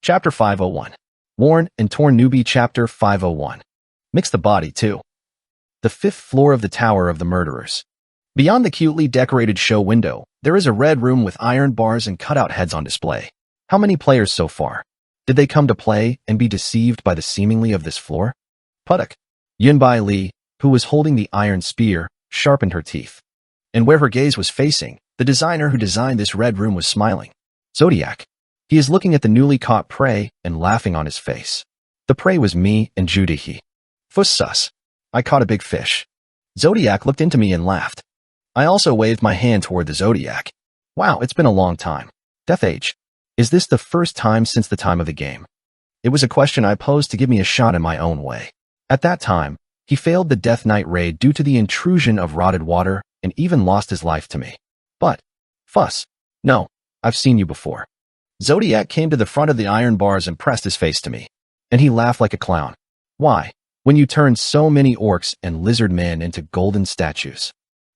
Chapter 501. Worn and Torn Newbie Chapter 501. Mix the body, too. The fifth floor of the Tower of the Murderers. Beyond the cutely decorated show window, there is a red room with iron bars and cutout heads on display. How many players so far? Did they come to play and be deceived by the seemingly of this floor? Puddock. Yunbai Li, who was holding the iron spear, sharpened her teeth. And where her gaze was facing, the designer who designed this red room was smiling. Zodiac. He is looking at the newly caught prey and laughing on his face. The prey was me and Judihi. Fuss sus. I caught a big fish. Zodiac looked into me and laughed. I also waved my hand toward the Zodiac. Wow, it's been a long time. Death Age. Is this the first time since the time of the game? It was a question I posed to give me a shot in my own way. At that time, he failed the Death Knight raid due to the intrusion of rotted water and even lost his life to me. But, Fuss. No, I've seen you before. Zodiac came to the front of the iron bars and pressed his face to me. And he laughed like a clown. Why? When you turned so many orcs and lizard men into golden statues.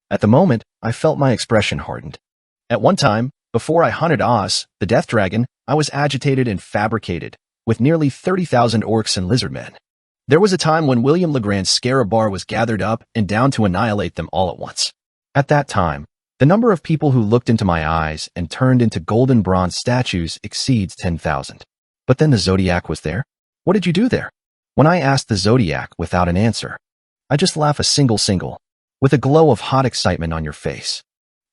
At the moment, I felt my expression hardened. At one time, before I hunted Oz, the Death Dragon, I was agitated and fabricated, with nearly 30,000 orcs and lizard men. There was a time when William Legrand's Scarabar was gathered up and down to annihilate them all at once. At that time, the number of people who looked into my eyes and turned into golden bronze statues exceeds 10,000. But then the Zodiac was there? What did you do there? When I asked the Zodiac without an answer, I just laughed a single, with a glow of hot excitement on your face.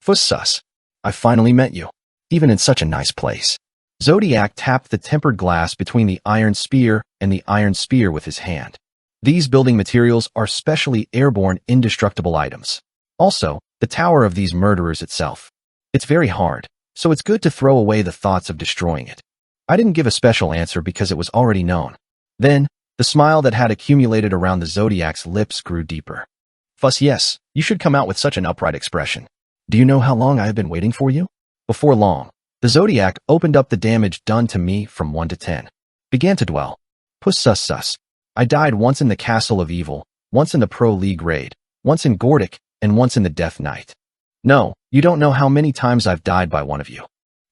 Fuss sus. I finally met you, even in such a nice place. Zodiac tapped the tempered glass between the iron spear and the iron spear with his hand. These building materials are specially airborne indestructible items. Also, the tower of these murderers itself. It's very hard, so it's good to throw away the thoughts of destroying it. I didn't give a special answer because it was already known. Then, the smile that had accumulated around the Zodiac's lips grew deeper. Fuss, yes, you should come out with such an upright expression. Do you know how long I have been waiting for you? Before long, the Zodiac opened up the damage done to me from 1 to 10. Began to dwell. Puss sus sus. I died once in the Castle of Evil, once in the Pro League raid, once in Gordic, and once in the Death Knight. No, you don't know how many times I've died by one of you.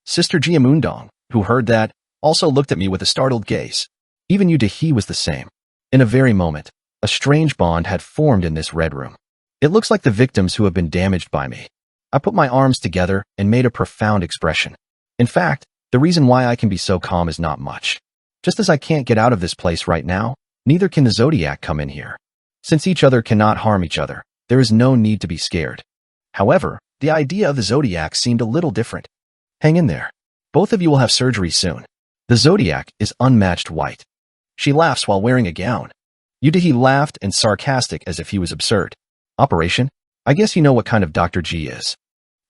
Sister Jiamundong, who heard that, also looked at me with a startled gaze. Even Yudahi was the same. In a very moment, a strange bond had formed in this red room. It looks like the victims who have been damaged by me. I put my arms together and made a profound expression. In fact, the reason why I can be so calm is not much. Just as I can't get out of this place right now, neither can the Zodiac come in here. Since each other cannot harm each other, there is no need to be scared. However, the idea of the Zodiac seemed a little different. Hang in there. Both of you will have surgery soon. The Zodiac is unmatched white. She laughs while wearing a gown. Yudahi laughed and sarcastic as if he was absurd. Operation? I guess you know what kind of Dr. G is.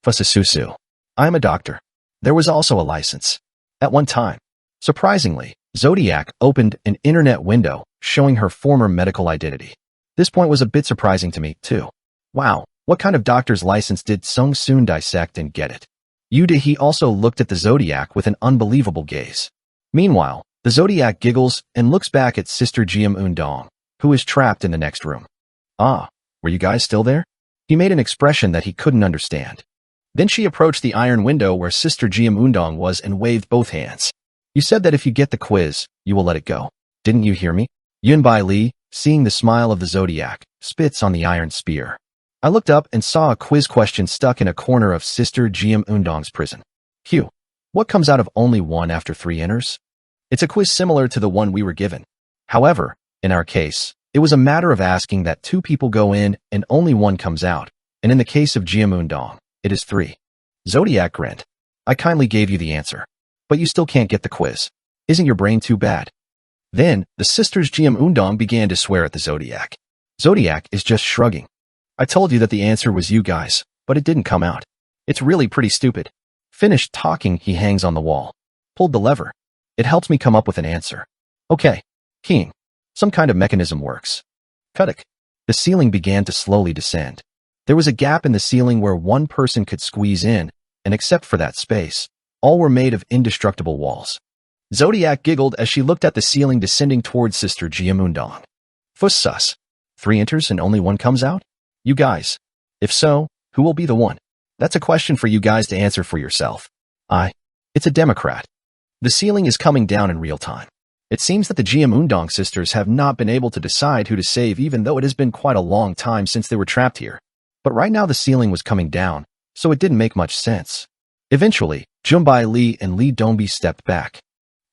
Fussasusu. I am a doctor. There was also a license. At one time. Surprisingly, Zodiac opened an internet window showing her former medical identity. This point was a bit surprising to me, too. Wow, what kind of doctor's license did Sung Soon dissect and get it? Yudahi also looked at the Zodiac with an unbelievable gaze. Meanwhile, the Zodiac giggles and looks back at Sister Jiamundong, who is trapped in the next room. Ah, were you guys still there? He made an expression that he couldn't understand. Then she approached the iron window where Sister Jiamundong was and waved both hands. You said that if you get the quiz, you will let it go. Didn't you hear me? Yunbai Li, seeing the smile of the Zodiac, spits on the iron spear. I looked up and saw a quiz question stuck in a corner of Sister Jiamundong's prison. Phew. What comes out of only 1 after 3 enters? It's a quiz similar to the one we were given. However, in our case, it was a matter of asking that 2 people go in and only 1 comes out, and in the case of Jiamundong, it is 3. Zodiac grinned. I kindly gave you the answer. But you still can't get the quiz. Isn't your brain too bad? Then, the sisters Jiamundong began to swear at the Zodiac. Zodiac is just shrugging. I told you that the answer was you guys, but it didn't come out. It's really pretty stupid. Finished talking, he hangs on the wall. Pulled the lever. It helps me come up with an answer. Okay. Keen. Some kind of mechanism works. Puddock. The ceiling began to slowly descend. There was a gap in the ceiling where one person could squeeze in, and except for that space, all were made of indestructible walls. Zodiac giggled as she looked at the ceiling descending towards Sister Jiamundong. Fuss sus. 3 enters and only 1 comes out? You guys. If so, who will be the one? That's a question for you guys to answer for yourself. It's a Democrat. The ceiling is coming down in real time. It seems that the Jiamundong sisters have not been able to decide who to save, even though it has been quite a long time since they were trapped here. But right now the ceiling was coming down, so it didn't make much sense. Eventually, Junbai Li and Li Dongbi stepped back.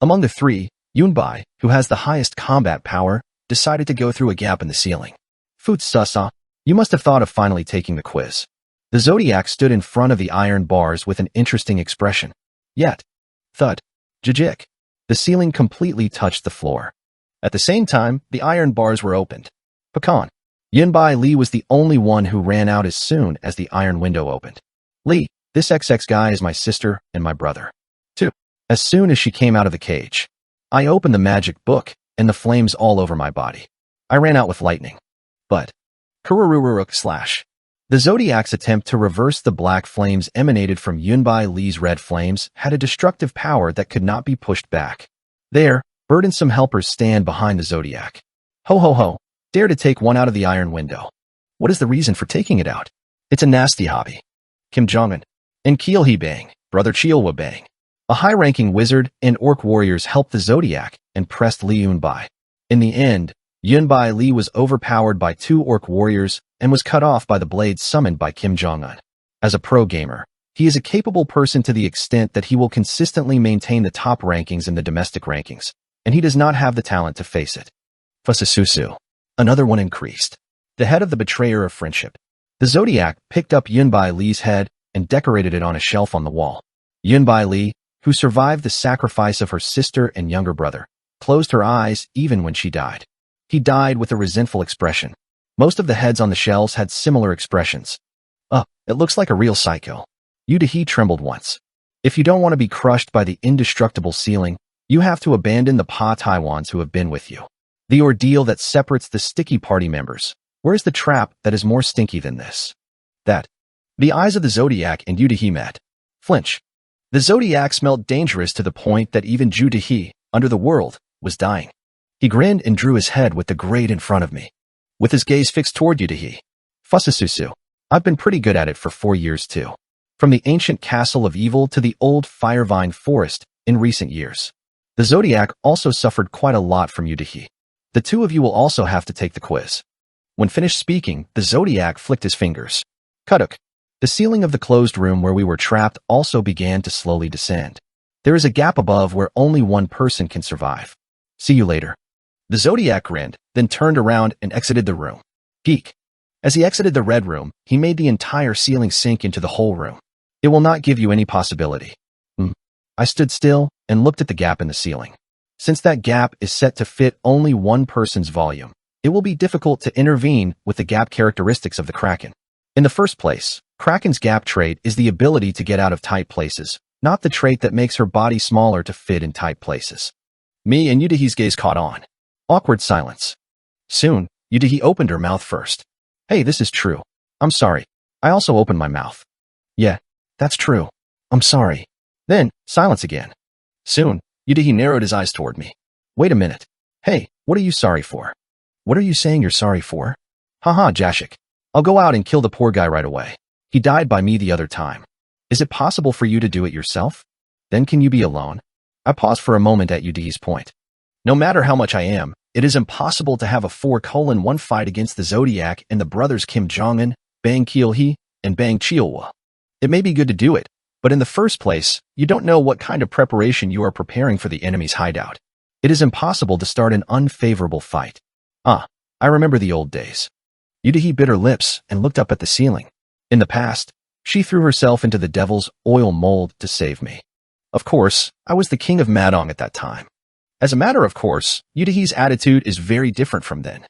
Among the three, Yunbai, who has the highest combat power, decided to go through a gap in the ceiling. Futsusa, you must have thought of finally taking the quiz. The Zodiac stood in front of the iron bars with an interesting expression. Yet, thud, jajik, the ceiling completely touched the floor. At the same time, the iron bars were opened. Pecan. Yunbai Li was the only one who ran out as soon as the iron window opened. Li, this XX guy is my sister and my brother. 2. As soon as she came out of the cage, I opened the magic book and the flames all over my body. I ran out with lightning. But, Kururururuk/. The Zodiac's attempt to reverse the black flames emanated from Yunbai Li's red flames had a destructive power that could not be pushed back. There, burdensome helpers stand behind the Zodiac. Ho ho ho, dare to take one out of the iron window. What is the reason for taking it out? It's a nasty hobby. Kim Jong-un and Kielhe Bang, brother Chielwa Bang. A high-ranking wizard and orc warriors helped the Zodiac and pressed Li Yunbai. In the end, Yunbai Li was overpowered by 2 orc warriors and was cut off by the blades summoned by Kim Jong-un. As a pro gamer, he is a capable person to the extent that he will consistently maintain the top rankings in the domestic rankings, and he does not have the talent to face it. Fusasusu. Another one increased. The head of the betrayer of friendship. The Zodiac picked up Yunbai Li's head and decorated it on a shelf on the wall. Yunbai Li, who survived the sacrifice of her sister and younger brother, closed her eyes even when she died. He died with a resentful expression. Most of the heads on the shelves had similar expressions. It looks like a real psycho. Yudahi trembled once. If you don't want to be crushed by the indestructible ceiling, you have to abandon the Pa Taiwans who have been with you. The ordeal that separates the sticky party members. Where's the trap that is more stinky than this? That. The eyes of the Zodiac and Yudahi met. Flinch. The Zodiac smelled dangerous to the point that even Yudahi, under the world, was dying. He grinned and drew his head with the grate in front of me. With his gaze fixed toward Yudahi. Fusasusu. I've been pretty good at it for 4 years too. From the ancient castle of evil to the old firevine forest in recent years. The Zodiac also suffered quite a lot from Yudahi. The two of you will also have to take the quiz. When finished speaking, the Zodiac flicked his fingers. Kuduk. The ceiling of the closed room where we were trapped also began to slowly descend. There is a gap above where only one person can survive. See you later. The Zodiac grinned, then turned around and exited the room. Geek. As he exited the red room, he made the entire ceiling sink into the whole room. It will not give you any possibility. I stood still and looked at the gap in the ceiling. Since that gap is set to fit only one person's volume, it will be difficult to intervene with the gap characteristics of the Kraken. In the first place, Kraken's gap trait is the ability to get out of tight places, not the trait that makes her body smaller to fit in tight places. Me and Yudahi's gaze caught on. Awkward silence. Soon, Yudahi opened her mouth first. Hey, this is true. I'm sorry. I also opened my mouth. Yeah, that's true. I'm sorry. Then, silence again. Soon, Yudahi narrowed his eyes toward me. Wait a minute. Hey, what are you sorry for? What are you saying you're sorry for? Haha, Jashik. I'll go out and kill the poor guy right away. He died by me the other time. Is it possible for you to do it yourself? Then can you be alone? I paused for a moment at Yudahi's point. No matter how much I am, it is impossible to have a 4:1 fight against the Zodiac and the brothers Kim Jong-un, Bang Kielhe, and Bang Chielwa. It may be good to do it, but in the first place, you don't know what kind of preparation you are preparing for the enemy's hideout. It is impossible to start an unfavorable fight. I remember the old days. Yudahi bit her lips and looked up at the ceiling. In the past, she threw herself into the devil's oil mold to save me. Of course, I was the king of Madong at that time. As a matter of course, Yudahi's attitude is very different from then.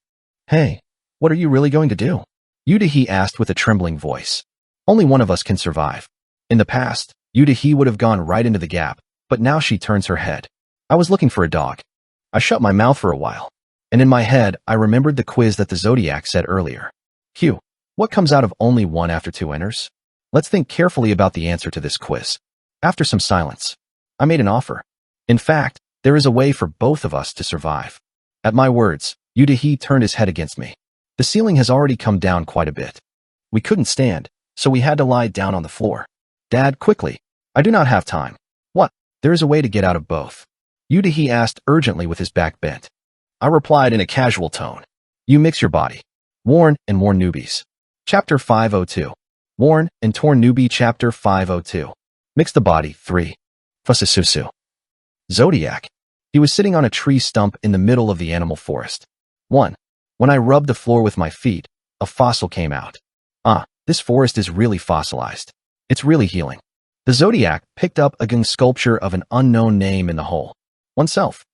Hey, what are you really going to do? Yudahi asked with a trembling voice. Only one of us can survive. In the past, Yudahi would have gone right into the gap, but now she turns her head. I was looking for a dog. I shut my mouth for a while, and in my head, I remembered the quiz that the Zodiac said earlier. Q. What comes out of only 1 after 2 enters? Let's think carefully about the answer to this quiz. After some silence, I made an offer. In fact, there is a way for both of us to survive. At my words, Yudahi turned his head against me. The ceiling has already come down quite a bit. We couldn't stand, so we had to lie down on the floor. Dad, quickly. I do not have time. What? There is a way to get out of both. He asked urgently with his back bent. I replied in a casual tone. You mix your body. Worn and More Newbies. Chapter 502. Worn and Torn Newbie Chapter 502. Mix the body 3. Fusasusu. Zodiac. He was sitting on a tree stump in the middle of the animal forest. 1. When I rubbed the floor with my feet, a fossil came out. This forest is really fossilized. It's really healing. The Zodiac picked up a gung sculpture of an unknown name in the hole. Oneself.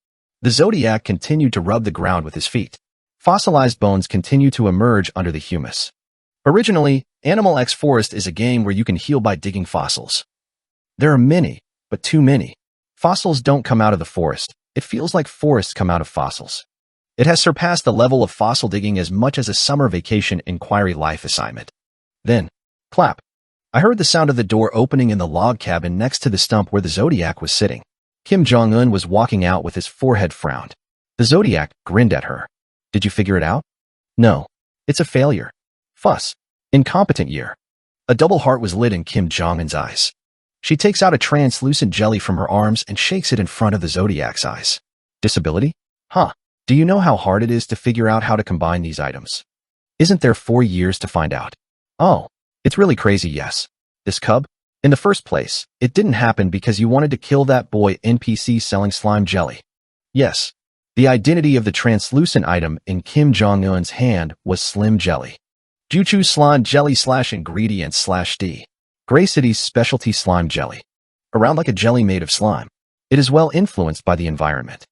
The Zodiac continued to rub the ground with his feet. Fossilized bones continue to emerge under the humus. Originally, Animal X Forest is a game where you can heal by digging fossils. There are many, but too many. Fossils don't come out of the forest. It feels like forests come out of fossils. It has surpassed the level of fossil digging as much as a summer vacation inquiry life assignment. Then, clap. I heard the sound of the door opening in the log cabin next to the stump where the Zodiac was sitting. Kim Jong-un was walking out with his forehead frowned. The Zodiac grinned at her. Did you figure it out? No. It's a failure. Fuss. Incompetent year. A double heart was lit in Kim Jong-un's eyes. She takes out a translucent jelly from her arms and shakes it in front of the Zodiac's eyes. Disability? Huh. Do you know how hard it is to figure out how to combine these items? Isn't there 4 years to find out? Oh, it's really crazy, yes. This cub? In the first place, it didn't happen because you wanted to kill that boy NPC selling slime jelly. Yes. The identity of the translucent item in Kim Jong-un's hand was Slim Jelly. Juchu Slime Jelly / Ingredients / D. Gray City's specialty slime jelly. Around like a jelly made of slime. It is well influenced by the environment.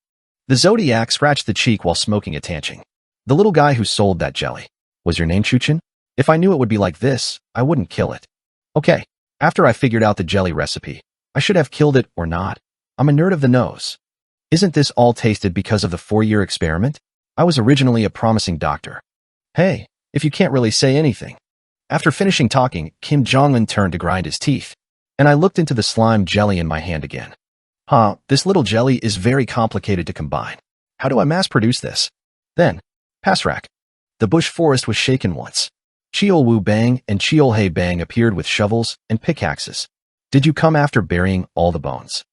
The Zodiac scratched the cheek while smoking a tanching. The little guy who sold that jelly. Was your name Chuchin? If I knew it would be like this, I wouldn't kill it. Okay, after I figured out the jelly recipe, I should have killed it or not. I'm a nerd of the nose. Isn't this all tasted because of the 4-year experiment? I was originally a promising doctor. Hey, if you can't really say anything. After finishing talking, Kim Jong-un turned to grind his teeth, and I looked into the slime jelly in my hand again. This little jelly is very complicated to combine. How do I mass produce this? Then, Pasrak. The bush forest was shaken once. Cheol Wu Bang and Cheol Hei Bang appeared with shovels and pickaxes. Did you come after burying all the bones?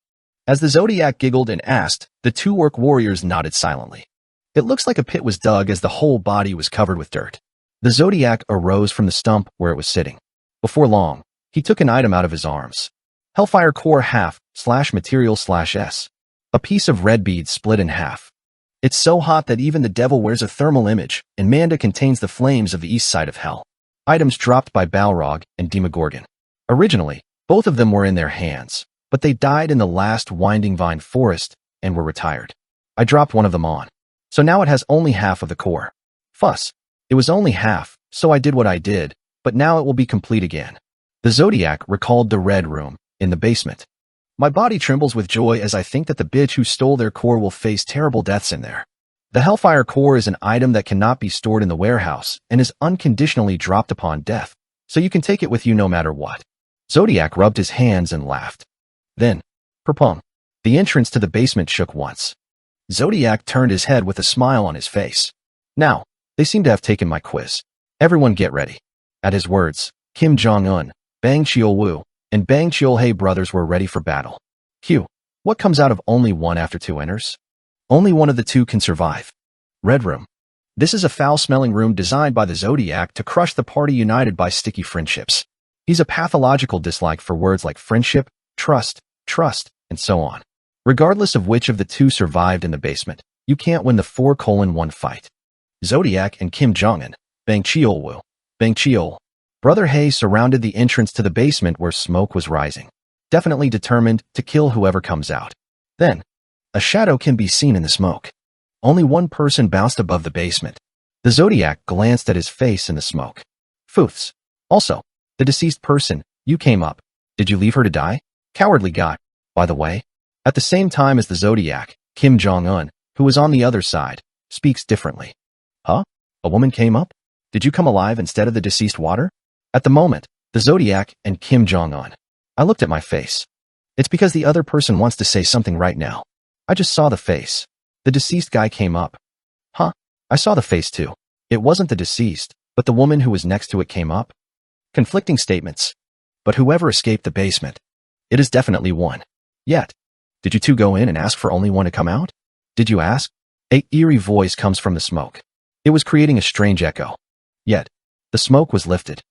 As the Zodiac giggled and asked, the 2 orc warriors nodded silently. It looks like a pit was dug as the whole body was covered with dirt. The Zodiac arose from the stump where it was sitting. Before long, he took an item out of his arms. Hellfire Core half / material / S. A piece of red bead split in half. It's so hot that even the devil wears a thermal image, and Manda contains the flames of the east side of hell. Items dropped by Balrog and Demogorgon. Originally, both of them were in their hands, but they died in the last Winding Vine forest and were retired. I dropped one of them on. So now it has only half of the core. Fuss. It was only half, so I did what I did, but now it will be complete again. The Zodiac recalled the red room in the basement. My body trembles with joy as I think that the bitch who stole their core will face terrible deaths in there. The Hellfire Core is an item that cannot be stored in the warehouse and is unconditionally dropped upon death, so you can take it with you no matter what. Zodiac rubbed his hands and laughed. Then, kerplunk. The entrance to the basement shook once. Zodiac turned his head with a smile on his face. Now, they seem to have taken my quiz. Everyone get ready. At his words, Kim Jong-un, Bang Cheol-woo, and Bang Cheol-hei brothers were ready for battle. Q. What comes out of only one after 2 enters? Only one of the 2 can survive. Red Room. This is a foul-smelling room designed by the Zodiac to crush the party united by sticky friendships. He's a pathological dislike for words like friendship, trust, and so on. Regardless of which of the 2 survived in the basement, you can't win the 4:1 fight. Zodiac and Kim Jong-un, Bang Cheol-woo, Bang Cheol. Brother Hei surrounded the entrance to the basement where smoke was rising, definitely determined to kill whoever comes out. Then, a shadow can be seen in the smoke. Only one person bounced above the basement. The Zodiac glanced at his face in the smoke. Fooths. Also, the deceased person, you came up. Did you leave her to die? Cowardly guy. By the way, at the same time as the Zodiac, Kim Jong-un, who was on the other side, speaks differently. Huh? A woman came up? Did you come alive instead of the deceased water? At the moment, the Zodiac and Kim Jong-un. I looked at my face. It's because the other person wants to say something right now. I just saw the face. The deceased guy came up. Huh? I saw the face too. It wasn't the deceased, but the woman who was next to it came up. Conflicting statements. But whoever escaped the basement, it is definitely one. Yet, Did you two go in and ask for only one to come out? Did you ask? A eerie voice comes from the smoke. It was creating a strange echo. Yet, the smoke was lifted,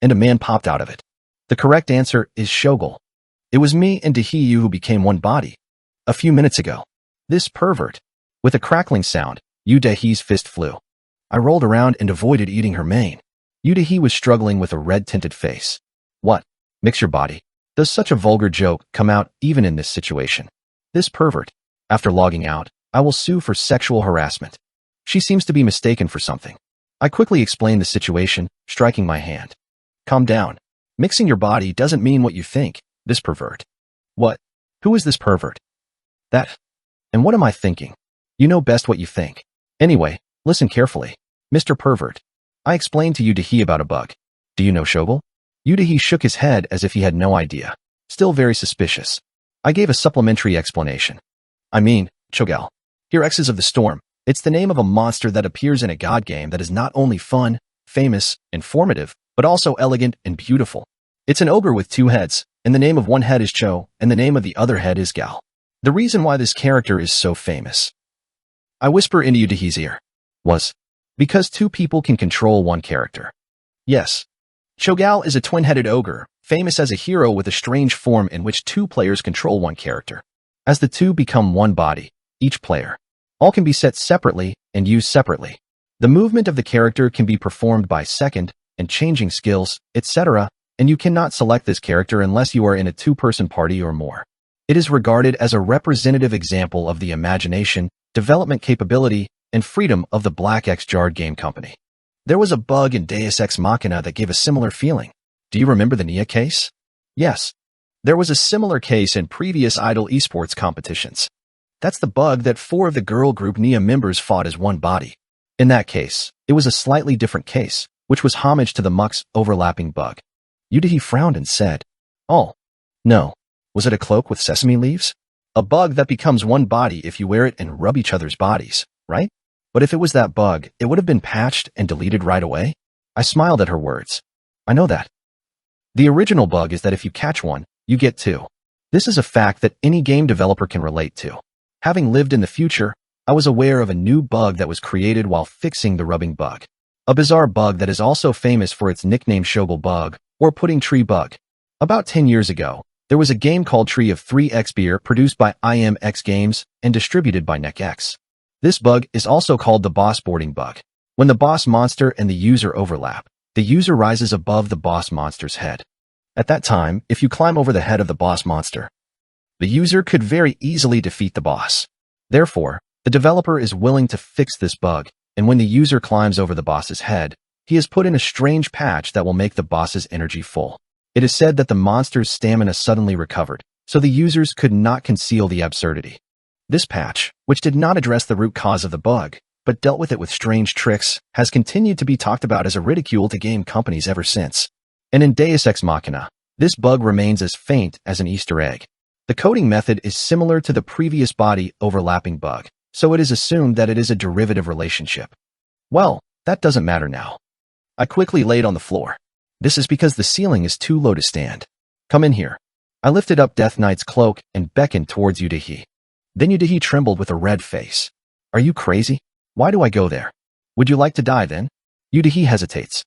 and a man popped out of it. The correct answer is Shogul. It was me and Dahiyu who became one body. A few minutes ago. This pervert. With a crackling sound, Dahi's fist flew. I rolled around and avoided eating her mane. Dahi was struggling with a red-tinted face. What? Mix your body. Does such a vulgar joke come out even in this situation? This pervert. After logging out, I will sue for sexual harassment. She seems to be mistaken for something. I quickly explained the situation, striking my hand. Calm down. Mixing your body doesn't mean what you think, this pervert. What? Who is this pervert? That. And what am I thinking? You know best what you think. Anyway, listen carefully. Mr. Pervert. I explained to Dahi about a bug. Do you know Shogul? Dahi shook his head as if he had no idea. Still very suspicious. I gave a supplementary explanation. I mean, Shogul. Here X's of the Storm. It's the name of a monster that appears in a god game that is not only fun, famous, informative, but also elegant and beautiful. It's an ogre with two heads, and the name of one head is Cho, and the name of the other head is Gal. The reason why this character is so famous, I whisper into Dahi's ear, was because two people can control one character. Yes. Cho'Gal is a twin-headed ogre, famous as a hero with a strange form in which two players control one character. As the two become one body, each player, all can be set separately and used separately. The movement of the character can be performed by second and changing skills, etc., and you cannot select this character unless you are in a two-person party or more. It is regarded as a representative example of the imagination, development capability, and freedom of the Black X Jard Game Company. There was a bug in Deus Ex Machina that gave a similar feeling. Do you remember the Nia case? Yes. There was a similar case in previous Idol esports competitions. That's the bug that 4 of the girl group Nia members fought as one body. In that case, it was a slightly different case, which was homage to the Mux overlapping bug. Dahi frowned and said, "Oh, no. Was it a cloak with sesame leaves? A bug that becomes one body if you wear it and rub each other's bodies, right? But if it was that bug, it would have been patched and deleted right away?" I smiled at her words. I know that. The original bug is that if you catch one, you get 2. This is a fact that any game developer can relate to. Having lived in the future, I was aware of a new bug that was created while fixing the rubbing bug. A bizarre bug that is also famous for its nickname Shogul bug, or pudding tree bug. About 10 years ago, there was a game called Tree of 3X Beer produced by IMX Games and distributed by NeckX. This bug is also called the boss boarding bug. When the boss monster and the user overlap, the user rises above the boss monster's head. At that time, if you climb over the head of the boss monster, the user could very easily defeat the boss. Therefore, the developer is willing to fix this bug, and when the user climbs over the boss's head, he has put in a strange patch that will make the boss's energy full. It is said that the monster's stamina suddenly recovered, so the users could not conceal the absurdity. This patch, which did not address the root cause of the bug, but dealt with it with strange tricks, has continued to be talked about as a ridicule to game companies ever since. And in Deus Ex Machina, this bug remains as faint as an Easter egg. The coding method is similar to the previous body overlapping bug, so it is assumed that it is a derivative relationship. Well, that doesn't matter now. I quickly laid on the floor. This is because the ceiling is too low to stand. Come in here. I lifted up Death Knight's cloak and beckoned towards Dahi. Then Dahi trembled with a red face. Are you crazy? Why do I go there? Would you like to die then? Dahi hesitates.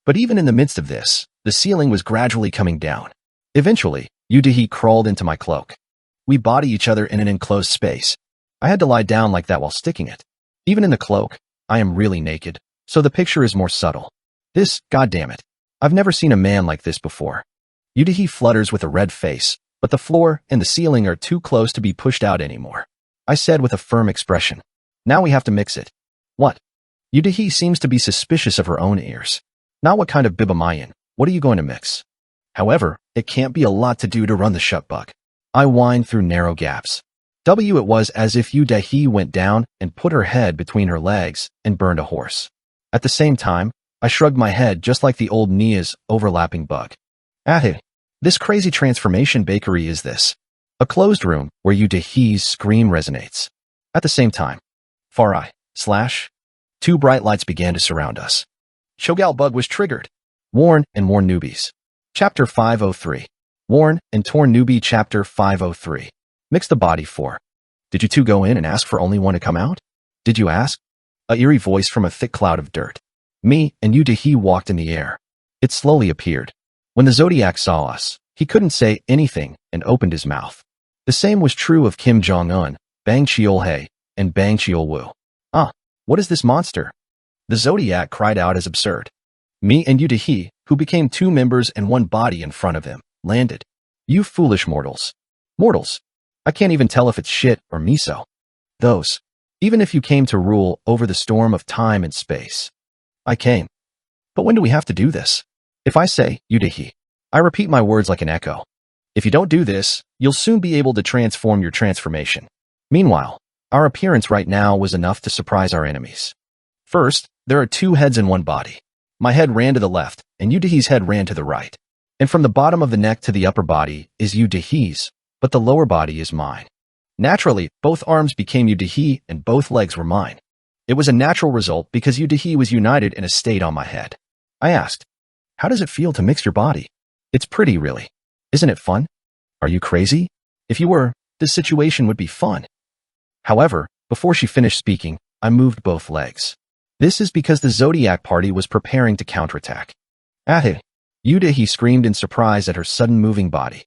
But even in the midst of this, the ceiling was gradually coming down. Eventually, Dahi crawled into my cloak. We body each other in an enclosed space. I had to lie down like that while sticking it. Even in the cloak, I am really naked, so the picture is more subtle. This, goddammit. I've never seen a man like this before. Dahi flutters with a red face, but the floor and the ceiling are too close to be pushed out anymore. I said with a firm expression. Now we have to mix it. What? Dahi seems to be suspicious of her own ears. Not what kind of bib am I in? What are you going to mix? However, it can't be a lot to do to run the shut bug. I whined through narrow gaps. It was as if Dahi went down and put her head between her legs and burned a horse. At the same time, I shrugged my head just like the old Nia's overlapping bug. This crazy transformation bakery is this. A closed room where Dahi's scream resonates. At the same time, far eye, / 2 bright lights began to surround us. Shogul bug was triggered. Worn and more newbies. Chapter 503. Worn and Torn Newbie Chapter 503. Mix the body 4. Did you two go in and ask for only one to come out? Did you ask? A eerie voice from a thick cloud of dirt. Me and Yu-Dahi walked in the air. It slowly appeared. When the Zodiac saw us, he couldn't say anything and opened his mouth. The same was true of Kim Jong-un, Bang Cheol-hae, and Bang Cheol-woo. Ah, what is this monster? The Zodiac cried out as absurd. Me and Yu-Dahi, who became 2 members and 1 body in front of him, landed. You foolish mortals. Mortals. I can't even tell if it's shit or miso. Those. Even if you came to rule over the storm of time and space. I came. But when do we have to do this? If I say, Yu-Dahi, I repeat my words like an echo. If you don't do this, you'll soon be able to transform your transformation. Meanwhile, our appearance right now was enough to surprise our enemies. First, there are 2 heads in 1 body. My head ran to the left, and Yu-Dahi's head ran to the right. And from the bottom of the neck to the upper body is Yu-Dahi's, but the lower body is mine. Naturally, both arms became Yu-Dahi and both legs were mine. It was a natural result because Yu-Dahi was united in a state on my head. I asked, how does it feel to mix your body? It's pretty, really. Isn't it fun? Are you crazy? If you were, this situation would be fun. However, before she finished speaking, I moved both legs. This is because the Zodiac party was preparing to counterattack. Ahe! Yu-Dahi screamed in surprise at her sudden moving body.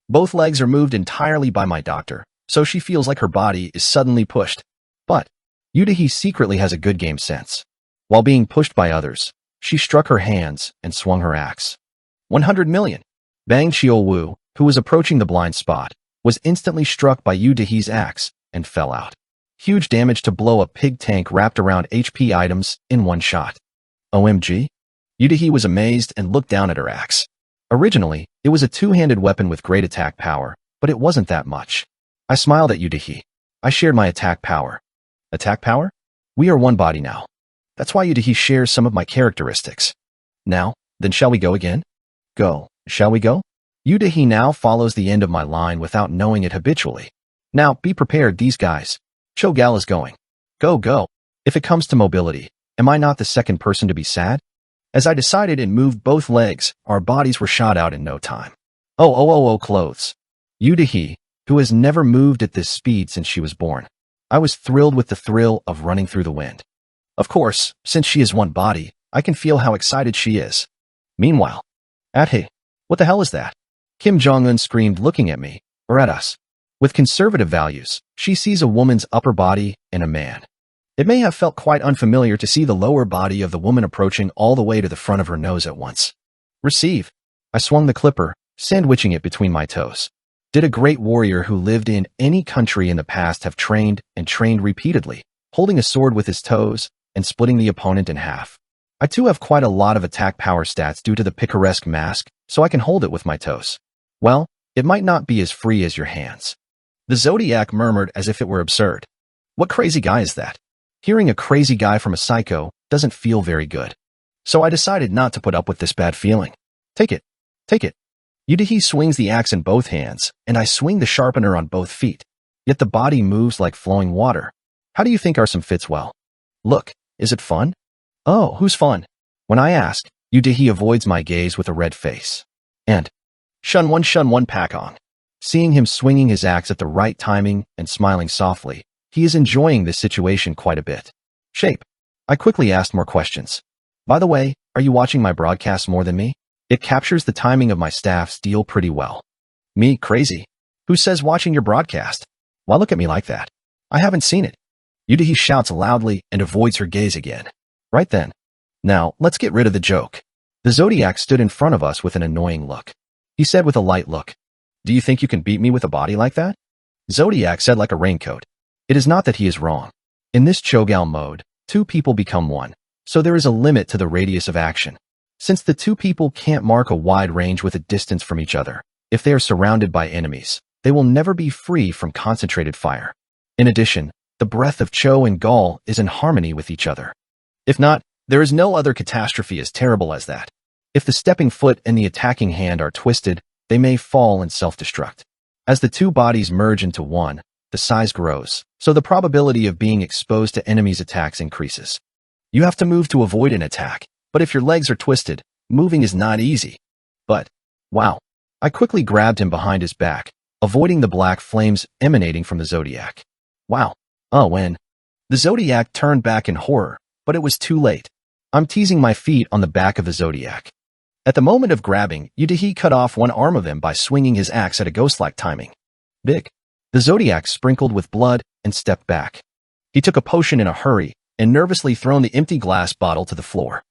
Both legs are moved entirely by my doctor, so she feels like her body is suddenly pushed. But Yu-Dahi secretly has a good game sense. While being pushed by others, she struck her hands and swung her axe. 100 million! Bang Cheol-woo, who was approaching the blind spot, was instantly struck by Yu-Dahi's axe and fell out. Huge damage to blow a pig tank wrapped around HP items in 1 shot. OMG? Yu-Dahi was amazed and looked down at her axe. Originally, it was a 2-handed weapon with great attack power, but it wasn't that much. I smiled at Yu-Dahi. I shared my attack power. Attack power? We are 1 body now. That's why Yu-Dahi shares some of my characteristics. Now, then shall we go again? Go. Shall we go? Yu-Dahi now follows the end of my line without knowing it habitually. Now, be prepared, these guys. Chogal is going. Go, go. If it comes to mobility, am I not the second person to be sad? As I decided and moved both legs, our bodies were shot out in no time. Oh, clothes. Yu-Dahi, who has never moved at this speed since she was born. I was thrilled with the thrill of running through the wind. Of course, since she is 1 body, I can feel how excited she is. Meanwhile, Ahe, what the hell is that? Kim Jong-un screamed, looking at me, or at us. With conservative values, she sees a woman's upper body and a man. It may have felt quite unfamiliar to see the lower body of the woman approaching all the way to the front of her nose at once. Receive. I swung the clipper, sandwiching it between my toes. Did a great warrior who lived in any country in the past have trained and trained repeatedly, holding a sword with his toes and splitting the opponent in half? I too have quite a lot of attack power stats due to the picaresque mask, so I can hold it with my toes. Well, it might not be as free as your hands. The Zodiac murmured as if it were absurd. What crazy guy is that? Hearing a crazy guy from a psycho doesn't feel very good. So I decided not to put up with this bad feeling. Take it. Take it. Yu-Dahi swings the axe in both hands, and I swing the sharpener on both feet. Yet the body moves like flowing water. How do you think our some fits well? Look, is it fun? Oh, who's fun? When I ask, Yu-Dahi avoids my gaze with a red face. And shun one pack on. Seeing him swinging his axe at the right timing and smiling softly, he is enjoying this situation quite a bit. Shape. I quickly asked more questions. By the way, are you watching my broadcast more than me? It captures the timing of my staff's deal pretty well. Me, crazy. Who says watching your broadcast? Why look at me like that? I haven't seen it. Yu-Dahi shouts loudly and avoids her gaze again. Right then. Now, let's get rid of the joke. The Zodiac stood in front of us with an annoying look. He said with a light look, "Do you think you can beat me with a body like that?" Zodiac said like a raincoat. It is not that he is wrong. In this Chogal mode, 2 people become 1, so there is a limit to the radius of action. Since the 2 people can't mark a wide range with a distance from each other, if they are surrounded by enemies, they will never be free from concentrated fire. In addition, the breath of Cho and Gall is in harmony with each other. If not, there is no other catastrophe as terrible as that. If the stepping foot and the attacking hand are twisted, they may fall and self-destruct. As the 2 bodies merge into 1, the size grows, so the probability of being exposed to enemies' attacks increases. You have to move to avoid an attack, but if your legs are twisted, moving is not easy. But, wow. I quickly grabbed him behind his back, avoiding the black flames emanating from the Zodiac. Wow. Oh, when? The Zodiac turned back in horror, but it was too late. I'm teasing my feet on the back of the Zodiac. At the moment of grabbing, Yudahi cut off one arm of him by swinging his axe at a ghost-like timing. Big. The Zodiac sprinkled with blood and stepped back. He took a potion in a hurry and nervously thrown the empty glass bottle to the floor.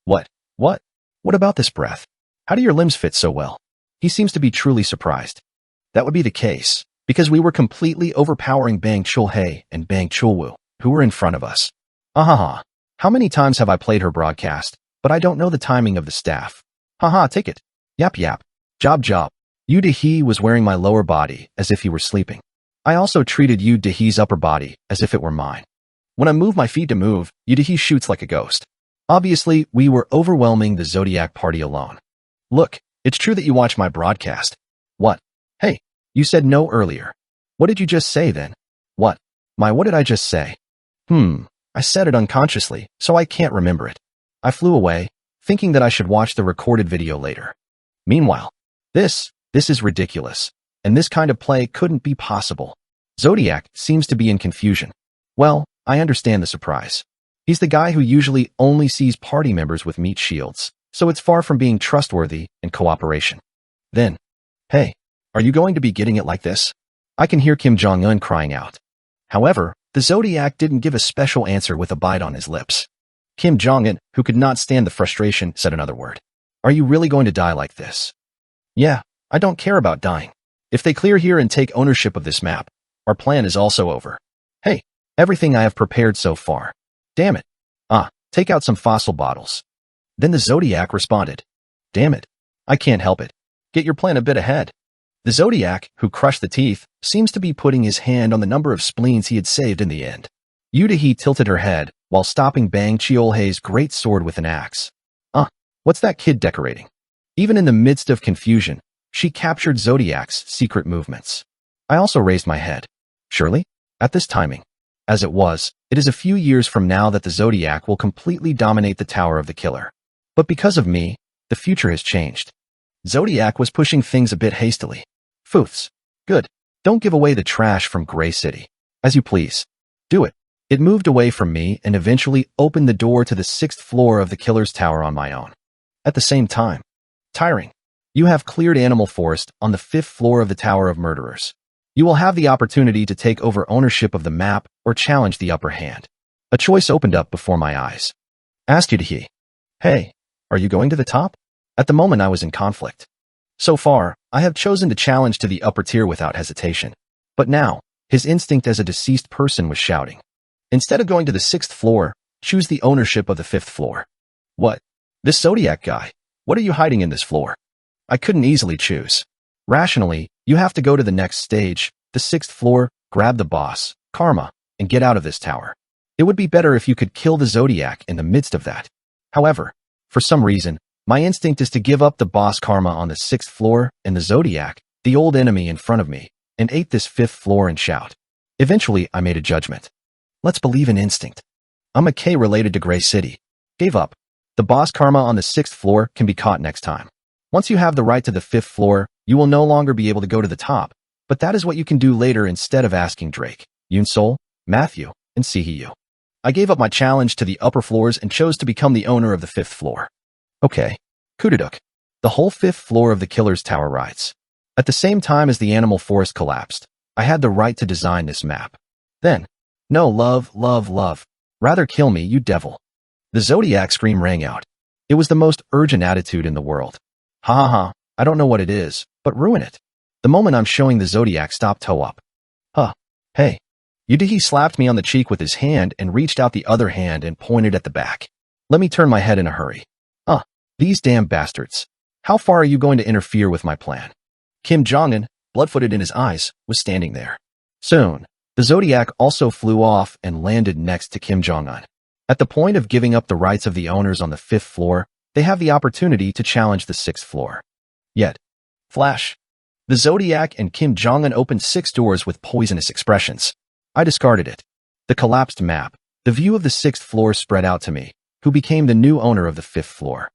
What? What about this breath? How do your limbs fit so well? He seems to be truly surprised. That would be the case, because we were completely overpowering Bang Chulhae and Bang Chulwu, who were in front of us. Ahaha. How many times have I played her broadcast, but I don't know the timing of the staff. Haha, take it. Yap yap. Job. Yudahi was wearing my lower body as if he were sleeping. I also treated Yudahi's upper body as if it were mine. When I move my feet to move, Yudahi shoots like a ghost. Obviously, we were overwhelming the Zodiac party alone. Look, it's true that you watch my broadcast. What? Hey, you said no earlier. What did you just say then? What did I just say? I said it unconsciously, so I can't remember it. I flew away, thinking that I should watch the recorded video later. Meanwhile, this is ridiculous, and this kind of play couldn't be possible. Zodiac seems to be in confusion. Well, I understand the surprise. He's the guy who usually only sees party members with meat shields, so it's far from being trustworthy and cooperation. Then, hey, are you going to be getting it like this? I can hear Kim Jong-un crying out. However, the Zodiac didn't give a special answer with a bite on his lips. Kim Jong-un, who could not stand the frustration, said another word. Are you really going to die like this? Yeah, I don't care about dying. If they clear here and take ownership of this map, our plan is also over. Hey, everything I have prepared so far. Damn it. Take out some fossil bottles. Then the Zodiac responded. Damn it. I can't help it. Get your plan a bit ahead. The Zodiac, who crushed the teeth, seems to be putting his hand on the number of spleens he had saved in the end. Yudahi tilted her head while stopping Bang Chulhae's great sword with an axe. What's that kid decorating? Even in the midst of confusion, she captured Zodiac's secret movements. I also raised my head. Surely, at this timing. As it was, it is a few years from now that the Zodiac will completely dominate the Tower of the Killer. But because of me, the future has changed. Zodiac was pushing things a bit hastily. Foofs. Good. Don't give away the trash from Gray City. As you please. Do it. It moved away from me and eventually opened the door to the 6th floor of the Killer's Tower on my own. At the same time. Tiring. You have cleared Animal Forest on the 5th floor of the Tower of Murderers. You will have the opportunity to take over ownership of the map or challenge the upper hand. A choice opened up before my eyes. Asked Yudahi. Hey, are you going to the top? At the moment I was in conflict. So far, I have chosen to challenge to the upper tier without hesitation. But now, his instinct as a deceased person was shouting. Instead of going to the 6th floor, choose the ownership of the 5th floor. What? This Zodiac guy? What are you hiding in this floor? I couldn't easily choose. Rationally, you have to go to the next stage, the 6th floor, grab the boss, Karma, and get out of this tower. It would be better if you could kill the Zodiac in the midst of that. However, for some reason, my instinct is to give up the boss Karma on the 6th floor and the Zodiac, the old enemy in front of me, and ate this 5th floor and shout. Eventually, I made a judgment. Let's believe in instinct. I'm a K related to Gray City. Gave up. The boss Karma on the 6th floor can be caught next time. Once you have the right to the 5th floor, you will no longer be able to go to the top, but that is what you can do later instead of asking Drake, Yunsol, Matthew, and Sihiyu. I gave up my challenge to the upper floors and chose to become the owner of the 5th floor. Okay. Kudaduk. The whole 5th floor of the Killer's Tower rides. At the same time as the Animal Forest collapsed, I had the right to design this map. Then, no love. Rather kill me, you devil. The Zodiac scream rang out. It was the most urgent attitude in the world. Ha, I don't know what it is, but ruin it. The moment I'm showing the Zodiac stop toe up. Hey. Yudahi slapped me on the cheek with his hand and reached out the other hand and pointed at the back. Let me turn my head in a hurry. These damn bastards. How far are you going to interfere with my plan? Kim Jong-un, blood-footed in his eyes, was standing there. Soon, the Zodiac also flew off and landed next to Kim Jong-un. At the point of giving up the rights of the owners on the 5th floor, they have the opportunity to challenge the 6th floor. Yet, flash. The Zodiac and Kim Jong-un opened 6 doors with poisonous expressions. I discarded it. The collapsed map, the view of the 6th floor spread out to me, who became the new owner of the 5th floor.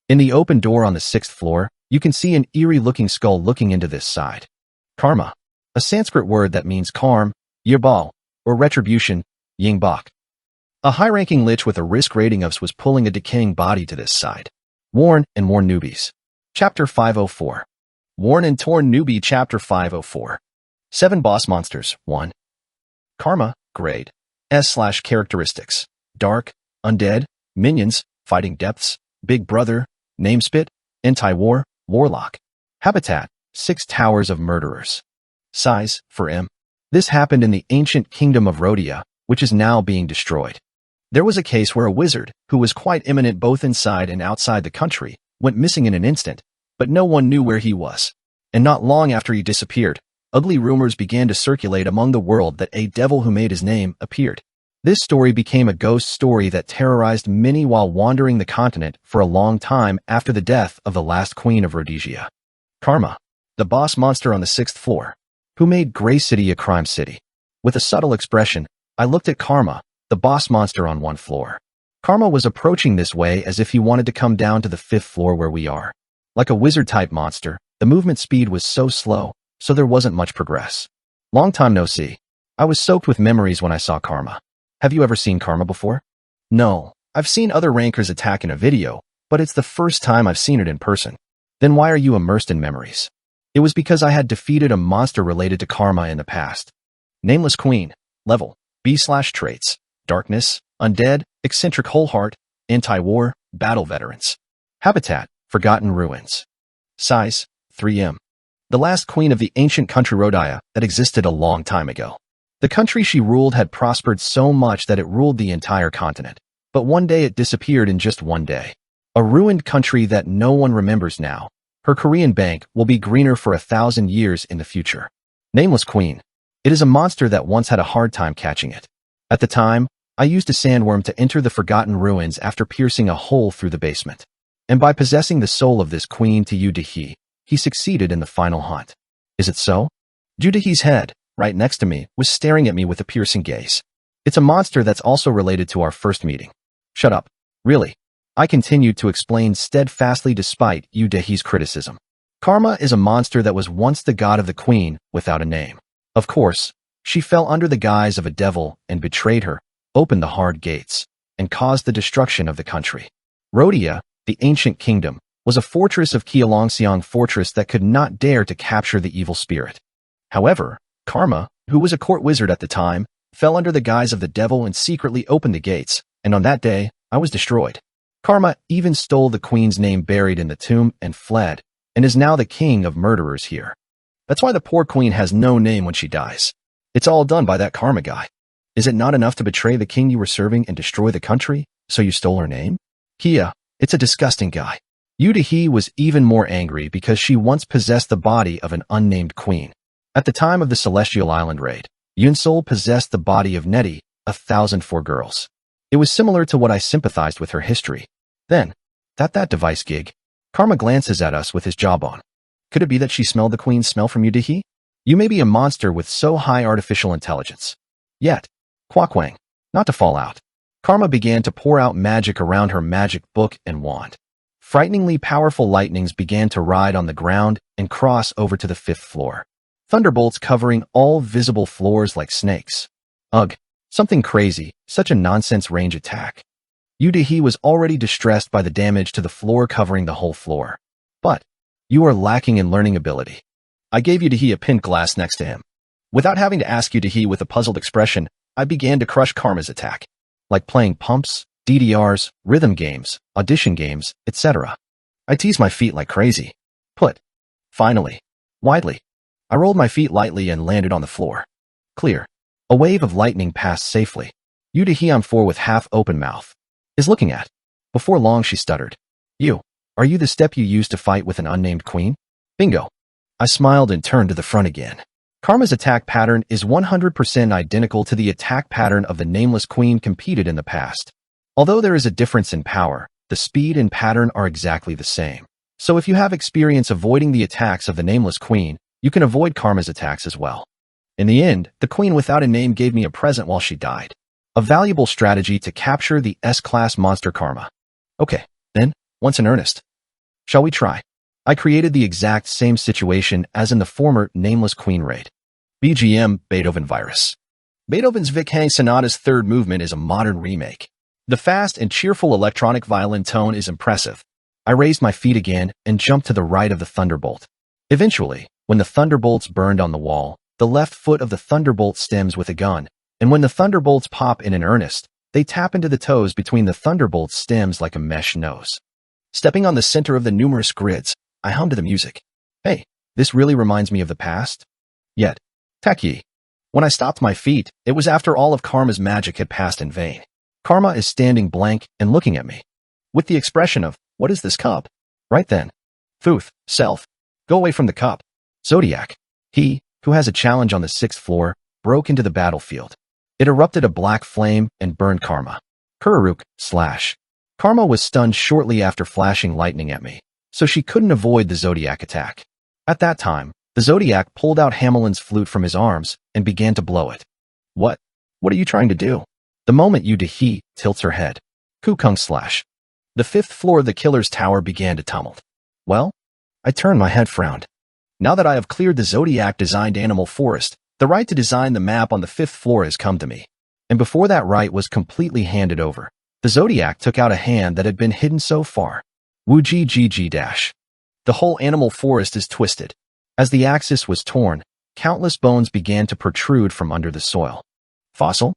In the open door on the 6th floor, You can see an eerie-looking skull looking into this side. Karma, a Sanskrit word that means karm, yirbal, or retribution, yingbok. A high-ranking lich with a risk rating of S was pulling a decaying body to this side. Worn and More Newbies. Chapter 504. Worn and Torn Newbie Chapter 504. 7 Boss Monsters. 1. Karma, Grade. S/Characteristics. Dark, Undead, Minions, Fighting Depths, Big Brother, Namespit, Anti-War, Warlock. Habitat, 6 Towers of Murderers. Size, for M. This happened in the ancient kingdom of Rhodia, which is now being destroyed. There was a case where a wizard, who was quite eminent both inside and outside the country, went missing in an instant, but no one knew where he was. And not long after he disappeared, ugly rumors began to circulate among the world that a devil who made his name appeared. This story became a ghost story that terrorized many while wandering the continent for a long time after the death of the last queen of Rhodesia. Karma, the boss monster on the 6th floor, who made Grey City a crime city. With a subtle expression, I looked at Karma, the boss monster on 1 floor. Karma was approaching this way as if he wanted to come down to the 5th floor where we are. Like a wizard-type monster, the movement speed was so slow, so there wasn't much progress. Long time no see. I was soaked with memories when I saw Karma. Have you ever seen Karma before? No, I've seen other rankers attack in a video, but it's the first time I've seen it in person. Then why are you immersed in memories? It was because I had defeated a monster related to Karma in the past. Nameless Queen. Level. B/Traits. Darkness. Undead. Eccentric Wholeheart. Anti-War. Battle Veterans. Habitat. Forgotten Ruins. Size. 3M. The last queen of the ancient country Rhodia that existed a long time ago. The country she ruled had prospered so much that it ruled the entire continent. But one day it disappeared in just one day. A ruined country that no one remembers now. Her Korean bank will be greener for 1,000 years in the future. Nameless Queen. It is a monster that once had a hard time catching it. At the time, I used a sandworm to enter the forgotten ruins after piercing a hole through the basement. And by possessing the soul of this queen to Yudahi, he succeeded in the final hunt. Is it so? Yudahi's head, right next to me, was staring at me with a piercing gaze. It's a monster that's also related to our first meeting. Shut up. Really? I continued to explain steadfastly despite Yudahi's criticism. Karma is a monster that was once the god of the queen without a name. Of course, she fell under the guise of a devil and betrayed her, opened the hard gates, and caused the destruction of the country. Rhodia, the ancient kingdom, was a fortress of Kealongseong fortress that could not dare to capture the evil spirit. However, Karma, who was a court wizard at the time, fell under the guise of the devil and secretly opened the gates, and on that day, I was destroyed. Karma even stole the queen's name buried in the tomb and fled, and is now the king of murderers here. That's why the poor queen has no name when she dies. It's all done by that Karma guy. Is it not enough to betray the king you were serving and destroy the country, so you stole her name? Kia, it's a disgusting guy. Yudahi was even more angry because she once possessed the body of an unnamed queen. At the time of the Celestial Island raid, Yunsol possessed the body of Neti, 1,004 girls. It was similar to what I sympathized with her history. Then, that device gig. Karma glances at us with his jawbone. Could it be that she smelled the queen's smell from Yudahi? You may be a monster with so high artificial intelligence. Yet, Quakwang, not to fall out. Karma began to pour out magic around her magic book and wand. Frighteningly powerful lightnings began to ride on the ground and cross over to the 5th floor. Thunderbolts covering all visible floors like snakes. Ugh, something crazy, such a nonsense range attack. Yudahi was already distressed by the damage to the floor covering the whole floor. But, you are lacking in learning ability. I gave Yudahi a pint glass next to him. Without having to ask Yudahi with a puzzled expression, I began to crush Karma's attack. Like playing pumps, DDRs, rhythm games, audition games, etc. I teased my feet like crazy. Finally. Widely. I rolled my feet lightly and landed on the floor. Clear. A wave of lightning passed safely. Yudahi on 4 with half-open mouth is looking at. Before long she stuttered. Are you the step you used to fight with an unnamed queen? Bingo. I smiled and turned to the front again. Karma's attack pattern is 100% identical to the attack pattern of the nameless queen competed in the past. Although there is a difference in power, the speed and pattern are exactly the same. So if you have experience avoiding the attacks of the nameless queen, you can avoid Karma's attacks as well. In the end, the queen without a name gave me a present while she died. A valuable strategy to capture the S-class monster Karma. Okay, then, once in earnest. Shall we try? I created the exact same situation as in the former Nameless Queen raid. BGM Beethoven Virus. Beethoven's Viking Sonata's third movement is a modern remake. The fast and cheerful electronic violin tone is impressive. I raised my feet again and jumped to the right of the thunderbolt. Eventually, when the thunderbolts burned on the wall, the left foot of the thunderbolt stems with a gun, and when the thunderbolts pop in earnest, they tap into the toes between the thunderbolt stems like a mesh nose. Stepping on the center of the numerous grids, I hummed the music. Hey, this really reminds me of the past. Yet, Taki. When I stopped my feet, it was after all of Karma's magic had passed in vain. Karma is standing blank and looking at me, with the expression of, what is this cup? Right then. Futh, self. Go away from the cup. Zodiac. He, who has a challenge on the 6th floor, broke into the battlefield. It erupted a black flame and burned Karma. Kururuk, / Karma was stunned shortly after flashing lightning at me, so she couldn't avoid the Zodiac attack. At that time, the Zodiac pulled out Hamelin's flute from his arms and began to blow it. What? What are you trying to do? The moment Yudahi tilts her head. Kukung / The 5th floor of the killer's tower began to tumult. Well? I turned my head frowned. Now that I have cleared the Zodiac-designed animal forest, the right to design the map on the 5th floor has come to me. And before that right was completely handed over, the Zodiac took out a hand that had been hidden so far. Wuji GG-. The whole animal forest is twisted. As the axis was torn, countless bones began to protrude from under the soil. Fossil?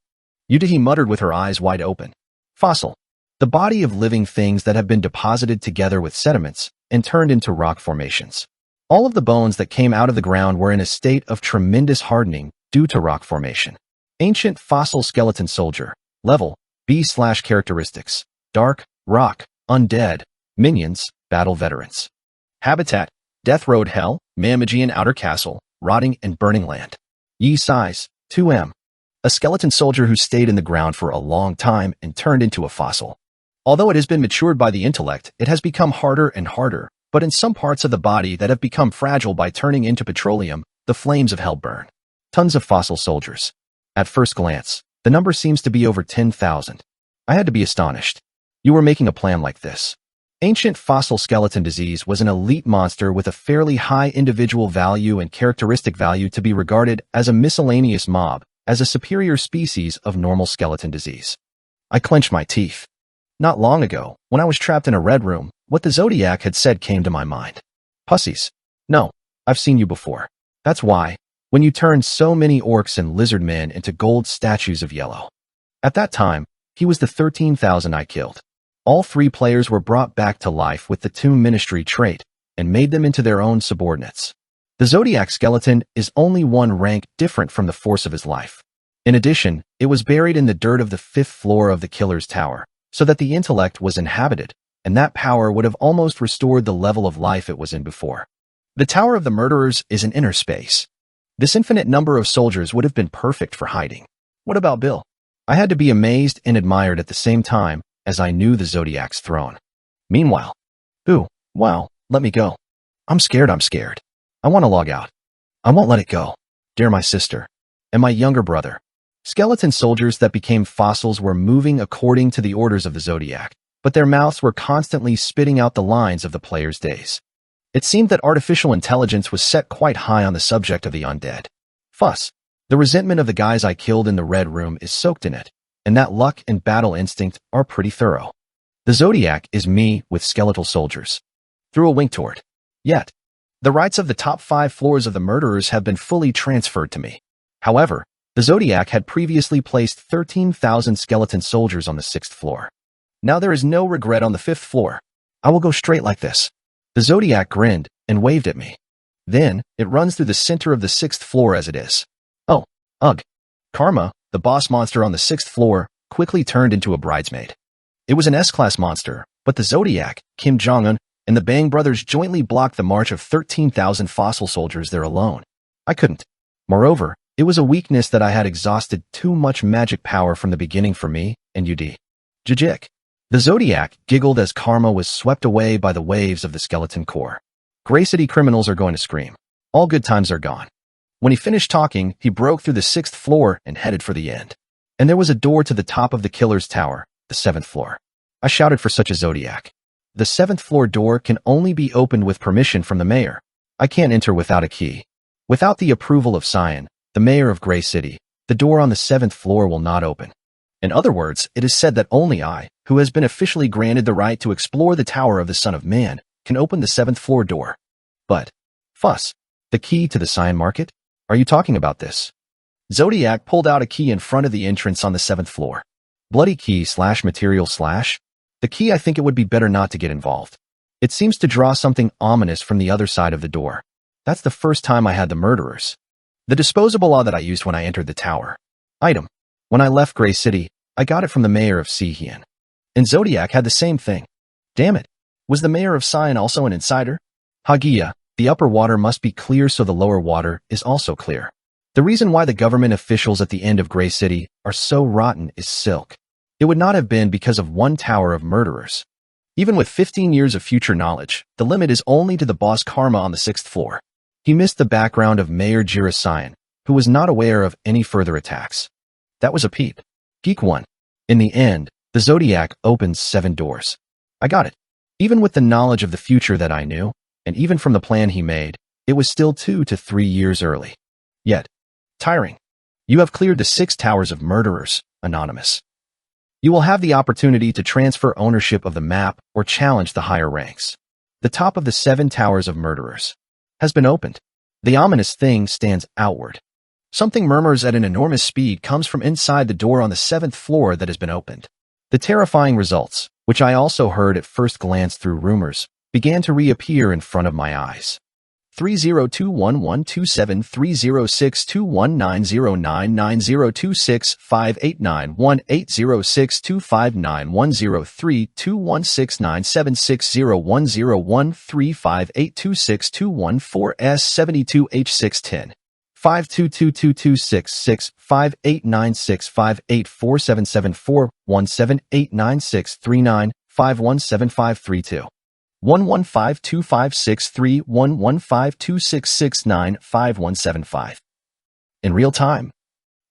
Yudahi muttered with her eyes wide open. Fossil. The body of living things that have been deposited together with sediments and turned into rock formations. All of the bones that came out of the ground were in a state of tremendous hardening due to rock formation. Ancient fossil skeleton soldier. Level, B/characteristics. Dark, rock, undead, minions, battle veterans. Habitat, Death Road Hell, Mamagian Outer Castle, Rotting and Burning Land. Yi size, 2M. A skeleton soldier who stayed in the ground for a long time and turned into a fossil. Although it has been matured by the intellect, it has become harder and harder, but in some parts of the body that have become fragile by turning into petroleum, the flames of hell burn. Tons of fossil soldiers. At first glance, the number seems to be over 10,000. I had to be astonished. You were making a plan like this. Ancient fossil skeleton disease was an elite monster with a fairly high individual value and characteristic value to be regarded as a miscellaneous mob, as a superior species of normal skeleton disease. I clenched my teeth. Not long ago, when I was trapped in a red room, what the Zodiac had said came to my mind. Pussies. No, I've seen you before. That's why, when you turned so many orcs and lizard men into gold statues of yellow. At that time, he was the 13,000 I killed. All 3 players were brought back to life with the Tomb Ministry trait and made them into their own subordinates. The Zodiac skeleton is only 1 rank different from the force of his life. In addition, it was buried in the dirt of the 5th floor of the killer's tower, so that the intellect was inhabited, and that power would have almost restored the level of life it was in before. The Tower of the Murderers is an inner space. This infinite number of soldiers would have been perfect for hiding. What about Bill? I had to be amazed and admired at the same time, as I knew the Zodiac's throne. Meanwhile, wow, let me go. I'm scared. I want to log out. I won't let it go. Dear my sister. And my younger brother. Skeleton soldiers that became fossils were moving according to the orders of the Zodiac, but their mouths were constantly spitting out the lines of the player's days. It seemed that artificial intelligence was set quite high on the subject of the undead. Fuss. The resentment of the guys I killed in the red room is soaked in it, and that luck and battle instinct are pretty thorough. The Zodiac is me with skeletal soldiers. Through a wink toward. Yet, the rights of the top 5 floors of the murderers have been fully transferred to me. However, the Zodiac had previously placed 13,000 skeleton soldiers on the 6th floor. Now there is no regret on the 5th floor. I will go straight like this. The Zodiac grinned and waved at me. Then, it runs through the center of the 6th floor as it is. Oh, ugh. Karma, the boss monster on the 6th floor, quickly turned into a bridesmaid. It was an S-class monster, but the Zodiac, Kim Jong-un, and the Bang brothers jointly blocked the march of 13,000 fossil soldiers there alone. I couldn't. Moreover, it was a weakness that I had exhausted too much magic power from the beginning for me, and UD. Jajik. The Zodiac giggled as Karma was swept away by the waves of the skeleton core. Gray City criminals are going to scream. All good times are gone. When he finished talking, he broke through the 6th floor and headed for the end. And there was a door to the top of the killer's tower, the 7th floor. I shouted for such a Zodiac. The 7th floor door can only be opened with permission from the mayor. I can't enter without a key. Without the approval of Cyan, the mayor of Gray City, the door on the 7th floor will not open. In other words, it is said that only I, who has been officially granted the right to explore the Tower of the Son of Man, can open the 7th floor door. But, fuss, the key to the Cyan market? Are you talking about this? Zodiac pulled out a key in front of the entrance on the 7th floor. Bloody key / material / the key. I think it would be better not to get involved. It seems to draw something ominous from the other side of the door. That's the first time I had the murderers. The disposable law that I used when I entered the tower. Item. When I left Gray City, I got it from the mayor of Sihian. And Zodiac had the same thing. Damn it. Was the mayor of Cyan also an insider? Hagia, the upper water must be clear so the lower water is also clear. The reason why the government officials at the end of Gray City are so rotten is silk. It would not have been because of one tower of murderers. Even with 15 years of future knowledge, the limit is only to the boss Karma on the 6th floor. He missed the background of Mayor Jira Cyan, who was not aware of any further attacks. That was a peep. Geek 1. In the end, the Zodiac opens 7 doors. I got it. Even with the knowledge of the future that I knew, and even from the plan he made, it was still 2 to 3 years early. Yet, tiring. You have cleared the 6 towers of murderers, Anonymous. You will have the opportunity to transfer ownership of the map or challenge the higher ranks. The top of the 7 towers of murderers has been opened. The ominous thing stands outward. Something murmurs at an enormous speed comes from inside the door on the 7th floor that has been opened. The terrifying results, which I also heard at first glance through rumors, began to reappear in front of my eyes. 3021127 306219099 9026 589 1806 259 103 2169760 101 S 72 H610 5222266 5896 584774 1789639 517532 1152563 1152669 5175. In real time.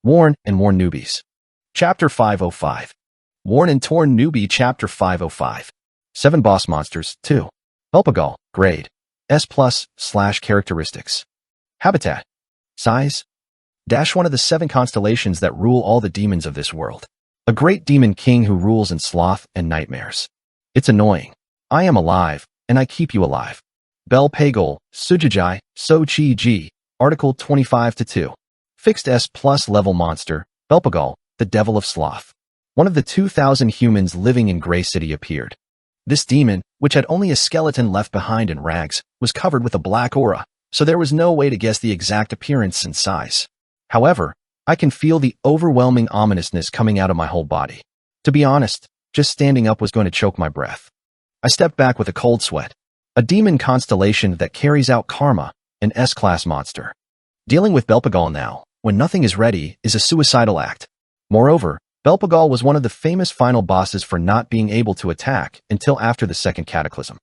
Worn and Worn Newbies. Chapter 505. Worn and Torn Newbie Chapter 505. 7 Boss Monsters, 2. Belpagal, Grade. S+, / Characteristics. Habitat. Size. - one of the 7 constellations that rule all the demons of this world. A great demon king who rules in sloth and nightmares. It's annoying. I am alive, and I keep you alive. Bel Pagol, Sujajai, So Chi Ji, Article 25-2. Fixed S+ level monster, Belpagal, the Devil of Sloth. One of the 2,000 humans living in Gray City appeared. This demon, which had only a skeleton left behind in rags, was covered with a black aura, so there was no way to guess the exact appearance and size. However, I can feel the overwhelming ominousness coming out of my whole body. To be honest, just standing up was going to choke my breath. I stepped back with a cold sweat. A demon constellation that carries out karma, an S-class monster. Dealing with Belpagal now, when nothing is ready, is a suicidal act. Moreover, Belpagal was one of the famous final bosses for not being able to attack until after the 2nd cataclysm.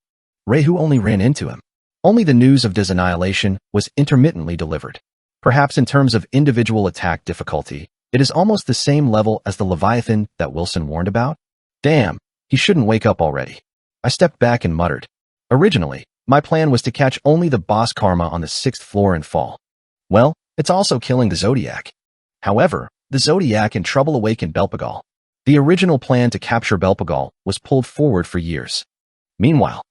Rehu only ran into him. Only the news of his annihilation was intermittently delivered. Perhaps in terms of individual attack difficulty, it is almost the same level as the Leviathan that Wilson warned about. Damn, he shouldn't wake up already. I stepped back and muttered. Originally, my plan was to catch only the boss Karma on the 6th floor and fall. Well, it's also killing the Zodiac. However, the Zodiac in trouble awakened Belpagal. The original plan to capture Belpagal was pulled forward for years. Meanwhile,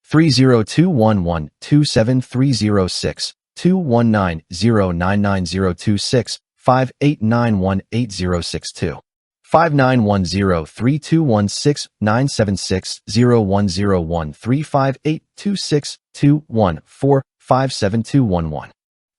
3021127306219099026 589188062 591032169760101358262145721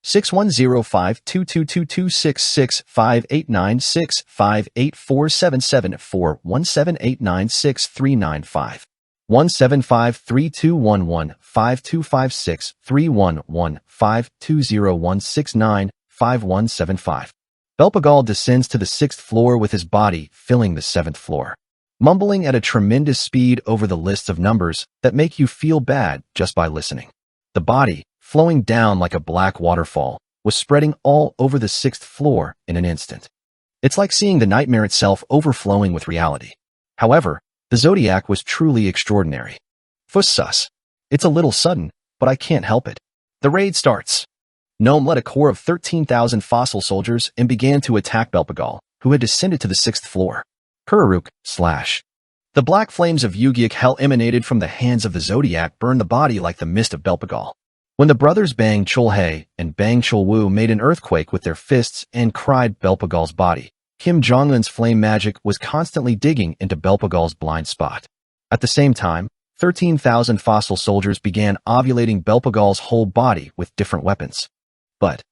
6105222266 5896 5847774 1789639 1753211 5256 311 520169 5175. Belpagal descends to the 6th floor with his body filling the 7th floor, mumbling at a tremendous speed over the lists of numbers that make you feel bad just by listening. The body, flowing down like a black waterfall, was spreading all over the 6th floor in an instant. It's like seeing the nightmare itself overflowing with reality. However, the Zodiac was truly extraordinary. Fuss sus. It's a little sudden, but I can't help it. The raid starts. Gnome led a corps of 13,000 fossil soldiers and began to attack Belpagal, who had descended to the 6th floor. Kuraruk, slash. The black flames of Yugiak hell emanated from the hands of the Zodiac burned the body like the mist of Belpagal. When the brothers Bang Chulhae and Bang Chulwu made an earthquake with their fists and cried Belpagal's body, Kim Jong-un's flame magic was constantly digging into Belpagal's blind spot. At the same time, 13,000 fossil soldiers began ovulating Belpagal's whole body with different weapons. But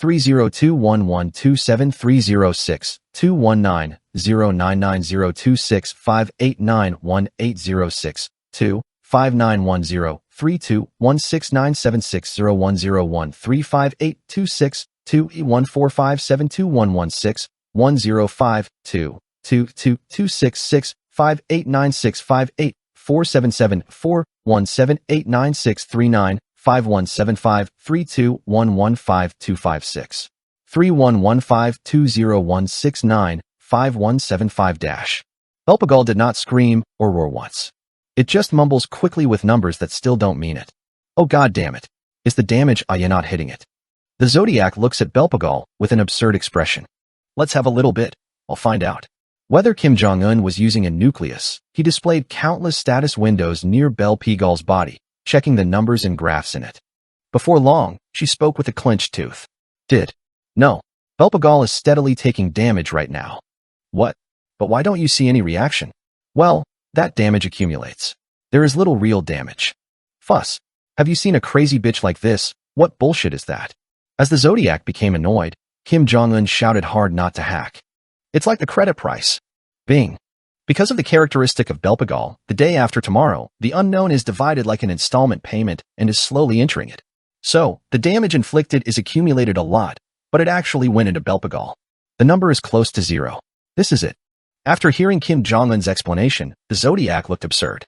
3021127306990990265891806 2 51457211658963958175321665896584774321152556 31152016955175 Belpagal did not scream or roar once. It just mumbles quickly with numbers that still don't mean it. Oh god damn it. Is the damage not hitting it? The Zodiac looks at Belpagal with an absurd expression. Let's have a little bit. I'll find out. Whether Kim Jong-un was using a nucleus, he displayed countless status windows near Belpagal's body, checking the numbers and graphs in it. Before long, she spoke with a clenched tooth. No. Belpagal is steadily taking damage right now. What? But why don't you see any reaction? Well, that damage accumulates. There is little real damage. Fuss. Have you seen a crazy bitch like this? What bullshit is that? As the Zodiac became annoyed, Kim Jong-un shouted hard not to hack. It's like the credit price. Bing. Because of the characteristic of Belpagal, the day after tomorrow, the unknown is divided like an installment payment and is slowly entering it. So, the damage inflicted is accumulated a lot, but it actually went into Belpagal. The number is close to 0. This is it. After hearing Kim Jong-un's explanation, the Zodiac looked absurd.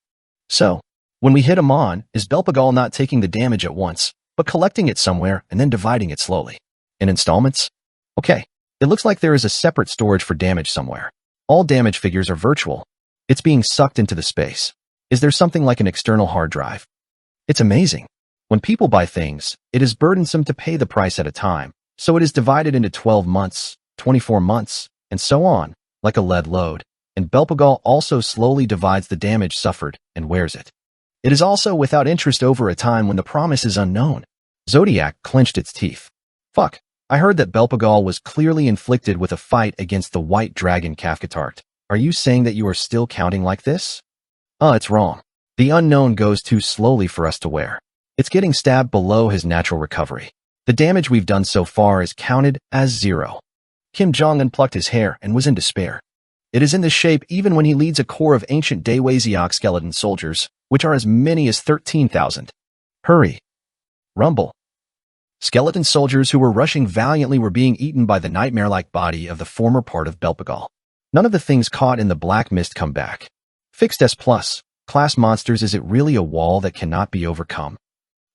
So, when we hit him on, is Belpagal not taking the damage at once, but collecting it somewhere and then dividing it slowly? In installments? Okay, it looks like there is a separate storage for damage somewhere. All damage figures are virtual. It's being sucked into the space. Is there something like an external hard drive? It's amazing. When people buy things, it is burdensome to pay the price at a time, so it is divided into 12 months, 24 months, and so on, like a lead load, and Belpagal also slowly divides the damage suffered and wears it. It is also without interest over a time when the promise is unknown. Zodiac clenched its teeth. Fuck, I heard that Belpagal was clearly inflicted with a fight against the white dragon Kafkatart. Are you saying that you are still counting like this? It's wrong. The unknown goes too slowly for us to wear. It's getting stabbed below his natural recovery. The damage we've done so far is counted as 0. Kim Jong-un plucked his hair and was in despair. It is in this shape even when he leads a corps of ancient Daewaziok skeleton soldiers, which are as many as 13,000. Hurry. Rumble. Skeleton soldiers who were rushing valiantly were being eaten by the nightmare-like body of the former part of Belpagal. None of the things caught in the black mist come back. Fixed S+, class monsters, is it really a wall that cannot be overcome?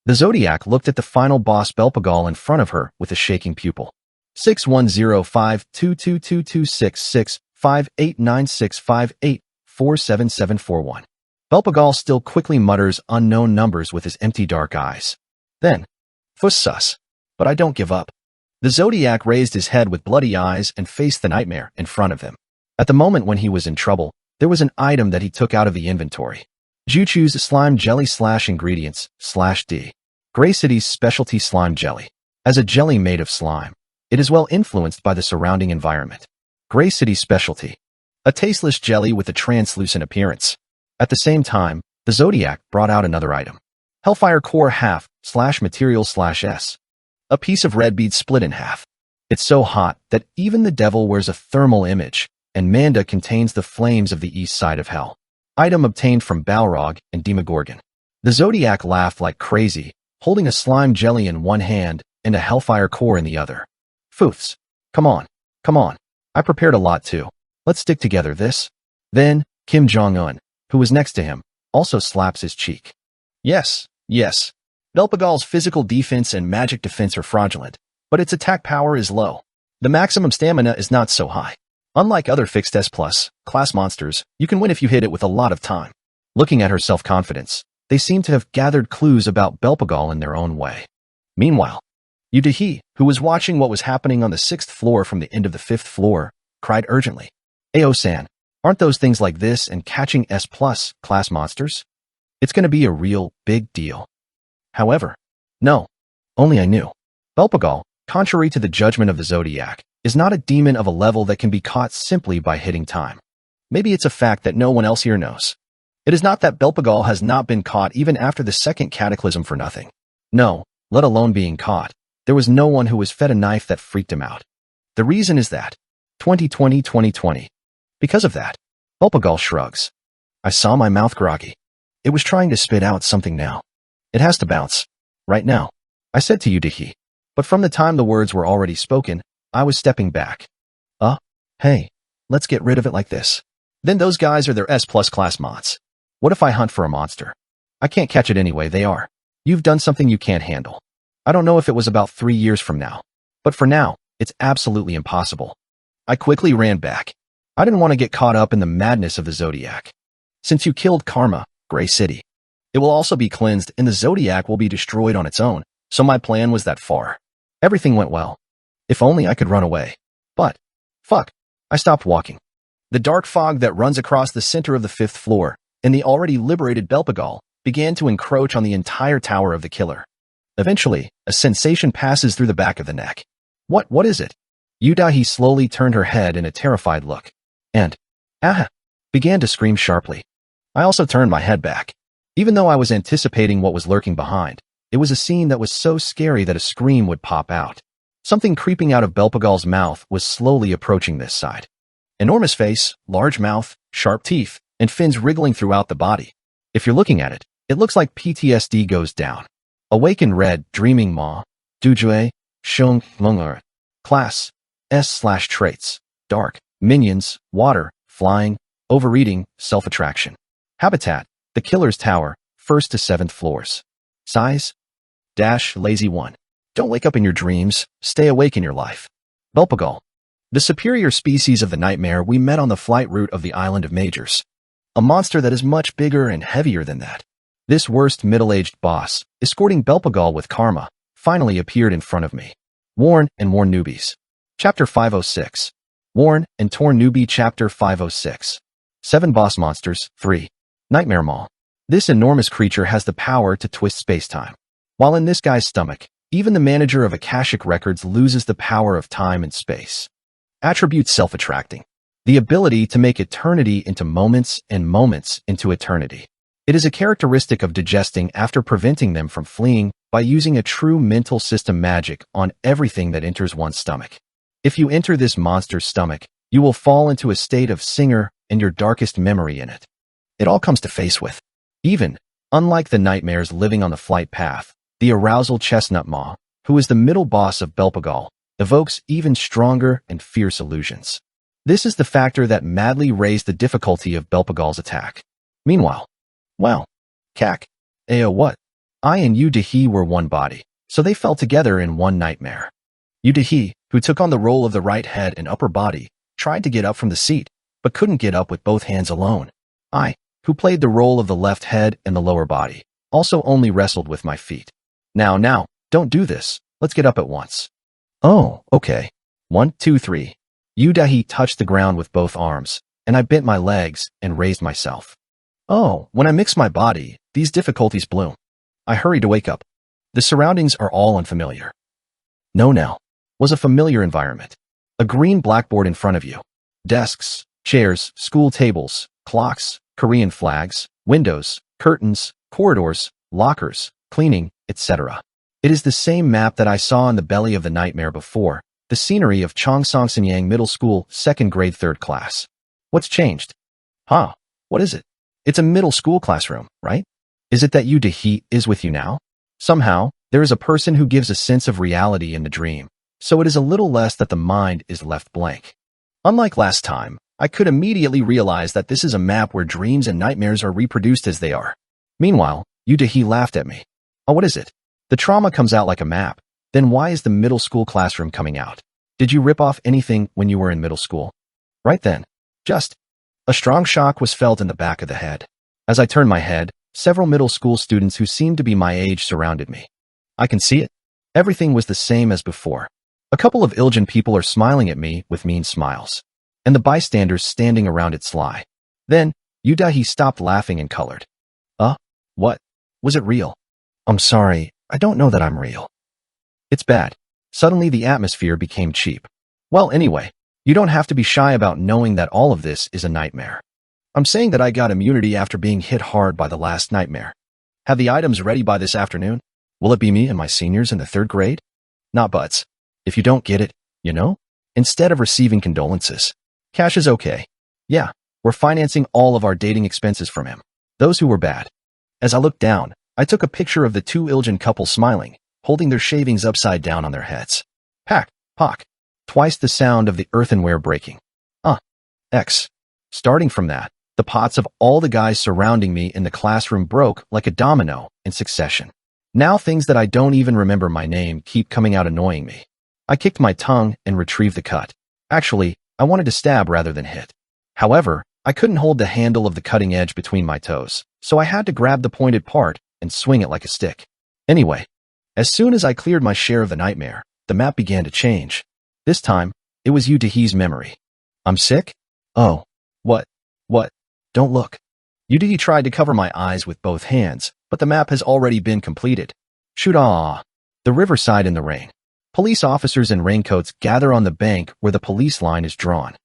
The Zodiac looked at the final boss Belpagal in front of her with a shaking pupil. 61052226658965847741. Belpagal still quickly mutters unknown numbers with his empty dark eyes. Then, fuss sus. But I don't give up. The Zodiac raised his head with bloody eyes and faced the nightmare in front of him. At the moment when he was in trouble, there was an item that he took out of the inventory. Juchu's slime jelly / ingredients / D. Gray City's specialty slime jelly. As a jelly made of slime, it is well influenced by the surrounding environment. Gray City's specialty. A tasteless jelly with a translucent appearance. At the same time, the Zodiac brought out another item. Hellfire Core half / material / S. A piece of red bead split in half. It's so hot that even the devil wears a thermal image, and Manda contains the flames of the east side of hell. Item obtained from Balrog and Demogorgon. The Zodiac laughed like crazy, holding a slime jelly in one hand and a Hellfire Core in the other. Foofs. Come on. I prepared a lot too. Let's stick together this. Then, Kim Jong-un, who was next to him, also slaps his cheek. Yes. Belpagal's physical defense and magic defense are fraudulent, but its attack power is low. The maximum stamina is not so high. Unlike other fixed S+ class monsters, you can win if you hit it with a lot of time. Looking at her self-confidence, They seemed to have gathered clues about Belpagal in their own way. Meanwhile, Yudahi, who was watching what was happening on the 6th floor from the end of the 5th floor, cried urgently, "Ao-san, aren't those things like this and catching S+ class monsters? It's going to be a real big deal." However, no, only I knew. Belpagal, contrary to the judgment of the Zodiac, is not a demon of a level that can be caught simply by hitting time. Maybe it's a fact that no one else here knows. It is not that Belpagal has not been caught even after the 2nd cataclysm for nothing. No, let alone being caught. There was no one who was fed a knife that freaked him out. The reason is that 2020. Because of that, Belpagal shrugs. I saw my mouth groggy. It was trying to spit out something now. It has to bounce. Right now, I said to Yudahi. But from the time the words were already spoken, I was stepping back. Hey, let's get rid of it like this. Then those guys are their S+ class mods. What if I hunt for a monster? I can't catch it anyway, they are. You've done something you can't handle. I don't know if it was about 3 years from now. But for now, it's absolutely impossible. I quickly ran back. I didn't want to get caught up in the madness of the Zodiac. Since you killed Karma, Gray City, it will also be cleansed and the Zodiac will be destroyed on its own, so my plan was that far. Everything went well. If only I could run away. But, fuck, I stopped walking. The dark fog that runs across the center of the 5th floor and the already liberated Belpagal began to encroach on the entire tower of the killer. Eventually, a sensation passes through the back of the neck. What is it? Yudahi slowly turned her head in a terrified look, and, began to scream sharply. I also turned my head back. Even though I was anticipating what was lurking behind, it was a scene that was so scary that a scream would pop out. Something creeping out of Belpagal's mouth was slowly approaching this side. Enormous face, large mouth, sharp teeth, and fins wriggling throughout the body. If you're looking at it, it looks like PTSD goes down. Awakened red, dreaming ma, dujue, shung, lungar. Class, S/traits, dark, minions, water, flying, overeating, self-attraction. Habitat, the killer's tower, 1st to 7th floors. Size, -lazy 1. Don't wake up in your dreams, stay awake in your life. Belpagal, the superior species of the nightmare we met on the flight route of the island of Majors. A monster that is much bigger and heavier than that. This worst middle-aged boss, escorting Belpagal with Karma, finally appeared in front of me. Worn and More Newbies. Chapter 506. Worn and Torn Newbie Chapter 506. 7 Boss Monsters, 3. Nightmare Mall. This enormous creature has the power to twist space-time. While in this guy's stomach, even the manager of Akashic Records loses the power of time and space. Attribute self-attracting. The ability to make eternity into moments and moments into eternity. It is a characteristic of digesting after preventing them from fleeing by using a true mental system magic on everything that enters one's stomach. If you enter this monster's stomach, you will fall into a state of singer and your darkest memory in it. It all comes to face with. Even, unlike the nightmares living on the flight path, the arousal chestnut maw, who is the middle boss of Belpagal, evokes even stronger and fierce illusions. This is the factor that madly raised the difficulty of Belpagal's attack. Meanwhile, wow, cack, what? I and Yudahi were one body, so they fell together in one nightmare. Yudahi, who took on the role of the right head and upper body, tried to get up from the seat, but couldn't get up with both hands alone. I, who played the role of the left head and the lower body, also only wrestled with my feet. Now, don't do this. Let's get up at once. Oh, okay. 1, 2, 3. Yudahi touched the ground with both arms, and I bent my legs and raised myself. Oh, when I mix my body, these difficulties bloom. I hurried to wake up. The surroundings are all unfamiliar. No, was a familiar environment. A green blackboard in front of you. Desks, chairs, school tables, clocks, Korean flags, windows, curtains, corridors, lockers, cleaning, etc. It is the same map that I saw in the belly of the nightmare before, the scenery of Chongsongsenyang Middle School, 2nd grade 3rd class. What's changed? What is it? It's a middle school classroom, right? Is it that Yudahi is with you now? Somehow, there is a person who gives a sense of reality in the dream, so it is a little less that the mind is left blank. Unlike last time, I could immediately realize that this is a map where dreams and nightmares are reproduced as they are. Meanwhile, Yudahi laughed at me. Oh, what is it? The trauma comes out like a map. Then why is the middle school classroom coming out? Did you rip off anything when you were in middle school? Right then. Just. A strong shock was felt in the back of the head. As I turned my head, Several middle school students who seemed to be my age surrounded me. I can see it. Everything was the same as before. A couple of Iljan people are smiling at me with mean smiles, and the bystanders standing around it sly. Then, Udahi stopped laughing and colored. What? Was it real? I'm sorry, I don't know that I'm real. It's bad. Suddenly the atmosphere became cheap. Well, anyway, you don't have to be shy about knowing that all of this is a nightmare. I'm saying that I got immunity after being hit hard by the last nightmare. Have the items ready by this afternoon? Will it be me and my seniors in the 3rd grade? Not buts. If you don't get it, instead of receiving condolences. Cash is okay. Yeah, we're financing all of our dating expenses from him. Those who were bad. As I looked down, I took a picture of the 2 Iljan couple smiling, holding their shavings upside down on their heads. Pack, pock. Twice the sound of the earthenware breaking. X. Starting from that, the pots of all the guys surrounding me in the classroom broke like a domino in succession. Now things that I don't even remember my name keep coming out annoying me. I kicked my tongue and retrieved the cut. Actually, I wanted to stab rather than hit. However, I couldn't hold the handle of the cutting edge between my toes, so I had to grab the pointed part and swing it like a stick. Anyway, as soon as I cleared my share of the nightmare, the map began to change. This time, it was Udahi's memory. I'm sick? Oh. What? Don't look. Udahi tried to cover my eyes with both hands, but the map has already been completed. Shoot. The riverside in the rain. Police officers in raincoats gather on the bank where the police line is drawn.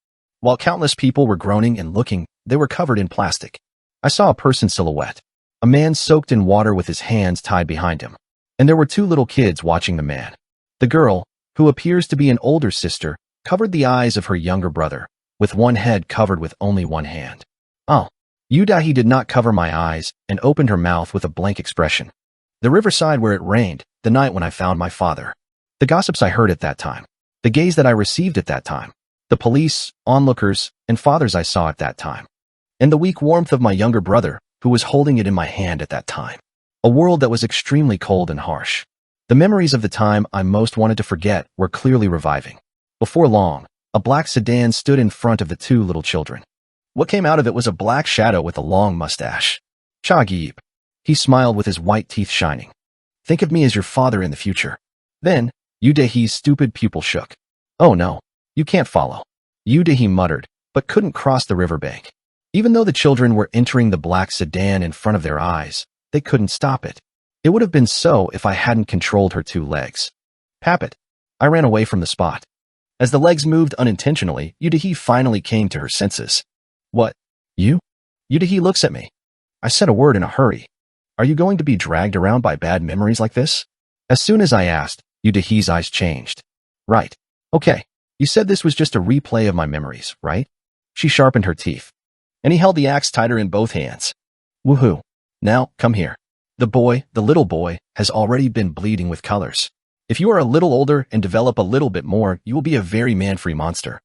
While countless people were groaning and looking, they were covered in plastic. I saw a person's silhouette. A man soaked in water with his hands tied behind him. And there were 2 little kids watching the man. The girl, who appears to be an older sister, covered the eyes of her younger brother, with one head covered with only one hand. Udahi did not cover my eyes and opened her mouth with a blank expression. The riverside where it rained, the night when I found my father. The gossips I heard at that time. The gaze that I received at that time. The police, onlookers, and fathers I saw at that time. And the weak warmth of my younger brother, who was holding it in my hand at that time. A world that was extremely cold and harsh. The memories of the time I most wanted to forget were clearly reviving. Before long, a black sedan stood in front of the 2 little children. What came out of it was a black shadow with a long mustache. Chagib. He smiled with his white teeth shining. Think of me as your father in the future. Then, Udahi's stupid pupil shook. Oh no. You can't follow. Udahi muttered, but couldn't cross the riverbank. Even though the children were entering the black sedan in front of their eyes, they couldn't stop it. It would have been so if I hadn't controlled her 2 legs. Pappet. I ran away from the spot. As the legs moved unintentionally, Udahi finally came to her senses. What? You? Udahi looks at me. I said a word in a hurry. Are you going to be dragged around by bad memories like this? As soon as I asked, Udahi's eyes changed. Right. Okay. You said this was just a replay of my memories, right? She sharpened her teeth. And he held the axe tighter in both hands. Woohoo. Now, come here. The little boy, has already been bleeding with colors. If you are a little older and develop a little bit more, you will be a very man-free monster.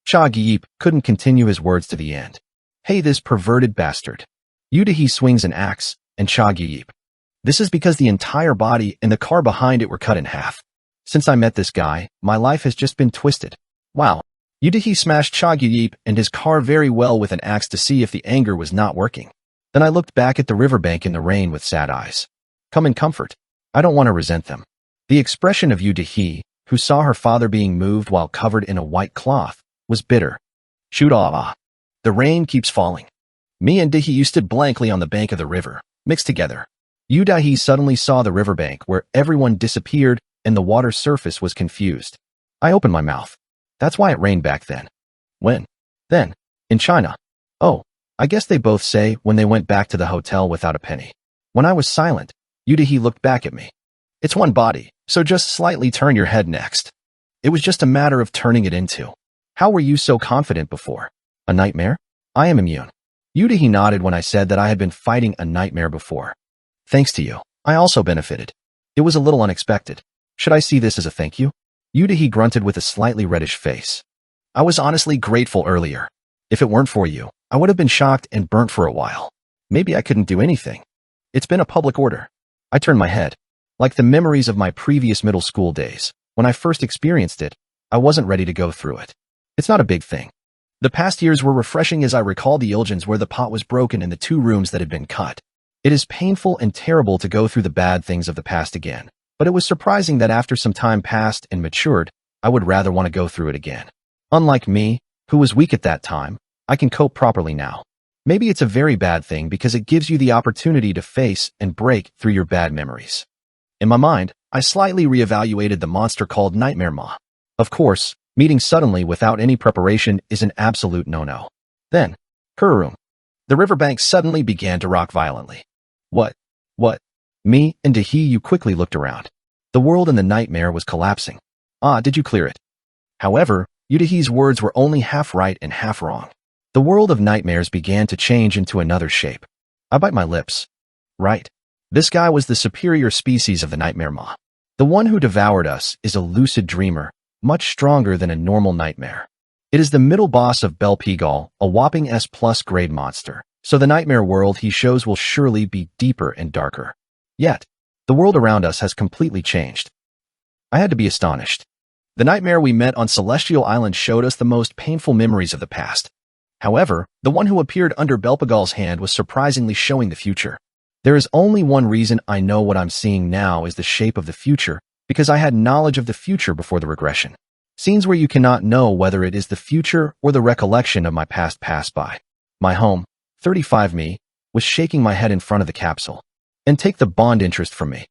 Chagib couldn't continue his words to the end. Hey, this perverted bastard. Udahi swings an axe, and Chagib. This is because the entire body and the car behind it were cut in half. Since I met this guy, my life has just been twisted. Wow. Udahi smashed Chagib and his car very well with an axe to see if the anger was not working. Then I looked back at the riverbank in the rain with sad eyes. Come in comfort. I don't want to resent them. The expression of Udahi, who saw her father being moved while covered in a white cloth, was bitter. Shoot. The rain keeps falling. Me and Dahi stood blankly on the bank of the river, mixed together. Udahi suddenly saw the riverbank where everyone disappeared and the water surface was confused. I opened my mouth. That's why it rained back then. When? Then. In China. Oh, I guess they both say when they went back to the hotel without a penny. When I was silent, Udahi looked back at me. It's one body, so just slightly turn your head next. It was just a matter of turning it into. How were you so confident before? A nightmare? I am immune. Udahi nodded when I said that I had been fighting a nightmare before. Thanks to you, I also benefited. It was a little unexpected. Should I see this as a thank you? Udahi grunted with a slightly reddish face. I was honestly grateful earlier. If it weren't for you, I would have been shocked and burnt for a while. Maybe I couldn't do anything. It's been a public order. I turned my head. Like the memories of my previous middle school days, when I first experienced it, I wasn't ready to go through it. It's not a big thing. The past years were refreshing as I recall the Iljans where the pot was broken and the 2 rooms that had been cut. It is painful and terrible to go through the bad things of the past again, but it was surprising that after some time passed and matured, I would rather want to go through it again. Unlike me, who was weak at that time, I can cope properly now. Maybe it's a very bad thing because it gives you the opportunity to face and break through your bad memories. In my mind, I slightly reevaluated the monster called Nightmare Ma. Of course, meeting suddenly without any preparation is an absolute no-no. Then, Kurum. The riverbank suddenly began to rock violently. What? Me and Dahi quickly looked around. The world in the nightmare was collapsing. Did you clear it? However, Yudahi's words were only half right and half wrong. The world of nightmares began to change into another shape. I bite my lips. Right. This guy was the superior species of the Nightmare Ma. The one who devoured us is a lucid dreamer, much stronger than a normal nightmare. It is the middle boss of Belpegal, a whopping S+ grade monster, so the nightmare world he shows will surely be deeper and darker. Yet, the world around us has completely changed. I had to be astonished. The nightmare we met on Celestial Island showed us the most painful memories of the past. However, the one who appeared under Belpegal's hand was surprisingly showing the future. There is only one reason I know what I'm seeing now is the shape of the future, because I had knowledge of the future before the regression. Scenes where you cannot know whether it is the future or the recollection of my past pass by. My home, 35 me, was shaking my head in front of the capsule. And take the bond interest from me.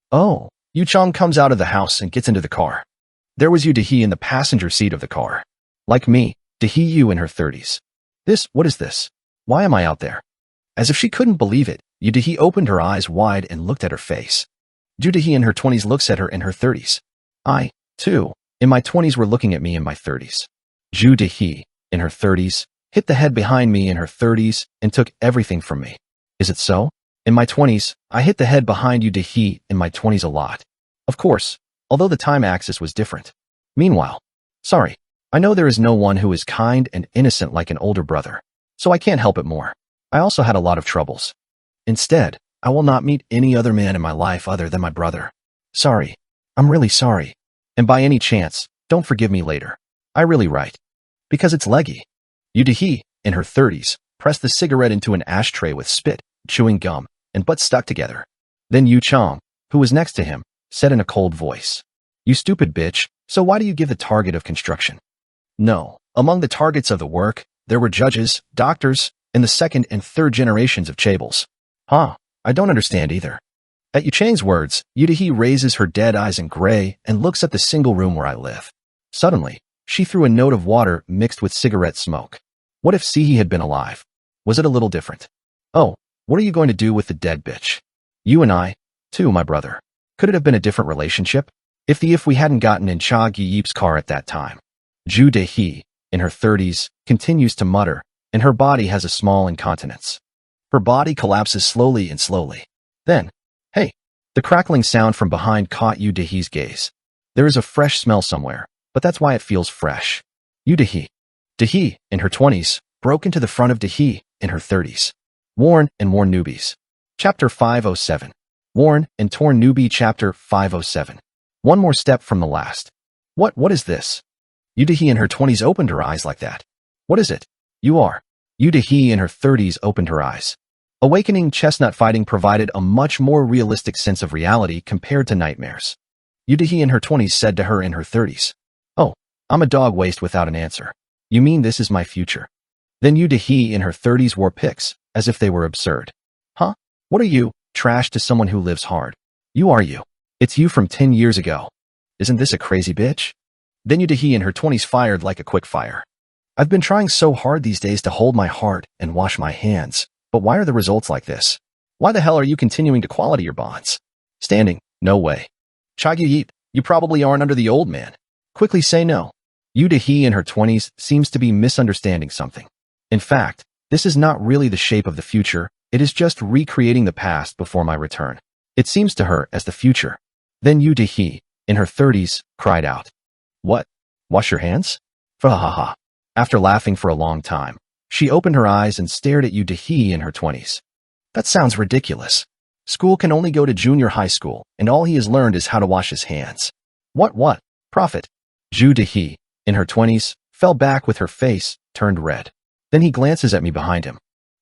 Oh, Yu Chong comes out of the house and gets into the car. There was Yu Dahi in the passenger seat of the car. Like me, Dahi Yu in her 30s. What is this? Why am I out there? As if she couldn't believe it, Yu Dahi opened her eyes wide and looked at her face. Ju Dahi in her 20s looks at her in her 30s. I, too, in my 20s were looking at me in my 30s. Ju Dahi, in her 30s, hit the head behind me in her 30s and took everything from me. Is it so? In my 20s, I hit the head behind Yu Dahi in my 20s a lot. Of course, although the time axis was different. Meanwhile, sorry, I know there is no one who is kind and innocent like an older brother, so I can't help it more. I also had a lot of troubles. Instead, I will not meet any other man in my life other than my brother. Sorry. I'm really sorry. And by any chance, don't forgive me later. I really write. Because it's leggy. Yu Dahi, in her 30s, pressed the cigarette into an ashtray with spit, chewing gum, and butt stuck together. Then Yu Chong, who was next to him, said in a cold voice, "You stupid bitch, so why do you give the target of construction?" No, among the targets of the work, there were judges, doctors, and the second and third generations of chaebol. I don't understand either. At Yu Chang's words, Yu Dahi raises her dead eyes in gray and looks at the single room where I live. Suddenly, she threw a note of water mixed with cigarette smoke. What if Sihi had been alive? Was it a little different? Oh, what are you going to do with the dead bitch? You and I, too, my brother. Could it have been a different relationship? If we hadn't gotten in Cha Gi-Yeep's car at that time. Ju Dahi, in her 30s, continues to mutter, and her body has a small incontinence. Her body collapses slowly and slowly. Then, hey, the crackling sound from behind caught Yu Dahi's gaze. There is a fresh smell somewhere, but that's why it feels fresh. Yu Dahi. Dahi, in her 20s, broke into the front of Dahi, in her 30s. Worn and Torn Newbies. Chapter 507. Worn and Torn Newbie Chapter 507. One more step from the last. What is this? Yu Dahi in her 20s opened her eyes like that. What is it? You are. Yu Dahi in her 30s opened her eyes. Awakening chestnut fighting provided a much more realistic sense of reality compared to nightmares. Yu Dahi in her 20s said to her in her 30s. Oh, I'm a dog waste without an answer. You mean this is my future? Then Yu Dahi in her 30s wore pics, as if they were absurd. Huh? What are you, trash to someone who lives hard? You are you. It's you from 10 years ago. Isn't this a crazy bitch? Then Yu Dahi in her 20s fired like a quick fire. I've been trying so hard these days to hold my heart and wash my hands, but why are the results like this? Why the hell are you continuing to quality your bonds? Standing, no way. Cha Gi-Yeep, you probably aren't under the old man. Quickly say no. Yu Dahi in her 20s seems to be misunderstanding something. In fact, this is not really the shape of the future, it is just recreating the past before my return. It seems to her as the future. Then Yu Dahi, in her 30s, cried out. What? Wash your hands? Fahaha. After laughing for a long time, she opened her eyes and stared at Yu Dahi in her 20s. That sounds ridiculous. School can only go to junior high school, and all he has learned is how to wash his hands. What? Prophet. Yu Dahi, in her 20s, fell back with her face turned red. Then he glances at me behind him.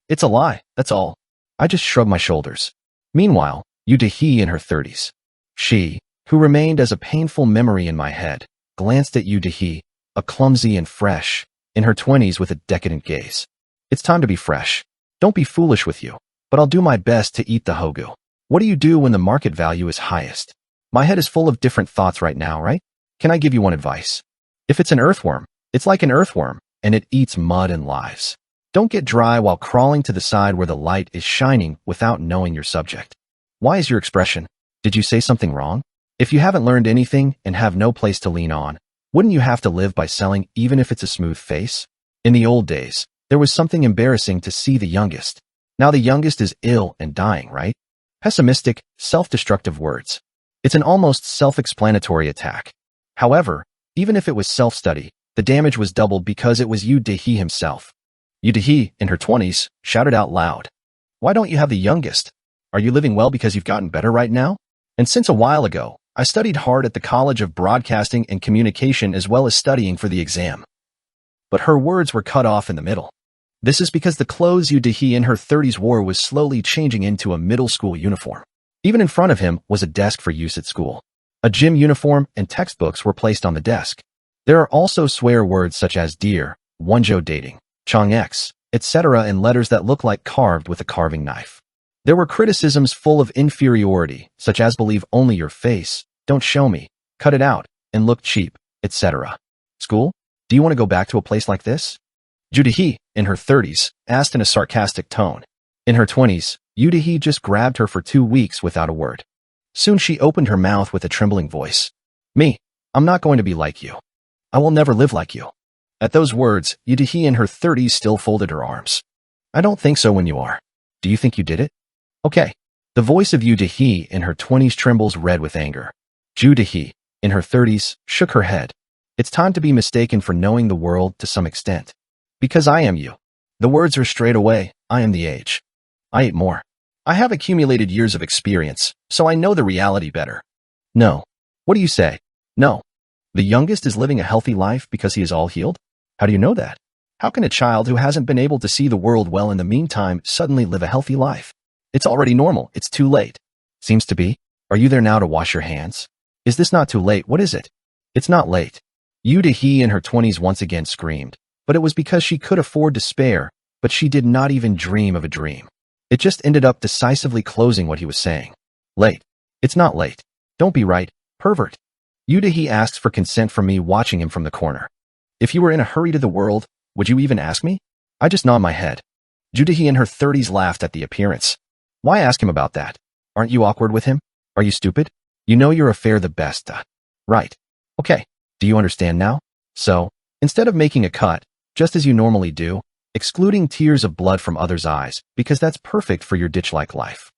It's a lie, that's all. I just shrugged my shoulders. Meanwhile, Yu-Dahi in her 30s. She, who remained as a painful memory in my head, glanced at Yu-Dahi, a clumsy and fresh, in her 20s with a decadent gaze. It's time to be fresh. Don't be foolish with you, but I'll do my best to eat the hogu. What do you do when the market value is highest? My head is full of different thoughts right now, right? Can I give you one advice? If it's an earthworm, it's like an earthworm, and it eats mud and lives. Don't get dry while crawling to the side where the light is shining without knowing your subject. Why is your expression? Did you say something wrong? If you haven't learned anything and have no place to lean on, wouldn't you have to live by selling even if it's a smooth face? In the old days, there was something embarrassing to see the youngest. Now the youngest is ill and dying, right? Pessimistic, self-destructive words. It's an almost self-explanatory attack. However, even if it was self-study, the damage was doubled because it was Yu-Dahi himself. Yu-Dahi, in her 20s, shouted out loud. Why don't you have the youngest? Are you living well because you've gotten better right now? And since a while ago, I studied hard at the College of Broadcasting and Communication as well as studying for the exam. But her words were cut off in the middle. This is because the clothes Yu-Dahi in her 30s wore was slowly changing into a middle school uniform. Even in front of him was a desk for use at school. A gym uniform and textbooks were placed on the desk. There are also swear words such as dear, wonjo dating, chongx, etc. and letters that look like carved with a carving knife. There were criticisms full of inferiority, such as believe only your face, don't show me, cut it out, and look cheap, etc. School? Do you want to go back to a place like this? Yu-Dahi, in her 30s, asked in a sarcastic tone. In her 20s, Yu-Dahi just grabbed her for 2 weeks without a word. Soon she opened her mouth with a trembling voice. Me, I'm not going to be like you. I will never live like you. At those words, Yu-Dahi in her 30s still folded her arms. I don't think so when you are. Do you think you did it? Okay. The voice of Yu-Dahi in her 20s trembles red with anger. Yu-Dahi, in her 30s, shook her head. It's time to be mistaken for knowing the world to some extent. Because I am you. The words are straight away, I am the age. I ate more. I have accumulated years of experience, so I know the reality better. No. What do you say? No. The youngest is living a healthy life because he is all healed? How do you know that? How can a child who hasn't been able to see the world well in the meantime suddenly live a healthy life? It's already normal. It's too late. Seems to be. Are you there now to wash your hands? Is this not too late? What is it? It's not late. Yu-Dahi in her 20s once again screamed, but it was because she could afford to spare, but she did not even dream of a dream. It just ended up decisively closing what he was saying. Late. It's not late. Don't be right, pervert. Yu-Dahi asks for consent from me watching him from the corner. If you were in a hurry to the world, would you even ask me? I just nod my head. Yu-Dahi in her 30s laughed at the appearance. Why ask him about that? Aren't you awkward with him? Are you stupid? You know your affair the best. Right. Okay. Do you understand now? So, instead of making a cut, just as you normally do, excluding tears of blood from others' eyes, because that's perfect for your ditch-like life.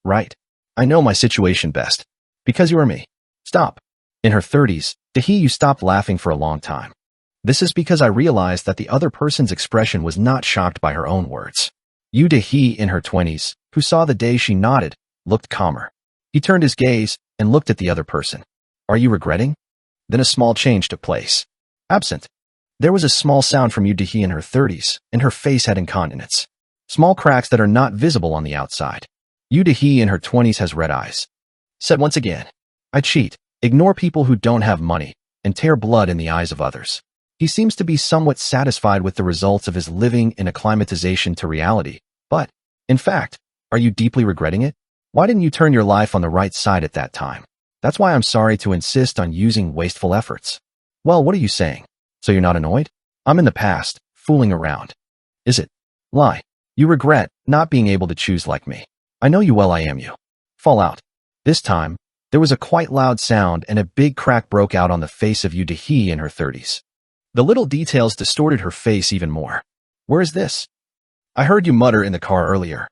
Right. I know my situation best. Because you are me. Stop. In her 30s, Dahi, you stopped laughing for a long time. This is because I realized that the other person's expression was not shocked by her own words. Yu-Dahi in her 20s, who saw the day she nodded, looked calmer. He turned his gaze and looked at the other person. Are you regretting? Then a small change took place. Absent. There was a small sound from Yu-Dahi in her 30s, and her face had incontinence. Small cracks that are not visible on the outside. Yu-Dahi in her 20s has red eyes. Said once again, I cheat, ignore people who don't have money, and tear blood in the eyes of others. He seems to be somewhat satisfied with the results of his living in acclimatization to reality, but, in fact, are you deeply regretting it? Why didn't you turn your life on the right side at that time? That's why I'm sorry to insist on using wasteful efforts. Well, what are you saying? So you're not annoyed? I'm in the past, fooling around. Is it? Lie. You regret not being able to choose like me. I know you well, I am you. Fall out. This time, there was a quite loud sound and a big crack broke out on the face of Yu-Dahi in her 30s. The little details distorted her face even more. Where is this? I heard you mutter in the car earlier.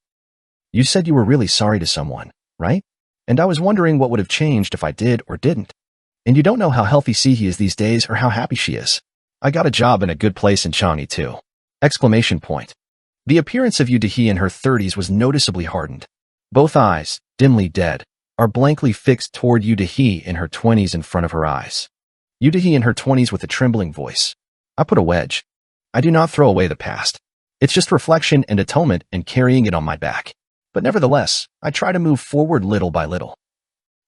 You said you were really sorry to someone, right? And I was wondering what would have changed if I did or didn't. And you don't know how healthy Sihi is these days or how happy she is. I got a job in a good place in Changi too. Exclamation point. The appearance of Yu-Dahi in her 30s was noticeably hardened. Both eyes, dimly dead, are blankly fixed toward Yu-Dahi in her 20s in front of her eyes. Yu-Dahi in her 20s with a trembling voice. I put a wedge. I do not throw away the past. It's just reflection and atonement and carrying it on my back. But nevertheless, I try to move forward little by little.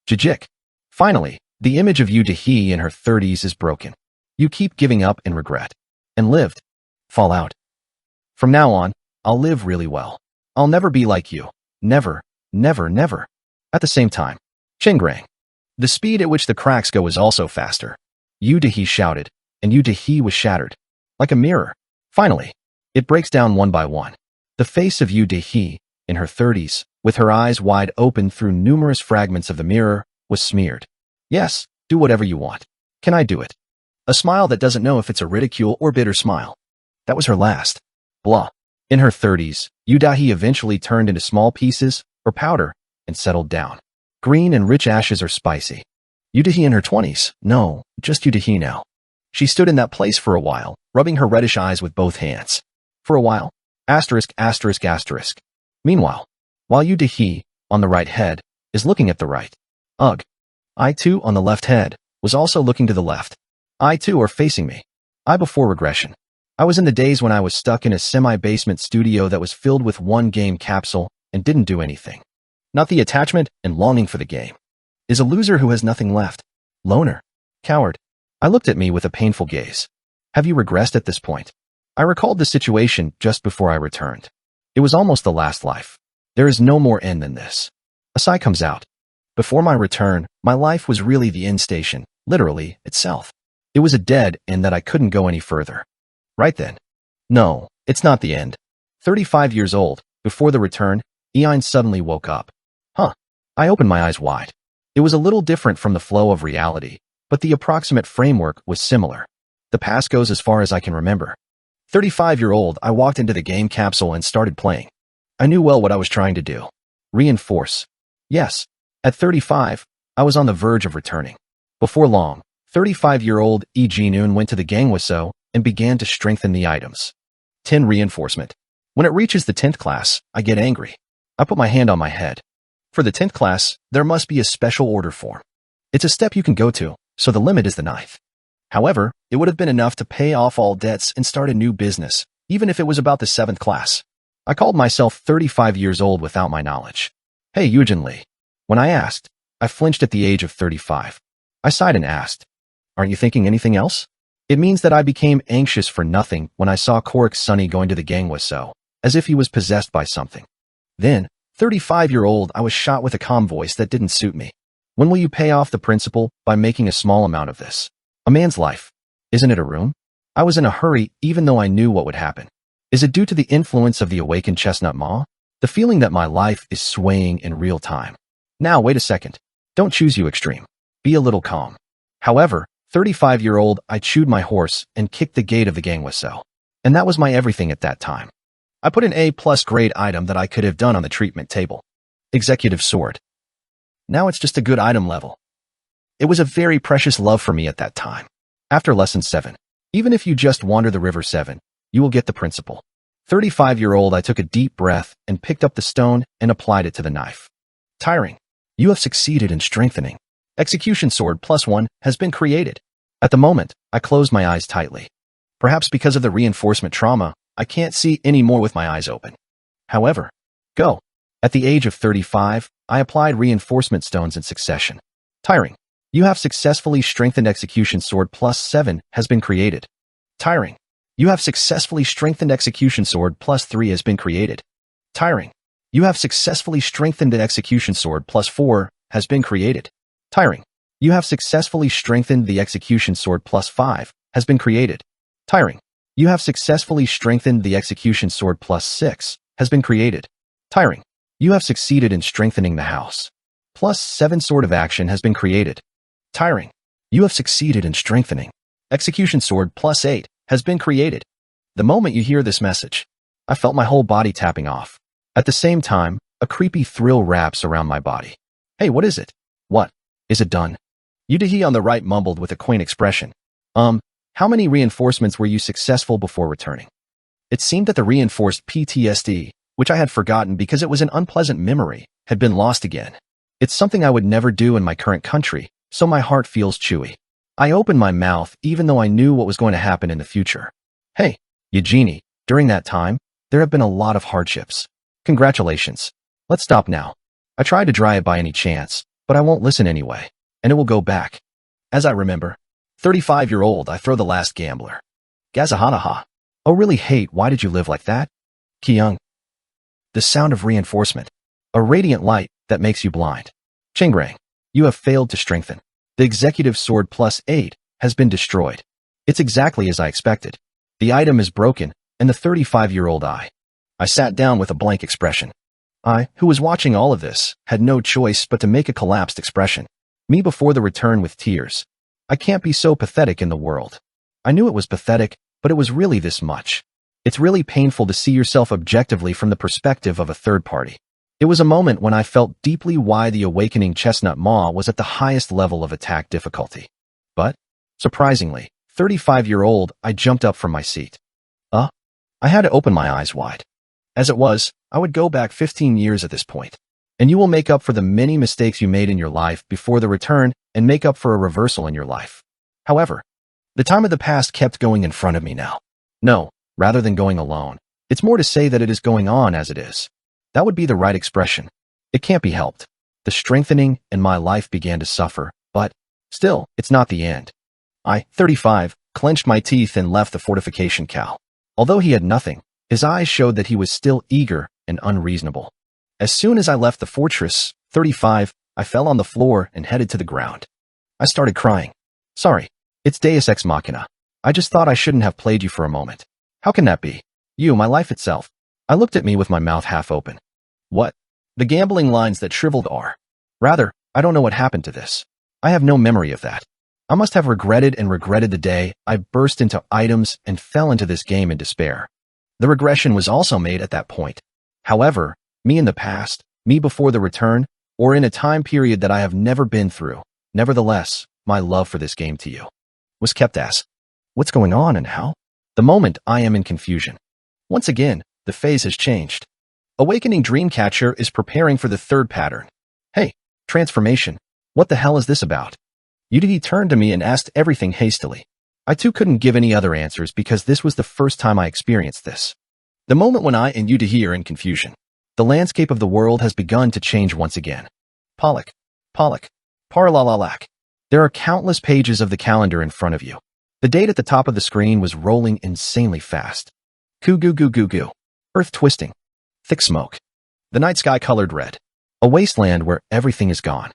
Jijik. Finally, the image of Yu Dahi in her 30s is broken. You keep giving up in regret. And lived. Fall out. From now on, I'll live really well. I'll never be like you. Never, never, never. At the same time. Chingrang. The speed at which the cracks go is also faster. Yu Dahi shouted, and Yu Dahi was shattered. Like a mirror. Finally, it breaks down one by one. The face of Yu Dahi, in her 30s, with her eyes wide open through numerous fragments of the mirror, was smeared. Yes, do whatever you want. Can I do it? A smile that doesn't know if it's a ridicule or bitter smile. That was her last. Blah. In her 30s, Yu Dahi eventually turned into small pieces, or powder, and settled down. Green and rich ashes are spicy. Yu Dahi in her 20s. No, just Yu Dahi now. She stood in that place for a while, rubbing her reddish eyes with both hands. For a while. Asterisk, asterisk, asterisk. Meanwhile, while Yu Dahi, on the right head, is looking at the right. Ugh. I too, on the left head, was also looking to the left. I too are facing me. I before regression. I was in the days when I was stuck in a semi-basement studio that was filled with one game capsule and didn't do anything. Not the attachment and longing for the game. Is a loser who has nothing left. Loner. Coward. I looked at me with a painful gaze. Have you regressed at this point? I recalled the situation just before I returned. It was almost the last life. There is no more end than this. A sigh comes out. Before my return, my life was really the end station, literally, itself. It was a dead end that I couldn't go any further. Right then. No, it's not the end. 35 years old, before the return, Ian suddenly woke up. Huh. I opened my eyes wide. It was a little different from the flow of reality, but the approximate framework was similar. The past goes as far as I can remember. 35-year-old, I walked into the game capsule and started playing. I knew well what I was trying to do. Reinforce. Yes. At 35, I was on the verge of returning. Before long, 35-year-old E. Jinun went to the Gangwaso and began to strengthen the items. 10 reinforcement. When it reaches the 10th class, I get angry. I put my hand on my head. For the 10th class, there must be a special order form. It's a step you can go to, so the limit is the 9th. However, it would have been enough to pay off all debts and start a new business, even if it was about the 7th class. I called myself 35 years old without my knowledge. Hey, Eugene Lee. When I asked, I flinched at the age of 35. I sighed and asked, aren't you thinking anything else? It means that I became anxious for nothing when I saw Korik Sunny going to the Gangwaso, as if he was possessed by something. Then, 35-year-old, I was shot with a calm voice that didn't suit me. When will you pay off the principal by making a small amount of this? A man's life. Isn't it a room? I was in a hurry even though I knew what would happen. Is it due to the influence of the awakened chestnut maw? The feeling that my life is swaying in real time. Now, wait a second. Don't choose you extreme. Be a little calm. However, 35-year-old, I chewed my horse and kicked the gate of the Gangwaso. And that was my everything at that time. I put an A+ grade item that I could have done on the treatment table. Executive sword. Now it's just a good item level. It was a very precious love for me at that time. After lesson 7, even if you just wander the river 7, you will get the principle. 35-year-old, I took a deep breath and picked up the stone and applied it to the knife. Tiring. You have succeeded in strengthening. Execution sword +1 has been created. At the moment, I closed my eyes tightly. Perhaps because of the reinforcement trauma, I can't see any more with my eyes open. However, go. At the age of 35, I applied reinforcement stones in succession. Tiring. You have successfully strengthened execution sword +7 has been created. Tiring. You have successfully strengthened execution sword +3 has been created. Tiring. You have successfully strengthened an execution sword +4 has been created. Tiring. You have successfully strengthened the execution sword +5 has been created. Tiring. You have successfully strengthened the execution sword +6 has been created. Tiring. You have succeeded in strengthening the house. +7 sword of action has been created. Tiring. You have succeeded in strengthening. Execution sword +8 has been created. The moment you hear this message, I felt my whole body tapping off. At the same time, a creepy thrill wraps around my body. Hey, what is it? What? Is it done? Yu Dahi on the right mumbled with a quaint expression. How many reinforcements were you successful before returning? It seemed that the reinforced PTSD, which I had forgotten because it was an unpleasant memory, had been lost again. It's something I would never do in my current country, so my heart feels chewy. I opened my mouth even though I knew what was going to happen in the future. Hey, Eugenie, during that time, there have been a lot of hardships. Congratulations. Let's stop now. I tried to dry it by any chance, but I won't listen anyway, and it will go back. As I remember, 35-year-old, I throw the last gambler. Gazahanaha. Oh, really hate, why did you live like that? Kyung. The sound of reinforcement. A radiant light that makes you blind. Chingrang. You have failed to strengthen. The executive sword +8 has been destroyed. It's exactly as I expected. The item is broken, and the 35-year-old I sat down with a blank expression. I, who was watching all of this, had no choice but to make a collapsed expression. Me before the return with tears. I can't be so pathetic in the world. I knew it was pathetic, but it was really this much. It's really painful to see yourself objectively from the perspective of a third party. It was a moment when I felt deeply why the awakening chestnut maw was at the highest level of attack difficulty. But, surprisingly, 35-year-old, I jumped up from my seat. I had to open my eyes wide. As it was, I would go back 15 years at this point, and you will make up for the many mistakes you made in your life before the return and make up for a reversal in your life. However, the time of the past kept going in front of me now. No, rather than going alone, it's more to say that it is going on as it is. That would be the right expression. It can't be helped. The strengthening in my life began to suffer, but still, it's not the end. I, 35, clenched my teeth and left the fortification cow. Although he had nothing, his eyes showed that he was still eager and unreasonable. As soon as I left the fortress, 35, I fell on the floor and headed to the ground. I started crying. Sorry, it's Deus Ex Machina. I just thought I shouldn't have played you for a moment. How can that be? You, my life itself. I looked at me with my mouth half open. What? The gambling lines that shriveled are. Rather, I don't know what happened to this. I have no memory of that. I must have regretted the day I burst into items and fell into this game in despair. The regression was also made at that point. However, me in the past, me before the return, or in a time period that I have never been through, nevertheless, my love for this game to you was kept as. What's going on and how? The moment I am in confusion. Once again, the phase has changed. Awakening Dreamcatcher is preparing for the third pattern. Hey, transformation. What the hell is this about? He turned to me and asked everything hastily. I too couldn't give any other answers because this was the first time I experienced this. The moment when I and Yudahi are in confusion. The landscape of the world has begun to change once again. Pollock. Parlalalak. There are countless pages of the calendar in front of you. The date at the top of the screen was rolling insanely fast. Goo. Earth twisting. Thick smoke. The night sky colored red. A wasteland where everything is gone.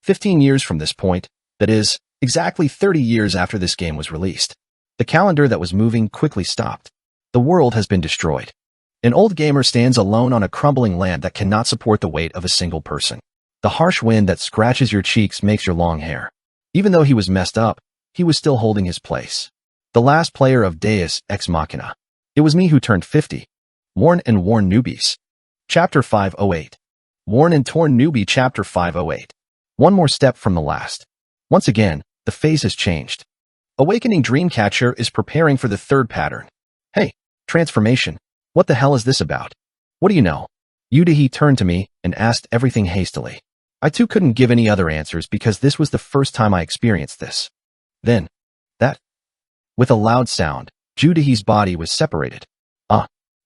15 years from this point, that is, exactly 30 years after this game was released. The calendar that was moving quickly stopped. The world has been destroyed. An old gamer stands alone on a crumbling land that cannot support the weight of a single person. The harsh wind that scratches your cheeks makes your long hair. Even though he was messed up, he was still holding his place. The last player of Deus Ex Machina. It was me who turned 50. Worn and Worn Newbies. Chapter 508. Worn and Torn Newbie Chapter 508. One more step from the last. Once again, the phase has changed. Awakening Dreamcatcher is preparing for the third pattern. Hey, transformation. What the hell is this about? What do you know? Yudahi turned to me and asked everything hastily. I too couldn't give any other answers because this was the first time I experienced this. Then, that. With a loud sound, Yudahi's body was separated.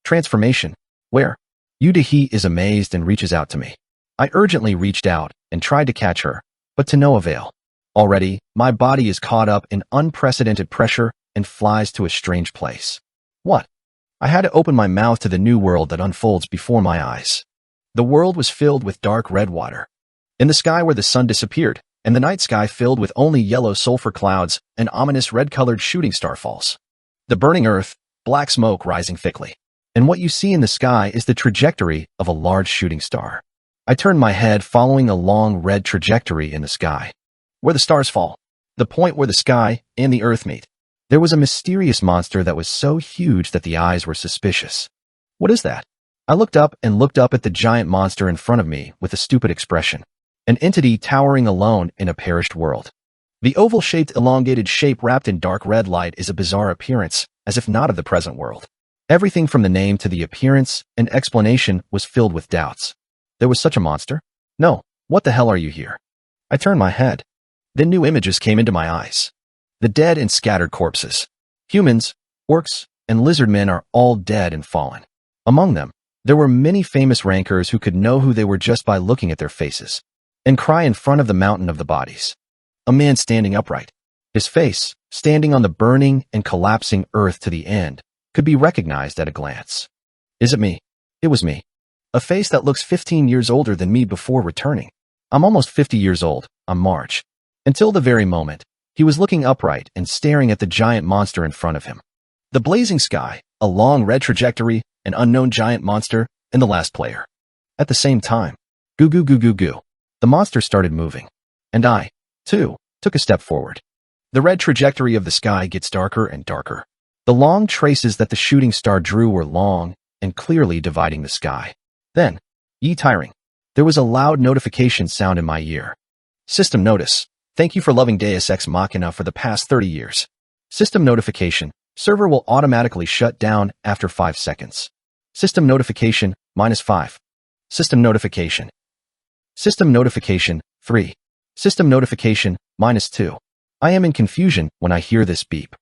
Transformation. Where? Yudahi is amazed and reaches out to me. I urgently reached out and tried to catch her, but to no avail. Already, my body is caught up in unprecedented pressure and flies to a strange place. What? I had to open my mouth to the new world that unfolds before my eyes. The world was filled with dark red water. In the sky where the sun disappeared, and the night sky filled with only yellow sulfur clouds and ominous red-colored shooting star falls. The burning earth, black smoke rising thickly. And what you see in the sky is the trajectory of a large shooting star. I turned my head following a long red trajectory in the sky. Where the stars fall, the point where the sky and the earth meet. There was a mysterious monster that was so huge that the eyes were suspicious. What is that? I looked up at the giant monster in front of me with a stupid expression. An entity towering alone in a perished world. The oval-shaped elongated shape wrapped in dark red light is a bizarre appearance, as if not of the present world. Everything from the name to the appearance and explanation was filled with doubts. There was such a monster? No, what the hell are you here? I turned my head. Then new images came into my eyes. The dead and scattered corpses. Humans, orcs, and lizard men are all dead and fallen. Among them, There were many famous rankers who could know who they were just by looking at their faces, and cry in front of the mountain of the bodies. A man standing upright, his face, standing on the burning and collapsing earth to the end, could be recognized at a glance. Is it me? It was me. A face that looks 15 years older than me before returning. I'm almost 50 years old, on March. Until the very moment, he was looking upright and staring at the giant monster in front of him. The blazing sky, a long red trajectory, an unknown giant monster, and the last player. At the same time, goo goo goo goo goo, the monster started moving. And I, too, took a step forward. The red trajectory of the sky gets darker and darker. The long traces that the shooting star drew were long and clearly dividing the sky. Then, tiring. There was a loud notification sound in my ear. System notice. Thank you for loving Deus Ex Machina for the past 30 years. System notification. Server will automatically shut down after 5 seconds. System notification, -5. System notification. System notification, 3. System notification, -2. I am in confusion when I hear this beep.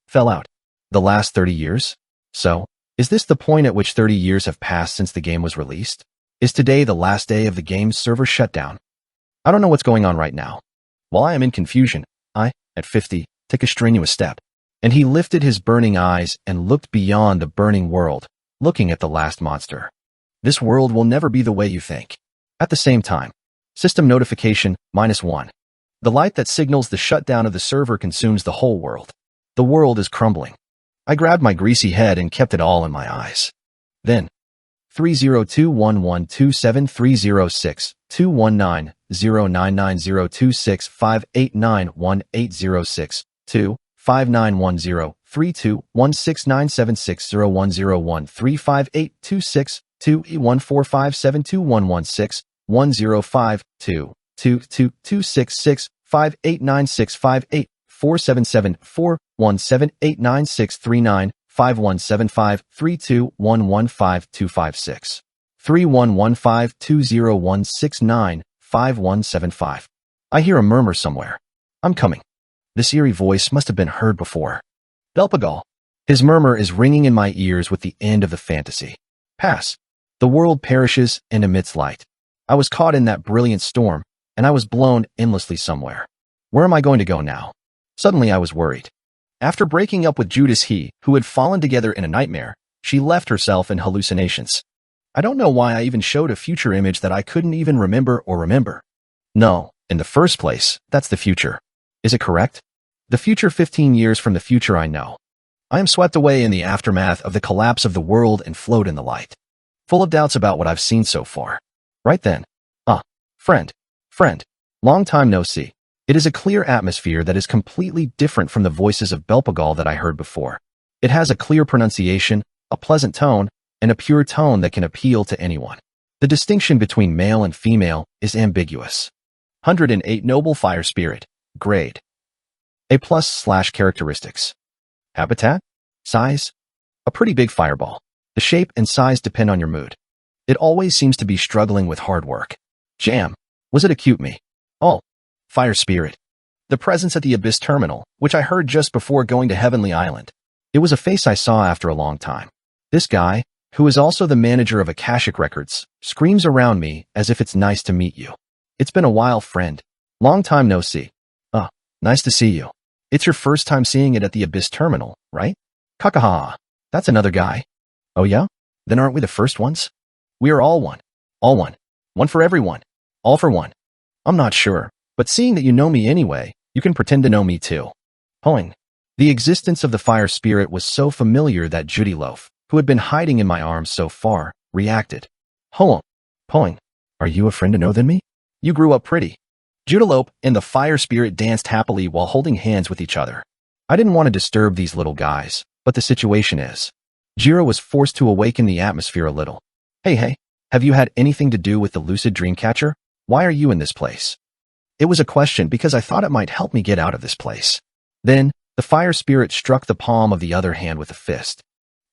Fell out. The last 30 years? So, is this the point at which 30 years have passed since the game was released? Is today the last day of the game's server shutdown? I don't know what's going on right now. While I am in confusion, I, at 50, take a strenuous step. And he lifted his burning eyes and looked beyond the burning world, looking at the last monster. This world will never be the way you think. At the same time, system notification, -1. The light that signals the shutdown of the server consumes the whole world. The world is crumbling. I grabbed my greasy head and kept it all in my eyes. Then, 3021127306219902658918062 5910-3216976010135826 2116228965896395175321753211525 31152016955175. I hear a murmur somewhere. I'm coming. This eerie voice must have been heard before. Belpagal. His murmur is ringing in my ears with the end of the fantasy. Pass. The world perishes and emits light. I was caught in that brilliant storm, and I was blown endlessly somewhere. Where am I going to go now? Suddenly I was worried. After breaking up with Judas He, who had fallen together in a nightmare, she left herself in hallucinations. I don't know why I even showed a future image that I couldn't even remember. No, in the first place, that's the future. Is it correct? The future 15 years from the future I know. I am swept away in the aftermath of the collapse of the world and float in the light. Full of doubts about what I've seen so far. Right then. Friend. Long time no see. It is a clear atmosphere that is completely different from the voices of Belpagal that I heard before. It has a clear pronunciation, a pleasant tone, and a pure tone that can appeal to anyone. The distinction between male and female is ambiguous. 108 Noble Fire Spirit. Grade. A+/ characteristics. Habitat? Size? A pretty big fireball. The shape and size depend on your mood. It always seems to be struggling with hard work. Jam. Was it a cute me? Oh. Fire Spirit. The presence at the Abyss Terminal, which I heard just before going to Heavenly Island. It was a face I saw after a long time. This guy, who is also the manager of Akashic Records, screams around me as if it's nice to meet you. It's been a while, friend. Long time no see. Nice to see you. It's your first time seeing it at the Abyss Terminal, right? Kakaha. That's another guy. Oh yeah? Then aren't we the first ones? We are all one. All one. One for everyone. All for one. I'm not sure, but seeing that you know me anyway, you can pretend to know me too. Poing. The existence of the fire spirit was so familiar that Judy Loaf, who had been hiding in my arms so far, reacted. Poing. Are you a friend to know than me? You grew up pretty. Judelope and the fire spirit danced happily while holding hands with each other. I didn't want to disturb these little guys, but the situation is. Jiro was forced to awaken the atmosphere a little. Hey, have you had anything to do with the lucid dream catcher? Why are you in this place? It was a question because I thought it might help me get out of this place. Then, the fire spirit struck the palm of the other hand with a fist.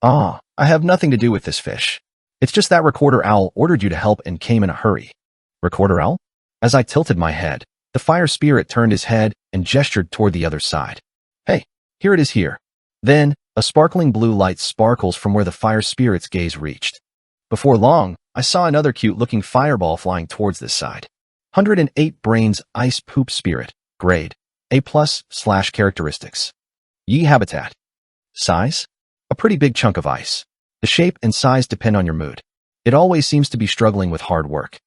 I have nothing to do with this fish. It's just that Recorder Owl ordered you to help and came in a hurry. Recorder Owl? As I tilted my head, the fire spirit turned his head and gestured toward the other side. Hey, here it is here. Then, a sparkling blue light sparkles from where the fire spirit's gaze reached. Before long, I saw another cute-looking fireball flying towards this side. 108 brains, ice poop spirit, grade, A+, / characteristics. Yi habitat. Size? A pretty big chunk of ice. The shape and size depend on your mood. It always seems to be struggling with hard work.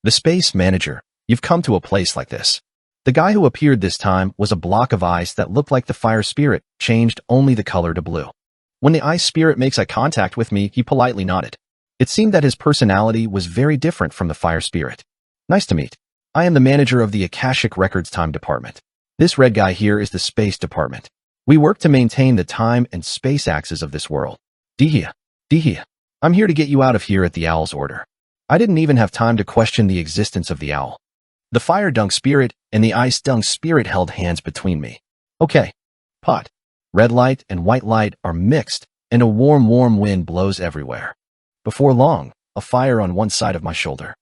The space manager, you've come to a place like this. The guy who appeared this time was a block of ice that looked like the fire spirit, changed only the color to blue. When the ice spirit makes eye contact with me, he politely nodded. It seemed that his personality was very different from the fire spirit. Nice to meet. I am the manager of the Akashic Records Time Department. This red guy here is the Space Department. We work to maintain the time and space axis of this world. Dihia. I'm here to get you out of here at the owl's order. I didn't even have time to question the existence of the owl. The fire dung spirit and the ice dung spirit held hands between me. Okay. Pot. Red light and white light are mixed, and a warm wind blows everywhere. Before long, a fire on one side of my shoulder.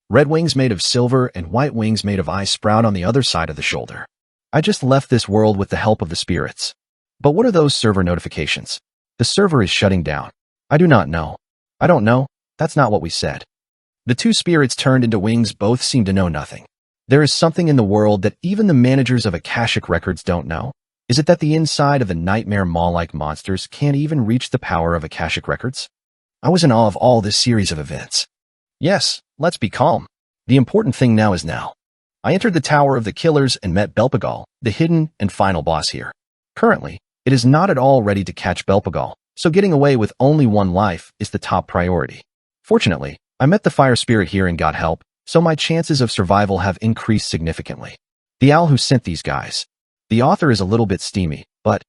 Red wings made of silver and white wings made of ice sprout on the other side of the shoulder. I just left this world with the help of the spirits. But what are those server notifications? The server is shutting down. I do not know. I don't know. That's not what we said. The two spirits turned into wings both seem to know nothing. There is something in the world that even the managers of Akashic Records don't know. Is it that the inside of the nightmare mall-like monsters can't even reach the power of Akashic Records? I was in awe of all this series of events. Yes, let's be calm. The important thing now is now. I entered the Tower of the Killers and met Belpagal, the hidden and final boss here. Currently, it is not at all ready to catch Belpagal, so getting away with only one life is the top priority. Fortunately, I met the fire spirit here and got help, so my chances of survival have increased significantly. The owl who sent these guys. The author is a little bit steamy, but,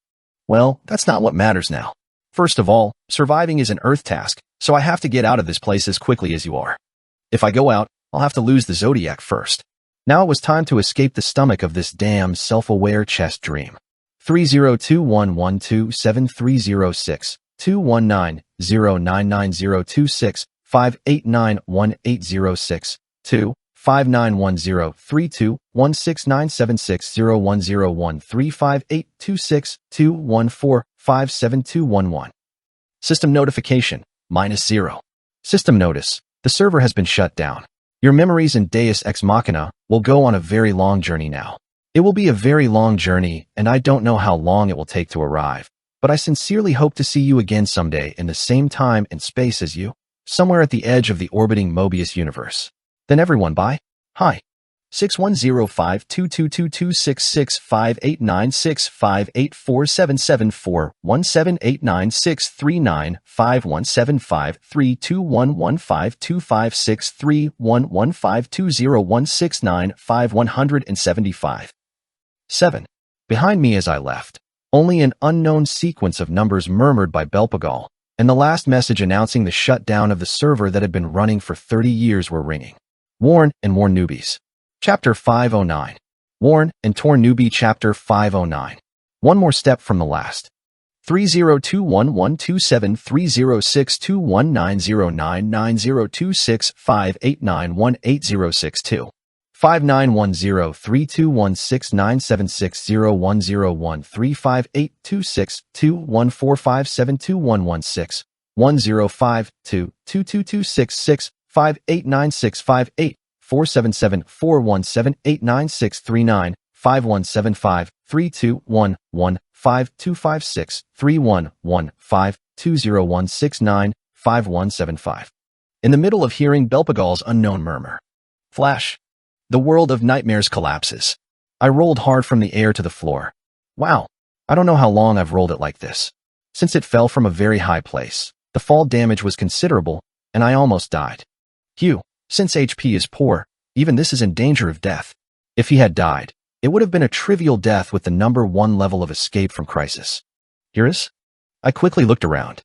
well, that's not what matters now. First of all, surviving is an Earth task, so I have to get out of this place as quickly as you are. If I go out, I'll have to lose the Zodiac first. Now it was time to escape the stomach of this damn self-aware chest dream. 3021127306219099026 5891806 2 5910321697601013582621457211. System notification, -0. System notice, the server has been shut down. Your memories in Deus Ex Machina will go on a very long journey now. It will be a very long journey, and I don't know how long it will take to arrive, but I sincerely hope to see you again someday in the same time and space as you, somewhere at the edge of the orbiting Mobius universe. Then everyone bye. Hi. 6105222266589617531155321152016951575. 7. Behind me as I left, only an unknown sequence of numbers murmured by Belpagal, and the last message announcing the shutdown of the server that had been running for 30 years were ringing. Warn and more newbies. Chapter 509. Warn and Torn Newbie Chapter 509. One more step from the last. 3021127306219902658918062 591032169760101358262145721116 10522226658965847741789639 5175 3211 5256 3115 20169 5175. In the middle of hearing Belpagal's unknown murmur. Flash. The world of nightmares collapses. I rolled hard from the air to the floor. Wow. I don't know how long I've rolled it like this. Since it fell from a very high place, the fall damage was considerable, and I almost died. Hugh, since HP is poor, even this is in danger of death. If he had died, it would have been a trivial death with the number 1 level of escape from crisis. Here is? I quickly looked around.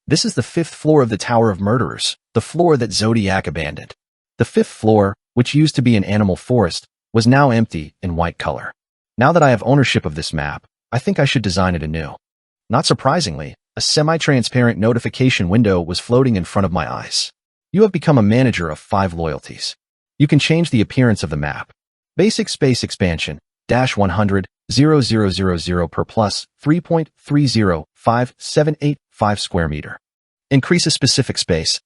This is the 5th floor of the Tower of Murderers, the floor that Zodiac abandoned. The 5th floor, which used to be an animal forest, was now empty in white color. Now that I have ownership of this map, I think I should design it anew. Not surprisingly, a semi-transparent notification window was floating in front of my eyes. You have become a manager of 5 loyalties. You can change the appearance of the map. Basic space expansion, -100, 0000 per plus 3.30578 5 square meter. Increase a specific space,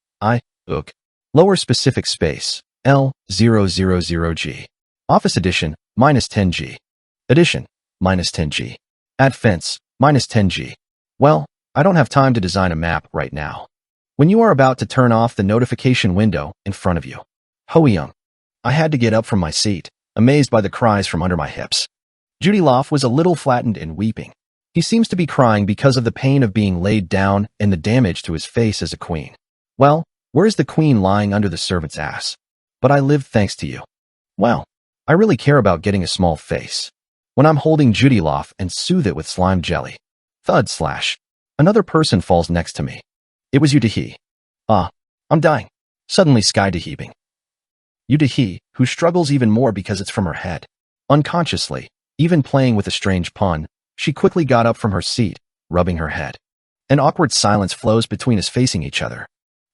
ook. Lower specific space, L000G. Office edition, -10G. Edition, -10G. Add fence, -10G. Well, I don't have time to design a map right now. When you are about to turn off the notification window in front of you. Ho-young. I had to get up from my seat, amazed by the cries from under my hips. Judy Loft was a little flattened and weeping. He seems to be crying because of the pain of being laid down and the damage to his face as a queen. Well, where's the queen lying under the servant's ass? But I lived thanks to you. Well, I really care about getting a small face. When I'm holding Judy Loft and soothe it with slime jelly. Thud slash. Another person falls next to me. It was Yudahi. I'm dying. Suddenly sky heaving. Yudahi, who struggles even more because it's from her head. Unconsciously, even playing with a strange pun, she quickly got up from her seat, rubbing her head. An awkward silence flows between us facing each other.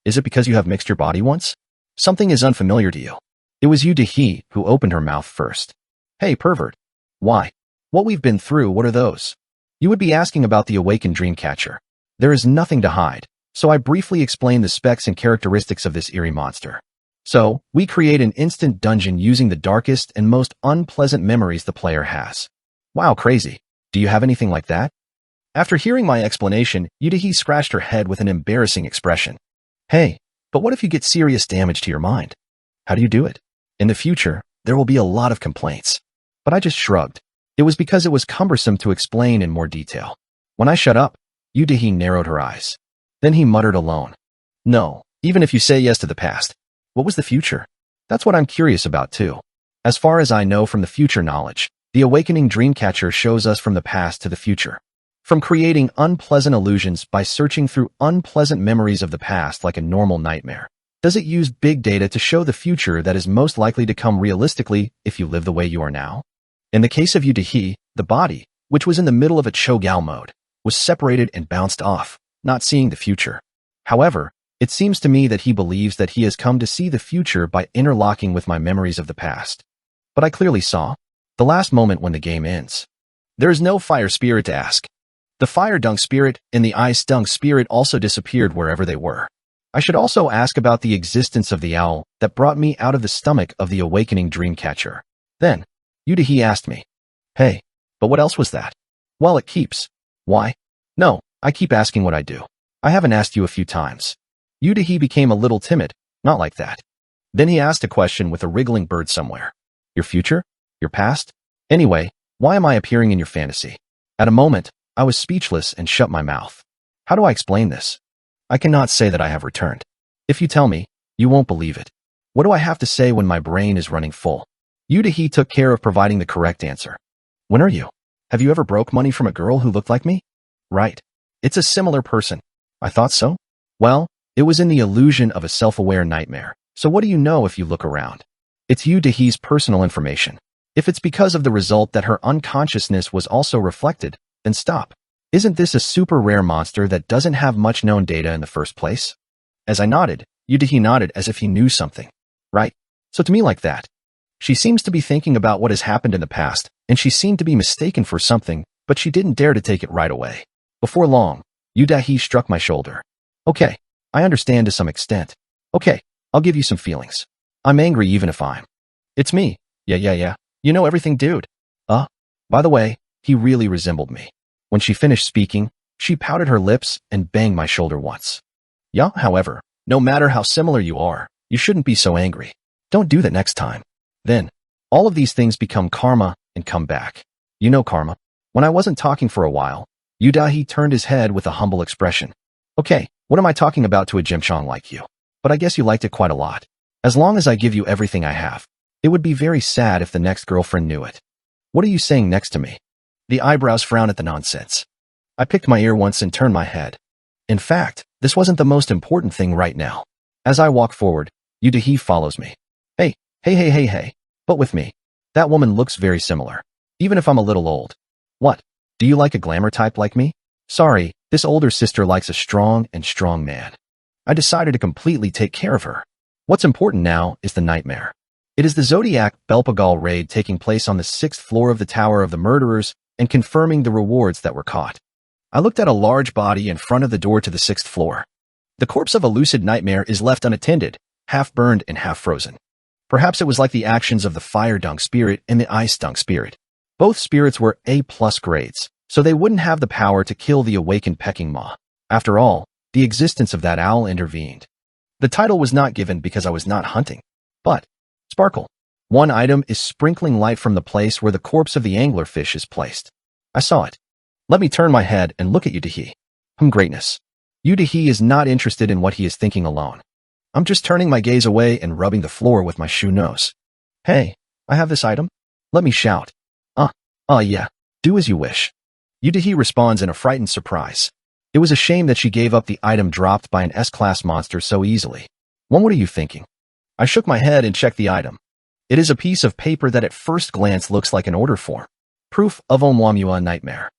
Is it because you have mixed your body once? Something is unfamiliar to you. It was Yudahi who opened her mouth first. Hey, pervert. Why? What we've been through, what are those? You would be asking about the awakened dreamcatcher. There is nothing to hide, so I briefly explain the specs and characteristics of this eerie monster. So, we create an instant dungeon using the darkest and most unpleasant memories the player has. Wow, crazy. Do you have anything like that? After hearing my explanation, Yudahi scratched her head with an embarrassing expression. Hey, but what if you get serious damage to your mind? How do you do it? In the future, there will be a lot of complaints. But I just shrugged. It was because it was cumbersome to explain in more detail. When I shut up, Yudahi narrowed her eyes. Then he muttered alone. No, even if you say yes to the past. What was the future? That's what I'm curious about too. As far as I know from the future knowledge, the awakening dreamcatcher shows us from the past to the future. From creating unpleasant illusions by searching through unpleasant memories of the past like a normal nightmare. Does it use big data to show the future that is most likely to come realistically if you live the way you are now? In the case of Yudahi, the body, which was in the middle of a Cho'Gao mode, was separated and bounced off, not seeing the future. However, it seems to me that he believes that he has come to see the future by interlocking with my memories of the past. But I clearly saw the last moment when the game ends. There is no fire spirit to ask. The fire dunk spirit and the ice dunk spirit also disappeared wherever they were. I should also ask about the existence of the owl that brought me out of the stomach of the awakening dreamcatcher. Then, Yudahi asked me, hey, but what else was that? Well, it keeps. Why? No, I keep asking what I do. I haven't asked you a few times. Yudahi became a little timid, not like that. Then he asked a question with a wriggling bird somewhere. Your future? Your past? Anyway, why am I appearing in your fantasy? At a moment, I was speechless and shut my mouth. How do I explain this? I cannot say that I have returned. If you tell me, you won't believe it. What do I have to say when my brain is running full? Yudahi took care of providing the correct answer. When are you? Have you ever broke money from a girl who looked like me? Right. It's a similar person. I thought so. Well, it was in the illusion of a self-aware nightmare. So what do you know if you look around? It's Yudahi's personal information. If it's because of the result that her unconsciousness was also reflected, then stop. Isn't this a super rare monster that doesn't have much known data in the first place? As I nodded, Yudahi nodded as if he knew something. Right. So to me like that. She seems to be thinking about what has happened in the past, and she seemed to be mistaken for something, but she didn't dare to take it right away. Before long, Yudahi struck my shoulder. Okay, I understand to some extent. Okay, I'll give you some feelings. I'm angry even if I'm. It's me. Yeah. You know everything, dude. By the way, he really resembled me. When she finished speaking, she pouted her lips and banged my shoulder once. Yeah, however, no matter how similar you are, you shouldn't be so angry. Don't do that next time. Then, all of these things become karma and come back. You know karma. When I wasn't talking for a while, Yudahi turned his head with a humble expression. Okay, what am I talking about to a Jimchong like you? But I guess you liked it quite a lot. As long as I give you everything I have, it would be very sad if the next girlfriend knew it. What are you saying next to me? The eyebrows frown at the nonsense. I picked my ear once and turned my head. In fact, this wasn't the most important thing right now. As I walk forward, Yudahi follows me. Hey, but with me. That woman looks very similar. Even if I'm a little old. What? Do you like a glamour type like me? Sorry, this older sister likes a strong man. I decided to completely take care of her. What's important now is the nightmare. It is the Zodiac Belpagal raid taking place on the 6th floor of the Tower of the Murderers and confirming the rewards that were caught. I looked at a large body in front of the door to the 6th floor. The corpse of a lucid nightmare is left unattended, half burned and half frozen. Perhaps it was like the actions of the fire-dung spirit and the ice-dung spirit. Both spirits were A+ grades, so they wouldn't have the power to kill the awakened pecking maw. After all, the existence of that owl intervened. The title was not given because I was not hunting. But, sparkle. One item is sprinkling light from the place where the corpse of the anglerfish is placed. I saw it. Let me turn my head and look at Yudahi. Greatness. Yudahi is not interested in what he is thinking alone. I'm just turning my gaze away and rubbing the floor with my shoe nose. Hey, I have this item. Let me shout. Yeah, do as you wish. Yudahi responds in a frightened surprise. It was a shame that she gave up the item dropped by an S-class monster so easily. What are you thinking? I shook my head and checked the item. It is a piece of paper that at first glance looks like an order form. Proof of Oumuamua Nightmare.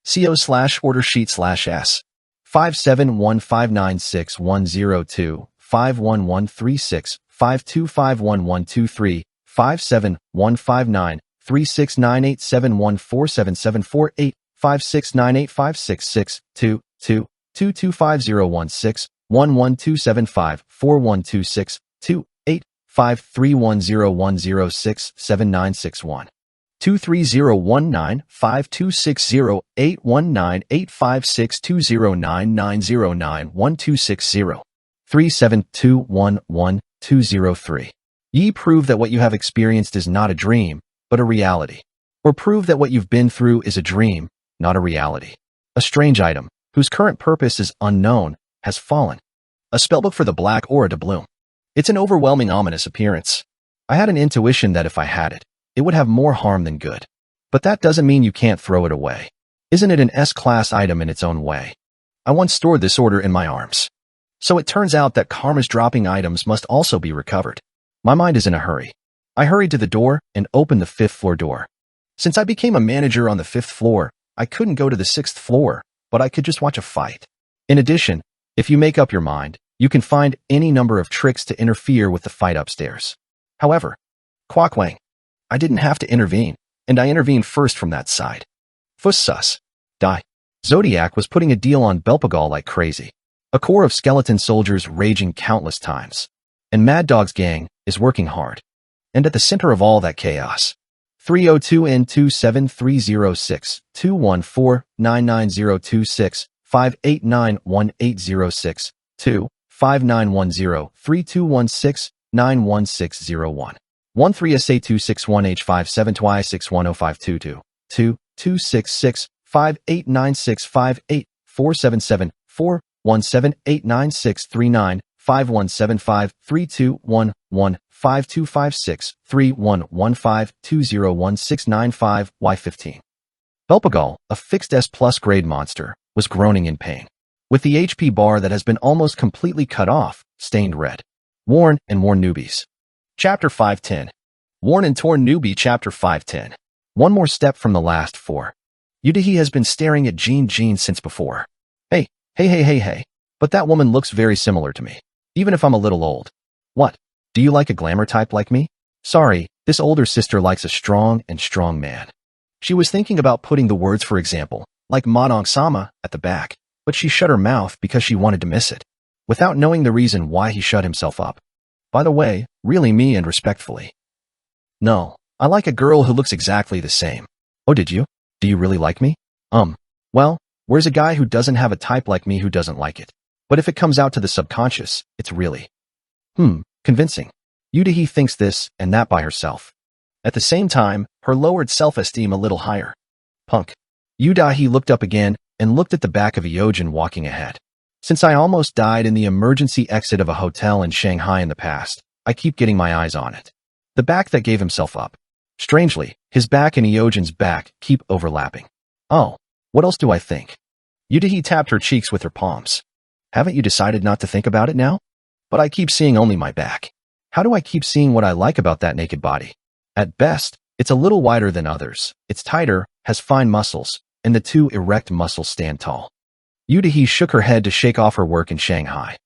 CO/order sheet/S. 571596102 51136 5251123 57159 3698714774 5698566 2 2 225016 11275 4126 2 8 5310106 7961 23019 5260 819 856 1260 37211 Ye prove that what you have experienced is not a dream, but a reality. Or prove that what you've been through is a dream, not a reality. A strange item, whose current purpose is unknown, has fallen. A spellbook for the black aura to bloom. It's an overwhelming ominous appearance. I had an intuition that if I had it, it would have more harm than good. But that doesn't mean you can't throw it away. Isn't it an S-class item in its own way? I once stored this order in my arms. So it turns out that karma's dropping items must also be recovered. My mind is in a hurry. I hurried to the door and opened the 5th floor door. Since I became a manager on the 5th floor, I couldn't go to the 6th floor, but I could just watch a fight. In addition, if you make up your mind, you can find any number of tricks to interfere with the fight upstairs. However, Quackwang, I didn't have to intervene, and I intervened first from that side. Fuss sus. Die. Zodiac was putting a deal on Belpagal like crazy. A corps of skeleton soldiers raging countless times. And Mad Dog's gang is working hard. And at the center of all that chaos, 302N27306 214-99026 5891806 2 5910 3216 91601 13SA261H57Y610522 2 266 5896 58 477 4 1789639 5175 3211 5256 3115 201695 Y15. Belpagal, a fixed S+ grade monster, was groaning in pain, with the HP bar that has been almost completely cut off, stained red. Worn and Torn Newbies. Chapter 510. Worn and Torn Newbie Chapter 510. One more step from the last 4. Yudahi has been staring at Jean since before. Hey. But that woman looks very similar to me, even if I'm a little old. What? Do you like a glamour type like me? Sorry, this older sister likes a strong man. She was thinking about putting the words, for example, like Madong Sama, at the back, but she shut her mouth because she wanted to miss it, without knowing the reason why he shut himself up. By the way, really me and respectfully. No, I like a girl who looks exactly the same. Oh, did you? Do you really like me? Well, where's a guy who doesn't have a type like me who doesn't like it? But if it comes out to the subconscious, it's really, convincing. Yudahi thinks this and that by herself. At the same time, her lowered self-esteem a little higher. Punk. Yudahi looked up again and looked at the back of Yojin walking ahead. Since I almost died in the emergency exit of a hotel in Shanghai in the past, I keep getting my eyes on it. The back that gave himself up. Strangely, his back and Yojin's back keep overlapping. Oh, what else do I think? Yudahi tapped her cheeks with her palms. Haven't you decided not to think about it now? But I keep seeing only my back. How do I keep seeing what I like about that naked body? At best, it's a little wider than others, it's tighter, has fine muscles, and the 2 erect muscles stand tall. Yudahi shook her head to shake off her work in Shanghai.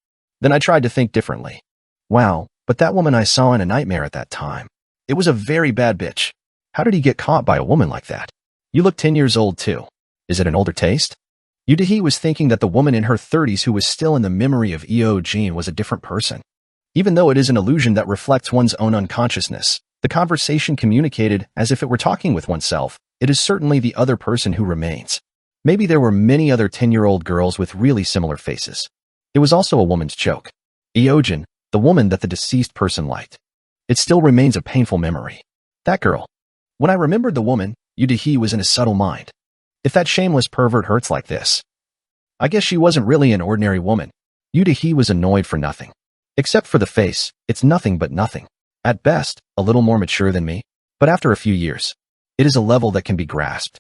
Then I tried to think differently. Wow, but that woman I saw in a nightmare at that time. It was a very bad bitch. How did he get caught by a woman like that? You look 10 years old too. Is it an older taste? Yudahi was thinking that the woman in her 30s who was still in the memory of Jean was a different person. Even though it is an illusion that reflects one's own unconsciousness, the conversation communicated as if it were talking with oneself. It is certainly the other person who remains. Maybe there were many other 10-year-old girls with really similar faces. It was also a woman's joke. Jean, the woman that the deceased person liked. It still remains a painful memory. That girl. When I remembered the woman, Yudahi was in a subtle mind. If that shameless pervert hurts like this, I guess she wasn't really an ordinary woman. Yudahi was annoyed for nothing. Except for the face, it's nothing but nothing. At best, a little more mature than me, but after a few years, it is a level that can be grasped.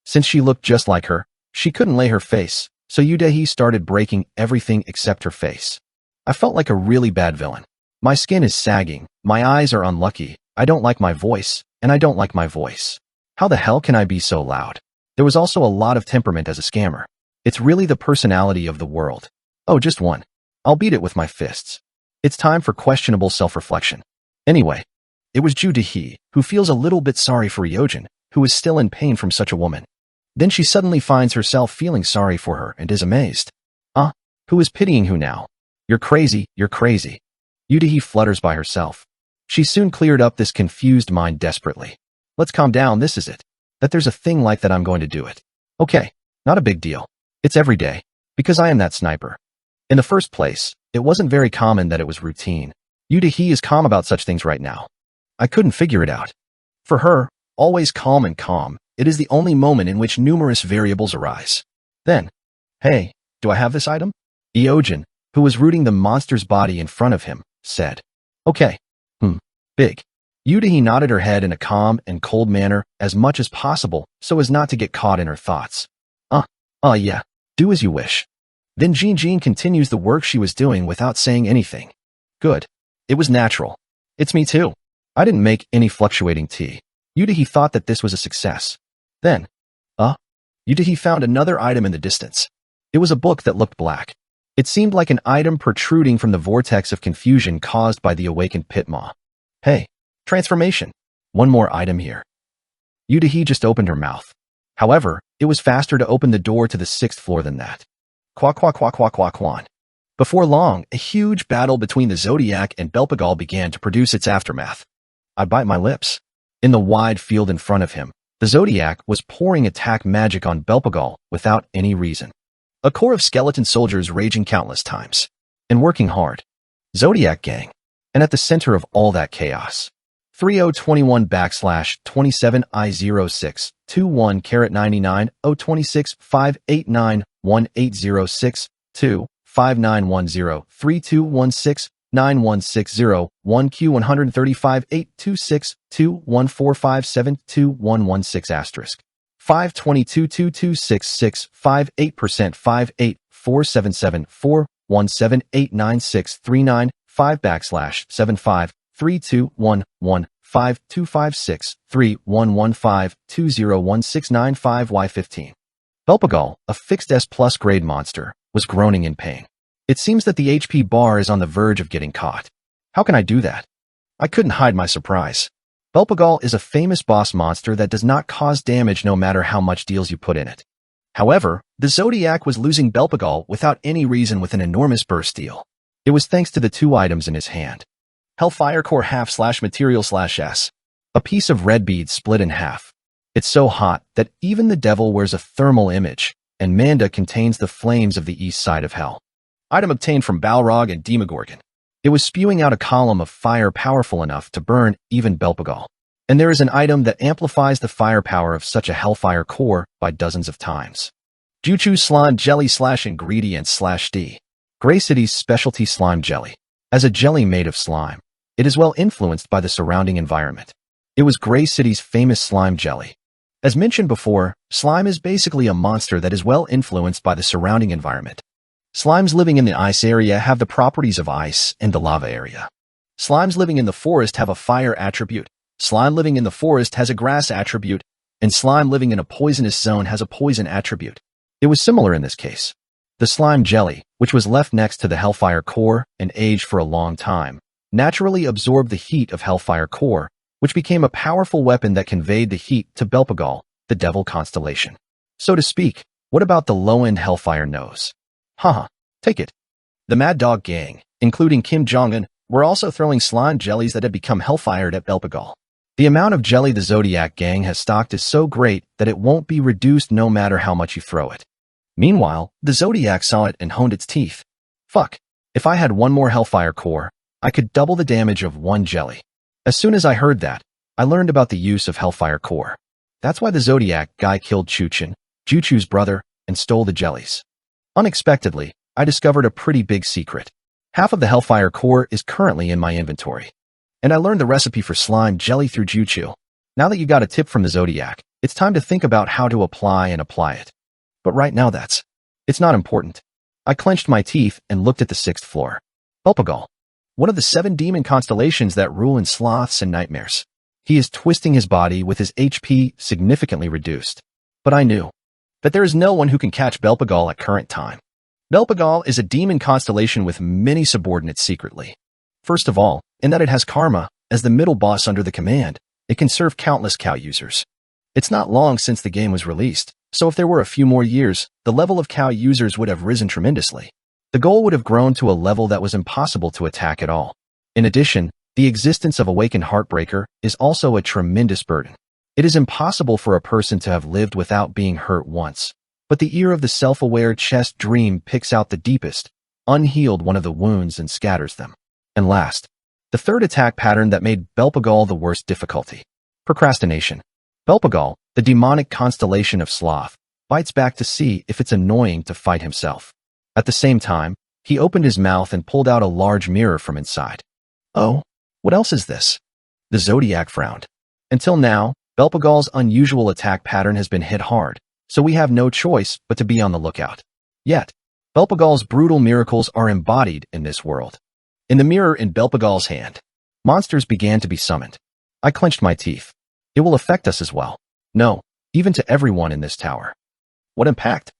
Since she looked just like her, she couldn't lay her face, so Yudahi started breaking everything except her face. I felt like a really bad villain. My skin is sagging, my eyes are unlucky, I don't like my voice, and I don't like my voice. How the hell can I be so loud? There was also a lot of temperament as a scammer. It's really the personality of the world. Oh, just one. I'll beat it with my fists. It's time for questionable self-reflection. Anyway, it was Yudahi, who feels a little bit sorry for Jean, who is still in pain from such a woman. Then she suddenly finds herself feeling sorry for her and is amazed. Who is pitying who now? You're crazy, you're crazy. Yudahi flutters by herself. She soon cleared up this confused mind desperately. Let's calm down, this is it. That there's a thing like that, I'm going to do it. Okay, not a big deal. It's every day. Because I am that sniper. In the first place, it wasn't very common that it was routine. Yudahi is calm about such things right now. I couldn't figure it out. For her, always calm and calm, it is the only moment in which numerous variables arise. Then, hey, do I have this item? Jean, who was rooting the monster's body in front of him, said. Okay. Big. Yudahi nodded her head in a calm and cold manner as much as possible so as not to get caught in her thoughts. Yeah, do as you wish. Then Jean continues the work she was doing without saying anything. Good. It was natural. It's me too. I didn't make any fluctuating tea. Yudahi thought that this was a success. Then, Yudahi found another item in the distance. It was a book that looked black. It seemed like an item protruding from the vortex of confusion caused by the awakened Pitmaw. Hey, transformation. One more item here. Yudahi just opened her mouth. However, it was faster to open the door to the 6th floor than that. Quack, quack, quack, quack, quack, quack. Before long, a huge battle between the Zodiac and Belpagal began to produce its aftermath. I bite my lips. In the wide field in front of him, the Zodiac was pouring attack magic on Belpagal without any reason. A corps of skeleton soldiers raging countless times. And working hard. Zodiac gang. And at the center of all that chaos. 3021/27I06 21 026 589 1806 2 5910 3216 9160 1Q 135 826 21457 2116 5222266 58% 58 477 4178969 5/75 3211 5256 3115 201695 Y15. Belpagal, a fixed S+ grade monster, was groaning in pain. It seems that the HP bar is on the verge of getting caught. How can I do that? I couldn't hide my surprise. Belpagal is a famous boss monster that does not cause damage no matter how much deals you put in it. However, the Zodiac was losing Belpagal without any reason with an enormous burst deal. It was thanks to the two items in his hand. Hellfire Core half/material/S. A piece of red bead split in half. It's so hot that even the devil wears a thermal image, and Manda contains the flames of the east side of hell. Item obtained from Balrog and Demogorgon. It was spewing out a column of fire powerful enough to burn even Belpagal. And there is an item that amplifies the firepower of such a Hellfire Core by dozens of times. Juchu Slime Jelly/Ingredients/D. Grey City's specialty slime jelly. As a jelly made of slime, it is well influenced by the surrounding environment. It was Grey City's famous slime jelly. As mentioned before, slime is basically a monster that is well influenced by the surrounding environment. Slimes living in the ice area have the properties of ice and the lava area. Slimes living in the forest have a fire attribute. Slime living in the forest has a grass attribute, and slime living in a poisonous zone has a poison attribute. It was similar in this case. The slime jelly, which was left next to the Hellfire Core and aged for a long time, naturally absorbed the heat of Hellfire Core, which became a powerful weapon that conveyed the heat to Belpagal, the devil constellation. So to speak, What about the low-end Hellfire nose? Haha, take it. The Mad Dog Gang, including Kim Jong-un, were also throwing slime jellies that had become hellfired at Belpagal. The amount of jelly the Zodiac Gang has stocked is so great that it won't be reduced no matter how much you throw it. Meanwhile, the Zodiac saw it and honed its teeth. Fuck, if I had one more Hellfire core, I could double the damage of one jelly. As soon as I heard that, I learned about the use of Hellfire core. That's why the Zodiac guy killed Chuchin, Juchu's brother, and stole the jellies. Unexpectedly, I discovered a pretty big secret. Half of the Hellfire core is currently in my inventory. And I learned the recipe for slime jelly through Juchu. Now that you got a tip from the Zodiac, it's time to think about how to apply it. But right now it's not important. I clenched my teeth and looked at the 6th floor. Belpagal, one of the 7 demon constellations that rule in sloths and nightmares. He is twisting his body with his HP significantly reduced. But I knew that there is no one who can catch Belpagal at current time. Belpagal is a demon constellation with many subordinates secretly. First of all, in that it has Karma, as the middle boss under the command, it can serve countless cow users. It's not long since the game was released, so if there were a few more years, the level of cow users would have risen tremendously. The goal would have grown to a level that was impossible to attack at all. In addition, the existence of Awakened Heartbreaker is also a tremendous burden. It is impossible for a person to have lived without being hurt once. But the ear of the self-aware chest dream picks out the deepest, unhealed one of the wounds and scatters them. And last, the third attack pattern that made Belpagal the worst difficulty. Procrastination. Belpagal, the demonic constellation of sloth, bites back to see if it's annoying to fight himself. At the same time, he opened his mouth and pulled out a large mirror from inside. Oh, what else is this? The Zodiac frowned. Until now, Belpagal's unusual attack pattern has been hit hard, so we have no choice but to be on the lookout. Yet, Belpagal's brutal miracles are embodied in this world. In the mirror in Belpagal's hand, monsters began to be summoned. I clenched my teeth. It will affect us as well. No, even to everyone in this tower. What impact?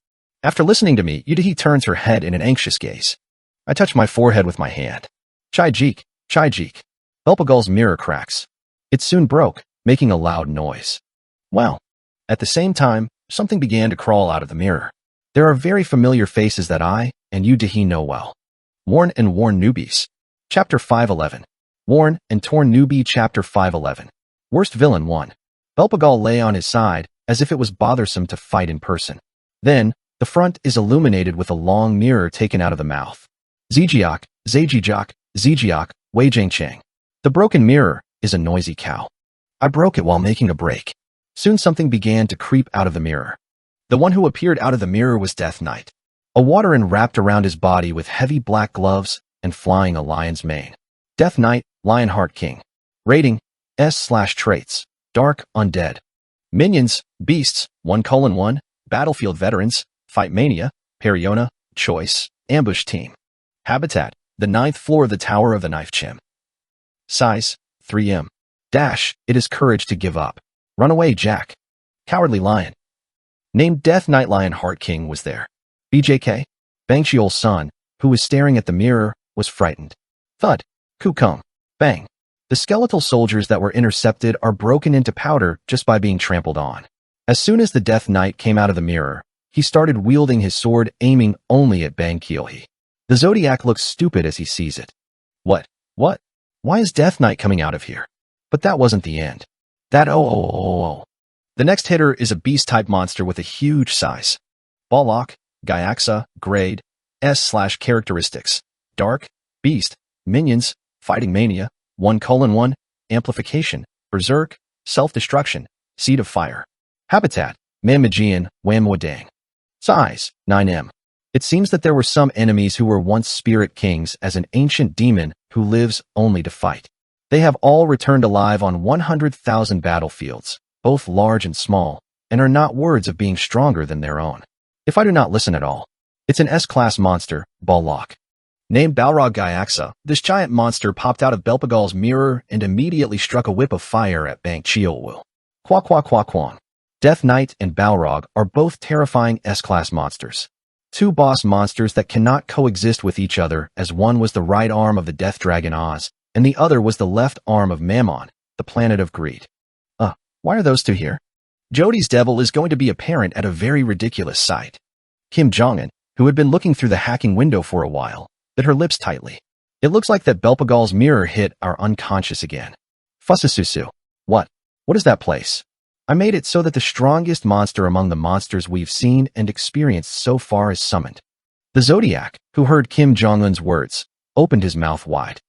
After listening to me, Yudahi turns her head in an anxious gaze. I touch my forehead with my hand. Chai-jeek, Chai-jeek. Belpagal's mirror cracks. It soon broke, making a loud noise. Wow. At the same time, something began to crawl out of the mirror. There are very familiar faces that I and Yudahi know well. Worn and Worn Newbies. Chapter 511. Worn and Torn Newbie Chapter 511. Worst Villain 1. Belpagal lay on his side, as if it was bothersome to fight in person. Then, the front is illuminated with a long mirror taken out of the mouth. Zijiak, Zajijak, Zijiak, Weijiangchang. The broken mirror is a noisy cow. I broke it while making a break. Soon something began to creep out of the mirror. The one who appeared out of the mirror was Death Knight. A Waterin wrapped around his body with heavy black gloves and flying a lion's mane. Death Knight, Lionheart King. Rating, S/traits, Dark, Undead. Minions, Beasts, 1:1, Battlefield Veterans, Fight Mania, Periona, Choice, Ambush Team. Habitat, the 9th floor of the Tower of the Knife Chim. Size, 3M. Dash, it is courage to give up. Run away, Jack. Cowardly Lion. Named Death Knight Lionheart King was there. BJK, Bang Chiol's son, who was staring at the mirror, was frightened. Thud, Kukum, bang. The skeletal soldiers that were intercepted are broken into powder just by being trampled on. As soon as the Death Knight came out of the mirror, he started wielding his sword, aiming only at Bang Chiolhi. The Zodiac looks stupid as he sees it. What? Why is Death Knight coming out of here? But that wasn't the end. The next hitter is a beast-type monster with a huge size. Ballock, Gyaxa, Grade, S/characteristics. Dark, Beast, Minions, Fighting Mania, 1:1, Amplification, Berserk, Self-Destruction, Seed of Fire. Habitat, Mamajian, Wamwadang. Size, 9M. It seems that there were some enemies who were once spirit kings as an ancient demon who lives only to fight. They have all returned alive on 100,000 battlefields, both large and small, and are not words of being stronger than their own. If I do not listen at all, it's an S-class monster, Ballock. Named Balrog Gyaxa, this giant monster popped out of Belpagal's mirror and immediately struck a whip of fire at Bang Chiolwil. Kwang. Death Knight and Balrog are both terrifying S-class monsters. Two boss monsters that cannot coexist with each other, as one was the right arm of the Death Dragon Oz, and the other was the left arm of Mammon, the planet of greed. Why are those two here? Jody's devil is going to be apparent at a very ridiculous sight. Kim Jong-un, who had been looking through the hacking window for a while, bit her lips tightly. It looks like that Belpagal's mirror hit our unconscious again. Fussasusu. What? What is that place? I made it so that the strongest monster among the monsters we've seen and experienced so far is summoned. The Zodiac, who heard Kim Jong-un's words, opened his mouth wide.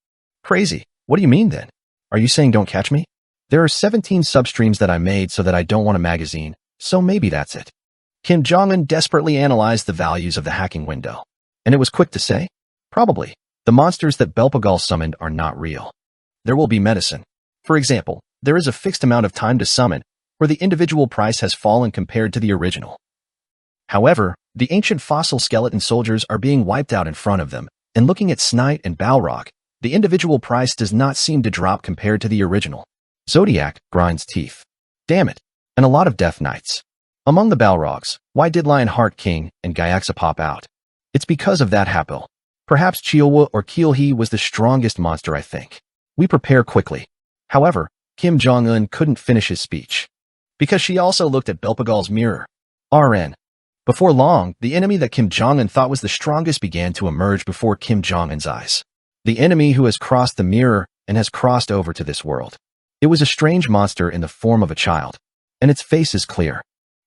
Crazy. What do you mean then? Are you saying don't catch me? There are 17 substreams that I made so that I don't want a magazine, so maybe that's it. Kim Jong-un desperately analyzed the values of the hacking window. And it was quick to say, probably, the monsters that Belpagal summoned are not real. There will be medicine. For example, there is a fixed amount of time to summon, where the individual price has fallen compared to the original. However, the ancient fossil skeleton soldiers are being wiped out in front of them, and looking at Snite and Balrog, the individual price does not seem to drop compared to the original. Zodiac grinds teeth. Damn it, and a lot of Death Knights. Among the Balrogs, why did Lionheart King and Gyaxa pop out? It's because of that Hapo. Perhaps Chiolwa or Kielhe was the strongest monster, I think. We prepare quickly. However, Kim Jong-un couldn't finish his speech, because she also looked at Belpagal's mirror. RN. Before long, the enemy that Kim Jong-un thought was the strongest began to emerge before Kim Jong-un's eyes. The enemy who has crossed the mirror and has crossed over to this world. It was a strange monster in the form of a child, and its face is clear.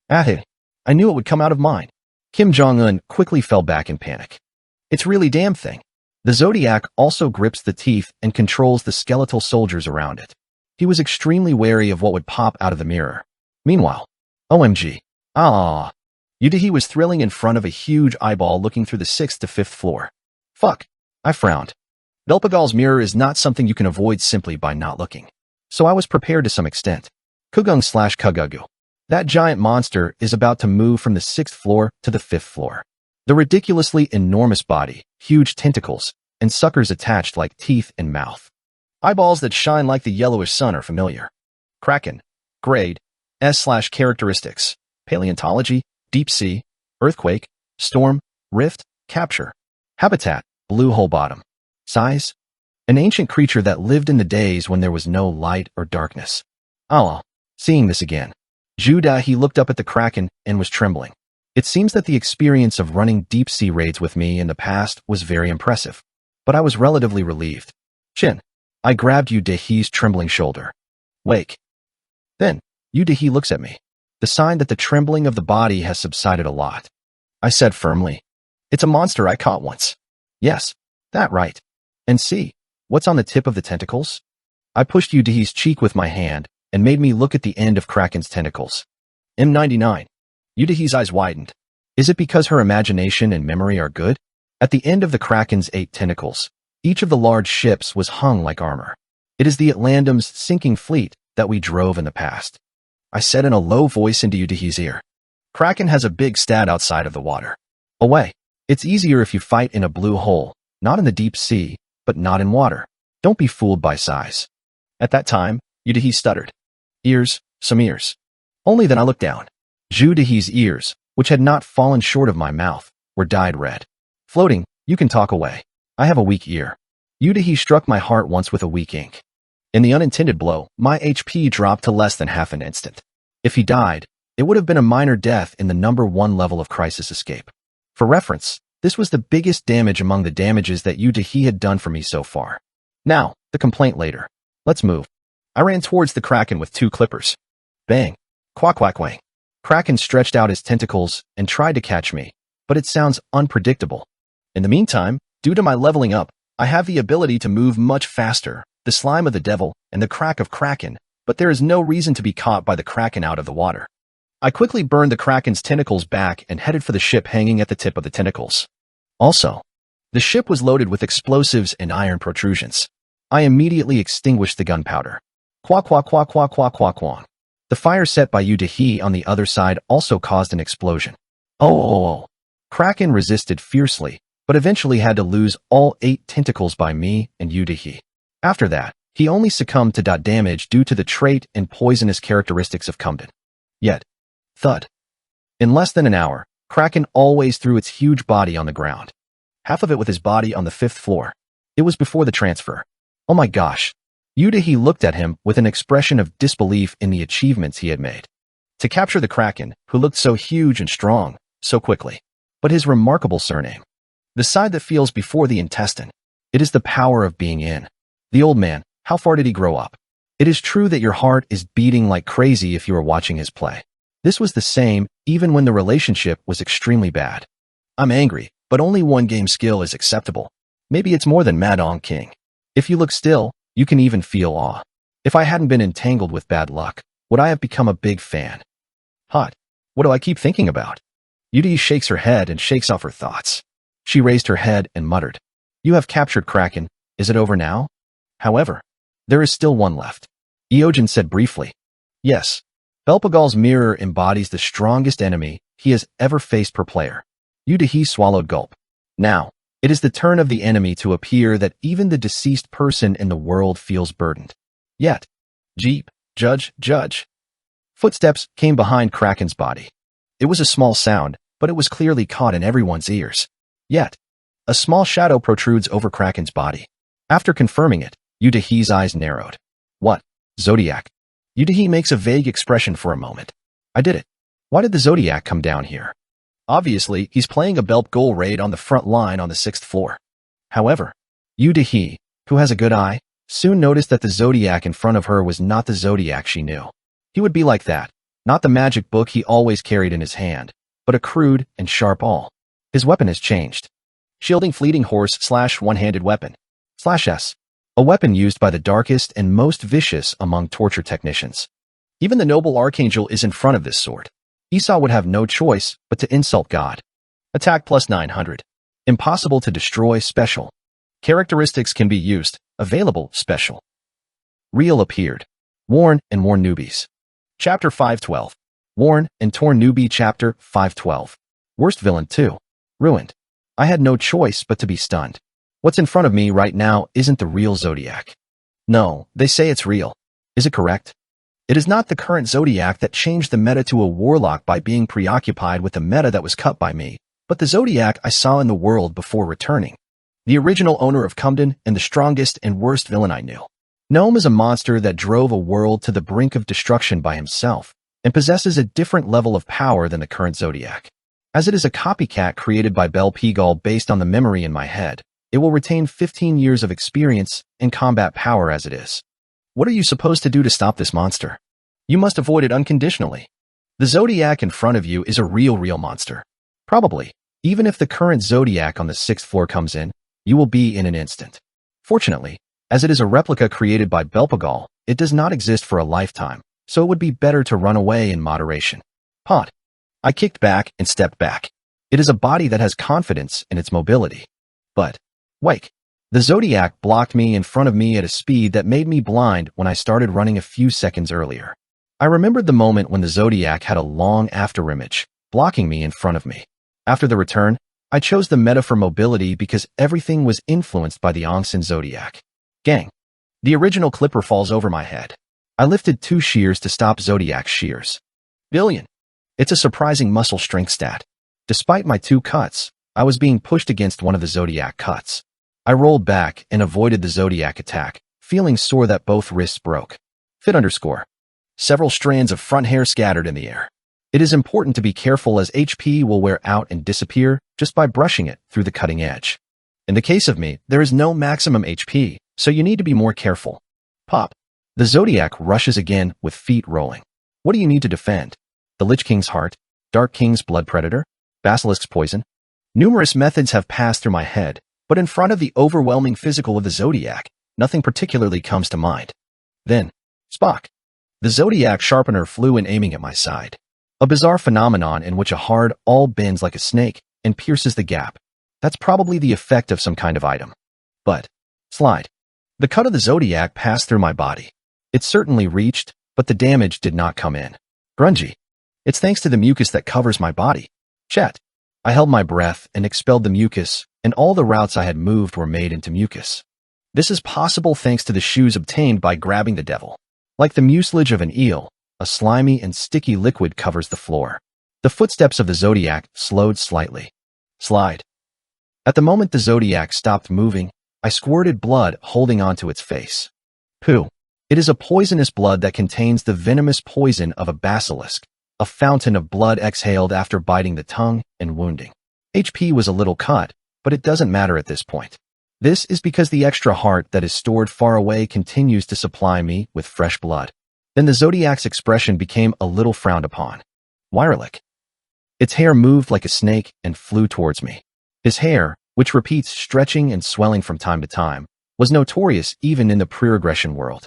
Ah, I knew it would come out of mine. Kim Jong-un quickly fell back in panic. It's really damn thing. The Zodiac also grips the teeth and controls the skeletal soldiers around it. He was extremely wary of what would pop out of the mirror. Meanwhile, OMG. Yudahi was thrilling in front of a huge eyeball looking through the 6th to 5th floor. Fuck. I frowned. Belpagal's mirror is not something you can avoid simply by not looking. So I was prepared to some extent. Kugung/Kugugu. That giant monster is about to move from the 6th floor to the 5th floor. The ridiculously enormous body, huge tentacles, and suckers attached like teeth and mouth. Eyeballs that shine like the yellowish sun are familiar. Kraken. Grade. S/characteristics. Paleontology. Deep sea. Earthquake. Storm. Rift. Capture. Habitat. Blue hole bottom. Size. An ancient creature that lived in the days when there was no light or darkness. Seeing this again. He looked up at the Kraken and was trembling. It seems that the experience of running deep-sea raids with me in the past was very impressive, but I was relatively relieved. Chin. I grabbed Yudahi's trembling shoulder. Wake. Then, Yudahi looks at me, the sign that the trembling of the body has subsided a lot. I said firmly, it's a monster I caught once. Yes, that right. And see, what's on the tip of the tentacles? I pushed Yudahi's cheek with my hand and made me look at the end of Kraken's tentacles. M99. Yudahi's eyes widened. Is it because her imagination and memory are good? At the end of the Kraken's 8 tentacles, each of the large ships was hung like armor. It is the Atlantum's sinking fleet that we drove in the past. I said in a low voice into Yudahi's ear. Kraken has a big stat outside of the water. Away. It's easier if you fight in a blue hole, not in the deep sea, but not in water. Don't be fooled by size. At that time, Yudahi stuttered. Ears, some ears. Only then I looked down. Yudahi's ears, which had not fallen short of my mouth, were dyed red. Floating, you can talk away. I have a weak ear. Yudahi struck my heart once with a weak ink. In the unintended blow, my HP dropped to less than half an instant. If he died, it would have been a minor death in the number 1 level of crisis escape. For reference, this was the biggest damage among the damages that Yudahi had done for me so far. Now, the complaint later. Let's move. I ran towards the Kraken with 2 clippers. Bang. Quack quack quang. Kraken stretched out his tentacles and tried to catch me, but it sounds unpredictable. In the meantime, due to my leveling up, I have the ability to move much faster, the slime of the devil and the crack of Kraken, but there is no reason to be caught by the Kraken out of the water. I quickly burned the Kraken's tentacles back and headed for the ship hanging at the tip of the tentacles. Also, the ship was loaded with explosives and iron protrusions. I immediately extinguished the gunpowder. Quack quack quack quack quack quack quack. The fire set by Yudahi on the other side also caused an explosion. Kraken resisted fiercely, but eventually had to lose all 8 tentacles by me and Yudahi. After that, he only succumbed to damage due to the trait and poisonous characteristics of Cumden. Yet, thud. In less than an hour, Kraken always threw its huge body on the ground. Half of it with his body on the 5th floor. It was before the transfer. Oh my gosh. Yudahi looked at him with an expression of disbelief in the achievements he had made. To capture the Kraken, who looked so huge and strong, so quickly. But his remarkable surname. The side that feels before the intestine. It is the power of being in. The old man, how far did he grow up? It is true that your heart is beating like crazy if you are watching his play. This was the same, even when the relationship was extremely bad. I'm angry, but only one game skill is acceptable. Maybe it's more than Madong King. If you look still, you can even feel awe. If I hadn't been entangled with bad luck, would I have become a big fan? Hot. What do I keep thinking about? Yudi shakes her head and shakes off her thoughts. She raised her head and muttered, "You have captured Kraken. Is it over now?" However, there is still one left. Eogen said briefly. Yes. Belpagal's mirror embodies the strongest enemy he has ever faced per player. Yudahi swallowed gulp. Now, it is the turn of the enemy to appear that even the deceased person in the world feels burdened. Yet, Jeep, Judge. Footsteps came behind Kraken's body. It was a small sound, but it was clearly caught in everyone's ears. Yet, a small shadow protrudes over Kraken's body. After confirming it, Yudahi's eyes narrowed. What? Zodiac. Yudahi makes a vague expression for a moment. I did it. Why did the Zodiac come down here? Obviously, he's playing a Belp goal raid on the front line on the 6th floor. However, Yudahi, who has a good eye, soon noticed that the Zodiac in front of her was not the Zodiac she knew. He would be like that, not the magic book he always carried in his hand, but a crude and sharp awl. His weapon has changed. Shielding fleeting horse / one-handed weapon /S. A weapon used by the darkest and most vicious among torture technicians. Even the noble archangel is in front of this sword. Esau would have no choice but to insult God. Attack plus 900. Impossible to destroy special. Characteristics can be used. Available special. Real appeared. Worn and Torn Newbies. Chapter 512. Worn and Torn Newbie Chapter 512. Worst villain 2. Ruined. I had no choice but to be stunned. What's in front of me right now isn't the real Zodiac. No, they say it's real. Is it correct? It is not the current Zodiac that changed the meta to a warlock by being preoccupied with the meta that was cut by me, but the Zodiac I saw in the world before returning. The original owner of Cumden and the strongest and worst villain I knew. Gnome is a monster that drove a world to the brink of destruction by himself and possesses a different level of power than the current Zodiac. As it is a copycat created by Belpagal based on the memory in my head, it will retain 15 years of experience and combat power as it is. What are you supposed to do to stop this monster? You must avoid it unconditionally. The Zodiac in front of you is a real monster. Probably, even if the current Zodiac on the 6th floor comes in, you will be in an instant. Fortunately, as it is a replica created by Belpagal, it does not exist for a lifetime, so it would be better to run away in moderation. Pot. I kicked back and stepped back. It is a body that has confidence in its mobility. But, wake. The Zodiac blocked me in front of me at a speed that made me blind when I started running a few seconds earlier. I remembered the moment when the Zodiac had a long afterimage, blocking me in front of me. After the return, I chose the meta for mobility because everything was influenced by the Ongsan Zodiac. Gang. The original clipper falls over my head. I lifted 2 shears to stop Zodiac's shears. Billion. It's a surprising muscle strength stat. Despite my 2 cuts, I was being pushed against one of the Zodiac cuts. I rolled back and avoided the Zodiac attack, feeling sore that both wrists broke. Fit _. Several strands of front hair scattered in the air. It is important to be careful as HP will wear out and disappear just by brushing it through the cutting edge. In the case of me, there is no maximum HP, so you need to be more careful. Pop. The Zodiac rushes again with feet rolling. What do you need to defend? The Lich King's heart? Dark King's blood predator? Basilisk's poison? Numerous methods have passed through my head, but in front of the overwhelming physical of the Zodiac, nothing particularly comes to mind. Then, Spock. The Zodiac sharpener flew in aiming at my side. A bizarre phenomenon in which a hard awl bends like a snake and pierces the gap. That's probably the effect of some kind of item. But, slide. The cut of the Zodiac passed through my body. It certainly reached, but the damage did not come in. Grungy. It's thanks to the mucus that covers my body. Chat. I held my breath and expelled the mucus, and all the routes I had moved were made into mucus. This is possible thanks to the shoes obtained by grabbing the devil. Like the mucilage of an eel, a slimy and sticky liquid covers the floor. The footsteps of the Zodiac slowed slightly. Slide. At the moment the Zodiac stopped moving, I squirted blood holding onto its face. Poo. It is a poisonous blood that contains the venomous poison of a basilisk, A fountain of blood exhaled after biting the tongue and wounding. HP was a little cut, but it doesn't matter at this point. This is because the extra heart that is stored far away continues to supply me with fresh blood. Then the Zodiac's expression became a little frowned upon. Wirelic. Its hair moved like a snake and flew towards me. His hair, which repeats stretching and swelling from time to time, was notorious even in the pre-regression world.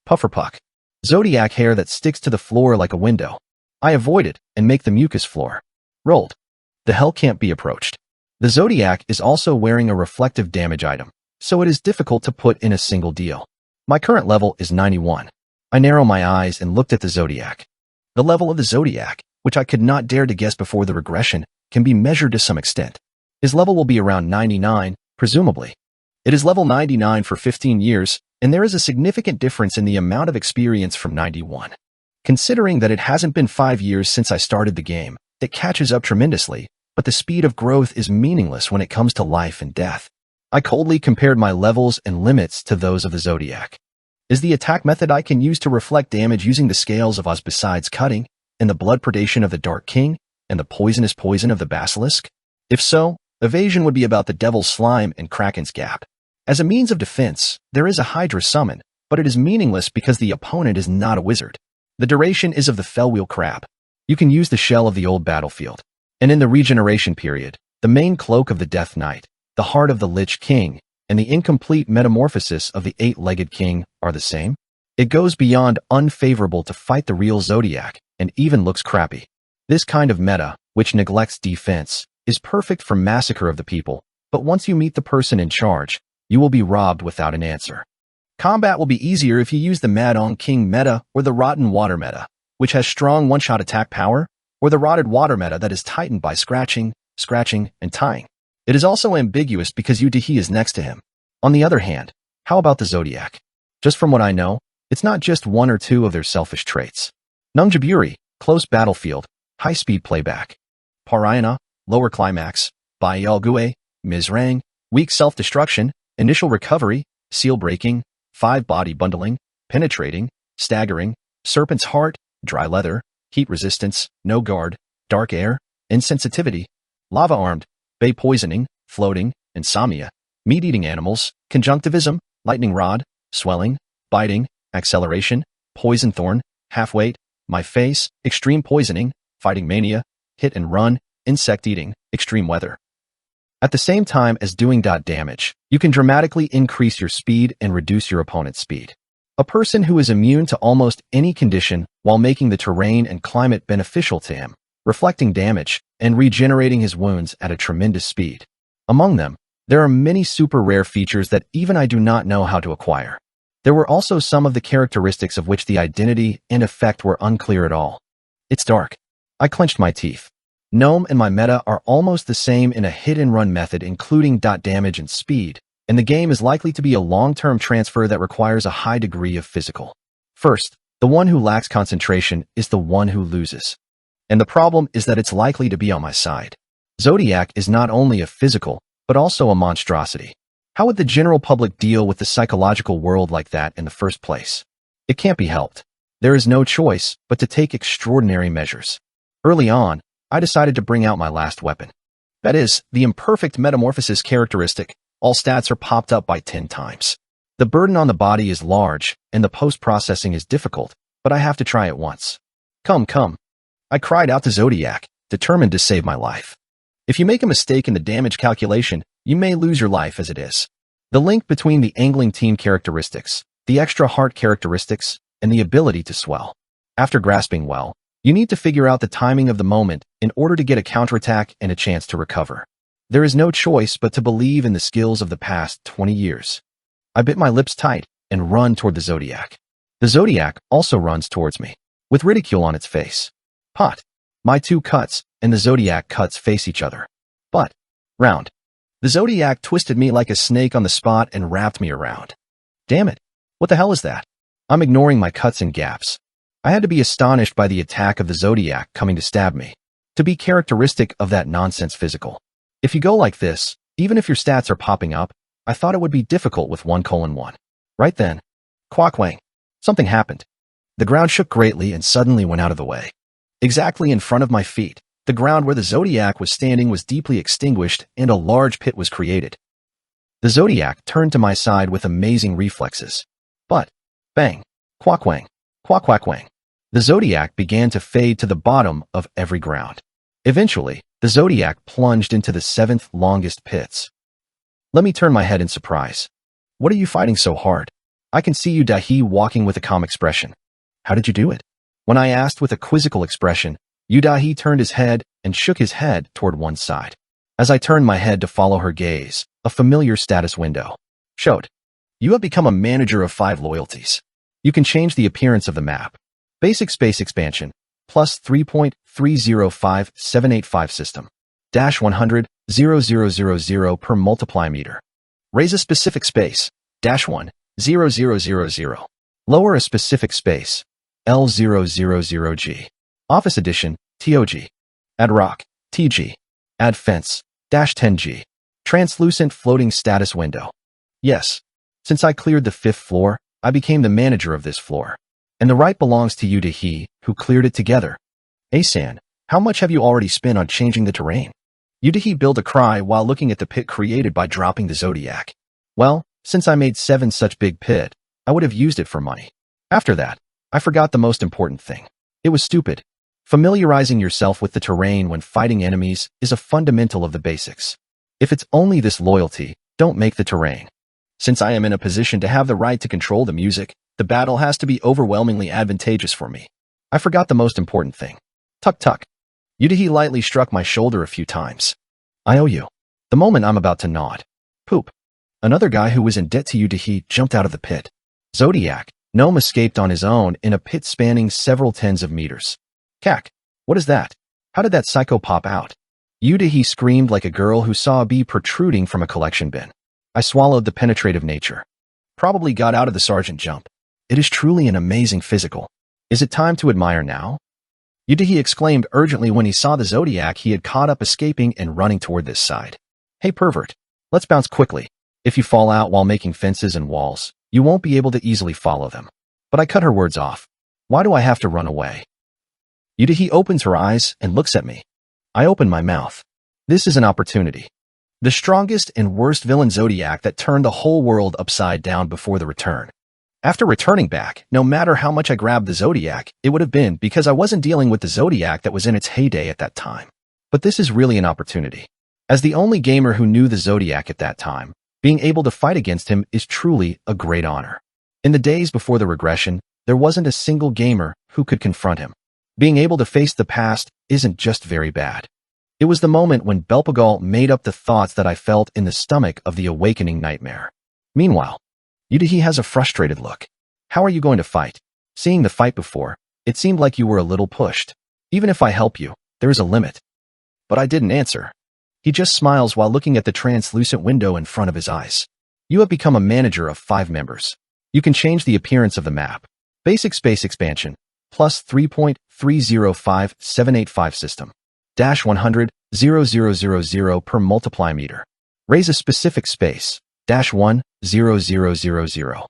Pufferpuck. Zodiac hair that sticks to the floor like a window. I avoid it and make the mucus floor. Rolled. The hell can't be approached. The Zodiac is also wearing a reflective damage item, so it is difficult to put in a single deal. My current level is 91. I narrow my eyes and looked at the Zodiac. The level of the Zodiac, which I could not dare to guess before the regression, can be measured to some extent. His level will be around 99, presumably. It is level 99 for 15 years, and there is a significant difference in the amount of experience from 91. Considering that it hasn't been 5 years since I started the game, it catches up tremendously, but the speed of growth is meaningless when it comes to life and death. I coldly compared my levels and limits to those of the Zodiac. Is the attack method I can use to reflect damage using the scales of Oz besides cutting, and the blood predation of the Dark King, and the poisonous poison of the Basilisk? If so, evasion would be about the Devil's Slime and Kraken's Gap. As a means of defense, there is a Hydra summon, but it is meaningless because the opponent is not a wizard. The duration is of the Fellwheel Crab. You can use the shell of the old battlefield. And in the regeneration period, the main cloak of the Death Knight, the heart of the Lich King, and the incomplete metamorphosis of the Eight-Legged King are the same. It goes beyond unfavorable to fight the real Zodiac, and even looks crappy. This kind of meta, which neglects defense, is perfect for massacre of the people, but once you meet the person in charge, you will be robbed without an answer. Combat will be easier if you use the Mad-On King meta or the Rotten Water meta, which has strong one-shot attack power, or the Rotted Water meta that is tightened by scratching, and tying. It is also ambiguous because Udahi is next to him. On the other hand, how about the Zodiac? Just from what I know, it's not just one or two of their selfish traits. Nungjaburi, close battlefield, high-speed playback. Parayana, lower climax. Bayalgue, Mizrang, weak self-destruction, initial recovery, seal breaking, 5 body bundling, penetrating, staggering, serpent's heart, dry leather, heat resistance, no guard, dark air, insensitivity, lava armed, bay poisoning, floating, insomnia, meat-eating animals, conjunctivism, lightning rod, swelling, biting, acceleration, poison thorn, half-weight, my face, extreme poisoning, fighting mania, hit and run, insect eating, extreme weather. At the same time as doing damage, you can dramatically increase your speed and reduce your opponent's speed. A person who is immune to almost any condition while making the terrain and climate beneficial to him, reflecting damage, and regenerating his wounds at a tremendous speed. Among them, there are many super rare features that even I do not know how to acquire. There were also some of the characteristics of which the identity and effect were unclear at all. It's dark. I clenched my teeth. Gnome and my meta are almost the same in a hit-and-run method including damage and speed, and the game is likely to be a long-term transfer that requires a high degree of physical. First, the one who lacks concentration is the one who loses. And the problem is that it's likely to be on my side. Zodiac is not only a physical, but also a monstrosity. How would the general public deal with the psychological world like that in the first place? It can't be helped. There is no choice but to take extraordinary measures. Early on, I decided to bring out my last weapon. That is, the imperfect metamorphosis characteristic. All stats are popped up by 10 times. The burden on the body is large, and the post-processing is difficult, but I have to try it once. Come. I cried out to Zodiac, determined to save my life. If you make a mistake in the damage calculation, you may lose your life as it is. The link between the angling team characteristics, the extra heart characteristics, and the ability to swell. After grasping well, you need to figure out the timing of the moment in order to get a counterattack and a chance to recover. There is no choice but to believe in the skills of the past 20 years. I bit my lips tight and run toward the Zodiac. The Zodiac also runs towards me, with ridicule on its face. Pot. My 2 cuts and the Zodiac cuts face each other. But, round. The Zodiac twisted me like a snake on the spot and wrapped me around. Damn it. What the hell is that? I'm ignoring my cuts and gaps. I had to be astonished by the attack of the Zodiac coming to stab me, to be characteristic of that nonsense physical. If you go like this, even if your stats are popping up, I thought it would be difficult with 1:1. Right then. Quackwang. Something happened. The ground shook greatly and suddenly went out of the way. Exactly in front of my feet, the ground where the Zodiac was standing was deeply extinguished and a large pit was created. The Zodiac turned to my side with amazing reflexes. But, bang, quack wang, quack quack wang. The Zodiac began to fade to the bottom of every ground. Eventually, the Zodiac plunged into the 7th longest pits. Let me turn my head in surprise. What are you fighting so hard? I can see you, Dahi, walking with a calm expression. How did you do it? When I asked with a quizzical expression, Udahi turned his head and shook his head toward one side. As I turned my head to follow her gaze, a familiar status window showed. You have become a manager of 5 loyalties. You can change the appearance of the map. Basic space expansion, plus 3.305785 system. Dash 100, 0000 per multiply meter. Raise a specific space, dash 1, 0000. Lower a specific space, L000G. Office Edition, TOG. Add rock, TG. Add fence, dash 10G. Translucent floating status window. Yes. Since I cleared the 5th floor, I became the manager of this floor. And the right belongs to you, to he who cleared it together. Asan, how much have you already spent on changing the terrain? Yudahi built a cry while looking at the pit created by dropping the Zodiac. Well, since I made 7 such big pit, I would have used it for money. After that, I forgot the most important thing. It was stupid. Familiarizing yourself with the terrain when fighting enemies is a fundamental of the basics. If it's only this loyalty, don't make the terrain. Since I am in a position to have the right to control the music, the battle has to be overwhelmingly advantageous for me. I forgot the most important thing. Tuck tuck. Yudahi lightly struck my shoulder a few times. I owe you. The moment I'm about to nod. Poop. Another guy who was in debt to Yudahi jumped out of the pit. Zodiac, Gnome escaped on his own in a pit spanning several tens of meters. Cack. What is that? How did that psycho pop out? Yudahi screamed like a girl who saw a bee protruding from a collection bin. I swallowed the penetrative nature. Probably got out of the sergeant jump. It is truly an amazing physical. Is it time to admire now? Yudahi exclaimed urgently when he saw the Zodiac he had caught up escaping and running toward this side. Hey pervert, let's bounce quickly. If you fall out while making fences and walls, you won't be able to easily follow them. But I cut her words off. Why do I have to run away? Yudahi opens her eyes and looks at me. I open my mouth. This is an opportunity. The strongest and worst villain Zodiac that turned the whole world upside down before the return. After returning back, no matter how much I grabbed the Zodiac, it would have been because I wasn't dealing with the Zodiac that was in its heyday at that time. But this is really an opportunity. As the only gamer who knew the Zodiac at that time, being able to fight against him is truly a great honor. In the days before the regression, there wasn't a single gamer who could confront him. Being able to face the past isn't just very bad. It was the moment when Belpagal made up the thoughts that I felt in the stomach of the awakening nightmare. Meanwhile, Yudahi has a frustrated look. How are you going to fight? Seeing the fight before, it seemed like you were a little pushed. Even if I help you, there is a limit. But I didn't answer. He just smiles while looking at the translucent window in front of his eyes. You have become a manager of 5 members. You can change the appearance of the map. Basic space expansion, plus 3.305785 system. Dash 100, 0000 per multiply meter. Raise a specific space, dash 1, 0000.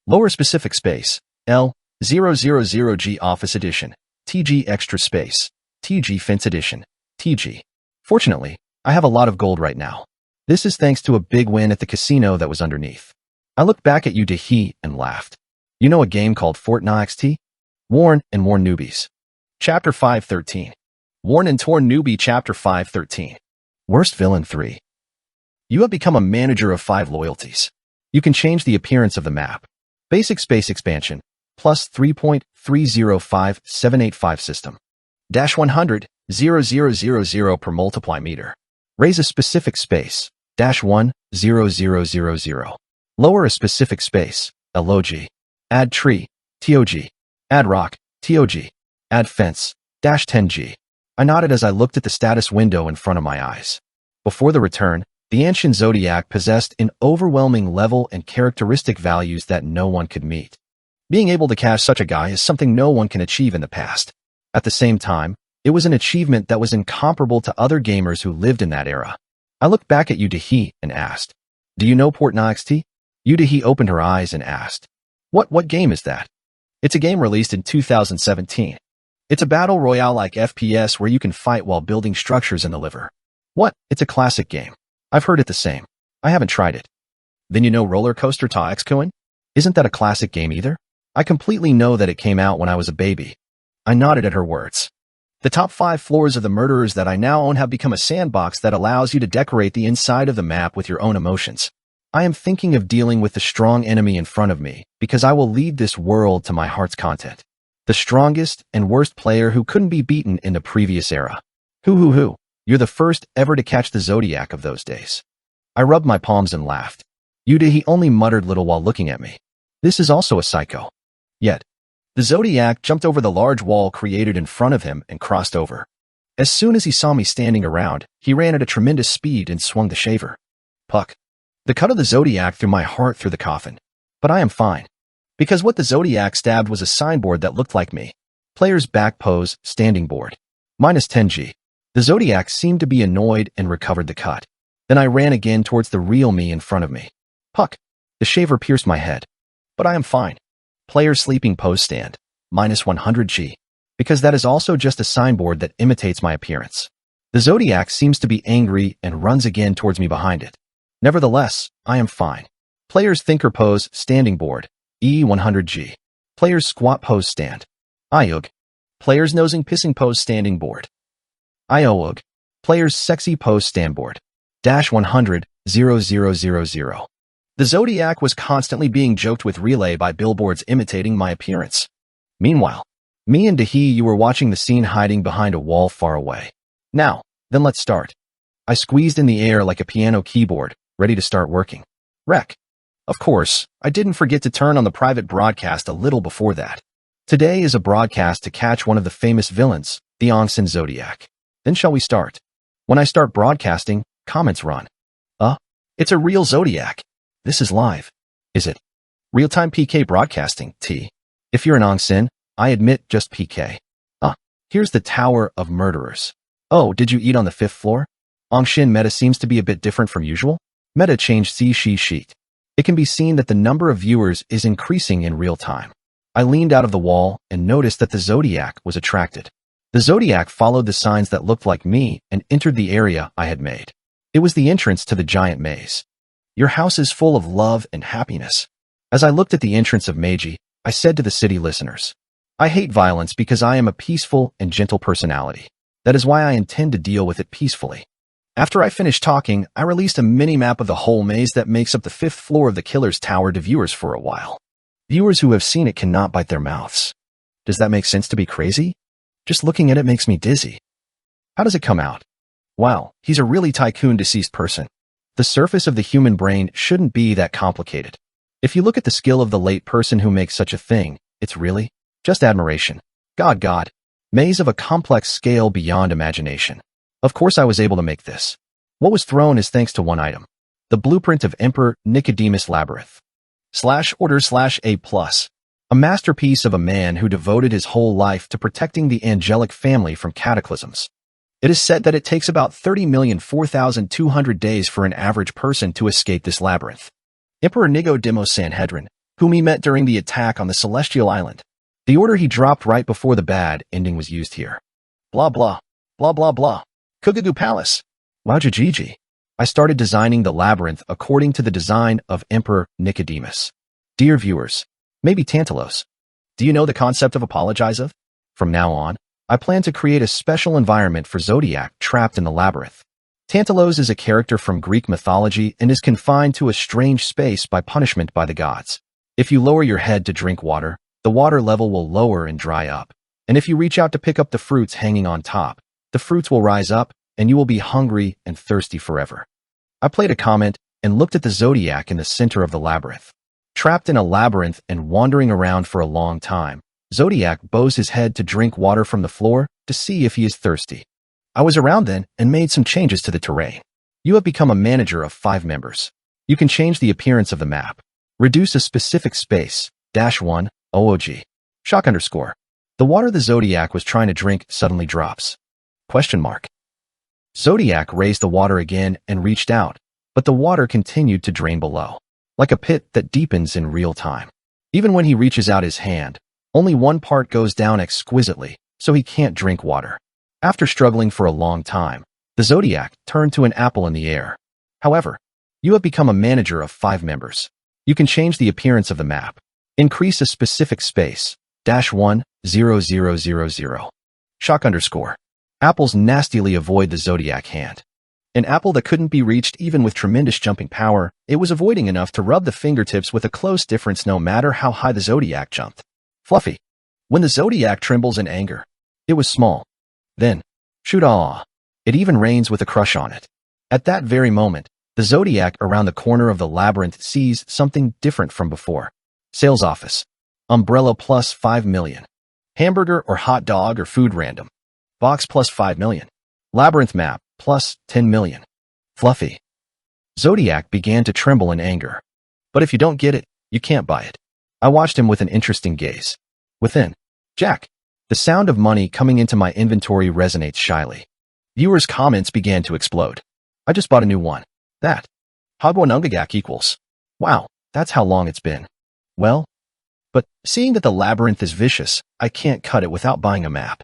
Lower specific space, L, 000G Office Edition, TG Extra Space, TG Fence Edition, TG. Fortunately, I have a lot of gold right now. This is thanks to a big win at the casino that was underneath. I looked back at you, Dahi, and laughed. You know a game called Fortnite? Worn and Worn Newbies. Chapter 513. Worn and Torn Newbie Chapter 513. Worst Villain 3. You have become a manager of 5 loyalties. You can change the appearance of the map. Basic space expansion, plus 3.305785 system. Dash 100, 0000 per multiply meter. Raise a specific space, dash 1, 0000. Lower a specific space, LOG. Add tree, TOG. Add rock, TOG. Add fence, dash 10G. I nodded as I looked at the status window in front of my eyes. Before the return, the ancient Zodiac possessed an overwhelming level and characteristic values that no one could meet. Being able to catch such a guy is something no one can achieve in the past. At the same time, it was an achievement that was incomparable to other gamers who lived in that era. I looked back at Yudahi and asked, Do you know Fortnite? Yudahi opened her eyes and asked, What game is that? It's a game released in 2017. It's a battle royale like FPS where you can fight while building structures in the liver. What? It's a classic game. I've heard it the same. I haven't tried it. Then you know Roller Coaster Tycoon? Isn't that a classic game either? I completely know that it came out when I was a baby. I nodded at her words. The top 5 floors of the murderers that I now own have become a sandbox that allows you to decorate the inside of the map with your own emotions. I am thinking of dealing with the strong enemy in front of me because I will lead this world to my heart's content. The strongest and worst player who couldn't be beaten in the previous era. Hoo. You're the first ever to catch the Zodiac of those days. I rubbed my palms and laughed. He only muttered little while looking at me. This is also a psycho. Yet, the Zodiac jumped over the large wall created in front of him and crossed over. As soon as he saw me standing around, he ran at a tremendous speed and swung the shaver. Puck. The cut of the Zodiac threw my heart through the coffin. But I am fine. Because what the Zodiac stabbed was a signboard that looked like me. Player's back pose, standing board. -10G. The Zodiac seemed to be annoyed and recovered the cut. Then I ran again towards the real me in front of me. Puck. The shaver pierced my head. But I am fine. Player sleeping pose stand. -100G. Because that is also just a signboard that imitates my appearance. The Zodiac seems to be angry and runs again towards me behind it. Nevertheless, I am fine. Player's thinker pose, standing board. E100G. Player's squat pose stand. IUG. Player's nosing pissing pose standing board. IOUG. Player's sexy pose stand board. -100, 0000. The Zodiac was constantly being joked with relay by billboards imitating my appearance. Meanwhile, me and Dahi, you were watching the scene hiding behind a wall far away. Now, then let's start. I squeezed in the air like a piano keyboard, ready to start working. Rec. Of course, I didn't forget to turn on the private broadcast a little before that. Today is a broadcast to catch one of the famous villains, the Ongsin Zodiac. Then shall we start? When I start broadcasting, comments run. It's a real Zodiac. This is live. Is it? Real-time PK broadcasting, T. If you're an Ongsin, I admit just PK. Here's the Tower of Murderers. Oh, did you eat on the 5th floor? Ongshin meta seems to be a bit different from usual. Meta changed sheet. It can be seen that the number of viewers is increasing in real time. I leaned out of the wall and noticed that the Zodiac was attracted. The Zodiac followed the signs that looked like me and entered the area I had made. It was the entrance to the giant maze. Your house is full of love and happiness. As I looked at the entrance of Meiji, I said to the city listeners, I hate violence because I am a peaceful and gentle personality. That is why I intend to deal with it peacefully. After I finished talking, I released a mini-map of the whole maze that makes up the 5th floor of the Killer's Tower to viewers for a while. Viewers who have seen it cannot bite their mouths. Does that make sense to be crazy? Just looking at it makes me dizzy. How does it come out? Wow, he's a really tycoon deceased person. The surface of the human brain shouldn't be that complicated. If you look at the skill of the late person who makes such a thing, it's really just admiration. God. Maze of a complex scale beyond imagination. Of course I was able to make this. What was thrown is thanks to one item. The blueprint of Emperor Nicodemus Labyrinth. /order/A+. A masterpiece of a man who devoted his whole life to protecting the angelic family from cataclysms. It is said that it takes about 30,004,200 days for an average person to escape this labyrinth. Emperor Nicodemus Sanhedrin, whom he met during the attack on the Celestial Island. The order he dropped right before the bad ending was used here. Blah blah. Kugugu Palace. Wowjajiji. I started designing the labyrinth according to the design of Emperor Nicodemus. Dear viewers, maybe Tantalos. Do you know the concept of apologize of? From now on, I plan to create a special environment for Zodiac trapped in the labyrinth. Tantalos is a character from Greek mythology and is confined to a strange space by punishment by the gods. If you lower your head to drink water, the water level will lower and dry up. And if you reach out to pick up the fruits hanging on top, the fruits will rise up and you will be hungry and thirsty forever. I played a comment and looked at the Zodiac in the center of the labyrinth. Trapped in a labyrinth and wandering around for a long time, Zodiac bows his head to drink water from the floor to see if he is thirsty. I was around then and made some changes to the terrain. You have become a manager of 5 members. You can change the appearance of the map. Reduce a specific space, -1, OOG. Shock _. The water the Zodiac was trying to drink suddenly drops. ? Zodiac raised the water again and reached out, but the water continued to drain below, like a pit that deepens in real time. Even when he reaches out his hand, only one part goes down exquisitely, so he can't drink water. After struggling for a long time, the Zodiac turned to an apple in the air. However, you have become a manager of 5 members. You can change the appearance of the map. Increase a specific space, -1, 0, 0, 0, 0. Shock _ Apples nastily avoid the Zodiac hand. An apple that couldn't be reached even with tremendous jumping power, it was avoiding enough to rub the fingertips with a close difference no matter how high the Zodiac jumped. Fluffy. When the Zodiac trembles in anger, it was small. Then, shoot ah. It even rains with a crush on it. At that very moment, the Zodiac around the corner of the labyrinth sees something different from before. Sales office. Umbrella plus 5 million. Hamburger or hot dog or food random. Box plus 5 million. Labyrinth map plus 10 million. Fluffy. Zodiac began to tremble in anger. But if you don't get it, you can't buy it. I watched him with an interesting gaze. Within. Jack. The sound of money coming into my inventory resonates shyly. Viewers' comments began to explode. I just bought a new one. That. Hagwanungagak equals. Wow, that's how long it's been. Well, but seeing that the labyrinth is vicious, I can't cut it without buying a map.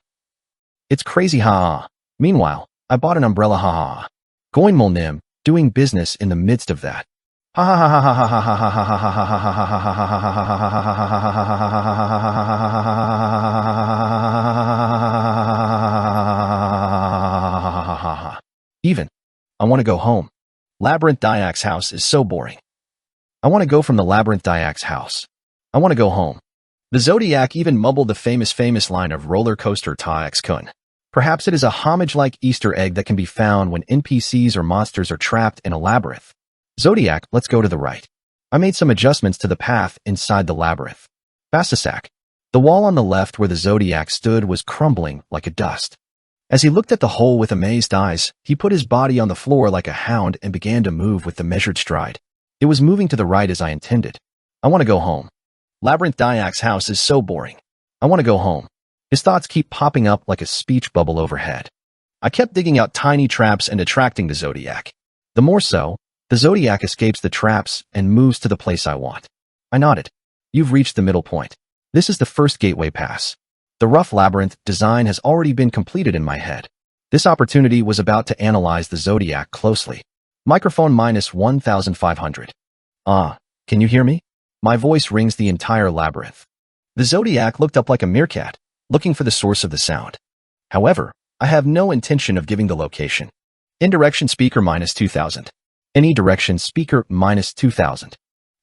It's crazy ha. Meanwhile, I bought an umbrella ha. Going Molnim, doing business in the midst of that. Even. I want to go home. Labyrinth Diak's house is so boring. I want to go from the Labyrinth Diak's house. I want to go home. The Zodiac even mumbled the famous line of roller coaster Tax Kun. Perhaps it is a homage-like Easter egg that can be found when NPCs or monsters are trapped in a labyrinth. Zodiac, let's go to the right. I made some adjustments to the path inside the labyrinth. Basasak. The wall on the left where the Zodiac stood was crumbling like a dust. As he looked at the hole with amazed eyes, he put his body on the floor like a hound and began to move with the measured stride. It was moving to the right as I intended. I want to go home. Labyrinth Diak's house is so boring. I want to go home. His thoughts keep popping up like a speech bubble overhead. I kept digging out tiny traps and attracting the Zodiac. The more so, the Zodiac escapes the traps and moves to the place I want. I nodded. You've reached the middle point. This is the first gateway pass. The rough labyrinth design has already been completed in my head. This opportunity was about to analyze the Zodiac closely. Microphone -1500. Can you hear me? My voice rings the entire labyrinth. The Zodiac looked up like a meerkat, looking for the source of the sound. However, I have no intention of giving the location. Indirection speaker -2000. Any direction speaker -2000.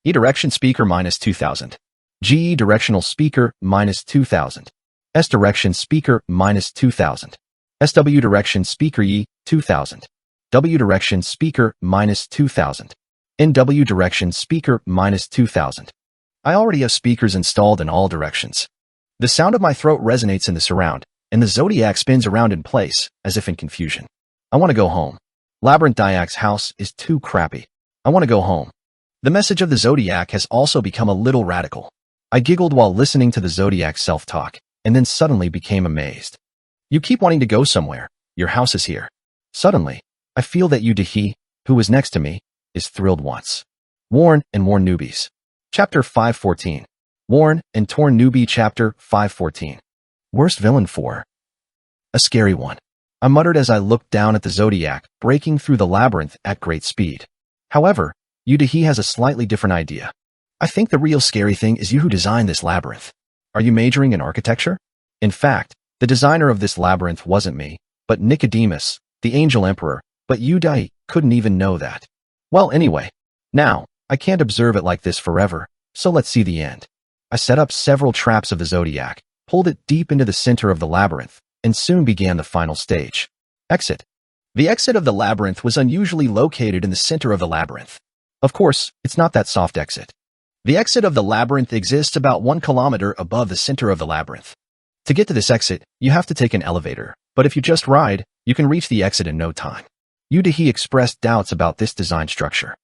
E-direction speaker -2000. GE directional speaker -2000. S direction speaker -2000. SW direction speaker E 2000. W direction speaker -2000. NW direction speaker -2000. I already have speakers installed in all directions. The sound of my throat resonates in the surround, and the Zodiac spins around in place, as if in confusion. I want to go home. Labyrinth Diak's house is too crappy. I want to go home. The message of the Zodiac has also become a little radical. I giggled while listening to the Zodiac's self-talk, and then suddenly became amazed. You keep wanting to go somewhere. Your house is here. Suddenly, I feel that Udahi, who was next to me, is thrilled once. Worn and Worn Newbies. Chapter 514. Worn and Torn Newbie Chapter 514. Worst villain for. A scary one. I muttered as I looked down at the Zodiac, breaking through the labyrinth at great speed. However, Udahi has a slightly different idea. I think the real scary thing is you who designed this labyrinth. Are you majoring in architecture? In fact, the designer of this labyrinth wasn't me, but Nicodemus, the Angel Emperor, but Udahi couldn't even know that. Well, anyway, now, I can't observe it like this forever, so let's see the end. I set up several traps of the Zodiac, pulled it deep into the center of the labyrinth, and soon began the final stage. Exit. The exit of the labyrinth was unusually located in the center of the labyrinth. Of course, it's not that soft exit. The exit of the labyrinth exists about 1 kilometer above the center of the labyrinth. To get to this exit, you have to take an elevator, but if you just ride, you can reach the exit in no time. Udahi expressed doubts about this design structure.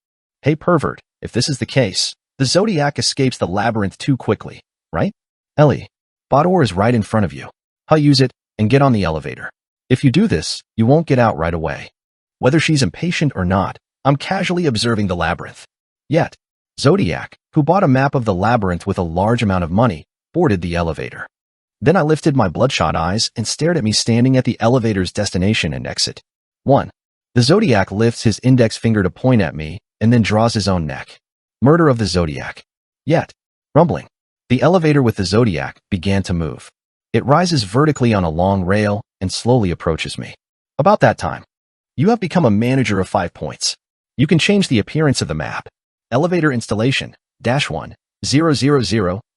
Hey pervert, if this is the case, the Zodiac escapes the labyrinth too quickly, right? Ellie, Bador is right in front of you. I'll use it and get on the elevator. If you do this, you won't get out right away. Whether she's impatient or not, I'm casually observing the labyrinth. Yet, Zodiac, who bought a map of the labyrinth with a large amount of money, boarded the elevator. Then I lifted my bloodshot eyes and stared at me standing at the elevator's destination and exit. 1. The Zodiac lifts his index finger to point at me and then draws his own neck. Murder of the Zodiac. Yet, rumbling. The elevator with the Zodiac began to move. It rises vertically on a long rail and slowly approaches me. About that time, you have become a manager of 5 points. You can change the appearance of the map. Elevator installation, -1,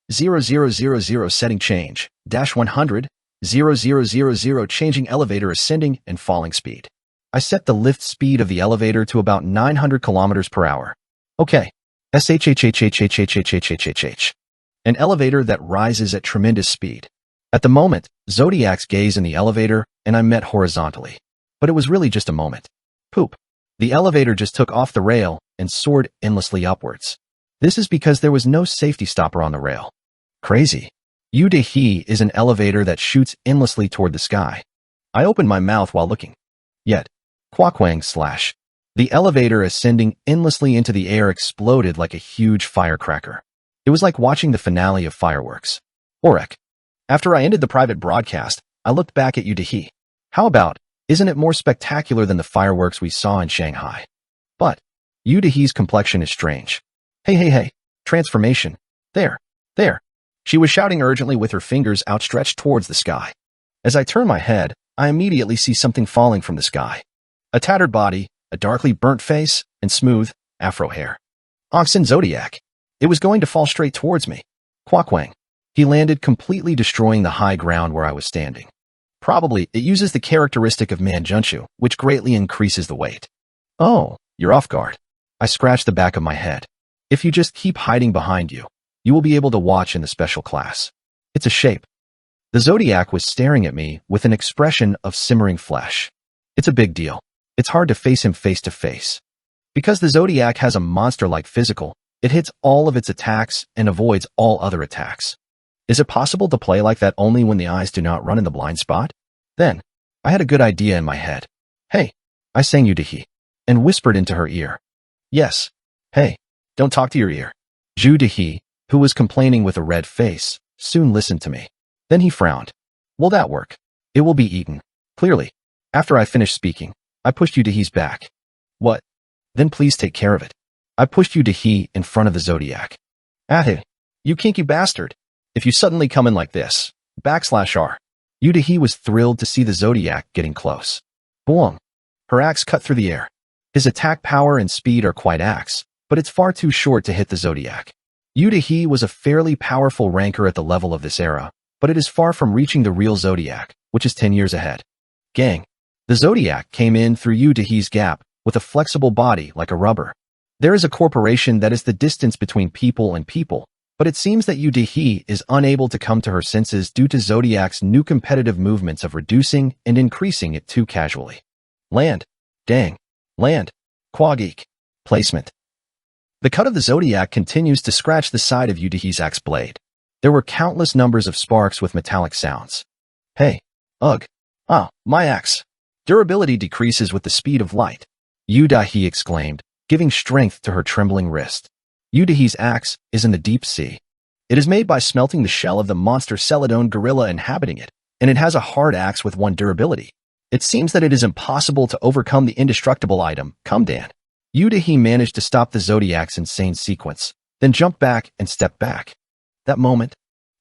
000 setting change, -100, 0000 changing elevator ascending and falling speed. I set the lift speed of the elevator to about 900 kilometers per hour. Okay. SHHHHHHHHHHH. An elevator that rises at tremendous speed. At the moment, Zodiac's gaze in the elevator and I met horizontally. But it was really just a moment. Poop. The elevator just took off the rail and soared endlessly upwards. This is because there was no safety stopper on the rail. Crazy. Yu-De-He is an elevator that shoots endlessly toward the sky. I opened my mouth while looking. Yet, Quakwang / the elevator ascending endlessly into the air exploded like a huge firecracker. It was like watching the finale of fireworks. Orek. After I ended the private broadcast, I looked back at Yu-De-He. How about, isn't it more spectacular than the fireworks we saw in Shanghai? But, Yu-De-He's complexion is strange. Hey, transformation. There. She was shouting urgently with her fingers outstretched towards the sky. As I turn my head, I immediately see something falling from the sky. A tattered body, a darkly burnt face, and smooth, afro hair. Oxen Zodiac. It was going to fall straight towards me. Quakwang. He landed completely destroying the high ground where I was standing. Probably, it uses the characteristic of Manjunshu, which greatly increases the weight. Oh, you're off guard. I scratched the back of my head. If you just keep hiding behind you, you will be able to watch in the special class. It's a shape. The Zodiac was staring at me with an expression of simmering flesh. It's a big deal. It's hard to face him face to face. Because the Zodiac has a monster-like physical, it hits all of its attacks and avoids all other attacks. Is it possible to play like that only when the eyes do not run in the blind spot? Then, I had a good idea in my head. Hey, I sang Yu-De-He, and whispered into her ear. Yes. Hey, don't talk to your ear. Yu-De-He, who was complaining with a red face, soon listened to me. Then he frowned. Will that work? It will be eaten. Clearly. After I finished speaking, I pushed Yu-De-He's back. What? Then please take care of it. I pushed Yu-De-He in front of the Zodiac. Hey, you kinky bastard. If you suddenly come in like this, /R. Yu-De-He was thrilled to see the Zodiac getting close. Boom. Her axe cut through the air. His attack power and speed are quite axe, but it's far too short to hit the Zodiac. Yu-De-He was a fairly powerful ranker at the level of this era, but it is far from reaching the real Zodiac, which is 10 years ahead. Gang. The Zodiac came in through Yu-De-He's gap with a flexible body like a rubber. There is a corporation that is the distance between people and people, but it seems that Yu-De-He is unable to come to her senses due to Zodiac's new competitive movements of reducing and increasing it too casually. Land. Dang. Land. Quageek. Placement. The cut of the Zodiac continues to scratch the side of Yu-De-He's axe blade. There were countless numbers of sparks with metallic sounds. Hey. Ugh. Ah, my axe. Durability decreases with the speed of light. Yu-De-He exclaimed, giving strength to her trembling wrist. Yu-De-He's axe is in the deep sea. It is made by smelting the shell of the monster Celadon gorilla inhabiting it, and it has a hard axe with 1 durability. It seems that it is impossible to overcome the indestructible item, Kumdan. Yu-De-He managed to stop the Zodiac's insane sequence, then jumped back and stepped back. That moment,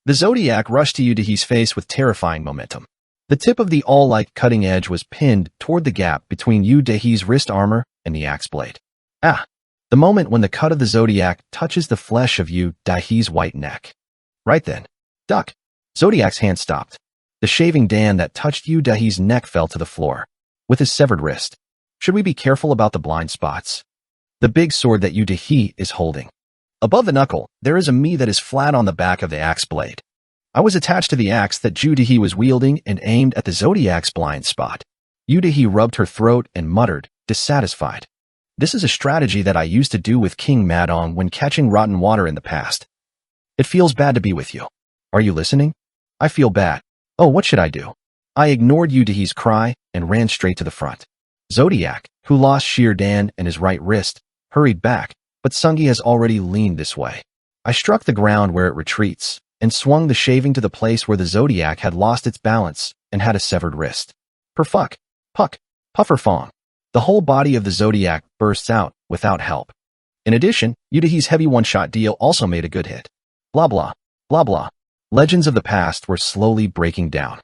the Zodiac rushed to Yu-De-He's face with terrifying momentum. The tip of the all-like cutting edge was pinned toward the gap between Yu-De-He's wrist armor and the axe blade. Ah! The moment when the cut of the Zodiac touches the flesh of Yu-De-He's white neck. Right then. Duck. Zodiac's hand stopped. The shaving Dan that touched Yu-De-He's neck fell to the floor. With his severed wrist. Should we be careful about the blind spots? The big sword that Yu-De-He is holding. Above the knuckle, there is a me that is flat on the back of the axe blade. I was attached to the axe that Yu-De-He was wielding and aimed at the Zodiac's blind spot. Yu-De-He rubbed her throat and muttered, dissatisfied. This is a strategy that I used to do with King Madong when catching rotten water in the past. It feels bad to be with you. Are you listening? I feel bad. Oh, what should I do? I ignored Yu-De-He's cry and ran straight to the front. Zodiac, who lost Sheer Dan and his right wrist, hurried back, but Sungi has already leaned this way. I struck the ground where it retreats, and swung the shaving to the place where the Zodiac had lost its balance and had a severed wrist. Perfuck, puck, pufferfong. The whole body of the Zodiac bursts out without help. In addition, Yudahi's heavy one-shot deal also made a good hit. Blah blah, blah blah. Legends of the past were slowly breaking down.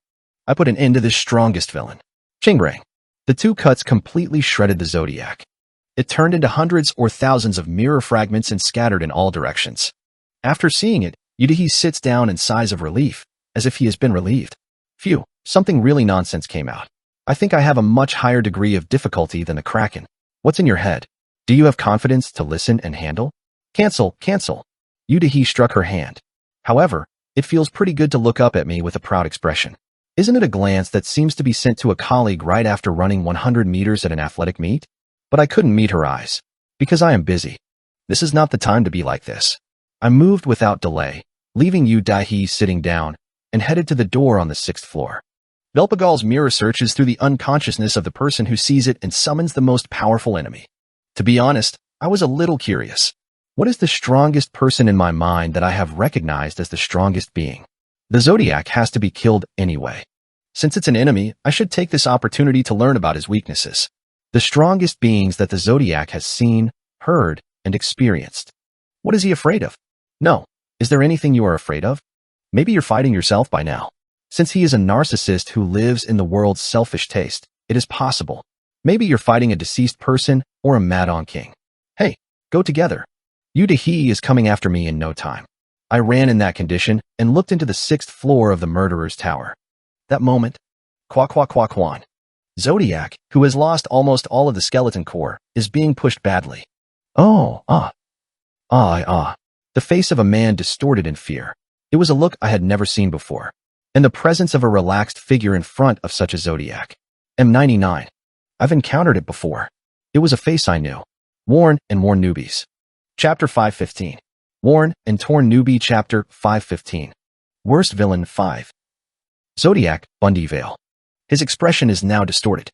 I put an end to this strongest villain. Chingrang. The two cuts completely shredded the Zodiac. It turned into hundreds or thousands of mirror fragments and scattered in all directions. After seeing it, Yudahi sits down in sighs of relief, as if he has been relieved. Phew, something really nonsense came out. I think I have a much higher degree of difficulty than the Kraken. What's in your head? Do you have confidence to listen and handle? Cancel, cancel. Yudahi struck her hand. However, it feels pretty good to look up at me with a proud expression. Isn't it a glance that seems to be sent to a colleague right after running 100 meters at an athletic meet? But I couldn't meet her eyes. Because I am busy. This is not the time to be like this. I moved without delay, leaving Yudahi sitting down, and headed to the door on the 6th floor. Velpagal's mirror searches through the unconsciousness of the person who sees it and summons the most powerful enemy. To be honest, I was a little curious. What is the strongest person in my mind that I have recognized as the strongest being? The Zodiac has to be killed anyway. Since it's an enemy, I should take this opportunity to learn about his weaknesses. The strongest beings that the Zodiac has seen, heard, and experienced. What is he afraid of? No. Is there anything you are afraid of? Maybe you're fighting yourself by now. Since he is a narcissist who lives in the world's selfish taste, it is possible. Maybe you're fighting a deceased person or a mad-on king. Hey, go together. Yudahi is coming after me in no time. I ran in that condition and looked into the 6th floor of the murderer's tower. That moment, Quan. Zodiac, who has lost almost all of the skeleton core, is being pushed badly. The face of a man distorted in fear. It was a look I had never seen before. In the presence of a relaxed figure in front of such a Zodiac. M99. I've encountered it before. It was a face I knew. Worn and Torn Newbies. Chapter 515. Worn and Torn Newbie Chapter 515. Worst Villain 5. Zodiac, Bundy Vale. His expression is now distorted.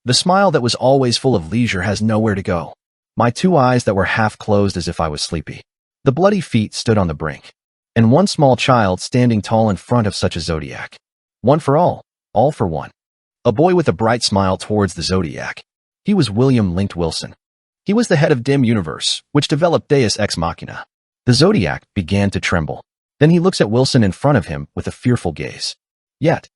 The smile that was always full of leisure has nowhere to go. My two eyes that were half closed as if I was sleepy. The bloody feet stood on the brink. And one small child standing tall in front of such a Zodiac. One for all for one. A boy with a bright smile towards the Zodiac. He was William Linked Wilson. He was the head of Dim Universe, which developed Deus Ex Machina. The Zodiac began to tremble. Then he looks at Wilson in front of him with a fearful gaze. Yet,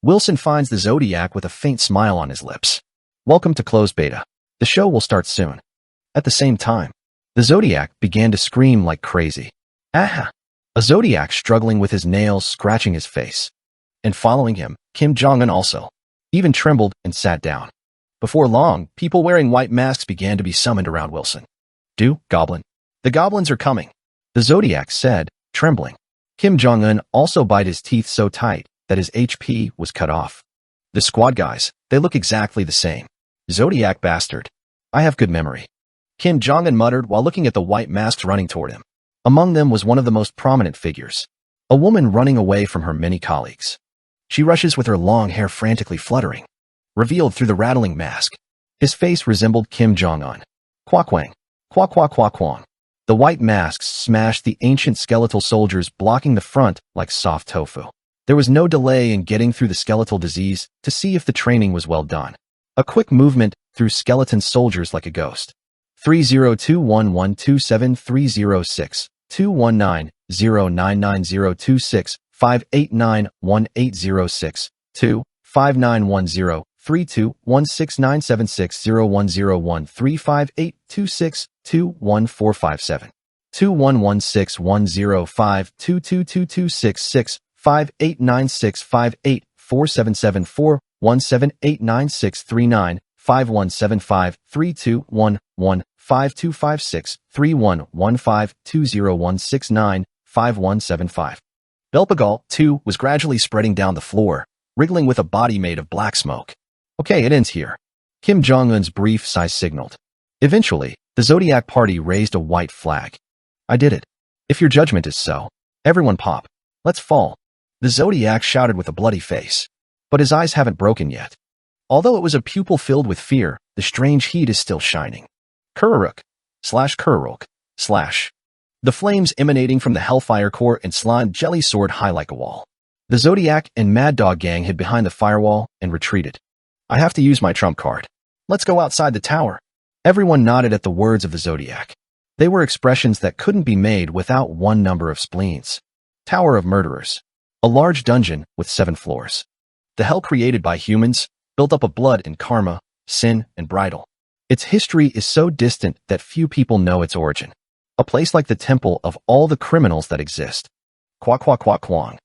Wilson finds the Zodiac with a faint smile on his lips. Welcome to closed beta. The show will start soon. At the same time, the Zodiac began to scream like crazy. Aha! A Zodiac struggling with his nails scratching his face. And following him, Kim Jong-un also. Even trembled and sat down. Before long, people wearing white masks began to be summoned around Wilson. Goblin. The goblins are coming. The Zodiac said, trembling. Kim Jong-un also bit his teeth so tight that his HP was cut off. The squad guys, they look exactly the same. Zodiac bastard. I have good memory. Kim Jong-un muttered while looking at the white masks running toward him. Among them was one of the most prominent figures. A woman running away from her many colleagues. She rushes with her long hair frantically fluttering. Revealed through the rattling mask. His face resembled Kim Jong-un. Quakwang. Quakwang. The white masks smashed the ancient skeletal soldiers blocking the front like soft tofu. There was no delay in getting through the skeletal disease to see if the training was well done. A quick movement through skeleton soldiers like a ghost. 3021127306219099026 5891806 259103216976010135826214457 211610522226 5896584774 1789639 5175 3211 5256 3115 20169 5175. Belpagal, too, was gradually spreading down the floor, wriggling with a body made of black smoke. Okay, it ends here. Kim Jong-un's brief sigh signaled. Eventually, the Zodiac party raised a white flag. I did it. If your judgment is so, everyone pop. Let's fall. The Zodiac shouted with a bloody face. But his eyes haven't broken yet. Although it was a pupil filled with fear, the strange heat is still shining. Kuraruk. /Kuraruk. / The flames emanating from the Hellfire Core and slime jelly soared high like a wall. The Zodiac and Mad Dog gang hid behind the firewall and retreated. I have to use my trump card. Let's go outside the tower. Everyone nodded at the words of the Zodiac. They were expressions that couldn't be made without one number of spleens. Tower of Murderers. A large dungeon with 7 floors. The hell created by humans, built up of blood and karma, sin and bridal. Its history is so distant that few people know its origin. A place like the temple of all the criminals that exist. Quang.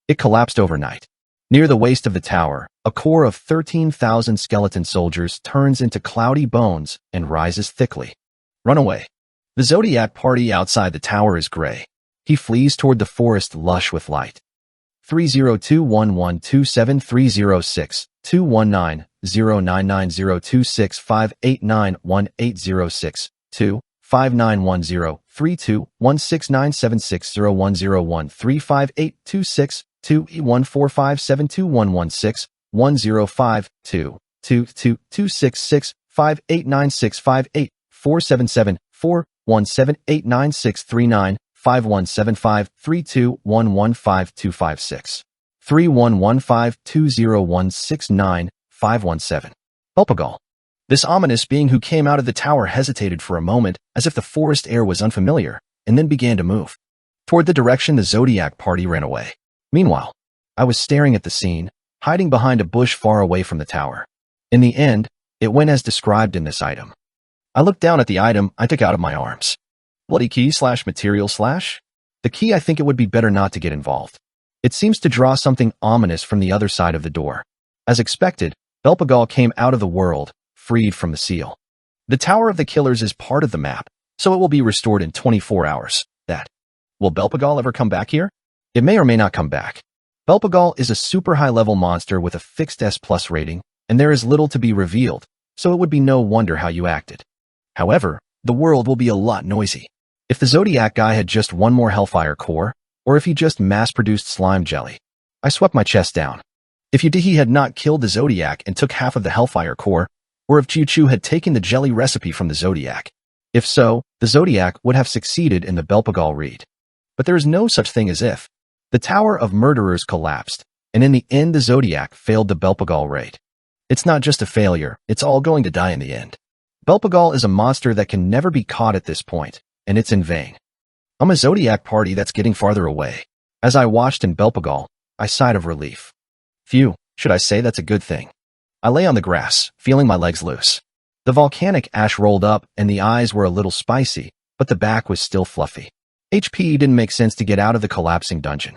It collapsed overnight. Near the waist of the tower, a core of 13,000 skeleton soldiers turns into cloudy bones and rises thickly. Run away. The Zodiac party outside the tower is gray. He flees toward the forest lush with light. 3021127306219 0990265891806 2 59103216976010135826 2E14572116105 22266589658 477 4178969 5175 3211526 311520169517. Bulpagal. This ominous being who came out of the tower hesitated for a moment as if the forest air was unfamiliar, and then began to move. Toward the direction the Zodiac party ran away. Meanwhile, I was staring at the scene, hiding behind a bush far away from the tower. In the end, it went as described in this item. I looked down at the item I took out of my arms. Bloody key / material / the key. I think it would be better not to get involved. It seems to draw something ominous from the other side of the door. As expected, Bulpagal came out of the world, freed from the seal. The Tower of the Killers is part of the map, so it will be restored in 24 hours. Will Bulpagal ever come back here? It may or may not come back. Bulpagal is a super high-level monster with a fixed S+ rating, and there is little to be revealed, so it would be no wonder how you acted. However, the world will be a lot noisy. If the Zodiac guy had just one more Hellfire Core, or if he just mass-produced slime jelly. I swept my chest down. If Yudihi had not killed the Zodiac and took half of the Hellfire Core, or if Chu had taken the jelly recipe from the Zodiac. If so, the Zodiac would have succeeded in the Bulpagal raid. But there is no such thing as if. The Tower of Murderers collapsed, and in the end the Zodiac failed the Bulpagal raid. It's not just a failure, it's all going to die in the end. Bulpagal is a monster that can never be caught at this point, and it's in vain. I'm a Zodiac party that's getting farther away. As I watched in Bulpagal, I sighed of relief. Phew, should I say that's a good thing? I lay on the grass, feeling my legs loose. The volcanic ash rolled up and the eyes were a little spicy, but the back was still fluffy. HP didn't make sense to get out of the collapsing dungeon.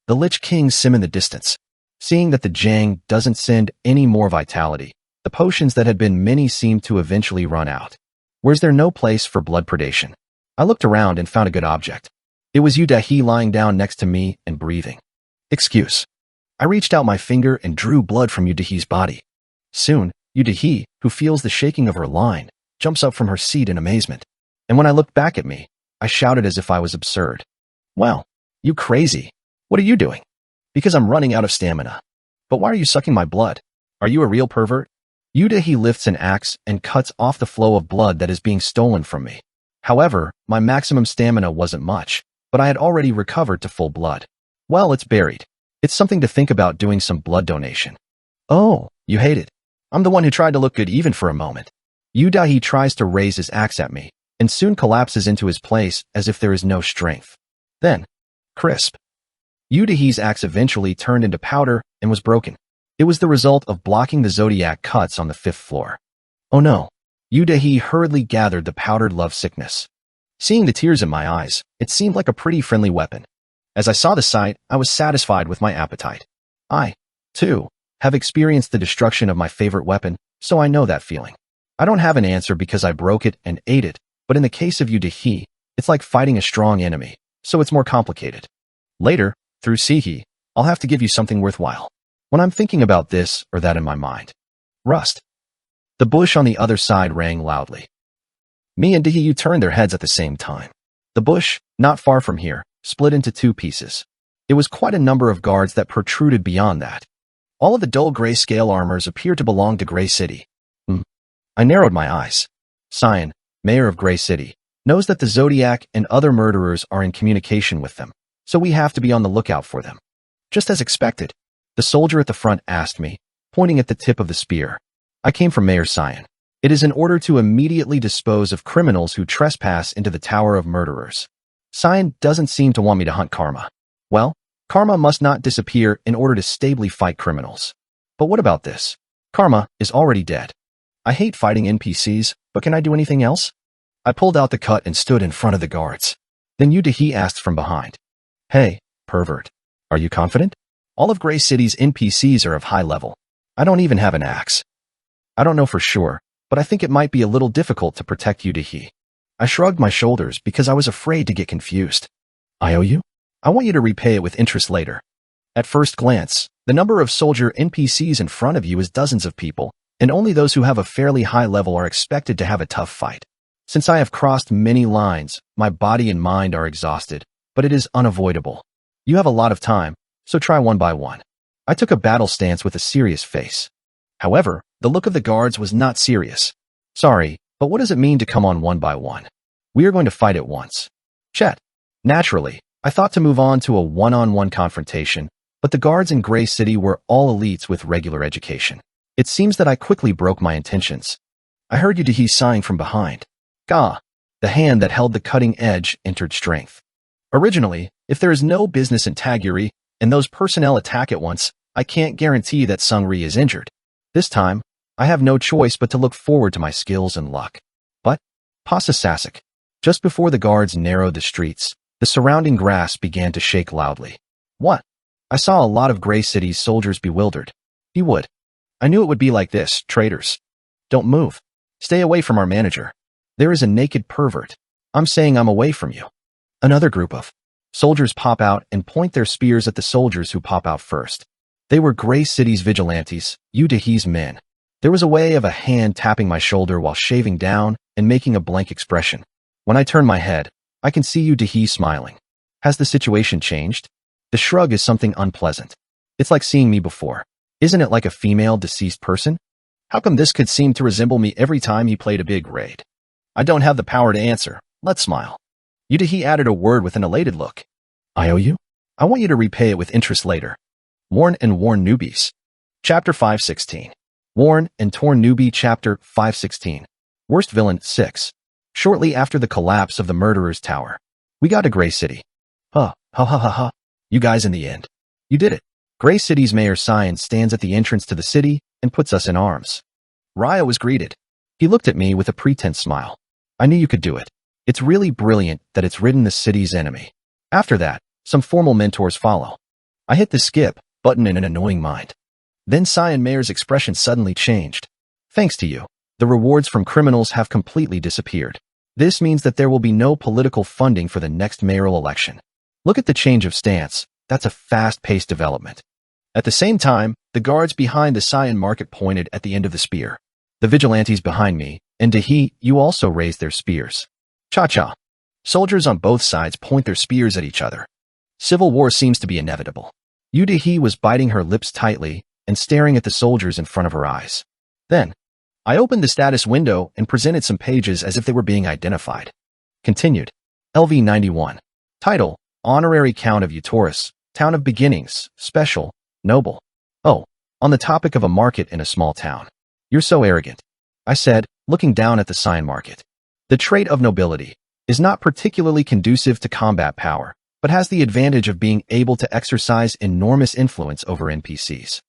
The Lich King sim in the distance. Seeing that the Jang doesn't send any more vitality, the potions that had been many seemed to eventually run out. Was there no place for blood predation? I looked around and found a good object. It was Yudahi lying down next to me and breathing. Excuse. I reached out my finger and drew blood from Yudahi's body. Soon, Yudahi, who feels the shaking of her line, jumps up from her seat in amazement. And when I looked back at me, I shouted as if I was absurd. Well, you crazy. What are you doing? Because I'm running out of stamina. But why are you sucking my blood? Are you a real pervert? Yudahi lifts an axe and cuts off the flow of blood that is being stolen from me. However, my maximum stamina wasn't much, but I had already recovered to full blood. Well, it's buried. It's something to think about doing some blood donation. Oh, you hate it. I'm the one who tried to look good even for a moment. Yudahi tries to raise his axe at me, and soon collapses into his place as if there is no strength. Then, crisp. Yudahi's axe eventually turned into powder and was broken. It was the result of blocking the Zodiac cuts on the 5th floor. Oh no. Yudahi hurriedly gathered the powdered love sickness. Seeing the tears in my eyes, it seemed like a pretty friendly weapon. As I saw the sight, I was satisfied with my appetite. I, too, have experienced the destruction of my favorite weapon, so I know that feeling. I don't have an answer because I broke it and ate it, but in the case of Yudahi, it's like fighting a strong enemy, so it's more complicated. Later, through Sihi, I'll have to give you something worthwhile. When I'm thinking about this or that in my mind. Rust. The bush on the other side rang loudly. Me and Dihiyu turned their heads at the same time. The bush, not far from here, split into 2 pieces. It was quite a number of guards that protruded beyond that. All of the dull gray scale armors appeared to belong to Gray City. I narrowed my eyes. Cyan, mayor of Gray City, knows that the Zodiac and other murderers are in communication with them, so we have to be on the lookout for them. Just as expected, the soldier at the front asked me, pointing at the tip of the spear. I came from Mayor Cyan. It is in order to immediately dispose of criminals who trespass into the Tower of Murderers. Cyan doesn't seem to want me to hunt Karma. Well, Karma must not disappear in order to stably fight criminals. But what about this? Karma is already dead. I hate fighting NPCs, but can I do anything else? I pulled out the cut and stood in front of the guards. Then Yudahi asked from behind. Hey, pervert. Are you confident? All of Gray City's NPCs are of high level. I don't even have an axe. I don't know for sure, but I think it might be a little difficult to protect Yudahi. I shrugged my shoulders because I was afraid to get confused. I owe you? I want you to repay it with interest later. At first glance, the number of soldier NPCs in front of you is dozens of people, and only those who have a fairly high level are expected to have a tough fight. Since I have crossed many lines, my body and mind are exhausted, but it is unavoidable. You have a lot of time, so try one by one. I took a battle stance with a serious face. However, the look of the guards was not serious. Sorry, but what does it mean to come on one by one? We are going to fight at once. Chet. Naturally, I thought to move on to a one-on-one confrontation, but the guards in Gray City were all elites with regular education. It seems that I quickly broke my intentions. I heard Yudahi sighing from behind. Gah! The hand that held the cutting edge entered strength. Originally, if there is no business in Taguri, and those personnel attack at once, I can't guarantee that Sungri is injured. This time, I have no choice but to look forward to my skills and luck. But, Pasa Sasek. Just before the guards narrowed the streets, the surrounding grass began to shake loudly. What? I saw a lot of Gray City's soldiers bewildered. He would. I knew it would be like this, traitors. Don't move. Stay away from our manager. There is a naked pervert. I'm saying I'm away from you. Another group of soldiers pop out and point their spears at the soldiers who pop out first. They were Gray City's vigilantes, Yudahi's men. There was a way of a hand tapping my shoulder while shaving down and making a blank expression. When I turn my head, I can see Yudahi smiling. Has the situation changed? The shrug is something unpleasant. It's like seeing me before. Isn't it like a female deceased person? How come this could seem to resemble me every time he played a big raid? I don't have the power to answer. Let's smile. Yudahi added a word with an elated look. I owe you? I want you to repay it with interest later. Worn and Worn Newbies. Chapter 516. Worn and Torn Newbie Chapter 516. Worst Villain 6. Shortly after the collapse of the Murderer's Tower, we got to Gray City. Ha ha ha ha. You guys in the end. You did it. Gray City's Mayor Cyan stands at the entrance to the city and puts us in arms. Raya was greeted. He looked at me with a pretense smile. I knew you could do it. It's really brilliant that it's ridden the city's enemy. After that, some formal mentors follow. I hit the skip button in an annoying mind. Then Cyan Mayor's expression suddenly changed. Thanks to you, the rewards from criminals have completely disappeared. This means that there will be no political funding for the next mayoral election. Look at the change of stance. That's a fast-paced development. At the same time, the guards behind the Cyan market pointed at the end of the spear. The vigilantes behind me, and Dahi, you also raised their spears. Cha-cha. Soldiers on both sides point their spears at each other. Civil war seems to be inevitable. Yudahi was biting her lips tightly and staring at the soldiers in front of her eyes. Then, I opened the status window and presented some pages as if they were being identified. Continued. LV91. Title, Honorary Count of Utoris, Town of Beginnings, Special, Noble. Oh, on the topic of a market in a small town. You're so arrogant, I said, looking down at the sign market. The trait of nobility is not particularly conducive to combat power, but has the advantage of being able to exercise enormous influence over NPCs.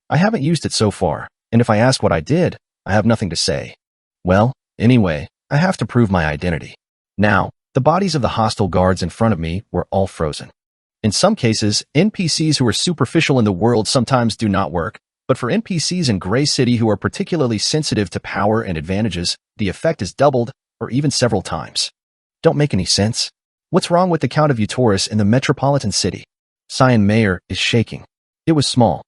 I haven't used it so far, and if I ask what I did, I have nothing to say. Well, anyway, I have to prove my identity. Now, the bodies of the hostile guards in front of me were all frozen. In some cases, NPCs who are superficial in the world sometimes do not work, but for NPCs in Gray City who are particularly sensitive to power and advantages, the effect is doubled, or even several times. Don't make any sense. What's wrong with the Count of Utoris in the metropolitan city? Cyan Mayor is shaking. It was small.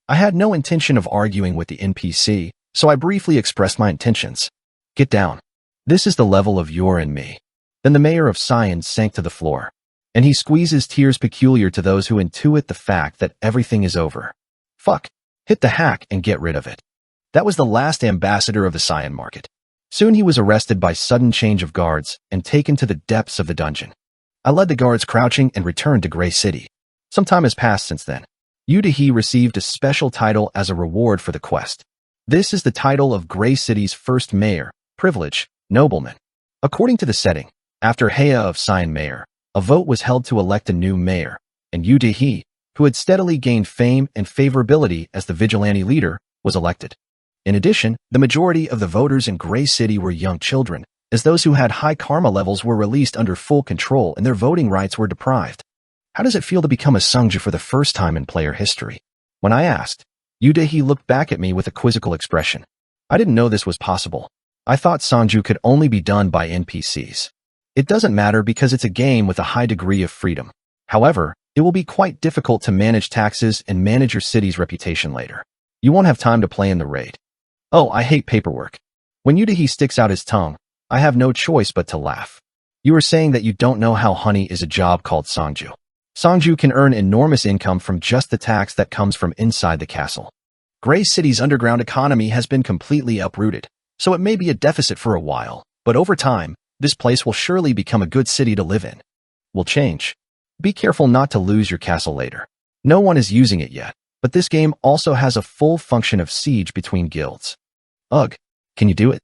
I had no intention of arguing with the NPC, so I briefly expressed my intentions. Get down. This is the level of your and me. Then the mayor of Cyan sank to the floor, and he squeezes tears peculiar to those who intuit the fact that everything is over. Fuck. Hit the hack and get rid of it. That was the last ambassador of the Cyan market. Soon he was arrested by sudden change of guards and taken to the depths of the dungeon. I led the guards crouching and returned to Gray City. Some time has passed since then. Yu received a special title as a reward for the quest. This is the title of Gray City's first mayor, privilege, nobleman. According to the setting, after Hea of Sion mayor, a vote was held to elect a new mayor, and Yu, who had steadily gained fame and favorability as the vigilante leader, was elected. In addition, the majority of the voters in Gray City were young children, as those who had high karma levels were released under full control and their voting rights were deprived. How does it feel to become a Sungju for the first time in player history? When I asked, Yu looked back at me with a quizzical expression. I didn't know this was possible. I thought Sungju could only be done by NPCs. It doesn't matter because it's a game with a high degree of freedom. However, it will be quite difficult to manage taxes and manage your city's reputation later. You won't have time to play in the raid. Oh, I hate paperwork. When Yu sticks out his tongue, I have no choice but to laugh. You are saying that you don't know how honey is a job called Songju. Songju can earn enormous income from just the tax that comes from inside the castle. Gray City's underground economy has been completely uprooted, so it may be a deficit for a while, but over time, this place will surely become a good city to live in. Will change. Be careful not to lose your castle later. No one is using it yet, but this game also has a full function of siege between guilds. Ugh, can you do it?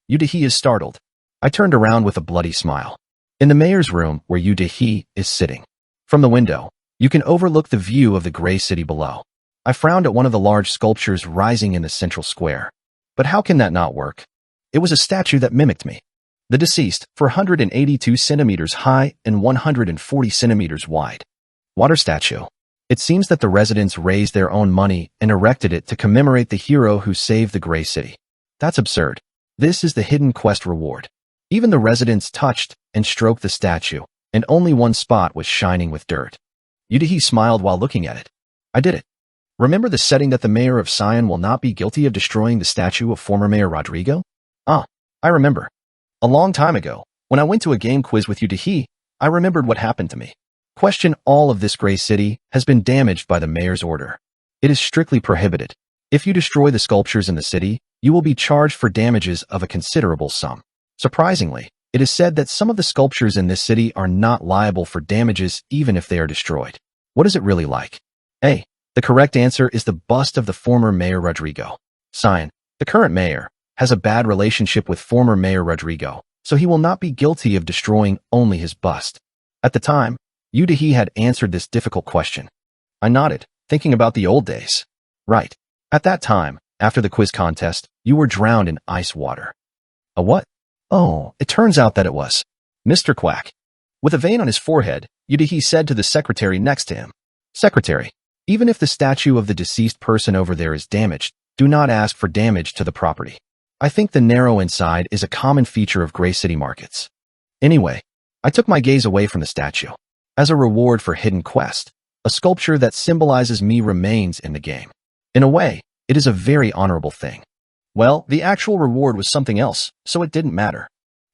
Yu is startled. I turned around with a bloody smile. In the mayor's room where Yu is sitting. From the window, you can overlook the view of the Gray City below. I frowned at one of the large sculptures rising in the central square. But how can that not work? It was a statue that mimicked me. The deceased, 482 centimeters high and 140 centimeters wide. Water statue. It seems that the residents raised their own money and erected it to commemorate the hero who saved the Gray City. That's absurd. This is the hidden quest reward. Even the residents touched and stroked the statue, and only one spot was shining with dirt. Yu smiled while looking at it. I did it. Remember the setting that the mayor of Sion will not be guilty of destroying the statue of former Mayor Rodrigo? Ah, I remember. A long time ago, when I went to a game quiz with Yu, I remembered what happened to me. Question: all of this Gray City has been damaged by the mayor's order. It is strictly prohibited. If you destroy the sculptures in the city, you will be charged for damages of a considerable sum. Surprisingly, it is said that some of the sculptures in this city are not liable for damages even if they are destroyed. What is it really like? A. The correct answer is the bust of the former Mayor Rodrigo. Sion, the current mayor, has a bad relationship with former Mayor Rodrigo, so he will not be guilty of destroying only his bust. At the time, Yu had answered this difficult question. I nodded, thinking about the old days. Right. At that time, after the quiz contest, you were drowned in ice water. A what? Oh, it turns out that it was Mr. Quack. With a vein on his forehead, Yu said to the secretary next to him, Secretary, even if the statue of the deceased person over there is damaged, do not ask for damage to the property. I think the narrow inside is a common feature of Gray City markets. Anyway, I took my gaze away from the statue. As a reward for hidden quest, a sculpture that symbolizes me remains in the game. In a way, it is a very honorable thing. Well, the actual reward was something else, so it didn't matter.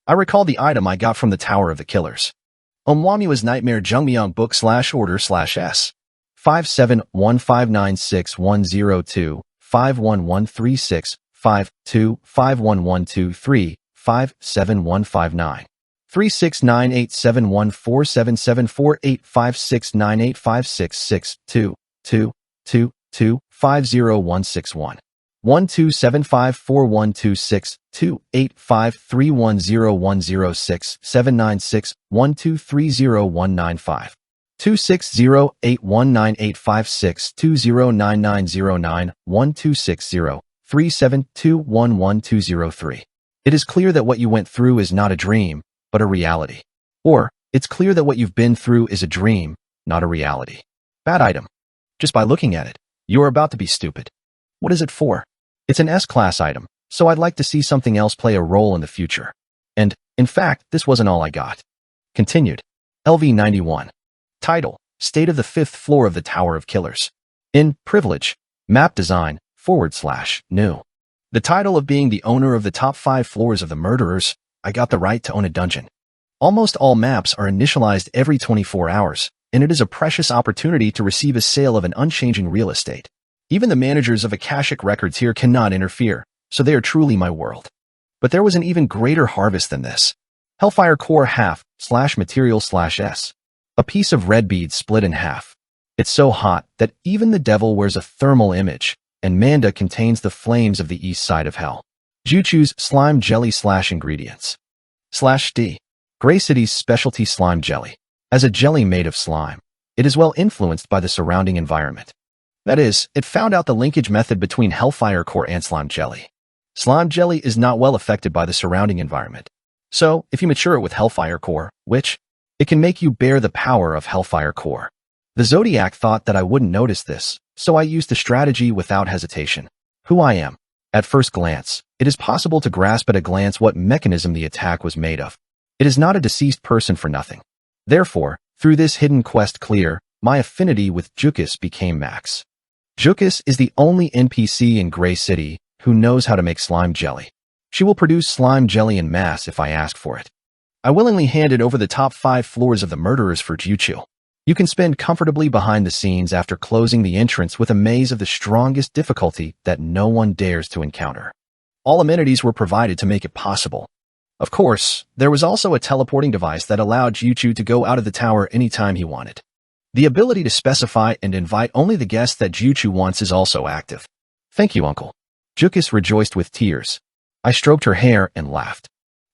I recall the item I got from the Tower of the Killers. Omwamiwa's Nightmare Jungmyeong Book /Order/S. 571596102 51136 52 51123 57159 369871477485698566222250161 127541262853101067961230195 260819856209909 12603721123. It is clear that what you went through is not a dream, but a reality. Or, it's clear that what you've been through is a dream, not a reality. Bad item. Just by looking at it, you are about to be stupid. What is it for? It's an S-class item, so I'd like to see something else play a role in the future. And, in fact, this wasn't all I got. Continued. LV91. Title: State of the 5th Floor of the Tower of Killers. In Privilege, Map Design, /new. The title of being the owner of the top 5 floors of the murderers, I got the right to own a dungeon. Almost all maps are initialized every 24 hours, and it is a precious opportunity to receive a sale of an unchanging real estate. Even the managers of Akashic Records here cannot interfere, so they are truly my world. But there was an even greater harvest than this. Hellfire Core half/material/S. A piece of red bead split in half. It's so hot that even the devil wears a thermal image, and Manda contains the flames of the east side of hell. Juchu's slime jelly/ingredients. /D. Gray City's specialty slime jelly. As a jelly made of slime, it is well influenced by the surrounding environment. That is, it found out the linkage method between Hellfire Core and slime jelly. Slime jelly is not well affected by the surrounding environment. So, if you mature it with Hellfire Core, it can make you bear the power of Hellfire Core. The Zodiac thought that I wouldn't notice this, so I used the strategy without hesitation. Who I am. At first glance, it is possible to grasp at a glance what mechanism the attack was made of. It is not a deceased person for nothing. Therefore, through this hidden quest clear, my affinity with Jukus became max. Jukus is the only NPC in Gray City who knows how to make slime jelly. She will produce slime jelly in mass if I ask for it. I willingly handed over the top 5 floors of the murderers for Juchu. You can spend comfortably behind the scenes after closing the entrance with a maze of the strongest difficulty that no one dares to encounter. All amenities were provided to make it possible. Of course, there was also a teleporting device that allowed Juchu to go out of the tower anytime he wanted. The ability to specify and invite only the guests that Juchu wants is also active. Thank you, Uncle. Jukus rejoiced with tears. I stroked her hair and laughed.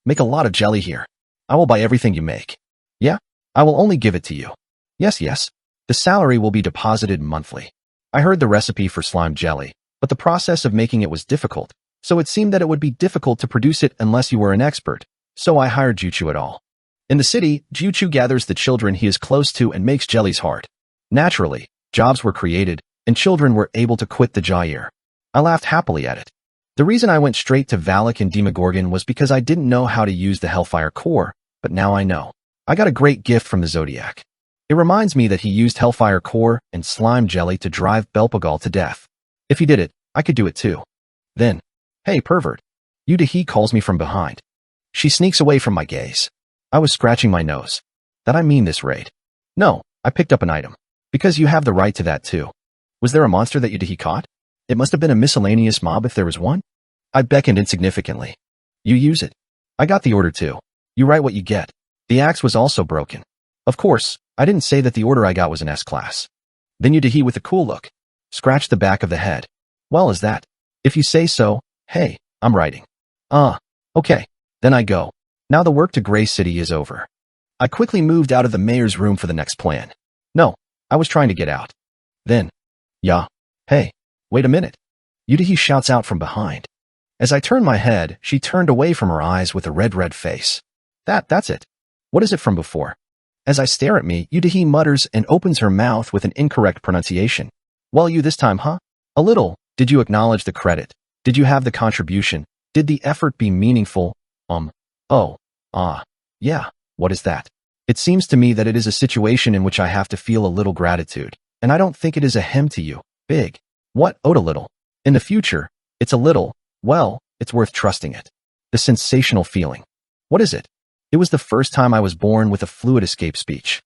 Make a lot of jelly here. I will buy everything you make. Yeah, I will only give it to you. Yes. The salary will be deposited monthly. I heard the recipe for slime jelly, but the process of making it was difficult, so it seemed that it would be difficult to produce it unless you were an expert, so I hired Juchu at all. In the city, Juchu gathers the children he is close to and makes jellies hard. Naturally, jobs were created, and children were able to quit the Jair. I laughed happily at it. The reason I went straight to Valak and Demogorgon was because I didn't know how to use the Hellfire Core, but now I know. I got a great gift from the Zodiac. It reminds me that he used Hellfire Core and slime jelly to drive Belpagal to death. If he did it, I could do it too. Then, hey pervert. Yudahi calls me from behind. She sneaks away from my gaze. I was scratching my nose. That I mean this raid. No, I picked up an item. Because you have the right to that too. Was there a monster that Yudahi caught? It must have been a miscellaneous mob if there was one. I beckoned insignificantly. You use it. I got the order too. You write what you get. The axe was also broken. Of course, I didn't say that the order I got was an S-class. Then Yudahi with a cool look. Scratched the back of the head. Well, is that? If you say so, hey, I'm writing. Okay. Then I go. Now the work to Gray City is over. I quickly moved out of the mayor's room for the next plan. No, I was trying to get out. Then. Yeah. Hey, wait a minute. Yudahi shouts out from behind. As I turned my head, she turned away from her eyes with a red face. That's it. What is it from before? As I stare at me, Yudahi mutters and opens her mouth with an incorrect pronunciation. Well, you this time, huh? A little. Did you acknowledge the credit? Did you have the contribution? Did the effort be meaningful? Yeah, what is that? It seems to me that it is a situation in which I have to feel a little gratitude, and I don't think it is a hem to you. Big. What? Owed a little. In the future, it's a little, well, it's worth trusting it. The sensational feeling. What is it? It was the first time I was born with a fluid escape speech.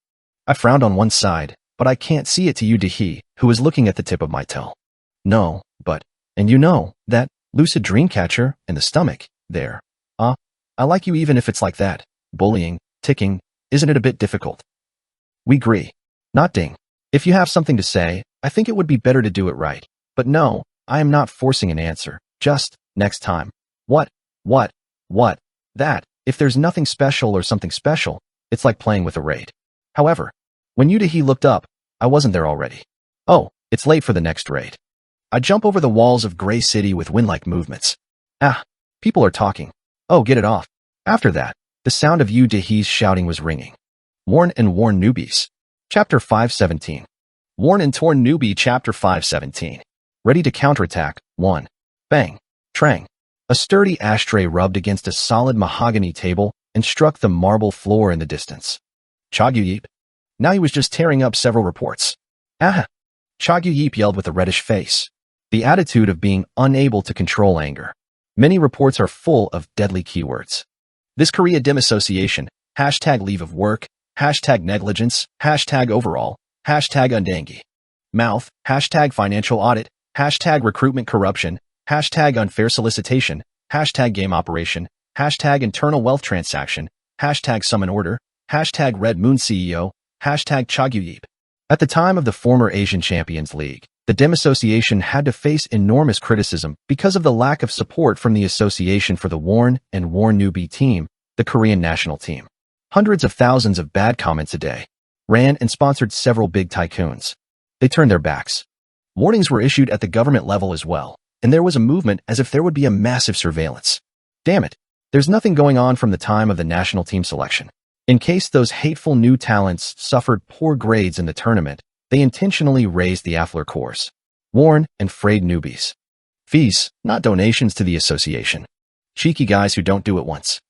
I frowned on one side, but I can't see it to Yudahi, who is looking at the tip of my toe. No, but, and you know, that lucid dream catcher in the stomach, there. I like you even if it's like that. Bullying, ticking, isn't it a bit difficult? We agree. Not ding. If you have something to say, I think it would be better to do it right. But no, I am not forcing an answer. Just, next time. What? That. If there's nothing special or something special, it's like playing with a raid. However, when Yudahi looked up, I wasn't there already. Oh, it's late for the next raid. I jump over the walls of Gray City with wind-like movements. People are talking. Oh, get it off. After that, the sound of Yudahi's shouting was ringing. Worn and Worn Newbies. Chapter 517. Worn and Torn Newbie Chapter 517. Ready to counterattack. 1. Bang. Trang. A sturdy ashtray rubbed against a solid mahogany table and struck the marble floor in the distance. Chagyu-yeep. Now he was just tearing up several reports. Chagyu-yeep yelled with a reddish face. The attitude of being unable to control anger. Many reports are full of deadly keywords. This Korea dim association, #leave of work, #negligence, #overall, #undangi. Mouth, #financial audit, #recruitment corruption, #unfair solicitation, hashtag game operation, hashtag internal wealth transaction, hashtag summon order, hashtag Red Moon CEO, hashtag Chagyuyip. At the time of the former Asian Champions League, the DIM Association had to face enormous criticism because of the lack of support from the association for the Torn Newbie team, the Korean national team. Hundreds of thousands of bad comments a day ran and sponsored several big tycoons. They turned their backs. Warnings were issued at the government level as well, and there was a movement as if there would be a massive surveillance. Damn it, there's nothing going on from the time of the national team selection. In case those hateful new talents suffered poor grades in the tournament, they intentionally raised the affluent course. Torn and frayed newbies. Fees, not donations to the association. Cheeky guys who don't do it once.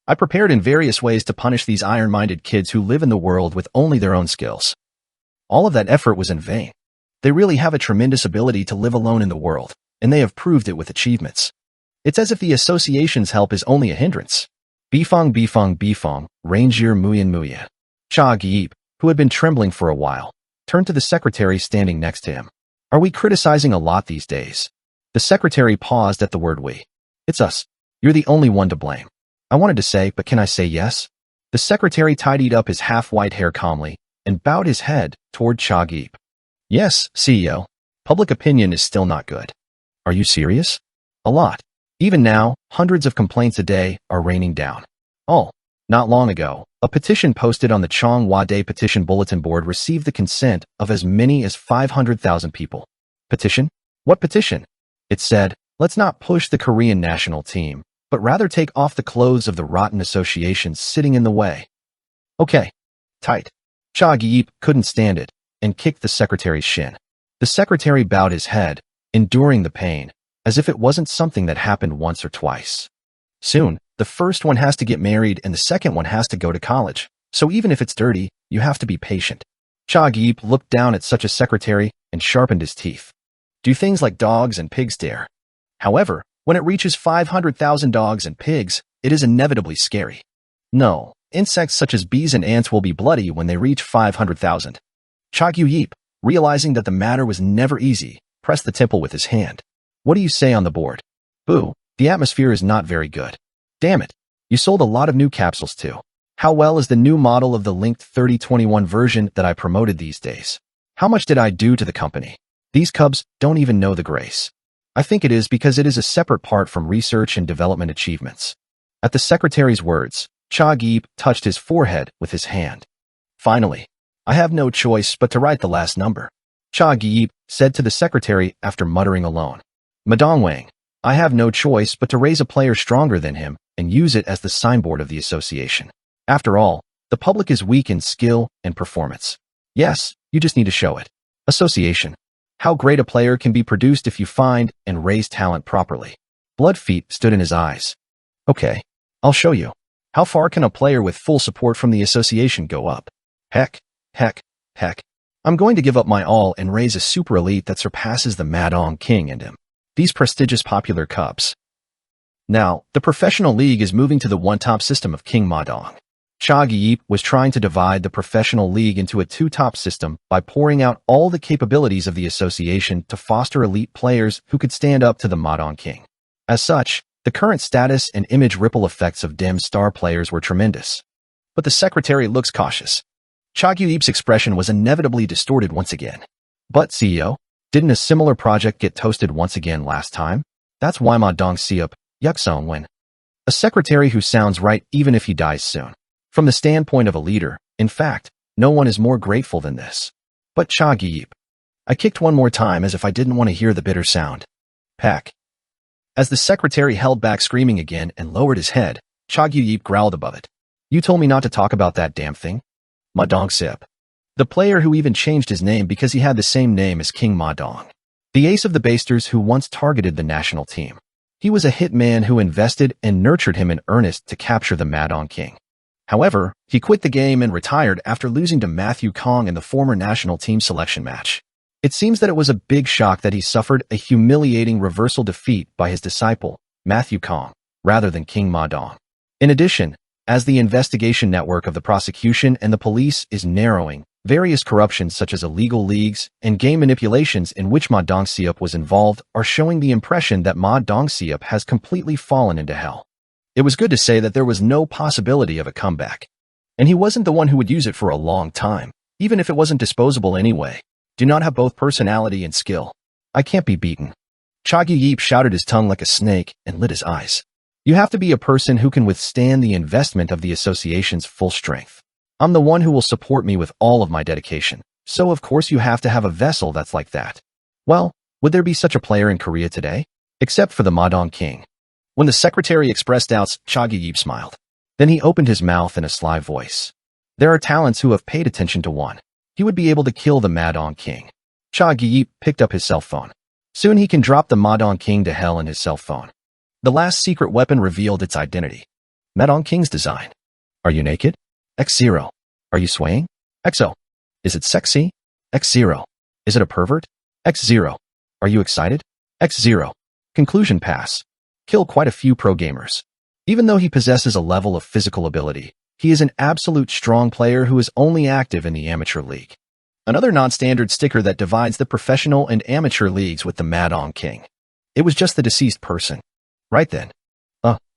I prepared in various ways to punish these iron-minded kids who live in the world with only their own skills. All of that effort was in vain. They really have a tremendous ability to live alone in the world, and they have proved it with achievements. It's as if the association's help is only a hindrance. Bifong, Ranger Muyan. Chagyuyip, who had been trembling for a while, turned to the secretary standing next to him. Are we criticizing a lot these days? The secretary paused at the word we. It's us. You're the only one to blame. I wanted to say, but can I say yes? The secretary tidied up his half-white hair calmly and bowed his head toward Chagyuyip. Yes, CEO. Public opinion is still not good. Are you serious? A lot. Even now, hundreds of complaints a day are raining down. Oh, not long ago, a petition posted on the Chonghua Day petition bulletin board received the consent of as many as 500,000 people. Petition? What petition? It said, let's not push the Korean national team, but rather take off the clothes of the rotten associations sitting in the way. Okay. Tight. Chagyuyip couldn't stand it and kicked the secretary's shin. The secretary bowed his head, enduring the pain, as if it wasn't something that happened once or twice. Soon, the first one has to get married and the second one has to go to college, so even if it's dirty, you have to be patient. Chagyuyip looked down at such a secretary and sharpened his teeth. Do things like dogs and pigs dare? However, when it reaches 500,000 dogs and pigs, it is inevitably scary. No, insects such as bees and ants will be bloody when they reach 500,000. Chagyuyip, realizing that the matter was never easy, pressed the temple with his hand. What do you say on the board? Boo, the atmosphere is not very good. Damn it, you sold a lot of new capsules too. How well is the new model of the linked 3021 version that I promoted these days? How much did I do to the company? These cubs don't even know the grace. I think it is because it is a separate part from research and development achievements. At the secretary's words, Chagyuyip touched his forehead with his hand. Finally, I have no choice but to write the last number. Chagyuyip said to the secretary after muttering alone. Madongwang, I have no choice but to raise a player stronger than him and use it as the signboard of the association. After all, the public is weak in skill and performance. Yes, you just need to show it. Association. How great a player can be produced if you find and raise talent properly. Blood feet stood in his eyes. Okay, I'll show you. How far can a player with full support from the association go up? Heck. I'm going to give up my all and raise a super elite that surpasses the Madong King and him. These prestigious popular cubs. Now, the professional league is moving to the one-top system of King Madong. Chagyuyip was trying to divide the professional league into a two-top system by pouring out all the capabilities of the association to foster elite players who could stand up to the Madong King. As such, the current status and image ripple effects of DIM star players were tremendous. But the secretary looks cautious. Chagyuyip's expression was inevitably distorted once again. But CEO, didn't a similar project get toasted once again last time? That's why Madong Siup, Yuksong win. A secretary who sounds right even if he dies soon. From the standpoint of a leader, in fact, no one is more grateful than this. But Chagyuyip. I kicked one more time as if I didn't want to hear the bitter sound. Peck. As the secretary held back screaming again and lowered his head, Chagyuyip growled above it. You told me not to talk about that damn thing? Madong Sip. The player who even changed his name because he had the same name as King Madong. The ace of the Basters who once targeted the national team. He was a hitman who invested and nurtured him in earnest to capture the Madong King. However, he quit the game and retired after losing to Matthew Kong in the former national team selection match. It seems that it was a big shock that he suffered a humiliating reversal defeat by his disciple, Matthew Kong, rather than King Madong. In addition, as the investigation network of the prosecution and the police is narrowing, Various corruptions such as illegal leagues and game manipulations in which Ma Dongseop was involved are showing the impression that Ma Dongseop has completely fallen into hell. It was good to say that there was no possibility of a comeback. And he wasn't the one who would use it for a long time, even if it wasn't disposable anyway. Do not have both personality and skill. I can't be beaten. Cha Gyip shouted his tongue like a snake and lit his eyes. You have to be a person who can withstand the investment of the association's full strength. I'm the one who will support me with all of my dedication, so of course you have to have a vessel that's like that. Well, would there be such a player in Korea today? Except for the Madong King. When the secretary expressed doubts, Cha Gyip smiled. Then he opened his mouth in a sly voice. There are talents who have paid attention to one. He would be able to kill the Madong King. Cha Gyip picked up his cell phone. Soon he can drop the Madong King to hell in his cell phone. The last secret weapon revealed its identity. Madong King's design. Are you naked? X0. Are you swaying? XO. Is it sexy? X0. Is it a pervert? X0. Are you excited? X0. Conclusion pass. Kill quite a few pro gamers. Even though he possesses a level of physical ability, he is an absolute strong player who is only active in the amateur league. Another non-standard sticker that divides the professional and amateur leagues with the Madong King. It was just the deceased person. Right then.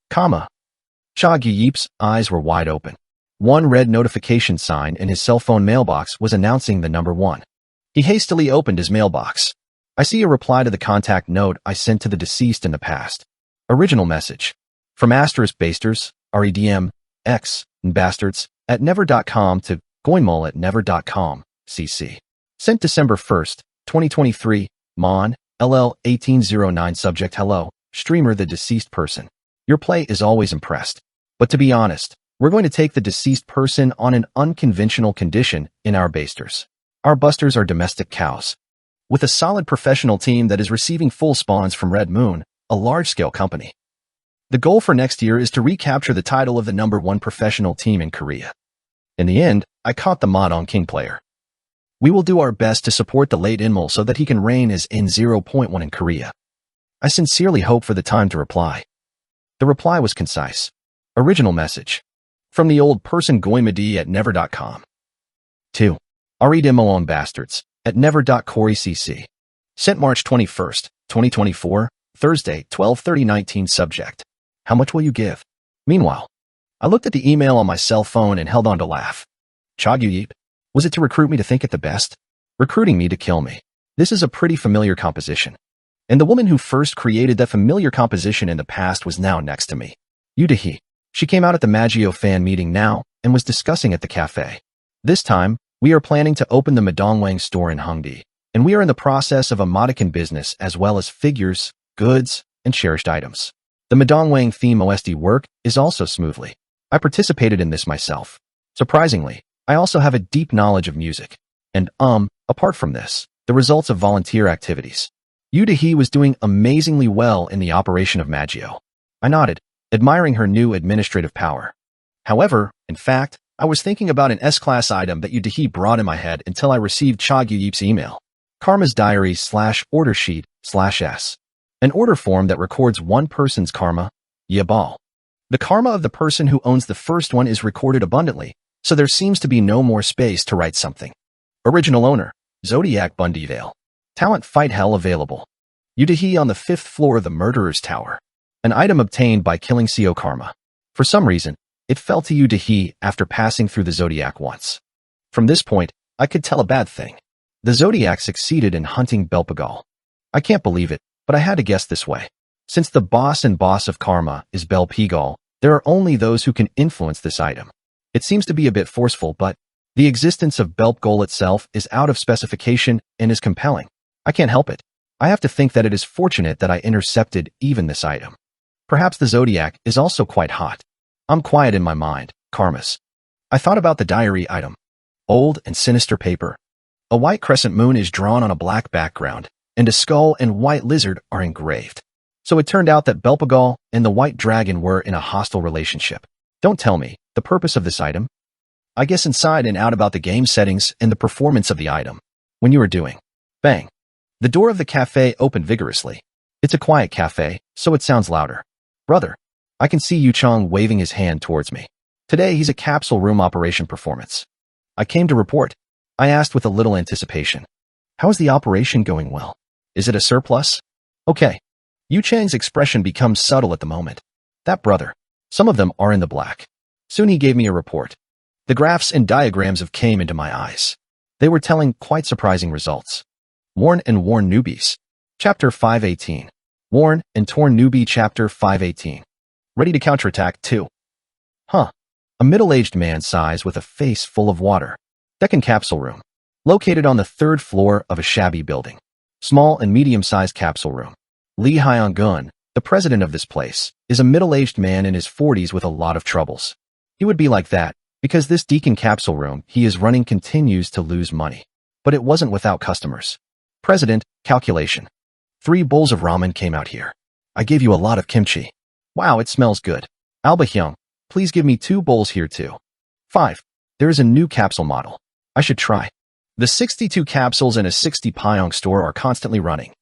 Cha Gyip's eyes were wide open. One red notification sign in his cell phone mailbox was announcing the number 1. He hastily opened his mailbox. I see a reply to the contact note I sent to the deceased in the past. Original message. From asterisk basters, REDM, X, and bastards, at never.com to goinmul at never.com, CC. Sent December 1st, 2023, Mon, LL 1809 Subject Hello, streamer the deceased person. Your play is always impressed. But to be honest, we're going to take the deceased person on an unconventional condition in our basters. Our busters are domestic cows. With a solid professional team that is receiving full spawns from Red Moon, a large-scale company. The goal for next year is to recapture the title of the number 1 professional team in Korea. In the end, I caught the Madong King player. We will do our best to support the late Inmul so that he can reign as N0.1 in Korea. I sincerely hope for the time to reply. The reply was concise. Original message. From the old person Goimadi at never.com. 2. Aridimolon bastards at never.corecc. Sent March 21st, 2024, Thursday, 12/30/19 Subject. How much will you give? Meanwhile, I looked at the email on my cell phone and held on to laugh. Cha Gyip. Was it to recruit me to think it the best? Recruiting me to kill me. This is a pretty familiar composition. And the woman who first created that familiar composition in the past was now next to me. Yudahi. She came out at the Maggio fan meeting now and was discussing at the cafe. This time, we are planning to open the Madongwang store in Hongdae, and we are in the process of a Modican business as well as figures, goods, and cherished items. The Madongwang theme OSD work is also smoothly. I participated in this myself. Surprisingly, I also have a deep knowledge of music. And apart from this, the results of volunteer activities. Yudahi was doing amazingly well in the operation of Maggio. I nodded, admiring her new administrative power. However, in fact, I was thinking about an S-class item that Yudahi brought in my head until I received Cha Gyip's email. Karma's Diary /order sheet /s. An order form that records one person's karma, Yabal. The karma of the person who owns the first one is recorded abundantly, so there seems to be no more space to write something. Original owner, Zodiac Bundyvale. Talent Fight Hell available. Yudahi on the 5th floor of the Murderer's Tower. An item obtained by killing Co Karma. For some reason, it fell to Yudahi after passing through the Zodiac once. From this point, I could tell a bad thing. The Zodiac succeeded in hunting Belpagal. I can't believe it, but I had to guess this way. Since the boss of karma is Belpagal, there are only those who can influence this item. It seems to be a bit forceful, but the existence of Belpagal itself is out of specification and is compelling. I can't help it. I have to think that it is fortunate that I intercepted even this item. Perhaps the Zodiac is also quite hot. I'm quiet in my mind, karmas. I thought about the diary item. Old and sinister paper. A white crescent moon is drawn on a black background, and a skull and white lizard are engraved. So it turned out that Belpagal and the white dragon were in a hostile relationship. Don't tell me the purpose of this item. I guess inside and out about the game settings and the performance of the item. When you were doing. Bang. The door of the cafe opened vigorously. It's a quiet cafe, so it sounds louder. Brother. I can see Yu Chong waving his hand towards me. Today he's a capsule room operation performance. I came to report. I asked with a little anticipation. How is the operation going well? Is it a surplus? Okay. Yu Chang's expression becomes subtle at the moment. That brother. Some of them are in the black. Soon he gave me a report. The graphs and diagrams came into my eyes. They were telling quite surprising results. Worn and Worn Newbies. Chapter 518. Worn and Torn Newbie Chapter 518. Ready to counterattack too. Huh. A middle-aged man sighs with a face full of water. Deccan capsule room. Located on the 3rd floor of a shabby building. Small and medium-sized capsule room. Lee Hyung-gun, the president of this place, is a middle-aged man in his 40s with a lot of troubles. He would be like that because this Deccan capsule room he is running continues to lose money. But it wasn't without customers. President, calculation. 3 bowls of ramen came out here. I gave you a lot of kimchi. Wow, it smells good. Alba Hyung, please give me 2 bowls here too. 5. There is a new capsule model. I should try. The 62 capsules in a 60 Pyong store are constantly running.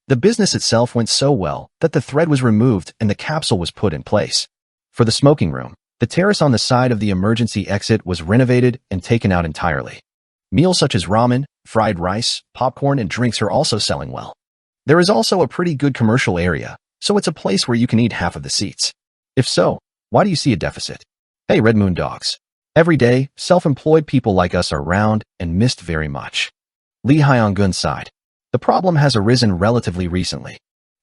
The business itself went so well that the thread was removed and the capsule was put in place. For the smoking room, the terrace on the side of the emergency exit was renovated and taken out entirely. Meals such as ramen, fried rice, popcorn, and drinks are also selling well. There is also a pretty good commercial area, so it's a place where you can eat half of the seats. If so, why do you see a deficit? Hey, Red Moon dogs. Every day, self-employed people like us are round and missed very much. Lee Hyung-gun sighed. The problem has arisen relatively recently.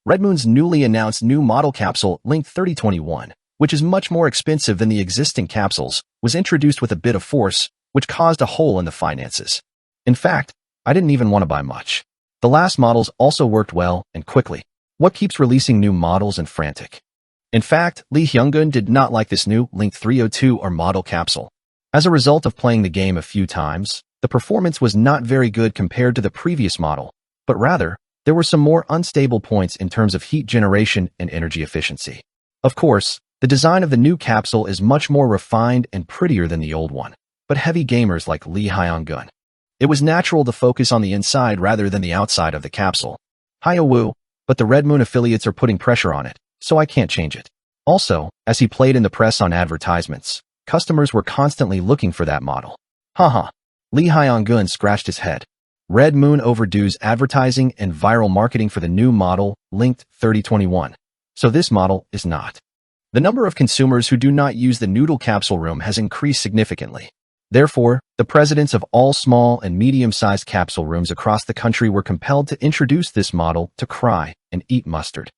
Red Moon's newly announced new model capsule, Link 3021, which is much more expensive than the existing capsules, was introduced with a bit of force, which caused a hole in the finances. In fact, I didn't even want to buy much. The last models also worked well and quickly. What keeps releasing new models and frantic? In fact, Lee Hyung-gun did not like this new Link 302 or model capsule. As a result of playing the game a few times, the performance was not very good compared to the previous model, but rather, there were some more unstable points in terms of heat generation and energy efficiency. Of course, the design of the new capsule is much more refined and prettier than the old one, but heavy gamers like Lee Hyung-gun. It was natural to focus on the inside rather than the outside of the capsule. Hi-oh-woo, but the Red Moon affiliates are putting pressure on it, so I can't change it. Also, as he played in the press on advertisements, customers were constantly looking for that model. Haha. Lee Hyung-gun scratched his head. Red Moon overdoes advertising and viral marketing for the new model, Linked 3021. So this model is not. The number of consumers who do not use the noodle capsule room has increased significantly. Therefore, the presidents of all small and medium-sized capsule rooms across the country were compelled to introduce this model to cry and eat mustard.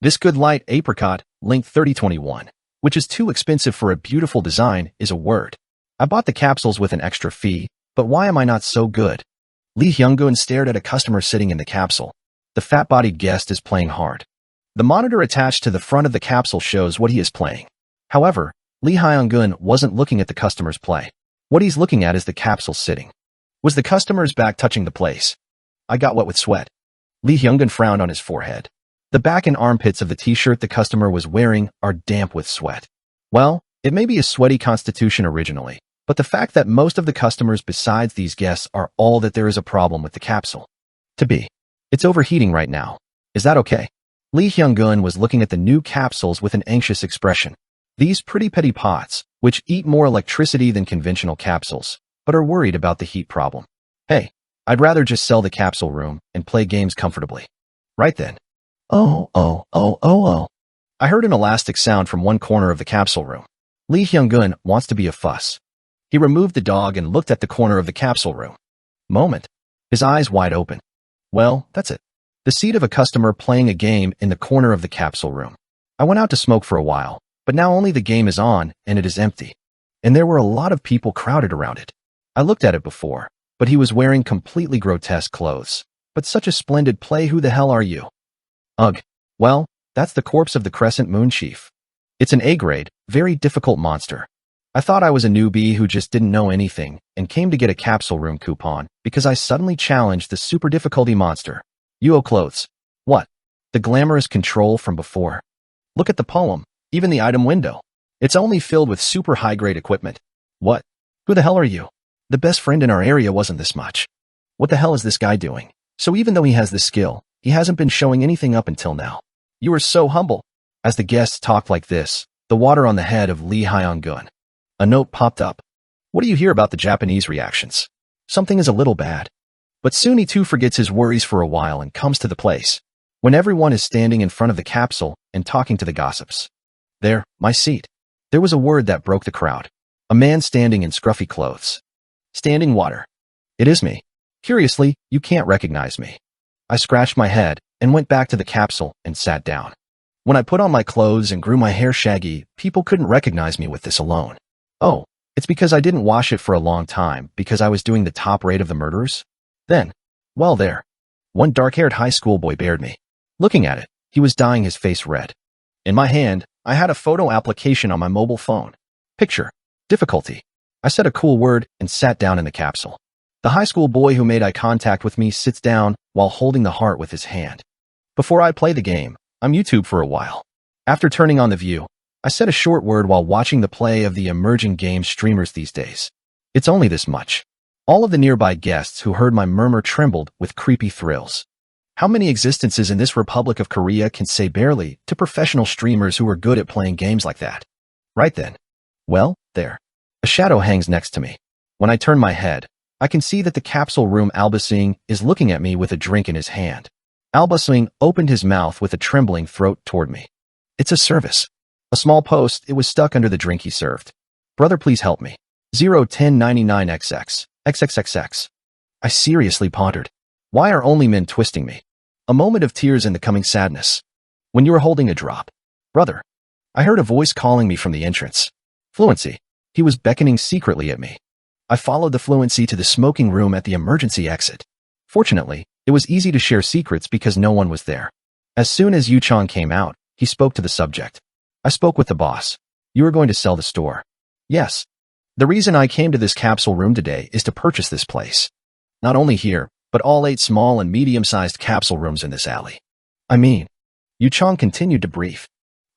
This good light apricot, Link 3021, which is too expensive for a beautiful design, is a word. I bought the capsules with an extra fee, but why am I not so good? Lee Hyung-gun stared at a customer sitting in the capsule. The fat-bodied guest is playing hard. The monitor attached to the front of the capsule shows what he is playing. However, Lee Hyung-gun wasn't looking at the customer's play. What he's looking at is the capsule sitting. Was the customer's back touching the place? I got wet with sweat. Lee Hyung-gun frowned on his forehead. The back and armpits of the t-shirt the customer was wearing are damp with sweat. Well, it may be a sweaty constitution originally, but the fact that most of the customers besides these guests are all that there is a problem with the capsule. To be. It's overheating right now. Is that okay? Lee Hyung-gun was looking at the new capsules with an anxious expression. These pretty petty pots, which eat more electricity than conventional capsules, but are worried about the heat problem. Hey, I'd rather just sell the capsule room and play games comfortably. Right then. Oh. I heard an elastic sound from one corner of the capsule room. Lee Hyung-gun wants to be a fuss. He removed the dog and looked at the corner of the capsule room. Moment. His eyes wide open. Well, that's it. The seat of a customer playing a game in the corner of the capsule room. I went out to smoke for a while, but now only the game is on and it is empty. And there were a lot of people crowded around it. I looked at it before, but he was wearing completely grotesque clothes. But such a splendid play, who the hell are you? Ugh. Well, that's the corpse of the Crescent Moon Chief. It's an A-grade, very difficult monster. I thought I was a newbie who just didn't know anything and came to get a capsule room coupon because I suddenly challenged the super difficulty monster. You owe clothes. What? The glamorous control from before. Look at the poem, even the item window. It's only filled with super high-grade equipment. What? Who the hell are you? The best friend in our area wasn't this much. What the hell is this guy doing? So even though he has this skill, he hasn't been showing anything up until now. You are so humble. As the guests talked like this, the water on the head of Lee Hyung-gun. A note popped up. What do you hear about the Japanese reactions? something is a little bad. But soon he too forgets his worries for a while and comes to the place, when everyone is standing in front of the capsule and talking to the gossips. There, my seat. There was a word that broke the crowd. A man standing in scruffy clothes. Standing water. It is me. Curiously, you can't recognize me. I scratched my head and went back to the capsule and sat down. When I put on my clothes and grew my hair shaggy, people couldn't recognize me with this alone. Oh, it's because I didn't wash it for a long time because I was doing the top rate of the murderers? Then, well there. One dark-haired high school boy bared me. Looking at it, he was dyeing his face red. In my hand, I had a photo application on my mobile phone. Picture. Difficulty. I said a cool word and sat down in the capsule. The high school boy who made eye contact with me sits down while holding the heart with his hand. Before I play the game, I'm YouTube for a while. After turning on the view, I said a short word while watching the play of the emerging game streamers these days. It's only this much. All of the nearby guests who heard my murmur trembled with creepy thrills. How many existences in this Republic of Korea can say barely to professional streamers who are good at playing games like that? Right then. Well, there. A shadow hangs next to me. When I turn my head, I can see that the capsule room Albasing is looking at me with a drink in his hand. Albasing opened his mouth with a trembling throat toward me. It's a service. A small post, it was stuck under the drink he served. Brother, please help me. 01099XX. XXXX. I seriously pondered. Why are only men twisting me? A moment of tears in the coming sadness. When you were holding a drop. Brother. I heard a voice calling me from the entrance. Fluency. He was beckoning secretly at me. I followed the Fluency to the smoking room at the emergency exit. Fortunately, it was easy to share secrets because no one was there. As soon as Yu Chong came out, he spoke to the subject. I spoke with the boss. You are going to sell the store. Yes. The reason I came to this capsule room today is to purchase this place. Not only here, but all 8 small and medium-sized capsule rooms in this alley. I mean, Yu Chong continued to brief.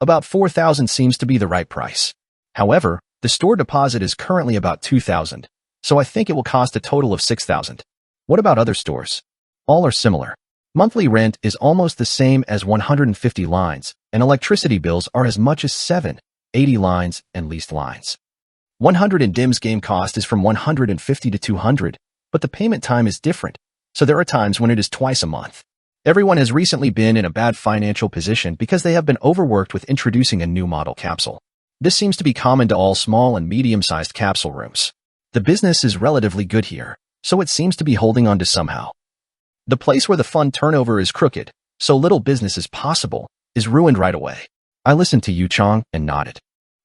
About 4,000 seems to be the right price. However, the store deposit is currently about 2,000, so I think it will cost a total of 6,000. What about other stores? All are similar. Monthly rent is almost the same as 150 lines, and electricity bills are as much as 80 lines and leased lines. 100 in DIM's game cost is from 150 to 200, but the payment time is different, so there are times when it is twice a month. Everyone has recently been in a bad financial position because they have been overworked with introducing a new model capsule. This seems to be common to all small and medium-sized capsule rooms. The business is relatively good here, so it seems to be holding on to somehow. The place where the fund turnover is crooked, so little business is possible, is ruined right away. I listened to Yu Chong and nodded.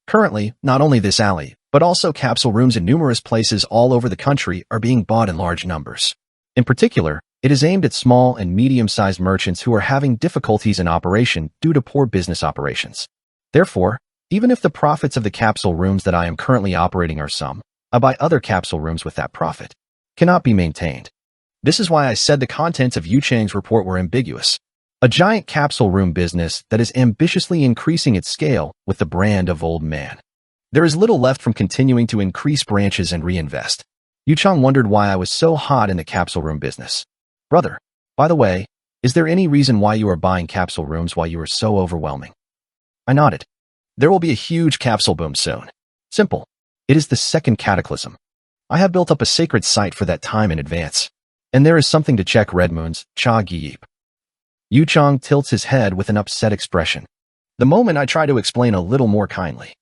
Currently, not only this alley, but also capsule rooms in numerous places all over the country are being bought in large numbers. In particular, it is aimed at small and medium-sized merchants who are having difficulties in operation due to poor business operations. Therefore, even if the profits of the capsule rooms that I am currently operating are some, I buy other capsule rooms with that profit. Cannot be maintained. This is why I said the contents of Yu Chang's report were ambiguous. A giant capsule room business that is ambitiously increasing its scale with the brand of Old Man. There is little left from continuing to increase branches and reinvest. Yu Chang wondered why I was so hot in the capsule room business. Brother, by the way, is there any reason why you are buying capsule rooms while you are so overwhelming? I nodded. There will be a huge capsule boom soon. Simple. It is the second cataclysm. I have built up a sacred site for that time in advance. And there is something to check Red Moon's Cha Giip. Yu Chang tilts his head with an upset expression. The moment I try to explain a little more kindly.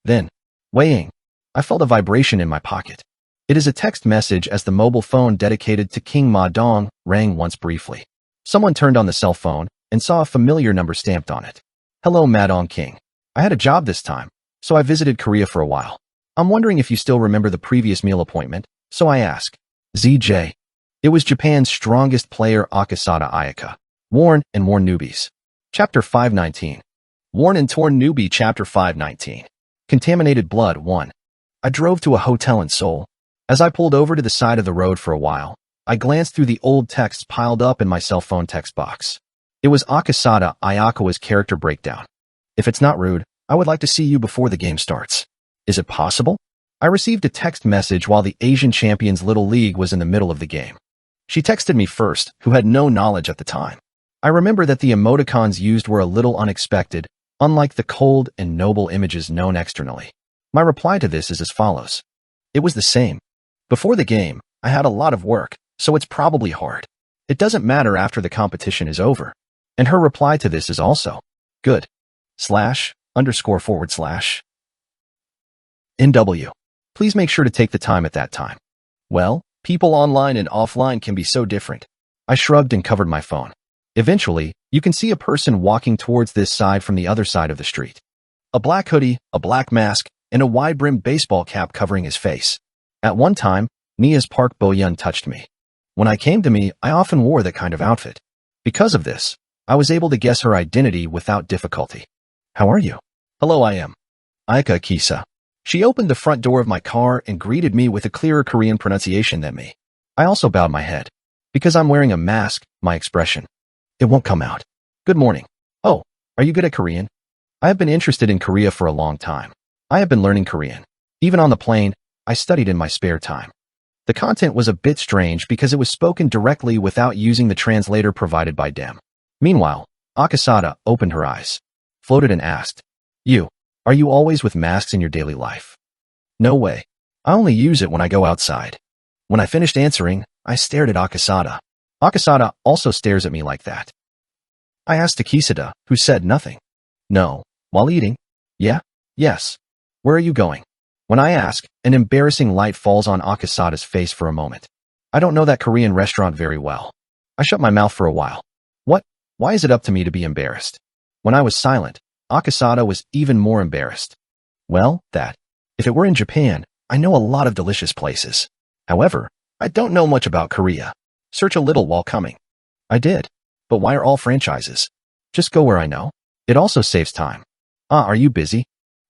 Then, weighing, I felt a vibration in my pocket. It is a text message as the mobile phone dedicated to King Ma Dong rang once briefly. Someone turned on the cell phone and saw a familiar number stamped on it. Hello, Ma Dong King. I had a job this time, so I visited Korea for a while. I'm wondering if you still remember the previous meal appointment, so I ask. ZJ. It was Japan's strongest player Akasada Ayaka. Worn and Torn Newbies. Chapter 519. Worn and Torn Newbie Chapter 519. Contaminated Blood 1. I drove to a hotel in Seoul. As I pulled over to the side of the road for a while, I glanced through the old texts piled up in my cell phone text box. It was Akasada Ayakawa's character breakdown. If it's not rude, I would like to see you before the game starts. Is it possible? I received a text message while the Asian Champions Little League was in the middle of the game. She texted me first, who had no knowledge at the time. I remember that the emoticons used were a little unexpected, unlike the cold and noble images known externally. My reply to this is as follows. It was the same. Before the game, I had a lot of work, so it's probably hard. It doesn't matter after the competition is over. And her reply to this is also, good. /_/. NW. Please make sure to take the time at that time. Well, people online and offline can be so different. I shrugged and covered my phone. Eventually, you can see a person walking towards this side from the other side of the street. A black hoodie, a black mask, and a wide-brimmed baseball cap covering his face. At one time, Nia's Park Bo-yun touched me. When I came to me, I often wore that kind of outfit. Because of this, I was able to guess her identity without difficulty. How are you? Hello, I am Aika Kisa. She opened the front door of my car and greeted me with a clearer Korean pronunciation than me. I also bowed my head. Because I'm wearing a mask, my expression. It won't come out. Good morning. Oh, are you good at Korean? I have been interested in Korea for a long time. I have been learning Korean. Even on the plane, I studied in my spare time. The content was a bit strange because it was spoken directly without using the translator provided by Dem. Meanwhile, Akasada opened her eyes, floated and asked, are you always with masks in your daily life? No way. I only use it when I go outside. When I finished answering, I stared at Akasada. Akasada also stares at me like that. I asked Akisada, who said nothing. No. While eating? Yeah? Yes. Where are you going? When I ask, an embarrassing light falls on Akasada's face for a moment. I don't know that Korean restaurant very well. I shut my mouth for a while. What? Why is it up to me to be embarrassed? When I was silent, Akasada was even more embarrassed. Well, if it were in Japan, I know a lot of delicious places. However, I don't know much about Korea. Search a little while coming. I did. But why are all franchises? Just go where I know. It also saves time. Are you busy?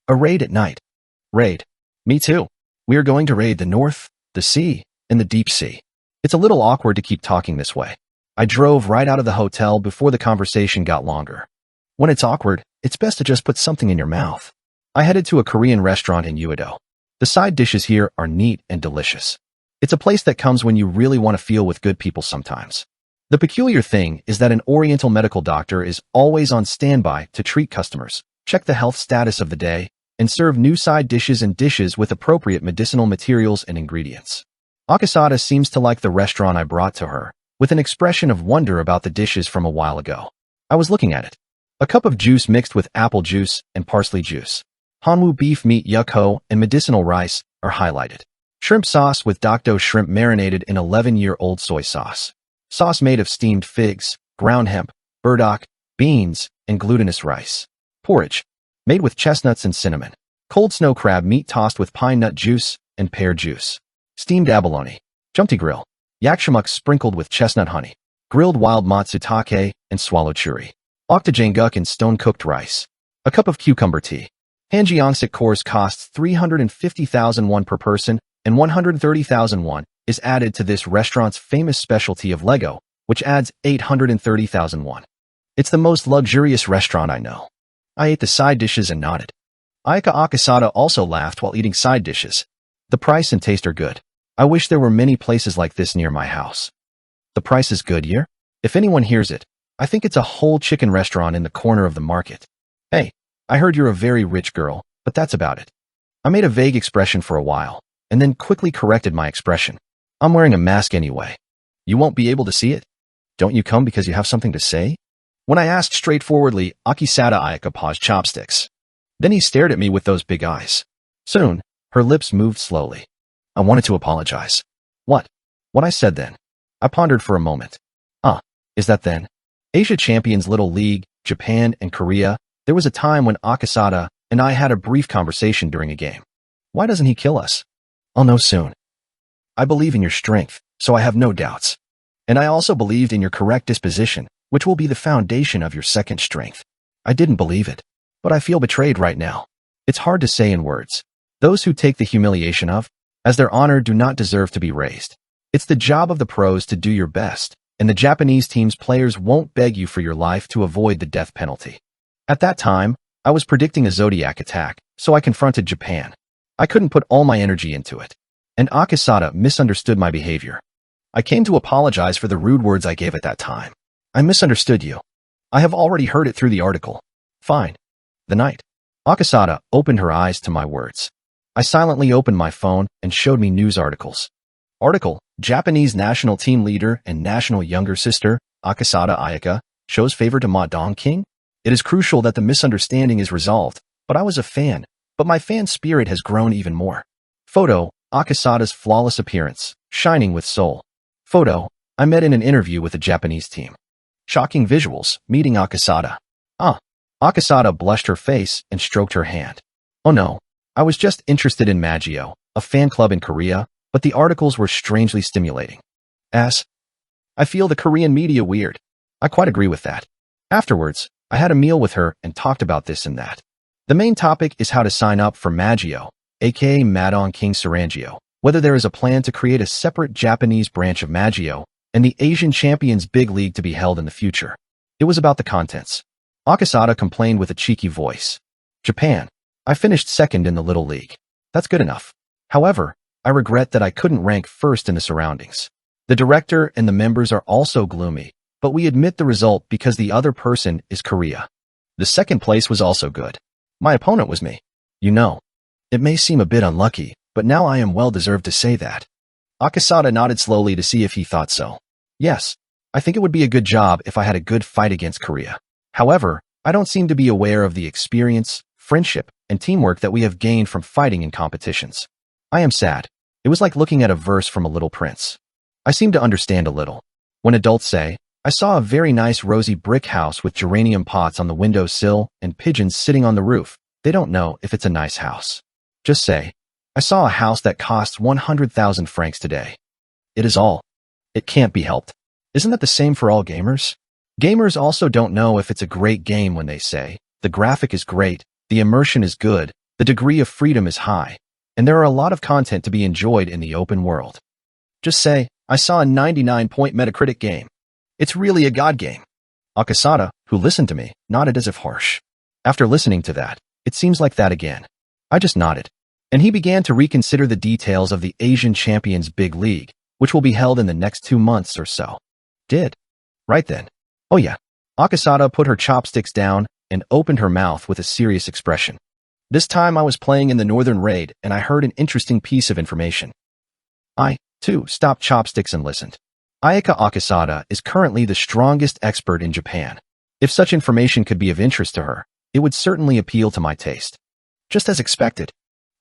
A raid at night. Raid. Me too. We are going to raid the North, the Sea, and the Deep Sea. It's a little awkward to keep talking this way. I drove right out of the hotel before the conversation got longer. When it's awkward, it's best to just put something in your mouth. I headed to a Korean restaurant in Uedo. The side dishes here are neat and delicious. It's a place that comes when you really want to feel with good people sometimes. The peculiar thing is that an Oriental medical doctor is always on standby to treat customers, check the health status of the day, and serve new side dishes and dishes with appropriate medicinal materials and ingredients. Akasada seems to like the restaurant I brought to her, with an expression of wonder about the dishes from a while ago. I was looking at it. A cup of juice mixed with apple juice and parsley juice. Hanwoo beef meat yukho and medicinal rice are highlighted. Shrimp sauce with dokdo shrimp marinated in 11-year-old soy sauce. Sauce made of steamed figs, ground hemp, burdock, beans, and glutinous rice. Porridge, made with chestnuts and cinnamon. Cold snow crab meat tossed with pine nut juice and pear juice. Steamed abalone. Jumti grill. Yakshamuk sprinkled with chestnut honey. Grilled wild matsutake and swallow churi. Octojangguk and stone-cooked rice. A cup of cucumber tea. Hanjeongseok course costs 350,000 won per person, and 130,000 won is added to this restaurant's famous specialty of Lego, which adds 830,000 won. It's the most luxurious restaurant I know. I ate the side dishes and nodded. Aika Akasada also laughed while eating side dishes. The price and taste are good. I wish there were many places like this near my house. The price is good here? If anyone hears it, I think it's a whole chicken restaurant in the corner of the market. Hey, I heard you're a very rich girl, but that's about it. I made a vague expression for a while, and then quickly corrected my expression. I'm wearing a mask anyway. You won't be able to see it? Don't you come because you have something to say? When I asked straightforwardly, Akisada Ayaka paused chopsticks. Then he stared at me with those big eyes. Soon, her lips moved slowly. I wanted to apologize. What I said then? I pondered for a moment. Is that then? Asia Champions Little League, Japan, and Korea, there was a time when Akasada and I had a brief conversation during a game. Why doesn't he kill us? I'll know soon. I believe in your strength, so I have no doubts. And I also believed in your correct disposition, which will be the foundation of your second strength. I didn't believe it, but I feel betrayed right now. It's hard to say in words. Those who take the humiliation as their honor do not deserve to be raised. It's the job of the pros to do your best, and the Japanese team's players won't beg you for your life to avoid the death penalty. At that time, I was predicting a Zodiac attack, so I confronted Japan. I couldn't put all my energy into it. And Akasada misunderstood my behavior. I came to apologize for the rude words I gave at that time. I misunderstood you. I have already heard it through the article. Fine. The night. Akasada opened her eyes to my words. I silently opened my phone and showed me news articles. Article, Japanese national team leader and national younger sister, Akasada Ayaka, shows favor to Ma Dongqing? It is crucial that the misunderstanding is resolved, but I was a fan, but my fan spirit has grown even more. Photo, Akasada's flawless appearance, shining with soul. Photo, I met in an interview with the Japanese team. Shocking visuals, meeting Akasada. Akasada blushed her face and stroked her hand. Oh no, I was just interested in Magio, a fan club in Korea, but the articles were strangely stimulating. I feel the Korean media weird. I quite agree with that. Afterwards, I had a meal with her and talked about this and that. The main topic is how to sign up for Magio, aka Madong King Sarangio, whether there is a plan to create a separate Japanese branch of Magio, and the Asian Champions Big League to be held in the future. It was about the contents. Akasada complained with a cheeky voice. Japan. I finished second in the Little League. That's good enough. However, I regret that I couldn't rank first in the surroundings. The director and the members are also gloomy, but we admit the result because the other person is Korea. The second place was also good. My opponent was me. You know, it may seem a bit unlucky, but now I am well deserved to say that. Akasada nodded slowly to see if he thought so. Yes, I think it would be a good job if I had a good fight against Korea. However, I don't seem to be aware of the experience, friendship, and teamwork that we have gained from fighting in competitions. I am sad. It was like looking at a verse from A Little Prince. I seem to understand a little. When adults say, I saw a very nice rosy brick house with geranium pots on the windowsill and pigeons sitting on the roof, they don't know if it's a nice house. Just say, I saw a house that costs 100,000 francs today. It is all. It can't be helped. Isn't that the same for all gamers? Gamers also don't know if it's a great game when they say, the graphic is great, the immersion is good, the degree of freedom is high, and there are a lot of content to be enjoyed in the open world. Just say, I saw a 99-point Metacritic game. It's really a god game. Akasada, who listened to me, nodded as if harsh. After listening to that, it seems like that again. I just nodded. And he began to reconsider the details of the Asian Champions Big League, which will be held in the next 2 months or so. Did? Right then. Oh yeah. Akasada put her chopsticks down and opened her mouth with a serious expression. This time I was playing in the Northern Raid and I heard an interesting piece of information. I, too, stopped chopsticks and listened. Ayaka Akasada is currently the strongest expert in Japan. If such information could be of interest to her, it would certainly appeal to my taste. Just as expected.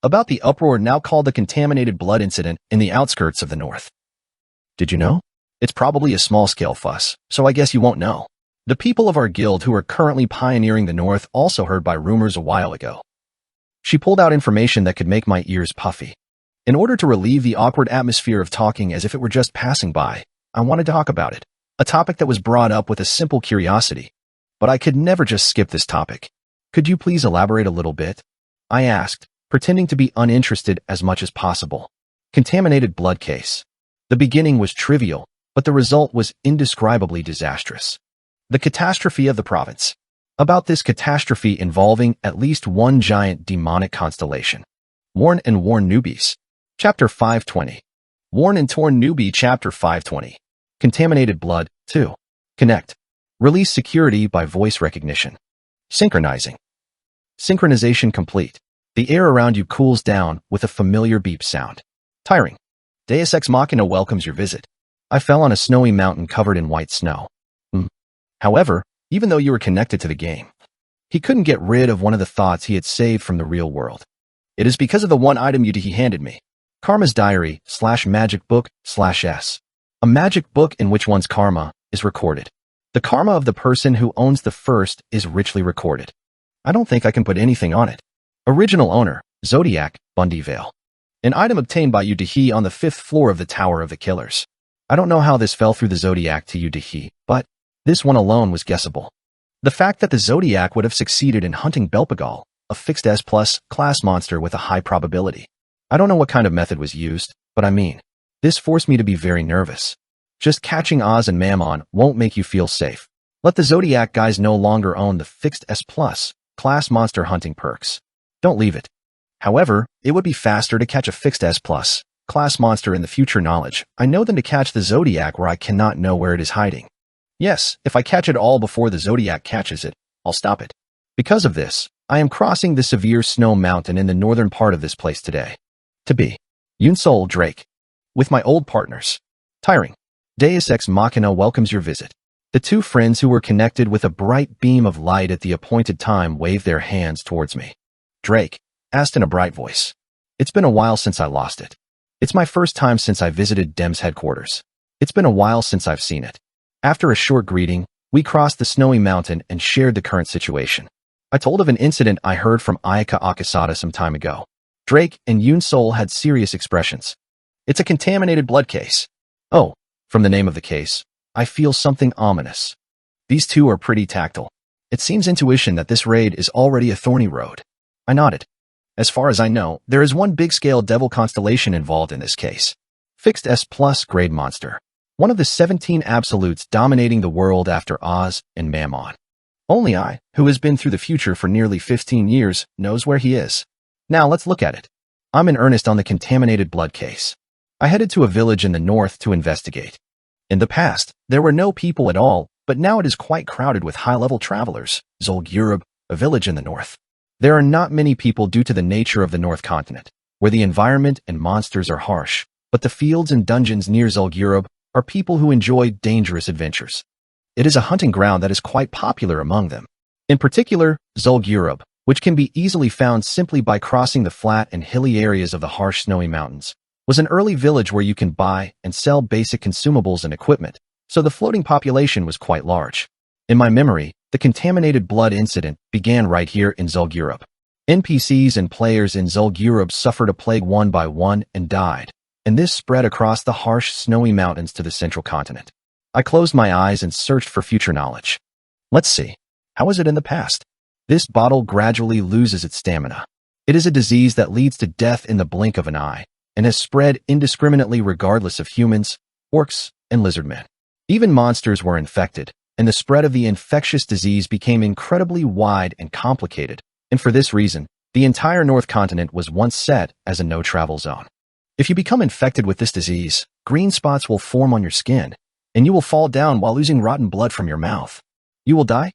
About the uproar now called the contaminated blood incident in the outskirts of the north. Did you know? It's probably a small-scale fuss, so I guess you won't know. The people of our guild who are currently pioneering the north also heard by rumors a while ago. She pulled out information that could make my ears puffy. In order to relieve the awkward atmosphere of talking as if it were just passing by, I wanted to talk about it, a topic that was brought up with a simple curiosity. But I could never just skip this topic. Could you please elaborate a little bit? I asked, pretending to be uninterested as much as possible. Contaminated blood case. The beginning was trivial, but the result was indescribably disastrous. The catastrophe of the province. About this catastrophe involving at least one giant demonic constellation. Worn and Worn Newbies. Chapter 520. Worn and Torn Newbie Chapter 520. Contaminated blood, 2. Connect. Release security by voice recognition. Synchronizing. Synchronization complete. The air around you cools down with a familiar beep sound. Tiring. Deus Ex Machina welcomes your visit. I fell on a snowy mountain covered in white snow. However, even though you were connected to the game, he couldn't get rid of one of the thoughts he had saved from the real world. It is because of the one item he handed me. Karma's Diary /magic book /s. A magic book in which one's karma is recorded. The karma of the person who owns the first is richly recorded. I don't think I can put anything on it. Original owner, Zodiac, Bundy Vale. An item obtained by Yudahi on the 5th floor of the Tower of the Killers. I don't know how this fell through the Zodiac to Yudahi, but this one alone was guessable. The fact that the Zodiac would have succeeded in hunting Belpagal, a fixed S+ class monster with a high probability. I don't know what kind of method was used, but I mean, this forced me to be very nervous. Just catching Oz and Mammon won't make you feel safe. Let the Zodiac guys no longer own the fixed S+ class monster hunting perks. Don't leave it. However, it would be faster to catch a fixed S+ class monster in the future knowledge I know than to catch the Zodiac where I cannot know where it is hiding. Yes, if I catch it all before the Zodiac catches it, I'll stop it. Because of this, I am crossing the severe snow mountain in the northern part of this place today. To be Yunsol Drake. With my old partners. Tiring. Deus Ex Machina welcomes your visit. The two friends who were connected with a bright beam of light at the appointed time waved their hands towards me. Drake asked in a bright voice. It's been a while since I lost it. It's my first time since I visited DEM's headquarters. It's been a while since I've seen it. After a short greeting, we crossed the snowy mountain and shared the current situation. I told of an incident I heard from Ayaka Akasada some time ago. Drake and Yoon Sol had serious expressions. It's a contaminated blood case. Oh, from the name of the case, I feel something ominous. These two are pretty tactile. It seems intuition that this raid is already a thorny road. I nodded. As far as I know, there is one big-scale devil constellation involved in this case. Fixed S+ grade monster. One of the 17 absolutes dominating the world after Oz and Mammon. Only I, who has been through the future for nearly 15 years, knows where he is. Now let's look at it. I'm in earnest on the contaminated blood case. I headed to a village in the north to investigate. In the past, there were no people at all, but now it is quite crowded with high-level travelers. Zul'Gurub, a village in the north. There are not many people due to the nature of the North Continent, where the environment and monsters are harsh, but the fields and dungeons near Zul'Gurub are people who enjoy dangerous adventures. It is a hunting ground that is quite popular among them. In particular, Zul'Gurub, which can be easily found simply by crossing the flat and hilly areas of the harsh snowy mountains, was an early village where you can buy and sell basic consumables and equipment, so the floating population was quite large. In my memory, the contaminated blood incident began right here in Zul'Gurub. NPCs and players in Zul'Gurub suffered a plague one by one and died, and this spread across the harsh snowy mountains to the central continent. I closed my eyes and searched for future knowledge. Let's see. How was it in the past? This bottle gradually loses its stamina. It is a disease that leads to death in the blink of an eye, and has spread indiscriminately regardless of humans, orcs, and lizardmen. Even monsters were infected, and the spread of the infectious disease became incredibly wide and complicated, and for this reason, the entire North Continent was once set as a no-travel zone. If you become infected with this disease, green spots will form on your skin, and you will fall down while losing rotten blood from your mouth. You will die,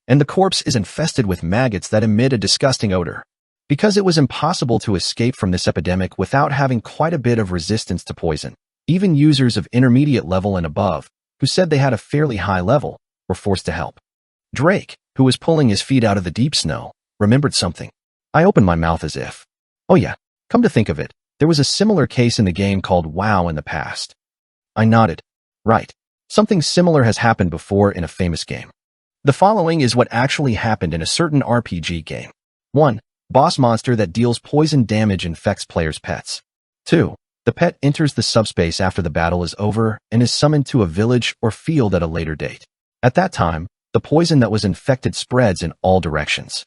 and the corpse is infested with maggots that emit a disgusting odor. Because it was impossible to escape from this epidemic without having quite a bit of resistance to poison, even users of intermediate level and above, who said they had a fairly high level, were forced to help. Drake, who was pulling his feet out of the deep snow, remembered something. I opened my mouth as if, oh yeah, come to think of it, there was a similar case in the game called WoW in the past. I nodded. Right. Something similar has happened before in a famous game. The following is what actually happened in a certain RPG game. 1. Boss monster that deals poison damage infects players' pets. 2. The pet enters the subspace after the battle is over and is summoned to a village or field at a later date. At that time, the poison that was infected spreads in all directions.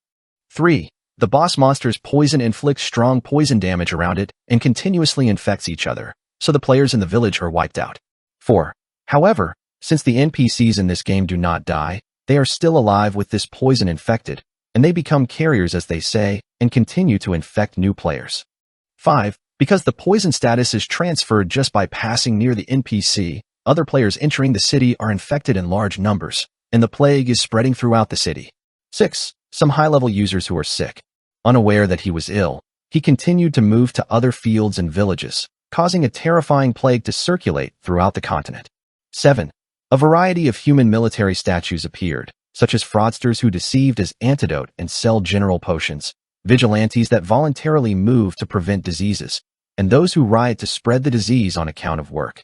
3. The boss monster's poison inflicts strong poison damage around it and continuously infects each other, so the players in the village are wiped out. 4. However, since the NPCs in this game do not die, they are still alive with this poison infected, and they become carriers, as they say, and continue to infect new players. 5. Because the poison status is transferred just by passing near the NPC, other players entering the city are infected in large numbers, and the plague is spreading throughout the city. 6. Some high-level users who are sick. Unaware that he was ill, he continued to move to other fields and villages, causing a terrifying plague to circulate throughout the continent. 7. A variety of human military statues appeared, such as fraudsters who deceived as antidote and sell general potions, vigilantes that voluntarily move to prevent diseases, and those who riot to spread the disease on account of work.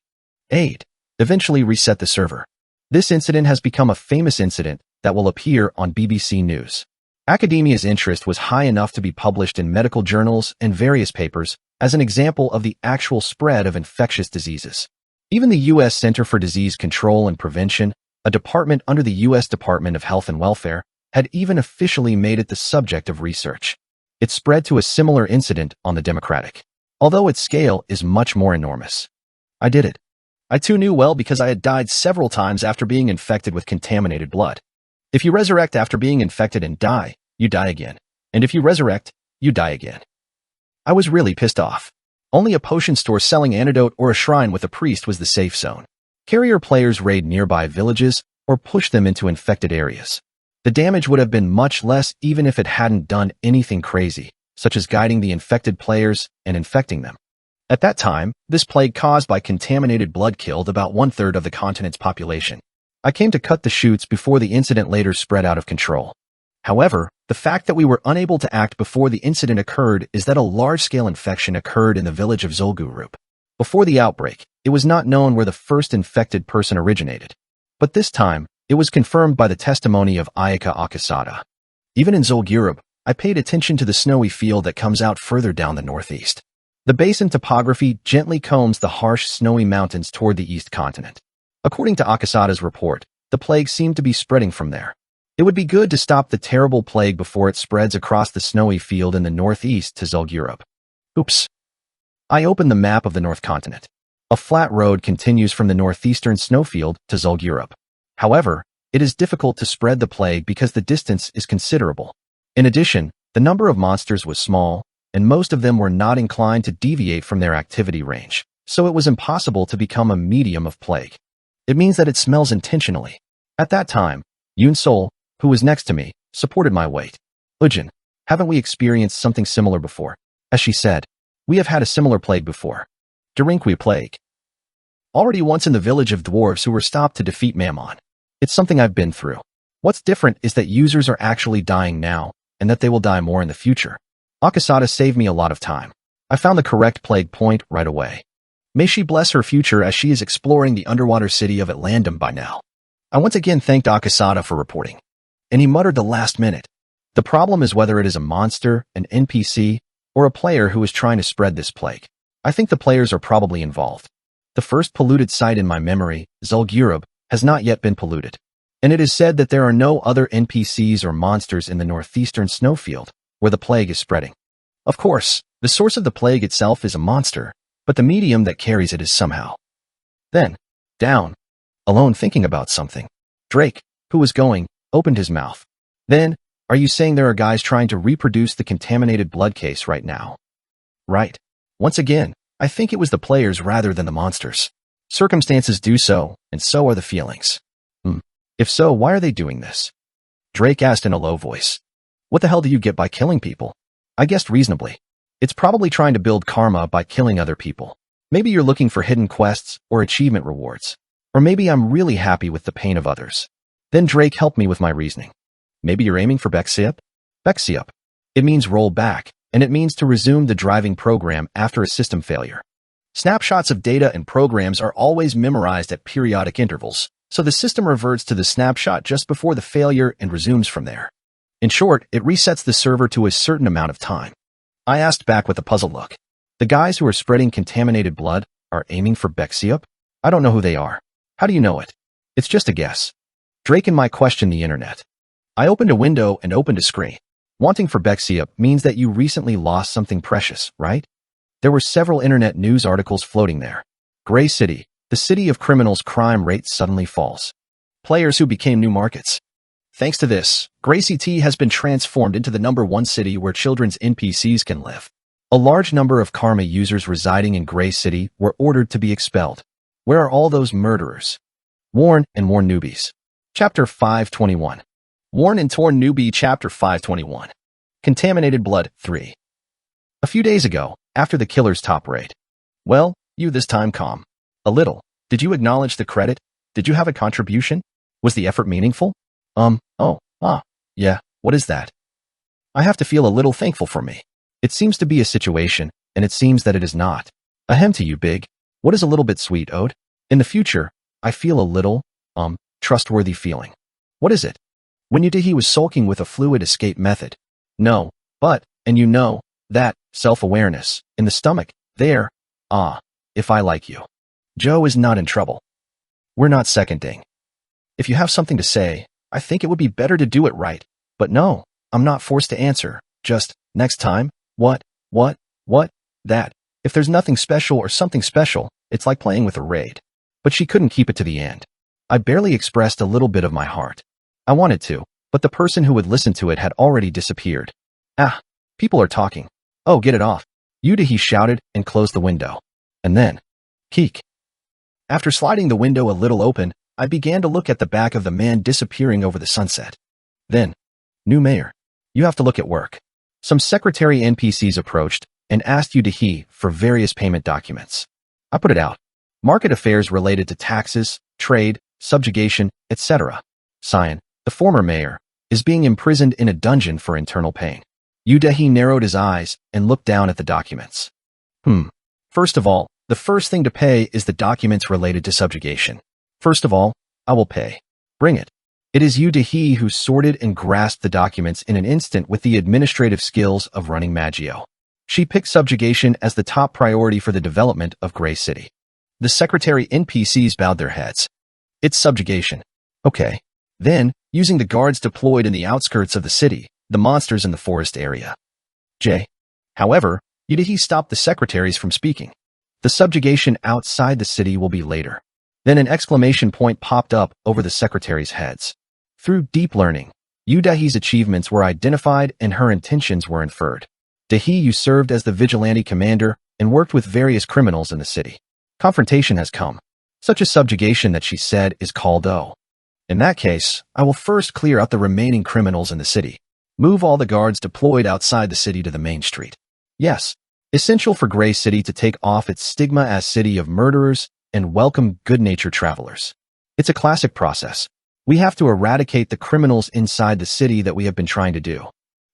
8. Eventually reset the server. This incident has become a famous incident that will appear on BBC News. Academia's interest was high enough to be published in medical journals and various papers as an example of the actual spread of infectious diseases. Even the U.S. Center for Disease Control and Prevention, a department under the U.S. Department of Health and Welfare, had even officially made it the subject of research. It spread to a similar incident on the Democratic, although its scale is much more enormous. I did it. I too knew well because I had died several times after being infected with contaminated blood. If you resurrect after being infected and die, you die again. And if you resurrect, you die again. I was really pissed off. Only a potion store selling antidote or a shrine with a priest was the safe zone. Carrier players raid nearby villages or push them into infected areas. The damage would have been much less even if it hadn't done anything crazy, such as guiding the infected players and infecting them. At that time, this plague caused by contaminated blood killed about 1/3 of the continent's population. I came to cut the chutes before the incident later spread out of control. However, the fact that we were unable to act before the incident occurred is that a large-scale infection occurred in the village of Zulgurup. Before the outbreak, it was not known where the first infected person originated. But this time, it was confirmed by the testimony of Ayaka Akasada. Even in Zulgurup, I paid attention to the snowy field that comes out further down the northeast. The basin topography gently combs the harsh, snowy mountains toward the east continent. According to Akasada's report, the plague seemed to be spreading from there. It would be good to stop the terrible plague before it spreads across the snowy field in the northeast to Zulgurup. Oops. I opened the map of the North Continent. A flat road continues from the northeastern snowfield to Zulgurup. However, it is difficult to spread the plague because the distance is considerable. In addition, the number of monsters was small, and most of them were not inclined to deviate from their activity range, so it was impossible to become a medium of plague. It means that it smells intentionally. At that time, Yoon Sol, who was next to me, supported my weight. Ujin, haven't we experienced something similar before? As she said, we have had a similar plague before. Derinkwi plague. Already once in the village of dwarves who were stopped to defeat Mammon. It's something I've been through. What's different is that users are actually dying now, and that they will die more in the future. Akasada saved me a lot of time. I found the correct plague point right away. May she bless her future as she is exploring the underwater city of Atlandum by now. I once again thanked Akasada for reporting. And he muttered the last minute. The problem is whether it is a monster, an NPC, or a player who is trying to spread this plague. I think the players are probably involved. The first polluted site in my memory, Zulgurup, has not yet been polluted. And it is said that there are no other NPCs or monsters in the northeastern snowfield, where the plague is spreading. Of course, the source of the plague itself is a monster, but the medium that carries it is somehow. Then, down, alone thinking about something, Drake, who was going, opened his mouth. Then, are you saying there are guys trying to reproduce the contaminated blood case right now? Right. Once again, I think it was the players rather than the monsters. Circumstances do so, and so are the feelings. If so, why are they doing this? Drake asked in a low voice. What the hell do you get by killing people? I guessed reasonably. It's probably trying to build karma by killing other people. Maybe you're looking for hidden quests or achievement rewards. Or maybe I'm really happy with the pain of others. Then Drake helped me with my reasoning. Maybe you're aiming for Bexiup? Bexiup. It means roll back, and it means to resume the driving program after a system failure. Snapshots of data and programs are always memorized at periodic intervals, so the system reverts to the snapshot just before the failure and resumes from there. In short, it resets the server to a certain amount of time. I asked back with a puzzled look. The guys who are spreading contaminated blood are aiming for Bexiup? I don't know who they are. How do you know it? It's just a guess. Drake and I questioned the internet. I opened a window and opened a screen. Wanting for Bexiup means that you recently lost something precious, right? There were several internet news articles floating there. Gray City, the city of criminals' crime rate suddenly falls. Players who became new markets. Thanks to this, Gray City has been transformed into the #1 city where children's NPCs can live. A large number of Karma users residing in Gray City were ordered to be expelled. Where are all those murderers? Torn Newbies. Chapter 521. Torn Newbie Chapter 521. Contaminated Blood 3. A few days ago, after the killer's top raid. Well, you this time calm. A little. Did you acknowledge the credit? Did you have a contribution? Was the effort meaningful? Yeah, what is that? I have to feel a little thankful for me. It seems to be a situation, and it seems that it is not. Ahem to you, Big. What is a little bit sweet, Ode? In the future, I feel a little, trustworthy feeling. What is it? When you did he was sulking with a fluid escape method. No, but, and you know, that, self-awareness, in the stomach, there, if I like you. Joe is not in trouble. We're not seconding. If you have something to say, I think it would be better to do it right. But no, I'm not forced to answer. Just, next time, what, that. If there's nothing special or something special, it's like playing with a raid. But she couldn't keep it to the end. I barely expressed a little bit of my heart. I wanted to, but the person who would listen to it had already disappeared. People are talking. Oh, get it off. He shouted and closed the window. And then, keek. After sliding the window a little open, I began to look at the back of the man disappearing over the sunset. Then, new mayor. You have to look at work. Some secretary NPCs approached, and asked Yudahi for various payment documents. I put it out. Market affairs related to taxes, trade, subjugation, etc. Sion, the former mayor, is being imprisoned in a dungeon for internal pain. Yudahi narrowed his eyes and looked down at the documents. First of all, the first thing to pay is the documents related to subjugation. First of all, I will pay. Bring it. It is Yudahi who sorted and grasped the documents in an instant with the administrative skills of running Maggio. She picked subjugation as the top priority for the development of Grey City. The secretary NPCs bowed their heads. It's subjugation. Okay. Then, using the guards deployed in the outskirts of the city, the monsters in the forest area. However, Yudahi stopped the secretaries from speaking. The subjugation outside the city will be later. Then an exclamation point popped up over the secretaries' heads. Through deep learning, Yudahi's achievements were identified and her intentions were inferred. Dahiyu served as the vigilante commander and worked with various criminals in the city. Confrontation has come. Such a subjugation that she said is called O. In that case, I will first clear out the remaining criminals in the city. Move all the guards deployed outside the city to the main street. Yes, essential for Grey City to take off its stigma as city of murderers and welcome good-natured travelers. It's a classic process. We have to eradicate the criminals inside the city that we have been trying to do.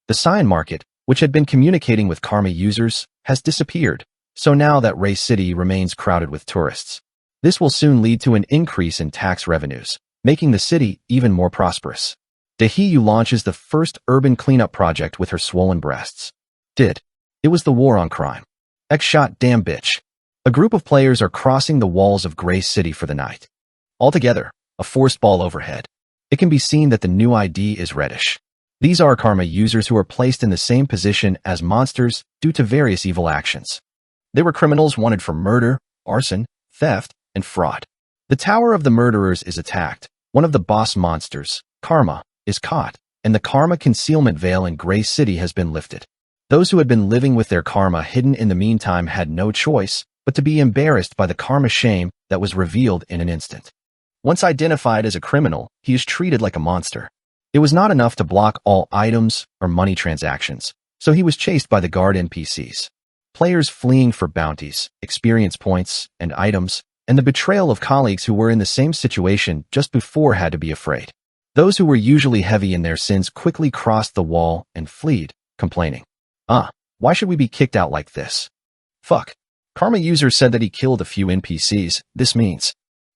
The sign market, which had been communicating with Karma users, has disappeared, so now that Grey City remains crowded with tourists. This will soon lead to an increase in tax revenues, making the city even more prosperous. Dahiyu launches the first urban cleanup project with her swollen breasts. It was the war on crime. X-shot damn bitch. A group of players are crossing the walls of Grey City for the night. Altogether, a forced ball overhead. It can be seen that the new ID is reddish. These are Karma users who are placed in the same position as monsters due to various evil actions. They were criminals wanted for murder, arson, theft, and fraud. The Tower of the Murderers is attacked. One of the boss monsters, Karma, is caught, and the Karma concealment veil in Grey City has been lifted. Those who had been living with their karma hidden in the meantime had no choice but to be embarrassed by the karma shame that was revealed in an instant. Once identified as a criminal, he is treated like a monster. It was not enough to block all items or money transactions, so he was chased by the guard NPCs. Players fleeing for bounties, experience points, and items, and the betrayal of colleagues who were in the same situation just before had to be afraid. Those who were usually heavy in their sins quickly crossed the wall and fled, complaining. Why should we be kicked out like this? Fuck. Karma user said that he killed a few NPCs. This means.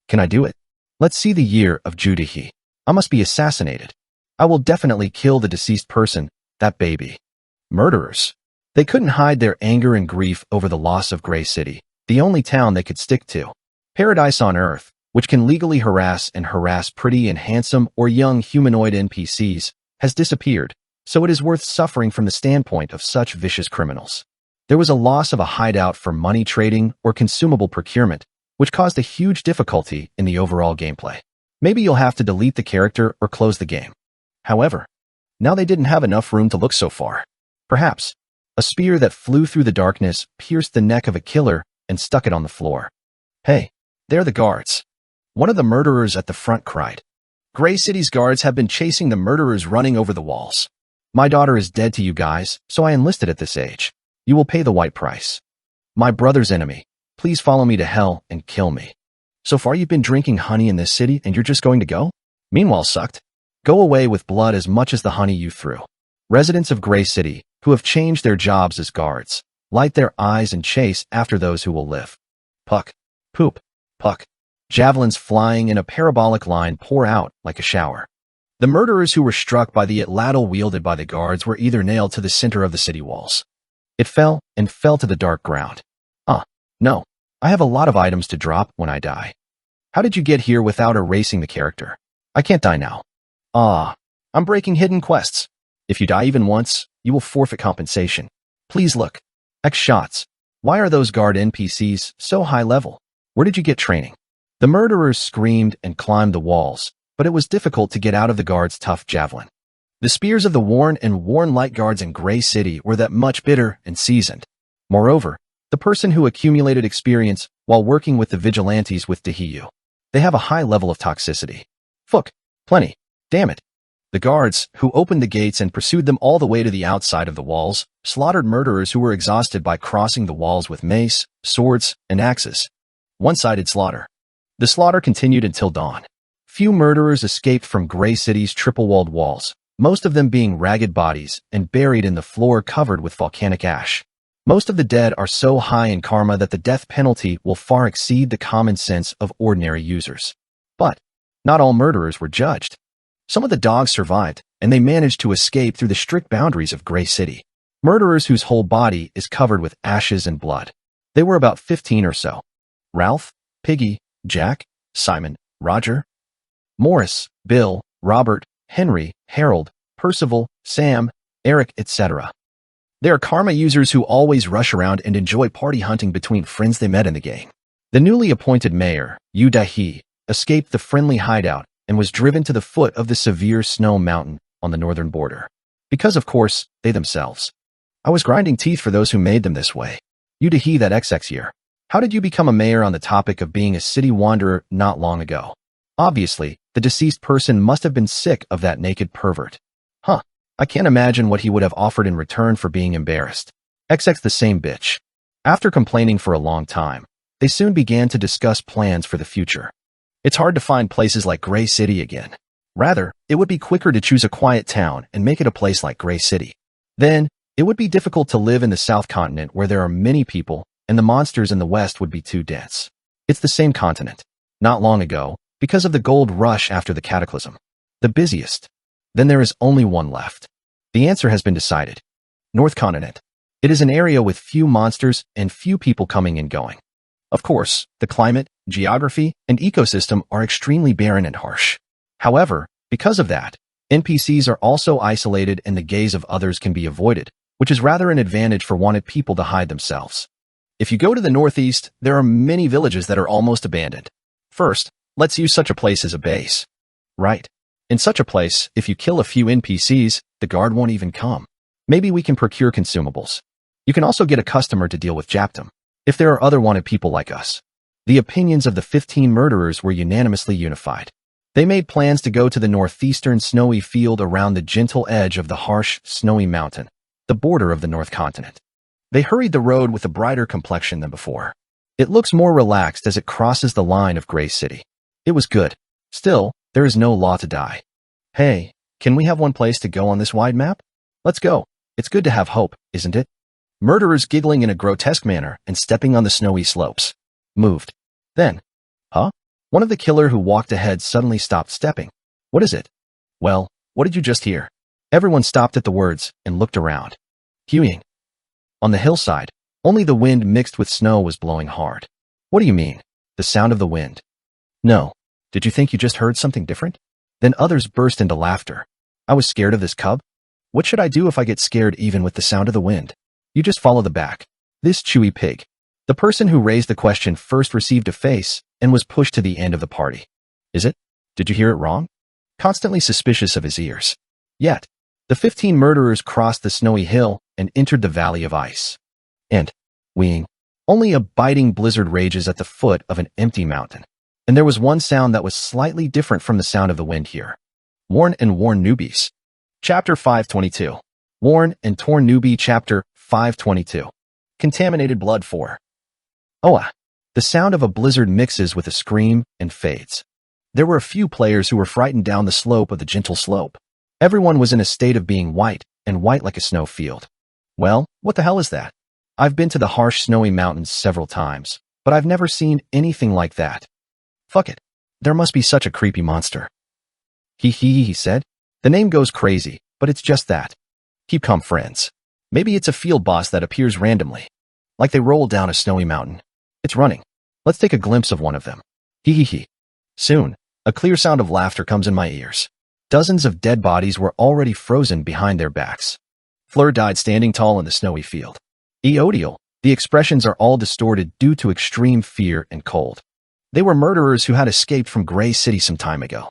Can I do it? Let's see the year of Judahi. I must be assassinated. I will definitely kill the deceased person, that baby. Murderers. They couldn't hide their anger and grief over the loss of Grey City, the only town they could stick to. Paradise on Earth, which can legally harass pretty and handsome or young humanoid NPCs, has disappeared. So it is worth suffering from the standpoint of such vicious criminals. There was a loss of a hideout for money trading or consumable procurement, which caused a huge difficulty in the overall gameplay. Maybe you'll have to delete the character or close the game. However, now they didn't have enough room to look so far. Perhaps, a spear that flew through the darkness pierced the neck of a killer and stuck it on the floor. Hey, they're the guards. One of the murderers at the front cried. Grey City's guards have been chasing the murderers running over the walls. My daughter is dead to you guys, so I enlisted at this age. You will pay the white price. My brother's enemy, please follow me to hell and kill me. So far you've been drinking honey in this city and you're just going to go? Meanwhile, sucked. Go away with blood as much as the honey you threw. Residents of Grey City, who have changed their jobs as guards, light their eyes and chase after those who will live. Puck. Poop. Puck. Javelins flying in a parabolic line pour out like a shower. The murderers who were struck by the atlatl wielded by the guards were either nailed to the center of the city walls. It fell to the dark ground. No. I have a lot of items to drop when I die. How did you get here without erasing the character? I can't die now. I'm breaking hidden quests. If you die even once, you will forfeit compensation. Please look. X shots. Why are those guard NPCs so high level? Where did you get training? The murderers screamed and climbed the walls, but it was difficult to get out of the guards' tough javelin. The spears of the worn and worn light guards in Grey City were that much bitter and seasoned. Moreover, the person who accumulated experience while working with the vigilantes with Dahiyu. They have a high level of toxicity. Fuck. Plenty. Damn it. The guards, who opened the gates and pursued them all the way to the outside of the walls, slaughtered murderers who were exhausted by crossing the walls with mace, swords, and axes. One-sided slaughter. The slaughter continued until dawn. Few murderers escaped from Gray City's triple-walled walls, most of them being ragged bodies and buried in the floor covered with volcanic ash. Most of the dead are so high in karma that the death penalty will far exceed the common sense of ordinary users. But not all murderers were judged. Some of the dogs survived, and they managed to escape through the strict boundaries of Gray City. Murderers whose whole body is covered with ashes and blood. They were about 15 or so. Ralph, Piggy, Jack, Simon, Roger, Morris, Bill, Robert, Henry, Harold, Percival, Sam, Eric, etc. They are karma users who always rush around and enjoy party hunting between friends they met in the gang. The newly appointed mayor, Yu Dai-hee, escaped the friendly hideout and was driven to the foot of the severe snow mountain on the northern border. Because, of course, they themselves. I was grinding teeth for those who made them this way. Yu Dai-hee, that XX year. How did you become a mayor on the topic of being a city wanderer not long ago? Obviously, the deceased person must have been sick of that naked pervert. Huh, I can't imagine what he would have offered in return for being embarrassed. XX the same bitch. After complaining for a long time, they soon began to discuss plans for the future. It's hard to find places like Gray City again. Rather, it would be quicker to choose a quiet town and make it a place like Gray City. Then, it would be difficult to live in the South Continent where there are many people, and the monsters in the West would be too dense. It's the same continent. Not long ago, because of the gold rush after the cataclysm. The busiest. Then there is only one left. The answer has been decided. North Continent. It is an area with few monsters and few people coming and going. Of course, the climate, geography, and ecosystem are extremely barren and harsh. However, because of that, NPCs are also isolated and the gaze of others can be avoided, which is rather an advantage for wanted people to hide themselves. If you go to the northeast, there are many villages that are almost abandoned. First, let's use such a place as a base. Right. In such a place, if you kill a few NPCs, the guard won't even come. Maybe we can procure consumables. You can also get a customer to deal with Japtum, if there are other wanted people like us. The opinions of the 15 murderers were unanimously unified. They made plans to go to the northeastern snowy field around the gentle edge of the harsh, snowy mountain, the border of the North Continent. They hurried the road with a brighter complexion than before. It looks more relaxed as it crosses the line of Gray City. It was good. Still, there is no law to die. Hey, can we have one place to go on this wide map? Let's go. It's good to have hope, isn't it? Murderers giggling in a grotesque manner and stepping on the snowy slopes. Moved. Then, huh? One of the killer who walked ahead suddenly stopped stepping. What is it? Well, what did you just hear? Everyone stopped at the words and looked around. Hewing. On the hillside, only the wind mixed with snow was blowing hard. What do you mean? The sound of the wind? No. Did you think you just heard something different? Then others burst into laughter. I was scared of this cub? What should I do if I get scared even with the sound of the wind? You just follow the back. This chewy pig. The person who raised the question first received a face and was pushed to the end of the party. Is it? Did you hear it wrong? Constantly suspicious of his ears. Yet, the 15 murderers crossed the snowy hill and entered the valley of ice. And, weeing, only a biting blizzard rages at the foot of an empty mountain. And there was one sound that was slightly different from the sound of the wind here. Worn and Worn Newbies. Chapter 522. Worn and Torn Newbie Chapter 522. Contaminated Blood 4. The sound of a blizzard mixes with a scream and fades. There were a few players who were frightened down the slope of the gentle slope. Everyone was in a state of being white, and white like a snow field. Well, what the hell is that? I've been to the harsh snowy mountains several times, but I've never seen anything like that. Fuck it. There must be such a creepy monster. He said. The name goes crazy, but it's just that. Keep calm, friends. Maybe it's a field boss that appears randomly. Like they roll down a snowy mountain. It's running. Let's take a glimpse of one of them. Soon, a clear sound of laughter comes in my ears. Dozens of dead bodies were already frozen behind their backs. Fleur died standing tall in the snowy field. Eodial, the expressions are all distorted due to extreme fear and cold. They were murderers who had escaped from Gray City some time ago.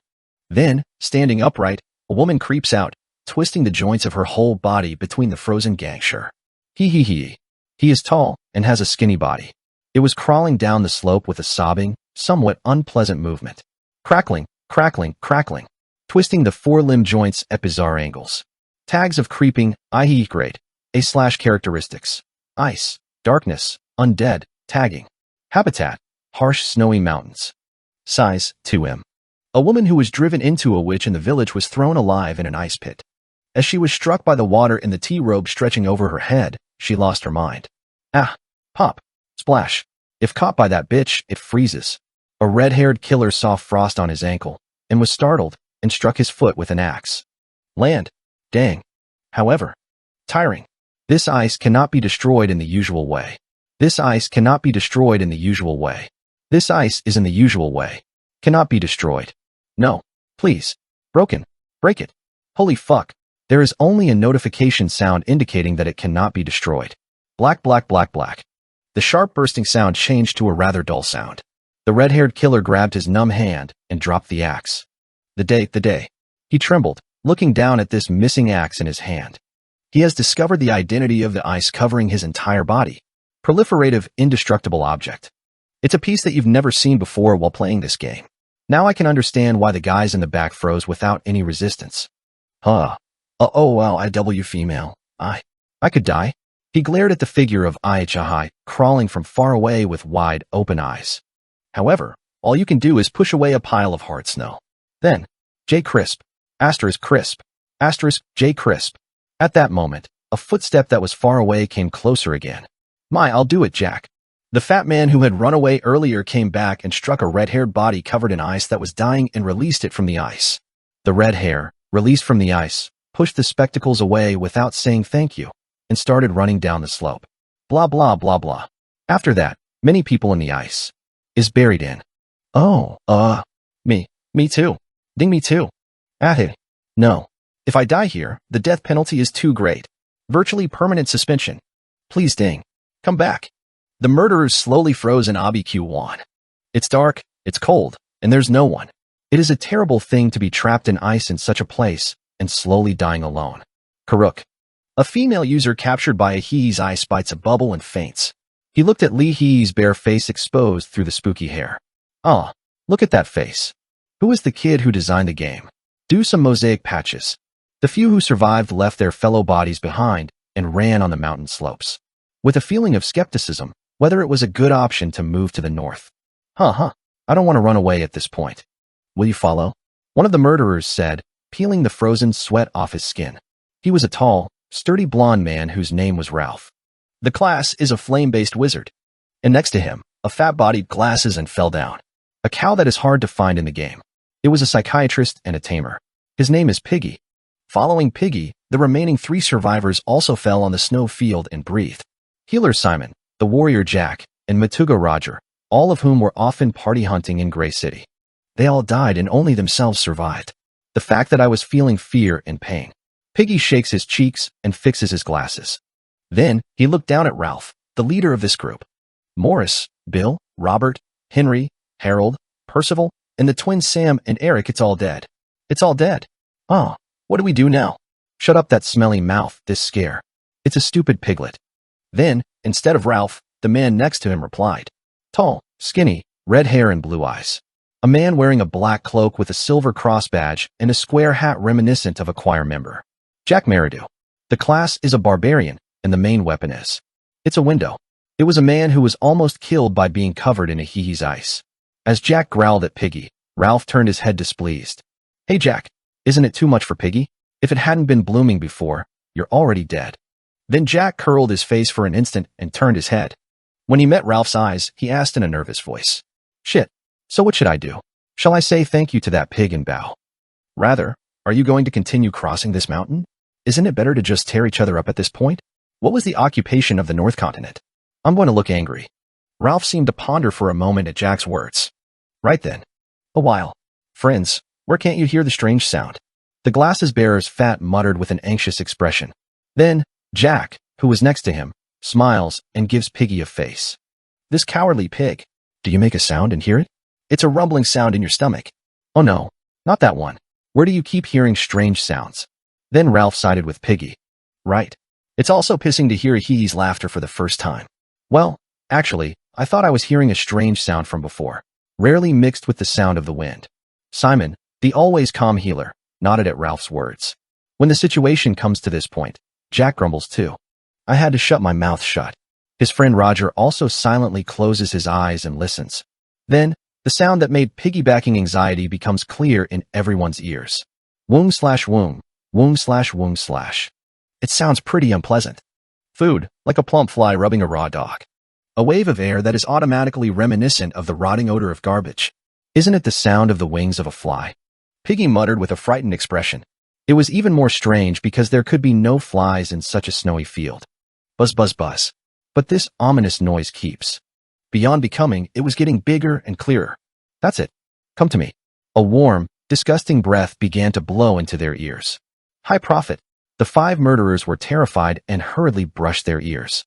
Then, standing upright, a woman creeps out, twisting the joints of her whole body between the frozen gangster. He is tall and has a skinny body. It was crawling down the slope with a sobbing, somewhat unpleasant movement. Crackling, crackling, crackling. twisting the four-limb joints at bizarre angles. Tags of creeping, i.e. grade, A/ characteristics, ice, darkness, undead, tagging. Habitat, harsh snowy mountains. Size, 2M. A woman who was driven into a witch in the village was thrown alive in an ice pit. As she was struck by the water in the tea robe stretching over her head, she lost her mind. Ah! Pop! Splash! If caught by that bitch, it freezes. A red-haired killer saw frost on his ankle, and was startled, and struck his foot with an axe. Land. Dang. However. Tiring. This ice cannot be destroyed in the usual way. This ice cannot be destroyed in the usual way. This ice is in the usual way. Cannot be destroyed. No. Please. Broken. Break it. Holy fuck. There is only a notification sound indicating that it cannot be destroyed. Black, black, black, black. The sharp bursting sound changed to a rather dull sound. The red-haired killer grabbed his numb hand and dropped the axe. The day. He trembled, looking down at this missing axe in his hand. He has discovered the identity of the ice covering his entire body. Proliferative, indestructible object. It's a piece that you've never seen before while playing this game. Now I can understand why the guys in the back froze without any resistance. Huh. IW female. I could die. He glared at the figure of Ihai, crawling from far away with wide, open eyes. However, all you can do is push away a pile of hard snow. Then, J. Crisp, *Crisp, *J. Crisp. At that moment, a footstep that was far away came closer again. My, I'll do it, Jack. The fat man who had run away earlier came back and struck a red-haired body covered in ice that was dying and released it from the ice. The red hair, released from the ice, pushed the spectacles away without saying thank you, and started running down the slope. Blah, blah, blah, blah. After that, many people in the ice is buried in. Oh, me too. Ding, me too. Hey. No. If I die here, the death penalty is too great. Virtually permanent suspension. Please, ding. Come back. The murderers slowly froze in Abi-Q1. It's dark, it's cold, and there's no one. It is a terrible thing to be trapped in ice in such a place, and slowly dying alone. Karuk. A female user captured by a Hee's ice bites a bubble and faints. He looked at Lee Hee's bare face exposed through the spooky hair. Ah, look at that face. Who is the kid who designed the game? Do some mosaic patches. The few who survived left their fellow bodies behind and ran on the mountain slopes. With a feeling of skepticism, whether it was a good option to move to the north. I don't want to run away at this point. Will you follow? One of the murderers said, peeling the frozen sweat off his skin. He was a tall, sturdy blonde man whose name was Ralph. The class is a flame-based wizard. And next to him, a fat-bodied glasses and fell down. A cow that is hard to find in the game. It was a psychiatrist and a tamer. His name is Piggy. Following Piggy, the remaining 3 survivors also fell on the snow field and breathed. Healer Simon, the warrior Jack, and Matuga Roger, all of whom were often party hunting in Gray City. They all died and only themselves survived. The fact that I was feeling fear and pain. Piggy shakes his cheeks and fixes his glasses. Then, he looked down at Ralph, the leader of this group. Morris, Bill, Robert, Henry, Harold, Percival, and the twins Sam and Eric, it's all dead. It's all dead. Oh, what do we do now? Shut up that smelly mouth, this scare. It's a stupid piglet. Then, instead of Ralph, the man next to him replied. Tall, skinny, red hair and blue eyes. A man wearing a black cloak with a silver cross badge and a square hat reminiscent of a choir member. Jack Meridew. The class is a barbarian, and the main weapon is. It's a window. It was a man who was almost killed by being covered in a Hee's ice. As Jack growled at Piggy, Ralph turned his head displeased. Hey Jack, isn't it too much for Piggy? If it hadn't been blooming before, you're already dead. Then Jack curled his face for an instant and turned his head. When he met Ralph's eyes, he asked in a nervous voice. Shit, so what should I do? Shall I say thank you to that pig and bow? Rather, are you going to continue crossing this mountain? Isn't it better to just tear each other up at this point? What was the occupation of the North Continent? I'm going to look angry. Ralph seemed to ponder for a moment at Jack's words. Right then. A while. Friends, where can't you hear the strange sound? The glasses bearer's fat muttered with an anxious expression. Then, Jack, who was next to him, smiles and gives Piggy a face. This cowardly pig. Do you make a sound and hear it? It's a rumbling sound in your stomach. Oh no, not that one. Where do you keep hearing strange sounds? Then Ralph sided with Piggy. Right. It's also pissing to hear Hee's laughter for the first time. Well, actually, I thought I was hearing a strange sound from before, rarely mixed with the sound of the wind. Simon, the always calm healer, nodded at Ralph's words. When the situation comes to this point, Jack grumbles too. I had to shut my mouth shut. His friend Roger also silently closes his eyes and listens. Then, the sound that made piggybacking anxiety becomes clear in everyone's ears. Woong slash woong, woong slash woong slash. It sounds pretty unpleasant. Food, like a plump fly rubbing a raw dog. A wave of air that is automatically reminiscent of the rotting odor of garbage. Isn't it the sound of the wings of a fly? Piggy muttered with a frightened expression. It was even more strange because there could be no flies in such a snowy field. Buzz buzz buzz. But this ominous noise keeps. Beyond becoming, it was getting bigger and clearer. That's it. Come to me. A warm, disgusting breath began to blow into their ears. High profit. The 5 murderers were terrified and hurriedly brushed their ears.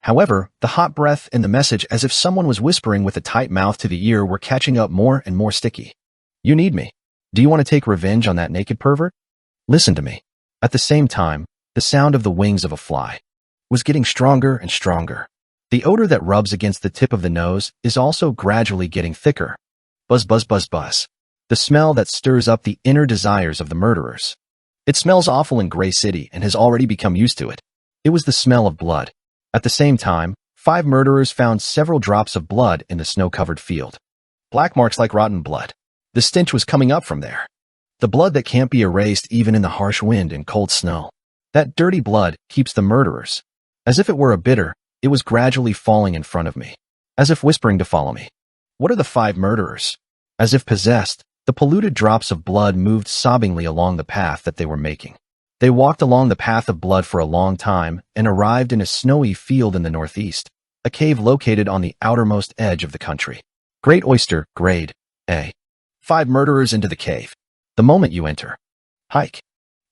However, the hot breath and the message as if someone was whispering with a tight mouth to the ear were catching up more and more sticky. You need me. Do you want to take revenge on that naked pervert? Listen to me. At the same time, the sound of the wings of a fly was getting stronger and stronger. The odor that rubs against the tip of the nose is also gradually getting thicker. Buzz buzz buzz buzz. The smell that stirs up the inner desires of the murderers. It smells awful in Gray City and has already become used to it. It was the smell of blood. At the same time, 5 murderers found several drops of blood in the snow-covered field. Black marks like rotten blood. The stench was coming up from there. The blood that can't be erased even in the harsh wind and cold snow. That dirty blood keeps the murderers. As if it were a bitter, it was gradually falling in front of me. As if whispering to follow me. What are the 5 murderers? As if possessed, the polluted drops of blood moved sobbingly along the path that they were making. They walked along the path of blood for a long time and arrived in a snowy field in the northeast, a cave located on the outermost edge of the country. Great Oyster, Grade A. 5 murderers into the cave. The moment you enter. Hike.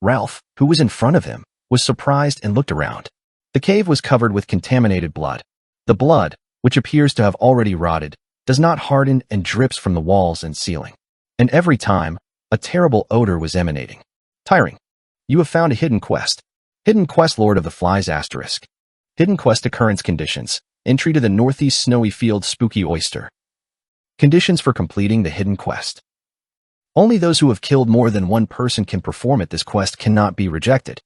Ralph, who was in front of him, was surprised and looked around. The cave was covered with contaminated blood. The blood, which appears to have already rotted, does not harden and drips from the walls and ceiling. And every time, a terrible odor was emanating. Tiring. You have found a hidden quest. Hidden quest Lord of the Flies asterisk. Hidden quest occurrence conditions. Entry to the northeast snowy field Spooky Oyster. Conditions for completing the hidden quest. Only those who have killed more than one person can perform it. This quest cannot be rejected.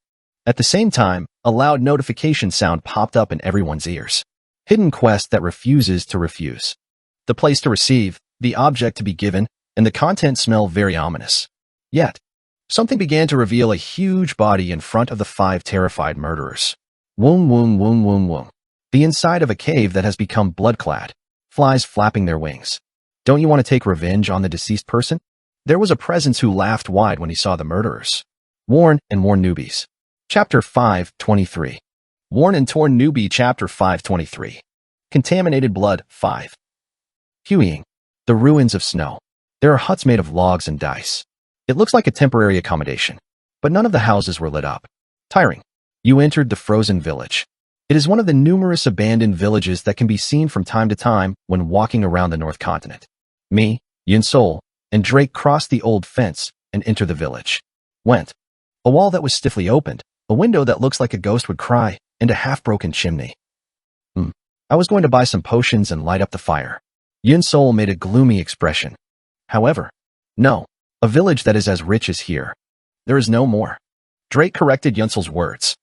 At the same time, a loud notification sound popped up in everyone's ears. Hidden quest that refuses to refuse. The place to receive, the object to be given, and the content smell very ominous. Yet, something began to reveal a huge body in front of the 5 terrified murderers. Woong woong woong woong woong. The inside of a cave that has become blood-clad. Flies flapping their wings. Don't you want to take revenge on the deceased person? There was a presence who laughed wide when he saw the murderers. Worn and Torn Newbies. Chapter 523. Worn and Torn Newbie Chapter 523. Contaminated Blood 5. Hewing. The ruins of snow. There are huts made of logs and dice. It looks like a temporary accommodation, but none of the houses were lit up. Tiring. You entered the frozen village. It is one of the numerous abandoned villages that can be seen from time to time when walking around the North Continent. Me, Yin-Sol, and Drake crossed the old fence and entered the village. Went. A wall that was stiffly opened, a window that looks like a ghost would cry, and a half-broken chimney. I was going to buy some potions and light up the fire. Yin-Sol made a gloomy expression. However, no, a village that is as rich as here. There is no more. Drake corrected Yin-Sol's words.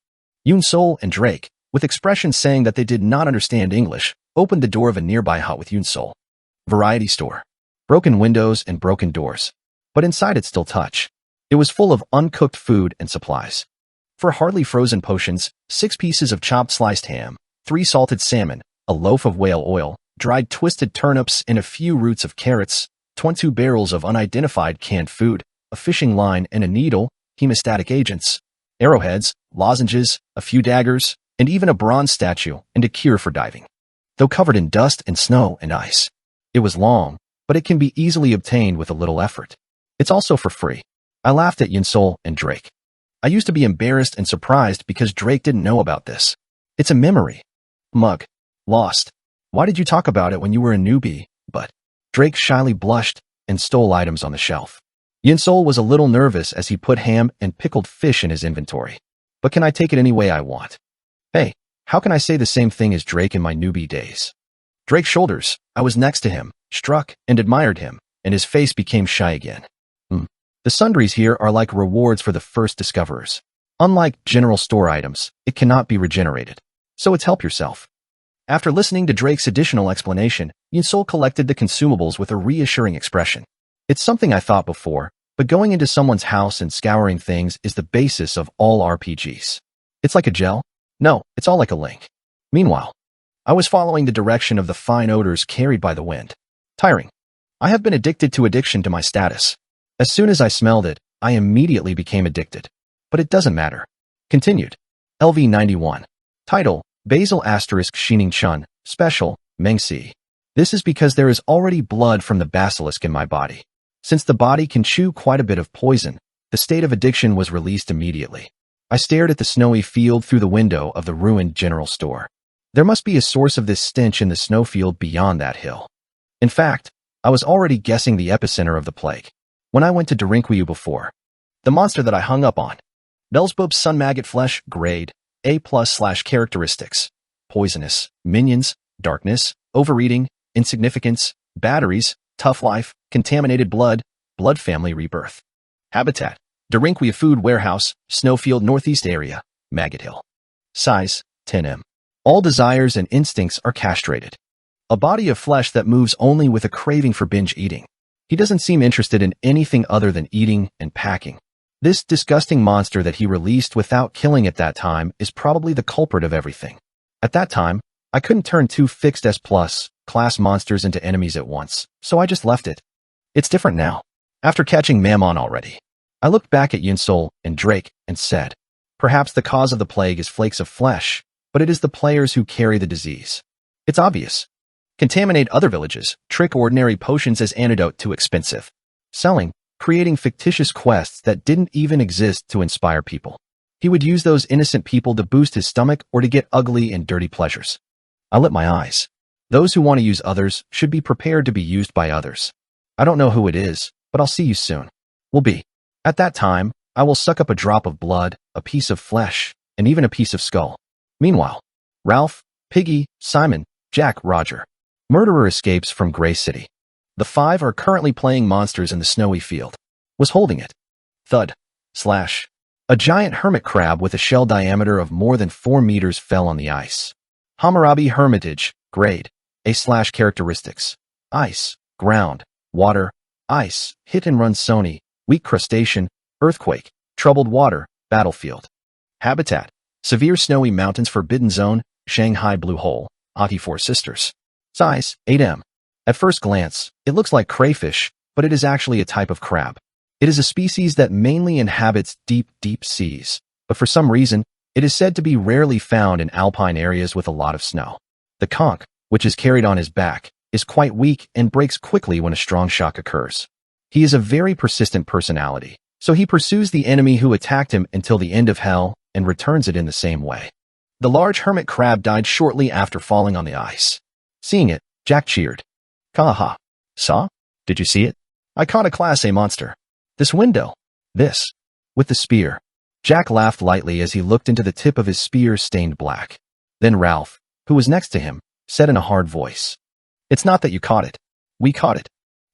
Yin-Sol and Drake, with expressions saying that they did not understand English, opened the door of a nearby hut with Yin-Sol. Variety store. Broken windows and broken doors. But inside it still touch. It was full of uncooked food and supplies. For hardly frozen potions, 6 pieces of chopped sliced ham, 3 salted salmon, a loaf of whale oil, dried twisted turnips and a few roots of carrots, 22 barrels of unidentified canned food, a fishing line and a needle, hemostatic agents, arrowheads, lozenges, a few daggers, and even a bronze statue and a cure for diving. Though covered in dust and snow and ice. It was long, but it can be easily obtained with a little effort. It's also for free. I laughed at Yin-Sol and Drake. I used to be embarrassed and surprised because Drake didn't know about this. It's a memory. Mug. Lost. Why did you talk about it when you were a newbie? But Drake shyly blushed and stole items on the shelf. Yin-Sol was a little nervous as he put ham and pickled fish in his inventory. But can I take it any way I want? Hey, how can I say the same thing as Drake in my newbie days? Drake's shoulders, I was next to him, struck and admired him, and his face became shy again. The sundries here are like rewards for the first discoverers. Unlike general store items, it cannot be regenerated. So it's help yourself. After listening to Drake's additional explanation, Yunsol collected the consumables with a reassuring expression. It's something I thought before, but going into someone's house and scouring things is the basis of all RPGs. It's like a gel? No, it's all like a link. Meanwhile, I was following the direction of the fine odors carried by the wind. Tiring. I have been addicted to addiction to my status. As soon as I smelled it, I immediately became addicted. But it doesn't matter. Continued. LV91. Title, Basil * Xining Chun, Special, Mengxi. This is because there is already blood from the basilisk in my body. Since the body can chew quite a bit of poison, the state of addiction was released immediately. I stared at the snowy field through the window of the ruined general store. There must be a source of this stench in the snowfield beyond that hill. In fact, I was already guessing the epicenter of the plague. When I went to Derinquiu before, the monster that I hung up on. Beelzebub's sun maggot flesh, grade, A+/ characteristics. Poisonous, minions, darkness, overeating, insignificance, batteries, tough life, contaminated blood, blood family rebirth. Habitat, Derinquiu Food Warehouse, Snowfield Northeast Area, Maggot Hill. Size, 10m. All desires and instincts are castrated. A body of flesh that moves only with a craving for binge eating. He doesn't seem interested in anything other than eating and packing. This disgusting monster that he released without killing at that time is probably the culprit of everything. At that time, I couldn't turn two fixed S+ class monsters into enemies at once, so I just left it. It's different now. After catching Mammon already, I looked back at Yunsol and Drake and said, perhaps the cause of the plague is flakes of flesh, but it is the players who carry the disease. It's obvious. Contaminate other villages, trick ordinary potions as antidote to expensive. Selling, creating fictitious quests that didn't even exist to inspire people. He would use those innocent people to boost his stomach or to get ugly and dirty pleasures. I lit my eyes. Those who want to use others should be prepared to be used by others. I don't know who it is, but I'll see you soon. Will be. At that time, I will suck up a drop of blood, a piece of flesh, and even a piece of skull. Meanwhile, Ralph, Piggy, Simon, Jack, Roger. Murderer escapes from Gray City. The 5 are currently playing monsters in the snowy field. Was holding it. Thud. Slash. A giant hermit crab with a shell diameter of more than 4 meters fell on the ice. Hammurabi Hermitage, grade, A/ characteristics. Ice, ground, water, ice, hit and run Sony, weak crustacean, earthquake, troubled water, battlefield. Habitat, severe snowy mountains forbidden zone, Shanghai Blue Hole, Ati Four Sisters. Size, 8m. At first glance, it looks like crayfish, but it is actually a type of crab. It is a species that mainly inhabits deep, deep seas, but for some reason, it is said to be rarely found in alpine areas with a lot of snow. The conch, which is carried on his back, is quite weak and breaks quickly when a strong shock occurs. He is a very persistent personality, so he pursues the enemy who attacked him until the end of hell and returns it in the same way. The large hermit crab died shortly after falling on the ice. Seeing it, Jack cheered. Kaha. Saw? Did you see it? I caught a Class A monster. This window. This. With the spear. Jack laughed lightly as he looked into the tip of his spear stained black. Then Ralph, who was next to him, said in a hard voice. It's not that you caught it. We caught it.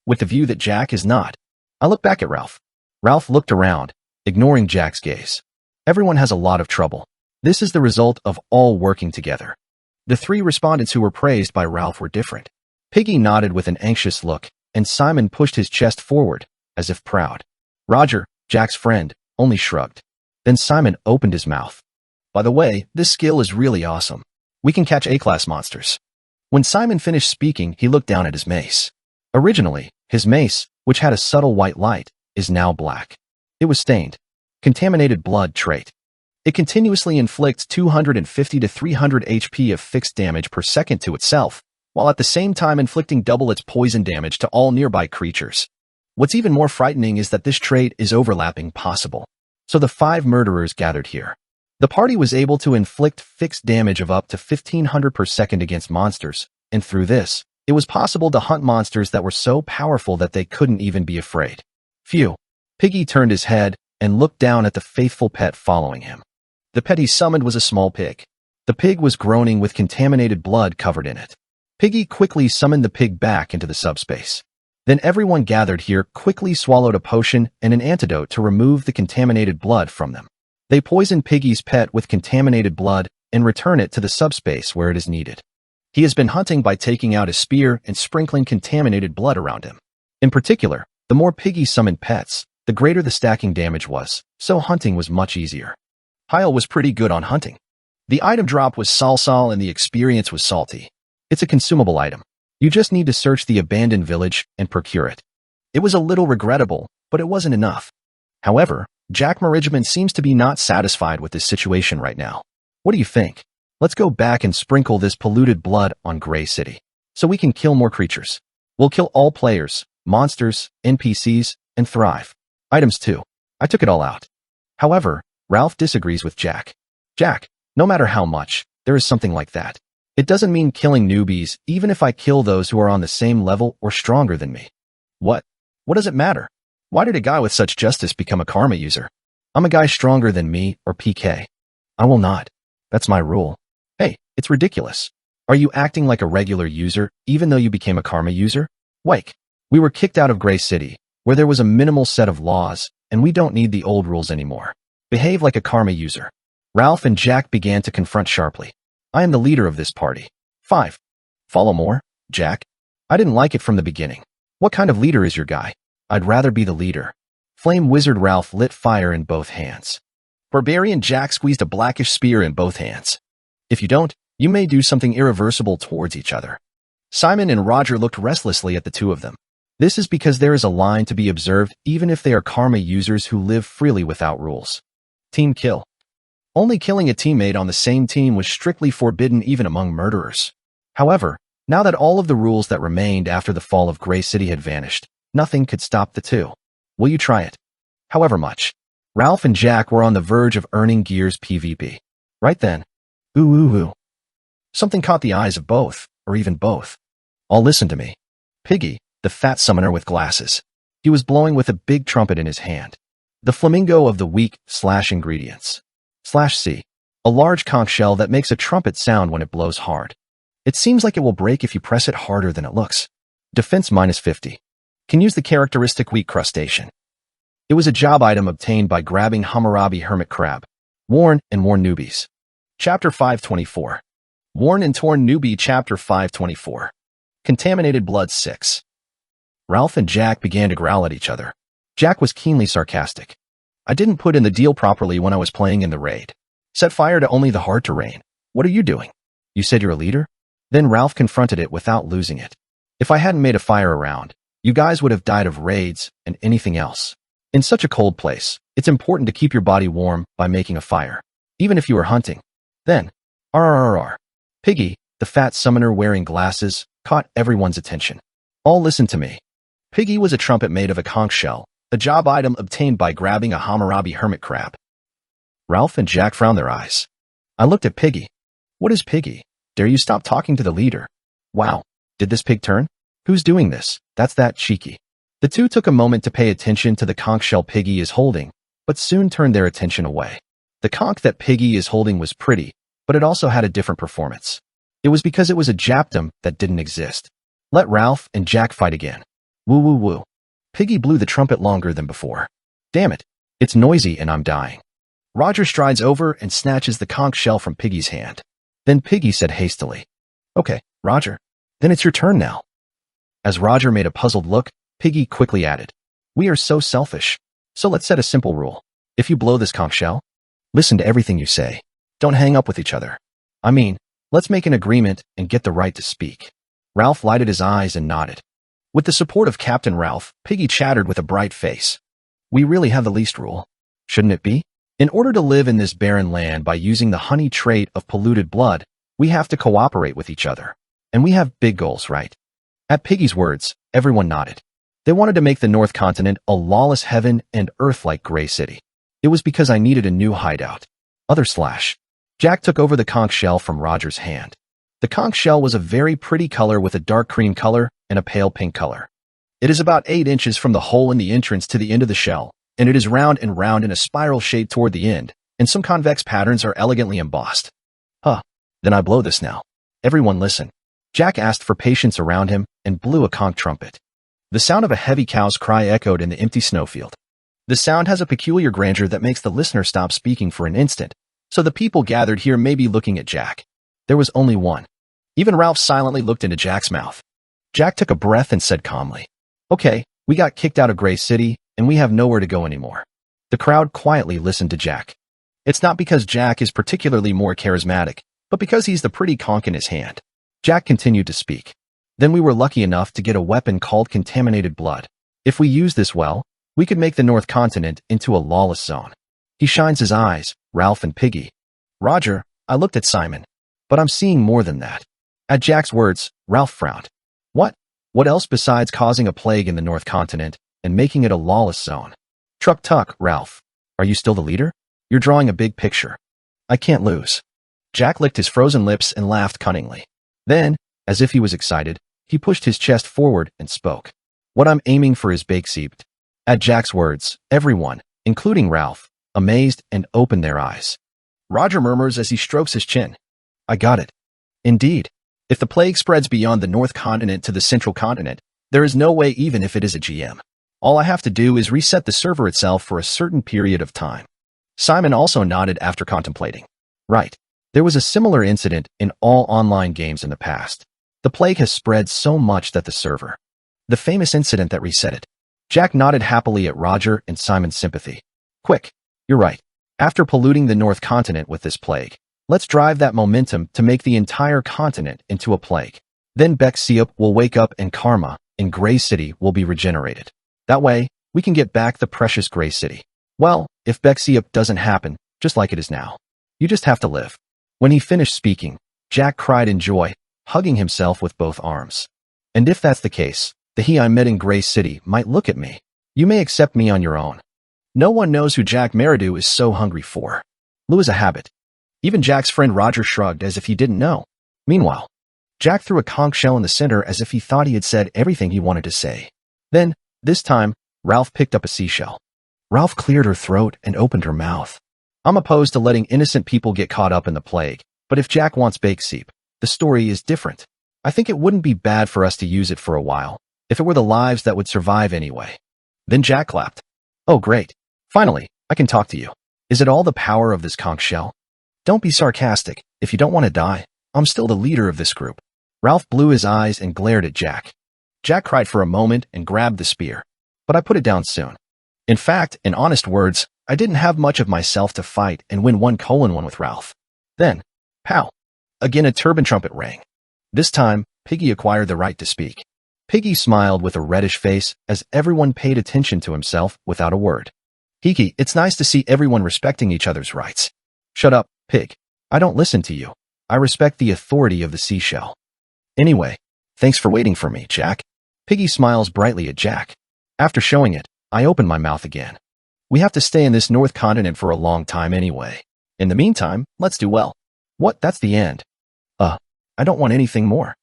With the view that Jack is not. I looked back at Ralph. Ralph looked around, ignoring Jack's gaze. Everyone has a lot of trouble. This is the result of all working together. The 3 respondents who were praised by Ralph were different. Piggy nodded with an anxious look, and Simon pushed his chest forward, as if proud. Roger, Jack's friend, only shrugged. Then Simon opened his mouth. By the way, this skill is really awesome. We can catch A-class monsters. When Simon finished speaking, he looked down at his mace. Originally, his mace, which had a subtle white light, is now black. It was stained. Contaminated blood trait. It continuously inflicts 250 to 300 HP of fixed damage per second to itself, while at the same time inflicting double its poison damage to all nearby creatures. What's even more frightening is that this trait is overlapping possible. So the 5 murderers gathered here. The party was able to inflict fixed damage of up to 1500 per second against monsters, and through this, it was possible to hunt monsters that were so powerful that they couldn't even be afraid. Phew. Piggy turned his head and looked down at the faithful pet following him. The pet he summoned was a small pig. The pig was groaning with contaminated blood covered in it. Piggy quickly summoned the pig back into the subspace. Then everyone gathered here quickly swallowed a potion and an antidote to remove the contaminated blood from them. They poison Piggy's pet with contaminated blood and return it to the subspace where it is needed. He has been hunting by taking out his spear and sprinkling contaminated blood around him. In particular, the more Piggy summoned pets, the greater the stacking damage was, so hunting was much easier. Kyle was pretty good on hunting. The item drop was salsal and the experience was salty. It's a consumable item. You just need to search the abandoned village and procure it. It was a little regrettable, but it wasn't enough. However, Jack Marigman seems to be not satisfied with this situation right now. What do you think? Let's go back and sprinkle this polluted blood on Gray City, so we can kill more creatures. We'll kill all players, monsters, NPCs, and thrive. Items too. I took it all out. However, Ralph disagrees with Jack. Jack, no matter how much, there is something like that. It doesn't mean killing newbies, even if I kill those who are on the same level or stronger than me. What? What does it matter? Why did a guy with such justice become a karma user? I'm a guy stronger than me or PK. I will not. That's my rule. Hey, it's ridiculous. Are you acting like a regular user, even though you became a karma user? Wake. We were kicked out of Gray City, where there was a minimal set of laws, and we don't need the old rules anymore. Behave like a karma user. Ralph and Jack began to confront sharply. I am the leader of this party. 5. Follow more, Jack? I didn't like it from the beginning. What kind of leader is your guy? I'd rather be the leader. Flame Wizard Ralph lit fire in both hands. Barbarian Jack squeezed a blackish spear in both hands. If you don't, you may do something irreversible towards each other. Simon and Roger looked restlessly at the two of them. This is because there is a line to be observed even if they are karma users who live freely without rules. Team kill. Only killing a teammate on the same team was strictly forbidden even among murderers. However, now that all of the rules that remained after the fall of Gray City had vanished, nothing could stop the two. Will you try it? However much. Ralph and Jack were on the verge of earning Gears PvP. Right then. Ooh. Something caught the eyes of both, or even both. All listen to me. Piggy, the fat summoner with glasses. He was blowing with a big trumpet in his hand. The flamingo of the week / ingredients. /C. A large conch shell that makes a trumpet sound when it blows hard. It seems like it will break if you press it harder than it looks. Defense -50. Can use the characteristic weak crustacean. It was a job item obtained by grabbing Hammurabi hermit crab. Worn and Torn Newbies. Chapter 524. Worn and Torn Newbie Chapter 524. Contaminated Blood 6. Ralph and Jack began to growl at each other. Jack was keenly sarcastic. I didn't put in the deal properly when I was playing in the raid. Set fire to only the hard terrain. What are you doing? You said you're a leader? Then Ralph confronted it without losing it. If I hadn't made a fire around, you guys would have died of raids and anything else. In such a cold place, it's important to keep your body warm by making a fire, even if you are hunting. Then, RRR. Piggy, the fat summoner wearing glasses, caught everyone's attention. All listen to me. Piggy was a trumpet made of a conch shell, a job item obtained by grabbing a Hammurabi hermit crab. Ralph and Jack frowned their eyes. I looked at Piggy. What is Piggy? Dare you stop talking to the leader? Wow, did this pig turn? Who's doing this? That's that cheeky. The two took a moment to pay attention to the conch shell Piggy is holding, but soon turned their attention away. The conch that Piggy is holding was pretty, but it also had a different performance. It was because it was a japdom that didn't exist. Let Ralph and Jack fight again. Woo. Piggy blew the trumpet longer than before. Damn it, it's noisy and I'm dying. Roger strides over and snatches the conch shell from Piggy's hand. Then Piggy said hastily, Okay, Roger, then it's your turn now. As Roger made a puzzled look, Piggy quickly added, We are so selfish. So let's set a simple rule. If you blow this conch shell, listen to everything you say. Don't hang up with each other. I mean, let's make an agreement and get the right to speak. Ralph lighted his eyes and nodded. With the support of Captain Ralph, Piggy chattered with a bright face. We really have the least rule. Shouldn't it be? In order to live in this barren land by using the honey trait of polluted blood, we have to cooperate with each other. And we have big goals, right? At Piggy's words, everyone nodded. They wanted to make the North Continent a lawless heaven and earth like Gray City. It was because I needed a new hideout. Jack took over the conch shell from Roger's hand. The conch shell was a very pretty color with a dark cream color and a pale pink color. It is about 8 inches from the hole in the entrance to the end of the shell, and it is round in a spiral shape toward the end, and some convex patterns are elegantly embossed. Then I blow this now. Everyone listen. Jack asked for patience around him and blew a conch trumpet. The sound of a heavy cow's cry echoed in the empty snowfield. The sound has a peculiar grandeur that makes the listener stop speaking for an instant, so the people gathered here may be looking at Jack. There was only one. Even Ralph silently looked into Jack's mouth. Jack took a breath and said calmly, "Okay, we got kicked out of Gray City, and we have nowhere to go anymore." The crowd quietly listened to Jack. It's not because Jack is particularly more charismatic, but because he's the pretty conch in his hand. Jack continued to speak. "Then we were lucky enough to get a weapon called contaminated blood. If we use this well, we could make the North Continent into a lawless zone." He shines his eyes, Ralph and Piggy. "Roger," I looked at Simon. "But I'm seeing more than that." At Jack's words, Ralph frowned. "What? What else besides causing a plague in the North Continent and making it a lawless zone?" "Truck tuck, Ralph. Are you still the leader? You're drawing a big picture. I can't lose." Jack licked his frozen lips and laughed cunningly. Then, as if he was excited, he pushed his chest forward and spoke. "What I'm aiming for is Bakesheaped." At Jack's words, everyone, including Ralph, amazed and opened their eyes. Roger murmurs as he strokes his chin. "I got it. Indeed. If the plague spreads beyond the North Continent to the Central Continent, there is no way even if it is a GM. All I have to do is reset the server itself for a certain period of time." Simon also nodded after contemplating. "Right. There was a similar incident in all online games in the past. The plague has spread so much that the server. The famous incident that reset it." Jack nodded happily at Roger and Simon's sympathy. "Quick. You're right. After polluting the North Continent with this plague, let's drive that momentum to make the entire continent into a plague. Then Bakesheap will wake up and Karma in Gray City will be regenerated. That way, we can get back the precious Gray City. Well, if Bakesheap doesn't happen, just like it is now. You just have to live." When he finished speaking, Jack cried in joy, hugging himself with both arms. "And if that's the case, the he I met in Gray City might look at me. You may accept me on your own." No one knows who Jack Meridew is so hungry for. Lou is a habit. Even Jack's friend Roger shrugged as if he didn't know. Meanwhile, Jack threw a conch shell in the center as if he thought he had said everything he wanted to say. Then, this time, Ralph picked up a seashell. Ralph cleared her throat and opened her mouth. "I'm opposed to letting innocent people get caught up in the plague, but if Jack wants Bakesheap, the story is different. I think it wouldn't be bad for us to use it for a while, if it were the lives that would survive anyway." Then Jack clapped. "Oh great. Finally, I can talk to you. Is it all the power of this conch shell? Don't be sarcastic. If you don't want to die, I'm still the leader of this group." Ralph blew his eyes and glared at Jack. Jack cried for a moment and grabbed the spear. "But I put it down soon. In fact, in honest words, I didn't have much of myself to fight and win 1-1 with Ralph." Then, pow! Again a turban trumpet rang. This time, Piggy acquired the right to speak. Piggy smiled with a reddish face as everyone paid attention to himself without a word. "Hiki, it's nice to see everyone respecting each other's rights." "Shut up, Pig. I don't listen to you. I respect the authority of the seashell." "Anyway, thanks for waiting for me, Jack." Piggy smiles brightly at Jack. After showing it, I opened my mouth again. "We have to stay in this North Continent for a long time anyway. In the meantime, let's do well." "What? That's the end?" I don't want anything more."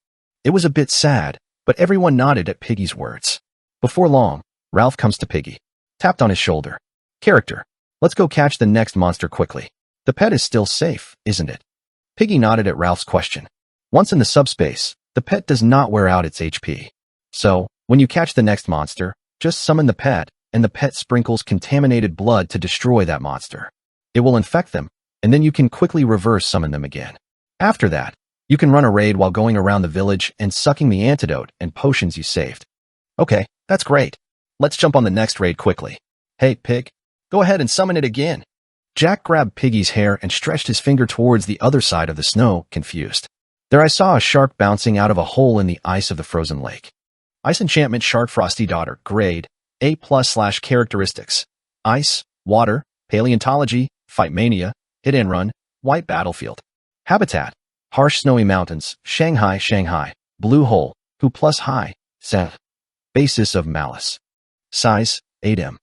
It was a bit sad, but everyone nodded at Piggy's words. Before long, Ralph comes to Piggy, tapped on his shoulder. "Character, let's go catch the next monster quickly. The pet is still safe, isn't it?" Piggy nodded at Ralph's question. Once in the subspace, the pet does not wear out its HP. So, when you catch the next monster, just summon the pet, and the pet sprinkles contaminated blood to destroy that monster. It will infect them, and then you can quickly reverse summon them again. After that, you can run a raid while going around the village and sucking the antidote and potions you saved. "Okay, that's great. Let's jump on the next raid quickly. Hey, Pig, go ahead and summon it again." Jack grabbed Piggy's hair and stretched his finger towards the other side of the snow, confused. There I saw a shark bouncing out of a hole in the ice of the frozen lake. Ice Enchantment Shark Frosty Daughter, Grade, A+/Characteristics. Ice, Water, Paleontology, Fight Mania, Hit and Run, White Battlefield. Habitat, Harsh Snowy Mountains, Shanghai, Shanghai, Blue Hole, Who plus High, Seth. Basis of Malice. Size, 8m.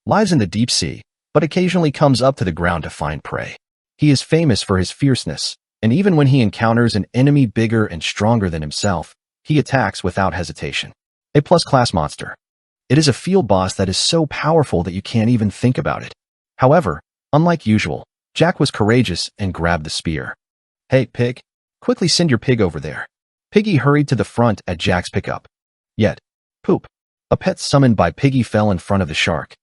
Lives in the deep sea, but occasionally comes up to the ground to find prey. He is famous for his fierceness, and even when he encounters an enemy bigger and stronger than himself, he attacks without hesitation. A+ class monster. It is a field boss that is so powerful that you can't even think about it. However, unlike usual, Jack was courageous and grabbed the spear. "Hey, Pig, quickly send your pig over there." Piggy hurried to the front at Jack's pickup. Yet, poop. A pet summoned by Piggy fell in front of the shark.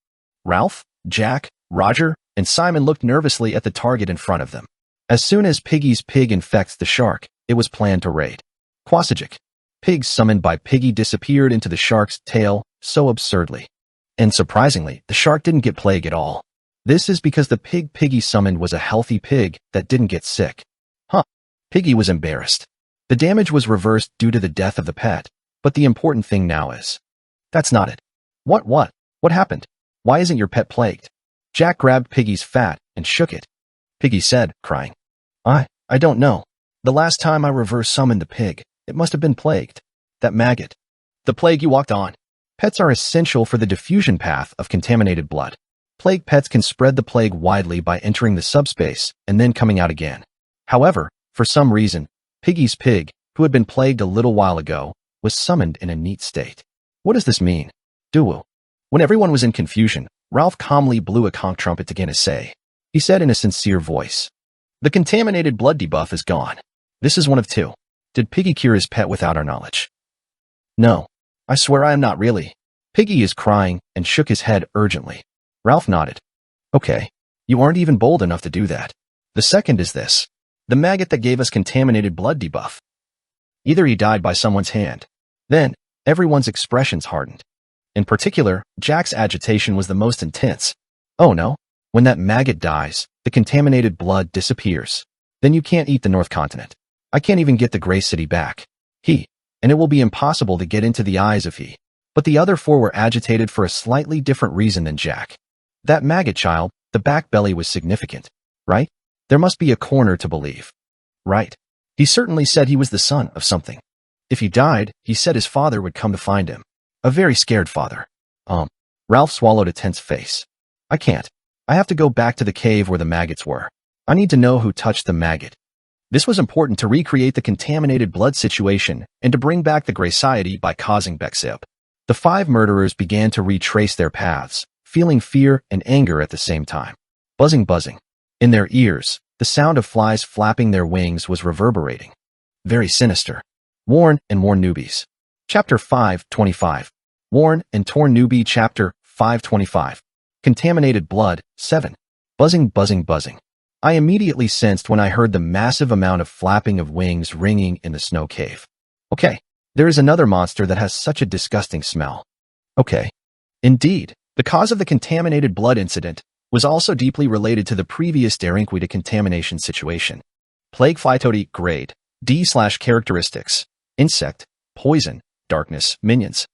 Ralph, Jack, Roger, and Simon looked nervously at the target in front of them. As soon as Piggy's pig infects the shark, it was planned to raid. Quasigic. Pig summoned by Piggy disappeared into the shark's tail so absurdly. And surprisingly, the shark didn't get plague at all. This is because the pig Piggy summoned was a healthy pig that didn't get sick. Piggy was embarrassed. The damage was reversed due to the death of the pet, but the important thing now is... That's not it. What happened? Why isn't your pet plagued? Jack grabbed Piggy's fat and shook it. Piggy said, crying, I don't know. The last time I reverse summoned the pig, it must have been plagued. That maggot. The plague you walked on. Pets are essential for the diffusion path of contaminated blood. Plague pets can spread the plague widely by entering the subspace and then coming out again. However, for some reason, Piggy's pig, who had been plagued a little while ago, was summoned in a neat state. What does this mean? Duo. When everyone was in confusion, Ralph calmly blew a conch trumpet to gain a say. He said in a sincere voice, The contaminated blood debuff is gone. This is one of two. Did Piggy cure his pet without our knowledge? No. I swear I am not really. Piggy is crying and shook his head urgently. Ralph nodded. Okay. You aren't even bold enough to do that. The second is this. The maggot that gave us contaminated blood debuff. Either he died by someone's hand. Then, everyone's expressions hardened. In particular, Jack's agitation was the most intense. Oh no. When that maggot dies, the contaminated blood disappears. Then you can't eat the North Continent. I can't even get the Grey City back. And it will be impossible to get into the eyes of he. But the other four were agitated for a slightly different reason than Jack. That maggot child, the back belly was significant, right? There must be a corner to believe. Right. He certainly said he was the son of something. If he died, he said his father would come to find him. A very scared father. Ralph swallowed a tense face. I can't. I have to go back to the cave where the maggots were. I need to know who touched the maggot. This was important to recreate the contaminated blood situation and to bring back the Grayciety by causing Bexib. The five murderers began to retrace their paths, feeling fear and anger at the same time. Buzzing. In their ears, the sound of flies flapping their wings was reverberating. Very sinister. Worn and Worn Newbies. Chapter 525. Worn and Torn Newbie Chapter 525. Contaminated Blood 7. Buzzing. I immediately sensed when I heard the massive amount of flapping of wings ringing in the snow cave. Okay, there is another monster that has such a disgusting smell. Okay. Indeed, the cause of the contaminated blood incident was also deeply related to the previous Derinquita contamination situation. Plague Phytoti grade, D/characteristics, insect, poison, darkness, minions.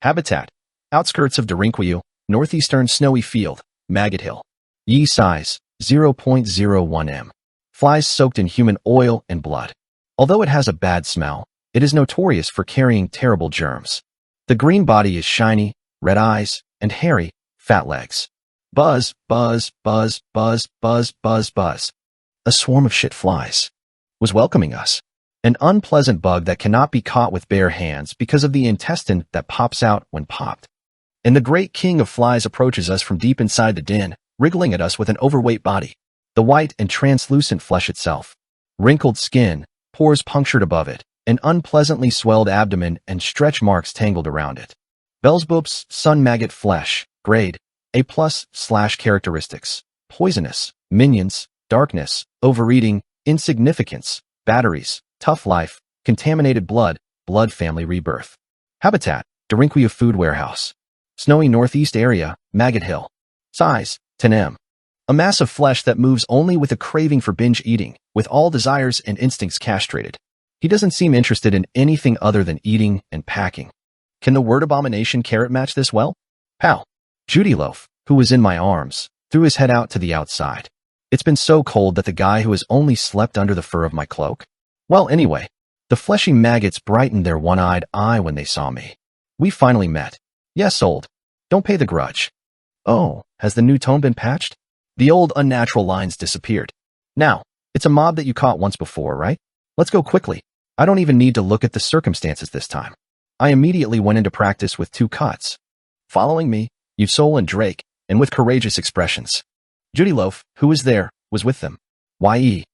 Habitat, outskirts of Derinquiu, northeastern snowy field, Maggot Hill. Yi size, 0.01 m. Flies soaked in human oil and blood. Although it has a bad smell, it is notorious for carrying terrible germs. The green body is shiny, red eyes, and hairy, fat legs. Buzz. A swarm of shit flies was welcoming us. An unpleasant bug that cannot be caught with bare hands because of the intestine that pops out when popped. And the great king of flies approaches us from deep inside the den, wriggling at us with an overweight body. The white and translucent flesh itself. Wrinkled skin, pores punctured above it, an unpleasantly swelled abdomen and stretch marks tangled around it. Belzebub's sun maggot flesh, grade, A+/characteristics, poisonous, minions, darkness, overeating, insignificance, batteries, tough life, contaminated blood, blood family rebirth. Habitat, Derinquia food warehouse. Snowy northeast area, Maggot Hill. Size, 10 m. A mass of flesh that moves only with a craving for binge eating, with all desires and instincts castrated. He doesn't seem interested in anything other than eating and packing. Can the word abomination carrot match this well? Pal. Judy Loaf, who was in my arms, threw his head out to the outside. It's been so cold that the guy who has only slept under the fur of my cloak. Well, anyway, the fleshy maggots brightened their one-eyed eye when they saw me. We finally met. Yes, old. Don't pay the grudge. Oh, has the new tone been patched? The old unnatural lines disappeared. Now, it's a mob that you caught once before, right? Let's go quickly. I don't even need to look at the circumstances this time. I immediately went into practice with 2 cuts. Following me, Yusol and Drake, and with courageous expressions. Judy Loaf, who was there, was with them. Y.E.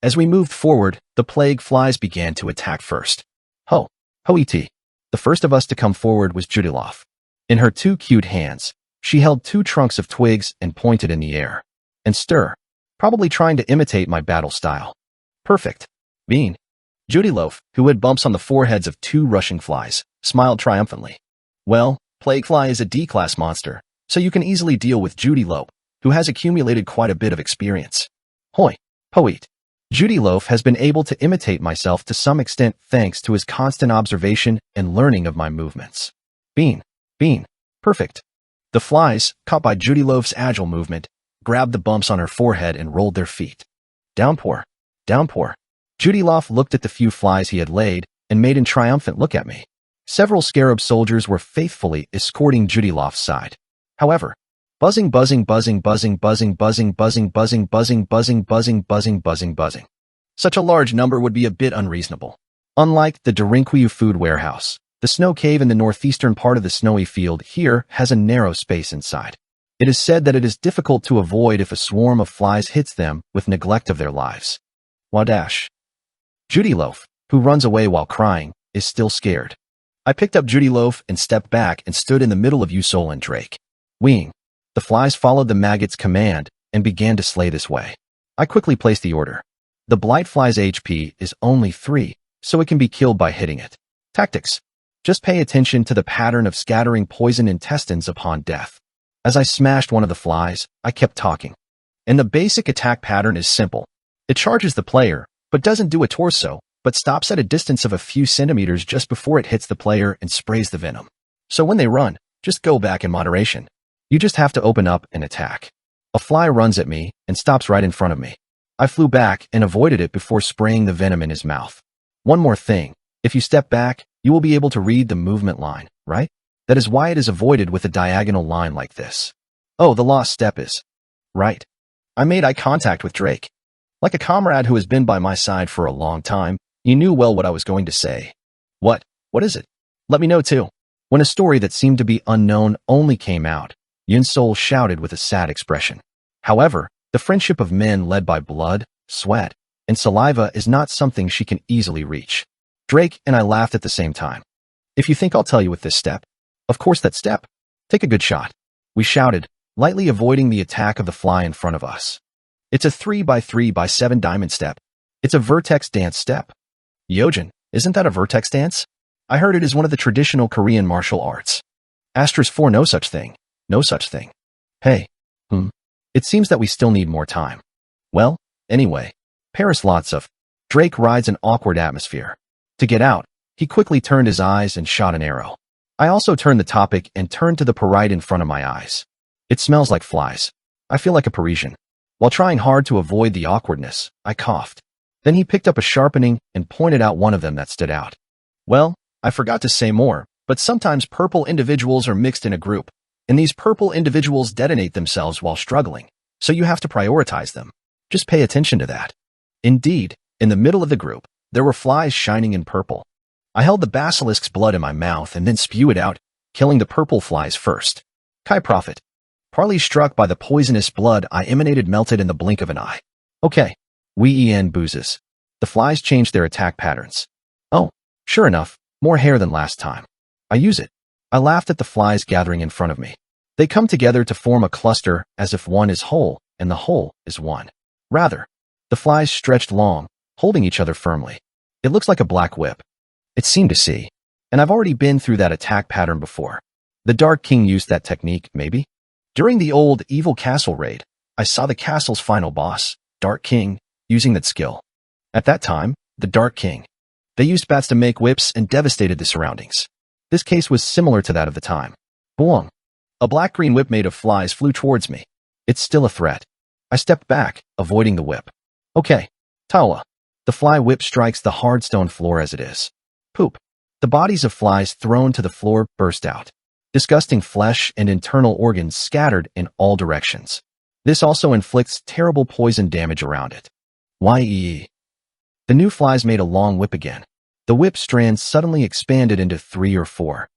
As we moved forward, the plague flies began to attack first. Ho-E-T. The first of us to come forward was Judy Loaf. In her two cute hands, she held two trunks of twigs and pointed in the air. And stir, probably trying to imitate my battle style. Perfect. Bean. Judy Loaf, who had bumps on the foreheads of two rushing flies, smiled triumphantly. Well, Plaguefly is a D-class monster, so you can easily deal with Judy Loaf, who has accumulated quite a bit of experience. Hoi, Poet. Judy Loaf has been able to imitate myself to some extent thanks to his constant observation and learning of my movements. Bean. Perfect. The flies, caught by Judy Loaf's agile movement, grabbed the bumps on her forehead and rolled their feet. Downpour. Judy Loaf looked at the few flies he had laid and made a triumphant look at me. Several scarab soldiers were faithfully escorting Judy Loaf's side. However, buzzing. Such a large number would be a bit unreasonable. Unlike the Derinquiu food warehouse, the snow cave in the northeastern part of the snowy field here has a narrow space inside. It is said that it is difficult to avoid if a swarm of flies hits them with neglect of their lives. Wadash. Judy Loaf, who runs away while crying, is still scared. I picked up Judy Loaf and stepped back and stood in the middle of Usol and Drake. Weeing. The flies followed the maggot's command and began to slay this way. I quickly placed the order. The blightfly's HP is only 3, so it can be killed by hitting it. Tactics. Just pay attention to the pattern of scattering poison intestines upon death. As I smashed one of the flies, I kept talking. And the basic attack pattern is simple. It charges the player, but doesn't do a torso, but stops at a distance of a few centimeters just before it hits the player and sprays the venom. So when they run, just go back in moderation. You just have to open up and attack. A fly runs at me and stops right in front of me. I flew back and avoided it before spraying the venom in his mouth. One more thing, if you step back, you will be able to read the movement line, right? That is why it is avoided with a diagonal line like this. Oh, the lost step is. Right. I made eye contact with Drake. Like a comrade who has been by my side for a long time, he knew well what I was going to say. What is it? Let me know too. When a story that seemed to be unknown only came out, Yunsol shouted with a sad expression. However, the friendship of men led by blood, sweat, and saliva is not something she can easily reach. Drake and I laughed at the same time. If you think I'll tell you with this step, of course that step. Take a good shot. We shouted, lightly avoiding the attack of the fly in front of us. It's a 3x3x7 diamond step. It's a vertex dance step. Yojin, isn't that a vertex dance? I heard it is one of the traditional Korean martial arts. Asterisk 4 no such thing. No such thing. Hey. It seems that we still need more time. Well, anyway. Paris lots of. Drake rides an awkward atmosphere. To get out, he quickly turned his eyes and shot an arrow. I also turned the topic and turned to the parite in front of my eyes. It smells like flies. I feel like a Parisian. While trying hard to avoid the awkwardness, I coughed. Then he picked up a sharpening and pointed out one of them that stood out. Well, I forgot to say more, but sometimes purple individuals are mixed in a group, and these purple individuals detonate themselves while struggling, so you have to prioritize them. Just pay attention to that. Indeed, in the middle of the group, there were flies shining in purple. I held the basilisk's blood in my mouth and then spewed it out, killing the purple flies first. Kai Prophet. Partly struck by the poisonous blood I emanated melted in the blink of an eye. Okay. Ween boozes. The flies changed their attack patterns. Oh, sure enough, more hair than last time. I use it. I laughed at the flies gathering in front of me. They come together to form a cluster as if one is whole and the whole is one. Rather, the flies stretched long, holding each other firmly. It looks like a black whip. It seemed to see. And I've already been through that attack pattern before. The Dark King used that technique, maybe? During the old evil castle raid, I saw the castle's final boss, Dark King, using that skill. At that time, the Dark King. They used bats to make whips and devastated the surroundings. This case was similar to that of the time. Boom. A black-green whip made of flies flew towards me. It's still a threat. I stepped back, avoiding the whip. Okay. Tawa. The fly whip strikes the hard stone floor as it is. Poop. The bodies of flies thrown to the floor burst out. Disgusting flesh and internal organs scattered in all directions. This also inflicts terrible poison damage around it. Yee. The new flies made a long whip again. The whip strands suddenly expanded into 3 or 4.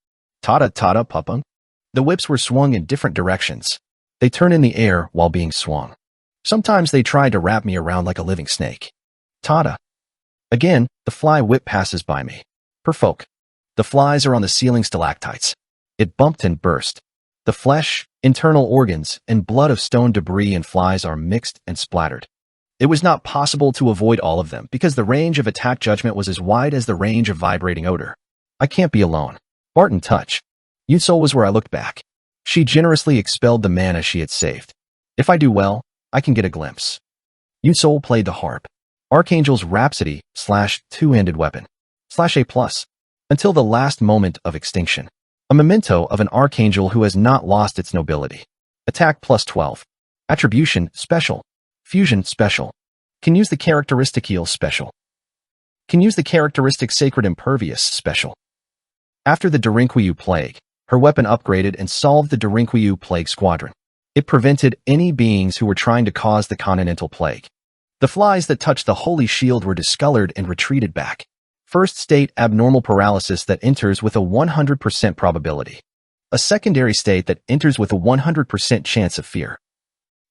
Tada pupung. The whips were swung in different directions. They turn in the air while being swung. Sometimes they tried to wrap me around like a living snake. Tada. Again, the fly whip passes by me. Perfolk. The flies are on the ceiling stalactites. It bumped and burst. The flesh, internal organs, and blood of stone debris and flies are mixed and splattered. It was not possible to avoid all of them because the range of attack judgment was as wide as the range of vibrating odor. I can't be alone. Barton touch. Yunsol was where I looked back. She generously expelled the mana she had saved. If I do well, I can get a glimpse. Yunsol played the harp. Archangel's Rhapsody / two-handed weapon / A+, until the last moment of extinction. A memento of an archangel who has not lost its nobility. Attack +12. Attribution special. Fusion special. Can use the characteristic heal special. Can use the characteristic Sacred Impervious special. After the Durinkwayu Plague, her weapon upgraded and solved the Durinkwayu Plague Squadron. It prevented any beings who were trying to cause the Continental Plague. The flies that touched the Holy Shield were discolored and retreated back. First state abnormal paralysis that enters with a 100% probability. A secondary state that enters with a 100% chance of fear.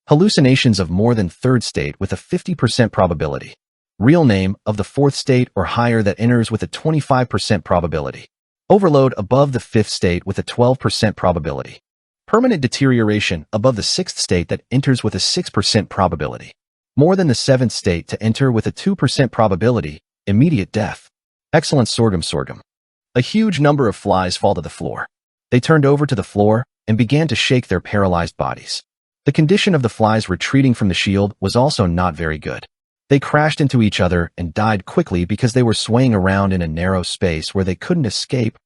Hallucinations of more than third state with a 50% probability. Real name of the fourth state or higher that enters with a 25% probability. Overload above the fifth state with a 12% probability. Permanent deterioration above the sixth state that enters with a 6% probability. More than the seventh state to enter with a 2% probability. Immediate death. Excellent sorghum. A huge number of flies fall to the floor. They turned over to the floor and began to shake their paralyzed bodies. The condition of the flies retreating from the shield was also not very good. They crashed into each other and died quickly because they were swaying around in a narrow space where they couldn't escape.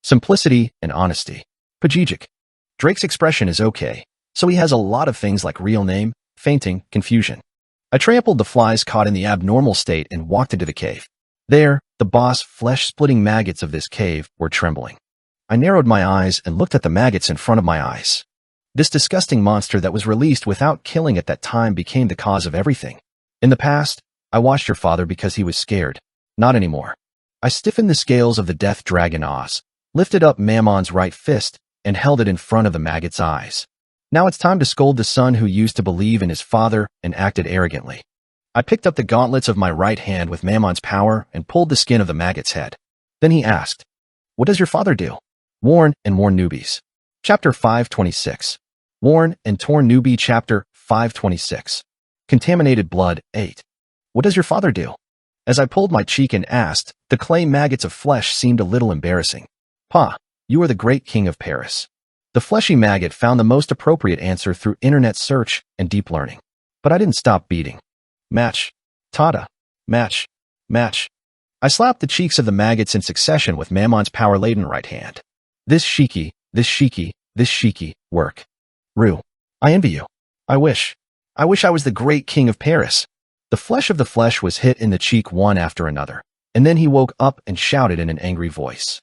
Simplicity and honesty. Pajijic. Drake's expression is okay, so he has a lot of things like real name, fainting, confusion. I trampled the flies caught in the abnormal state and walked into the cave. There, the boss flesh-splitting maggots of this cave were trembling. I narrowed my eyes and looked at the maggots in front of my eyes. This disgusting monster that was released without killing at that time became the cause of everything. In the past, I watched your father because he was scared. Not anymore. I stiffened the scales of the death dragon Oz, lifted up Mammon's right fist, and held it in front of the maggot's eyes. Now it's time to scold the son who used to believe in his father and acted arrogantly. I picked up the gauntlets of my right hand with Mammon's power and pulled the skin of the maggot's head. Then he asked, "What does your father do?" Worn and More Newbies. Chapter 526. Worn and Torn Newbie Chapter 526. Contaminated Blood 8. What does your father do? As I pulled my cheek and asked, the clay maggots of flesh seemed a little embarrassing. Pa, you are the great king of Paris. The fleshy maggot found the most appropriate answer through internet search and deep learning. But I didn't stop beating. Match. Tada. Match. Match. I slapped the cheeks of the maggots in succession with Mammon's power-laden right hand. This shiki, work. Rue. I envy you. I wish I was the great king of Paris. The flesh of the flesh was hit in the cheek one after another, and then he woke up and shouted in an angry voice.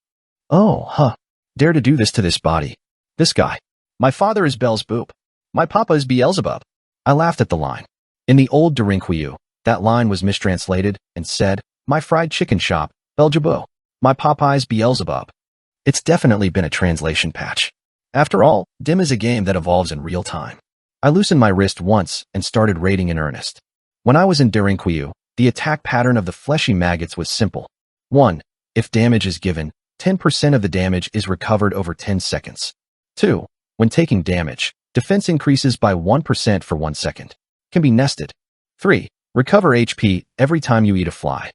Oh, huh. Dare to do this to this body. This guy. My father is Beelzebub. My papa is Beelzebub. I laughed at the line. In the old Durinkwayu, that line was mistranslated and said, my fried chicken shop, Beelzebub. My Popeye's Beelzebub. It's definitely been a translation patch. After all, Dim is a game that evolves in real time. I loosened my wrist once and started raiding in earnest. When I was in Durinkwayu, the attack pattern of the fleshy maggots was simple. 1. If damage is given, 10% of the damage is recovered over 10 seconds. 2. When taking damage, defense increases by 1% for 1 second. Can be nested. 3. Recover HP every time you eat a fly.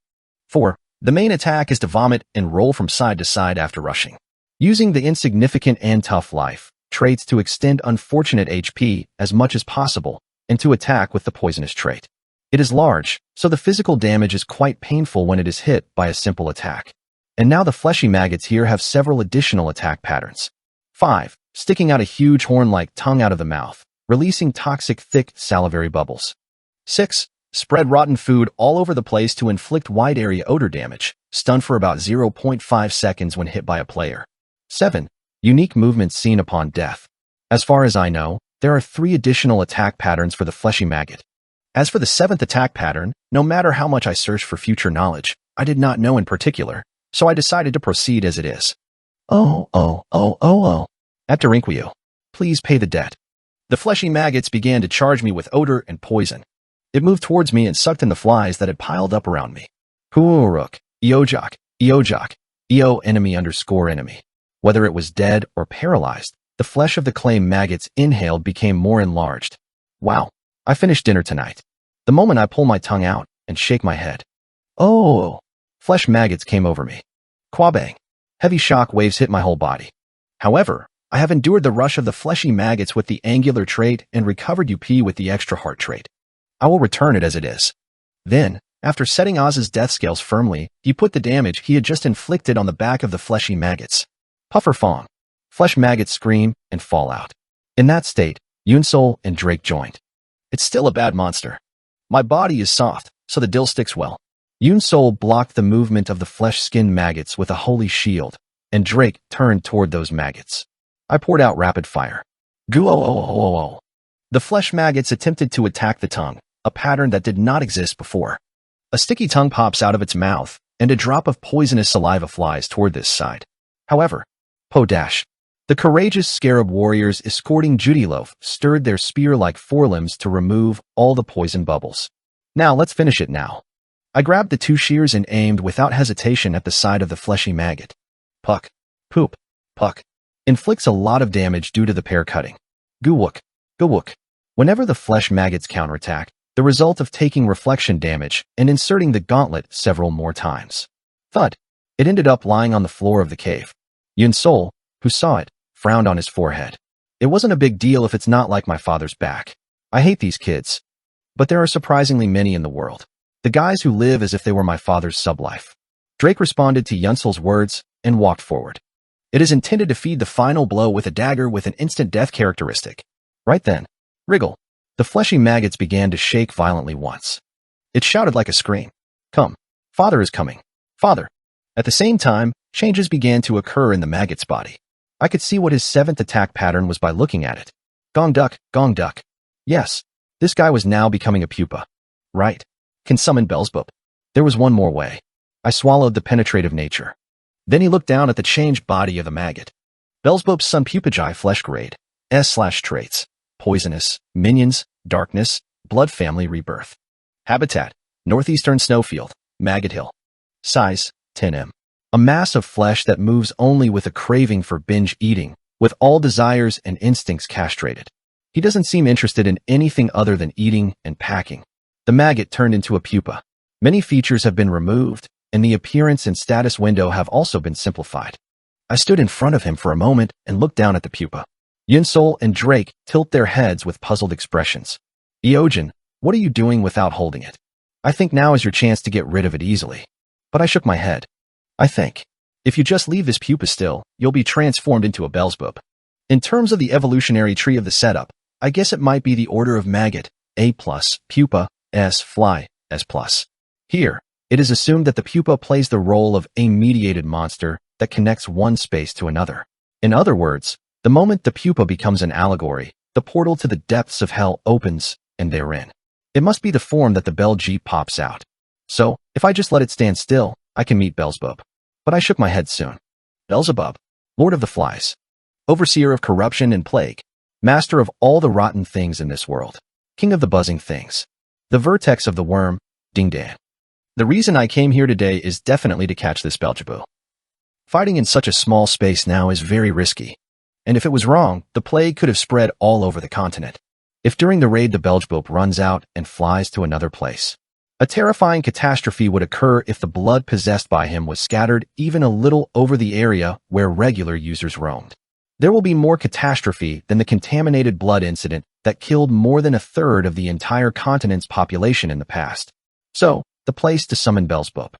4. The main attack is to vomit and roll from side to side after rushing. Using the insignificant and tough life traits to extend unfortunate HP as much as possible and to attack with the poisonous trait. It is large, so the physical damage is quite painful when it is hit by a simple attack. And now the fleshy maggots here have several additional attack patterns. 5. Sticking out a huge horn-like tongue out of the mouth, releasing toxic thick salivary bubbles. 6. Spread rotten food all over the place to inflict wide area odor damage, stun for about 0.5 seconds when hit by a player. 7. Unique movements seen upon death. As far as I know, there are 3 additional attack patterns for the fleshy maggot. As for the 7th attack pattern, no matter how much I searched for future knowledge, I did not know in particular, so I decided to proceed as it is. Oh. At Durinkwayu, please pay the debt. The fleshy maggots began to charge me with odor and poison. It moved towards me and sucked in the flies that had piled up around me. Huuruk, Eojok, Eo enemy_enemy. Whether it was dead or paralyzed, the flesh of the clay maggots inhaled became more enlarged. Wow, I finished dinner tonight. The moment I pull my tongue out and shake my head. Oh, flesh maggots came over me. Quabang. Heavy shock waves hit my whole body. However, I have endured the rush of the fleshy maggots with the angular trait and recovered UP with the extra heart trait. I will return it as it is. Then, after setting Oz's death scales firmly, he put the damage he had just inflicted on the back of the fleshy maggots. Puffer Fong. Flesh maggots scream and fall out. In that state, Yunsol and Drake joined. It's still a bad monster. My body is soft, so the dill sticks well. Yunsol blocked the movement of the flesh-skinned maggots with a holy shield, and Drake turned toward those maggots. I poured out rapid fire. Goo-oh-oh-oh-oh-oh. The flesh maggots attempted to attack the tongue, a pattern that did not exist before. A sticky tongue pops out of its mouth, and a drop of poisonous saliva flies toward this side. However, Podash. The courageous scarab warriors escorting Judyloaf stirred their spear-like forelimbs to remove all the poison bubbles. Now let's finish it now. I grabbed the two shears and aimed without hesitation at the side of the fleshy maggot. Puck. Poop. Puck. Inflicts a lot of damage due to the pair cutting. Goo-wook. Goo-wook. Whenever the flesh maggots counterattack, the result of taking reflection damage and inserting the gauntlet several more times. Thud. It ended up lying on the floor of the cave. Yunsol, who saw it, frowned on his forehead. It wasn't a big deal if it's not like my father's back. I hate these kids. But there are surprisingly many in the world. The guys who live as if they were my father's sublife. Drake responded to Yunsol's words and walked forward. It is intended to feed the final blow with a dagger with an instant death characteristic. Right then, wriggle. The fleshy maggots began to shake violently once. It shouted like a scream. Come. Father is coming. Father. At the same time, changes began to occur in the maggot's body. I could see what his seventh attack pattern was by looking at it. Gong duck, gong duck. Yes, this guy was now becoming a pupa. Right. Can summon Beelzebub. There was one more way. I swallowed the penetrative nature. Then he looked down at the changed body of the maggot. Beelzebub's son Pupajai flesh grade. S/traits. Poisonous. Minions. Darkness. Blood family rebirth. Habitat. Northeastern snowfield. Maggot hill. Size. 10m. A mass of flesh that moves only with a craving for binge eating, with all desires and instincts castrated. He doesn't seem interested in anything other than eating and packing. The maggot turned into a pupa. Many features have been removed, and the appearance and status window have also been simplified. I stood in front of him for a moment and looked down at the pupa. Yunsol and Drake tilt their heads with puzzled expressions. Eogen, what are you doing without holding it? I think now is your chance to get rid of it easily. But I shook my head. I think, if you just leave this pupa still, you'll be transformed into a Beelzebub. In terms of the evolutionary tree of the setup, I guess it might be the order of maggot, A+, pupa, S, fly, S+. Here, it is assumed that the pupa plays the role of a mediated monster that connects one space to another. In other words, the moment the pupa becomes an allegory, the portal to the depths of hell opens, and therein. It must be the form that the Bel-G pops out. So, if I just let it stand still, I can meet Beelzebub. But I shook my head soon. Beelzebub, Lord of the Flies, Overseer of corruption and plague, Master of all the rotten things in this world, King of the buzzing things, the vertex of the worm, Ding Dan. The reason I came here today is definitely to catch this Beelzebub. Fighting in such a small space now is very risky. And if it was wrong, the plague could have spread all over the continent. If during the raid the Beelzebub runs out and flies to another place, a terrifying catastrophe would occur if the blood possessed by him was scattered even a little over the area where regular users roamed. There will be more catastrophe than the contaminated blood incident that killed more than a third of the entire continent's population in the past. So, the place to summon Beelzebub.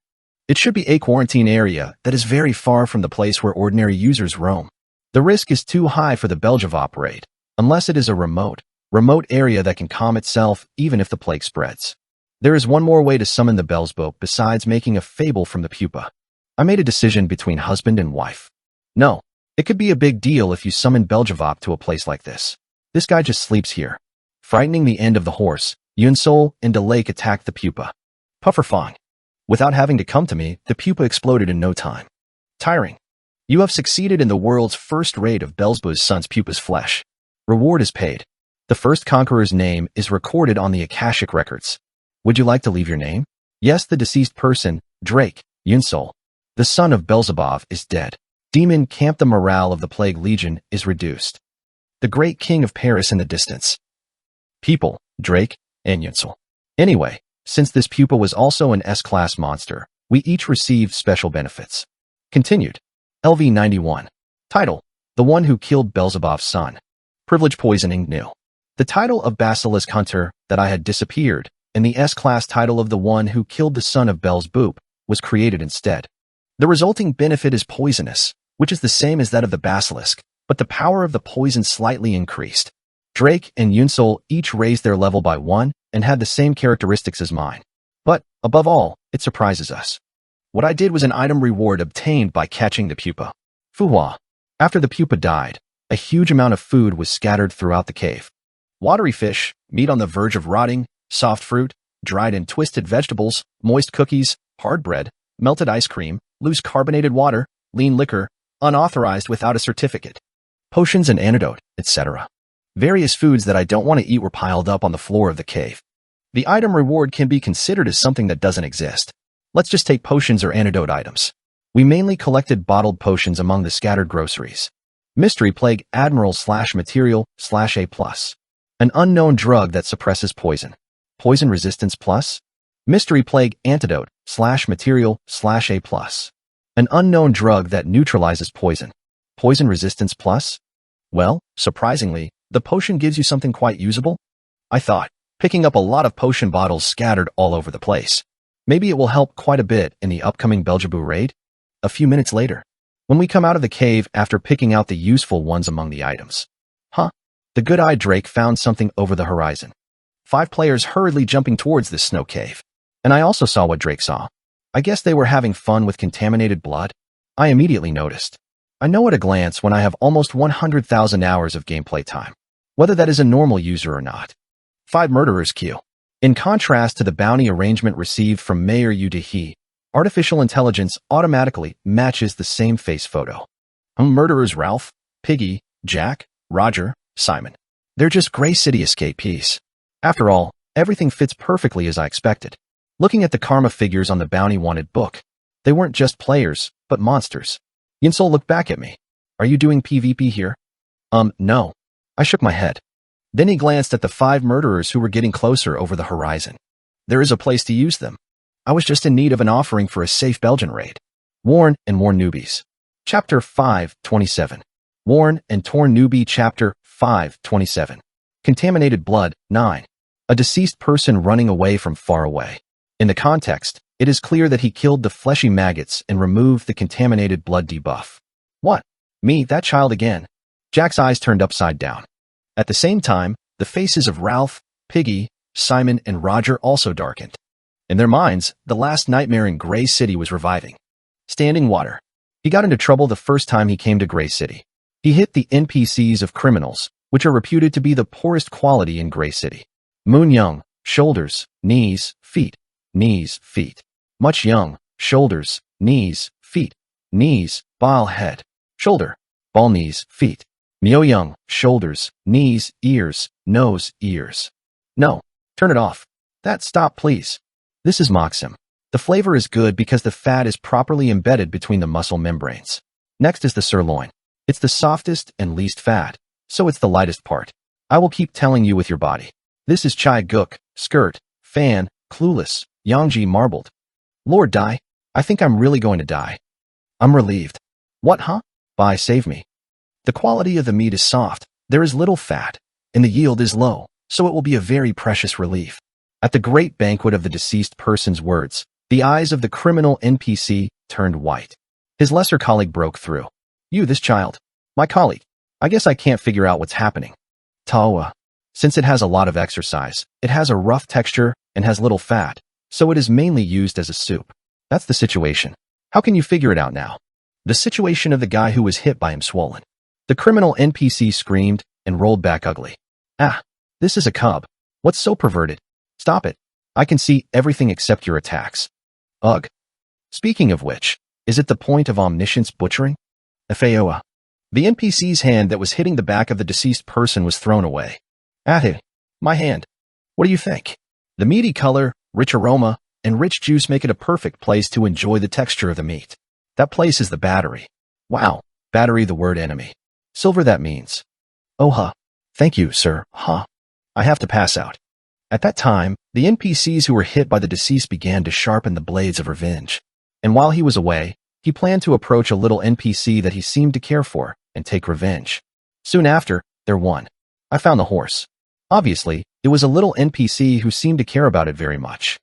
It should be a quarantine area that is very far from the place where ordinary users roam. The risk is too high for the Beelzebub raid, unless it is a remote area that can calm itself even if the plague spreads. There is one more way to summon the Beelzebub besides making a fable from the pupa. I made a decision between husband and wife. No, it could be a big deal if you summon Beelzebub to a place like this. This guy just sleeps here. Frightening the end of the horse, Yunsol and Delake attacked the pupa. Pufferfong. Without having to come to me, the pupa exploded in no time. Tiring. You have succeeded in the world's first raid of Beelzebub's son's pupa's flesh. Reward is paid. The first conqueror's name is recorded on the Akashic records. Would you like to leave your name? Yes, the deceased person, Drake, Yunsol, the son of Beelzebub, is dead. Demon camp. The morale of the Plague Legion is reduced. The great king of Paris in the distance. People, Drake, and Yunsel. Anyway, since this pupa was also an S-class monster, we each received special benefits. Continued. LV91. Title: The One Who Killed Beelzebub's Son. Privilege poisoning new. The title of Basilisk Hunter that I had disappeared, and the S-class title of The One Who Killed the Son of Beelzebub was created instead. The resulting benefit is poisonous, which is the same as that of the basilisk, but the power of the poison slightly increased. Drake and Yunsel each raised their level by 1 and had the same characteristics as mine. But, above all, it surprises us. What I did was an item reward obtained by catching the pupa. Fuhua. After the pupa died, a huge amount of food was scattered throughout the cave. Watery fish, meat on the verge of rotting, soft fruit, dried and twisted vegetables, moist cookies, hard bread, melted ice cream, loose carbonated water, lean liquor, unauthorized without a certificate, potions and antidote, etc. Various foods that I don't want to eat were piled up on the floor of the cave. The item reward can be considered as something that doesn't exist. Let's just take potions or antidote items. We mainly collected bottled potions among the scattered groceries. Mystery Plague Admiral/Material/A+. An unknown drug that suppresses poison. Poison resistance plus. Mystery Plague Antidote/Material/A+. An unknown drug that neutralizes poison. Poison resistance plus? Well, surprisingly, the potion gives you something quite usable. I thought, picking up a lot of potion bottles scattered all over the place. Maybe it will help quite a bit in the upcoming Beelzebub raid. A few minutes later, when we come out of the cave after picking out the useful ones among the items. The good-eyed Drake found something over the horizon. 5 players hurriedly jumping towards this snow cave. And I also saw what Drake saw. I guess they were having fun with contaminated blood. I immediately noticed. I know at a glance when I have almost 100,000 hours of gameplay time, whether that is a normal user or not. 5 murderers queue. In contrast to the bounty arrangement received from Mayor Udahi, artificial intelligence automatically matches the same face photo. Murderers Ralph, Piggy, Jack, Roger, Simon. They're just Gray City escapees. After all, everything fits perfectly as I expected. Looking at the karma figures on the bounty wanted book, they weren't just players, but monsters. Yunsel looked back at me. Are you doing PvP here? No. I shook my head. Then he glanced at the 5 murderers who were getting closer over the horizon. There is a place to use them. I was just in need of an offering for a safe Belgian raid. Worn and More Newbies. Chapter 5:27. Worn and Torn Newbie Chapter 5:27. Contaminated Blood 9. A deceased person running away from far away. In the context, it is clear that he killed the fleshy maggots and removed the contaminated blood debuff. What? Me, that child again? Jack's eyes turned upside down. At the same time, the faces of Ralph, Piggy, Simon, and Roger also darkened. In their minds, the last nightmare in Gray City was reviving. Standing water. He got into trouble the first time he came to Gray City. He hit the NPCs of criminals, which are reputed to be the poorest quality in Gray City. Moon Young, shoulders, knees, feet, knees, feet. Much Young, shoulders, knees, feet, knees, bile head, shoulder, ball knees, feet. Mio Young, shoulders, knees, ears, nose, ears. No, turn it off. Stop please. This is Moxim. The flavor is good because the fat is properly embedded between the muscle membranes. Next is the sirloin. It's the softest and least fat, so it's the lightest part. I will keep telling you with your body. This is Chai Gook, skirt, fan, clueless, Yangji marbled. Lord die. I think I'm really going to die. I'm relieved. What Bye, save me. The quality of the meat is soft, there is little fat, and the yield is low, so it will be a very precious relief. At the great banquet of the deceased person's words, the eyes of the criminal NPC turned white. His lesser colleague broke through. You, this child. My colleague. I guess I can't figure out what's happening. Tawa. Since it has a lot of exercise, it has a rough texture and has little fat, so it is mainly used as a soup. That's the situation. How can you figure it out now? The situation of the guy who was hit by him swollen. The criminal NPC screamed and rolled back ugly. This is a cub. What's so perverted? Stop it. I can see everything except your attacks. Ugh. Speaking of which, is it the point of omniscience butchering? Faoa. The NPC's hand that was hitting the back of the deceased person was thrown away. My hand. What do you think? The meaty color, rich aroma, and rich juice make it a perfect place to enjoy the texture of the meat. That place is the battery. Wow. Battery the word enemy. Silver that means. Oh huh. Thank you, sir. Huh. I have to pass out. At that time, the NPCs who were hit by the deceased began to sharpen the blades of revenge. And while he was away, he planned to approach a little NPC that he seemed to care for and take revenge. Soon after, there one. I found the horse. Obviously, it was a little NPC who seemed to care about it very much.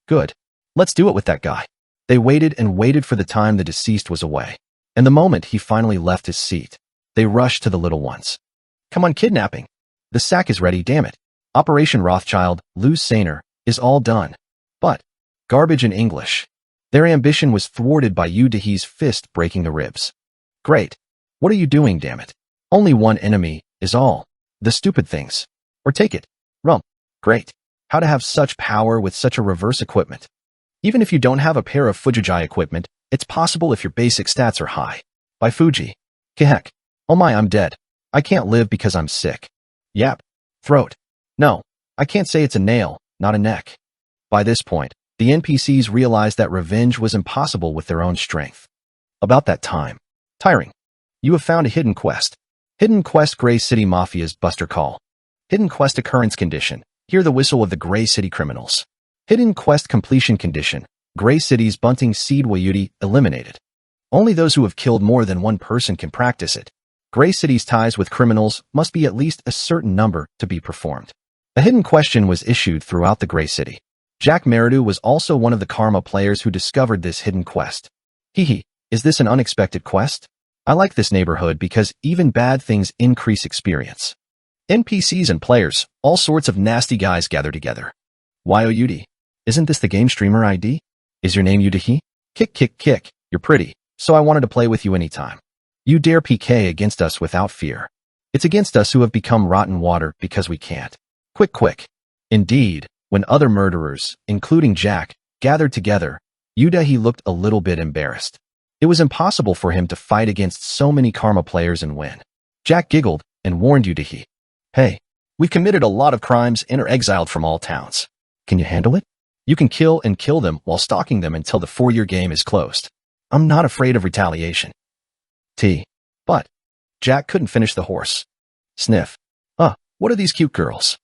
Good. Let's do it with that guy. They waited and waited for the time the deceased was away. And the moment he finally left his seat, they rushed to the little ones. Come on, kidnapping. The sack is ready, damn it. Operation Rothschild, lose Saner, is all done. But, garbage in English. Their ambition was thwarted by Udahi's fist breaking the ribs. Great. What are you doing, damn it? Only one enemy, is all. The stupid things. Or take it. Rum. Great. How to have such power with such a reverse equipment. Even if you don't have a pair of Fujijai equipment, it's possible if your basic stats are high. By Fuji. Heck. Oh my, I'm dead. I can't live because I'm sick. Yap. Throat. No. I can't say it's a nail, not a neck. By this point, the NPCs realized that revenge was impossible with their own strength. About that time. Tiring. You have found a hidden quest. Hidden quest Gray City Mafia's Buster Call. Hidden quest occurrence condition. Hear the whistle of the Gray City criminals. Hidden quest completion condition. Gray City's Bunting Seed Wayuti eliminated. Only those who have killed more than one person can practice it. Gray City's ties with criminals must be at least a certain number to be performed. A hidden question was issued throughout the Gray City. Jack Meridu was also one of the Karma players who discovered this hidden quest. Hehe, is this an unexpected quest? I like this neighborhood because even bad things increase experience. NPCs and players, all sorts of nasty guys gather together. YOUD. Isn't this the game streamer ID? Is your name Udahi? Kick, kick, kick. You're pretty, so I wanted to play with you anytime. You dare PK against us without fear. It's against us who have become rotten water because we can't. Quick, quick. Indeed, when other murderers, including Jack, gathered together, Udahi looked a little bit embarrassed. It was impossible for him to fight against so many Karma players and win. Jack giggled and warned Udahi. Hey, we've committed a lot of crimes and are exiled from all towns. Can you handle it? You can kill and kill them while stalking them until the 4-year game is closed. I'm not afraid of retaliation. But Jack couldn't finish the horse. Sniff. What are these cute girls?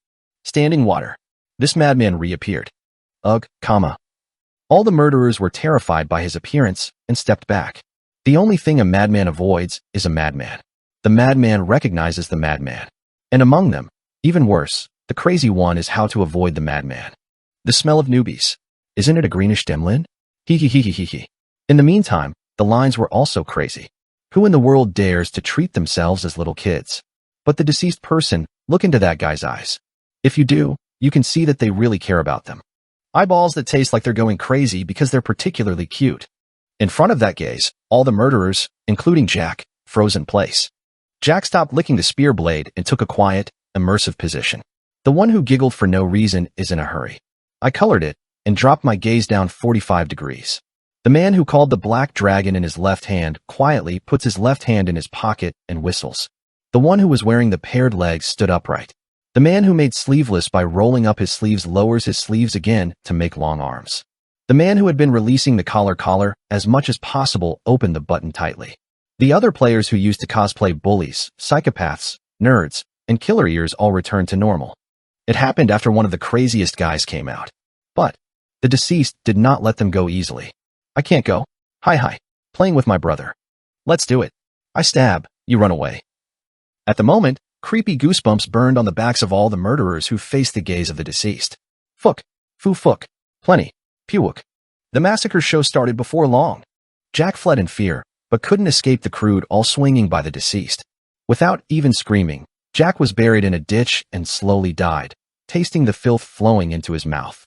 Standing water. This madman reappeared. Ugh, comma. All the murderers were terrified by his appearance and stepped back. The only thing a madman avoids is a madman. The madman recognizes the madman. And among them, even worse, the crazy one is how to avoid the madman. The smell of newbies. Isn't it a greenish demlin? Hee hee hee hee hee hee. In the meantime, the lines were also crazy. Who in the world dares to treat themselves as little kids? But the deceased person, look into that guy's eyes. If you do, you can see that they really care about them. Eyeballs that taste like they're going crazy because they're particularly cute. In front of that gaze, all the murderers, including Jack, froze in place. Jack stopped licking the spear blade and took a quiet, immersive position. The one who giggled for no reason is in a hurry. I colored it and dropped my gaze down 45 degrees. The man who called the black dragon in his left hand quietly puts his left hand in his pocket and whistles. The one who was wearing the paired legs stood upright. The man who made sleeveless by rolling up his sleeves lowers his sleeves again to make long arms. The man who had been releasing the collar as much as possible opened the button tightly. The other players who used to cosplay bullies, psychopaths, nerds, and killer ears all returned to normal. It happened after one of the craziest guys came out. But the deceased did not let them go easily. I can't go. Hi. Playing with my brother. Let's do it. I stab, you run away. At the moment, creepy goosebumps burned on the backs of all the murderers who faced the gaze of the deceased. Fook. Foo fook. Plenty. Pewuk. The massacre show started before long. Jack fled in fear, but couldn't escape the crude all swinging by the deceased. Without even screaming, Jack was buried in a ditch and slowly died, tasting the filth flowing into his mouth.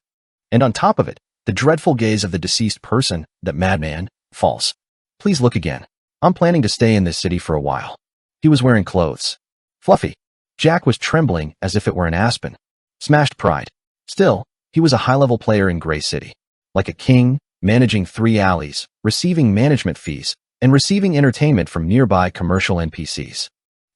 And on top of it, the dreadful gaze of the deceased person, that madman, false. Please look again. I'm planning to stay in this city for a while. He was wearing clothes. Fluffy. Jack was trembling as if it were an aspen. Smashed pride. Still, he was a high-level player in Gray City. Like a king, managing 3 alleys, receiving management fees, and receiving entertainment from nearby commercial NPCs.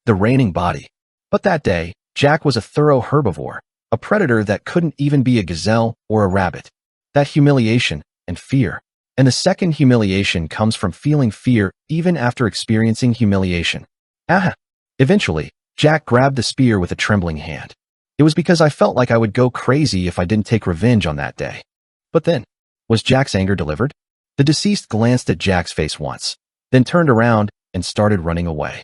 The reigning body. But that day, Jack was a thorough herbivore, a predator that couldn't even be a gazelle or a rabbit. That humiliation and fear, And the second humiliation comes from feeling fear even after experiencing humiliation. Aha! Eventually, Jack grabbed the spear with a trembling hand. It was because I felt like I would go crazy if I didn't take revenge on that day. But then, was Jack's anger delivered? The deceased glanced at Jack's face once, then turned around and started running away.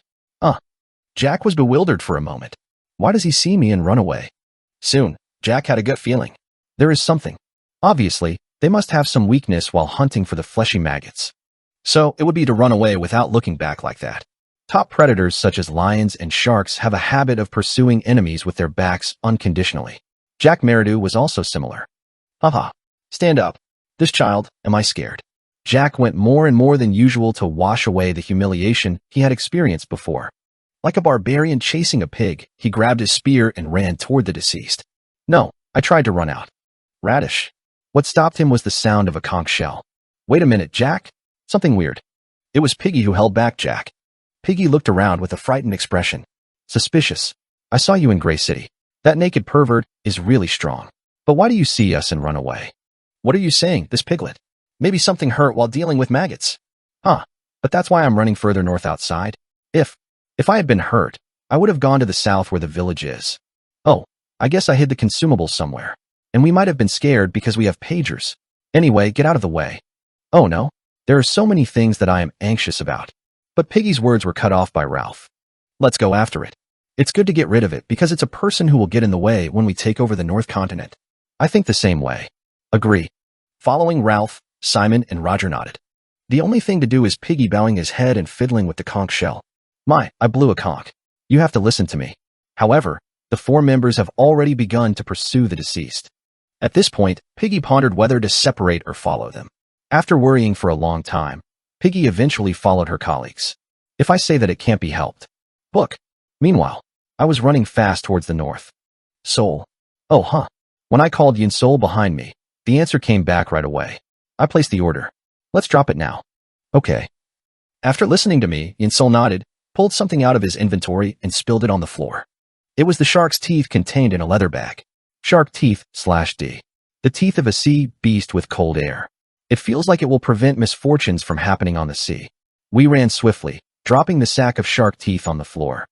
Jack was bewildered for a moment. Why does he see me and run away? Soon, Jack had a gut feeling. There is something. Obviously, they must have some weakness while hunting for the fleshy maggots. So, it would be to run away without looking back like that. Top predators such as lions and sharks have a habit of pursuing enemies with their backs unconditionally. Jack Meridew was also similar. Haha. Stand up. This child, am I scared? Jack went more and more than usual to wash away the humiliation he had experienced before. Like a barbarian chasing a pig, he grabbed his spear and ran toward the deceased. No, I tried to run out. Radish. What stopped him was the sound of a conch shell. Wait a minute, Jack? Something weird. It was Piggy who held back Jack. Piggy looked around with a frightened expression. Suspicious. I saw you in Gray City. That naked pervert is really strong. But why do you see us and run away? What are you saying, this piglet? Maybe something hurt while dealing with maggots. But that's why I'm running further north outside. If I had been hurt, I would have gone to the south where the village is. Oh, I guess I hid the consumables somewhere. And we might have been scared because we have pagers. Anyway, get out of the way. Oh no, there are so many things that I am anxious about. But Piggy's words were cut off by Ralph. Let's go after it. It's good to get rid of it because it's a person who will get in the way when we take over the North Continent. I think the same way. Agree. Following Ralph, Simon and Roger nodded. The only thing to do is Piggy bowing his head and fiddling with the conch shell. I blew a conch. You have to listen to me. However, the four members have already begun to pursue the deceased. At this point, Piggy pondered whether to separate or follow them. After worrying for a long time, Piggy eventually followed her colleagues. If I say that it can't be helped. Book. Meanwhile, I was running fast towards the north. Soul. When I called Yin Soul behind me, the answer came back right away. I placed the order. Let's drop it now. Okay. After listening to me, Yin Soul nodded, pulled something out of his inventory and spilled it on the floor. It was the shark's teeth contained in a leather bag. Shark teeth/D. The teeth of a sea beast with cold air. It feels like it will prevent misfortunes from happening on the sea. We ran swiftly, dropping the sack of shark teeth on the floor.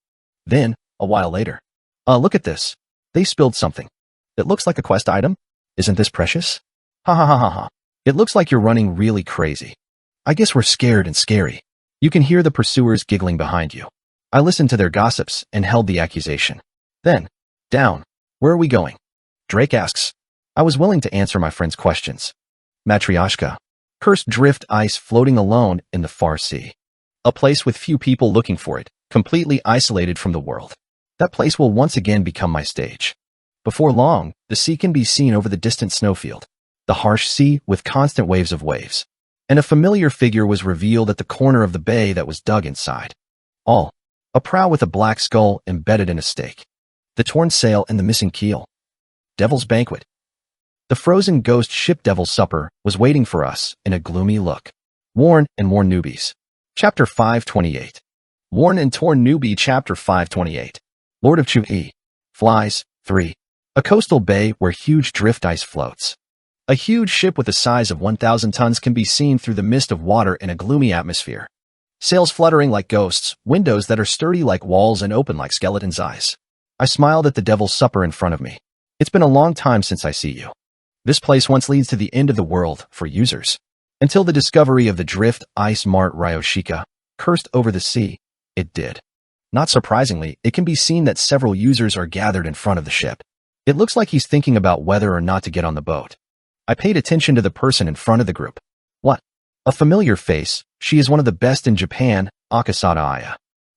Then, a while later. Look at this. They spilled something. It looks like a quest item. Isn't this precious? Ha. It looks like you're running really crazy. I guess we're scared and scary. You can hear the pursuers giggling behind you. I listened to their gossips and held the accusation. Then, down. Where are we going? Drake asks. I was willing to answer my friend's questions. Matryoshka. Cursed drift ice floating alone in the far sea. A place with few people looking for it, completely isolated from the world. That place will once again become my stage. Before long, the sea can be seen over the distant snowfield. The harsh sea with constant waves of waves. And a familiar figure was revealed at the corner of the bay that was dug inside. A prow with a black skull embedded in a stake. The torn sail and the missing keel. Devil's Banquet. The frozen ghost ship Devil's Supper was waiting for us in a gloomy look. Worn and Torn Newbies. Chapter 528. Worn and Torn Newbie Chapter 528. Lord of Chu-E. Flies. 3. A coastal bay where huge drift ice floats. A huge ship with a size of 1,000 tons can be seen through the mist of water in a gloomy atmosphere. Sails fluttering like ghosts, windows that are sturdy like walls and open like skeletons' eyes. I smiled at the Devil's Supper in front of me. It's been a long time since I see you. This place once leads to the end of the world for users. Until the discovery of the drift ice mart Ryoshika, cursed over the sea, it did. Not surprisingly, it can be seen that several users are gathered in front of the ship. It looks like he's thinking about whether or not to get on the boat. I paid attention to the person in front of the group. What? A familiar face. She is one of the best in Japan, Akasada Aya.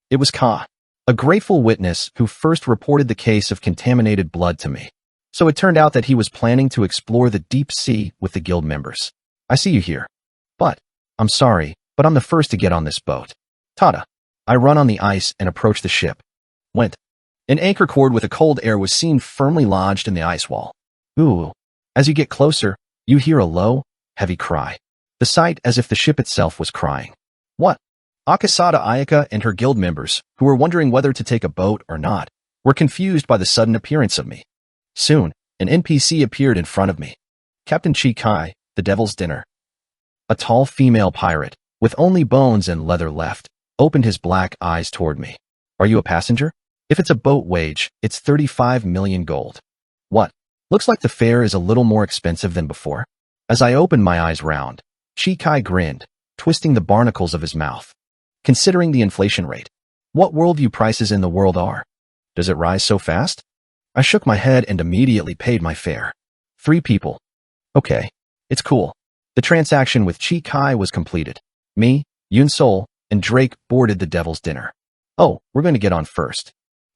It was Ka, a grateful witness who first reported the case of contaminated blood to me. So it turned out that he was planning to explore the deep sea with the guild members. I see you here. But, I'm sorry, but I'm the first to get on this boat. Tada. I run on the ice and approach the ship. Went. An anchor cord with a cold air was seen firmly lodged in the ice wall. Ooh. As you get closer, you hear a low, heavy cry. The sight as if the ship itself was crying. What? Akasada Ayaka and her guild members, who were wondering whether to take a boat or not, were confused by the sudden appearance of me. Soon, an NPC appeared in front of me. Captain Chi Kai, the Devil's Dinner. A tall female pirate, with only bones and leather left, opened his black eyes toward me. Are you a passenger? If it's a boat wage, it's 35 million gold. What? Looks like the fare is a little more expensive than before. As I opened my eyes round, Chi grinned, twisting the barnacles of his mouth. Considering the inflation rate, what worldview prices in the world are? Does it rise so fast? I shook my head and immediately paid my fare. 3 people. Okay, it's cool. The transaction with Chi was completed. Me, Yun Sol, and Drake boarded the Devil's Dinner. Oh, we're going to get on first.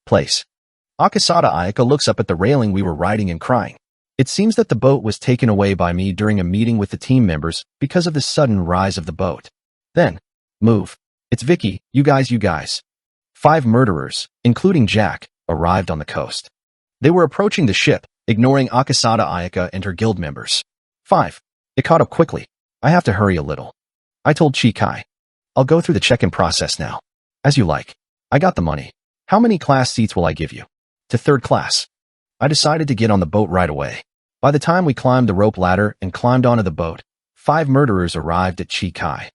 Place. Akasada Ayaka looks up at the railing we were riding and crying. It seems that the boat was taken away by me during a meeting with the team members because of the sudden rise of the boat. Then, move. It's Vicky, you guys. 5 murderers, including Jack, arrived on the coast. They were approaching the ship, ignoring Akasada Ayaka and her guild members. 5. It caught up quickly. I have to hurry a little. I told Chi. I'll go through the check-in process now. As you like. I got the money. How many class seats will I give you? To 3rd class. I decided to get on the boat right away. By the time we climbed the rope ladder and climbed onto the boat, 5 murderers arrived at Chi.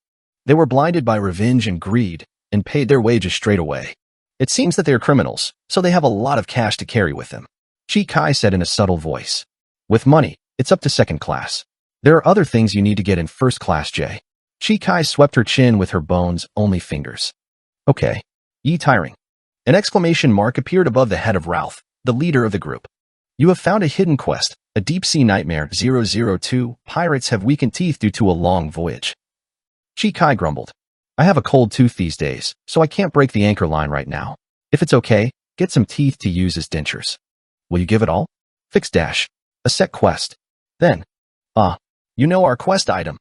They were blinded by revenge and greed and paid their wages straight away. It seems that they are criminals, so they have a lot of cash to carry with them. Chi said in a subtle voice. With money, it's up to 2nd class. There are other things you need to get in 1st class, Jay. Chi swept her chin with her bones-only fingers. Okay. Tiring. An exclamation mark appeared above the head of Ralph, the leader of the group. You have found a hidden quest, a deep-sea nightmare 002. Pirates have weakened teeth due to a long voyage. Chi grumbled. I have a cold tooth these days, so I can't break the anchor line right now. If it's okay, get some teeth to use as dentures. Will you give it all? Fix dash. A set quest. Then. You know our quest item.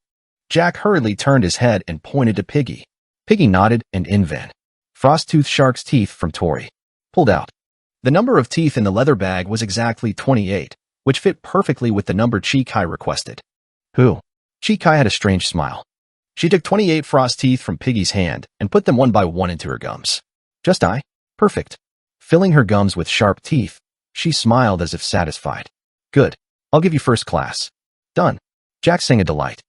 Jack hurriedly turned his head and pointed to Piggy. Piggy nodded and Inven. Frosttooth Shark's teeth from Tori. Pulled out. The number of teeth in the leather bag was exactly 28, which fit perfectly with the number Chi requested. Who? Chi had a strange smile. She took 28 frost teeth from Piggy's hand and put them one by one into her gums. Just I? Perfect. Filling her gums with sharp teeth, she smiled as if satisfied. Good. I'll give you 1st class. Done. Jack sang a delight.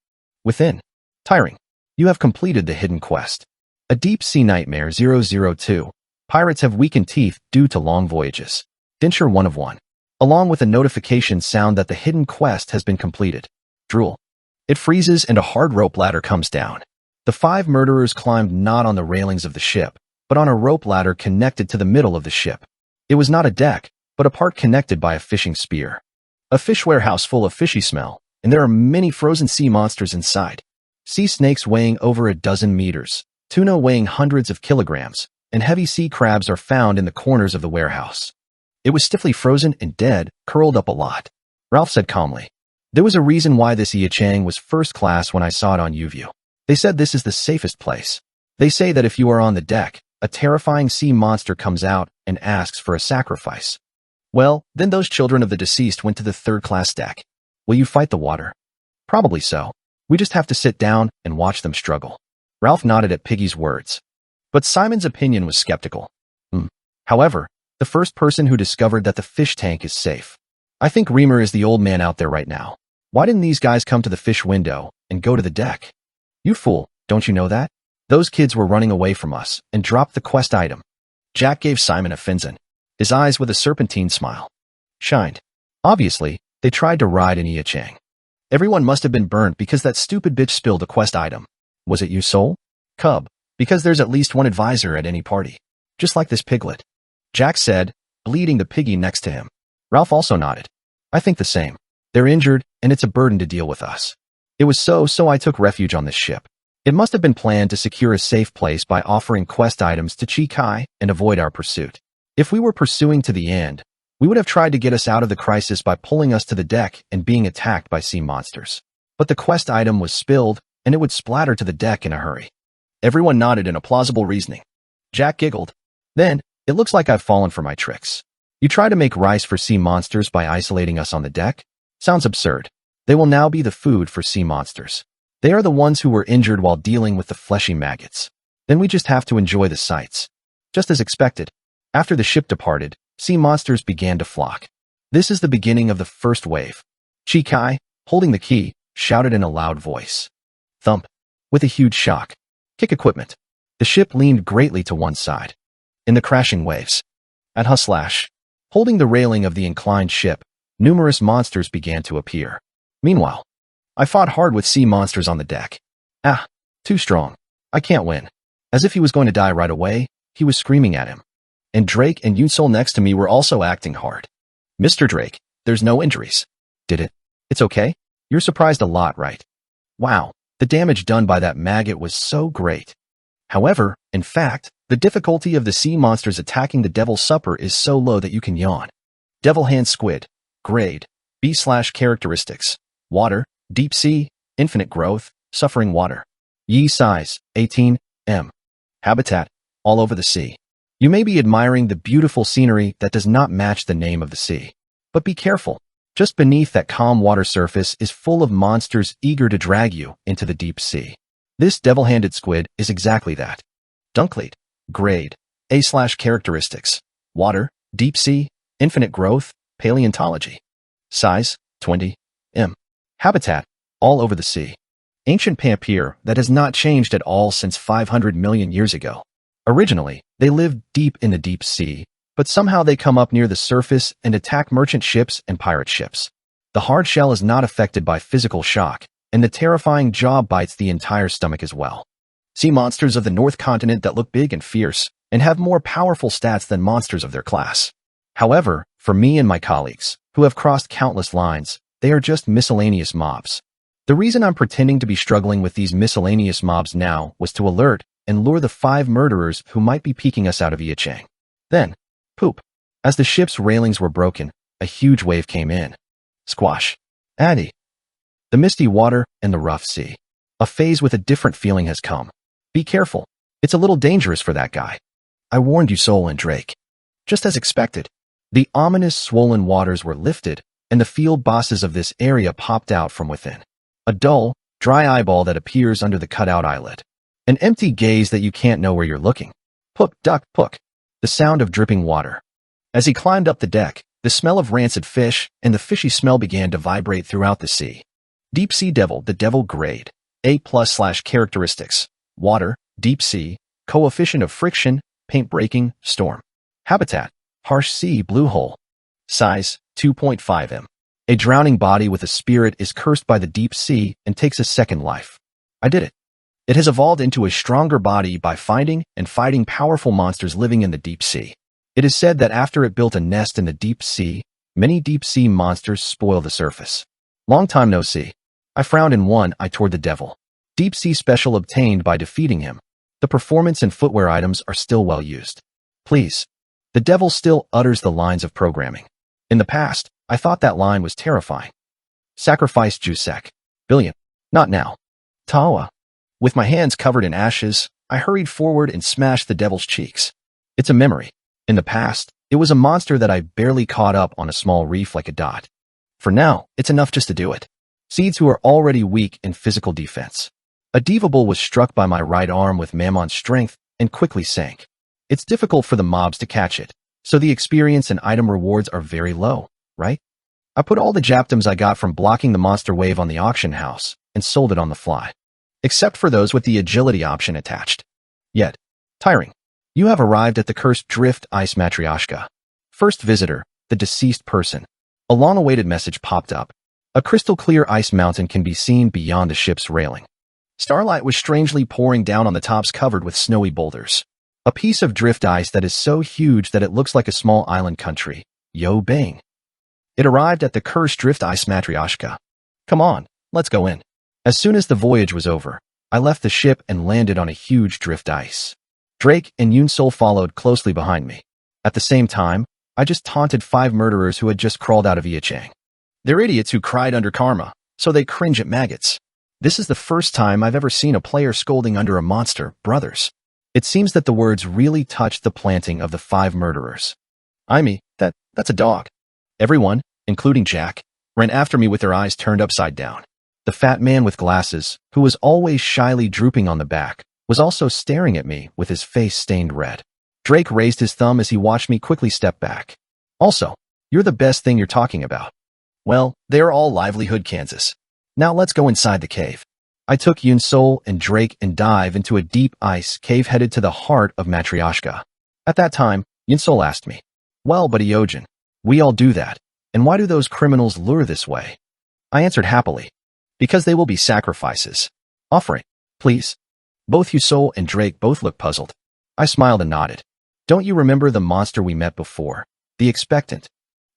Within. Tiring. You have completed the hidden quest. A deep-sea nightmare 002. Pirates have weakened teeth due to long voyages. Denture 1 of 1. Along with a notification sound that the hidden quest has been completed. Drool. It freezes and a hard rope ladder comes down. The 5 murderers climbed not on the railings of the ship, but on a rope ladder connected to the middle of the ship. It was not a deck, but a part connected by a fishing spear. A fish warehouse full of fishy smell, and there are many frozen sea monsters inside. Sea snakes weighing over a dozen meters, tuna weighing hundreds of kilograms, and heavy sea crabs are found in the corners of the warehouse. It was stiffly frozen and dead, curled up a lot. Ralph said calmly. There was a reason why this Chang was 1st class when I saw it on YouView. They said this is the safest place. They say that if you are on the deck, a terrifying sea monster comes out and asks for a sacrifice. Well, then those children of the deceased went to the 3rd class deck. Will you fight the water? Probably so. We just have to sit down and watch them struggle. Ralph nodded at Piggy's words. But Simon's opinion was skeptical. However, the first person who discovered that the fish tank is safe. I think Reamer is the old man out there right now. Why didn't these guys come to the fish window and go to the deck? You fool, don't you know that? Those kids were running away from us and dropped the quest item. Jack gave Simon a finzen. His eyes with a serpentine smile shined. Obviously, they tried to ride an Chang. Everyone must have been burnt because that stupid bitch spilled a quest item. Was it you, Soul? Cub, because there's at least one advisor at any party. Just like this piglet. Jack said, bleeding the piggy next to him. Ralph also nodded. I think the same. They're injured, and it's a burden to deal with us. It was so I took refuge on this ship. It must have been planned to secure a safe place by offering quest items to Chi and avoid our pursuit. If we were pursuing to the end, we would have tried to get us out of the crisis by pulling us to the deck and being attacked by sea monsters. But the quest item was spilled, and it would splatter to the deck in a hurry. Everyone nodded in a plausible reasoning. Jack giggled. Then, it looks like I've fallen for my tricks. You try to make rice for sea monsters by isolating us on the deck? Sounds absurd. They will now be the food for sea monsters. They are the ones who were injured while dealing with the fleshy maggots. Then we just have to enjoy the sights. Just as expected. After the ship departed, sea monsters began to flock. This is the beginning of the first wave. Chi, holding the key, shouted in a loud voice. Thump. With a huge shock. Kick equipment. The ship leaned greatly to one side. In the crashing waves. At Huslash. Holding the railing of the inclined ship, numerous monsters began to appear. Meanwhile, I fought hard with sea monsters on the deck. Ah, too strong. I can't win. As if he was going to die right away, he was screaming at him. And Drake and Yunsol next to me were also acting hard. Mr. Drake, there's no injuries. Did it? It's okay? You're surprised a lot, right? Wow, the damage done by that maggot was so great. However, in fact, the difficulty of the sea monsters attacking the Devil's Supper is so low that you can yawn. Devil Hand Squid. Grade. B/characteristics. Water. Deep sea. Infinite growth. Suffering water. Yi size. 18 m. Habitat. All over the sea. You may be admiring the beautiful scenery that does not match the name of the sea. But be careful. Just beneath that calm water surface is full of monsters eager to drag you into the deep sea. This devil-handed squid is exactly that. Dunklead. Grade. A/characteristics. Water. Deep sea. Infinite growth. Paleontology. Size. 20 m. Habitat. All over the sea. Ancient pampir that has not changed at all since 500 million years ago. Originally, they lived deep in the deep sea, but somehow they come up near the surface and attack merchant ships and pirate ships. The hard shell is not affected by physical shock, and the terrifying jaw bites the entire stomach as well. Sea monsters of the North Continent that look big and fierce, and have more powerful stats than monsters of their class. However, for me and my colleagues, who have crossed countless lines, they are just miscellaneous mobs. The reason I'm pretending to be struggling with these miscellaneous mobs now was to alert and lure the 5 murderers who might be peeking us out of Yichang. Then, poop. As the ship's railings were broken, a huge wave came in. Squash. Addy. The misty water and the rough sea. A phase with a different feeling has come. Be careful. It's a little dangerous for that guy. I warned you, Sol and Drake. Just as expected. The ominous swollen waters were lifted, and the field bosses of this area popped out from within. A dull, dry eyeball that appears under the cutout eyelid. An empty gaze that you can't know where you're looking. Pook, duck, pook. The sound of dripping water. As he climbed up the deck, the smell of rancid fish and the fishy smell began to vibrate throughout the sea. Deep Sea Devil, the Devil Grade. A+/characteristics. Water, deep sea, coefficient of friction, paint breaking, storm. Habitat, harsh sea blue hole. Size, 2.5 m. A drowning body with a spirit is cursed by the deep sea and takes a second life. I did it. It has evolved into a stronger body by finding and fighting powerful monsters living in the deep sea. It is said that after it built a nest in the deep sea, many deep sea monsters spoil the surface. Long time no see. I frowned in one eye toward the devil. Deep sea special obtained by defeating him. The performance and footwear items are still well used. Please. The devil still utters the lines of programming. In the past, I thought that line was terrifying. Sacrifice Jusek. Billion. Not now. Tawa. With my hands covered in ashes, I hurried forward and smashed the devil's cheeks. It's a memory. In the past, it was a monster that I barely caught up on a small reef like a dot. For now, it's enough just to do it. Seeds who are already weak in physical defense. A Devable was struck by my right arm with Mammon's strength and quickly sank. It's difficult for the mobs to catch it, so the experience and item rewards are very low, right? I put all the Japtums I got from blocking the monster wave on the auction house and sold it on the fly. Except for those with the agility option attached. Yet, tiring. You have arrived at the cursed Drift Ice Matryoshka. First visitor, the deceased person. A long-awaited message popped up. A crystal-clear ice mountain can be seen beyond the ship's railing. Starlight was strangely pouring down on the tops covered with snowy boulders. A piece of drift ice that is so huge that it looks like a small island country. Yo bang. It arrived at the cursed Drift Ice Matryoshka. Come on, let's go in. As soon as the voyage was over, I left the ship and landed on a huge drift ice. Drake and Yunsol followed closely behind me. At the same time, I just taunted 5 murderers who had just crawled out of Yichang. They're idiots who cried under karma, so they cringe at maggots. This is the first time I've ever seen a player scolding under a monster, brothers. It seems that the words really touched the planting of the 5 murderers. That's a dog. Everyone, including Jack, ran after me with their eyes turned upside down. The fat man with glasses, who was always shyly drooping on the back, was also staring at me with his face stained red. Drake raised his thumb as he watched me quickly step back. Also, you're the best thing you're talking about. Well, they're all livelihood Kansas. Now let's go inside the cave. I took Yunsol and Drake and dive into a deep ice cave headed to the heart of Matryoshka. At that time, Yunsol asked me, "Well, but Iogen, we all do that, and why do those criminals lure this way?" I answered happily, "Because they will be sacrifices. Offering, please." Both Yunsol and Drake both looked puzzled. I smiled and nodded. "Don't you remember the monster we met before? The expectant?"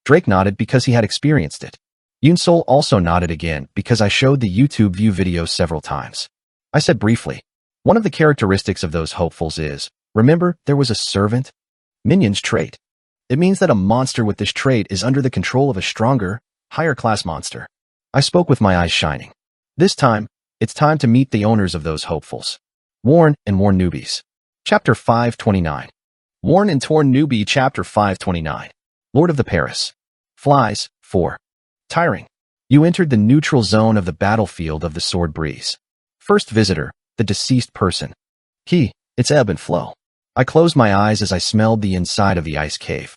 Drake nodded because he had experienced it. Yunsol also nodded again because I showed the YouTube view video several times. I said briefly, "One of the characteristics of those hopefuls is, remember there was a servant? Minion's trait. It means that a monster with this trait is under the control of a stronger, higher-class monster." I spoke with my eyes shining. This time, it's time to meet the owners of those hopefuls. Worn and Torn Newbies. Chapter 529. Worn and Torn Newbie Chapter 529. Lord of the Paris. Flies, 4. Tiring. You entered the neutral zone of the battlefield of the sword breeze. First visitor, the deceased person. Key, its ebb and flow. I closed my eyes as I smelled the inside of the ice cave.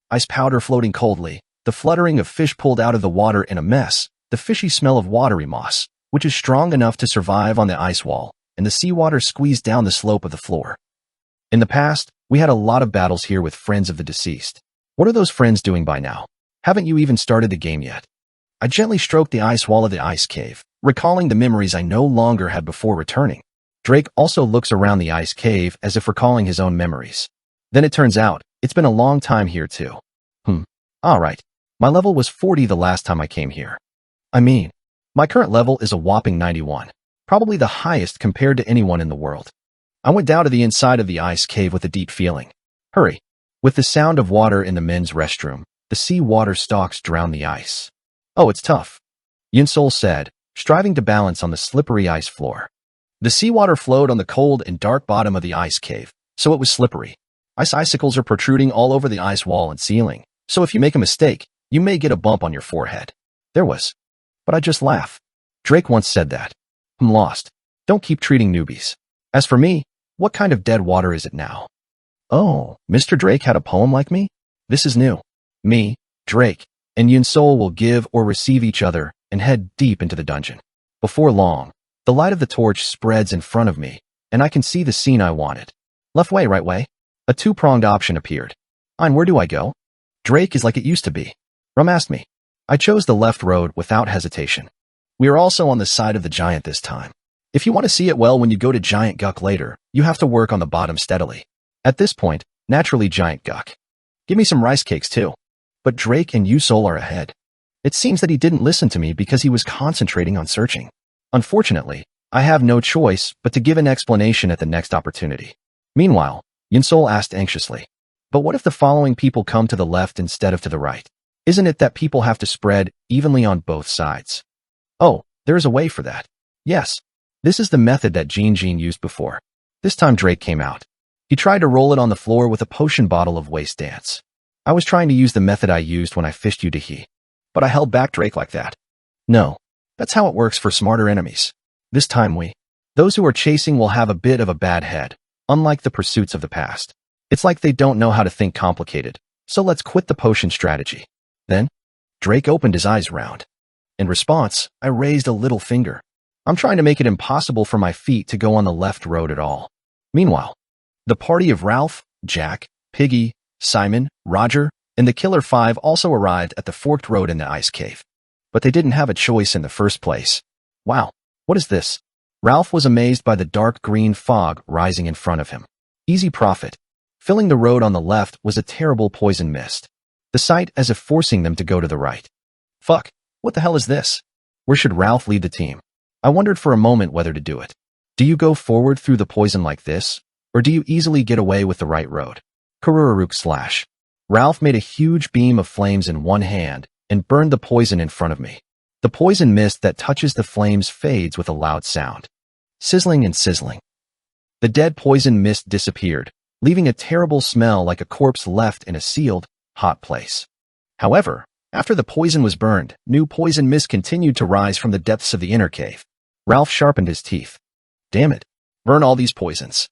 Ice powder floating coldly, the fluttering of fish pulled out of the water in a mess, the fishy smell of watery moss, which is strong enough to survive on the ice wall, and the seawater squeezed down the slope of the floor. In the past, we had a lot of battles here with friends of the deceased. What are those friends doing by now? Haven't you even started the game yet? I gently stroked the ice wall of the ice cave, recalling the memories I no longer had before returning. Drake also looks around the ice cave as if recalling his own memories. Then it turns out, it's been a long time here too. Alright. My level was 40 the last time I came here. I mean, my current level is a whopping 91. Probably the highest compared to anyone in the world. I went down to the inside of the ice cave with a deep feeling. Hurry. With the sound of water in the men's restroom, the sea water stalks drown the ice. Oh, it's tough, Yunsol said, striving to balance on the slippery ice floor. The seawater flowed on the cold and dark bottom of the ice cave, so it was slippery. Ice icicles are protruding all over the ice wall and ceiling, so if you make a mistake, you may get a bump on your forehead. There was. But I just laugh. Drake once said that. I'm lost. Don't keep treating newbies. As for me, what kind of dead water is it now? Oh, Mr. Drake had a poem like me? This is new. Me, Drake, and Yunsol will give or receive each other and head deep into the dungeon. Before long, the light of the torch spreads in front of me, and I can see the scene I wanted. Left way, right way? A two-pronged option appeared. And where do I go? Drake is like it used to be. Rum asked me. I chose the left road without hesitation. We are also on the side of the giant this time. If you want to see it well when you go to Giant Guck later, you have to work on the bottom steadily. At this point, naturally Giant Guck. Give me some rice cakes too. But Drake and Yunsol are ahead. It seems that he didn't listen to me because he was concentrating on searching. Unfortunately, I have no choice but to give an explanation at the next opportunity. Meanwhile, Yunsol asked anxiously, "But what if the following people come to the left instead of to the right? Isn't it that people have to spread evenly on both sides?" Oh, there is a way for that. Yes. This is the method that Jean used before. This time Drake came out. He tried to roll it on the floor with a potion bottle of waste dance. I was trying to use the method I used when I fished you to he. But I held back Drake like that. No. That's how it works for smarter enemies. This time those who are chasing will have a bit of a bad head, unlike the pursuits of the past. It's like they don't know how to think complicated, so let's quit the potion strategy. Then, Drake opened his eyes round. In response, I raised a little finger. I'm trying to make it impossible for my feet to go on the left road at all. Meanwhile, the party of Ralph, Jack, Piggy, Simon, Roger, and the Killer Five also arrived at the forked road in the ice cave. But they didn't have a choice in the first place. Wow, what is this? Ralph was amazed by the dark green fog rising in front of him. Easy profit. Filling the road on the left was a terrible poison mist. The sight as if forcing them to go to the right. Fuck, what the hell is this? Where should Ralph lead the team? I wondered for a moment whether to do it. Do you go forward through the poison like this? Or do you easily get away with the right road? Karururuk slash. Ralph made a huge beam of flames in one hand and burned the poison in front of me. The poison mist that touches the flames fades with a loud sound. Sizzling and sizzling. The dead poison mist disappeared, leaving a terrible smell like a corpse left in a sealed, hot place. However, after the poison was burned, new poison mist continued to rise from the depths of the inner cave. Ralph sharpened his teeth. Damn it. Burn all these poisons.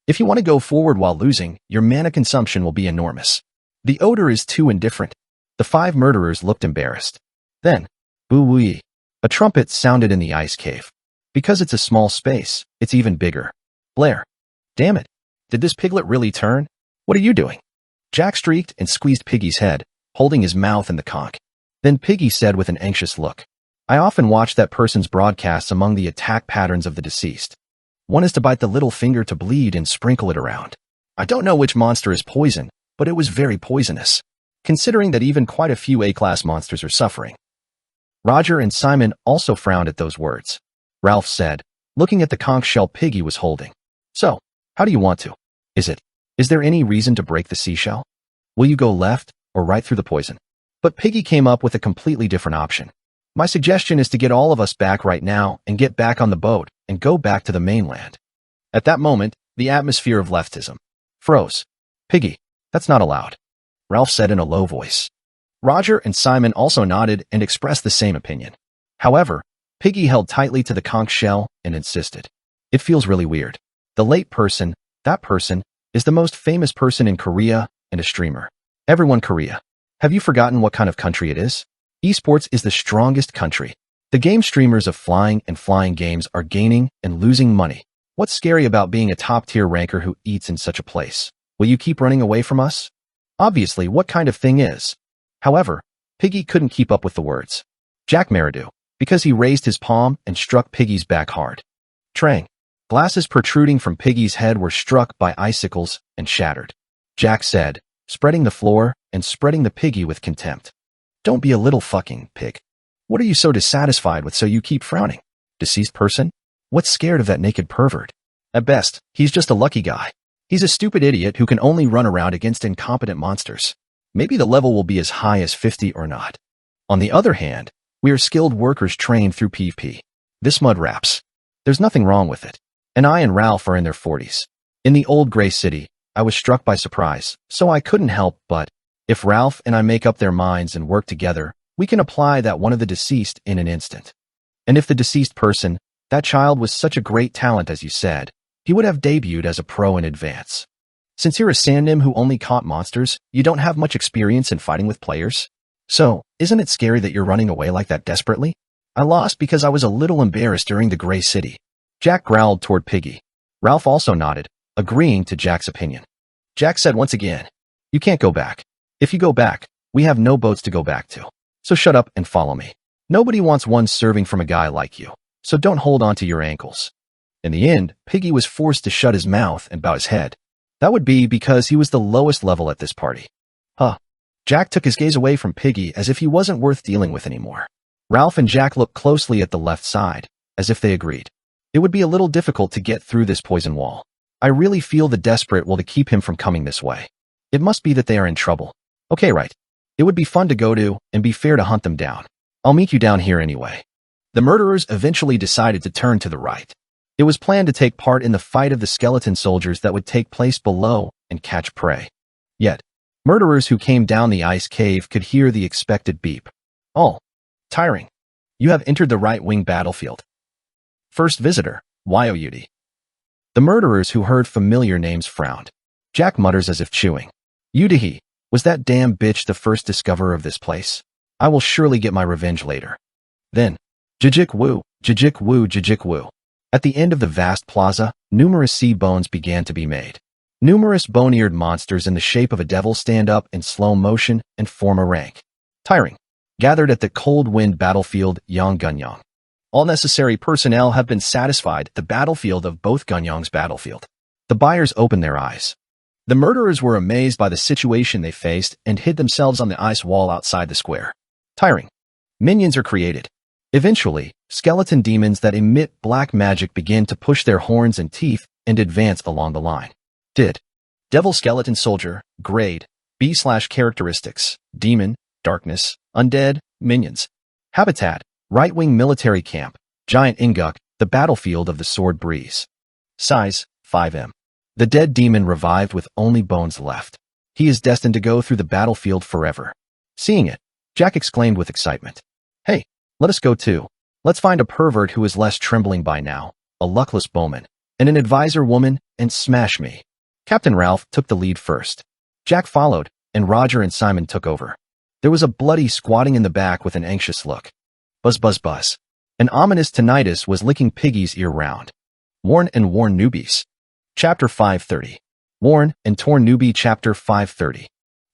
If you want to go forward while losing, your mana consumption will be enormous. The odor is too indifferent. The 5 murderers looked embarrassed. Then, boo-wee. A trumpet sounded in the ice cave. Because it's a small space, it's even bigger. Blair. Damn it. Did this piglet really turn? What are you doing? Jack streaked and squeezed Piggy's head, holding his mouth in the conch. Then Piggy said with an anxious look, I often watch that person's broadcasts among the attack patterns of the deceased. One is to bite the little finger to bleed and sprinkle it around. I don't know which monster is poison, but it was very poisonous, considering that even quite a few A-class monsters are suffering. Roger and Simon also frowned at those words. Ralph said, looking at the conch shell Piggy was holding. So, how do you want to? Is there any reason to break the seashell? Will you go left or right through the poison? But Piggy came up with a completely different option. My suggestion is to get all of us back right now and get back on the boat and go back to the mainland. At that moment, the atmosphere of leftism froze. Piggy, that's not allowed, Ralph said in a low voice. Roger and Simon also nodded and expressed the same opinion. However, Piggy held tightly to the conch shell and insisted. It feels really weird. The late person, that person, is the most famous person in Korea and a streamer. Everyone Korea. Have you forgotten what kind of country it is? Esports is the strongest country. The game streamers of flying and flying games are gaining and losing money. What's scary about being a top-tier ranker who eats in such a place? Will you keep running away from us? Obviously, what kind of thing is? However, Piggy couldn't keep up with the words. Jack Meridew, because he raised his palm and struck Piggy's back hard. Trang. Glasses protruding from Piggy's head were struck by icicles and shattered. Jack said, spreading the floor and spreading the Piggy with contempt. Don't be a little fucking pig. What are you so dissatisfied with so you keep frowning? Deceased person? What's scared of that naked pervert? At best, he's just a lucky guy. He's a stupid idiot who can only run around against incompetent monsters. Maybe the level will be as high as 50 or not. On the other hand, we are skilled workers trained through PvP. This mud wraps. There's nothing wrong with it. And I and Ralph are in their 40s. In the old gray city, I was struck by surprise, so I couldn't help but, if Ralph and I make up their minds and work together, we can apply that one of the deceased in an instant. And if the deceased person, that child was such a great talent as you said, he would have debuted as a pro in advance. Since you're a sandnim who only caught monsters, you don't have much experience in fighting with players. So, isn't it scary that you're running away like that desperately? I lost because I was a little embarrassed during the gray city. Jack growled toward Piggy. Ralph also nodded, agreeing to Jack's opinion. Jack said once again, you can't go back. If you go back, we have no boats to go back to. So shut up and follow me. Nobody wants one serving from a guy like you, so don't hold on to your ankles. In the end, Piggy was forced to shut his mouth and bow his head. That would be because he was the lowest level at this party. Jack took his gaze away from Piggy as if he wasn't worth dealing with anymore. Ralph and Jack looked closely at the left side, as if they agreed. It would be a little difficult to get through this poison wall. I really feel the desperate will to keep him from coming this way. It must be that they are in trouble. Okay, right. It would be fun to go to and be fair to hunt them down. I'll meet you down here anyway. The murderers eventually decided to turn to the right. It was planned to take part in the fight of the skeleton soldiers that would take place below and catch prey. Yet, murderers who came down the ice cave could hear the expected beep. Oh, tiring. You have entered the right-wing battlefield. First visitor, Youd. The murderers who heard familiar names frowned. Jack mutters as if chewing. Yudahi, was that damn bitch the first discoverer of this place? I will surely get my revenge later. Then, Jijik Woo, Jijik Woo, Jijik Woo. At the end of the vast plaza, numerous sea bones began to be made. Numerous bone-eared monsters in the shape of a devil stand up in slow motion and form a rank. Tiring. Gathered at the Cold Wind battlefield, Yonggunyong. All necessary personnel have been satisfied at the battlefield of both Gunyong's battlefield. The buyers opened their eyes. The murderers were amazed by the situation they faced and hid themselves on the ice wall outside the square. Tiring. Minions are created. Eventually, skeleton demons that emit black magic begin to push their horns and teeth and advance along the line. Devil Skeleton Soldier, Grade, B/Characteristics, Demon, Darkness, Undead, Minions. Habitat, Right-Wing Military Camp, Giant Inguk, the battlefield of the Sword Breeze. Size, 5M. The dead demon revived with only bones left. He is destined to go through the battlefield forever. Seeing it, Jack exclaimed with excitement. Hey, let us go too. Let's find a pervert who is less trembling by now, a luckless bowman, and an advisor woman, and smash me. Captain Ralph took the lead first. Jack followed, and Roger and Simon took over. There was a bloody squatting in the back with an anxious look. Buzz, buzz, buzz. An ominous tinnitus was licking Piggy's ear round. Worn and Worn Newbies. Chapter 530. Worn and Torn Newbie Chapter 530.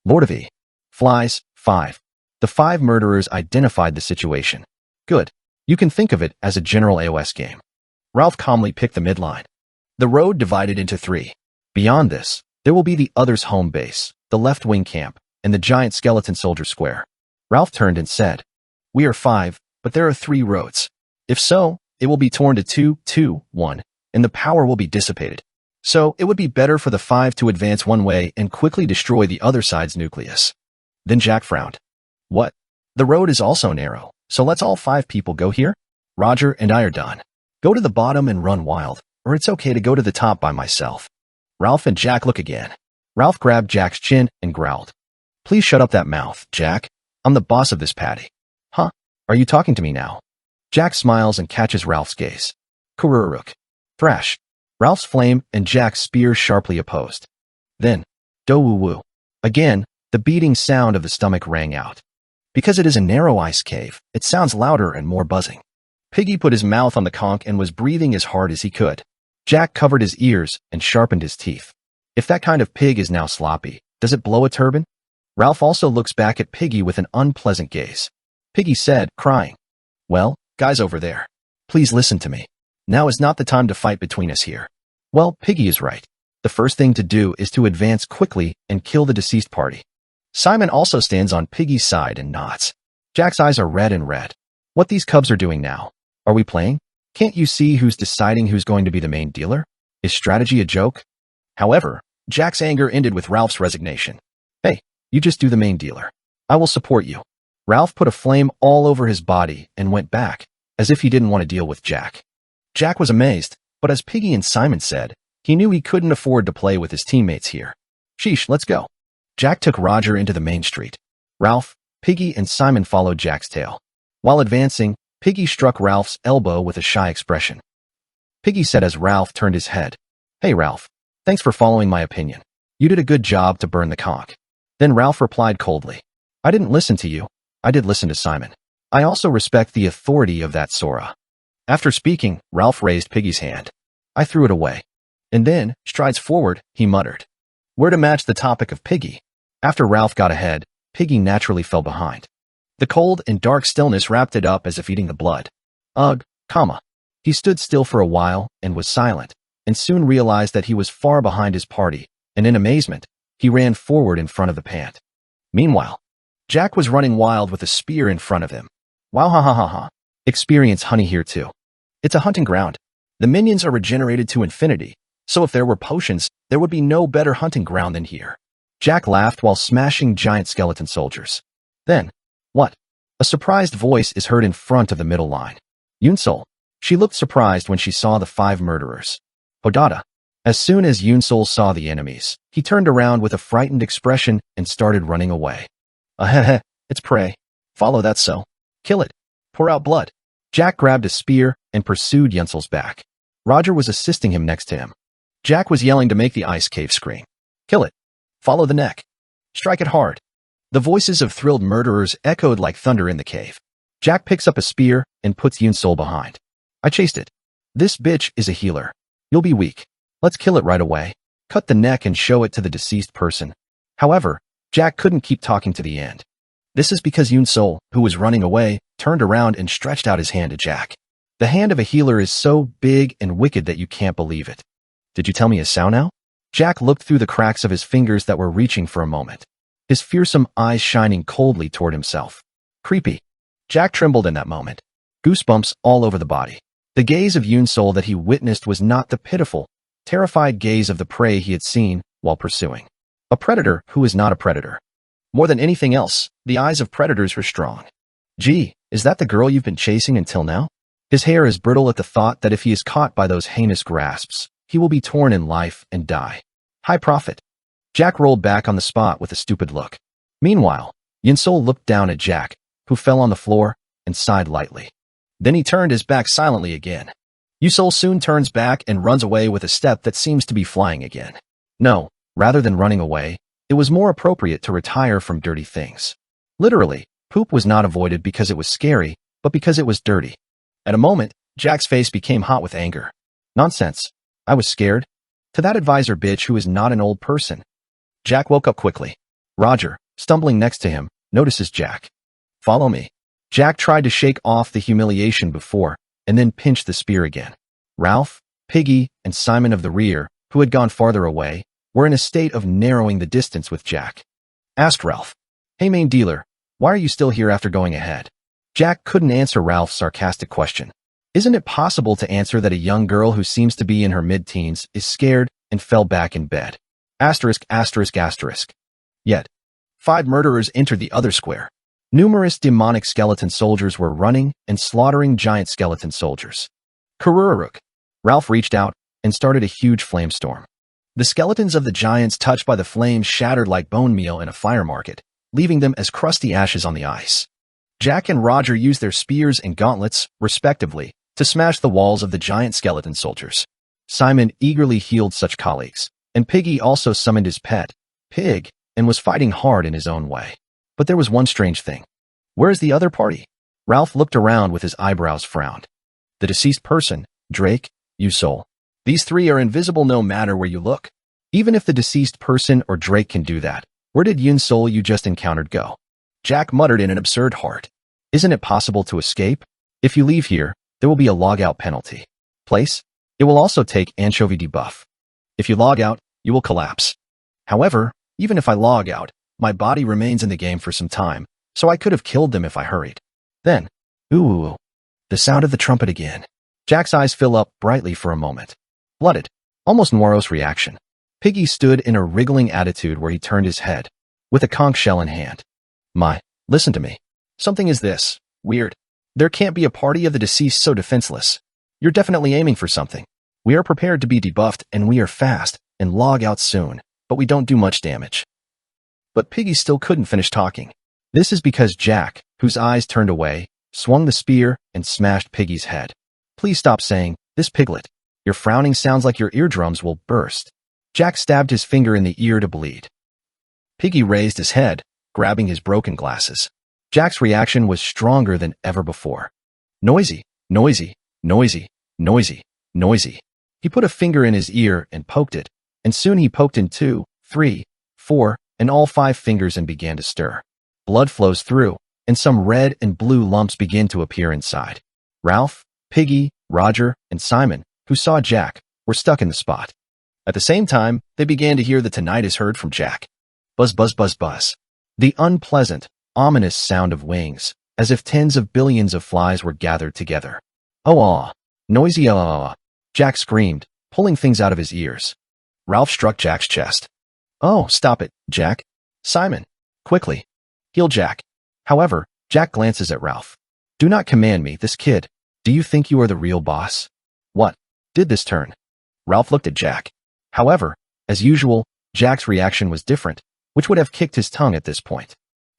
Lord of E. Flies, 5. The 5 murderers identified the situation. Good. You can think of it as a general AOS game. Ralph calmly picked the midline. The road divided into 3. Beyond this, there will be the other's home base, the left wing camp, and the giant skeleton soldier square. Ralph turned and said, "We are 5, but there are 3 roads. If so, it will be torn to 2, 2, 1, and the power will be dissipated. So it would be better for the 5 to advance one way and quickly destroy the other side's nucleus." Then Jack frowned. "What? The road is also narrow, so let's all 5 people go here? Roger and I are done. Go to the bottom and run wild, or it's okay to go to the top by myself." Ralph and Jack look again. Ralph grabbed Jack's chin and growled, "Please shut up that mouth, Jack. I'm the boss of this patty." "Huh? Are you talking to me now?" Jack smiles and catches Ralph's gaze. "Kururuk. Thrash." Ralph's flame and Jack's spear sharply opposed. Then, do-woo-woo. Again, the beating sound of the stomach rang out. Because it is a narrow ice cave, it sounds louder and more buzzing. Piggy put his mouth on the conch and was breathing as hard as he could. Jack covered his ears and sharpened his teeth. If that kind of pig is now sloppy, does it blow a turban? Ralph also looks back at Piggy with an unpleasant gaze. Piggy said, crying, "Well, guys over there, please listen to me. Now is not the time to fight between us here." Well, Piggy is right. The first thing to do is to advance quickly and kill the deceased party. Simon also stands on Piggy's side and nods. Jack's eyes are red and red. What these cubs are doing now? Are we playing? Can't you see who's deciding who's going to be the main dealer? Is strategy a joke? However, Jack's anger ended with Ralph's resignation. "Hey, you just do the main dealer. I will support you." Ralph put a flame all over his body and went back, as if he didn't want to deal with Jack. Jack was amazed, but as Piggy and Simon said, he knew he couldn't afford to play with his teammates here. "Sheesh, let's go." Jack took Roger into the main street. Ralph, Piggy, and Simon followed Jack's tail. While advancing, Piggy struck Ralph's elbow with a shy expression. Piggy said as Ralph turned his head, "Hey Ralph, thanks for following my opinion. You did a good job to burn the conch." Then Ralph replied coldly, "I didn't listen to you. I did listen to Simon. I also respect the authority of that Sora." After speaking, Ralph raised Piggy's hand. I threw it away. And then, strides forward, he muttered, "Where to match the topic of Piggy?" After Ralph got ahead, Piggy naturally fell behind. The cold and dark stillness wrapped it up as if eating the blood. Ugh, comma. He stood still for a while and was silent, and soon realized that he was far behind his party, and in amazement, he ran forward in front of the pant. Meanwhile, Jack was running wild with a spear in front of him. Wow, ha ha ha ha. Experience honey here too. It's a hunting ground. The minions are regenerated to infinity, so if there were potions, there would be no better hunting ground than here. Jack laughed while smashing giant skeleton soldiers. Then, what? A surprised voice is heard in front of the middle line. Yunsol. She looked surprised when she saw the 5 murderers. Hodada. As soon as Yunsol saw the enemies, he turned around with a frightened expression and started running away. Ahehe, it's prey. Follow that so. Kill it. Pour out blood. Jack grabbed a spear and pursued Yunsol's back. Roger was assisting him next to him. Jack was yelling to make the ice cave scream. Kill it. Follow the neck. Strike it hard. The voices of thrilled murderers echoed like thunder in the cave. Jack picks up a spear and puts Yunsol behind. I chased it. This bitch is a healer. You'll be weak. Let's kill it right away. Cut the neck and show it to the deceased person. However, Jack couldn't keep talking to the end. This is because Yunsol, who was running away, turned around and stretched out his hand to Jack. The hand of a healer is so big and wicked that you can't believe it. Did you tell me a sow now? Jack looked through the cracks of his fingers that were reaching for a moment, his fearsome eyes shining coldly toward himself. Creepy. Jack trembled in that moment. Goosebumps all over the body. The gaze of Yunsol that he witnessed was not the pitiful, terrified gaze of the prey he had seen while pursuing. A predator who is not a predator. More than anything else, the eyes of predators were strong. Gee, is that the girl you've been chasing until now? His hair is brittle at the thought that if he is caught by those heinous grasps, he will be torn in life and die. High profit. Jack rolled back on the spot with a stupid look. Meanwhile, Yunsol looked down at Jack, who fell on the floor, and sighed lightly. Then he turned his back silently again. Yunsol soon turns back and runs away with a step that seems to be flying again. No, rather than running away, it was more appropriate to retire from dirty things. Literally, poop was not avoided because it was scary, but because it was dirty. At a moment, Jack's face became hot with anger. Nonsense. I was scared. To that advisor bitch who is not an old person. Jack woke up quickly. Roger, stumbling next to him, notices Jack. Follow me. Jack tried to shake off the humiliation before, and then pinched the spear again. Ralph, Piggy, and Simon of the rear, who had gone farther away, were in a state of narrowing the distance with Jack. Asked Ralph, "Hey main dealer, why are you still here after going ahead?" Jack couldn't answer Ralph's sarcastic question. Isn't it possible to answer that a young girl who seems to be in her mid-teens is scared and fell back in bed? Asterisk, asterisk, asterisk. Yet, 5 murderers entered the other square. Numerous demonic skeleton soldiers were running and slaughtering giant skeleton soldiers. Kurururuk. Ralph reached out and started a huge flamestorm. The skeletons of the giants touched by the flames shattered like bone meal in a fire market, leaving them as crusty ashes on the ice. Jack and Roger used their spears and gauntlets, respectively, to smash the walls of the giant skeleton soldiers. Simon eagerly healed such colleagues, and Piggy also summoned his pet, Pig, and was fighting hard in his own way. But there was one strange thing. Where is the other party? Ralph looked around with his eyebrows frowned. The deceased person, Drake, you soul. These 3 are invisible no matter where you look. Even if the deceased person or Drake can do that, where did Yun soul you just encountered go? Jack muttered in an absurd heart. Isn't it possible to escape? If you leave here, there will be a logout penalty. Place? It will also take anchovy debuff. If you log out, you will collapse. However, even if I log out, my body remains in the game for some time, so I could have killed them if I hurried. Then, ooh, the sound of the trumpet again. Jack's eyes fill up brightly for a moment. Blooded, almost morose reaction. Piggy stood in a wriggling attitude where he turned his head, with a conch shell in hand. Listen to me. Something is this, weird. There can't be a party of the deceased so defenseless. You're definitely aiming for something. We are prepared to be debuffed and we are fast and log out soon, but we don't do much damage. But Piggy still couldn't finish talking. This is because Jack, whose eyes turned away, swung the spear and smashed Piggy's head. Please stop saying, this piglet. Your frowning sounds like your eardrums will burst. Jack stabbed his finger in the ear to bleed. Piggy raised his head, grabbing his broken glasses. Jack's reaction was stronger than ever before. Noisy, noisy, noisy, noisy, noisy. He put a finger in his ear and poked it, and soon he poked in 2, 3, 4, and all 5 fingers and began to stir. Blood flows through, and some red and blue lumps begin to appear inside. Ralph, Piggy, Roger, and Simon, who saw Jack, were stuck in the spot. At the same time, they began to hear the tinnitus heard from Jack. Buzz, buzz, buzz, buzz. The unpleasant, ominous sound of wings, as if tens of billions of flies were gathered together. Oh, noisy, Jack screamed, pulling things out of his ears. Ralph struck Jack's chest. Oh, stop it, Jack. Simon, quickly. Heal Jack. However, Jack glances at Ralph. Do not command me, this kid. Do you think you are the real boss? What? Did this turn? Ralph looked at Jack. However, as usual, Jack's reaction was different, which would have kicked his tongue at this point.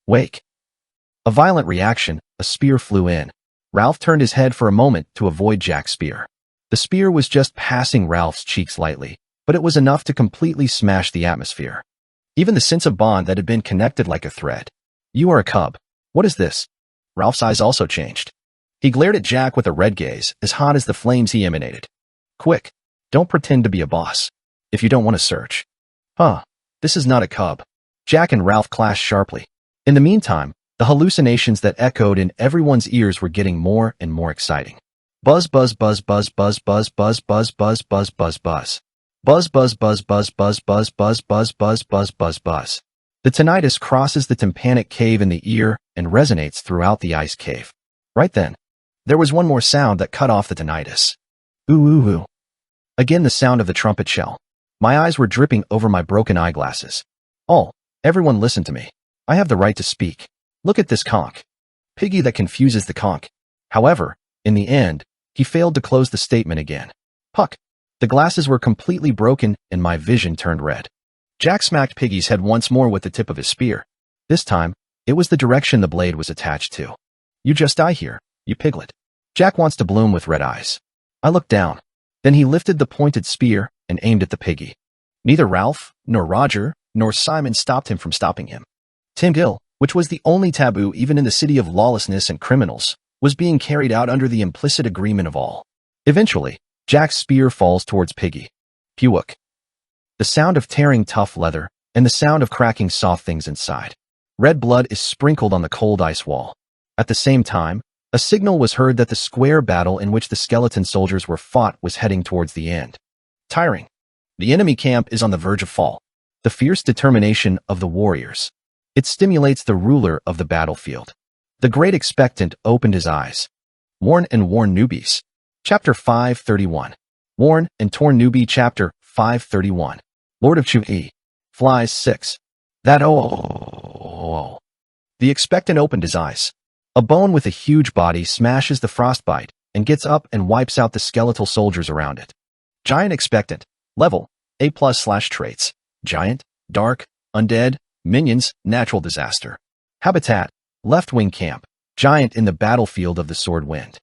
Wake. A violent reaction, a spear flew in. Ralph turned his head for a moment to avoid Jack's spear. The spear was just passing Ralph's cheeks lightly, but it was enough to completely smash the atmosphere. Even the sense of bond that had been connected like a thread. You are a cub. What is this? Ralph's eyes also changed. He glared at Jack with a red gaze, as hot as the flames he emanated. Quick, don't pretend to be a boss. If you don't want to search. This is not a cub. Jack and Ralph clashed sharply. In the meantime, the hallucinations that echoed in everyone's ears were getting more and more exciting. Buzz, buzz, buzz, buzz, buzz, buzz, buzz, buzz, buzz, buzz, buzz, buzz. Buzz, buzz, buzz, buzz, buzz, buzz, buzz, buzz, buzz, buzz, buzz, buzz. The tinnitus crosses the tympanic cave in the ear and resonates throughout the ice cave. Right then, there was one more sound that cut off the tinnitus. Ooh, ooh, ooh. Again the sound of the trumpet shell. My eyes were dripping over my broken eyeglasses. Everyone listen to me. I have the right to speak. Look at this conch. Piggy that confuses the conch. However, in the end, he failed to close the statement again. Puck. The glasses were completely broken and my vision turned red. Jack smacked Piggy's head once more with the tip of his spear. This time, it was the direction the blade was attached to. You just die here, you piglet. Jack wants to bloom with red eyes. I looked down. Then he lifted the pointed spear and aimed at the piggy. Neither Ralph, nor Roger, nor Simon stopped him from stopping him. Tim Gill, which was the only taboo even in the city of lawlessness and criminals, was being carried out under the implicit agreement of all. Eventually, Jack's spear falls towards Piggy. Pewuk. The sound of tearing tough leather, and the sound of cracking soft things inside. Red blood is sprinkled on the cold ice wall. At the same time, a signal was heard that the square battle in which the skeleton soldiers were fought was heading towards the end. Tiring. The enemy camp is on the verge of fall. The fierce determination of the warriors. It stimulates the ruler of the battlefield. The great expectant opened his eyes. Worn and Worn Newbies. Chapter 531. Worn and Torn Newbie Chapter 531. Lord of Chu-E. Flies 6. That oh. The expectant opened his eyes. A bone with a huge body smashes the frostbite and gets up and wipes out the skeletal soldiers around it. Giant expectant. Level. A+/traits. Giant. Dark. Undead. Minions. Natural disaster. Habitat. Left wing camp. Giant in the battlefield of the sword wind.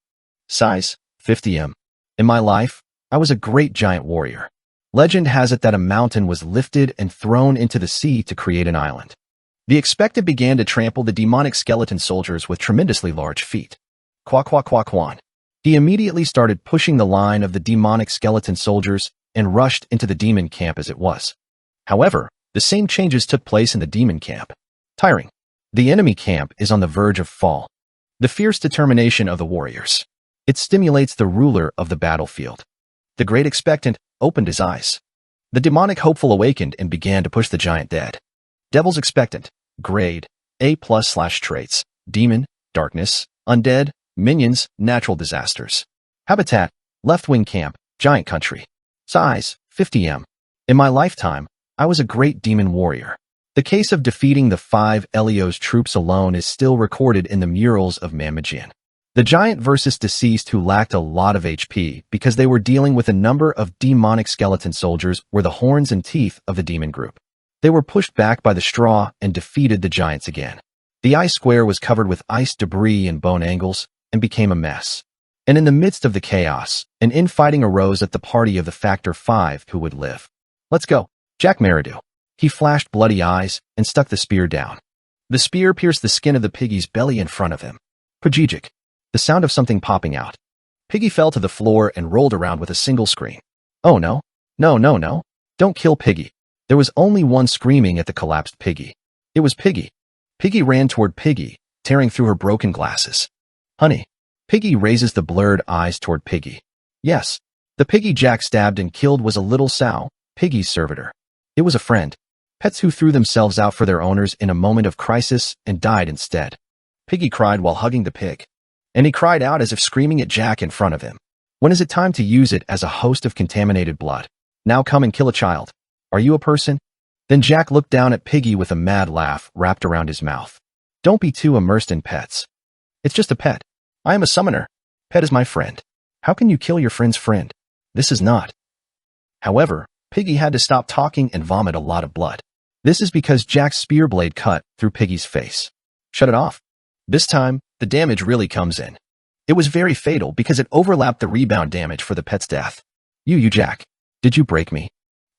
Size. 50 m. In my life, I was a great giant warrior. Legend has it that a mountain was lifted and thrown into the sea to create an island. The expectant began to trample the demonic skeleton soldiers with tremendously large feet. Quack. He immediately started pushing the line of the demonic skeleton soldiers and rushed into the demon camp as it was. However, the same changes took place in the demon camp. Tiring. The enemy camp is on the verge of fall. The fierce determination of the warriors. It stimulates the ruler of the battlefield. The great expectant opened his eyes. The demonic hopeful awakened and began to push the giant dead. Devil's expectant. Grade. A+/traits. Demon. Darkness. Undead. Minions. Natural disasters. Habitat. Left wing camp. Giant country. Size. 50 m. In my lifetime, I was a great demon warrior. The case of defeating the 5 Elios troops alone is still recorded in the murals of Mamajian. The giant versus deceased who lacked a lot of HP because they were dealing with a number of demonic skeleton soldiers were the horns and teeth of the demon group. They were pushed back by the straw and defeated the giants again. The ice square was covered with ice debris and bone angles and became a mess. And in the midst of the chaos, an infighting arose at the party of the Factor 5 who would live. Let's go. Jack Meridew. He flashed bloody eyes and stuck the spear down. The spear pierced the skin of the piggy's belly in front of him. Pajijic. The sound of something popping out. Piggy fell to the floor and rolled around with a single scream. Oh no. No. Don't kill Piggy. There was only one screaming at the collapsed Piggy. It was Piggy. Piggy ran toward Piggy, tearing through her broken glasses. Honey. Piggy raises the blurred eyes toward Piggy. Yes. The Piggy Jack stabbed and killed was a little sow, Piggy's servitor. It was a friend. Pets who threw themselves out for their owners in a moment of crisis and died instead. Piggy cried while hugging the pig. And he cried out as if screaming at Jack in front of him. When is it time to use it as a host of contaminated blood? Now come and kill a child. Are you a person? Then Jack looked down at Piggy with a mad laugh wrapped around his mouth. Don't be too immersed in pets. It's just a pet. I am a summoner. Pet is my friend. How can you kill your friend's friend? This is not. However, Piggy had to stop talking and vomit a lot of blood. This is because Jack's spear blade cut through Piggy's face. Shut it off. This time, the damage really comes in. It was very fatal because it overlapped the rebound damage for the pet's death. You Jack. Did you break me?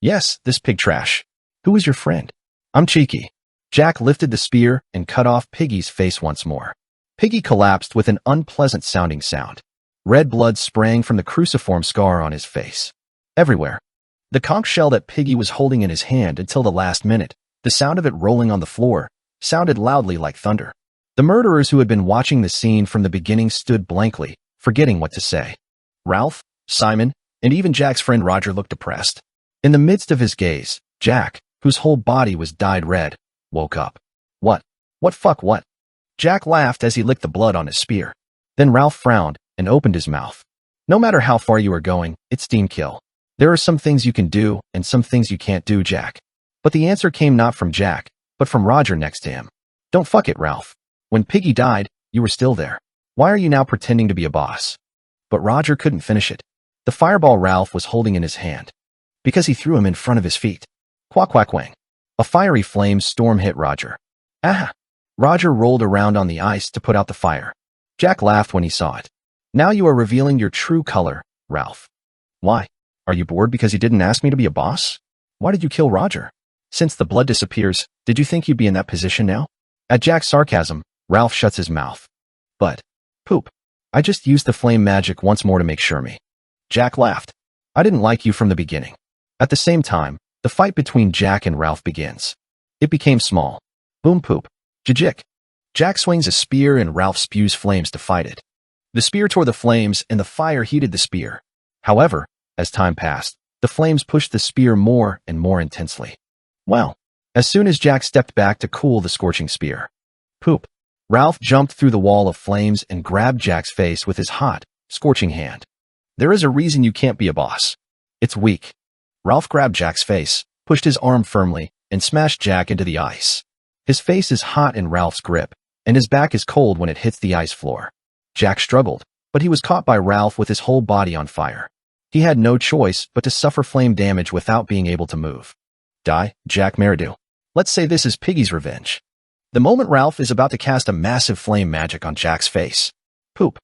Yes, this pig trash. Who is your friend? I'm Cheeky. Jack lifted the spear and cut off Piggy's face once more. Piggy collapsed with an unpleasant-sounding sound. Red blood sprang from the cruciform scar on his face. Everywhere. The conch shell that Piggy was holding in his hand until the last minute, the sound of it rolling on the floor, sounded loudly like thunder. The murderers who had been watching the scene from the beginning stood blankly, forgetting what to say. Ralph, Simon, and even Jack's friend Roger looked depressed. In the midst of his gaze, Jack, whose whole body was dyed red, woke up. What? What? Jack laughed as he licked the blood on his spear. Then Ralph frowned and opened his mouth. No matter how far you are going, it's team kill. There are some things you can do and some things you can't do, Jack. But the answer came not from Jack, but from Roger next to him. Don't fuck it, Ralph. When Piggy died, you were still there. Why are you now pretending to be a boss? But Roger couldn't finish it. The fireball Ralph was holding in his hand. Because he threw him in front of his feet. Quack wang. A fiery flame storm hit Roger. Ah! Roger rolled around on the ice to put out the fire. Jack laughed when he saw it. Now you are revealing your true color, Ralph. Why? Are you bored because you didn't ask me to be a boss? Why did you kill Roger? Since the blood disappears, did you think you'd be in that position now? At Jack's sarcasm, Ralph shuts his mouth. But, poop. I just used the flame magic once more to make sure me. Jack laughed. I didn't like you from the beginning. At the same time, the fight between Jack and Ralph begins. It became small. Boom poop. Jajik. Jack swings a spear and Ralph spews flames to fight it. The spear tore the flames and the fire heated the spear. However, as time passed, the flames pushed the spear more and more intensely. Well, as soon as Jack stepped back to cool the scorching spear. Poop. Ralph jumped through the wall of flames and grabbed Jack's face with his hot, scorching hand. There is a reason you can't be a boss. It's weak. Ralph grabbed Jack's face, pushed his arm firmly, and smashed Jack into the ice. His face is hot in Ralph's grip, and his back is cold when it hits the ice floor. Jack struggled, but he was caught by Ralph with his whole body on fire. He had no choice but to suffer flame damage without being able to move. Die, Jack Meridew. Let's say this is Piggy's revenge. The moment Ralph is about to cast a massive flame magic on Jack's face. Poop.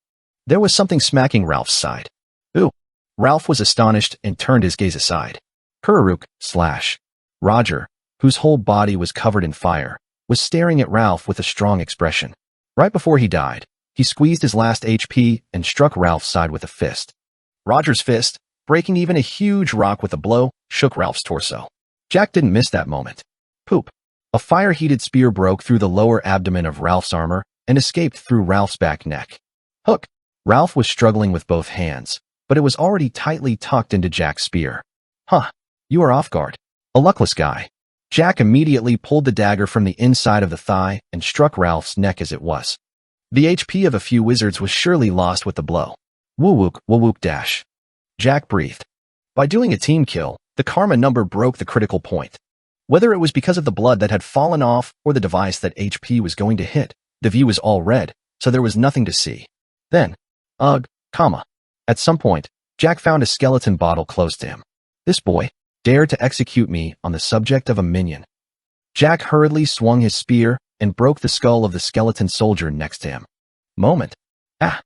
There was something smacking Ralph's side. Ooh. Ralph was astonished and turned his gaze aside. Kururuk / Roger, whose whole body was covered in fire, was staring at Ralph with a strong expression. Right before he died, he squeezed his last HP and struck Ralph's side with a fist. Roger's fist, breaking even a huge rock with a blow, shook Ralph's torso. Jack didn't miss that moment. Poop. A fire-heated spear broke through the lower abdomen of Ralph's armor and escaped through Ralph's back neck. Hook. Ralph was struggling with both hands, but it was already tightly tucked into Jack's spear. Huh. You are off guard. A luckless guy. Jack immediately pulled the dagger from the inside of the thigh and struck Ralph's neck as it was. The HP of a few wizards was surely lost with the blow. Woo-wook dash. Jack breathed. By doing a team kill, the karma number broke the critical point. Whether it was because of the blood that had fallen off or the device that HP was going to hit, the view was all red, so there was nothing to see. Then, at some point, Jack found a skeleton bottle close to him. This boy dared to execute me on the subject of a minion. Jack hurriedly swung his spear and broke the skull of the skeleton soldier next to him. Moment. Ah!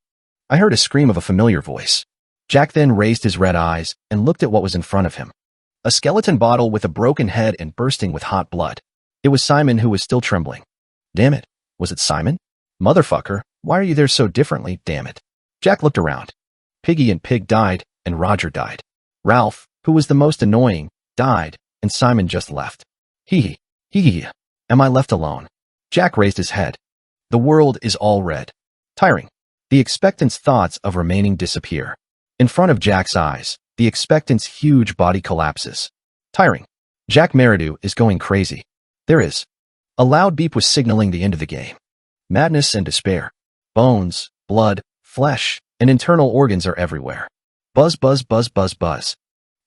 I heard a scream of a familiar voice. Jack then raised his red eyes and looked at what was in front of him. A skeleton bottle with a broken head and bursting with hot blood. It was Simon who was still trembling. Damn it. Was it Simon? Motherfucker, why are you there so differently, damn it? Jack looked around. Piggy and Pig died, and Roger died. Ralph, who was the most annoying, died, and Simon just left. Hee. Am I left alone? Jack raised his head. The world is all red. Tiring. The expectant's thoughts of remaining disappear. In front of Jack's eyes, the expectant's huge body collapses. Tiring. Jack Meridew is going crazy. There is. A loud beep was signaling the end of the game. Madness and despair. Bones, blood, flesh, and internal organs are everywhere. Buzz.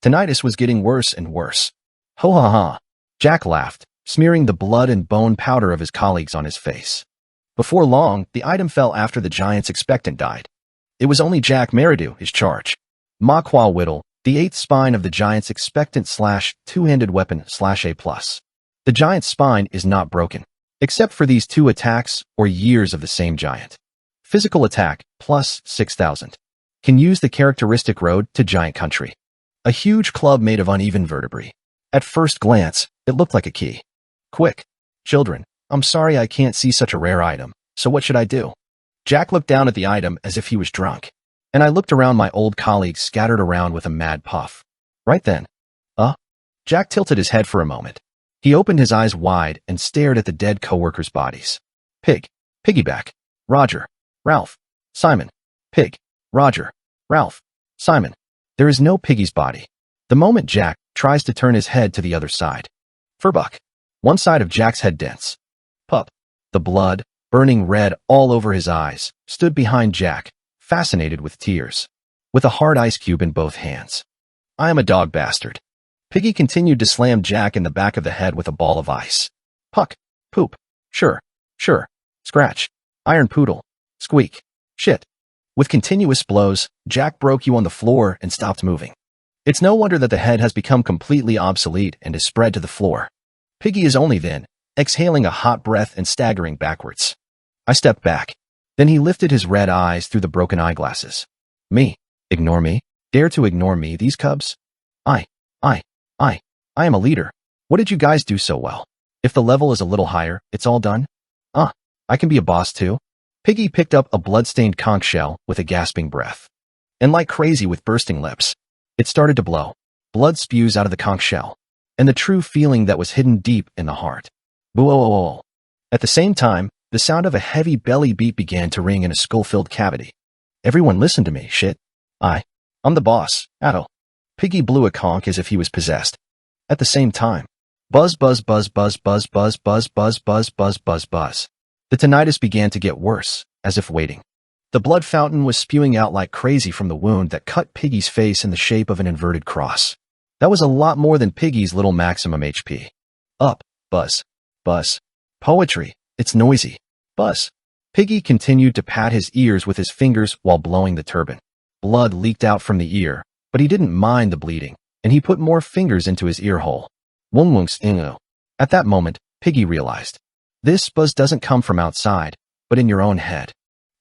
Tinnitus was getting worse and worse. Ho ha ha. Jack laughed, smearing the blood and bone powder of his colleagues on his face. Before long, the item fell after the giant's expectant died. It was only Jack Meridew, his charge. Makwa Whittle, the eighth spine of the giant's expectant / two-handed weapon / A+. The giant's spine is not broken, except for these 2 attacks or years of the same giant. Physical attack, plus 6,000. Can use the characteristic road to giant country. A huge club made of uneven vertebrae. At first glance, it looked like a key. Quick. Children, I'm sorry I can't see such a rare item, so what should I do? Jack looked down at the item as if he was drunk, and I looked around my old colleagues scattered around with a mad puff. Right then. Jack tilted his head for a moment. He opened his eyes wide and stared at the dead co-workers' bodies. Pig. Piggyback. Roger. Ralph. Simon. Pig. Roger. Ralph. Simon. There is no Piggy's body. The moment Jack tries to turn his head to the other side. Furbuck. One side of Jack's head dents. Pup. The blood, burning red all over his eyes, stood behind Jack, fascinated with tears, with a hard ice cube in both hands. I am a dog bastard. Piggy continued to slam Jack in the back of the head with a ball of ice. Puck. Poop. Sure. Scratch. Iron poodle. Squeak. Shit. With continuous blows, Jack broke you on the floor and stopped moving. It's no wonder that the head has become completely obsolete and is spread to the floor. Piggy is only then, exhaling a hot breath and staggering backwards. I stepped back. Then he lifted his red eyes through the broken eyeglasses. Me? Ignore me? Dare to ignore me, these cubs? I am a leader. What did you guys do so well? If the level is a little higher, it's all done? I can be a boss too. Piggy picked up a blood-stained conch shell with a gasping breath. And like crazy with bursting lips, it started to blow. Blood spews out of the conch shell, and the true feeling that was hidden deep in the heart. Boo-oh-oh-oh. At the same time, the sound of a heavy belly beat began to ring in a skull-filled cavity. Everyone listen to me, shit. I'm the boss, Addo. Piggy blew a conch as if he was possessed. At the same time, buzz, buzz, buzz, buzz, buzz, buzz, buzz, buzz, buzz, buzz, buzz, buzz. The tinnitus began to get worse, as if waiting. The blood fountain was spewing out like crazy from the wound that cut Piggy's face in the shape of an inverted cross. That was a lot more than Piggy's little maximum HP. Up, buzz, buzz. Poetry, it's noisy. Buzz. Piggy continued to pat his ears with his fingers while blowing the turban. Blood leaked out from the ear, but he didn't mind the bleeding, and he put more fingers into his ear hole. At that moment, Piggy realized. This buzz doesn't come from outside, but in your own head.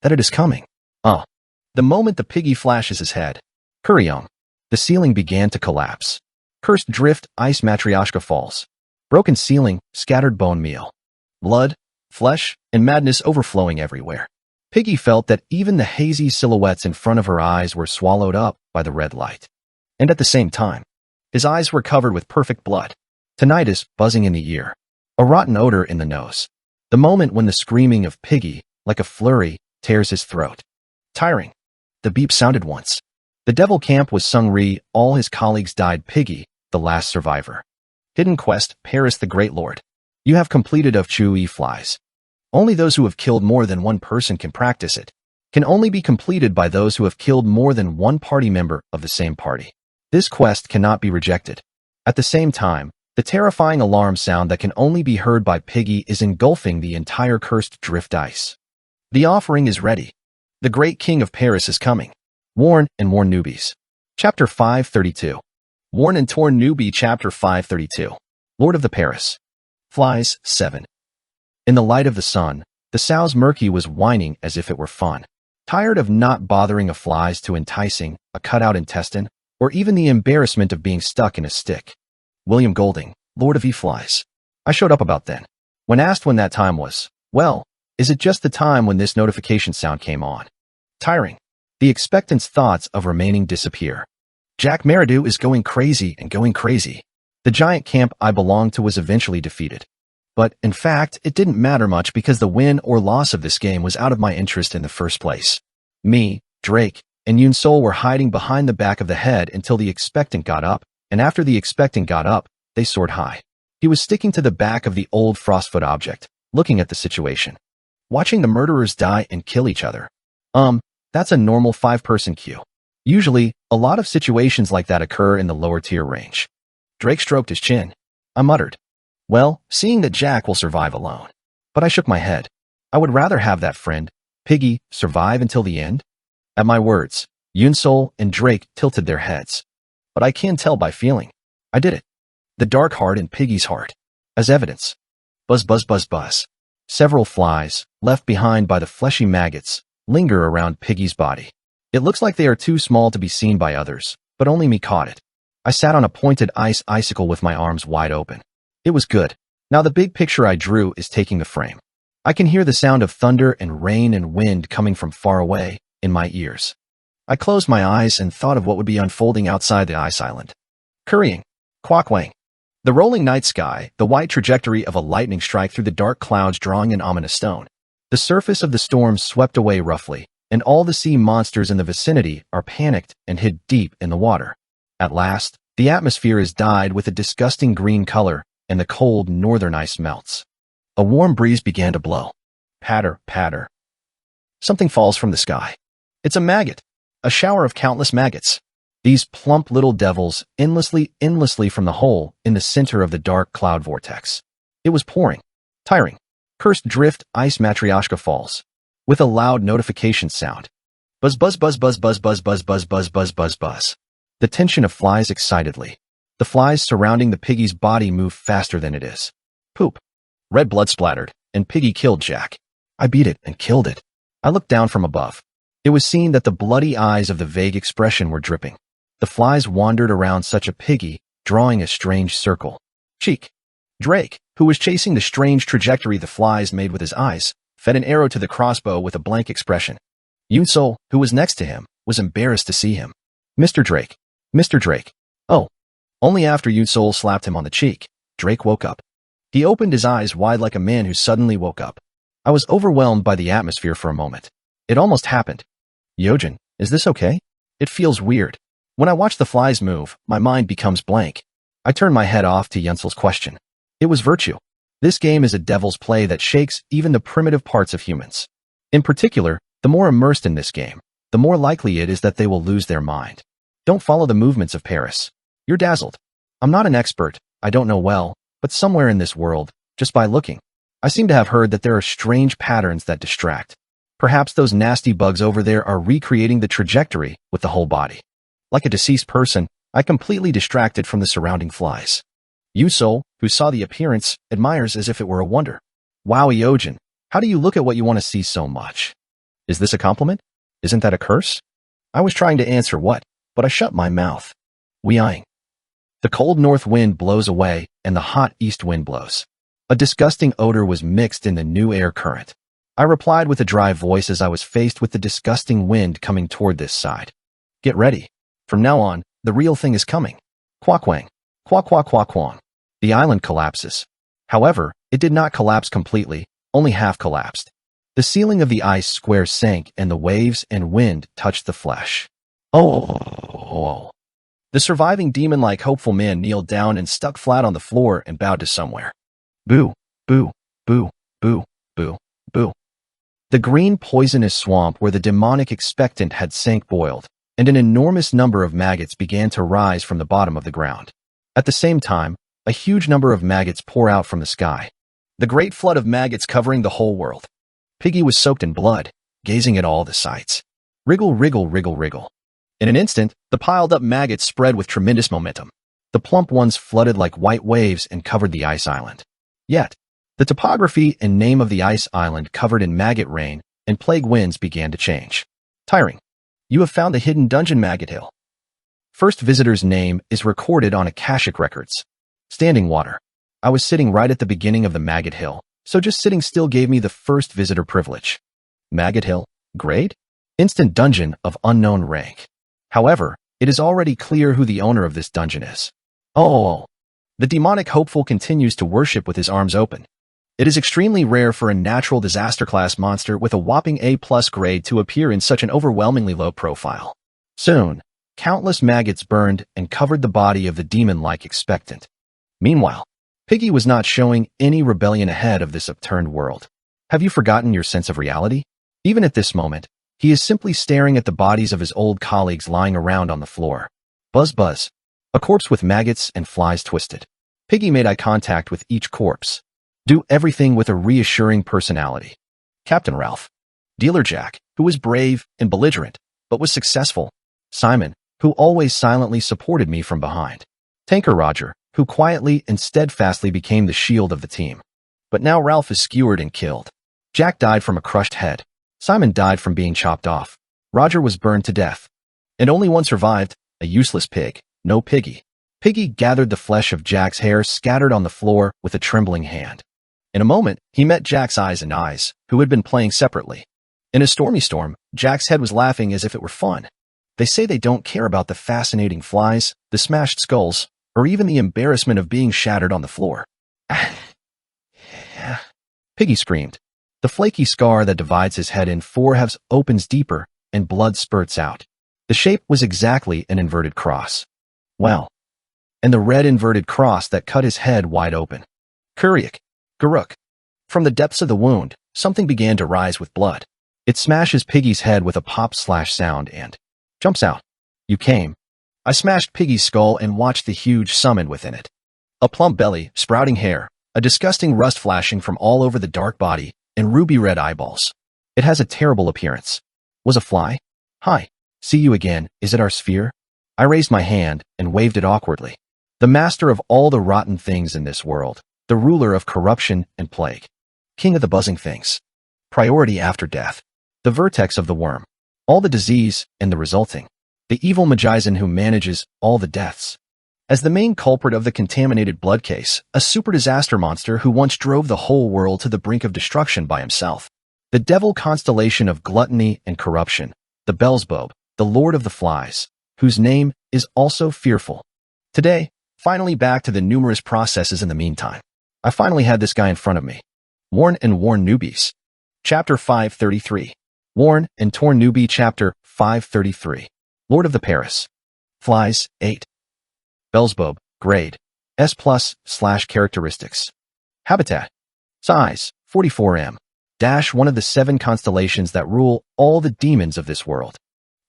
That it is coming. The moment the Piggy flashes his head, Kuryong, the ceiling began to collapse. Cursed drift, ice matryoshka falls. Broken ceiling, scattered bone meal. Blood, flesh, and madness overflowing everywhere. Piggy felt that even the hazy silhouettes in front of her eyes were swallowed up by the red light. And at the same time, his eyes were covered with perfect blood. Tinnitus buzzing in the ear. A rotten odor in the nose. The moment when the screaming of Piggy, like a flurry, tears his throat. Tiring. The beep sounded once. The devil camp was sung re, all his colleagues died. Piggy, the last survivor. Hidden quest, Paris the Great Lord. You have completed of Chewy flies. Only those who have killed more than one person can practice it. Can only be completed by those who have killed more than one party member of the same party. This quest cannot be rejected. At the same time, the terrifying alarm sound that can only be heard by Piggy is engulfing the entire cursed drift ice. The offering is ready. The great king of Paris is coming. Worn and Torn Newbies. Chapter 532. Worn and Torn Newbie. Chapter 532. Lord of the Paris. Flies, 7. In the light of the sun, the sow's murky was whining as if it were fun. Tired of not bothering a flies too enticing, a cut-out intestine, or even the embarrassment of being stuck in a stick. William Golding, Lord of E-Flies. I showed up about then. When asked when that time was, well, is it just the time when this notification sound came on? Tiring. The expectant's thoughts of remaining disappear. Jack Meridew is going crazy and going crazy. The giant camp I belonged to was eventually defeated. But, in fact, it didn't matter much because the win or loss of this game was out of my interest in the first place. Me, Drake, and Yoon Sol were hiding behind the back of the head until the expectant got up, and after the expectant got up, they soared high. He was sticking to the back of the old Frostfoot object, looking at the situation. Watching the murderers die and kill each other. That's a normal 5-person queue. Usually, a lot of situations like that occur in the lower tier range. Drake stroked his chin. I muttered. Well, seeing that Jack will survive alone. But I shook my head. I would rather have that friend, Piggy, survive until the end. At my words, Yoon Sol and Drake tilted their heads. But I can tell by feeling. I did it. The dark heart in Piggy's heart. As evidence. Buzz, buzz, buzz, buzz. Several flies, left behind by the fleshy maggots, linger around Piggy's body. It looks like they are too small to be seen by others, but only me caught it. I sat on a pointed ice icicle with my arms wide open. It was good. Now the big picture I drew is taking the frame. I can hear the sound of thunder and rain and wind coming from far away, in my ears. I closed my eyes and thought of what would be unfolding outside the ice island. Currying. Quackwang. The rolling night sky, the white trajectory of a lightning strike through the dark clouds drawing an ominous tone. The surface of the storm swept away roughly, and all the sea monsters in the vicinity are panicked and hid deep in the water. At last, the atmosphere is dyed with a disgusting green color, and the cold northern ice melts. A warm breeze began to blow. Patter, patter. Something falls from the sky. It's a maggot. A shower of countless maggots. These plump little devils endlessly from the hole in the center of the dark cloud vortex. It was pouring. Tiring. Cursed drift, ice matryoshka falls. With a loud notification sound. Buzz, buzz, buzz, buzz, buzz, buzz, buzz, buzz, buzz, buzz, buzz, buzz. The tension of flies excitedly. The flies surrounding the Piggy's body move faster than it is. Poop. Red blood splattered, and Piggy killed Jack. I beat it and killed it. I looked down from above. It was seen that the bloody eyes of the vague expression were dripping. The flies wandered around such a Piggy, drawing a strange circle. Cheek. Drake, who was chasing the strange trajectory the flies made with his eyes, fed an arrow to the crossbow with a blank expression. Yunsol, who was next to him, was embarrassed to see him. Mr. Drake. Mr. Drake. Oh. Only after Yunsol slapped him on the cheek, Drake woke up. He opened his eyes wide like a man who suddenly woke up. I was overwhelmed by the atmosphere for a moment. It almost happened. Yojin, is this okay? It feels weird. When I watch the flies move, my mind becomes blank. I turn my head off to Yunsol's question. It was virtue. This game is a devil's play that shakes even the primitive parts of humans. In particular, the more immersed in this game, the more likely it is that they will lose their mind. Don't follow the movements of Paris. You're dazzled. I'm not an expert, I don't know well, but somewhere in this world, just by looking, I seem to have heard that there are strange patterns that distract. Perhaps those nasty bugs over there are recreating the trajectory with the whole body. Like a deceased person, I completely distracted from the surrounding flies. Yunsol, who saw the appearance, admires as if it were a wonder. Wow, Yojin, how do you look at what you want to see so much? Is this a compliment? Isn't that a curse? I was trying to answer what, but I shut my mouth. Weeing. The cold north wind blows away, and the hot east wind blows. A disgusting odor was mixed in the new air current. I replied with a dry voice as I was faced with the disgusting wind coming toward this side. Get ready. From now on, the real thing is coming. Quakwang. Quakwang. The island collapses. However, it did not collapse completely, only half collapsed. The ceiling of the ice square sank and the waves and wind touched the flesh. Oh. The surviving demon-like hopeful man kneeled down and stuck flat on the floor and bowed to somewhere. Boo, boo, boo, boo, boo, boo. The green poisonous swamp where the demonic expectant had sank boiled, and an enormous number of maggots began to rise from the bottom of the ground. At the same time, a huge number of maggots pour out from the sky. The great flood of maggots covering the whole world. Piggy was soaked in blood, gazing at all the sights. Wriggle, wriggle, wriggle, wriggle. In an instant, the piled-up maggots spread with tremendous momentum. The plump ones flooded like white waves and covered the ice island. Yet, the topography and name of the ice island covered in maggot rain and plague winds began to change. Tiring. You have found the hidden dungeon Maggot Hill. First visitor's name is recorded on Akashic records. Standing water. I was sitting right at the beginning of the Maggot Hill, so just sitting still gave me the first visitor privilege. Maggot Hill. Grade? Instant dungeon of unknown rank. However, it is already clear who the owner of this dungeon is. Oh. The demonic hopeful continues to worship with his arms open. It is extremely rare for a natural disaster class monster with a whopping A+ grade to appear in such an overwhelmingly low profile. Soon, countless maggots burned and covered the body of the demon-like expectant. Meanwhile, Piggy was not showing any rebellion ahead of this upturned world. Have you forgotten your sense of reality? Even at this moment, he is simply staring at the bodies of his old colleagues lying around on the floor. Buzz buzz. A corpse with maggots and flies twisted. Piggy made eye contact with each corpse. Do everything with a reassuring personality. Captain Ralph. Dealer Jack, who was brave and belligerent, but was successful. Simon, who always silently supported me from behind. Tanker Roger, who quietly and steadfastly became the shield of the team. But now Ralph is skewered and killed. Jack died from a crushed head. Simon died from being chopped off. Roger was burned to death. And only one survived, a useless pig, no Piggy. Piggy gathered the flesh of Jack's hair scattered on the floor with a trembling hand. In a moment, he met Jack's eyes and eyes, who had been playing separately. In a stormy storm, Jack's head was laughing as if it were fun. They say they don't care about the fascinating flies, the smashed skulls, or even the embarrassment of being shattered on the floor. Piggy screamed. The flaky scar that divides his head in four halves opens deeper, and blood spurts out. The shape was exactly an inverted cross. Well, and the red inverted cross that cut his head wide open. Kuriak. Garuk. From the depths of the wound, something began to rise with blood. It smashes Piggy's head with a pop-slash sound and jumps out. You came. I smashed Piggy's skull and watched the huge summon within it. A plump belly, sprouting hair, a disgusting rust flashing from all over the dark body, and ruby-red eyeballs. It has a terrible appearance. Was a fly? Hi. See you again. Is it our sphere? I raised my hand and waved it awkwardly. The master of all the rotten things in this world. The ruler of corruption and plague. King of the buzzing things. Priority after death. The vertex of the worm. All the disease and the resulting. The evil magician who manages all the deaths. As the main culprit of the contaminated blood case, a super disaster monster who once drove the whole world to the brink of destruction by himself. The devil constellation of gluttony and corruption, the Beelzebub, the Lord of the Flies, whose name is also fearful. Today, finally back to the numerous processes in the meantime. I finally had this guy in front of me. Worn and Worn Newbies. Chapter 533. Worn and Torn Newbie Chapter 533. Lord of the Paris. Flies, 8. Beelzebub, grade, S+, / characteristics. Habitat. Size, 44m. One of the 7 constellations that rule all the demons of this world.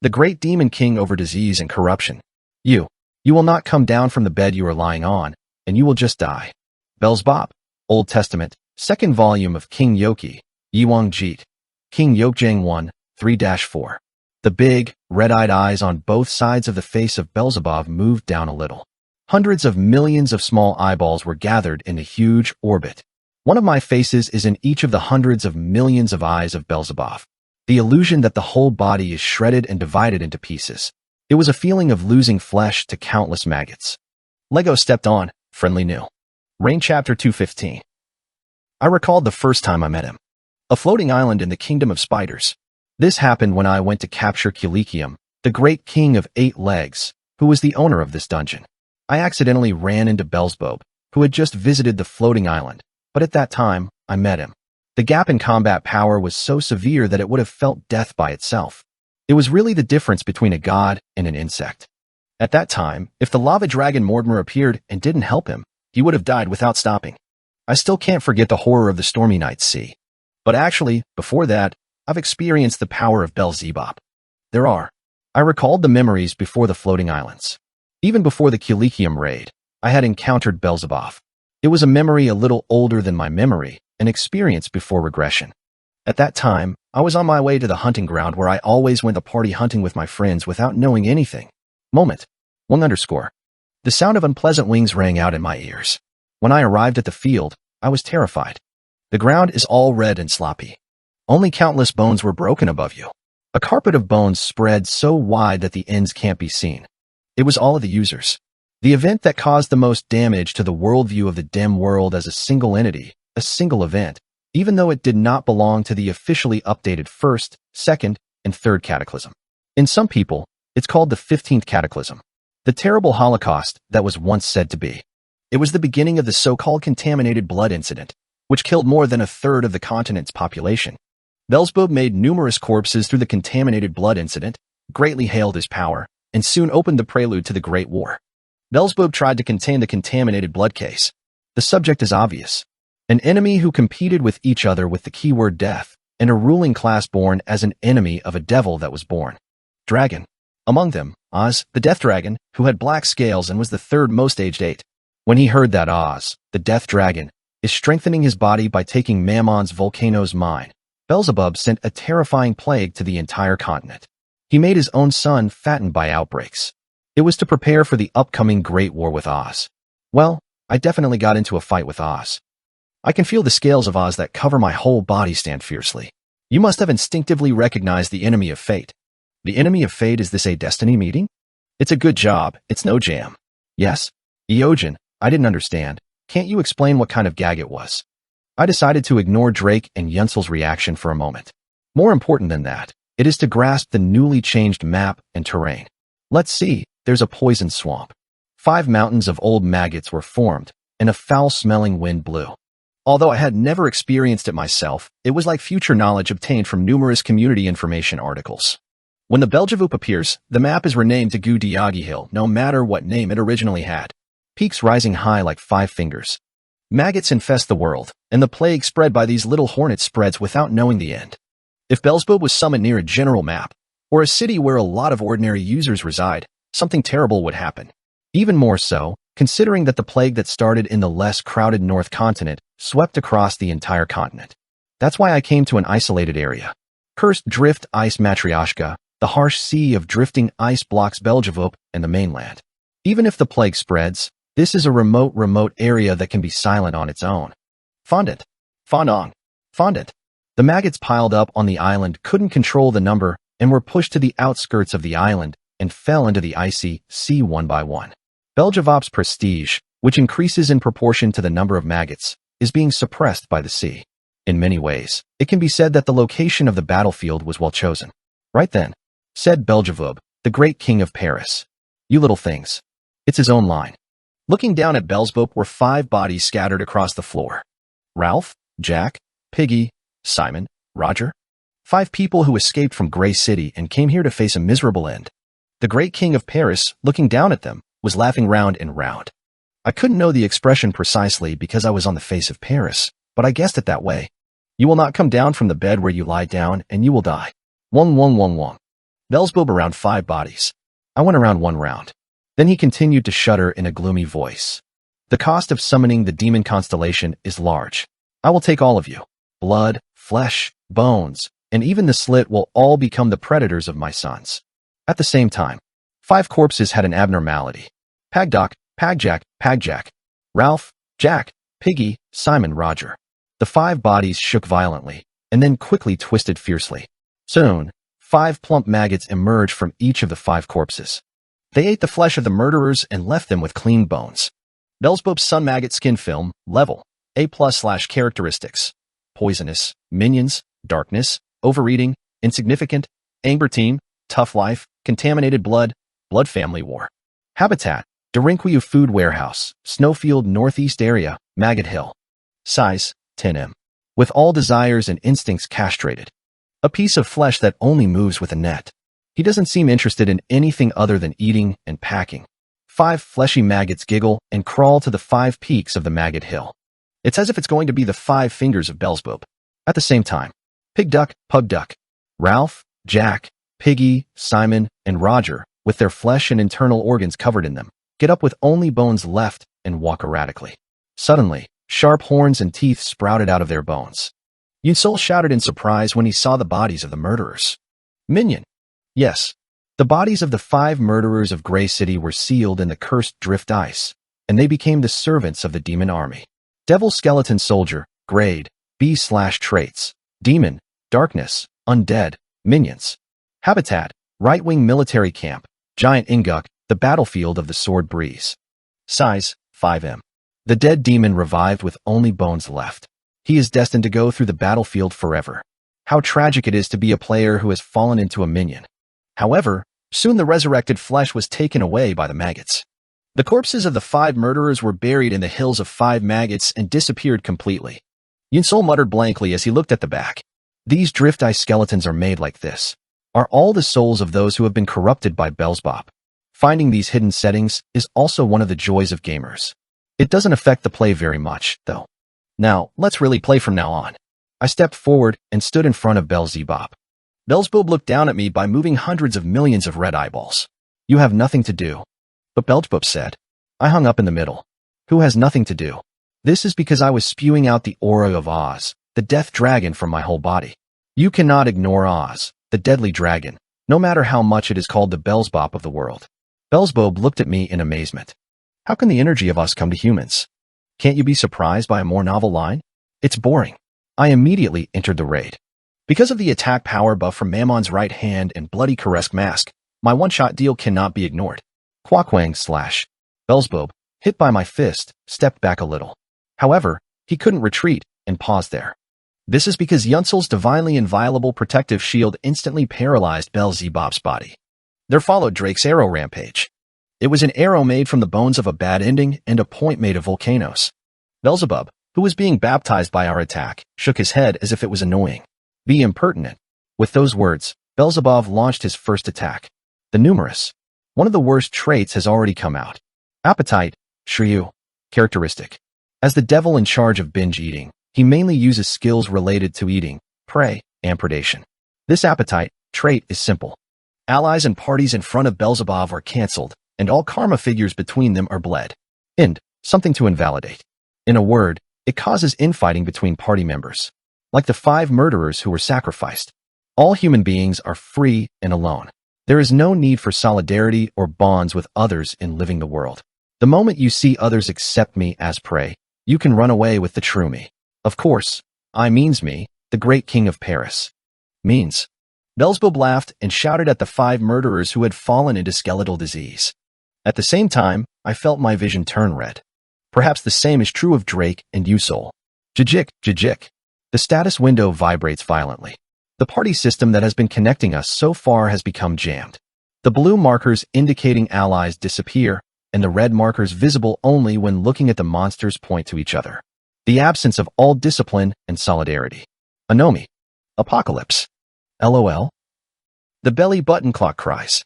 The great demon king over disease and corruption. You will not come down from the bed you are lying on, and you will just die. Beelzebub, Old Testament, 2nd volume of King Yoki, Yiwang Jit, King Yokjang 1, 3-4. The big, red-eyed eyes on both sides of the face of Beelzebub moved down a little. Hundreds of millions of small eyeballs were gathered in a huge orbit. One of my faces is in each of the hundreds of millions of eyes of Beelzebub. The illusion that the whole body is shredded and divided into pieces. It was a feeling of losing flesh to countless maggots. Lego stepped on, friendly new. Rain Chapter 215. I recalled the first time I met him. A floating island in the kingdom of spiders. This happened when I went to capture Kulikium, the great king of 8 legs, who was the owner of this dungeon. I accidentally ran into Beelzebub, who had just visited the floating island. But at that time, I met him. The gap in combat power was so severe that it would have felt death by itself. It was really the difference between a god and an insect. At that time, if the lava dragon Mortimer appeared and didn't help him, he would have died without stopping. I still can't forget the horror of the stormy night sea. But actually, before that, I've experienced the power of Beelzebub. I recalled the memories before the floating islands. Even before the Kulikium raid, I had encountered Beelzebub. It was a memory a little older than my memory, an experience before regression. At that time, I was on my way to the hunting ground where I always went party hunting with my friends without knowing anything. Moment. 1_. The sound of unpleasant wings rang out in my ears. When I arrived at the field, I was terrified. The ground is all red and sloppy. Only countless bones were broken above you. A carpet of bones spread so wide that the ends can't be seen. It was all of the users. The event that caused the most damage to the worldview of the dim world as a single entity, a single event, even though it did not belong to the officially updated 1st, 2nd, and 3rd cataclysm. In some people, it's called the 15th cataclysm, the terrible Holocaust that was once said to be. It was the beginning of the so-called contaminated blood incident, which killed more than 1/3 of the continent's population. Beelzebub made numerous corpses through the contaminated blood incident, greatly hailed his power, and soon opened the prelude to the Great War. Beelzebub tried to contain the contaminated blood case. The subject is obvious. An enemy who competed with each other with the keyword death, and a ruling class born as an enemy of a devil that was born. Dragon. Among them, Oz, the death dragon, who had black scales and was the 3rd most aged 8. When he heard that Oz, the death dragon, is strengthening his body by taking Mammon's volcano's mine, Beelzebub sent a terrifying plague to the entire continent. He made his own son fattened by outbreaks. It was to prepare for the upcoming Great War with Oz. Well, I definitely got into a fight with Oz. I can feel the scales of Oz that cover my whole body stand fiercely. You must have instinctively recognized the enemy of fate. The enemy of fate, is this a destiny meeting? It's a good job, it's no jam. Yes. Eogen, I didn't understand. Can't you explain what kind of gag it was? I decided to ignore Drake and Yunsel's reaction for a moment. More important than that, it is to grasp the newly changed map and terrain. Let's see. There's a poison swamp. 5 mountains of old maggots were formed, and a foul-smelling wind blew. Although I had never experienced it myself, it was like future knowledge obtained from numerous community information articles. When the Beelzebub appears, the map is renamed to Gu Diagi Hill, no matter what name it originally had. Peaks rising high like 5 fingers. Maggots infest the world, and the plague spread by these little hornets spreads without knowing the end. If Beelzebub was summoned near a general map, or a city where a lot of ordinary users reside, something terrible would happen. Even more so, considering that the plague that started in the less crowded North Continent swept across the entire continent. That's why I came to an isolated area. Cursed drift ice Matryoshka, the harsh sea of drifting ice blocks Beelzebub and the mainland. Even if the plague spreads, this is a remote area that can be silent on its own. Fondant. Fondong. Fondant. The maggots piled up on the island couldn't control the number and were pushed to the outskirts of the island and fell into the icy sea one by one. Beelzebub's prestige, which increases in proportion to the number of maggots, is being suppressed by the sea. In many ways, it can be said that the location of the battlefield was well chosen. Right then, said Beelzebub, the great king of Paris. You little things. It's his own line. Looking down at Beelzebub were 5 bodies scattered across the floor. Ralph, Jack, Piggy, Simon, Roger. 5 people who escaped from Grey City and came here to face a miserable end. The great king of Paris, looking down at them, was laughing round and round. I couldn't know the expression precisely because I was on the face of Paris, but I guessed it that way. You will not come down from the bed where you lie down, and you will die. Wong. Beelzebub around 5 bodies. I went around 1 round. Then he continued to shudder in a gloomy voice. The cost of summoning the demon constellation is large. I will take all of you. Blood, flesh, bones, and even the slit will all become the predators of my sons. At the same time, 5 corpses had an abnormality. Pagdoc, Pagjack, Ralph, Jack, Piggy, Simon, Roger. The 5 bodies shook violently, and then quickly twisted fiercely. Soon, 5 plump maggots emerged from each of the 5 corpses. They ate the flesh of the murderers and left them with clean bones. Beelzebub's Sun Maggot Skin Film, Level, A+/Characteristics. Poisonous, Minions, Darkness, Overeating, Insignificant, Amber Team, Tough Life, Contaminated Blood, Blood Family War. Habitat, Derinquiu Food Warehouse, Snowfield Northeast Area, Maggot Hill. Size, 10 m. With all desires and instincts castrated. A piece of flesh that only moves with a net. He doesn't seem interested in anything other than eating and packing. 5 fleshy maggots giggle and crawl to the 5 peaks of the Maggot Hill. It's as if it's going to be the 5 fingers of Beelzebub. At the same time, Pug Duck, Ralph, Jack, Piggy, Simon, and Roger, with their flesh and internal organs covered in them, get up with only bones left and walk erratically. Suddenly, sharp horns and teeth sprouted out of their bones. Yunsol shouted in surprise when he saw the bodies of the murderers. Minion. Yes, the bodies of the 5 murderers of Grey City were sealed in the cursed drift ice, and they became the servants of the demon army. Devil Skeleton Soldier, Grade, B/Traits, Demon, Darkness, Undead, Minions. Habitat, Right-Wing Military Camp, Giant Inguk, the battlefield of the Sword Breeze. Size, 5 m. The dead demon revived with only bones left. He is destined to go through the battlefield forever. How tragic it is to be a player who has fallen into a minion. However, soon the resurrected flesh was taken away by the maggots. The corpses of the 5 murderers were buried in the hills of 5 maggots and disappeared completely. Yunsol muttered blankly as he looked at the back. These drift ice skeletons are made like this. Are all the souls of those who have been corrupted by Beelzebub. Finding these hidden settings is also one of the joys of gamers. It doesn't affect the play very much, though. Now, let's really play from now on. I stepped forward and stood in front of Beelzebub. Beelzebub looked down at me by moving hundreds of millions of red eyeballs. You have nothing to do. But Beelzebub said. I hung up in the middle. Who has nothing to do? This is because I was spewing out the aura of Oz, the death dragon, from my whole body. You cannot ignore Oz, the deadly dragon, no matter how much it is called the Beelzebub of the world. Beelzebub looked at me in amazement. How can the energy of us come to humans? Can't you be surprised by a more novel line? It's boring. I immediately entered the raid. Because of the attack power buff from Mammon's right hand and Bloody Karesk mask, my one-shot deal cannot be ignored. Quackwang / Beelzebub, hit by my fist, stepped back a little. However, he couldn't retreat and paused there. This is because Yunsol's divinely inviolable protective shield instantly paralyzed Beelzebub's body. There followed Drake's arrow rampage. It was an arrow made from the bones of a bad ending and a point made of volcanoes. Beelzebub, who was being baptized by our attack, shook his head as if it was annoying. Be impertinent. With those words, Beelzebub launched his first attack. The numerous. One of the worst traits has already come out. Appetite, Shiryu. Characteristic. As the devil in charge of binge eating, he mainly uses skills related to eating, prey, and predation. This appetite trait is simple. Allies and parties in front of Beelzebub are cancelled, and all karma figures between them are bled. End. Something to invalidate. In a word, it causes infighting between party members. Like the 5 murderers who were sacrificed. All human beings are free and alone. There is no need for solidarity or bonds with others in living the world. The moment you see others accept me as prey, you can run away with the true me. Of course, I means me, the great king of Paris. Means. Beelzebub laughed and shouted at the 5 murderers who had fallen into skeletal disease. At the same time, I felt my vision turn red. Perhaps the same is true of Drake and Yunsol. Jijik. The status window vibrates violently. The party system that has been connecting us so far has become jammed. The blue markers indicating allies disappear, and the red markers visible only when looking at the monsters point to each other. The absence of all discipline and solidarity. Anomi. Apocalypse. LOL. The belly button clock cries.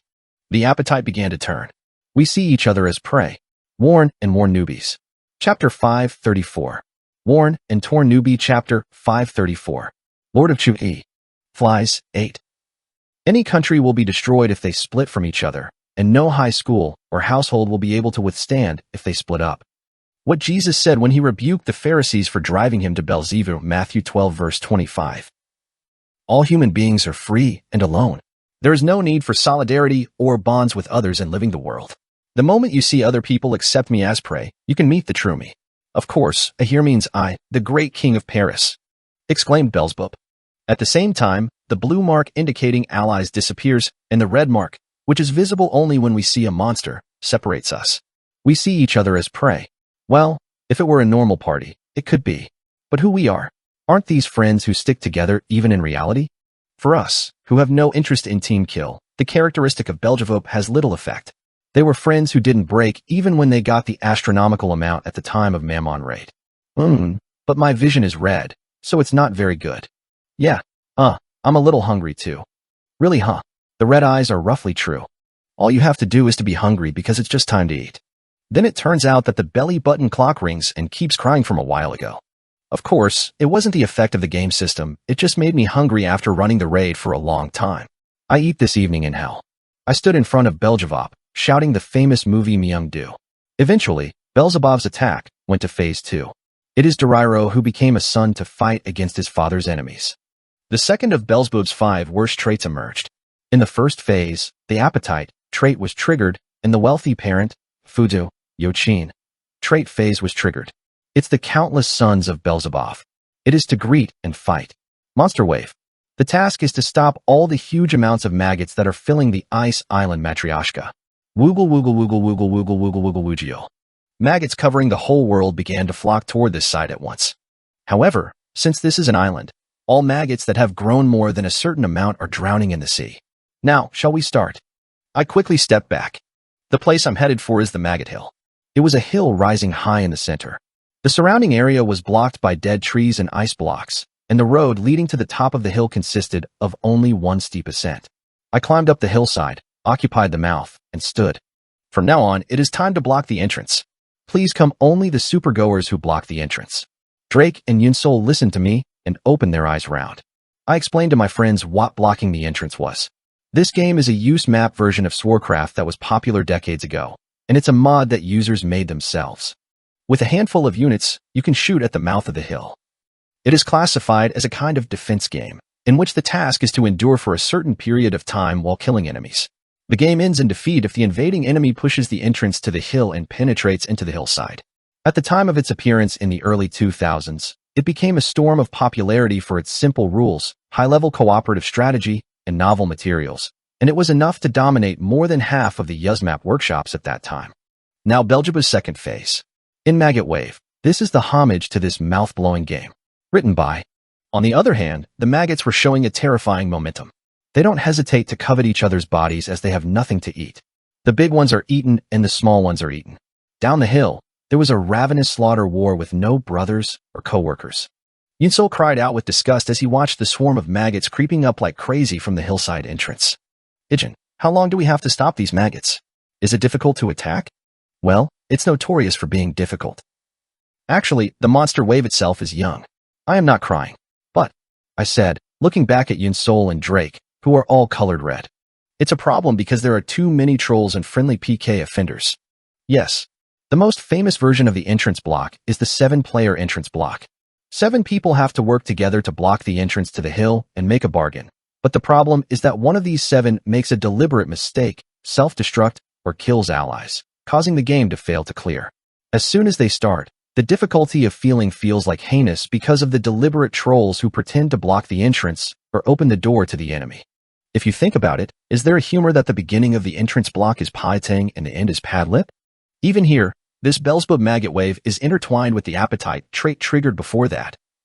The appetite began to turn. We see each other as prey. Worn and more newbies. Chapter 534. Worn and Torn Newbie Chapter 534. Lord of Chu-E. Flies, 8. Any country will be destroyed if they split from each other, and no high school or household will be able to withstand if they split up. What Jesus said when he rebuked the Pharisees for driving him to Beelzebub, Matthew 12 verse 25. All human beings are free and alone. There is no need for solidarity or bonds with others in living the world. The moment you see other people accept me as prey, you can meet the true me. Of course, a here means I, the great king of Paris, exclaimed Beelzebub. At the same time, the blue mark indicating allies disappears, and the red mark, which is visible only when we see a monster, separates us. We see each other as prey. Well, if it were a normal party, it could be. But who we are? Aren't these friends who stick together even in reality? For us, who have no interest in team kill, the characteristic of Beelzebub has little effect. They were friends who didn't break even when they got the astronomical amount at the time of Mammon raid. But my vision is red, so it's not very good. Yeah, I'm a little hungry too. Really, huh? The red eyes are roughly true. All you have to do is to be hungry because it's just time to eat. Then it turns out that the belly button clock rings and keeps crying from a while ago. Of course, it wasn't the effect of the game system, it just made me hungry after running the raid for a long time. I eat this evening in hell. I stood in front of Beelzebub, shouting the famous movie Myung-do. Eventually, Beelzebub's attack went to phase 2. It is Doriro who became a son to fight against his father's enemies. The second of Beelzebub's 5 worst traits emerged. In the first phase, the appetite trait was triggered, and the wealthy parent, Fudu, Yochin, trait phase was triggered. It's the countless sons of Beelzebub. It is to greet and fight. Monster Wave. The task is to stop all the huge amounts of maggots that are filling the ice island Matryoshka. Woogle woogle woogle woogle woogle woogle woogle woogio. Maggots covering the whole world began to flock toward this side at once. However, since this is an island, all maggots that have grown more than a certain amount are drowning in the sea. Now, shall we start? I quickly stepped back. The place I'm headed for is the Maggot Hill. It was a hill rising high in the center. The surrounding area was blocked by dead trees and ice blocks, and the road leading to the top of the hill consisted of only one steep ascent. I climbed up the hillside, occupied the mouth, and stood. From now on, it is time to block the entrance. Please come only the supergoers who block the entrance. Drake and Yunsol listened to me and opened their eyes round. I explained to my friends what blocking the entrance was. This game is a use map version of Swarcraft that was popular decades ago, and it's a mod that users made themselves. With a handful of units, you can shoot at the mouth of the hill. It is classified as a kind of defense game, in which the task is to endure for a certain period of time while killing enemies. The game ends in defeat if the invading enemy pushes the entrance to the hill and penetrates into the hillside. At the time of its appearance in the early 2000s, it became a storm of popularity for its simple rules, high-level cooperative strategy, and novel materials, and it was enough to dominate more than half of the USMAP workshops at that time. Now Beelzebub's second phase. In Maggot Wave, this is the homage to this mouth-blowing game. Written by. On the other hand, the maggots were showing a terrifying momentum. They don't hesitate to covet each other's bodies as they have nothing to eat. The big ones are eaten and the small ones are eaten. Down the hill, there was a ravenous slaughter war with no brothers or co-workers. Yunsol cried out with disgust as he watched the swarm of maggots creeping up like crazy from the hillside entrance. Ijin, how long do we have to stop these maggots? Is it difficult to attack? Well, it's notorious for being difficult. Actually, the monster wave itself is young. I am not crying. But, I said, looking back at Yunsol and Drake, who are all colored red. It's a problem because there are too many trolls and friendly PK offenders. Yes, the most famous version of the entrance block is the 7-player entrance block. 7 people have to work together to block the entrance to the hill and make a bargain. But the problem is that one of these 7 makes a deliberate mistake, self-destruct, or kills allies, causing the game to fail to clear. As soon as they start, the difficulty of feels like heinous because of the deliberate trolls who pretend to block the entrance or open the door to the enemy. If you think about it, is there a humor that the beginning of the entrance block is Pai Tang and the end is Pad Lip? Even here, this Beelzebub maggot wave is intertwined with the appetite trait triggered before that.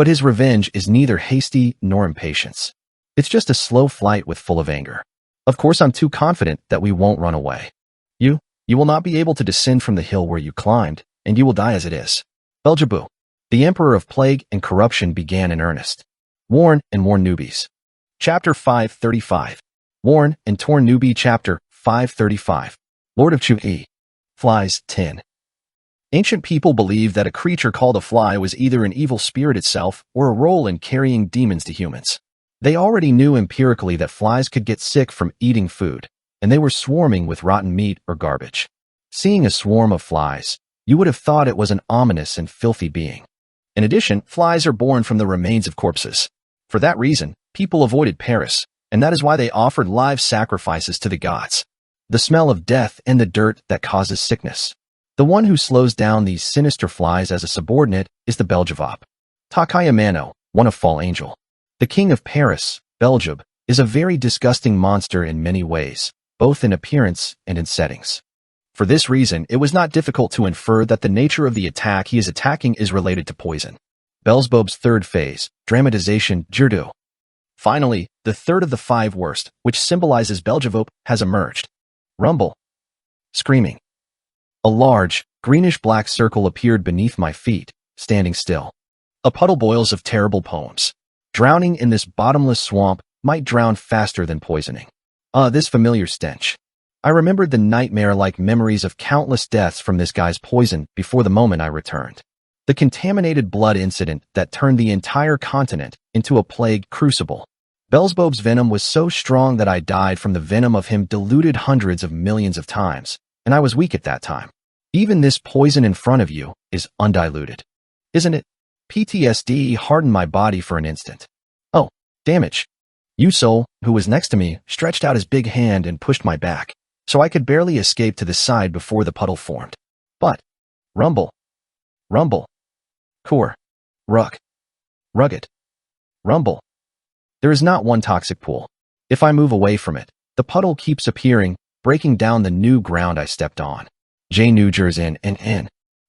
But his revenge is neither hasty nor impatience. It's just a slow flight with full of anger. Of course, I'm too confident that we won't run away. You will not be able to descend from the hill where you climbed, and you will die as it is. Beelzebub, the emperor of plague and corruption, began in earnest. Worn and Worn Newbies. Chapter 535. Worn and Torn Newbie. Chapter 535. Lord of Chu-E. Flies 10. Ancient people believed that a creature called a fly was either an evil spirit itself or a role in carrying demons to humans. They already knew empirically that flies could get sick from eating food, and they were swarming with rotten meat or garbage. Seeing a swarm of flies, you would have thought it was an ominous and filthy being. In addition, flies are born from the remains of corpses. For that reason, people avoided Paris, and that is why they offered live sacrifices to the gods. The smell of death and the dirt that causes sickness. The one who slows down these sinister flies as a subordinate is the Beelzebub. Takaya Mano, one of Fall Angel. The king of Paris, Beelzebub, is a very disgusting monster in many ways, both in appearance and in settings. For this reason, it was not difficult to infer that the nature of the attack he is attacking is related to poison. Beelzebub's third phase, dramatization, Jirdu. Finally, the third of the 5 worst, which symbolizes Beelzebub, has emerged. Rumble. Screaming. A large, greenish-black circle appeared beneath my feet, standing still. A puddle boils of terrible poems. Drowning in this bottomless swamp might drown faster than poisoning. This familiar stench. I remembered the nightmare-like memories of countless deaths from this guy's poison before the moment I returned. The contaminated blood incident that turned the entire continent into a plague crucible. Beelzebub's venom was so strong that I died from the venom of him diluted hundreds of millions of times, and I was weak at that time. Even this poison in front of you is undiluted. Isn't it? PTSD hardened my body for an instant. Oh, damage. Yusol, who was next to me, stretched out his big hand and pushed my back, so I could barely escape to the side before the puddle formed. But, rumble. Rumble. Core. Ruck. Rugged. Rumble. There is not one toxic pool. If I move away from it, the puddle keeps appearing, breaking down the new ground I stepped on. J. Nugers in and in.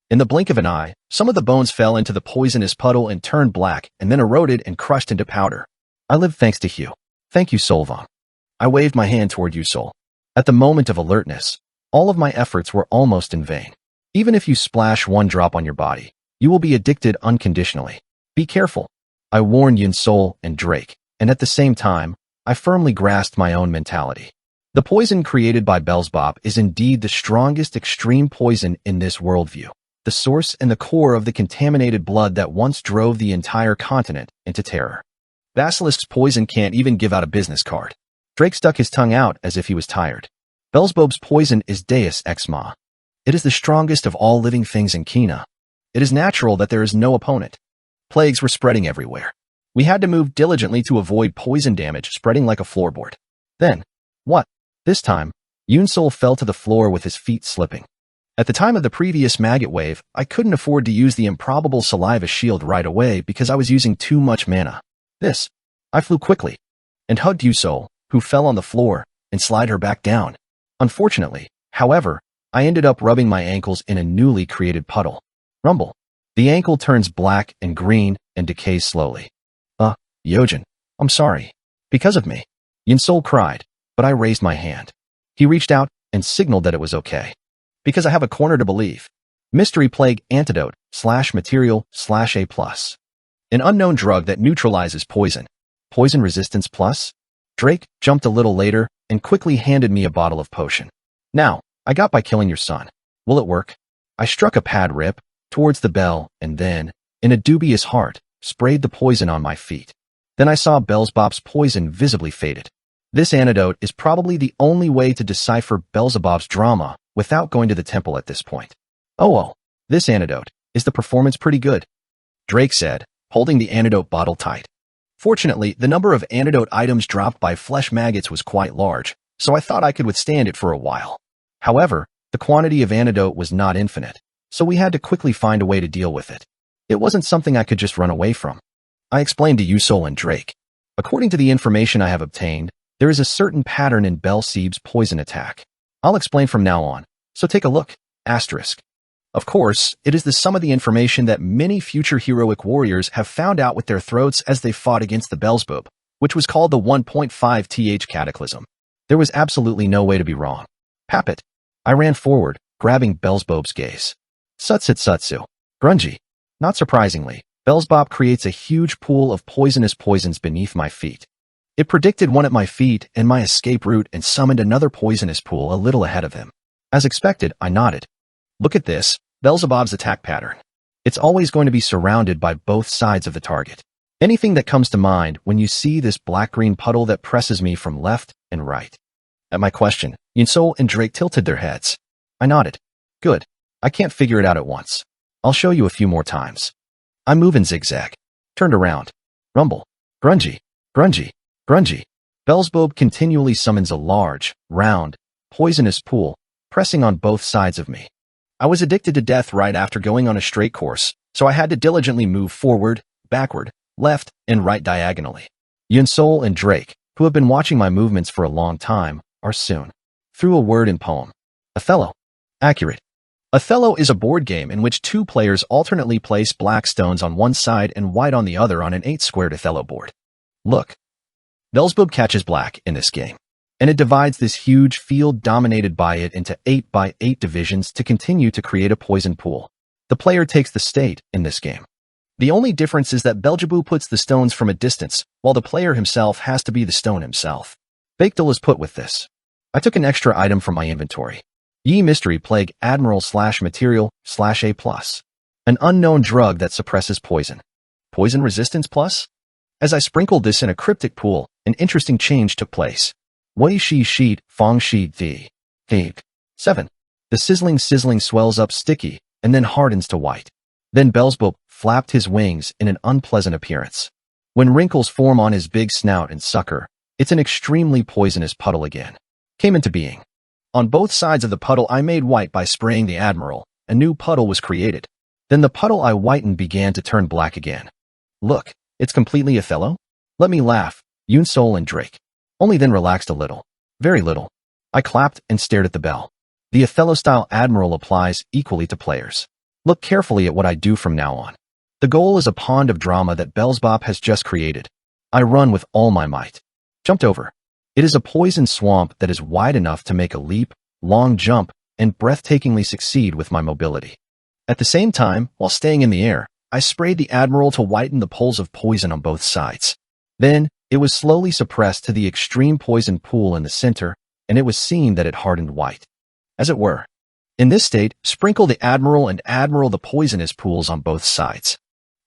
In the blink of an eye, some of the bones fell into the poisonous puddle and turned black and then eroded and crushed into powder. I live thanks to Hugh. Thank you, Solvang. I waved my hand toward you, Sol. At the moment of alertness, all of my efforts were almost in vain. Even if you splash one drop on your body, you will be addicted unconditionally. Be careful. I warned Yin Sol and Drake, and at the same time, I firmly grasped my own mentality. The poison created by Beelzebub is indeed the strongest extreme poison in this worldview, the source and the core of the contaminated blood that once drove the entire continent into terror. Basilisk's poison can't even give out a business card. Drake stuck his tongue out as if he was tired. Beelzebub's poison is Deus Ex Machina. It is the strongest of all living things in Kina. It is natural that there is no opponent. Plagues were spreading everywhere. We had to move diligently to avoid poison damage spreading like a floorboard. Then, what? This time, Yunsol fell to the floor with his feet slipping. At the time of the previous maggot wave, I couldn't afford to use the improbable saliva shield right away because I was using too much mana. I flew quickly and hugged Yusol, who fell on the floor, and slid her back down. Unfortunately, however, I ended up rubbing my ankles in a newly created puddle. Rumble. The ankle turns black and green and decays slowly. Yojin, I'm sorry. Because of me. Yinsol cried, but I raised my hand. He reached out and signaled that it was okay. Because I have a corner to believe. Mystery Plague Antidote / Material / A+. An unknown drug that neutralizes poison. Poison Resistance Plus? Drake jumped a little later and quickly handed me a bottle of potion. Now, I got by killing your son. Will it work? I struck a pad rip towards the bell and then, in a dubious heart, sprayed the poison on my feet. Then I saw Beelzebub's poison visibly faded. This antidote is probably the only way to decipher Beelzebub's drama without going to the temple at this point. Oh, this antidote. Is the performance pretty good? Drake said, holding the antidote bottle tight. Fortunately, the number of antidote items dropped by flesh maggots was quite large, so I thought I could withstand it for a while. However, the quantity of antidote was not infinite, so we had to quickly find a way to deal with it. It wasn't something I could just run away from. I explained to Yusol and Drake. According to the information I have obtained, there is a certain pattern in Beelzebub's poison attack. I'll explain from now on, so take a look. Asterisk. Of course, it is the sum of the information that many future heroic warriors have found out with their throats as they fought against the Beelzebub, which was called the 1.5th Cataclysm. There was absolutely no way to be wrong. Pappet. I ran forward, grabbing Beelzebub's gaze. Sutsutsu. Grungy. Not surprisingly, Beelzebub creates a huge pool of poisonous poisons beneath my feet. It predicted one at my feet and my escape route and summoned another poisonous pool a little ahead of him. As expected, I nodded. Look at this, Beelzebub's attack pattern. It's always going to be surrounded by both sides of the target. Anything that comes to mind when you see this black-green puddle that presses me from left and right. At my question, Yunsol and Drake tilted their heads. I nodded. Good. I can't figure it out at once. I'll show you a few more times. I move in zigzag. Turned around. Rumble. Grungy. Grungy. Grungy. Beelzebub continually summons a large, round, poisonous pool, pressing on both sides of me. I was addicted to death right after going on a straight course, so I had to diligently move forward, backward, left, and right diagonally. Yunsol and Drake, who have been watching my movements for a long time, are soon. Through a word in poem. Othello. Accurate. Othello is a board game in which two players alternately place black stones on one side and white on the other on an 8-squared Othello board. Look. Beelzebub catches black in this game, and it divides this huge field dominated by it into 8x8 divisions to continue to create a poison pool. The player takes the state in this game. The only difference is that Beelzebub puts the stones from a distance, while the player himself has to be the stone himself. Bakedal is put with this. I took an extra item from my inventory. Ye Mystery Plague Admiral/Material/A+. An unknown drug that suppresses poison. Poison resistance plus? As I sprinkled this in a cryptic pool, an interesting change took place. Wei Shi Sheet Fong Shi Di. 7. The sizzling swells up sticky and then hardens to white. Then Beelzebub flapped his wings in an unpleasant appearance. When wrinkles form on his big snout and sucker, it's an extremely poisonous puddle again. Came into being. On both sides of the puddle I made white by spraying the Admiral. A new puddle was created. Then the puddle I whitened began to turn black again. Look, it's completely Othello? Let me laugh, Yunsol and Drake. Only then relaxed a little. Very little. I clapped and stared at the bell. The Othello-style Admiral applies equally to players. Look carefully at what I do from now on. The goal is a pond of drama that Beelzebub has just created. I run with all my might. Jumped over. It is a poison swamp that is wide enough to make a leap, long jump, and breathtakingly succeed with my mobility. At the same time, while staying in the air, I sprayed the Admiral to whiten the pools of poison on both sides. Then, it was slowly suppressed to the extreme poison pool in the center, and it was seen that it hardened white. As it were. In this state, sprinkle the Admiral and Admiral the poisonous pools on both sides.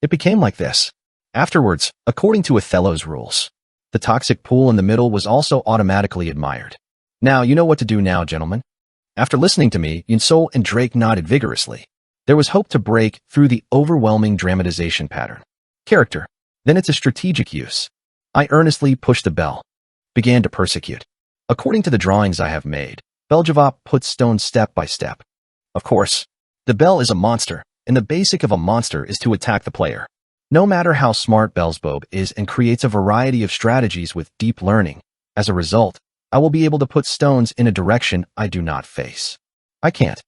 It became like this. Afterwards, according to Othello's rules, the toxic pool in the middle was also automatically admired. Now you know what to do now, gentlemen. After listening to me, Yunsol and Drake nodded vigorously. There was hope to break through the overwhelming dramatization pattern. Character. Then it's a strategic use. I earnestly pushed the bell. Began to persecute. According to the drawings I have made, Beelzebub puts stones step by step. Of course, the bell is a monster, and the basic of a monster is to attack the player. No matter how smart Beelzebub is and creates a variety of strategies with deep learning, as a result, I will be able to put stones in a direction I do not face. I can't.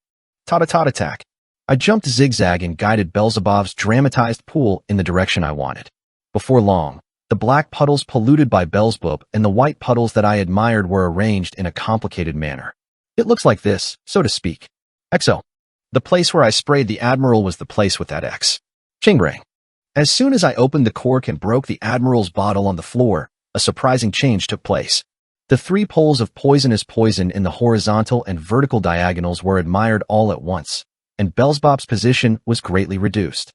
Tot attack. I jumped zigzag and guided Beelzebub's dramatized pool in the direction I wanted. Before long, the black puddles polluted by Beelzebub and the white puddles that I admired were arranged in a complicated manner. It looks like this, so to speak. XO. The place where I sprayed the Admiral was the place with that X. Chingrang. As soon as I opened the cork and broke the Admiral's bottle on the floor, a surprising change took place. The 3 poles of poisonous poison in the horizontal and vertical diagonals were admired all at once, and Beelzebub's position was greatly reduced.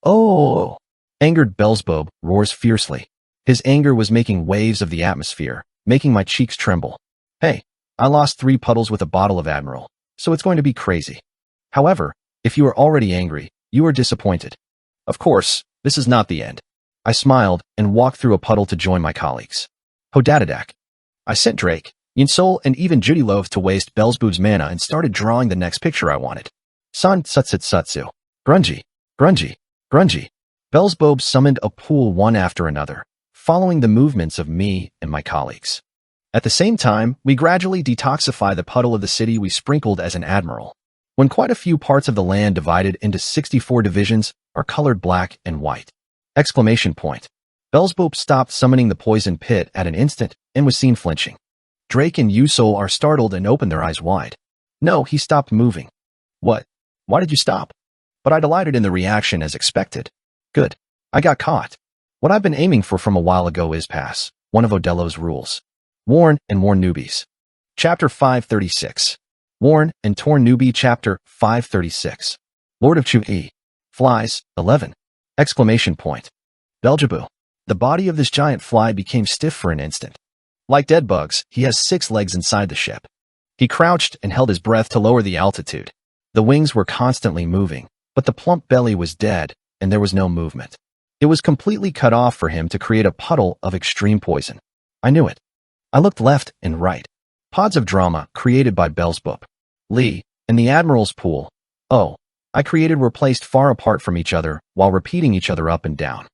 Oh! Angered Beelzebub roars fiercely. His anger was making waves of the atmosphere, making my cheeks tremble. Hey, I lost 3 puddles with a bottle of Admiral, so it's going to be crazy. However, if you are already angry, you are disappointed. Of course, this is not the end. I smiled and walked through a puddle to join my colleagues. Hodadadak. I sent Drake, Yunsol, and even Judy loath to waste Beelzebub's mana and started drawing the next picture I wanted. San Tsutsutsu. Grungy. Grungy. Grungy. Beelzebub summoned a pool one after another, following the movements of me and my colleagues. At the same time, we gradually detoxify the puddle of the city we sprinkled as an Admiral. when quite a few parts of the land divided into 64 divisions are colored black and white. Exclamation point. Beelzebub stopped summoning the poison pit at an instant and was seen flinching. Drake and Yusol are startled and open their eyes wide. No, he stopped moving. What? Why did you stop? But I delighted in the reaction as expected. Good. I got caught. What I've been aiming for from a while ago is pass, one of Odello's rules. Worn and Worn Newbies. Chapter 536. Worn and Torn Newbie Chapter 536. Lord of Chu-E. Flies, 11. Exclamation point. Beelzebub. The body of this giant fly became stiff for an instant. Like dead bugs, he has 6 legs inside the ship. He crouched and held his breath to lower the altitude. The wings were constantly moving, but the plump belly was dead, and there was no movement. It was completely cut off for him to create a puddle of extreme poison. I knew it. I looked left and right. Pods of drama created by Beelzebub, Lee, and the Admiral's pool. I created were placed far apart from each other while repeating each other up and down.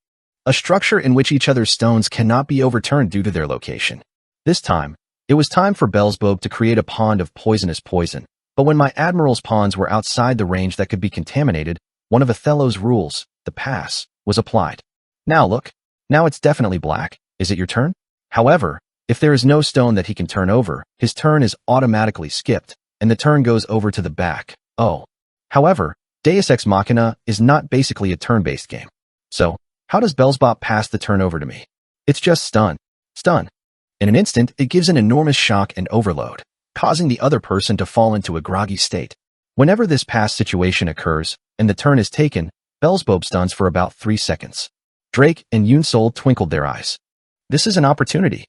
A structure in which each other's stones cannot be overturned due to their location. This time, it was time for Beelzebub to create a pond of poisonous poison, but when my Admiral's ponds were outside the range that could be contaminated, one of Othello's rules, the pass, was applied. Now look. Now it's definitely black. Is it your turn? However, if there is no stone that he can turn over, his turn is automatically skipped, and the turn goes over to the back. However, Deus Ex Machina is not basically a turn-based game. So, how does Beelzebub pass the turn over to me? It's just stun. Stun. In an instant, it gives an enormous shock and overload, causing the other person to fall into a groggy state. Whenever this pass situation occurs, and the turn is taken, Beelzebub stuns for about 3 seconds. Drake and Yunsol twinkled their eyes. This is an opportunity.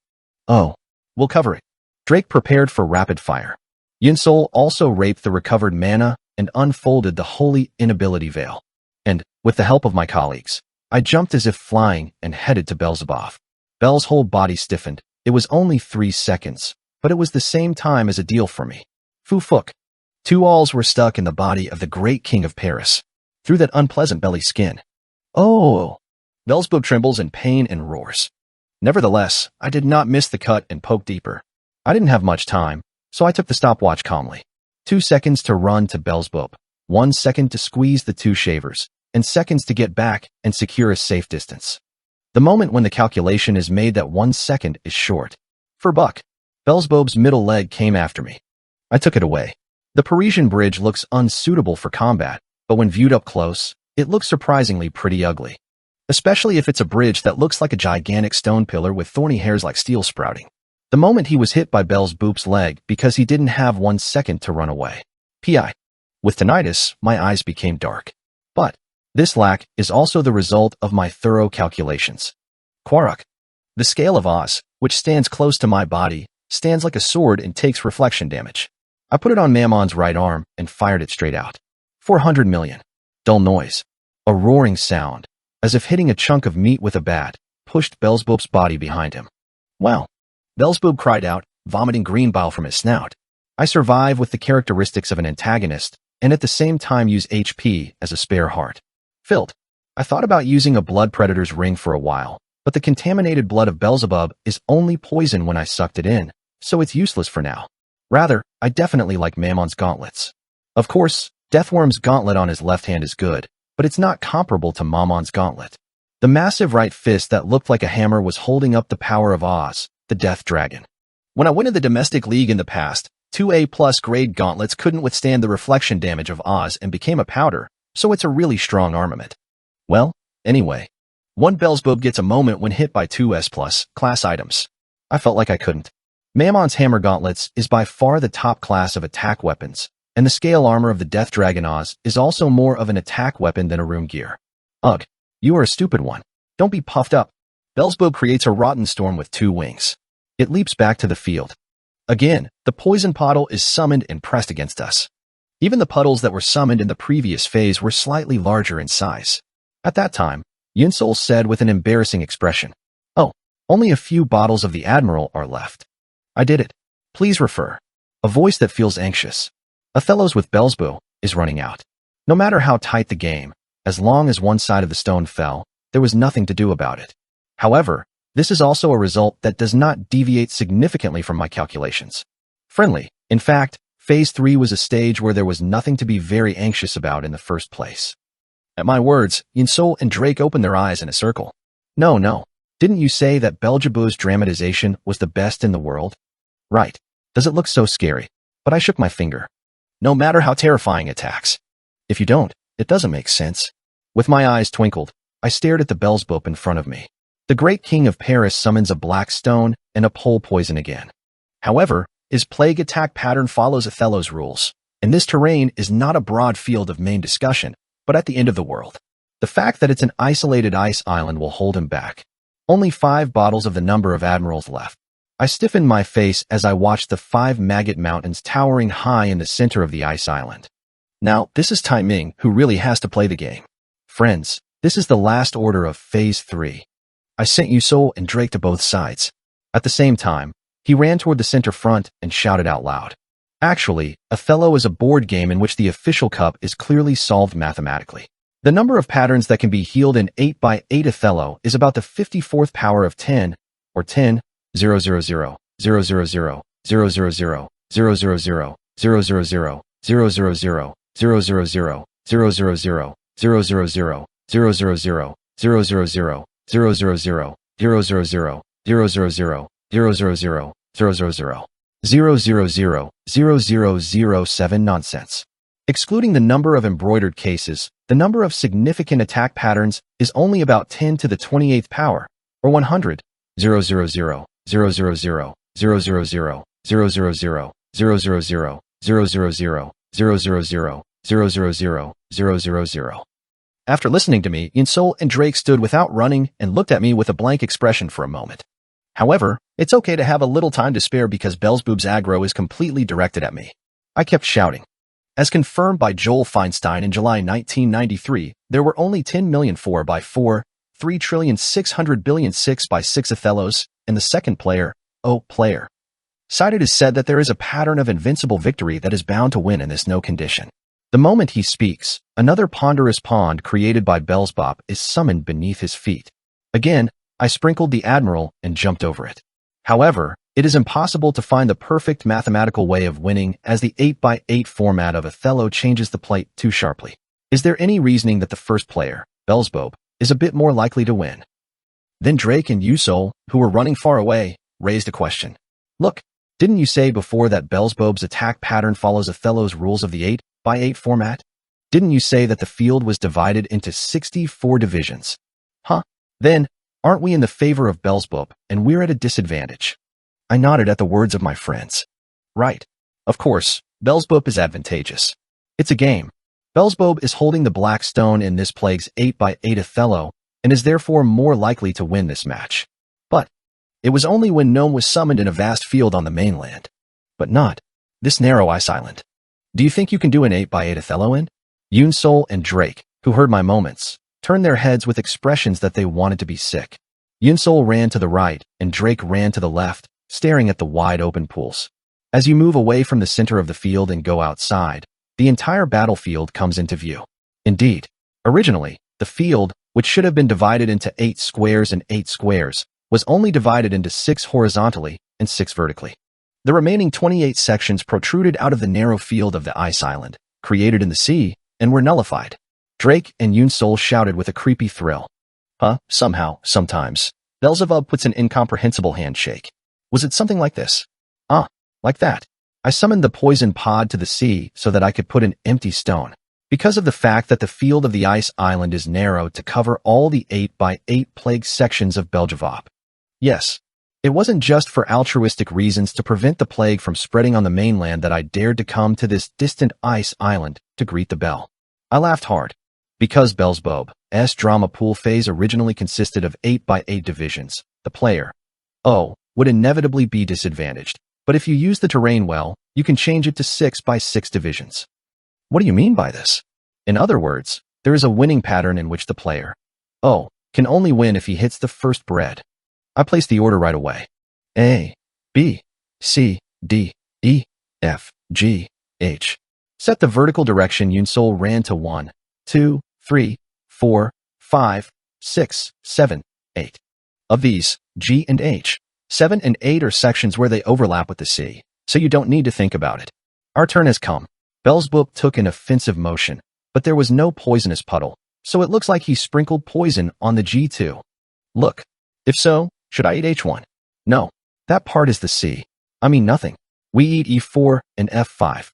We'll cover it. Drake prepared for rapid fire. Yunsol also raped the recovered mana and unfolded the holy inability veil. And, with the help of my colleagues, I jumped as if flying and headed to Beelzebub. Bel's whole body stiffened. It was only 3 seconds, but it was the same time as a deal for me. Foo-fook. 2 alls were stuck in the body of the great king of Paris, through that unpleasant belly skin. Beelzebub trembles in pain and roars. Nevertheless, I did not miss the cut and poke deeper. I didn't have much time, so I took the stopwatch calmly. 2 seconds to run to Beelzebub, 1 second to squeeze the 2 shavers, and seconds to get back and secure a safe distance. The moment when the calculation is made that 1 second is short. For buck. Beelzebub's middle leg came after me. I took it away. The Parisian bridge looks unsuitable for combat, but when viewed up close, it looks surprisingly pretty ugly. Especially if it's a bridge that looks like a gigantic stone pillar with thorny hairs like steel sprouting. The moment he was hit by Beelzebub's leg because he didn't have 1 second to run away. P.I. With tinnitus, my eyes became dark. But this lack is also the result of my thorough calculations. Quaruk. The scale of Oz, which stands close to my body, stands like a sword and takes reflection damage. I put it on Mammon's right arm and fired it straight out. 400 million. Dull noise. A roaring sound, as if hitting a chunk of meat with a bat, pushed Beelzebub's body behind him. Wow. Beelzebub cried out, vomiting green bile from his snout. I survive with the characteristics of an antagonist, and at the same time use HP as a spare heart. Filled. I thought about using a blood predator's ring for a while, but the contaminated blood of Beelzebub is only poison when I sucked it in, so it's useless for now. Rather, I definitely like Mammon's gauntlets. Of course, Deathworm's gauntlet on his left hand is good, but it's not comparable to Mammon's gauntlet. The massive right fist that looked like a hammer was holding up the power of Oz, the Death Dragon. When I went in the domestic league in the past, 2A+ grade gauntlets couldn't withstand the reflection damage of Oz and became a powder, so it's a really strong armament. Well, anyway, one Beelzebub gets a moment when hit by 2S+ class items. I felt like I couldn't. Mammon's hammer gauntlets is by far the top class of attack weapons, and the scale armor of the Death Dragon Oz is also more of an attack weapon than a rune gear. Ugh, you are a stupid one. Don't be puffed up. Beelzebub creates a rotten storm with 2 wings. It leaps back to the field. Again, the poison puddle is summoned and pressed against us. Even the puddles that were summoned in the previous phase were slightly larger in size. At that time, Yunsol said with an embarrassing expression, only a few bottles of the Admiral are left. I did it. Please refer. A voice that feels anxious. Othello's with Beelzebub is running out. No matter how tight the game, as long as one side of the stone fell, there was nothing to do about it. However, this is also a result that does not deviate significantly from my calculations. Friendly, in fact, Phase 3 was a stage where there was nothing to be very anxious about in the first place. At my words, Yinsol and Drake opened their eyes in a circle. No. Didn't you say that Belzebuth's dramatization was the best in the world? Right. Does it look so scary? But I shook my finger. No matter how terrifying attacks. If you don't, it doesn't make sense. With my eyes twinkled, I stared at the Belzebuth in front of me. The great king of Paris summons a black stone and a pole poison again. However, his plague attack pattern follows Othello's rules, and this terrain is not a broad field of main discussion, but at the end of the world. The fact that it's an isolated ice island will hold him back. Only 5 bottles of the number of admirals left. I stiffened my face as I watched the 5 maggot mountains towering high in the center of the ice island. Now, this is Tai Ming who really has to play the game. Friends, this is the last order of Phase 3. I sent Yinsol and Drake to both sides. At the same time, he ran toward the center front and shouted out loud. Actually, Othello is a board game in which the official cup is clearly solved mathematically. The number of patterns that can be healed in 8x8 Othello is about the 54th power of 10, or 10, 000, 000, 000, 000, 000, 000, 000, 000, 000, 000, 000, 000, 000, 000, 00007 nonsense. Excluding the number of embroidered cases, the number of significant attack patterns is only about 10 to the 28th power, or 100, 000, 000, 000, 000, 000, 000, 000, 000, 000, 000, 000, 000. After listening to me, Yinsol and Drake stood without running and looked at me with a blank expression for a moment. However, it's okay to have a little time to spare because Belzebuth's aggro is completely directed at me. I kept shouting. As confirmed by Joel Feinstein in July 1993, there were only 10 million 4x4, 3,600,000,000 6x6 Othellos, and the second player, player. Cited has said that there is a pattern of invincible victory that is bound to win in this no condition. The moment he speaks, another ponderous pond created by Belzebuth is summoned beneath his feet. Again, I sprinkled the admiral and jumped over it. However, it is impossible to find the perfect mathematical way of winning as the 8x8 format of Othello changes the plate too sharply. Is there any reasoning that the first player, Belzebuth, is a bit more likely to win? Then Drake and Yinsol, who were running far away, raised a question. Look, didn't you say before that Belzebuth's attack pattern follows Othello's rules of the 8x8 format? Didn't you say that the field was divided into 64 divisions? Huh? Then, aren't we in the favor of Belzebuth, and we're at a disadvantage? I nodded at the words of my friends. Right. Of course, Belzebuth is advantageous. It's a game. Belzebuth is holding the black stone in this plague's 8x8 Othello, and is therefore more likely to win this match. But it was only when Gnome was summoned in a vast field on the mainland. But not this narrow ice island. Do you think you can do an 8x8 Othello in? Yinsol and Drake, who heard my moments, turned their heads with expressions that they wanted to be sick. Yinsol ran to the right, and Drake ran to the left, staring at the wide-open pools. As you move away from the center of the field and go outside, the entire battlefield comes into view. Indeed, originally, the field, which should have been divided into 8 squares and 8 squares, was only divided into 6 horizontally and 6 vertically. The remaining 28 sections protruded out of the narrow field of the ice island, created in the sea, and were nullified. Drake and Yinsol shouted with a creepy thrill. Somehow, sometimes, Belzebuth puts an incomprehensible handshake. Was it something like this? Like that. I summoned the poison pod to the sea so that I could put an empty stone. Because of the fact that the field of the ice island is narrow to cover all the 8x8 plague sections of Belzebuth. Yes, it wasn't just for altruistic reasons to prevent the plague from spreading on the mainland that I dared to come to this distant ice island to greet the bell. I laughed hard. Because Belzebuth's drama pool phase originally consisted of 8x8 divisions, the player, would inevitably be disadvantaged. But if you use the terrain well, you can change it to 6x6 divisions. What do you mean by this? In other words, there is a winning pattern in which the player, can only win if he hits the first bread. I placed the order right away. A, B, C, D, E, F, G, H. Set the vertical direction. Yinsol ran to 1, 2, 3, 4, 5, 6, 7, 8. Of these, G and H, 7 and 8 are sections where they overlap with the C, so you don't need to think about it. Our turn has come. Beelzebub took an offensive motion, but there was no poisonous puddle, so it looks like he sprinkled poison on the G2. Look. If so, should I eat H1? No. That part is the C. I mean nothing. We eat E4 and F5.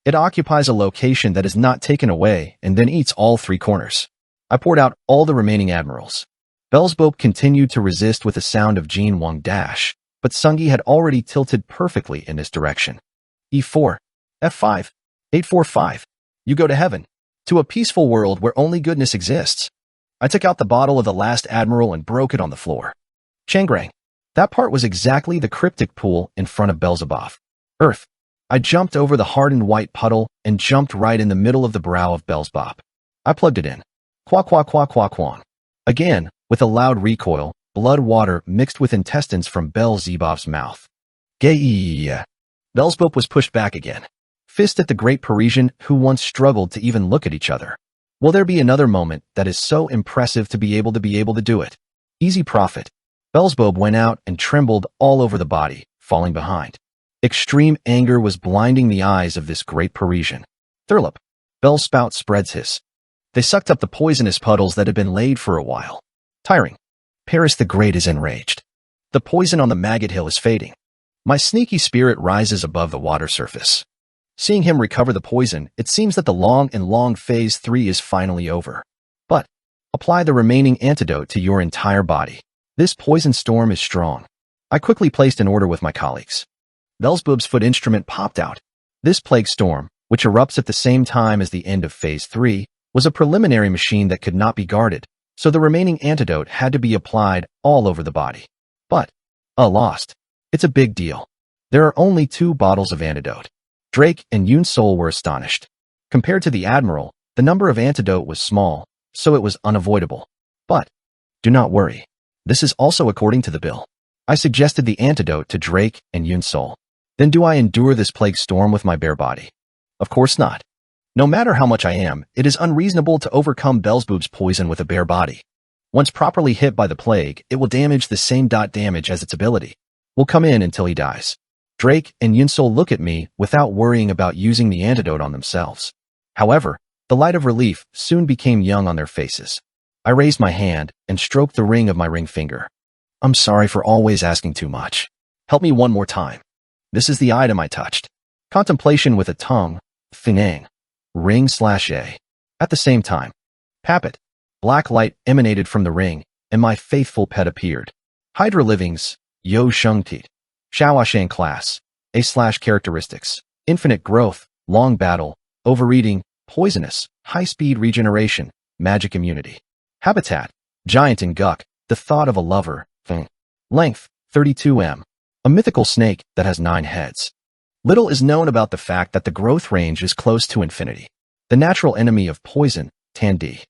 It occupies a location that is not taken away and then eats all three corners. I poured out all the remaining admirals. Beelzebub continued to resist with the sound of Jean Wang dash, but Sungi had already tilted perfectly in this direction. E4, F5, 845. You go to heaven, to a peaceful world where only goodness exists. I took out the bottle of the last admiral and broke it on the floor. Changrang. That part was exactly the cryptic pool in front of Beelzebub. Earth. I jumped over the hardened white puddle and jumped right in the middle of the brow of Beelzebub. I plugged it in. Qua qua qua qua quang. Again, with a loud recoil, blood water mixed with intestines from Beelzebub's mouth. Gay. Beelzebub was pushed back again. Fist at the great Parisian who once struggled to even look at each other. Will there be another moment that is so impressive to be able to do it? Easy profit. Beelzebub went out and trembled all over the body, falling behind. Extreme anger was blinding the eyes of this great Parisian. Thurlop. Bellspout spreads his. They sucked up the poisonous puddles that had been laid for a while. Tiring. Paris the Great is enraged. The poison on the maggot hill is fading. My sneaky spirit rises above the water surface. Seeing him recover the poison, it seems that the long phase 3 is finally over. But, apply the remaining antidote to your entire body. This poison storm is strong. I quickly placed an order with my colleagues. Beelzebub's foot instrument popped out. This plague storm, which erupts at the same time as the end of phase 3, was a preliminary machine that could not be guarded, so the remaining antidote had to be applied all over the body. But, lost. It's a big deal. There are only 2 bottles of antidote. Drake and Yoon Sol were astonished. Compared to the Admiral, the number of antidote was small, so it was unavoidable. But, do not worry. This is also according to the bill. I suggested the antidote to Drake and Yoon Sol. Then do I endure this plague storm with my bare body? Of course not. No matter how much I am, it is unreasonable to overcome Beelzebub's poison with a bare body. Once properly hit by the plague, it will damage the same damage as its ability. Will come in until he dies. Drake and Yoon Sol look at me without worrying about using the antidote on themselves. However, the light of relief soon became young on their faces. I raised my hand and stroked the ring of my ring finger. I'm sorry for always asking too much. Help me one more time. This is the item I touched. Contemplation with a tongue, Finang. Ring/A. At the same time. Pappet. Black light emanated from the ring, and my faithful pet appeared. Hydra Livings, Yo Shungtit. Shaoshang class. A/characteristics. Infinite growth, long battle, overeating, poisonous, high-speed regeneration, magic immunity. Habitat. Giant and Guk, the thought of a lover. Length, 32 m. A mythical snake that has 9 heads. Little is known about the fact that the growth range is close to infinity. The natural enemy of poison, Tandi.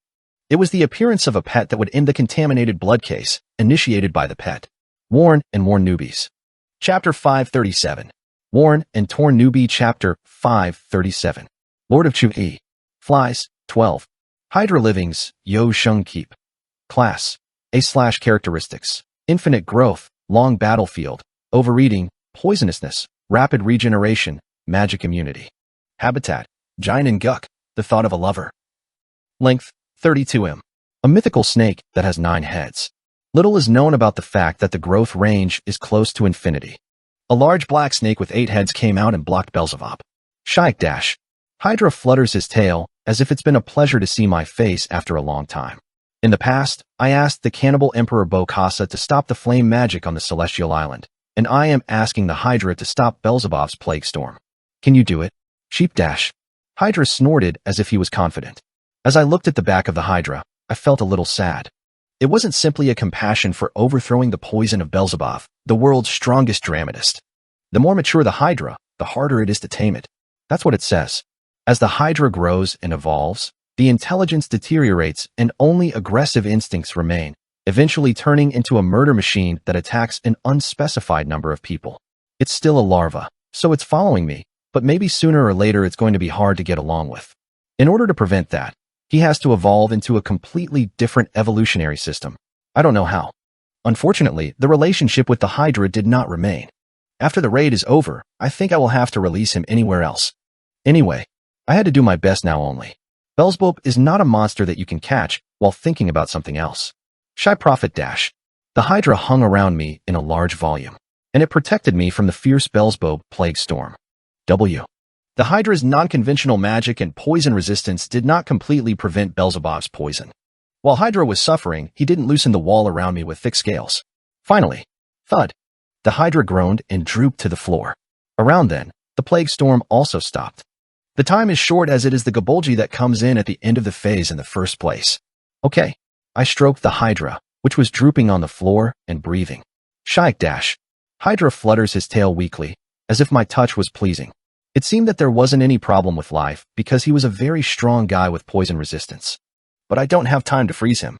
It was the appearance of a pet that would end the contaminated blood case, initiated by the pet. Worn and Torn Newbies. Chapter 537. Worn and Torn Newbie Chapter 537. Lord of Chu-E. Flies, 12. Hydra Livings, Yo Shung Keep. Class. A/characteristics. Infinite growth, long battlefield, overeating, poisonousness, rapid regeneration, magic immunity. Habitat. Giant and Guk, the thought of a lover. Length, 32 m. A mythical snake that has 9 heads. Little is known about the fact that the growth range is close to infinity. A large black snake with 8 heads came out and blocked Beelzebub. Shaik dash. Hydra flutters his tail, as if it's been a pleasure to see my face after a long time. In the past, I asked the cannibal Emperor Bokassa to stop the flame magic on the Celestial Island, and I am asking the Hydra to stop Beelzebub's plague storm. Can you do it? Sheep dash. Hydra snorted as if he was confident. As I looked at the back of the Hydra, I felt a little sad. It wasn't simply a compassion for overthrowing the poison of Beelzebub, the world's strongest dramatist. The more mature the Hydra, the harder it is to tame it. That's what it says. As the Hydra grows and evolves, the intelligence deteriorates and only aggressive instincts remain, eventually turning into a murder machine that attacks an unspecified number of people. It's still a larva, so it's following me, but maybe sooner or later it's going to be hard to get along with. In order to prevent that, he has to evolve into a completely different evolutionary system. I don't know how. Unfortunately, the relationship with the Hydra did not remain. After the raid is over, I think I will have to release him anywhere else. Anyway, I had to do my best now only. Beelzebub is not a monster that you can catch while thinking about something else. Shy Prophet Dash. The Hydra hung around me in a large volume, and it protected me from the fierce Beelzebub plague storm. W. The Hydra's non-conventional magic and poison resistance did not completely prevent Beelzebub's poison. While Hydra was suffering, he didn't loosen the wall around me with thick scales. Finally, thud. The Hydra groaned and drooped to the floor. Around then, the plague storm also stopped. The time is short as it is the Gabolgi that comes in at the end of the phase in the first place. Okay. I stroked the Hydra, which was drooping on the floor and breathing. Shaik Dash. Hydra flutters his tail weakly, as if my touch was pleasing. It seemed that there wasn't any problem with life because he was a very strong guy with poison resistance. But I don't have time to freeze him.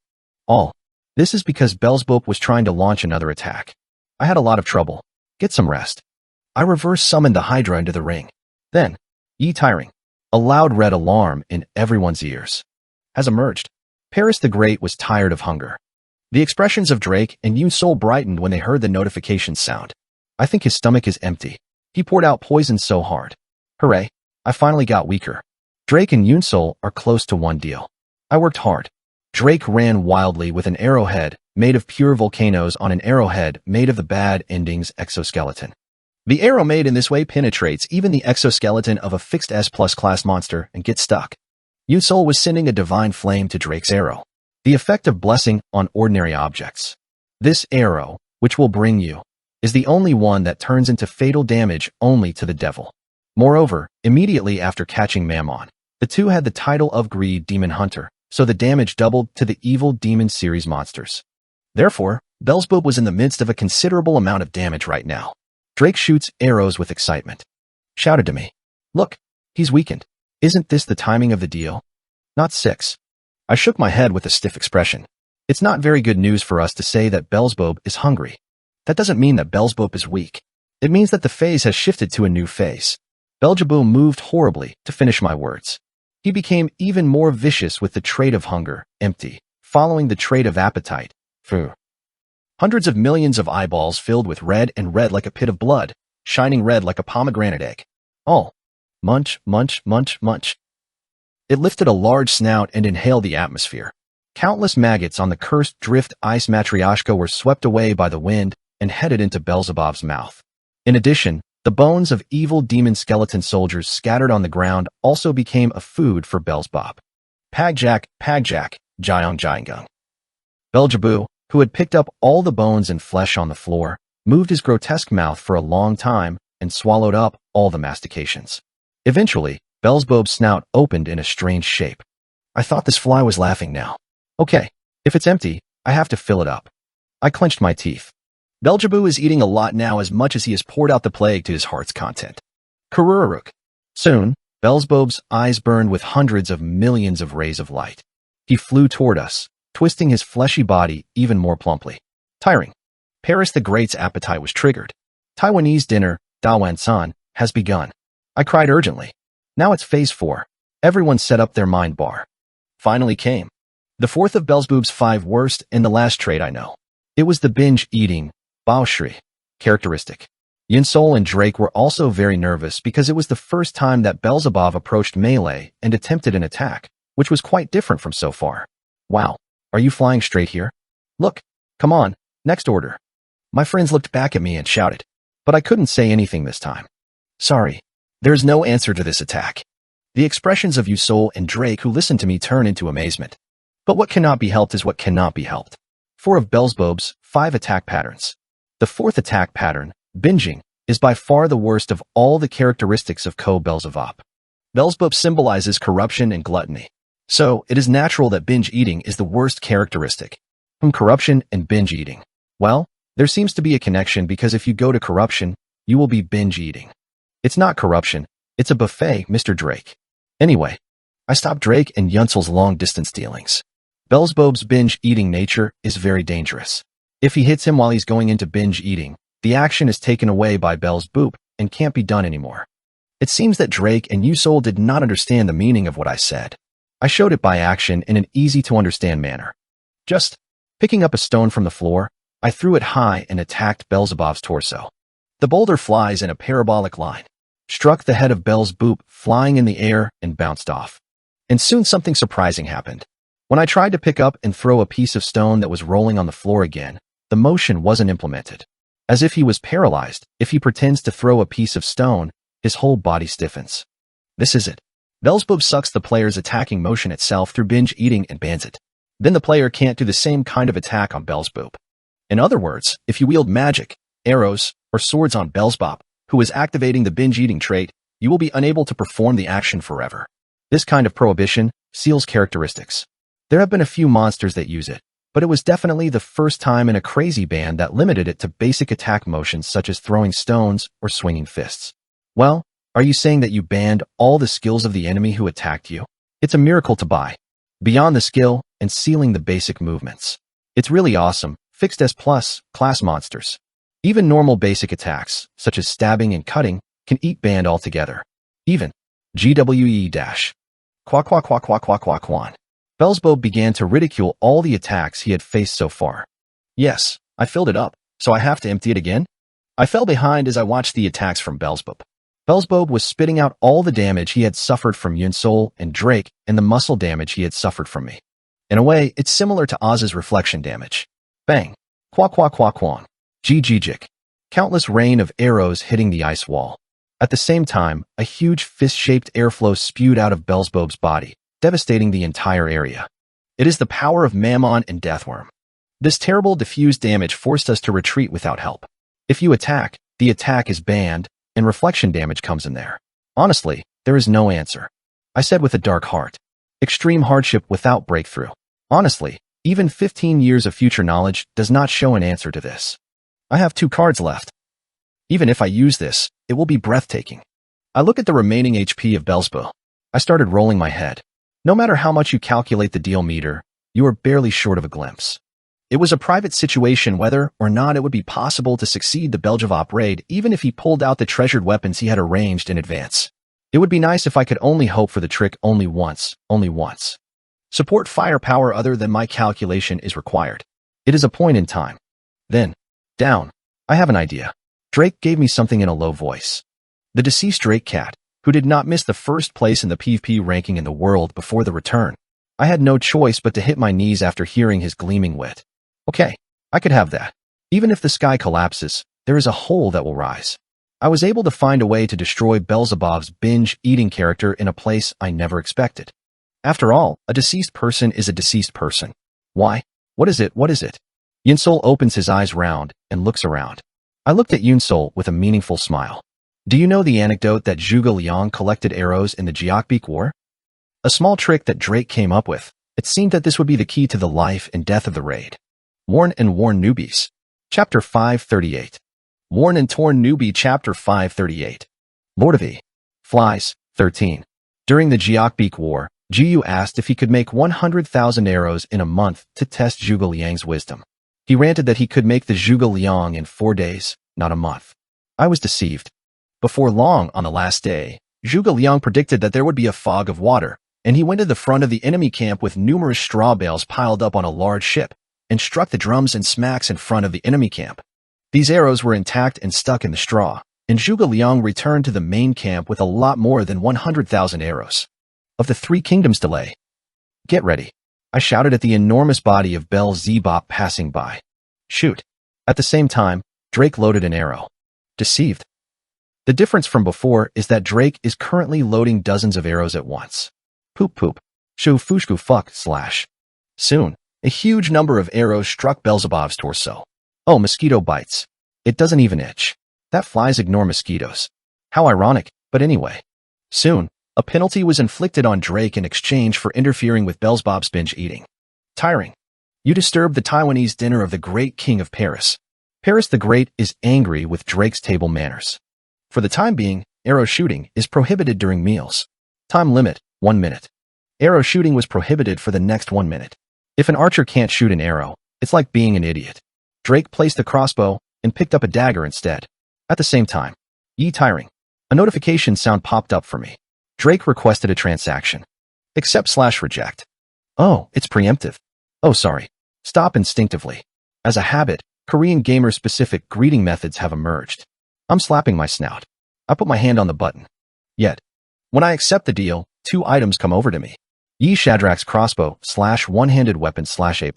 This is because Beelzebub was trying to launch another attack. I had a lot of trouble. Get some rest. I reverse summoned the Hydra into the ring. Then, ye tiring. A loud red alarm in everyone's ears has emerged. Paris the Great was tired of hunger. The expressions of Drake and Yoon Sol brightened when they heard the notification sound. I think his stomach is empty. He poured out poison so hard. Hooray, I finally got weaker. Drake and Yoon Sol are close to one deal. I worked hard. Drake ran wildly with an arrowhead made of pure volcanoes on an arrowhead made of the bad ending's exoskeleton. The arrow made in this way penetrates even the exoskeleton of a fixed S+ class monster and gets stuck. Yoon Sol was sending a divine flame to Drake's arrow, the effect of blessing on ordinary objects. This arrow, which will bring you, is the only one that turns into fatal damage only to the devil. Moreover, immediately after catching Mammon, the two had the title of Greed Demon Hunter, so the damage doubled to the evil demon series monsters. Therefore, Beelzebub was in the midst of a considerable amount of damage right now. Drake shoots arrows with excitement. Shouted to me. Look, he's weakened. Isn't this the timing of the deal? Not 6. I shook my head with a stiff expression. It's not very good news for us to say that Beelzebub is hungry. That doesn't mean that Beelzebub is weak. It means that the phase has shifted to a new phase. Beelzebub moved horribly to finish my words. He became even more vicious with the trait of hunger, empty, following the trait of appetite, food. Hundreds of millions of eyeballs filled with red and red like a pit of blood, shining red like a pomegranate egg. All. Munch, munch, munch, munch. It lifted a large snout and inhaled the atmosphere. Countless maggots on the cursed drift ice matryoshka were swept away by the wind and headed into Beelzebub's mouth. In addition, the bones of evil demon skeleton soldiers scattered on the ground also became a food for Beelzebub. Pagjak, Jyong Jyong. Beelzebub, who had picked up all the bones and flesh on the floor, moved his grotesque mouth for a long time and swallowed up all the mastications. Eventually, Beelzebub's snout opened in a strange shape. I thought this fly was laughing now. Okay, if it's empty, I have to fill it up. I clenched my teeth. Beelzebub is eating a lot now as much as he has poured out the plague to his heart's content. Karuraruk. Soon, Beelzebub's eyes burned with hundreds of millions of rays of light. He flew toward us, twisting his fleshy body even more plumply. Tiring. Paris the Great's appetite was triggered. Taiwanese dinner, Dawan San, has begun. I cried urgently. Now it's phase 4. Everyone set up their mind bar. Finally came. The fourth of Beelzebub's 5 worst and the last trait I know. It was the binge-eating, Baoshri, characteristic. Yoon Sol and Drake were also very nervous because it was the first time that Beelzebub approached melee and attempted an attack, which was quite different from so far. Wow, are you flying straight here? Look, come on, next order. My friends looked back at me and shouted, but I couldn't say anything this time. Sorry, there's no answer to this attack. The expressions of Yoon Sol and Drake who listened to me turn into amazement. But what cannot be helped is what cannot be helped. 4 of Beelzebub's 5 attack patterns. The 4th attack pattern, binging, is by far the worst of all the characteristics of Beelzebub. Beelzebub symbolizes corruption and gluttony. So, it is natural that binge eating is the worst characteristic. From corruption and binge eating. Well, there seems to be a connection because if you go to corruption, you will be binge eating. It's not corruption, it's a buffet, Mr. Drake. Anyway, I stopped Drake and Yunsel's long-distance dealings. Beelzebub's binge-eating nature is very dangerous. If he hits him while he's going into binge eating, the action is taken away by Beelzebub and can't be done anymore. It seems that Drake and Yoon Sol did not understand the meaning of what I said. I showed it by action in an easy-to-understand manner. Just picking up a stone from the floor, I threw it high and attacked Beelzebub's torso. The boulder flies in a parabolic line. struck the head of Belzebub, flying in the air and bounced off. And soon something surprising happened. When I tried to pick up and throw a piece of stone that was rolling on the floor again, the motion wasn't implemented. As if he was paralyzed, if he pretends to throw a piece of stone, his whole body stiffens. This is it. Belzebub sucks the player's attacking motion itself through binge eating and bans it. Then the player can't do the same kind of attack on Belzebub. In other words, if you wield magic, arrows, or swords on Belzebub, who is activating the binge eating trait, you will be unable to perform the action forever. This kind of prohibition seals characteristics. There have been a few monsters that use it, but it was definitely the first time in a crazy ban that limited it to basic attack motions such as throwing stones or swinging fists. Well, are you saying that you banned all the skills of the enemy who attacked you? It's a miracle to buy. Beyond the skill and sealing the basic movements. It's really awesome, fixed S+ class monsters. Even normal basic attacks, such as stabbing and cutting, can eat banned altogether. Even GWE dash. Quack quack quack quack quack quack quan. Belzebub began to ridicule all the attacks he had faced so far. Yes, I filled it up, so I have to empty it again? I fell behind as I watched the attacks from Belzebub. Belzebub was spitting out all the damage he had suffered from Yunsol and Drake and the muscle damage he had suffered from me. In a way, it's similar to Oz's reflection damage. Bang. Quack quack quack quan. Jik. Countless rain of arrows hitting the ice wall. At the same time, a huge fist-shaped airflow spewed out of Belzebub's body, devastating the entire area. It is the power of Mammon and Deathworm. This terrible diffused damage forced us to retreat without help. If you attack, the attack is banned, and reflection damage comes in there. Honestly, there is no answer. I said with a dark heart. Extreme hardship without breakthrough. Honestly, even 15 years of future knowledge does not show an answer to this. I have 2 cards left. Even if I use this, it will be breathtaking. I look at the remaining HP of Belzebub. I started rolling my head. No matter how much you calculate the deal meter, you are barely short of a glimpse. It was a private situation whether or not it would be possible to succeed the Belzebub raid even if he pulled out the treasured weapons he had arranged in advance. It would be nice if I could only hope for the trick only once. Support firepower other than my calculation is required. It is a point in time. Then, down. I have an idea. Drake gave me something in a low voice. The deceased Drake cat, who did not miss the first place in the PvP ranking in the world before the return. I had no choice but to hit my knees after hearing his gleaming wit. Okay, I could have that. Even if the sky collapses, there is a hole that will rise. I was able to find a way to destroy Belzebub's binge-eating character in a place I never expected. After all, a deceased person is a deceased person. Why? What is it? Yunsol opens his eyes round and looks around. I looked at Yunsol with a meaningful smile. Do you know the anecdote that Zhuge Liang collected arrows in the Jiakbeek War? A small trick that Drake came up with. It seemed that this would be the key to the life and death of the raid. Worn and Worn Newbies. Chapter 538. Worn and Torn Newbie Chapter 538. Lord of E. Flies. 13. During the Jiakbeek War, Jiu asked if he could make 100,000 arrows in a month to test Zhuge Liang's wisdom. He ranted that he could make the Zhuge Liang in 4 days, not a month. I was deceived. Before long, on the last day, Zhuge Liang predicted that there would be a fog of water, and he went to the front of the enemy camp with numerous straw bales piled up on a large ship, and struck the drums and smacks in front of the enemy camp. These arrows were intact and stuck in the straw, and Zhuge Liang returned to the main camp with a lot more than 100,000 arrows. Of the 3 kingdoms delay. Get ready. I shouted at the enormous body of Belzebub passing by. Shoot. At the same time, Drake loaded an arrow. Deceived. The difference from before is that Drake is currently loading dozens of arrows at once. Poop poop. Shoo fushku fuck slash. Soon, a huge number of arrows struck Belzebub's torso. Oh, mosquito bites. It doesn't even itch. That flies ignore mosquitoes. How ironic, but anyway. Soon, a penalty was inflicted on Drake in exchange for interfering with Belzebub's binge eating. Tiring. You disturbed the Taiwanese dinner of the great king of Paris. Paris the Great is angry with Drake's table manners. For the time being, arrow shooting is prohibited during meals. Time limit, 1 minute. Arrow shooting was prohibited for the next 1 minute. If an archer can't shoot an arrow, it's like being an idiot. Drake placed the crossbow and picked up a dagger instead. At the same time. Tiring. A notification sound popped up for me. Drake requested a transaction. Accept/reject. Oh, it's preemptive. Oh, sorry. Stop instinctively. As a habit, Korean gamer-specific greeting methods have emerged. I'm slapping my snout. I put my hand on the button. Yet, when I accept the deal, 2 items come over to me. Yi Shadrak's crossbow / one-handed weapon / A+.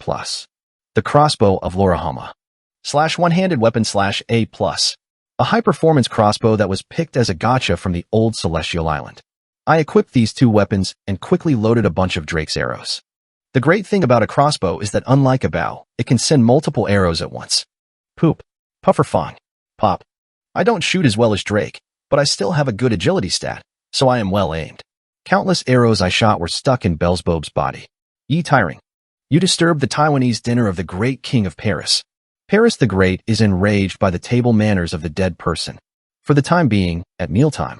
The crossbow of Lorahama / one-handed weapon / A+. A high-performance crossbow that was picked as a gotcha from the old Celestial Island. I equipped these 2 weapons and quickly loaded a bunch of Drake's arrows. The great thing about a crossbow is that unlike a bow, it can send multiple arrows at once. Poop. Pufferfong. Pop. I don't shoot as well as Drake, but I still have a good agility stat, so I am well aimed. Countless arrows I shot were stuck in Beelzebub's body. Ye tiring. You disturbed the Taiwanese dinner of the great king of Paris. Paris the Great is enraged by the table manners of the dead person. For the time being, at mealtime,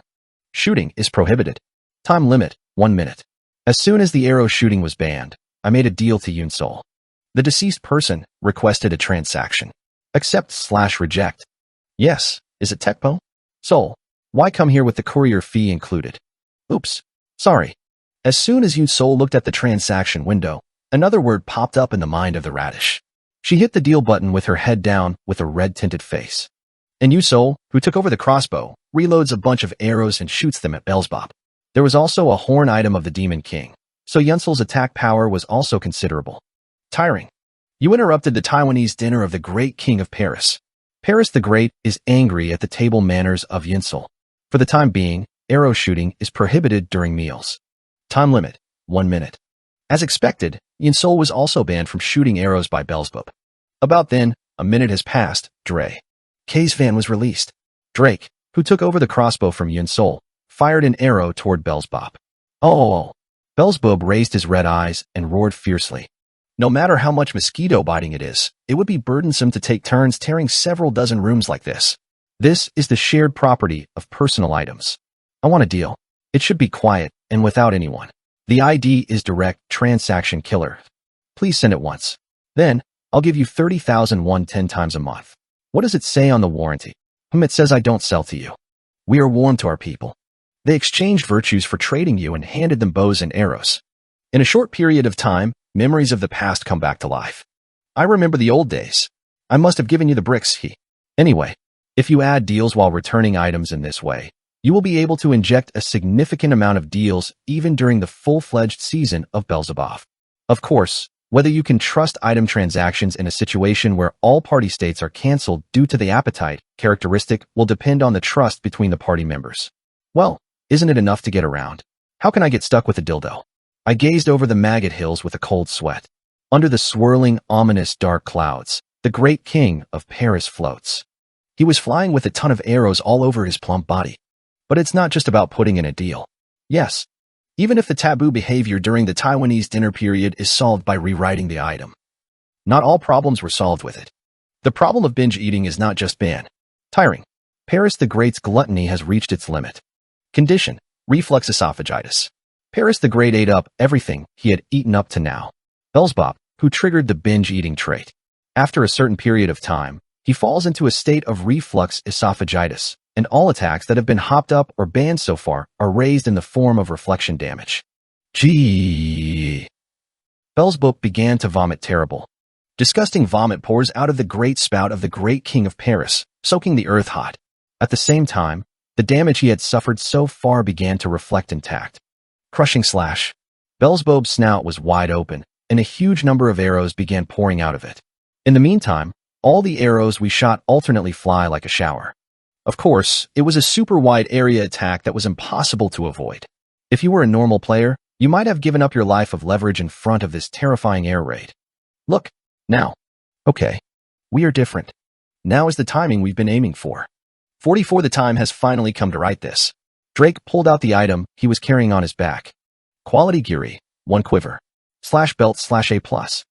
shooting is prohibited. Time limit, 1 minute. As soon as the arrow shooting was banned, I made a deal to Yun Sol. The deceased person requested a transaction. Accept / reject. Yes, is it Tekpo? Sol, why come here with the courier fee included? Oops, sorry. As soon as Yun Sol looked at the transaction window, another word popped up in the mind of the radish. She hit the deal button with her head down with a red-tinted face. And Yun Sol, who took over the crossbow, reloads a bunch of arrows and shoots them at Beelzebub. There was also a horn item of the Demon King, so Yun Sol's attack power was also considerable. Tiring. You interrupted the Taiwanese dinner of the great king of Paris. Paris the Great is angry at the table manners of Yun Sol. For the time being, arrow shooting is prohibited during meals. Time limit, 1 minute. As expected, Yun Sol was also banned from shooting arrows by Beelzebub. About then, a minute has passed, Drake's van was released. Drake, who took over the crossbow from Yun Sol, fired an arrow toward Beelzebub. Oh! Beelzebub raised his red eyes and roared fiercely. No matter how much mosquito biting it is, it would be burdensome to take turns tearing several dozen rooms like this. This is the shared property of personal items. I want a deal. It should be quiet and without anyone. The ID is direct transaction killer. Please send it once. Then, I'll give you 30,000 won 10 times a month. What does it say on the warranty? It says I don't sell to you. We are warm to our people. They exchanged virtues for trading you and handed them bows and arrows. In a short period of time, memories of the past come back to life. I remember the old days. I must have given you the bricks, Anyway, if you add deals while returning items in this way, you will be able to inject a significant amount of deals even during the full-fledged season of Beelzebub. Of course, whether you can trust item transactions in a situation where all party states are cancelled due to the appetite characteristic will depend on the trust between the party members. Well, isn't it enough to get around? How can I get stuck with a dildo? I gazed over the Maggot Hills with a cold sweat. Under the swirling, ominous dark clouds, the great king of Paris floats. He was flying with a ton of arrows all over his plump body. But it's not just about putting in a deal. Yes, even if the taboo behavior during the Taiwanese dinner period is solved by rewriting the item. Not all problems were solved with it. The problem of binge eating is not just tiring. Paris the Great's gluttony has reached its limit. Condition, reflux esophagitis. Paris the Great ate up everything he had eaten up to now. Beelzebub, who triggered the binge eating trait. After a certain period of time, he falls into a state of reflux esophagitis, and all attacks that have been hopped up or banned so far are raised in the form of reflection damage. Gee. Beelzebub began to vomit terrible. Disgusting vomit pours out of the great spout of the great king of Paris, soaking the earth hot. At the same time, the damage he had suffered so far began to reflect intact. Crushing slash. Beelzebub's snout was wide open, and a huge number of arrows began pouring out of it. In the meantime, all the arrows we shot alternately fly like a shower. Of course, it was a super wide area attack that was impossible to avoid. If you were a normal player, you might have given up your life of leverage in front of this terrifying air raid. Look, now. Okay. We are different. Now is the timing we've been aiming for. 44 The time has finally come to write this. Drake pulled out the item he was carrying on his back. Quality Geary, 1 quiver. /belt /A+.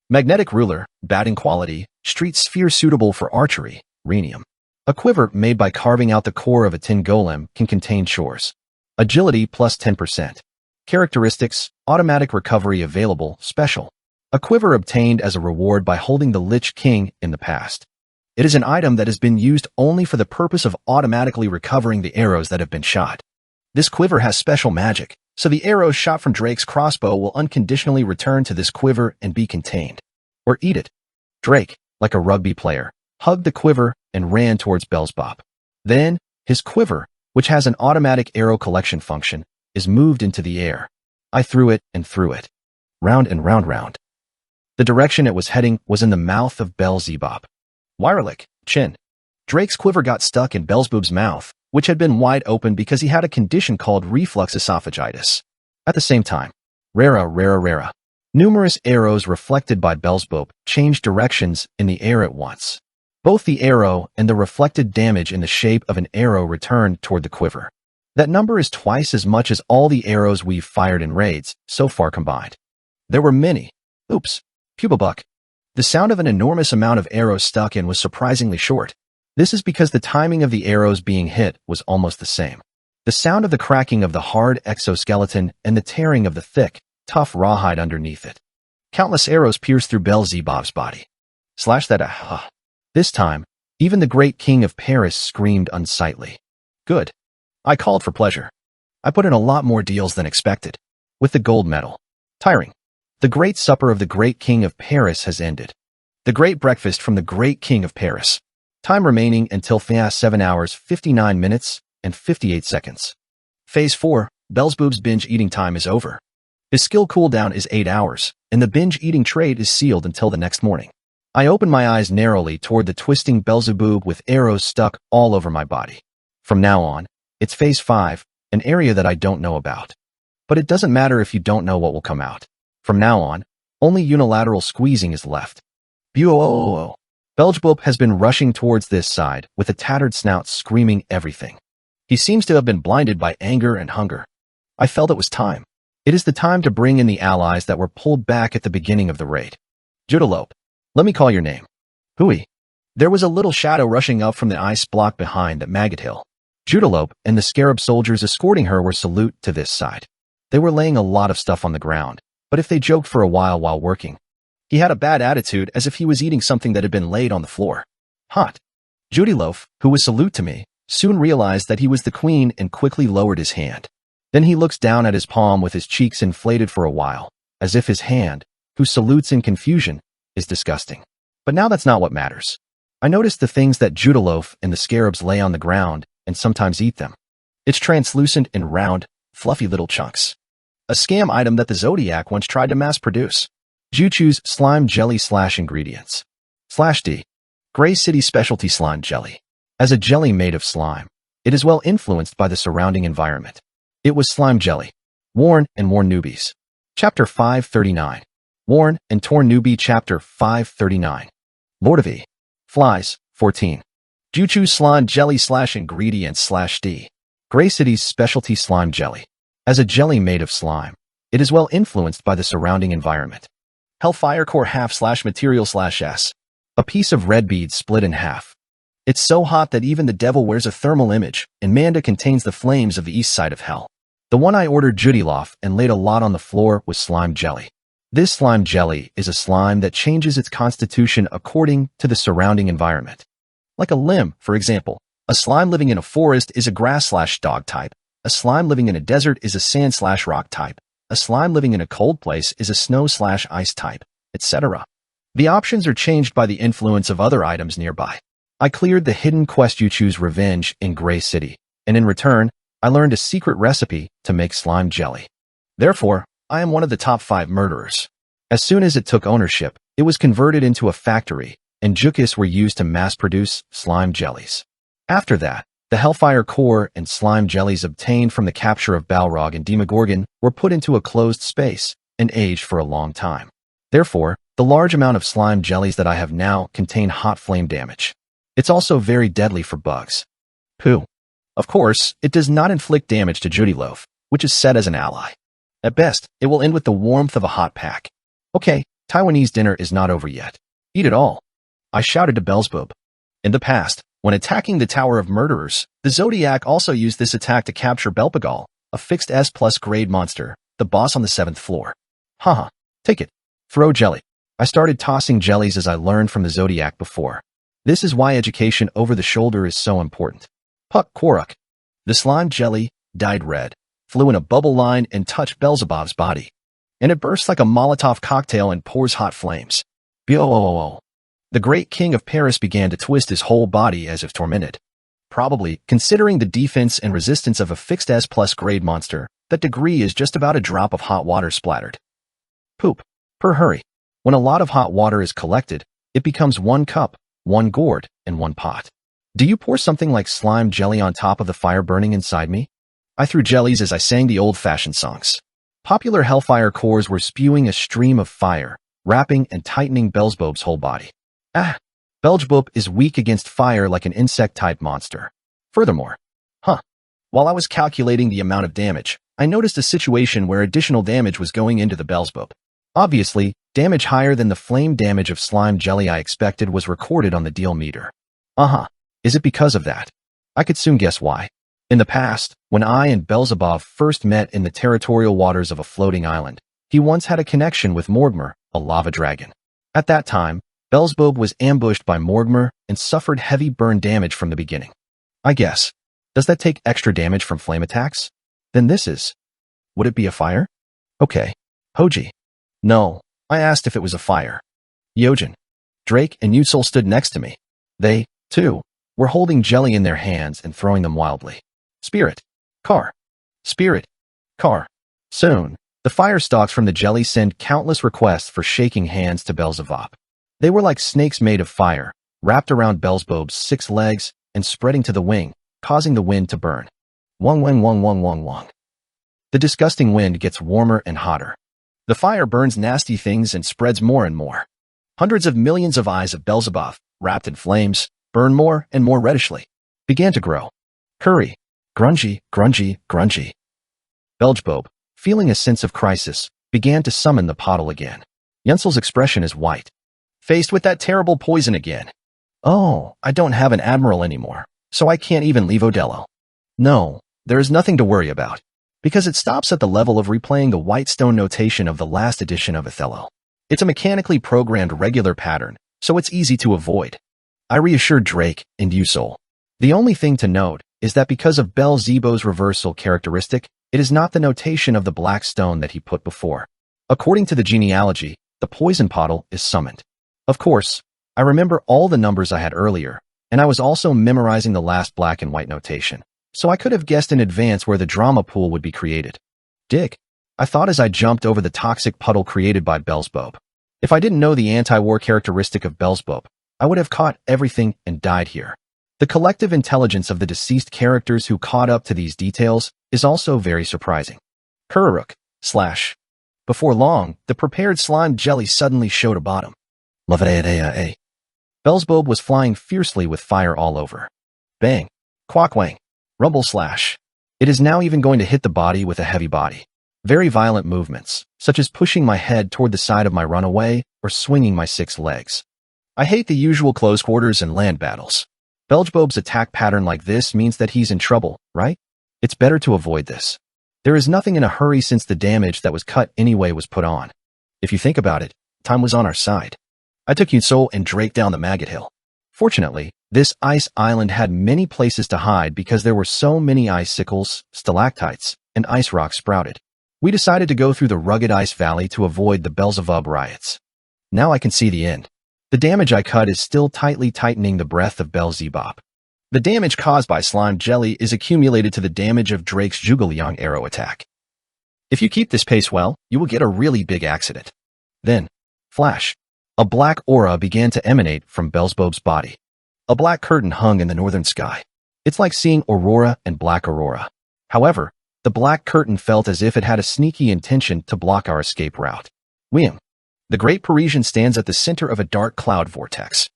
Magnetic ruler, batting quality, street sphere suitable for archery, rhenium. A quiver made by carving out the core of a tin golem can contain chores. Agility plus 10%. Characteristics, automatic recovery available, special. A quiver obtained as a reward by holding the Lich King in the past. It is an item that has been used only for the purpose of automatically recovering the arrows that have been shot. This quiver has special magic, so the arrows shot from Drake's crossbow will unconditionally return to this quiver and be contained. Or eat it. Drake, like a rugby player, hugged the quiver and ran towards Beelzebub. Then, his quiver, which has an automatic arrow collection function, is moved into the air. I threw it and threw it. Round and round round. The direction it was heading was in the mouth of Beelzebub. Wirelick, chin. Drake's quiver got stuck in Beelzebub's mouth, which had been wide open because he had a condition called reflux esophagitis. At the same time, rara, rara, rara. Numerous arrows reflected by Beelzebub changed directions in the air at once. Both the arrow and the reflected damage in the shape of an arrow returned toward the quiver. That number is twice as much as all the arrows we've fired in raids so far combined. There were many. Oops. Pubabuck. The sound of an enormous amount of arrows stuck in was surprisingly short. This is because the timing of the arrows being hit was almost the same. The sound of the cracking of the hard exoskeleton and the tearing of the thick, tough rawhide underneath it. Countless arrows pierced through Beelzebub's body. Slash that ah. This time, even the great king of Paris screamed unsightly. Good. I called for pleasure. I put in a lot more deals than expected. With the gold medal. Tiring. The great supper of the great king of Paris has ended. The great breakfast from the great king of Paris. Time remaining until 7 hours, 59 minutes, and 58 seconds. Phase 4, Beelzebub's binge eating time is over. His skill cooldown is 8 hours, and the binge eating trade is sealed until the next morning. I open my eyes narrowly toward the twisting Beelzebub with arrows stuck all over my body. From now on, it's Phase 5, an area that I don't know about. But it doesn't matter if you don't know what will come out. From now on, only unilateral squeezing is left. Beelzebub has been rushing towards this side, with a tattered snout screaming everything. He seems to have been blinded by anger and hunger. I felt it was time. It is the time to bring in the allies that were pulled back at the beginning of the raid. Judelope. Let me call your name. Hui. There was a little shadow rushing up from the ice block behind the Maggot Hill. Judelope and the Scarab soldiers escorting her were salute to this side. They were laying a lot of stuff on the ground, but if they joked for a while working, he had a bad attitude as if he was eating something that had been laid on the floor. Hot. Judelope, who was salute to me, soon realized that he was the queen and quickly lowered his hand. Then he looks down at his palm with his cheeks inflated for a while, as if his hand, who salutes in confusion, is disgusting. But now that's not what matters. I noticed the things that Judelope and the Scarabs lay on the ground and sometimes eat them. It's translucent in round, fluffy little chunks. A scam item that the Zodiac once tried to mass produce. Juchu's slime jelly / ingredients. /D. Gray City specialty slime jelly. As a jelly made of slime, it is well influenced by the surrounding environment. It was slime jelly. Worn and Worn Newbies. Chapter 539. Worn and Torn Newbie Chapter 539. Lord of E. Flies, 14. Juchu slime jelly / ingredients /D. Gray City's specialty slime jelly. As a jelly made of slime, it is well influenced by the surrounding environment. Hellfire core half / material /S. A piece of red bead split in half. It's so hot that even the devil wears a thermal image, and Manda contains the flames of the east side of hell. The one I ordered Judelope and laid a lot on the floor was slime jelly. This slime jelly is a slime that changes its constitution according to the surrounding environment. Like a limb, for example, a slime living in a forest is a grass / dog type, a slime living in a desert is a sand / rock type, a slime living in a cold place is a snow / ice type, etc. The options are changed by the influence of other items nearby. I cleared the hidden quest Juchu's Revenge in Gray City, and in return, I learned a secret recipe to make slime jelly. Therefore, I am one of the top 5 murderers. As soon as it took ownership, it was converted into a factory, and Jukis were used to mass-produce slime jellies. After that, the Hellfire core and slime jellies obtained from the capture of Balrog and Demogorgon were put into a closed space and aged for a long time. Therefore, the large amount of slime jellies that I have now contain hot flame damage. It's also very deadly for bugs. Pooh. Of course, it does not inflict damage to Judelope, which is set as an ally. At best, it will end with the warmth of a hot pack. Okay, Taiwanese dinner is not over yet. Eat it all. I shouted to Beelzebub. In the past, when attacking the Tower of Murderers, the Zodiac also used this attack to capture Belpagal, a fixed S+ grade monster, the boss on the 7th floor. Haha, take it. Throw jelly. I started tossing jellies as I learned from the Zodiac before. This is why education over the shoulder is so important. Puck Quaruk. The slime jelly, dyed red, flew in a bubble line and touched Beelzebub's body. And it bursts like a Molotov cocktail and pours hot flames. The great king of Paris began to twist his whole body as if tormented. Probably, considering the defense and resistance of a fixed S+ grade monster, that degree is just about a drop of hot water splattered. Poop. Per hurry. When a lot of hot water is collected, it becomes 1 cup, 1 gourd, and 1 pot. Do you pour something like slime jelly on top of the fire burning inside me? I threw jellies as I sang the old-fashioned songs. Popular Hellfire cores were spewing a stream of fire, wrapping and tightening Beelzebub's whole body. Beelzebub is weak against fire like an insect-type monster. Furthermore, while I was calculating the amount of damage, I noticed a situation where additional damage was going into the Beelzebub. Obviously, damage higher than the flame damage of slime jelly I expected was recorded on the deal meter. Is it because of that? I could soon guess why. In the past, when I and Beelzebub first met in the territorial waters of a floating island, he once had a connection with Morgmer, a lava dragon. At that time, Beelzebub was ambushed by Morgmer and suffered heavy burn damage from the beginning. I guess. Does that take extra damage from flame attacks? Then this is. Would it be a fire? Okay. Hoji. No, I asked if it was a fire. Yojin. Drake and Yusol stood next to me. They, too, were holding jelly in their hands and throwing them wildly. Spirit. Car. Spirit. Car. Soon, the fire stalks from the jelly sent countless requests for shaking hands to Beelzebub. They were like snakes made of fire, wrapped around Beelzebub's 6 legs and spreading to the wing, causing the wind to burn. Wong wong wong wong wong wong. The disgusting wind gets warmer and hotter. The fire burns nasty things and spreads more and more. Hundreds of millions of eyes of Beelzebub, wrapped in flames, burn more and more reddishly, began to grow. Curry. Grungy, grungy, grungy. Beelzebub, feeling a sense of crisis, began to summon the pottle again. Yensel's expression is white. Faced with that terrible poison again. Oh, I don't have an admiral anymore, so I can't even leave Odello. No, there is nothing to worry about, because it stops at the level of replaying the Whitestone notation of the last edition of Othello. It's a mechanically programmed regular pattern, so it's easy to avoid. I reassured Drake and Yusol. The only thing to note is that because of Beelzebub's reversal characteristic, it is not the notation of the black stone that he put before. According to the genealogy, the poison pottle is summoned. Of course, I remember all the numbers I had earlier, and I was also memorizing the last black and white notation, so I could have guessed in advance where the drama pool would be created. Dick, I thought as I jumped over the toxic puddle created by Beelzebub. If I didn't know the anti-war characteristic of Beelzebub, I would have caught everything and died here. The collective intelligence of the deceased characters who caught up to these details is also very surprising. Kuraruk, / Before long, the prepared slime jelly suddenly showed a bottom. Beelzebub was flying fiercely with fire all over. Bang. Quackwang. Rumble / It is now even going to hit the body with a heavy body. Very violent movements, such as pushing my head toward the side of my runaway or swinging my 6 legs. I hate the usual close quarters and land battles. Beelzebub's attack pattern like this means that he's in trouble, right? It's better to avoid this. There is nothing in a hurry since the damage that was cut anyway was put on. If you think about it, time was on our side. I took Yusol and Drake down the Maggot Hill. Fortunately, this ice island had many places to hide because there were so many icicles, stalactites, and ice rocks sprouted. We decided to go through the rugged ice valley to avoid the Beelzebub riots. Now I can see the end. The damage I cut is still tightly tightening the breath of Beelzebub. The damage caused by slime jelly is accumulated to the damage of Drake's Jugalyong arrow attack. If you keep this pace well, you will get a really big accident. Then, flash. A black aura began to emanate from Beelzebub's body. A black curtain hung in the northern sky. It's like seeing Aurora and Black Aurora. However, the black curtain felt as if it had a sneaky intention to block our escape route. William. The great Parisian stands at the center of a dark cloud vortex.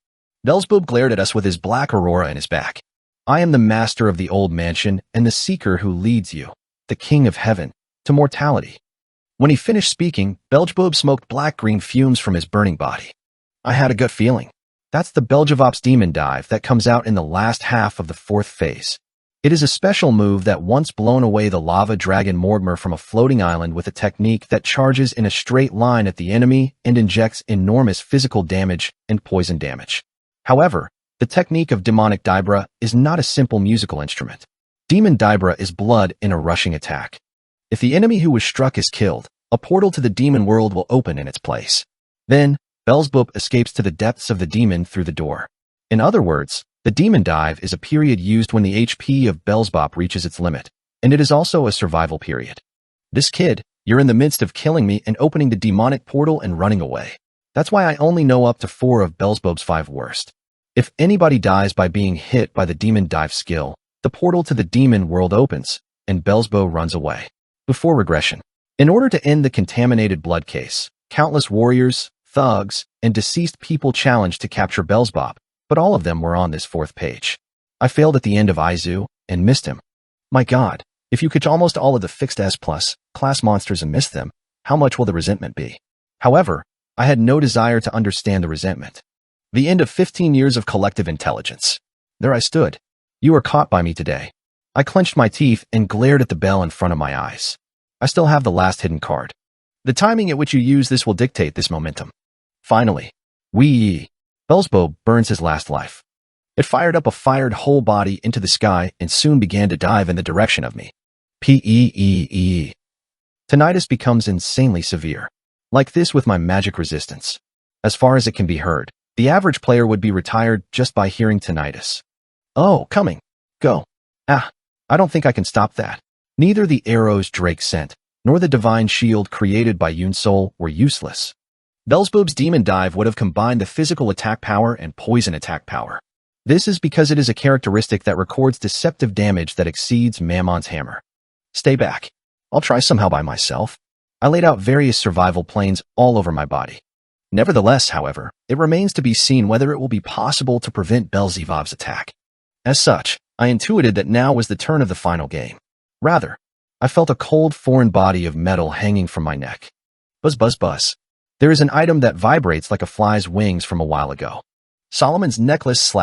Beelzebub glared at us with his black aurora in his back. I am the master of the old mansion and the seeker who leads you, the king of heaven, to mortality. When he finished speaking, Beelzebub smoked black-green fumes from his burning body. I had a gut feeling. That's the Beelzebub's demon dive that comes out in the last half of the 4th phase. It is a special move that once blown away the lava dragon Morgmer from a floating island with a technique that charges in a straight line at the enemy and injects enormous physical damage and poison damage. However, the technique of demonic Dibra is not a simple musical instrument. Demon Dibra is blood in a rushing attack. If the enemy who was struck is killed, a portal to the demon world will open in its place. Then, Beelzebub escapes to the depths of the demon through the door. In other words, The demon dive is a period used when the HP of Beelzebub reaches its limit, and it is also a survival period. This kid, you're in the midst of killing me and opening the demonic portal and running away. That's why I only know up to 4 of Beelzebub's 5 worst. If anybody dies by being hit by the demon dive skill, the portal to the demon world opens, and Beelzebub runs away. Before regression. In order to end the contaminated blood case, countless warriors, thugs, and deceased people challenged to capture Beelzebub, but all of them were on this 4th page. I failed at the end of Izu, and missed him. My god, if you catch almost all of the fixed S+ class monsters and miss them, how much will the resentment be? However, I had no desire to understand the resentment. The end of 15 years of collective intelligence. There I stood. You were caught by me today. I clenched my teeth and glared at the bell in front of my eyes. I still have the last hidden card. The timing at which you use this will dictate this momentum. Finally, Beelzebub burns his last life. It fired up a fired whole body into the sky and soon began to dive in the direction of me. Tinnitus becomes insanely severe. Like this with my magic resistance. As far as it can be heard, the average player would be retired just by hearing tinnitus. Oh, coming. Go. I don't think I can stop that. Neither the arrows Drake sent, nor the divine shield created by Yunsol were useless. Beelzebub's demon dive would have combined the physical attack power and poison attack power. This is because it is a characteristic that records deceptive damage that exceeds Mammon's hammer. Stay back. I'll try somehow by myself. I laid out various survival planes all over my body. Nevertheless, however, it remains to be seen whether it will be possible to prevent Beelzebub's attack. As such, I intuited that now was the turn of the final game. Rather, I felt a cold foreign body of metal hanging from my neck. Buzz buzz buzz. There is an item that vibrates like a fly's wings from a while ago. Solomon's necklace.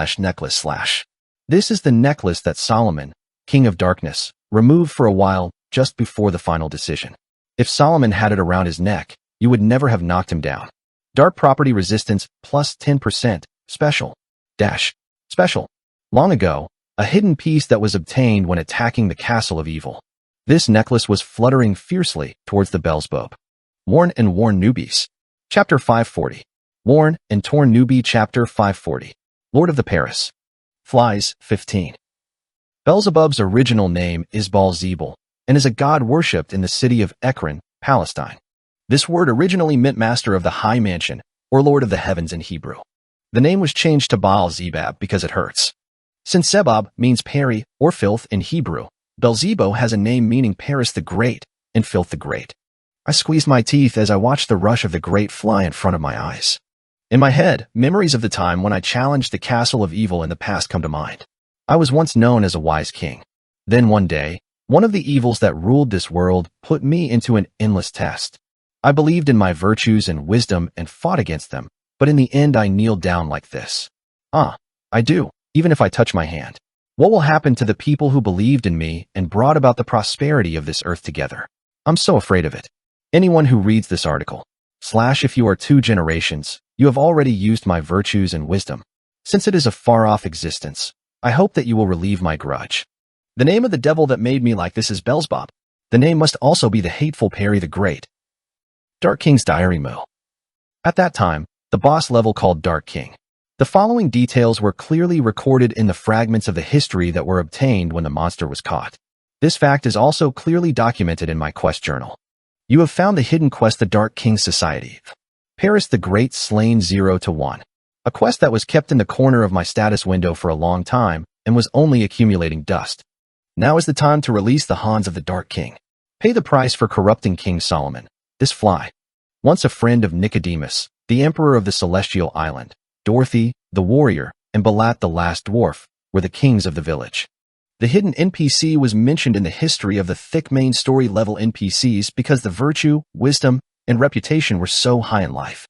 This is the necklace that Solomon, King of Darkness, removed for a while just before the final decision. If Solomon had it around his neck, you would never have knocked him down. Dark property resistance plus 10%, special. Special. Long ago, a hidden piece that was obtained when attacking the Castle of Evil. This necklace was fluttering fiercely towards the Beelzebub. Worn and Worn Newbies. Chapter 540. Worn and Torn Newbie Chapter 540. Lord of the Paris. Flies, 15. Beelzebub's original name is Baal-zebul, and is a god worshipped in the city of Ekron, Palestine. This word originally meant Master of the High Mansion, or Lord of the Heavens in Hebrew. The name was changed to Baal-zebub because it hurts. Since Zebub means Peri or filth in Hebrew, Beelzebub has a name meaning Paris the Great and Filth the Great. I squeezed my teeth as I watched the rush of the great fly in front of my eyes. In my head, memories of the time when I challenged the Castle of Evil in the past come to mind. I was once known as a wise king. Then one day, one of the evils that ruled this world put me into an endless test. I believed in my virtues and wisdom and fought against them, but in the end I kneeled down like this. I do, even if I touch my hand. What will happen to the people who believed in me and brought about the prosperity of this earth together? I'm so afraid of it. Anyone who reads this article, if you are 2 generations, you have already used my virtues and wisdom. Since it is a far-off existence, I hope that you will relieve my grudge. The name of the devil that made me like this is Beelzebub. The name must also be the hateful Peri the Great. Dark King's Diary Mill. At that time, the boss level called Dark King. The following details were clearly recorded in the fragments of the history that were obtained when the monster was caught. This fact is also clearly documented in my quest journal. You have found the hidden quest, the Dark King's Society. Paris the Great slain 0 to 1. A quest that was kept in the corner of my status window for a long time and was only accumulating dust. Now is the time to release the Hans of the Dark King. Pay the price for corrupting King Solomon. This fly. Once a friend of Nicodemus, the emperor of the Celestial Island, Dorothy, the warrior, and Balat the last dwarf, were the kings of the village. The hidden NPC was mentioned in the history of the thick main story level NPCs because the virtue, wisdom, and reputation were so high in life.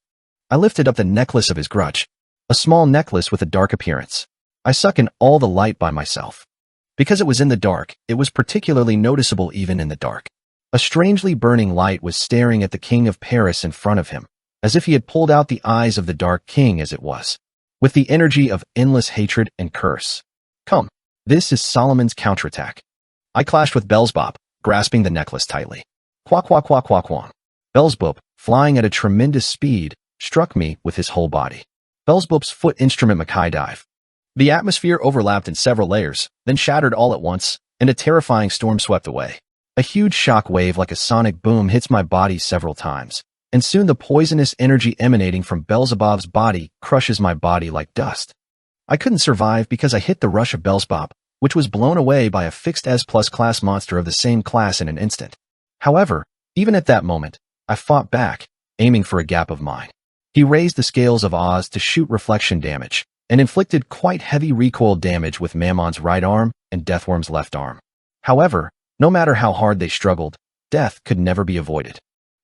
I lifted up the necklace of his grudge. A small necklace with a dark appearance. I suck in all the light by myself. Because it was in the dark, it was particularly noticeable even in the dark. A strangely burning light was staring at the king of Paris in front of him, as if he had pulled out the eyes of the Dark King as it was, with the energy of endless hatred and curse. Come, this is Solomon's counterattack. I clashed with Beelzebub, grasping the necklace tightly. Quack quack quack quack quack. Beelzebub, flying at a tremendous speed, struck me with his whole body. Beelzebub's foot instrument Makai dive. The atmosphere overlapped in several layers, then shattered all at once, and a terrifying storm swept away. A huge shock wave like a sonic boom hits my body several times, and soon the poisonous energy emanating from Beelzebub's body crushes my body like dust. I couldn't survive because I hit the rush of Beelzebub, which was blown away by a fixed S+ class monster of the same class in an instant. However, even at that moment, I fought back, aiming for a gap of mine. He raised the scales of Oz to shoot reflection damage, and inflicted quite heavy recoil damage with Mammon's right arm and Deathworm's left arm. However, no matter how hard they struggled, death could never be avoided.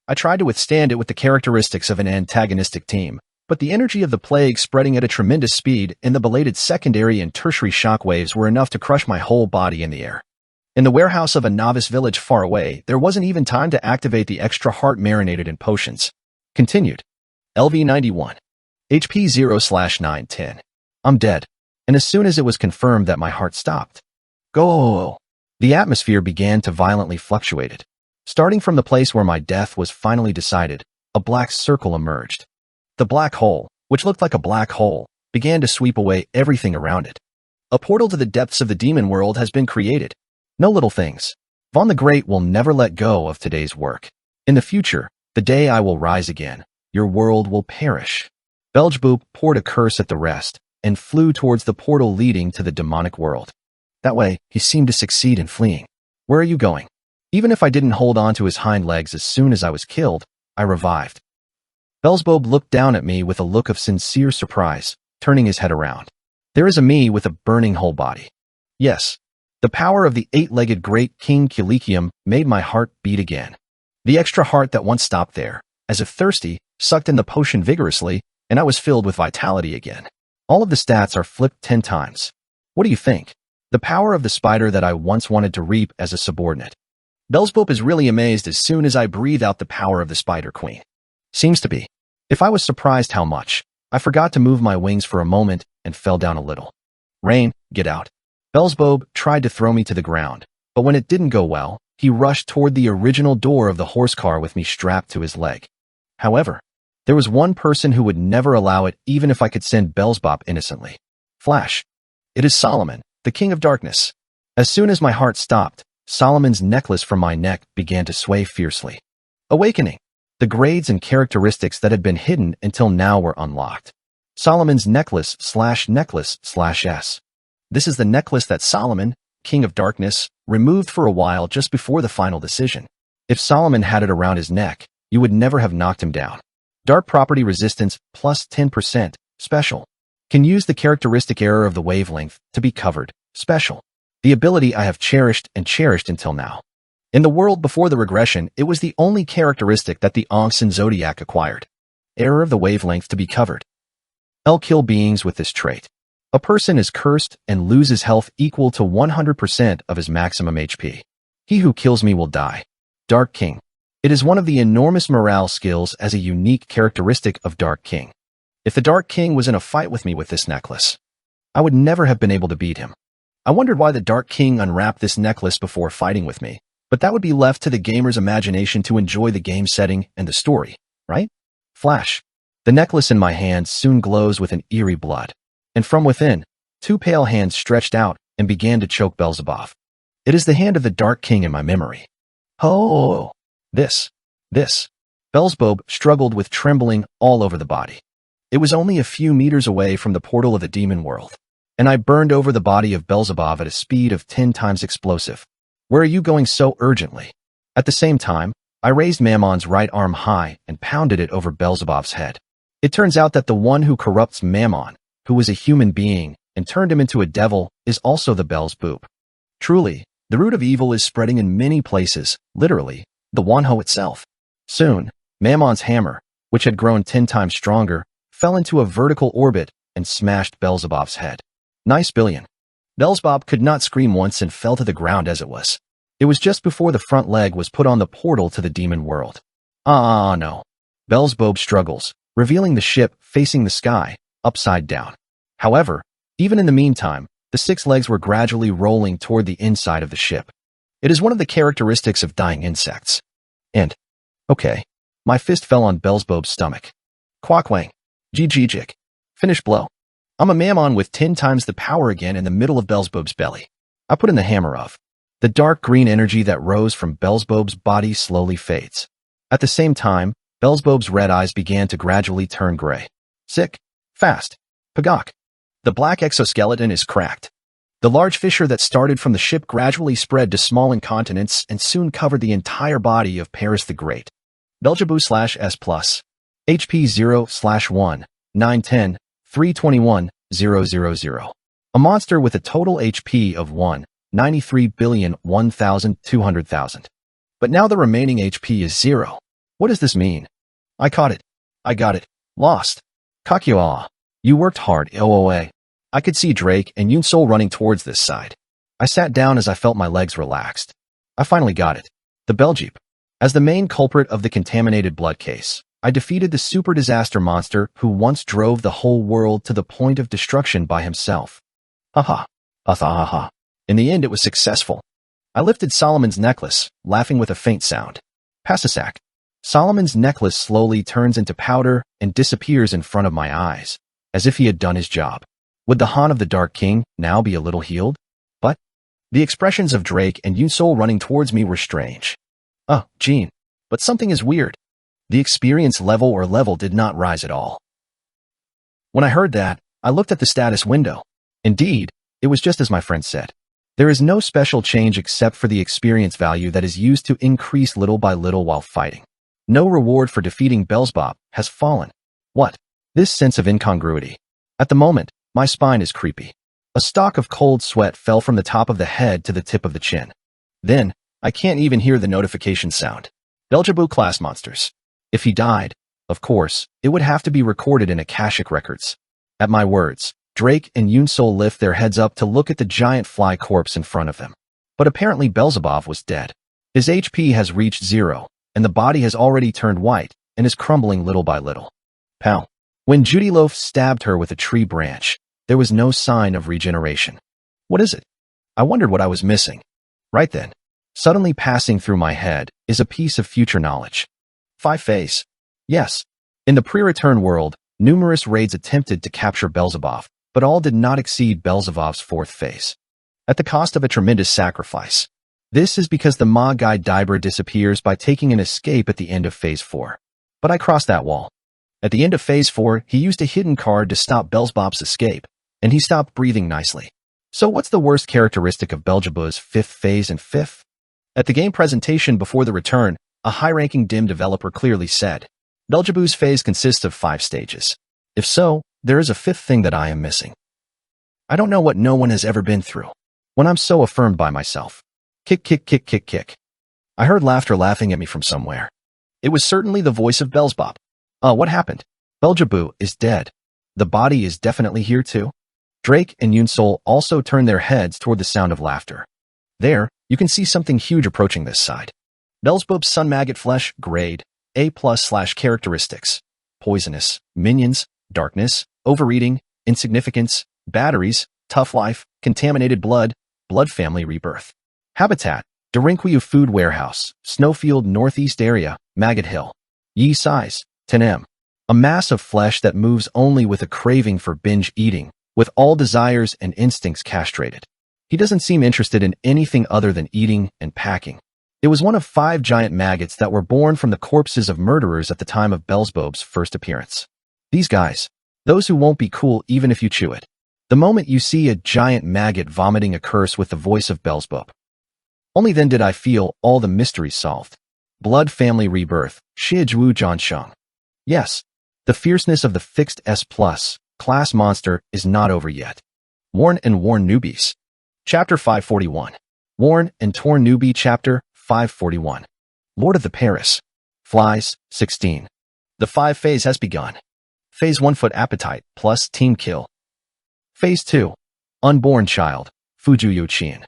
I tried to withstand it with the characteristics of an antagonistic team, but the energy of the plague spreading at a tremendous speed and the belated secondary and tertiary shockwaves were enough to crush my whole body in the air. In the warehouse of a novice village far away, there wasn't even time to activate the extra heart marinated in potions. Continued. LV91. HP 0/910. I'm dead. And as soon as it was confirmed that my heart stopped. Go! The atmosphere began to violently fluctuate. Starting from the place where my death was finally decided, a black circle emerged. The black hole, which looked like a black hole, began to sweep away everything around it. A portal to the depths of the demon world has been created. No little things. Vaughn the Great will never let go of today's work. In the future, the day I will rise again, your world will perish. Beelzebub poured a curse at the rest and flew towards the portal leading to the demonic world. That way, he seemed to succeed in fleeing. Where are you going? Even if I didn't hold on to his hind legs as soon as I was killed, I revived. Beelzebub looked down at me with a look of sincere surprise, turning his head around. There is a me with a burning whole body. Yes, the power of the eight-legged great King Culichium made my heart beat again. The extra heart that once stopped there, as if thirsty, sucked in the potion vigorously, and I was filled with vitality again. All of the stats are flipped 10 times. What do you think? The power of the spider that I once wanted to reap as a subordinate. Beelzebub is really amazed as soon as I breathe out the power of the Spider Queen. Seems to be. If I was surprised how much, I forgot to move my wings for a moment and fell down a little. Rain, get out. Beelzebub tried to throw me to the ground, but when it didn't go well, he rushed toward the original door of the horse car with me strapped to his leg. However, there was one person who would never allow it even if I could send Beelzebub innocently. Flash. It is Solomon, the King of Darkness. As soon as my heart stopped, Solomon's necklace from my neck began to sway fiercely. Awakening. The grades and characteristics that had been hidden until now were unlocked. Solomon's necklace/necklace/S. This is the necklace that Solomon, King of Darkness, removed for a while just before the final decision. If Solomon had it around his neck, you would never have knocked him down. Dark property resistance plus 10%, special. Can use the characteristic error of the wavelength to be covered, special. The ability I have cherished until now. In the world before the regression, it was the only characteristic that the Ongson Zodiac acquired. Error of the wavelength to be covered. L kill beings with this trait. A person is cursed and loses health equal to 100% of his maximum HP. He who kills me will die. Dark King. It is one of the enormous morale skills as a unique characteristic of Dark King. If the Dark King was in a fight with me with this necklace, I would never have been able to beat him. I wondered why the Dark King unwrapped this necklace before fighting with me, but that would be left to the gamer's imagination to enjoy the game setting and the story, right? Flash. The necklace in my hand soon glows with an eerie blood, and from within, two pale hands stretched out and began to choke Beelzebub. It is the hand of the Dark King in my memory. Oh, this. Beelzebub struggled with trembling all over the body. It was only a few meters away from the portal of the demon world, and I burned over the body of Beelzebub at a speed of 10 times explosive. Where are you going so urgently? At the same time, I raised Mammon's right arm high and pounded it over Beelzebub's head. It turns out that the one who corrupts Mammon, who was a human being and turned him into a devil, is also the Beelzebub. Truly, the root of evil is spreading in many places, literally, the Wanho itself. Soon, Mammon's hammer, which had grown 10 times stronger, fell into a vertical orbit and smashed Beelzebub's head. Nice billion. Beelzebub could not scream once and fell to the ground as it was. It was just before the front leg was put on the portal to the demon world. No. Beelzebub struggles, revealing the ship facing the sky, upside down. However, even in the meantime, the 6 legs were gradually rolling toward the inside of the ship. It is one of the characteristics of dying insects. And, okay, my fist fell on Beelzebub's stomach. Quackwang. GG. Finish blow. I'm a Mammon with 10 times the power again in the middle of Beelzebub's belly. I put in the hammer of. The dark green energy that rose from Beelzebub's body slowly fades. At the same time, Beelzebub's red eyes began to gradually turn gray. Sick. Fast. Pagok. The black exoskeleton is cracked. The large fissure that started from the ship gradually spread to small incontinents and soon covered the entire body of Paris the Great. Belzebu/S+. HP 0/1, 910, 321, 000. A monster with a total HP of 193,001,200,000. But now the remaining HP is 0. What does this mean? I caught it. I got it. Lost. Kakyoa. You worked hard, OOA. I could see Drake and Yunsol running towards this side. I sat down as I felt my legs relaxed. I finally got it. The Beljeep. As the main culprit of the contaminated blood case, I defeated the super disaster monster who once drove the whole world to the point of destruction by himself. Haha. Haha. In the end, it was successful. I lifted Solomon's necklace, laughing with a faint sound. Passasac. Solomon's necklace slowly turns into powder and disappears in front of my eyes, as if he had done his job. Would the Han of the Dark King now be a little healed? But the expressions of Drake and Yunsol running towards me were strange. Oh, Gene. But something is weird. The experience level did not rise at all. When I heard that, I looked at the status window. Indeed, it was just as my friend said. There is no special change except for the experience value that is used to increase little by little while fighting. No reward for defeating Beelzebub has fallen. What? This sense of incongruity. At the moment, my spine is creepy. A stalk of cold sweat fell from the top of the head to the tip of the chin. Then, I can't even hear the notification sound. Belzebu class monsters. If he died, of course, it would have to be recorded in Akashic records. At my words, Drake and Yunsol lift their heads up to look at the giant fly corpse in front of them. But apparently Beelzebub was dead. His HP has reached 0, and the body has already turned white and is crumbling little by little. Pow. When Judy Loaf stabbed her with a tree branch, there was no sign of regeneration. What is it? I wondered what I was missing. Right then, suddenly passing through my head is a piece of future knowledge. 5 phase. Yes. In the pre-return world, numerous raids attempted to capture Beelzebub, but all did not exceed Beelzebub's 4th phase. At the cost of a tremendous sacrifice. This is because the Ma guy Diber disappears by taking an escape at the end of phase 4. But I crossed that wall. At the end of phase 4, he used a hidden card to stop Beelzebub's escape, and he stopped breathing nicely. So what's the worst characteristic of Belzebu's 5th phase and 5th? At the game presentation before the return, a high-ranking DIM developer clearly said, Belzebu's phase consists of 5 stages. If so, there is a 5th thing that I am missing. I don't know what no one has ever been through. When I'm so affirmed by myself. Kick, kick, kick, kick, kick. I heard laughter laughing at me from somewhere. It was certainly the voice of Beelzebub. What happened? Belzebu is dead. The body is definitely here too. Drake and Yunsol also turned their heads toward the sound of laughter. There, you can see something huge approaching this side. Beelzebub's sun maggot flesh, grade, A+/characteristics. Poisonous, minions, darkness, overeating, insignificance, batteries, tough life, contaminated blood, blood family rebirth. Habitat, Derinquiu Food Warehouse, Snowfield Northeast Area, Maggot Hill. Yi size, 10m. A mass of flesh that moves only with a craving for binge eating, with all desires and instincts castrated. He doesn't seem interested in anything other than eating and packing. It was one of 5 giant maggots that were born from the corpses of murderers at the time of Beelzebub's first appearance. These guys, those who won't be cool even if you chew it. The moment you see a giant maggot vomiting a curse with the voice of Beelzebub. Only then did I feel all the mysteries solved. Blood family rebirth, Shijuwu Zhansheng. Yes, the fierceness of the fixed S+ class monster is not over yet. Worn and Worn Newbies. Chapter 541. Worn and Torn Newbie Chapter 541. Lord of the Paris. Flies, 16. The 5 phase has begun. Phase 1 Foot Appetite plus Team Kill. Phase 2. Unborn Child, Fujuyo Qian.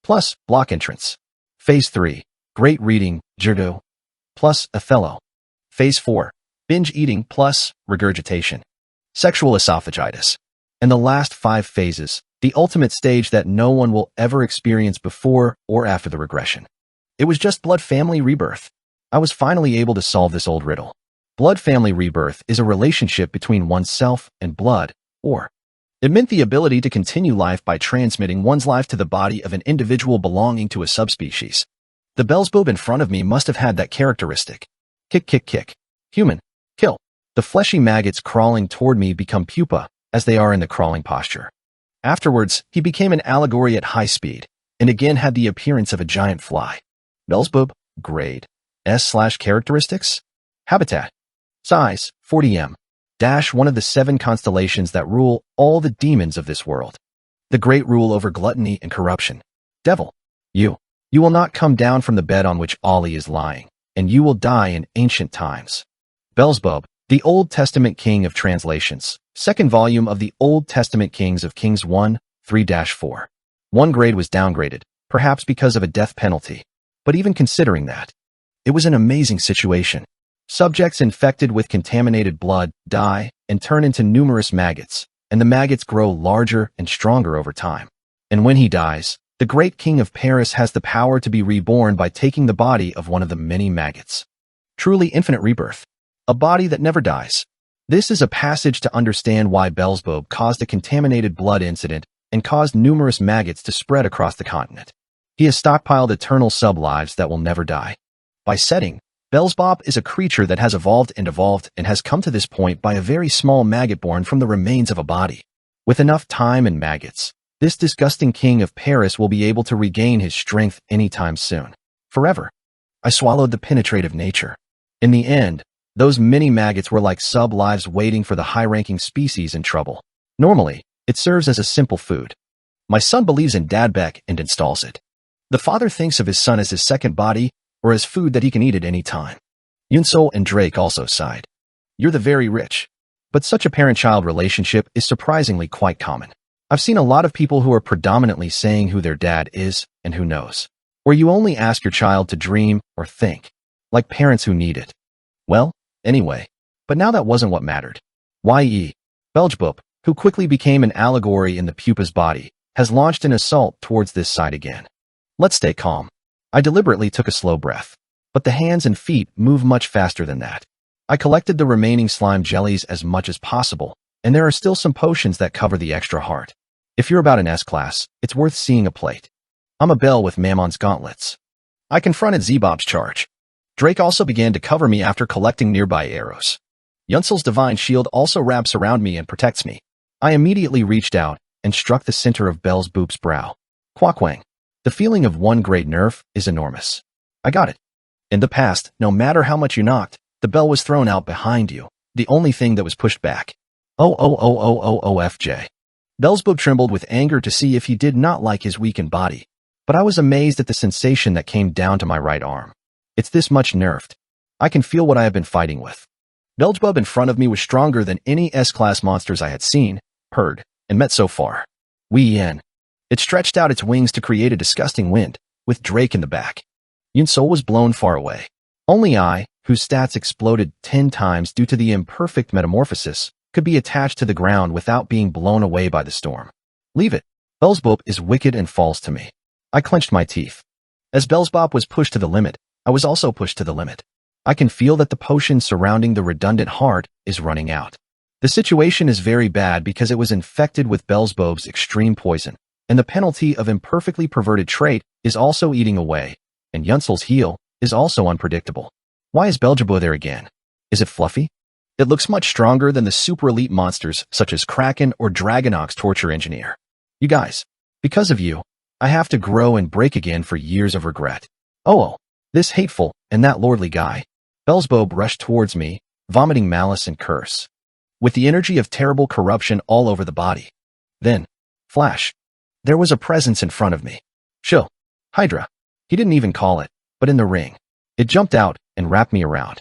Plus Block Entrance. Phase 3. Great Reading, Judo. Plus Othello. Phase 4. Binge Eating plus Regurgitation. Sexual Esophagitis. And the last 5 phases, the ultimate stage that no one will ever experience before or after the regression. It was just blood family rebirth. I was finally able to solve this old riddle. Blood family rebirth is a relationship between oneself and blood, or It meant the ability to continue life by transmitting one's life to the body of an individual belonging to a subspecies. The Beelzebub in front of me must have had that characteristic. Kick, kick, kick. Human. Kill. The fleshy maggots crawling toward me become pupa, as they are in the crawling posture. Afterwards, he became an allegory at high speed, and again had the appearance of a giant fly. Beelzebub, grade. S/characteristics. Habitat. Size, 40m. One of the 7 constellations that rule all the demons of this world. The great rule over gluttony and corruption. Devil. You will not come down from the bed on which Ali is lying, and you will die in ancient times. Beelzebub, the Old Testament King of Translations. 2nd volume of the Old Testament Kings of Kings 1, 3-4. One grade was downgraded, perhaps because of a death penalty. But even considering that, it was an amazing situation. Subjects infected with contaminated blood die and turn into numerous maggots, and the maggots grow larger and stronger over time. And when he dies, the great king of Paris has the power to be reborn by taking the body of one of the many maggots. Truly infinite rebirth. A body that never dies. This is a passage to understand why Beelzebub caused a contaminated blood incident and caused numerous maggots to spread across the continent. He has stockpiled eternal sub-lives that will never die. By setting, Beelzebub is a creature that has evolved and has come to this point by a very small maggot born from the remains of a body. With enough time and maggots, this disgusting king of Paris will be able to regain his strength anytime soon. Forever. I swallowed the penetrative nature. In the end, those mini maggots were like sub-lives waiting for the high-ranking species in trouble. Normally, it serves as a simple food. My son believes in Dadbeck and installs it. The father thinks of his son as his second body, or as food that he can eat at any time. Yunsol and Drake also sighed. You're the very rich. But such a parent-child relationship is surprisingly quite common. I've seen a lot of people who are predominantly saying who their dad is and who knows. Where you only ask your child to dream or think. Like parents who need it. Well, anyway. But now that wasn't what mattered. Y.E. Beelzebub, who quickly became an allegory in the pupa's body, has launched an assault towards this side again. Let's stay calm. I deliberately took a slow breath, but the hands and feet move much faster than that. I collected the remaining slime jellies as much as possible, and there are still some potions that cover the extra heart. If you're about an S-class, it's worth seeing a plate. I'm a bell with Mammon's gauntlets. I confronted Zebob's charge. Drake also began to cover me after collecting nearby arrows. Yunsel's divine shield also wraps around me and protects me. I immediately reached out and struck the center of Beelzebub's brow. Quackwang. The feeling of 1 grade nerf is enormous. I got it. In the past, no matter how much you knocked, the bell was thrown out behind you, the only thing that was pushed back. FJ. Beelzebub trembled with anger to see if he did not like his weakened body, but I was amazed at the sensation that came down to my right arm. It's this much nerfed. I can feel what I have been fighting with. Beelzebub in front of me was stronger than any S-class monsters I had seen, heard, and met so far. Wee-yen. It stretched out its wings to create a disgusting wind, with Drake in the back. Yunsol was blown far away. Only I, whose stats exploded 10 times due to the imperfect metamorphosis, could be attached to the ground without being blown away by the storm. Leave it. Beelzebub is wicked and false to me. I clenched my teeth. As Beelzebub was pushed to the limit, I was also pushed to the limit. I can feel that the potion surrounding the redundant heart is running out. The situation is very bad because it was infected with Beelzebub's extreme poison, and the penalty of imperfectly perverted trait is also eating away, and Yunsel's heal is also unpredictable. Why is Beelzebub there again? Is it fluffy? It looks much stronger than the super elite monsters such as Kraken or Dragonox Torture Engineer. You guys, because of you, I have to grow and break again for years of regret. Oh, this hateful and that lordly guy. Beelzebub rushed towards me, vomiting malice and curse, with the energy of terrible corruption all over the body. Then, flash. There was a presence in front of me. Chill. Hydra. He didn't even call it, but in the ring. It jumped out and wrapped me around.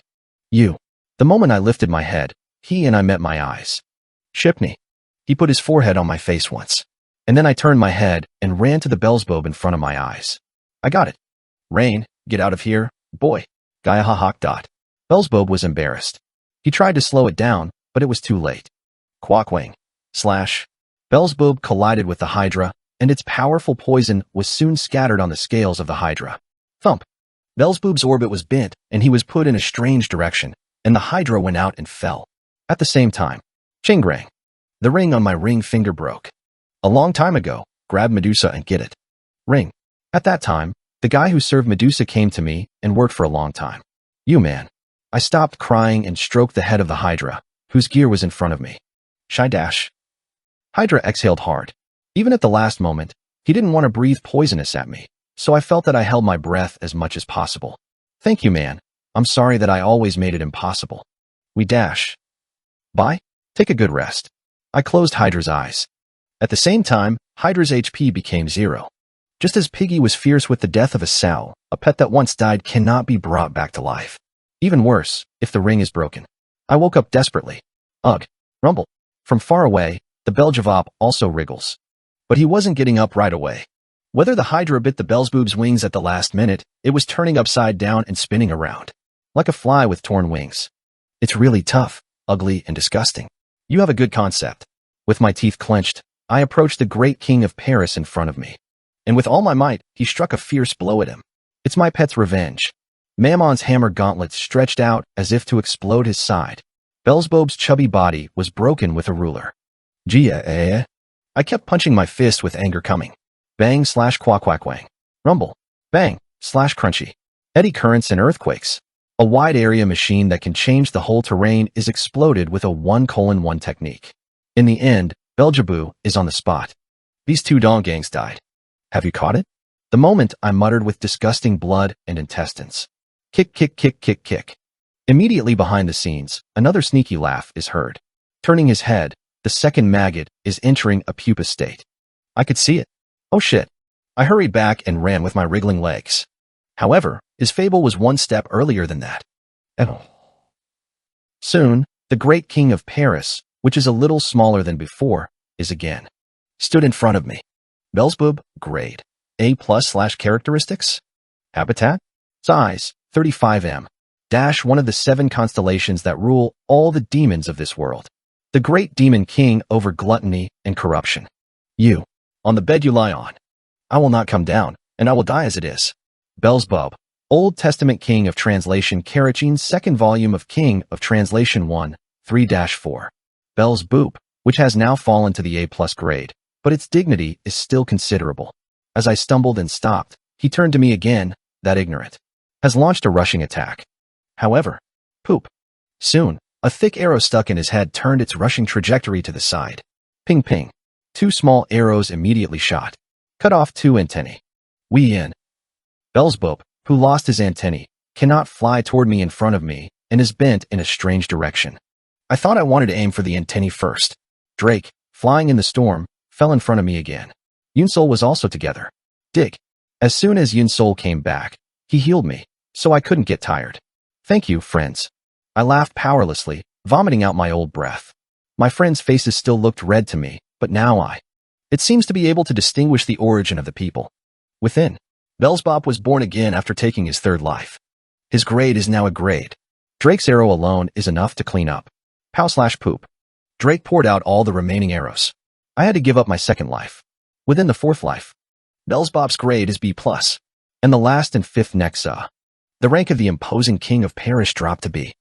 You. The moment I lifted my head, he and I met my eyes. Shipney. He put his forehead on my face once. And then I turned my head and ran to the Beelzebub in front of my eyes. I got it. Rain, get out of here, boy. Gaia ha. Beelzebub was embarrassed. He tried to slow it down, but it was too late. Quackwang. Slash. Beelzebub collided with the Hydra, and its powerful poison was soon scattered on the scales of the Hydra. Thump. Beelzebub's orbit was bent, and he was put in a strange direction, and the Hydra went out and fell. At the same time, Chingrang. The ring on my ring finger broke. A long time ago, grab Medusa and get it. Ring. At that time, the guy who served Medusa came to me and worked for a long time. You man. I stopped crying and stroked the head of the Hydra, whose gear was in front of me. Shy dash. Hydra exhaled hard. Even at the last moment, he didn't want to breathe poisonous at me, so I felt that I held my breath as much as possible. Thank you, man. I'm sorry that I always made it impossible. We dash. Bye. Take a good rest. I closed Hydra's eyes. At the same time, Hydra's HP became 0. Just as Piggy was fierce with the death of a sow, a pet that once died cannot be brought back to life. Even worse, if the ring is broken. I woke up desperately. Ugh. Rumble. From far away, the Beelzebub also wriggles. But he wasn't getting up right away. Whether the Hydra bit the Beelzebub's wings at the last minute, it was turning upside down and spinning around. Like a fly with torn wings. It's really tough, ugly, and disgusting. You have a good concept. With my teeth clenched, I approached the great king of Paris in front of me. And with all my might, he struck a fierce blow at him. It's my pet's revenge. Mammon's hammer gauntlets stretched out as if to explode his side. Beelzebub's chubby body was broken with a ruler. Gia. I kept punching my fist with anger coming. Bang slash quack quack wang. Rumble. Bang slash crunchy. Eddy currents and earthquakes. A wide area machine that can change the whole terrain is exploded with a 1:1 technique. In the end, Beelzebub is on the spot. These two dongangs died. Have you caught it? The moment I muttered with disgusting blood and intestines. Kick, kick, kick, kick, kick. Immediately behind the scenes, another sneaky laugh is heard. Turning his head, the second maggot is entering a pupa state. I could see it. Oh shit. I hurried back and ran with my wriggling legs. However, his fable was one step earlier than that. Soon, the great king of Paris, which is a little smaller than before, is again. Stood in front of me. Beelzebub, grade. A+ / characteristics. Habitat. Size, 35m. Dash one of the 7 constellations that rule all the demons of this world. The great demon king over gluttony and corruption. You. On the bed you lie on. I will not come down, and I will die as it is. Beelzebub. Old Testament King of Translation Karachine's second volume of King of Translation 1, 3-4. Beelzebub, which has now fallen to the A+ grade, but its dignity is still considerable. As I stumbled and stopped, he turned to me again, that ignorant. Has launched a rushing attack. However, poop. Soon, a thick arrow stuck in his head turned its rushing trajectory to the side. Ping ping. 2 small arrows immediately shot. Cut off 2 antennae. We in. Beelzebub, who lost his antennae, cannot fly toward me in front of me and is bent in a strange direction. I thought I wanted to aim for the antennae first. Drake, flying in the storm, fell in front of me again. Yunsol was also together. Dig. As soon as Yunsol came back, he healed me, so I couldn't get tired. Thank you, friends. I laughed powerlessly, vomiting out my old breath. My friends' faces still looked red to me, but now it seems to be able to distinguish the origin of the people. Within. Beelzebub was born again after taking his 3rd life. His grade is now a grade. Drake's arrow alone is enough to clean up. Pow/poop. Drake poured out all the remaining arrows. I had to give up my 2nd life. Within the 4th life. Beelzebub's grade is B+. And the last and 5th nexa. The rank of the imposing king of Paris dropped to B.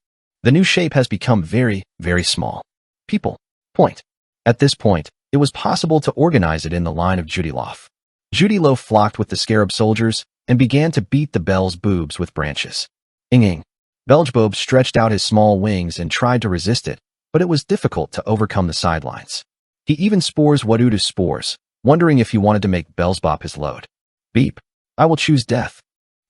The new shape has become very, very small. People. Point. At this point, it was possible to organize it in the line of Judilof. Judilof flocked with the scarab soldiers and began to beat the Beelzebubs with branches. Ing. Beelzebub stretched out his small wings and tried to resist it, but it was difficult to overcome the sidelines. He even spores Wadudu's spores, wondering if he wanted to make Beelzebub his load. Beep. I will choose death.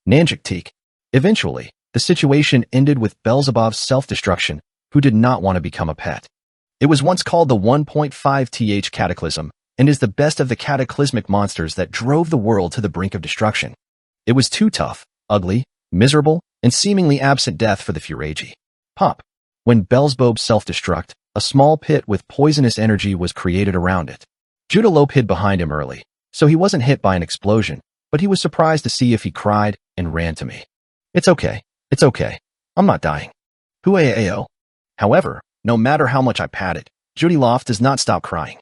Nanjik. Eventually, the situation ended with Beelzebub's self-destruction, who did not want to become a pet. It was once called the 1.5th Cataclysm, and is the best of the cataclysmic monsters that drove the world to the brink of destruction. It was too tough, ugly, miserable, and seemingly absent death for the Furagi. Pop. When Beelzebub self-destruct, a small pit with poisonous energy was created around it. Judilope hid behind him early, so he wasn't hit by an explosion, but he was surprised to see if he cried and ran to me. It's okay. It's okay. I'm not dying. Huaao. However, no matter how much I pat it, Judilof does not stop crying.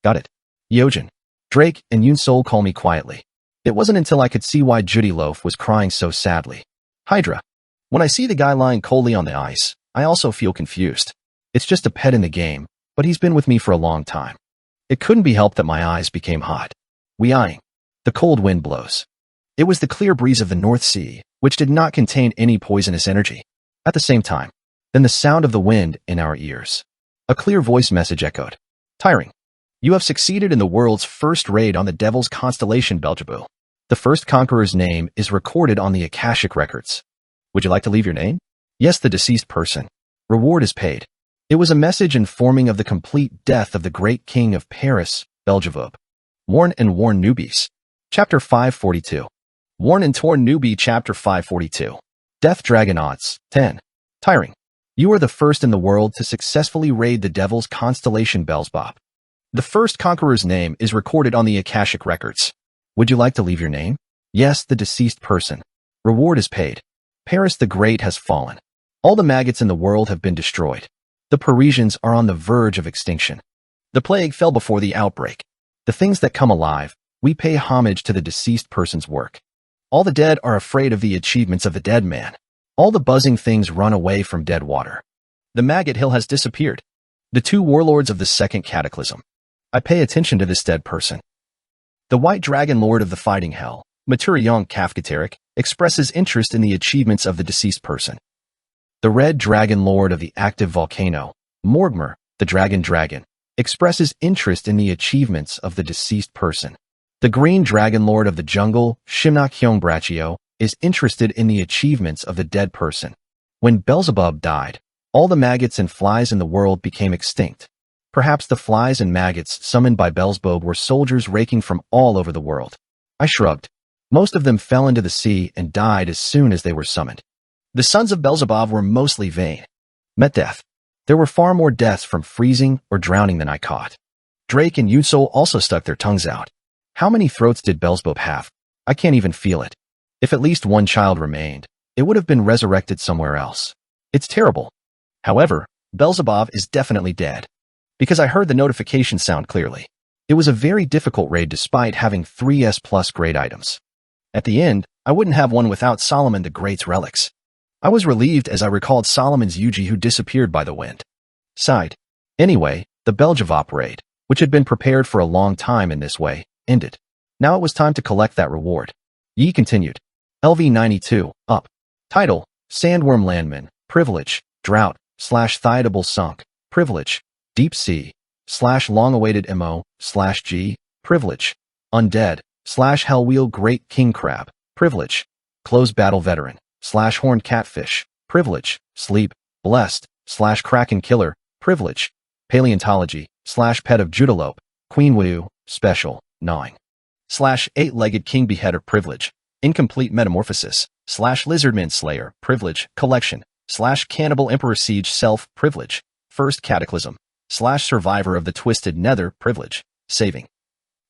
Got it. Yojin. Drake and Yunsol call me quietly. It wasn't until I could see why Judilof was crying so sadly. Hydra. When I see the guy lying coldly on the ice, I also feel confused. It's just a pet in the game, but he's been with me for a long time. It couldn't be helped that my eyes became hot. Weeing. The cold wind blows. It was the clear breeze of the North Sea, which did not contain any poisonous energy. At the same time, then the sound of the wind in our ears. A clear voice message echoed. Tiring. You have succeeded in the world's first raid on the Devil's constellation Beelzebub. The first conqueror's name is recorded on the Akashic records. Would you like to leave your name? Yes, the deceased person. Reward is paid. It was a message informing of the complete death of the great king of Paris, Beelzebub. Worn and Worn Newbies. Chapter 542. Worn and Torn Newbie Chapter 542. Death Dragon Odds. 10. Tiring. You are the first in the world to successfully raid the Devil's constellation Beelzebub. The first conqueror's name is recorded on the Akashic records. Would you like to leave your name? Yes, the deceased person. Reward is paid. Paris the Great has fallen. All the maggots in the world have been destroyed. The Parisians are on the verge of extinction. The plague fell before the outbreak. The things that come alive, we pay homage to the deceased person's work. All the dead are afraid of the achievements of the dead man. All the buzzing things run away from dead water. The maggot hill has disappeared. The two warlords of the second cataclysm. I pay attention to this dead person. The white dragon lord of the fighting hell, Maturion Kafkaterik, expresses interest in the achievements of the deceased person. The red dragon lord of the active volcano, Morgmer, the dragon, expresses interest in the achievements of the deceased person. The green dragon lord of the jungle, Shimnak Hyongbrachio, is interested in the achievements of the dead person. When Beelzebub died, all the maggots and flies in the world became extinct. Perhaps the flies and maggots summoned by Beelzebub were soldiers raking from all over the world. I shrugged. Most of them fell into the sea and died as soon as they were summoned. The sons of Beelzebub were mostly vain. Met death. There were far more deaths from freezing or drowning than I caught. Drake and Yutsol also stuck their tongues out. How many throats did Beelzebub have? I can't even feel it. If at least one child remained, it would have been resurrected somewhere else. It's terrible. However, Beelzebub is definitely dead. Because I heard the notification sound clearly. It was a very difficult raid despite having 3S+ grade items. At the end, I wouldn't have one without Solomon the Great's relics. I was relieved as I recalled Solomon's Yuji who disappeared by the wind. Sighed. Anyway, the Beelzebub raid, which had been prepared for a long time in this way, ended. Now it was time to collect that reward. Yi continued. LV92, up. Title, Sandworm Landman, Privilege, Drought, /Thiadable Sunk, Privilege, Deep Sea, /Long-Awaited MO, /G, Privilege, Undead, /Hellwheel Great King Crab, Privilege, Close Battle Veteran, /Horned Catfish, Privilege, Sleep, Blessed, /Kraken Killer, Privilege, Paleontology, /Pet of Judalope, Queen Wu, Special, Gnawing, /Eight-Legged King Beheader, Privilege, Incomplete Metamorphosis, /Lizardman Slayer, Privilege, Collection, /Cannibal Emperor Siege Self, Privilege, First Cataclysm, /Survivor of the Twisted Nether, Privilege, Saving,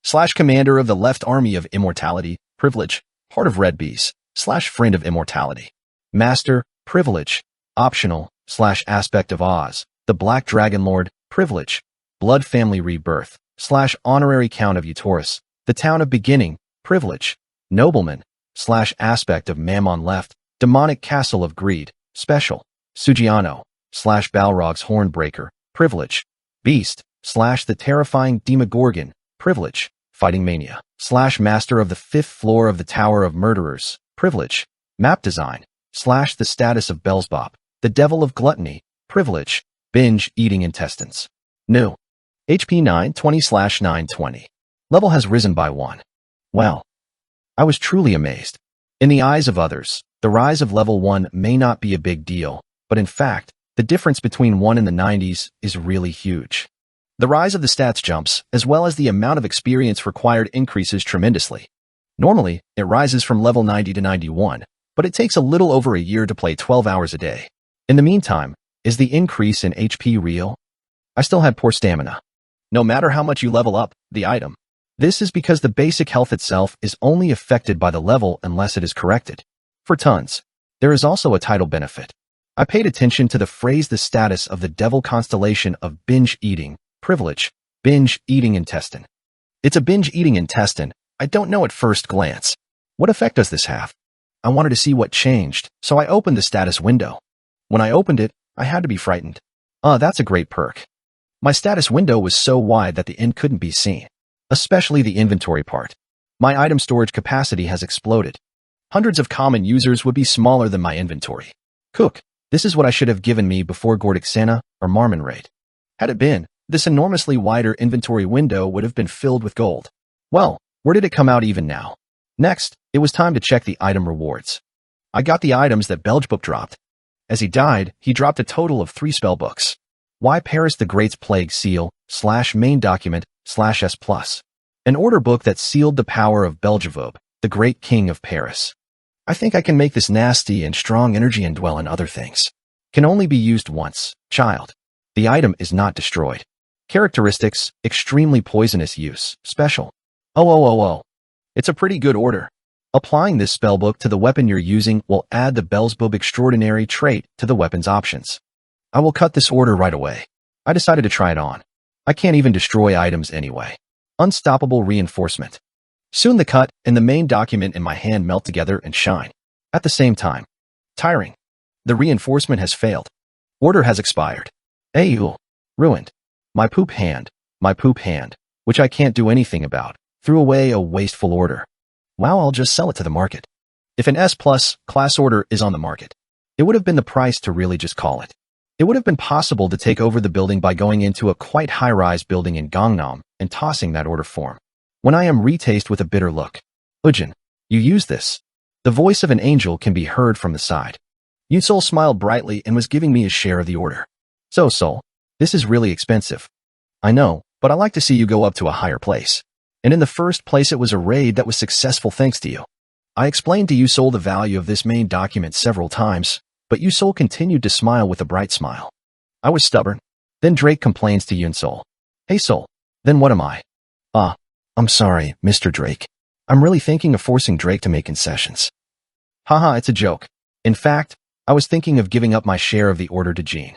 /Commander of the Left Army of Immortality, Privilege, Heart of Red Bees, /Friend of Immortality, Master, Privilege, Optional, /Aspect of Oz, the Black Dragon Lord, Privilege, Blood Family Rebirth, /Honorary Count of Utoris, the Town of Beginning, Privilege, Nobleman, /Aspect of Mammon Left, Demonic Castle of Greed, Special, Sugiano, /Balrog's Hornbreaker, Privilege, Beast, the Terrifying Demogorgon, Privilege, Fighting Mania, Master of the Fifth Floor of the Tower of Murderers, Privilege, Map Design, the Status of Beelzebub, the Devil of Gluttony, Privilege, Binge Eating Intestines. New. HP 920/920. Level has risen by 1. Well, I was truly amazed. In the eyes of others, the rise of level 1 may not be a big deal, but in fact, the difference between 1 and the 90s is really huge. The rise of the stats jumps, as well as the amount of experience required increases tremendously. Normally, it rises from level 90 to 91, but it takes a little over a year to play 12 hours a day. In the meantime, is the increase in HP real? I still had poor stamina. No matter how much you level up the item, this is because the basic health itself is only affected by the level unless it is corrected. For tons, there is also a title benefit. I paid attention to the phrase the status of the devil constellation of binge eating, Privilege, Binge Eating Intestine. It's a binge eating intestine. I don't know at first glance. What effect does this have? I wanted to see what changed, so I opened the status window. When I opened it, I had to be frightened. That's a great perk. My status window was so wide that the end couldn't be seen, especially the inventory part. My item storage capacity has exploded. Hundreds of common users would be smaller than my inventory. Cook, this is what I should have given me before Gordiksana or Marmonraid. Had it been, this enormously wider inventory window would have been filled with gold. Well, where did it come out even now? Next, it was time to check the item rewards. I got the items that Belgebub dropped. As he died, he dropped a total of 3 spellbooks. Why Paris the Great's Plague Seal, /main document, /s+. An order book that sealed the power of Belgebub, the great king of Paris. I think I can make this nasty and strong energy and dwell in other things. Can only be used once, child. The item is not destroyed. Characteristics, extremely poisonous use, special. Oh. It's a pretty good order. Applying this spellbook to the weapon you're using will add the Belgebub Extraordinary trait to the weapon's options. I will cut this order right away. I decided to try it on. I can't even destroy items anyway. Unstoppable reinforcement. Soon the cut and the main document in my hand melt together and shine. At the same time. Tiring. The reinforcement has failed. Order has expired. Ayul. Ruined. My poop hand, which I can't do anything about, threw away a wasteful order. Wow, I'll just sell it to the market. If an S+ class order is on the market, it would have been the price to really just call it. It would have been possible to take over the building by going into a quite high-rise building in Gangnam and tossing that order form. When I am retaste with a bitter look. Ujin, you use this. The voice of an angel can be heard from the side. Yunsol smiled brightly and was giving me his share of the order. So, Sol, this is really expensive. I know, but I like to see you go up to a higher place. And in the first place it was a raid that was successful thanks to you. I explained to Yunsol the value of this main document several times, but Yunsol continued to smile with a bright smile. I was stubborn. Then Drake complains to Yunsol. Hey Sol, then what am I? I'm sorry, Mr. Drake. I'm really thinking of forcing Drake to make concessions. Haha, it's a joke. In fact, I was thinking of giving up my share of the order to Jean.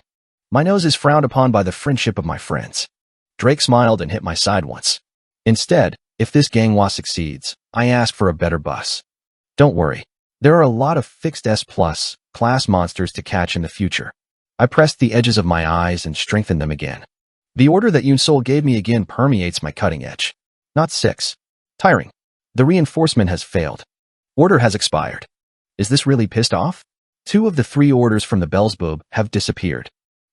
My nose is frowned upon by the friendship of my friends. Drake smiled and hit my side once. Instead, if this gang war succeeds, I ask for a better bus. Don't worry. There are a lot of fixed S+ class monsters to catch in the future. I pressed the edges of my eyes and strengthened them again. The order that Yunsol gave me again permeates my cutting edge. Not 6. Tiring. The reinforcement has failed. Order has expired. Is this really pissed off? 2 of the 3 orders from the Belgebub have disappeared.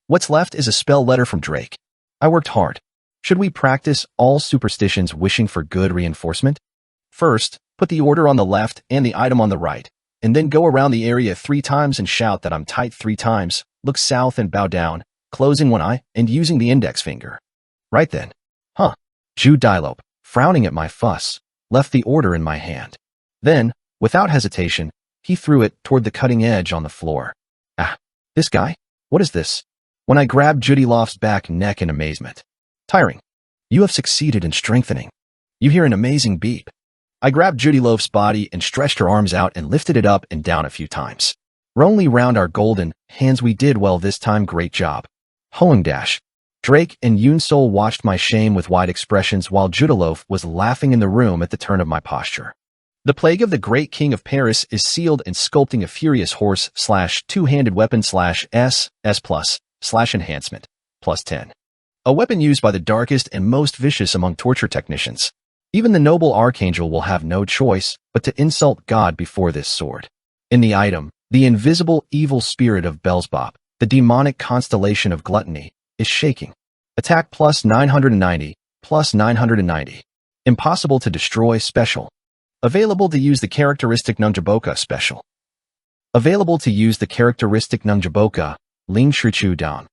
What's left is a spell letter from Drake. I worked hard. Should we practice all superstitions wishing for good reinforcement? First, put the order on the left and the item on the right, and then go around the area 3 times and shout that I'm tight 3 times, look south and bow down, closing one eye and using the index finger. Right then. Jude Dilope, frowning at my fuss, left the order in my hand. Then, without hesitation, he threw it toward the cutting edge on the floor. This guy? What is this? When I grabbed Judy Loft's back neck in amazement. Tiring. You have succeeded in strengthening. You hear an amazing beep. I grabbed Judy Loaf's body and stretched her arms out and lifted it up and down a few times. Only round our golden hands we did well this time, great job. Hoeing dash. Drake and Yunsol watched my shame with wide expressions while Judiloaf was laughing in the room at the turn of my posture. The plague of the great king of Paris is sealed and sculpting a furious horse / two-handed weapon / S+ / enhancement, +10. A weapon used by the darkest and most vicious among torture technicians. Even the noble archangel will have no choice but to insult God before this sword. In the item, the invisible evil spirit of Belzebub, the demonic constellation of gluttony, is shaking. Attack +990, +990. Impossible to destroy special. Available to use the characteristic Nungjaboka special. Available to use the characteristic Nungjaboka, Ling Shichu Down.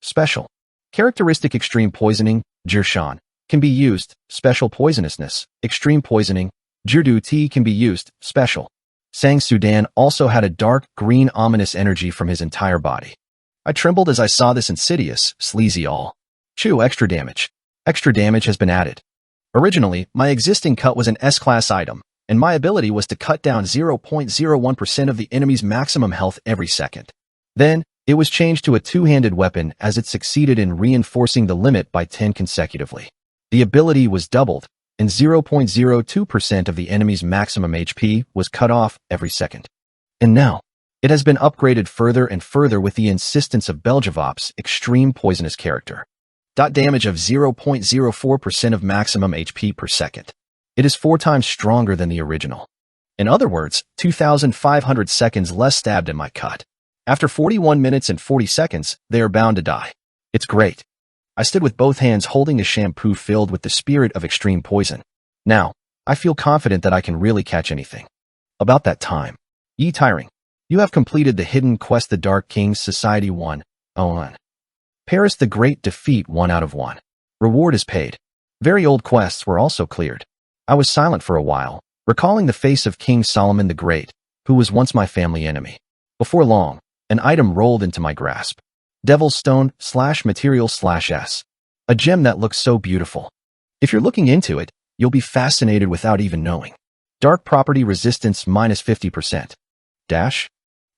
Special. Characteristic extreme poisoning, Jirshan, can be used, special poisonousness, extreme poisoning, Jirdu T can be used, special. Sang Sudan also had a dark green ominous energy from his entire body. I trembled as I saw this insidious, sleazy all. Chew extra damage. Extra damage has been added. Originally, my existing cut was an S-class item, and my ability was to cut down 0.01% of the enemy's maximum health every second. Then, it was changed to a two-handed weapon as it succeeded in reinforcing the limit by 10 consecutively. The ability was doubled, and 0.02% of the enemy's maximum HP was cut off every second. And now, it has been upgraded further and further with the insistence of Belgevop's extreme poisonous character. Damage of 0.04% of maximum HP per second. It is 4 times stronger than the original. In other words, 2,500 seconds less stabbed in my cut. After 41 minutes and 40 seconds, they are bound to die. It's great. I stood with both hands holding a shampoo filled with the spirit of extreme poison. Now, I feel confident that I can really catch anything. About that time. Ye tiring. You have completed the hidden quest The Dark King's Society 101. Paris the Great defeat 1 out of 1. Reward is paid. Very old quests were also cleared. I was silent for a while, recalling the face of King Solomon the Great, who was once my family enemy. Before long, an item rolled into my grasp. Devil's Stone /material/S. A gem that looks so beautiful. If you're looking into it, you'll be fascinated without even knowing. Dark property resistance -50%. Dash.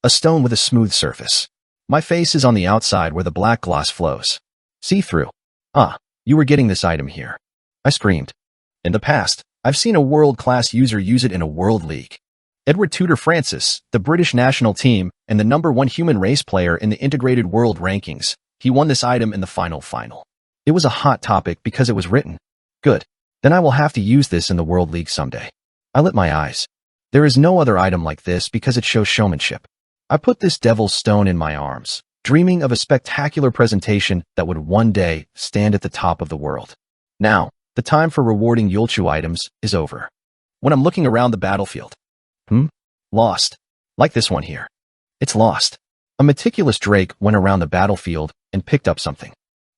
A stone with a smooth surface. My face is on the outside where the black gloss flows. See-through. Ah, you were getting this item here. I screamed. In the past, I've seen a world-class user use it in a World League. Edward Tudor Francis, the British national team, and the #1 human race player in the integrated world rankings, he won this item in the final. It was a hot topic because it was written. Good. Then I will have to use this in the World League someday. I lit my eyes. There is no other item like this because it shows showmanship. I put this Devil's Stone in my arms, dreaming of a spectacular presentation that would one day stand at the top of the world. Now, the time for rewarding Yulchu items is over. When I'm looking around the battlefield. Lost. Like this one here. It's lost. A meticulous Drake went around the battlefield and picked up something.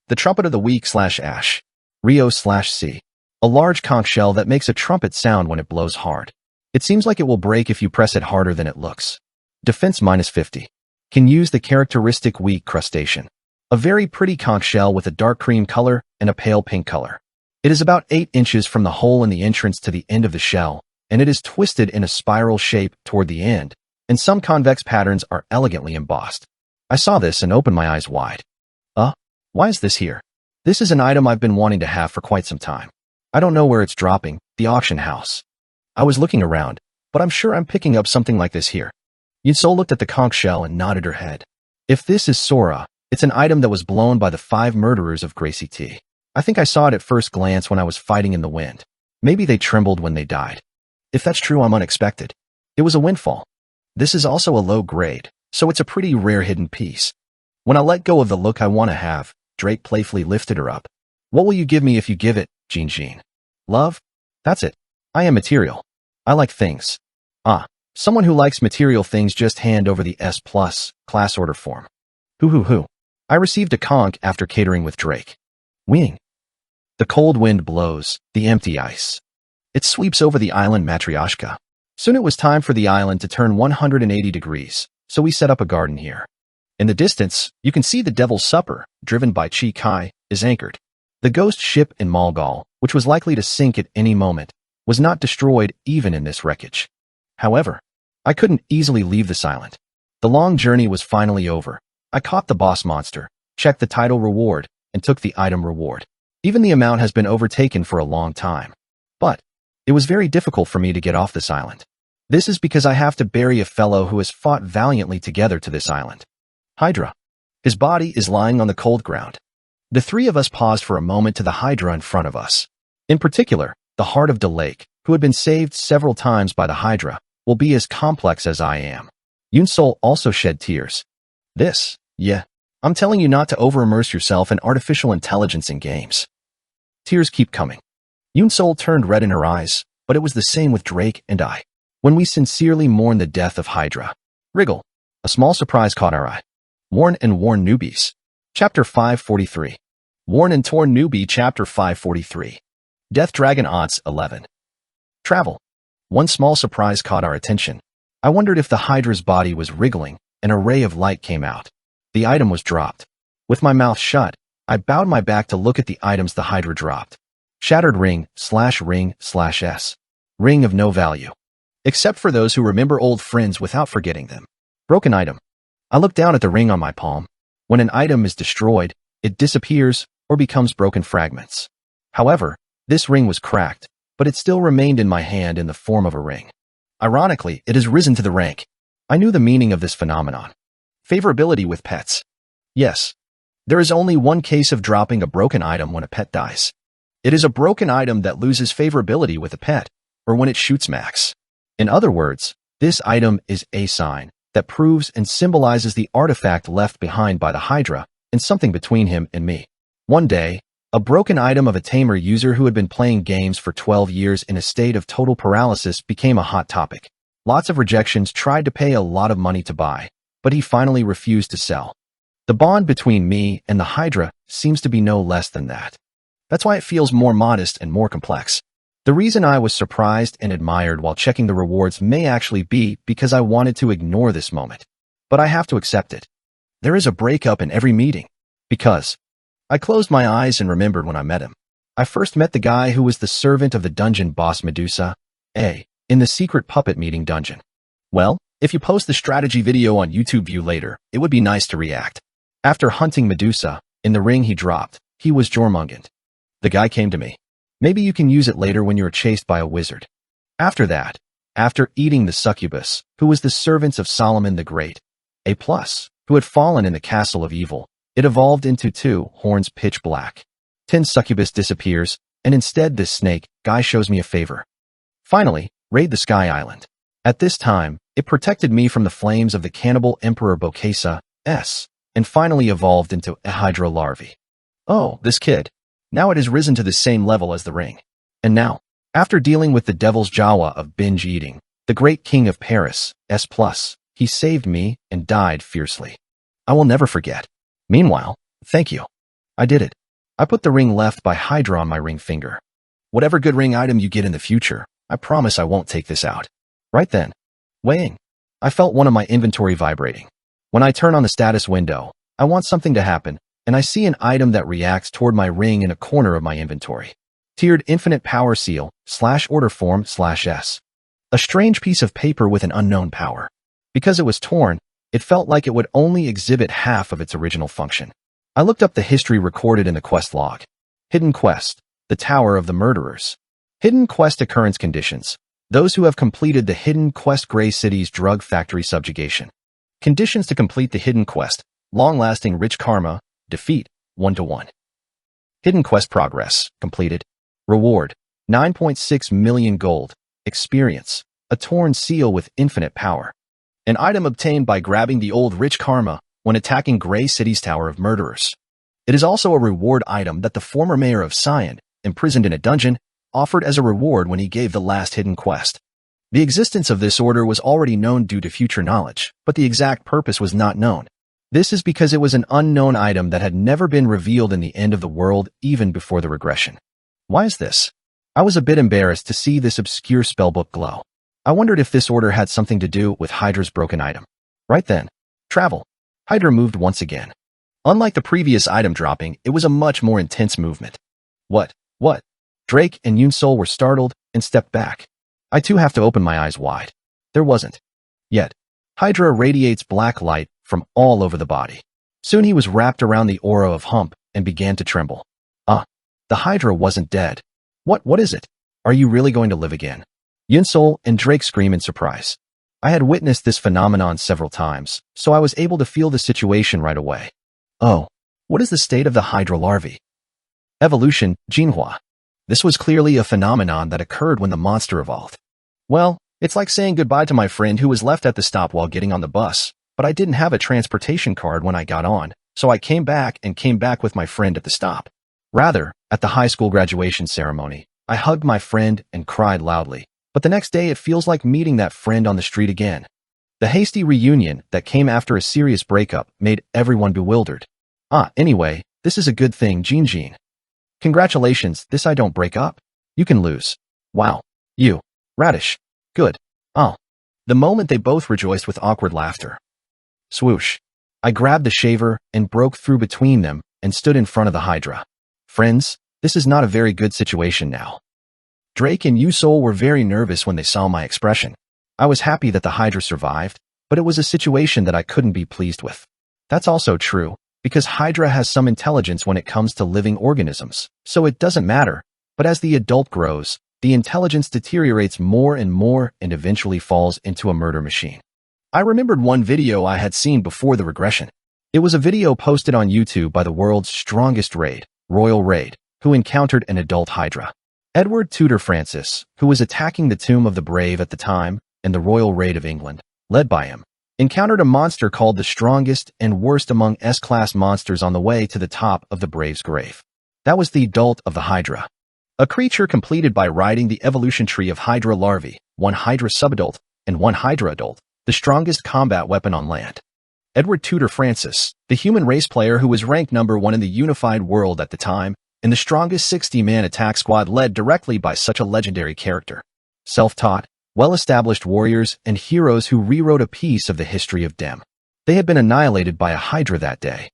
The Trumpet of the Weak /Ash. Rio/C. A large conch shell that makes a trumpet sound when it blows hard. It seems like it will break if you press it harder than it looks. Defense -50. Can use the characteristic weak crustacean. A very pretty conch shell with a dark cream color and a pale pink color. It is about 8 inches from the hole in the entrance to the end of the shell, and it is twisted in a spiral shape toward the end, and some convex patterns are elegantly embossed. I saw this and opened my eyes wide. Why is this here? This is an item I've been wanting to have for quite some time. I don't know where it's dropping, the auction house. I was looking around, but I'm sure I'm picking up something like this here. Yunsol looked at the conch shell and nodded her head. If this is Sora, it's an item that was blown by the 5 murderers of Gracie T. I think I saw it at first glance when I was fighting in the wind. Maybe they trembled when they died. If that's true, I'm unexpected. It was a windfall. This is also a low grade, so it's a pretty rare hidden piece. When I let go of the look I want to have, Drake playfully lifted her up. What will you give me if you give it, Jean? Love? That's it. I am material. I like things. Someone who likes material things just hand over the S+ class order form. Hoo. I received a conch after catering with Drake. Wing. The cold wind blows, the empty ice. It sweeps over the island Matryoshka. Soon it was time for the island to turn 180 degrees, so we set up a garden here. In the distance, you can see the Devil's Supper, driven by Chi Kai, is anchored. The ghost ship in Malgal, which was likely to sink at any moment, was not destroyed even in this wreckage. However, I couldn't easily leave this island. The long journey was finally over. I caught the boss monster, checked the title reward, and took the item reward. Even the amount has been overtaken for a long time. But it was very difficult for me to get off this island. This is because I have to bury a fellow who has fought valiantly together to this island. Hydra. His body is lying on the cold ground. The 3 of us paused for a moment to the Hydra in front of us. In particular, the heart of Delake, who had been saved several times by the Hydra, will be as complex as I am. Yunsol also shed tears. I'm telling you not to over-immerse yourself in artificial intelligence in games. Tears keep coming. Yunsol turned red in her eyes, but it was the same with Drake and I. When we sincerely mourn the death of Hydra. Wriggle. A small surprise caught our eye. Worn and Torn Newbies. Chapter 543. Worn and Torn Newbie Chapter 543. Death Dragon Odds 11. Travel. One small surprise caught our attention. I wondered if the Hydra's body was wriggling, and a ray of light came out. The item was dropped. With my mouth shut, I bowed my back to look at the items the Hydra dropped. Shattered ring/S. Ring of no value. Except for those who remember old friends without forgetting them. Broken item. I looked down at the ring on my palm. When an item is destroyed, it disappears or becomes broken fragments. However, this ring was cracked, but it still remained in my hand in the form of a ring. Ironically, it has risen to the rank. I knew the meaning of this phenomenon. Favorability with pets. Yes. There is only one case of dropping a broken item when a pet dies. It is a broken item that loses favorability with a pet, or when it shoots max. In other words, this item is a sign that proves and symbolizes the artifact left behind by the Hydra and something between him and me. One day, a broken item of a tamer user who had been playing games for 12 years in a state of total paralysis became a hot topic. Lots of rejections tried to pay a lot of money to buy, but he finally refused to sell. The bond between me and the Hydra seems to be no less than that. That's why it feels more modest and more complex. The reason I was surprised and admired while checking the rewards may actually be because I wanted to ignore this moment. But I have to accept it. There is a breakup in every meeting. Because I closed my eyes and remembered when I met him. I first met the guy who was the servant of the dungeon boss Medusa, in the secret puppet meeting dungeon. Well, if you post the strategy video on YouTube View later, it would be nice to react. After hunting Medusa, in the ring he dropped, he was Jormungand. The guy came to me. Maybe you can use it later when you are chased by a wizard. After that, after eating the succubus, who was the servants of Solomon the Great, who had fallen in the castle of evil, it evolved into 2 horns pitch black. 10 succubus disappears, and instead this snake guy shows me a favor. Finally, raid the Sky Island. At this time, it protected me from the flames of the cannibal Emperor Bokesa, and finally evolved into a Hydra larvae. Oh, this kid. Now it has risen to the same level as the ring. And now, after dealing with the devil's Jawa of binge eating, the great king of Paris, he saved me and died fiercely. I will never forget. Meanwhile, thank you. I did it. I put the ring left by Hydra on my ring finger. Whatever good ring item you get in the future, I promise I won't take this out. Right then. Weighing. I felt one of my inventory vibrating. When I turn on the status window, I want something to happen, and I see an item that reacts toward my ring in a corner of my inventory. Tiered Infinite Power Seal, /order form /s. A strange piece of paper with an unknown power. Because it was torn, it felt like it would only exhibit half of its original function. I looked up the history recorded in the quest log. Hidden Quest, the Tower of the Murderers. Hidden Quest Occurrence Conditions. Those who have completed the Hidden Quest Grey City's Drug Factory Subjugation. Conditions to complete the Hidden Quest. Long-lasting rich karma. Defeat, 1-1. Hidden Quest Progress, completed. Reward, 9.6 million gold. Experience, a torn seal with infinite power. An item obtained by grabbing the old rich karma when attacking Grey City's Tower of Murderers. It is also a reward item that the former mayor of Sion, imprisoned in a dungeon, offered as a reward when he gave the last hidden quest. The existence of this order was already known due to future knowledge, but the exact purpose was not known. This is because it was an unknown item that had never been revealed in the end of the world even before the regression. Why is this? I was a bit embarrassed to see this obscure spellbook glow. I wondered if this order had something to do with Hydra's broken item. Right then. Travel. Hydra moved once again. Unlike the previous item dropping, it was a much more intense movement. What? Drake and Yunsol were startled and stepped back. I too have to open my eyes wide. There wasn't. Yet. Hydra radiates black light from all over the body. Soon he was wrapped around the aura of Hump and began to tremble. The Hydra wasn't dead. What is it? Are you really going to live again? Yunsol and Drake scream in surprise. I had witnessed this phenomenon several times, so I was able to feel the situation right away. Oh, what is the state of the Hydra larvae? Evolution, Jinhua. This was clearly a phenomenon that occurred when the monster evolved. Well, it's like saying goodbye to my friend who was left at the stop while getting on the bus, but I didn't have a transportation card when I got on, so I came back with my friend at the stop. Rather, at the high school graduation ceremony, I hugged my friend and cried loudly, but the next day it feels like meeting that friend on the street again. The hasty reunion that came after a serious breakup made everyone bewildered. Anyway, this is a good thing, Jean. Congratulations, this I don't break up. You can lose. Wow. You. Radish. Good. The moment they both rejoiced with awkward laughter. Swoosh. I grabbed the shaver and broke through between them and stood in front of the Hydra. Friends, this is not a very good situation now. Drake and Yunsol were very nervous when they saw my expression. I was happy that the Hydra survived, but it was a situation that I couldn't be pleased with. That's also true, because Hydra has some intelligence when it comes to living organisms, so it doesn't matter, but as the adult grows, the intelligence deteriorates more and eventually falls into a murder machine. I remembered one video I had seen before the regression. It was a video posted on YouTube by the world's strongest raid, Royal Raid, who encountered an adult Hydra. Edward Tudor Francis, who was attacking the Tomb of the Brave at the time, and the Royal Raid of England, led by him, encountered a monster called the strongest and worst among S-class monsters on the way to the top of the Brave's grave. That was the adult of the Hydra. A creature completed by riding the evolution tree of Hydra larvae, one Hydra subadult, and one Hydra adult, the strongest combat weapon on land. Edward Tudor Francis, the human race player who was ranked number 1 in the unified world at the time, and the strongest 60-man attack squad led directly by such a legendary character. Self-taught, well-established warriors and heroes who rewrote a piece of the history of Dem. They had been annihilated by a Hydra that day.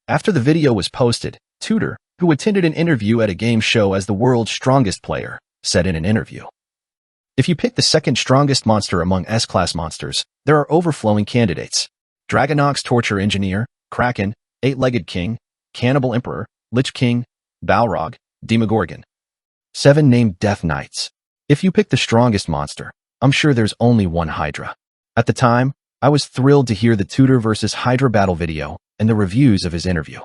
After the video was posted, Tudor, who attended an interview at a game show as the world's strongest player, said in an interview, "If you pick the second strongest monster among S-class monsters, there are overflowing candidates. Dragonox Torture Engineer, Kraken, Eight-Legged King, Cannibal Emperor, Lich King, Balrog, Demogorgon. 7 named Death Knights. If you pick the strongest monster, I'm sure there's only one Hydra." At the time, I was thrilled to hear the Tudor vs. Hydra battle video and the reviews of his interview.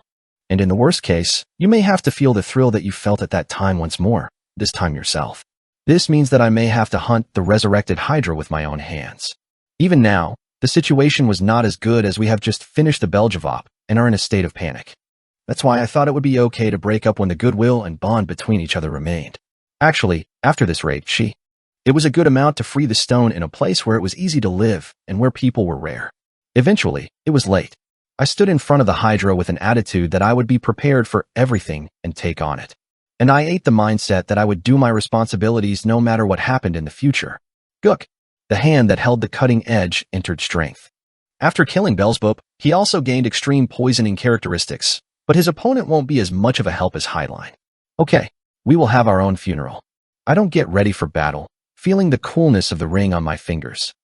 And in the worst case, you may have to feel the thrill that you felt at that time once more, this time yourself. This means that I may have to hunt the resurrected Hydra with my own hands. Even now, the situation was not as good as we have just finished the Beljavop and are in a state of panic. That's why I thought it would be okay to break up when the goodwill and bond between each other remained. Actually, after this raid, it was a good amount to free the stone in a place where it was easy to live and where people were rare. Eventually, it was late. I stood in front of the Hydra with an attitude that I would be prepared for everything and take on it. And I ate the mindset that I would do my responsibilities no matter what happened in the future. Gook, the hand that held the cutting edge, entered strength. After killing Beelzebub, he also gained extreme poisoning characteristics, but his opponent won't be as much of a help as Highline. Okay, we will have our own funeral. I don't get ready for battle, feeling the coolness of the ring on my fingers.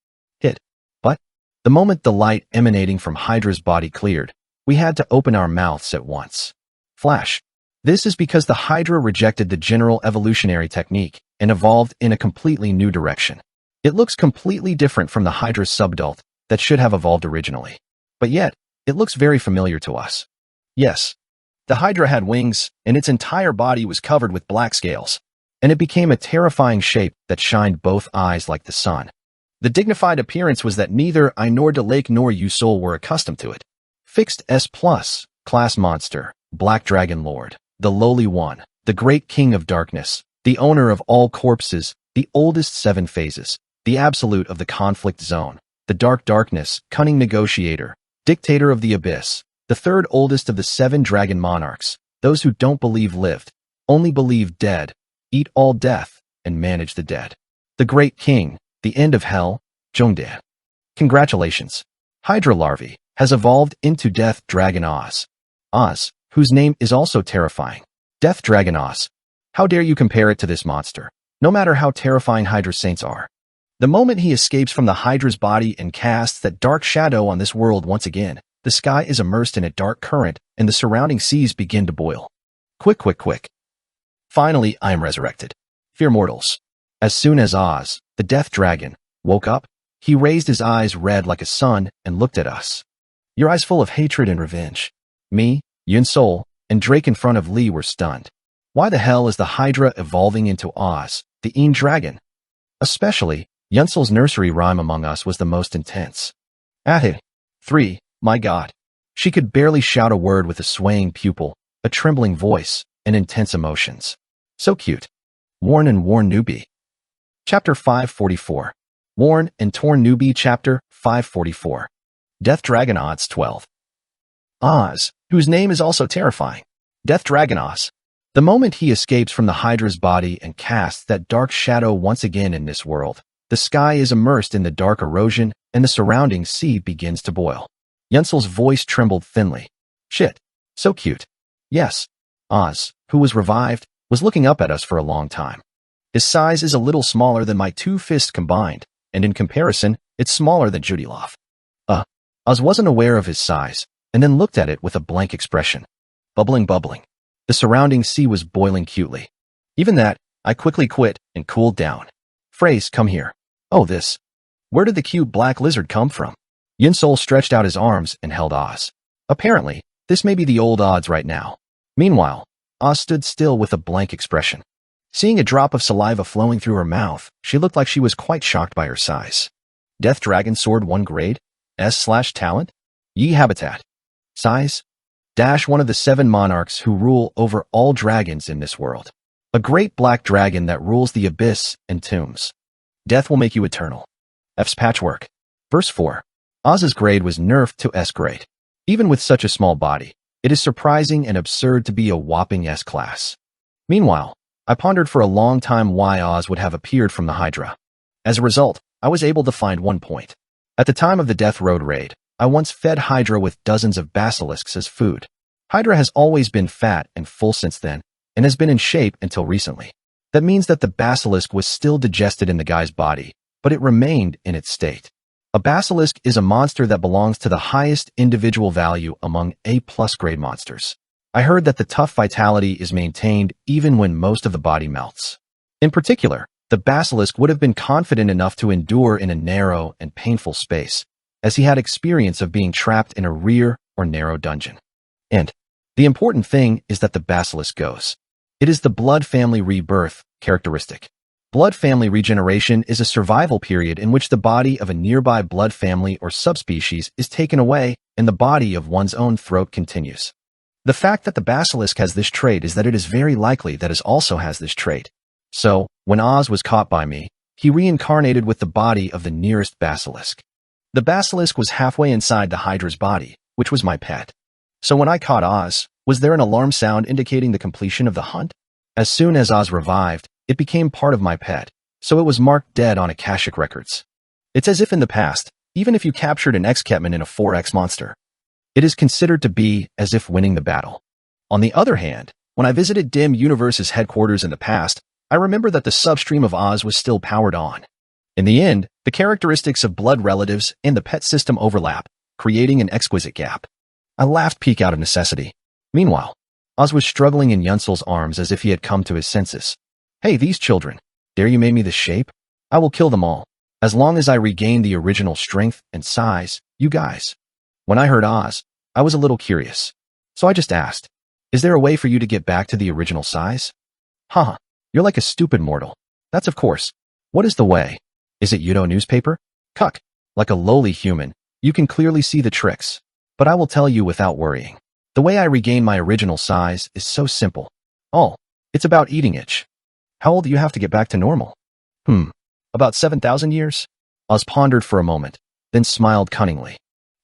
But the moment the light emanating from Hydra's body cleared, we had to open our mouths at once. Flash. This is because the Hydra rejected the general evolutionary technique and evolved in a completely new direction. It looks completely different from the Hydra's subadult that should have evolved originally. But yet, it looks very familiar to us. Yes, the Hydra had wings, and its entire body was covered with black scales, and it became a terrifying shape that shined both eyes like the sun. The dignified appearance was that neither I nor Delake nor Usul were accustomed to it. Fixed S+, class monster, Black Dragon Lord, the lowly one, the great king of darkness, the owner of all corpses, the oldest 7 phases, the absolute of the conflict zone, the dark darkness, cunning negotiator, dictator of the abyss, the third oldest of the 7 dragon monarchs, those who don't believe lived, only believe dead, eat all death, and manage the dead. The great king, the end of hell, Jongdan. Congratulations. Hydra larvae has evolved into Death Dragon Oz. Oz, whose name is also terrifying. Death Dragon Oz. How dare you compare it to this monster, no matter how terrifying Hydra saints are. The moment he escapes from the Hydra's body and casts that dark shadow on this world once again, the sky is immersed in a dark current and the surrounding seas begin to boil. Quick. Finally, I am resurrected. Fear mortals. As soon as Oz, the Death Dragon, woke up, he raised his eyes red like a sun and looked at us. Your eyes full of hatred and revenge. Me, Yun Sol, and Drake in front of Lee were stunned. Why the hell is the Hydra evolving into Oz, the Een Dragon? Especially, Yunsol's nursery rhyme among us was the most intense. Ahe. 3, my God. She could barely shout a word with a swaying pupil, a trembling voice, and intense emotions. So cute. Worn and Worn Newbie. Chapter 544. Worn and Torn Newbie Chapter 544. Death Dragon Oz 12. Oz, whose name is also terrifying. Death Dragon Oz. The moment he escapes from the Hydra's body and casts that dark shadow once again in this world, the sky is immersed in the dark erosion and the surrounding sea begins to boil. Yunsol's voice trembled thinly. Shit. So cute. Yes. Oz, who was revived, was looking up at us for a long time. His size is a little smaller than my 2 fists combined, and in comparison, it's smaller than Judilov. Oz wasn't aware of his size, and then looked at it with a blank expression. Bubbling. The surrounding sea was boiling cutely. Even that, I quickly quit and cooled down. Phrase, come here. Oh, this. Where did the cute black lizard come from? Yun Sol stretched out his arms and held Oz. Apparently, this may be the old odds right now. Meanwhile, Oz stood still with a blank expression. Seeing a drop of saliva flowing through her mouth, she looked like she was quite shocked by her size. Death Dragon Sword 1 grade? S/talent? Yi habitat. Size? One of the 7 monarchs who rule over all dragons in this world. A great black dragon that rules the abyss and tombs. Death will make you eternal. F's patchwork. Verse 4. Oz's grade was nerfed to S grade. Even with such a small body, it is surprising and absurd to be a whopping S class. Meanwhile, I pondered for a long time why Oz would have appeared from the Hydra. As a result, I was able to find one point. At the time of the Death Road raid, I once fed Hydra with dozens of basilisks as food. Hydra has always been fat and full since then, and has been in shape until recently. That means that the basilisk was still digested in the guy's body, but it remained in its state. A basilisk is a monster that belongs to the highest individual value among A+ grade monsters. I heard that the tough vitality is maintained even when most of the body melts. In particular, the basilisk would have been confident enough to endure in a narrow and painful space, as he had experience of being trapped in a rear or narrow dungeon. And the important thing is that the basilisk goes. It is the blood family rebirth characteristic. Blood family regeneration is a survival period in which the body of a nearby blood family or subspecies is taken away and the body of one's own throat continues. The fact that the basilisk has this trait is that it is very likely that it also has this trait. So, when Oz was caught by me, he reincarnated with the body of the nearest basilisk. The basilisk was halfway inside the Hydra's body, which was my pet. So when I caught Oz, was there an alarm sound indicating the completion of the hunt? As soon as Oz revived, it became part of my pet, so it was marked dead on Akashic records. It's as if in the past, even if you captured an X-Ketman in a 4X monster, it is considered to be as if winning the battle. On the other hand, when I visited Dim Universe's headquarters in the past, I remember that the substream of Oz was still powered on. In the end, the characteristics of blood relatives and the pet system overlap, creating an exquisite gap. I laughed peak out of necessity. Meanwhile, Oz was struggling in Yunsel's arms as if he had come to his senses. Hey, these children, dare you make me this shape? I will kill them all, as long as I regain the original strength and size, you guys. When I heard Oz, I was a little curious. So I just asked, is there a way for you to get back to the original size? Haha, you're like a stupid mortal. That's of course. What is the way? Is it Yudo newspaper? Cuck. Like a lowly human, you can clearly see the tricks. But I will tell you without worrying. The way I regain my original size is so simple. Oh, it's about eating itch. How old do you have to get back to normal? About 7,000 years? Oz pondered for a moment, then smiled cunningly.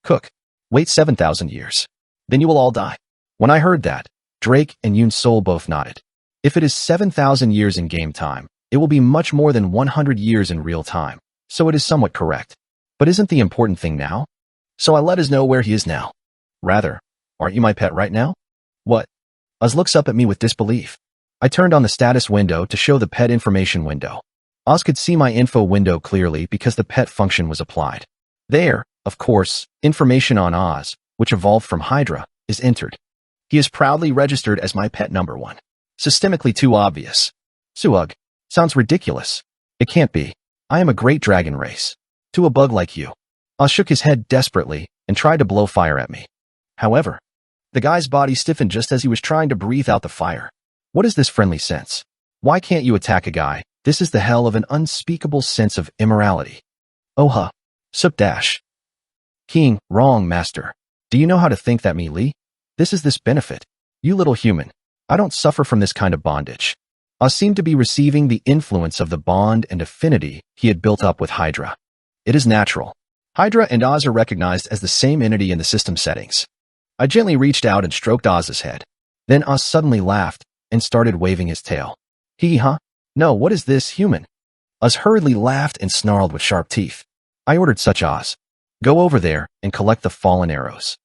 Cook, wait 7,000 years. Then you will all die. When I heard that, Drake and Yoon Sol both nodded. If it is 7,000 years in game time, it will be much more than 100 years in real time, so it is somewhat correct. But isn't the important thing now? So I let us know where he is now. Rather, aren't you my pet right now? What? Oz looks up at me with disbelief. I turned on the status window to show the pet information window. Oz could see my info window clearly because the pet function was applied. There, of course, information on Oz, which evolved from Hydra, is entered. He is proudly registered as my pet number 1. Systemically too obvious. Suug. Sounds ridiculous. It can't be. I am a great dragon race. To a bug like you. Oz shook his head desperately and tried to blow fire at me. However, the guy's body stiffened just as he was trying to breathe out the fire. What is this friendly sense? Why can't you attack a guy? This is the hell of an unspeakable sense of immorality. Oh Sup dash. King, wrong, master. Do you know how to think that me, Lee? This is this benefit. You little human. I don't suffer from this kind of bondage. Oz seemed to be receiving the influence of the bond and affinity he had built up with Hydra. It is natural. Hydra and Oz are recognized as the same entity in the system settings. I gently reached out and stroked Oz's head. Then Oz suddenly laughed and started waving his tail. No, what is this, human? Oz hurriedly laughed and snarled with sharp teeth. I ordered such Oz. Go over there and collect the fallen arrows.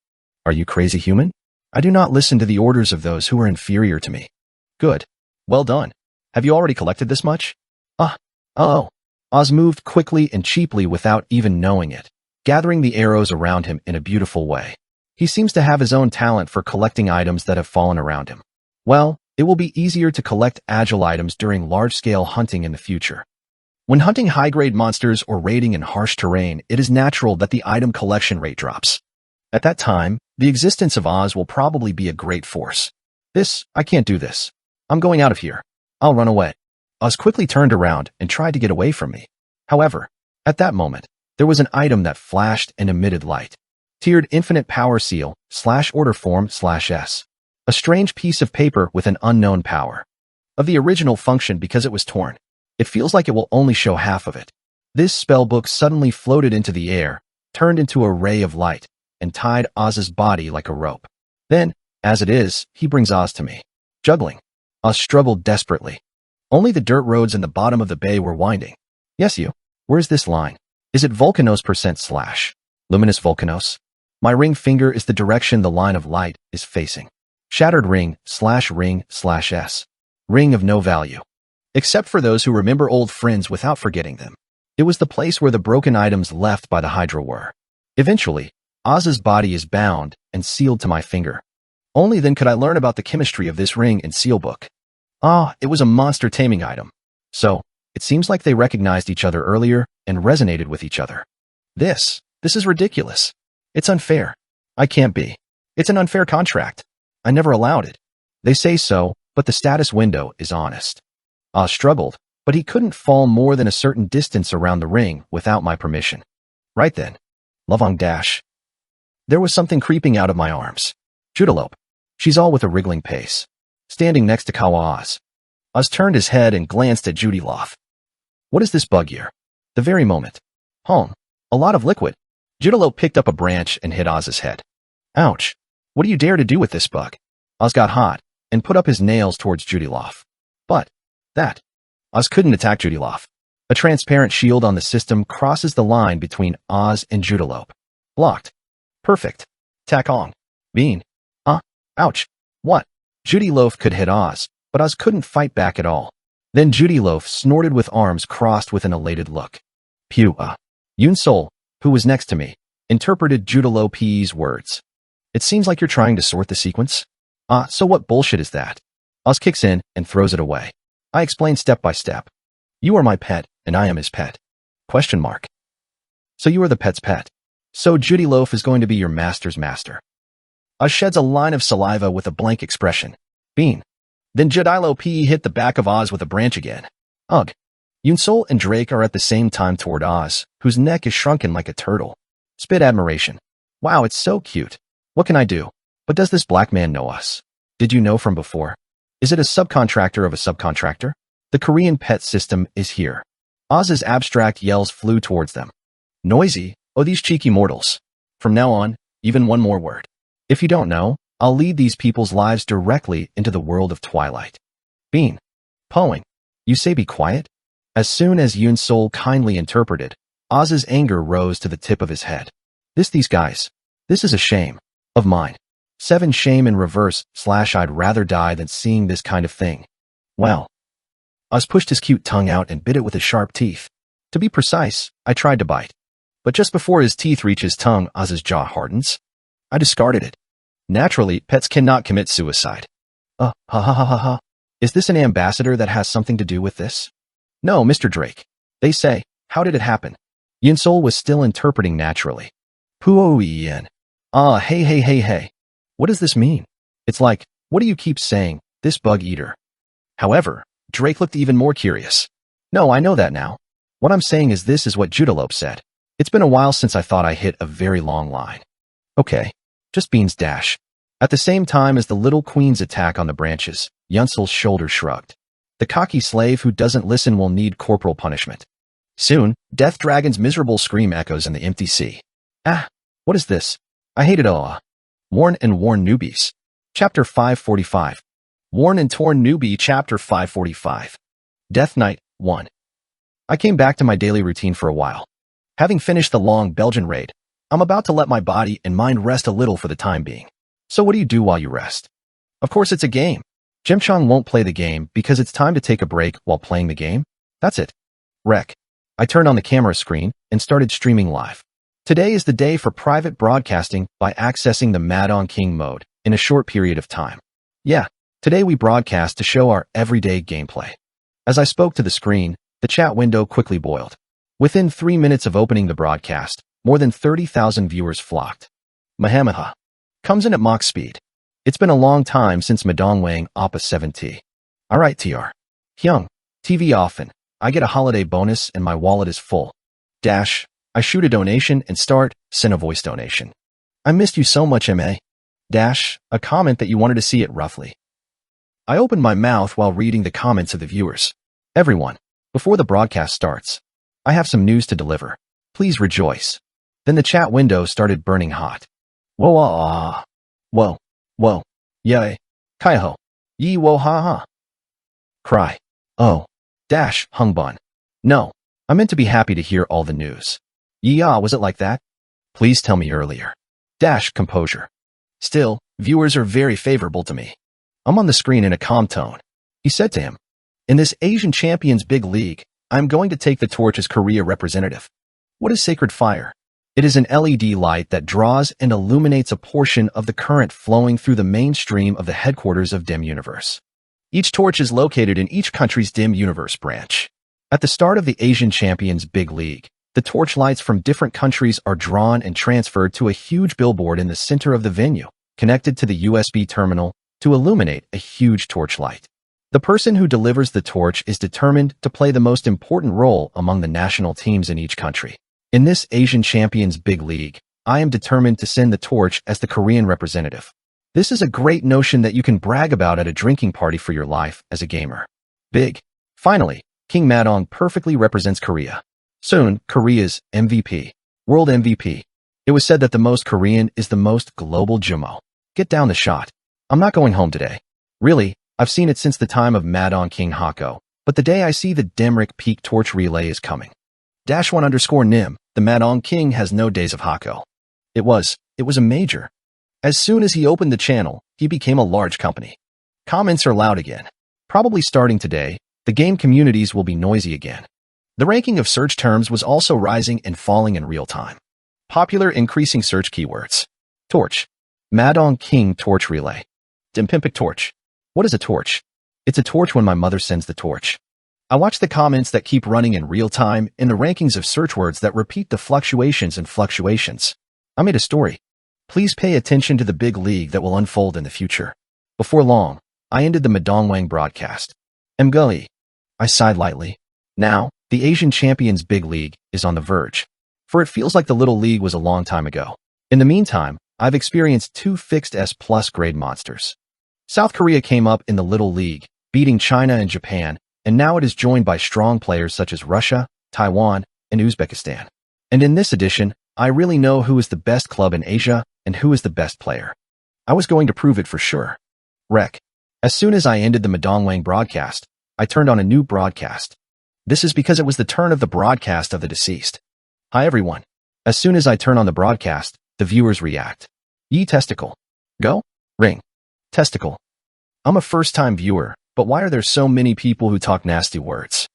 Are you crazy, human? I do not listen to the orders of those who are inferior to me. Good. Well done. Have you already collected this much? Oh. Oz moved quickly and cheaply without even knowing it, gathering the arrows around him in a beautiful way. He seems to have his own talent for collecting items that have fallen around him. Well, it will be easier to collect agile items during large-scale hunting in the future. When hunting high-grade monsters or raiding in harsh terrain, it is natural that the item collection rate drops. At that time, The existence of Oz will probably be a great force. I can't do this. I'm going out of here. I'll run away. Oz quickly turned around and tried to get away from me. However, at that moment, there was an item that flashed and emitted light. Tiered Infinite Power Seal, /order form /S. A strange piece of paper with an unknown power. Of the original function because it was torn. It feels like it will only show half of it. This spellbook suddenly floated into the air, turned into a ray of light, and tied Oz's body like a rope. Then, as it is, he brings Oz to me. Juggling. Oz struggled desperately. Only the dirt roads in the bottom of the bay were winding. Yes, you. Where's this line? Is it Volcanos %/ Luminous Volcanos? My ring finger is the direction the line of light is facing. Shattered ring /S. Ring of no value. Except for those who remember old friends without forgetting them. It was the place where the broken items left by the Hydra were. Eventually, Oz's body is bound and sealed to my finger. Only then could I learn about the chemistry of this ring and seal book. It was a monster taming item. So, it seems like they recognized each other earlier and resonated with each other. This is ridiculous. It's unfair. I can't be. It's an unfair contract. I never allowed it. They say so, but the status window is honest. Oz struggled, but he couldn't fall more than a certain distance around the ring without my permission. Right then. Lovong dash. There was something creeping out of my arms. Judelope. She's all with a wriggling pace. Standing next to Kawa Oz. Oz turned his head and glanced at Judelope. What is this bug here? The very moment. A lot of liquid. Judelope picked up a branch and hit Oz's head. Ouch. What do you dare to do with this bug? Oz got hot and put up his nails towards Judelope. But Oz couldn't attack Judelope. A transparent shield on the system crosses the line between Oz and Judelope. Blocked. Perfect. Takong. Bean. Ouch. What? Judelope could hit Oz, but Oz couldn't fight back at all. Then Judelope snorted with arms crossed with an elated look. Pew. Yunsol, who was next to me, interpreted Judelope's words. It seems like you're trying to sort the sequence. So what bullshit is that? Oz kicks in and throws it away. I explain step by step. You are my pet, and I am his pet. ? So you are the pet's pet. So Judelope is going to be your master's master. Oz sheds a line of saliva with a blank expression. Bean. Then Judelope hit the back of Oz with a branch again. Ugh. Yunsol and Drake are at the same time toward Oz, whose neck is shrunken like a turtle. Spit admiration. Wow, it's so cute. What can I do? But does this black man know us? Did you know from before? Is it a subcontractor of a subcontractor? The Korean pet system is here. Oz's abstract yells flew towards them. Noisy, these cheeky mortals. From now on, even one more word. If you don't know, I'll lead these people's lives directly into the world of Twilight. Bean. Pawing. You say be quiet? As soon as Yunsol kindly interpreted, Oz's anger rose to the tip of his head. These guys. This is a shame. Of mine. 7 shame in reverse / I'd rather die than seeing this kind of thing. Well. Oz pushed his cute tongue out and bit it with his sharp teeth. To be precise, I tried to bite. But just before his teeth reach his tongue, Oz's jaw hardens. I discarded it. Naturally, pets cannot commit suicide. Is this an ambassador that has something to do with this? No, Mr. Drake. They say, how did it happen? Yunsol was still interpreting naturally. Puo-ien. Hey. What does this mean? It's like, what do you keep saying, this bug eater? However, Drake looked even more curious. No, I know that now. What I'm saying is this is what Judelope said. It's been a while since I thought I hit a very long line. Okay. Just Bean's dash. At the same time as the little queen's attack on the branches, Yunsol's shoulders shrugged. The cocky slave who doesn't listen will need corporal punishment. Soon, Death Dragon's miserable scream echoes in the empty sea. What is this? I hate it all. Worn and Worn Newbies. Chapter 545. Worn and Torn Newbie Chapter 545. Death Night 1. I came back to my daily routine for a while. Having finished the long Belgian raid, I'm about to let my body and mind rest a little for the time being. So what do you do while you rest? Of course it's a game. Jimchong won't play the game because it's time to take a break while playing the game. That's it. Rec. I turned on the camera screen and started streaming live. Today is the day for private broadcasting by accessing the Mad on King mode in a short period of time. Yeah, today we broadcast to show our everyday gameplay. As I spoke to the screen, the chat window quickly boiled. Within 3 minutes of opening the broadcast, more than 30,000 viewers flocked. Mahamaha. Comes in at Mach speed. It's been a long time since Madong weighing Oppa 7T. Alright TR. Hyung. TV often. I get a holiday bonus and my wallet is full. Dash. I shoot a donation and start, send a voice donation. I missed you so much MA. Dash. A comment that you wanted to see it roughly. I opened my mouth while reading the comments of the viewers. Everyone. Before the broadcast starts. I have some news to deliver. Please rejoice. Then the chat window started burning hot. Whoa ah. Whoa. Whoa. Yay. Kaiho. Yi wo ha ha. Cry. Oh. Dash. Hungbun. No. I meant to be happy to hear all the news. Yeah, was it like that? Please tell me earlier. Dash. Composure. Still, viewers are very favorable to me. I'm on the screen in a calm tone. He said to him, in this Asian Champions Big League, I'm going to take the torch as Korea representative. What is Sacred Fire? It is an LED light that draws and illuminates a portion of the current flowing through the mainstream of the headquarters of DIM Universe. Each torch is located in each country's DIM Universe branch. At the start of the Asian Champions Big League, the torch lights from different countries are drawn and transferred to a huge billboard in the center of the venue, connected to the USB terminal to illuminate a huge torch light. The person who delivers the torch is determined to play the most important role among the national teams in each country. In this Asian Champions Big League, I am determined to send the torch as the Korean representative. This is a great notion that you can brag about at a drinking party for your life as a gamer. Big. Finally, King Madong perfectly represents Korea. Soon, Korea's MVP. World MVP. It was said that the most Korean is the most global Jumo. Get down the shot. I'm not going home today. Really, I've seen it since the time of Madong King Hako, but the day I see the Demrick Peak Torch Relay is coming. -1_Nim, the Madong King has no days of Hako. It was a major. As soon as he opened the channel, he became a large company. Comments are loud again. Probably starting today, the game communities will be noisy again. The ranking of search terms was also rising and falling in real time. Popular increasing search keywords. Torch. Madong King Torch Relay. Dimpimpic Torch. What is a torch? It's a torch when my mother sends the torch. I watch the comments that keep running in real time and the rankings of search words that repeat the fluctuations and fluctuations. I made a story. Please pay attention to the big league that will unfold in the future. Before long, I ended the Madongwang broadcast. Mgui. I sighed lightly. Now, the Asian Champions Big League is on the verge. For it feels like the Little League was a long time ago. In the meantime, I've experienced 2 fixed S+ grade monsters. South Korea came up in the Little League, beating China and Japan, and now it is joined by strong players such as Russia, Taiwan, and Uzbekistan. And in this edition, I really know who is the best club in Asia and who is the best player. I was going to prove it for sure. Rec. As soon as I ended the Madongwang broadcast, I turned on a new broadcast. This is because it was the turn of the broadcast of the deceased. Hi everyone. As soon as I turn on the broadcast, the viewers react. Yi testicle. Go. Ring. Testicle. I'm a first-time viewer, but why are there so many people who talk nasty words?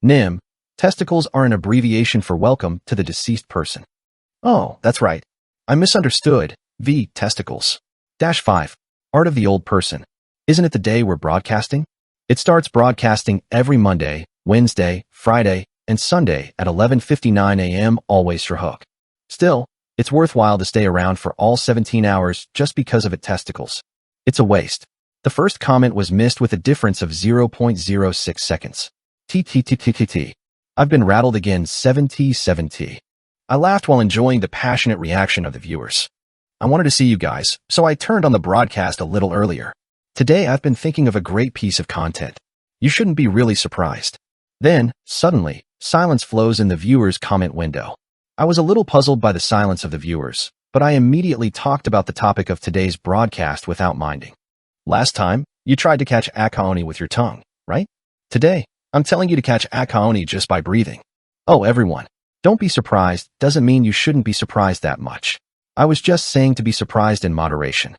Nim. Testicles are an abbreviation for welcome to the deceased person. Oh, that's right. I misunderstood. V. Testicles. -5. Art of the old person. Isn't it the day we're broadcasting? It starts broadcasting every Monday, Wednesday, Friday, and Sunday at 11:59 a.m. always for hook. Still, it's worthwhile to stay around for all 17 hours just because of it testicles. It's a waste. The first comment was missed with a difference of 0.06 seconds. TTTTTT. I've been rattled again 7T. I laughed while enjoying the passionate reaction of the viewers. I wanted to see you guys, so I turned on the broadcast a little earlier. Today I've been thinking of a great piece of content. You shouldn't be really surprised. Then, suddenly, silence flows in the viewers' comment window. I was a little puzzled by the silence of the viewers, but I immediately talked about the topic of today's broadcast without minding. Last time, you tried to catch akaoni with your tongue, right? Today, I'm telling you to catch akaoni just by breathing. Oh, everyone. Don't be surprised doesn't mean you shouldn't be surprised that much. I was just saying to be surprised in moderation.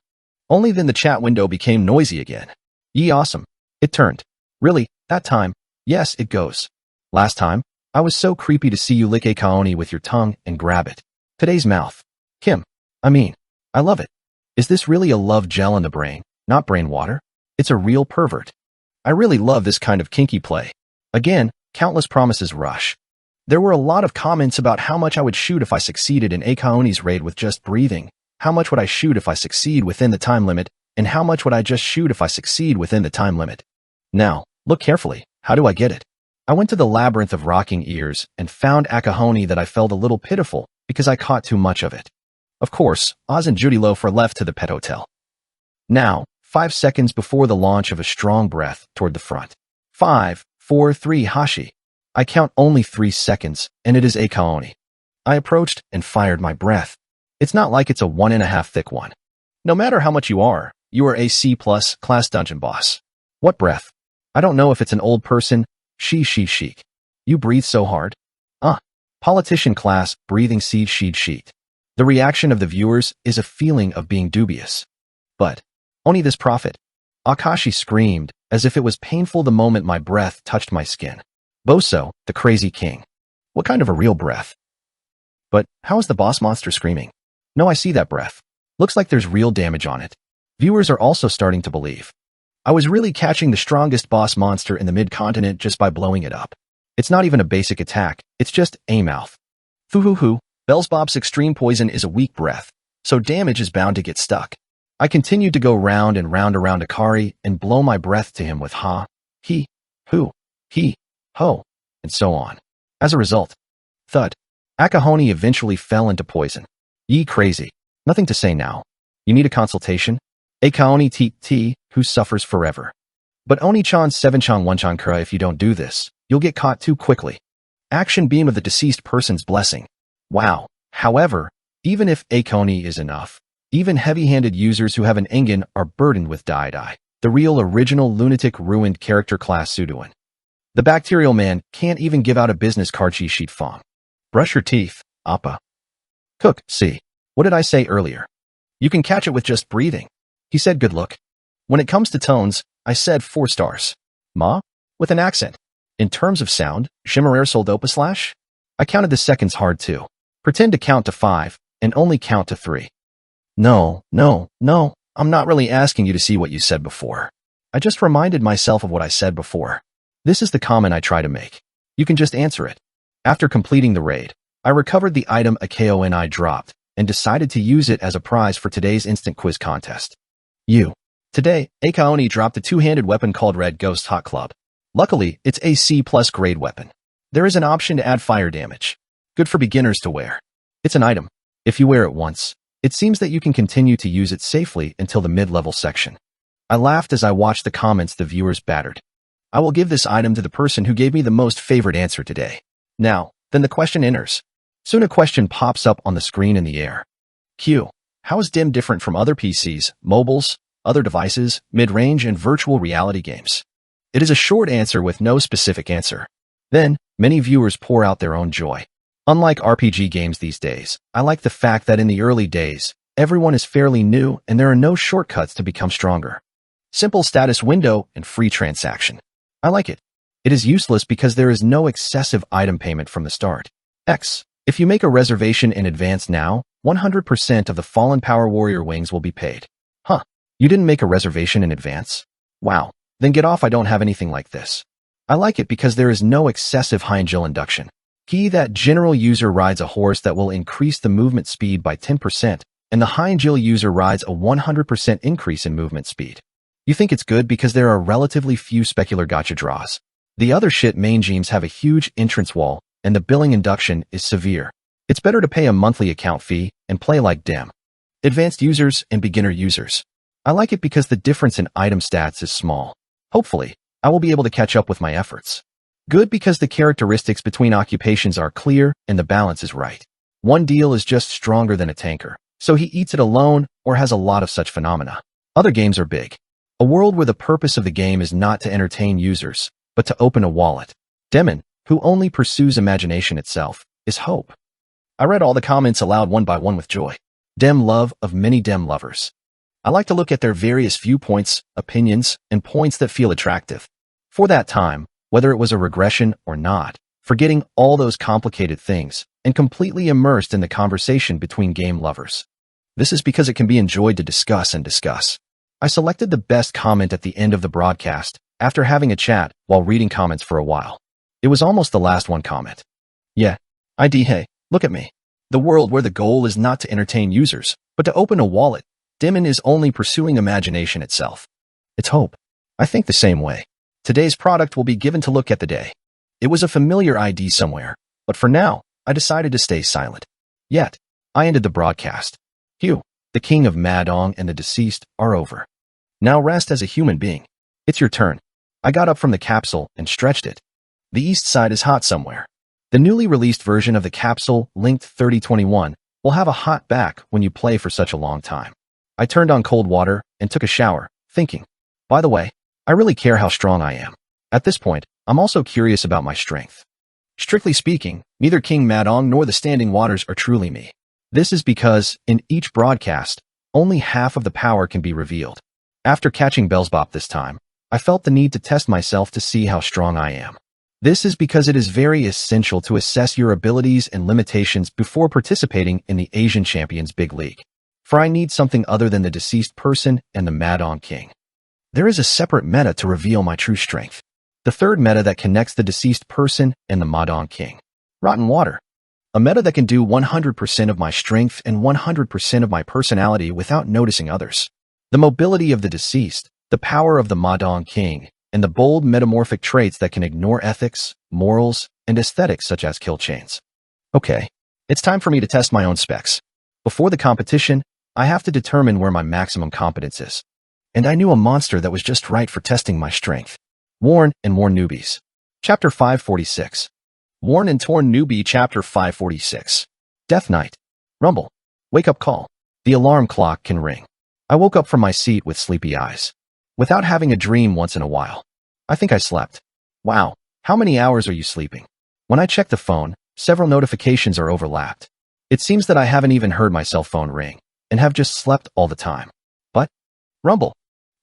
Only then the chat window became noisy again. Ye awesome. It turned. Really, that time, yes, it goes. Last time, I was so creepy to see you lick a kaoni with your tongue and grab it. Today's mouth. Kim. I love it. Is this really a love gel in the brain, not brain water? It's a real pervert. I really love this kind of kinky play. Again, countless promises rush. There were a lot of comments about how much I would shoot if I succeeded in Akaoni's raid with just breathing, how much would I shoot if I succeed within the time limit, and how much would I just shoot if I succeed within the time limit? Now, look carefully. How do I get it? I went to the labyrinth of rocking ears and found Akahoni that I felt a little pitiful because I caught too much of it. Of course, Oz and Judy Loafer left to the pet hotel. Now, 5 seconds before the launch of a strong breath toward the front. 5, 4, 3, Hashi. I count only 3 seconds, and it is Akahoni. I approached and fired my breath. It's not like it's a 1.5 thick one. No matter how much you are a C+ class dungeon boss. What breath? I don't know if it's an old person. Chic. You breathe so hard. Politician class breathing seed sheet. The reaction of the viewers is a feeling of being dubious. But, only this prophet. Akashi screamed, as if it was painful the moment my breath touched my skin. Boso, the crazy king. What kind of a real breath? But, how is the boss monster screaming? No, I see that breath. Looks like there's real damage on it. Viewers are also starting to believe. I was really catching the strongest boss monster in the mid-continent just by blowing it up. It's not even a basic attack, it's just a mouth. Foo-hoo-hoo, Bellsbob's extreme poison is a weak breath, so damage is bound to get stuck. I continued to go round and round around Akari and blow my breath to him with ha, he, hu, he, ho, and so on. As a result, thud. Akahoni eventually fell into poison. Ye crazy. Nothing to say now. You need a consultation? Akaoni T, who suffers forever. But Oni-chan 7-chan 1-chan kura if you don't do this, you'll get caught too quickly. Action beam of the deceased person's blessing. Wow. However, even if Akoni is enough, even heavy-handed users who have an Engen are burdened with Dai, the real original lunatic ruined character class Sudoin. The bacterial man can't even give out a business card sheet fong. Brush your teeth, Appa. Cook, see. What did I say earlier? You can catch it with just breathing. He said good look. When it comes to tones, I said 4 stars. Ma? With an accent. In terms of sound, Shimmerer Soldopa slash? I counted the seconds hard too. Pretend to count to 5, and only count to 3. No, I'm not really asking you to see what you said before. I just reminded myself of what I said before. This is the comment I try to make. You can just answer it. After completing the raid, I recovered the item Akoni dropped, and decided to use it as a prize for today's instant quiz contest. Today, Akoni dropped a 2-handed weapon called Red Ghost Hot Club. Luckily, it's a C+ grade weapon. There is an option to add fire damage. Good for beginners to wear. It's an item. If you wear it once, it seems that you can continue to use it safely until the mid-level section. I laughed as I watched the comments the viewers battered. I will give this item to the person who gave me the most favorite answer today. Now, then the question enters. Soon a question pops up on the screen in the air. Q. How is DIM different from other PCs, mobiles, other devices, mid-range, and virtual reality games? It is a short answer with no specific answer. Then, many viewers pour out their own joy. Unlike RPG games these days, I like the fact that in the early days, everyone is fairly new and there are no shortcuts to become stronger. Simple status window and free transaction. I like it. It is useless because there is no excessive item payment from the start. X. If you make a reservation in advance now, 100% of the Fallen Power Warrior wings will be paid. Huh. You didn't make a reservation in advance? Wow. Then get off, I don't have anything like this. I like it because there is no excessive high-angel induction. Key that general user rides a horse that will increase the movement speed by 10%, and the high-angel user rides a 100% increase in movement speed. You think it's good because there are relatively few specular gacha draws. The other shit main gems have a huge entrance wall, and the billing induction is severe. It's better to pay a monthly account fee and play like DIM. Advanced users and beginner users. I like it because the difference in item stats is small. Hopefully, I will be able to catch up with my efforts. Good because the characteristics between occupations are clear and the balance is right. One deal is just stronger than a tanker, so he eats it alone or has a lot of such phenomena. Other games are big. A world where the purpose of the game is not to entertain users, but to open a wallet. Demon, who only pursues imagination itself, is hope. I read all the comments aloud one by one with joy. Dem love of many Dem lovers. I like to look at their various viewpoints, opinions, and points that feel attractive. For that time, whether it was a regression or not, forgetting all those complicated things, and completely immersed in the conversation between game lovers. This is because it can be enjoyed to discuss and discuss. I selected the best comment at the end of the broadcast, after having a chat while reading comments for a while. It was almost the last one comment. Yeah, hey, look at me. The world where the goal is not to entertain users, but to open a wallet. Demon is only pursuing imagination itself. It's hope. I think the same way. Today's product will be given to look at the day. It was a familiar ID somewhere, but for now, I decided to stay silent. Yet, I ended the broadcast. Hugh, the king of Madong and the deceased, are over. Now rest as a human being. It's your turn. I got up from the capsule and stretched it. The east side is hot somewhere. The newly released version of the capsule, linked 3021, will have a hot back when you play for such a long time. I turned on cold water and took a shower, thinking, by the way, I really care how strong I am. At this point, I'm also curious about my strength. Strictly speaking, neither King Madong nor the Standing Waters are truly me. This is because, in each broadcast, only half of the power can be revealed. After catching Bellsbop this time, I felt the need to test myself to see how strong I am. This is because it is very essential to assess your abilities and limitations before participating in the Asian Champions Big League. For I need something other than the deceased person and the Madong King. There is a separate meta to reveal my true strength. The third meta that connects the deceased person and the Madong King. Rotten Water. A meta that can do 100% of my strength and 100% of my personality without noticing others. The mobility of the deceased, the power of the Madong King, and the bold metamorphic traits that can ignore ethics, morals, and aesthetics such as kill chains. Okay, it's time for me to test my own specs. Before the competition, I have to determine where my maximum competence is. And I knew a monster that was just right for testing my strength. Worn and Torn Newbies. Chapter 546. Worn and Torn Newbie Chapter 546. Death Knight. Rumble. Wake-up call. The alarm clock can ring. I woke up from my seat with sleepy eyes. Without having a dream once in a while. I think I slept. Wow, how many hours are you sleeping? When I check the phone, several notifications are overlapped. It seems that I haven't even heard my cell phone ring, and have just slept all the time. But, Rumble.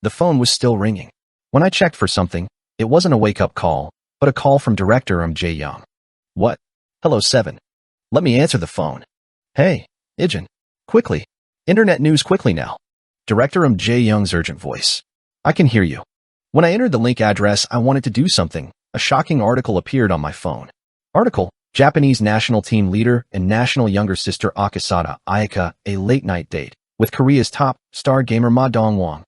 The phone was still ringing. When I checked for something, it wasn't a wake-up call, but a call from Director Jae Young. What? Hello 7. Let me answer the phone. Hey, Ijin. Quickly. Internet news quickly now. Director Jae Young's urgent voice. I can hear you. When I entered the link address, I wanted to do something. A shocking article appeared on my phone. Article, Japanese national team leader and national younger sister Akasada Ayaka, a late-night date with Korea's top star gamer Ma Dong-won.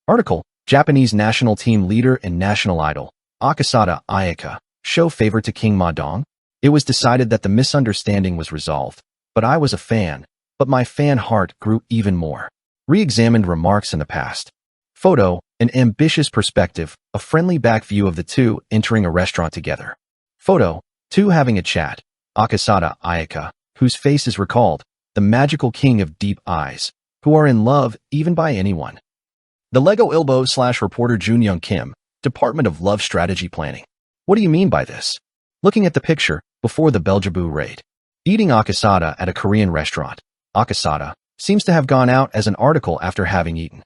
Article, Japanese national team leader and national idol, Akasada Ayaka, show favor to King Ma Dong. It was decided that the misunderstanding was resolved, but I was a fan, but my fan heart grew even more. Re-examined remarks in the past. Photo, an ambitious perspective, a friendly back view of the two entering a restaurant together. Photo, two having a chat. Akasada Ayaka, whose face is recalled, the magical king of deep eyes, who are in love even by anyone. The Lego Ilbo / reporter Jun Young Kim, Department of Love Strategy Planning. What do you mean by this? Looking at the picture, before the Beljabu raid. Eating Akasada at a Korean restaurant. Akasada seems to have gone out as an article after having eaten.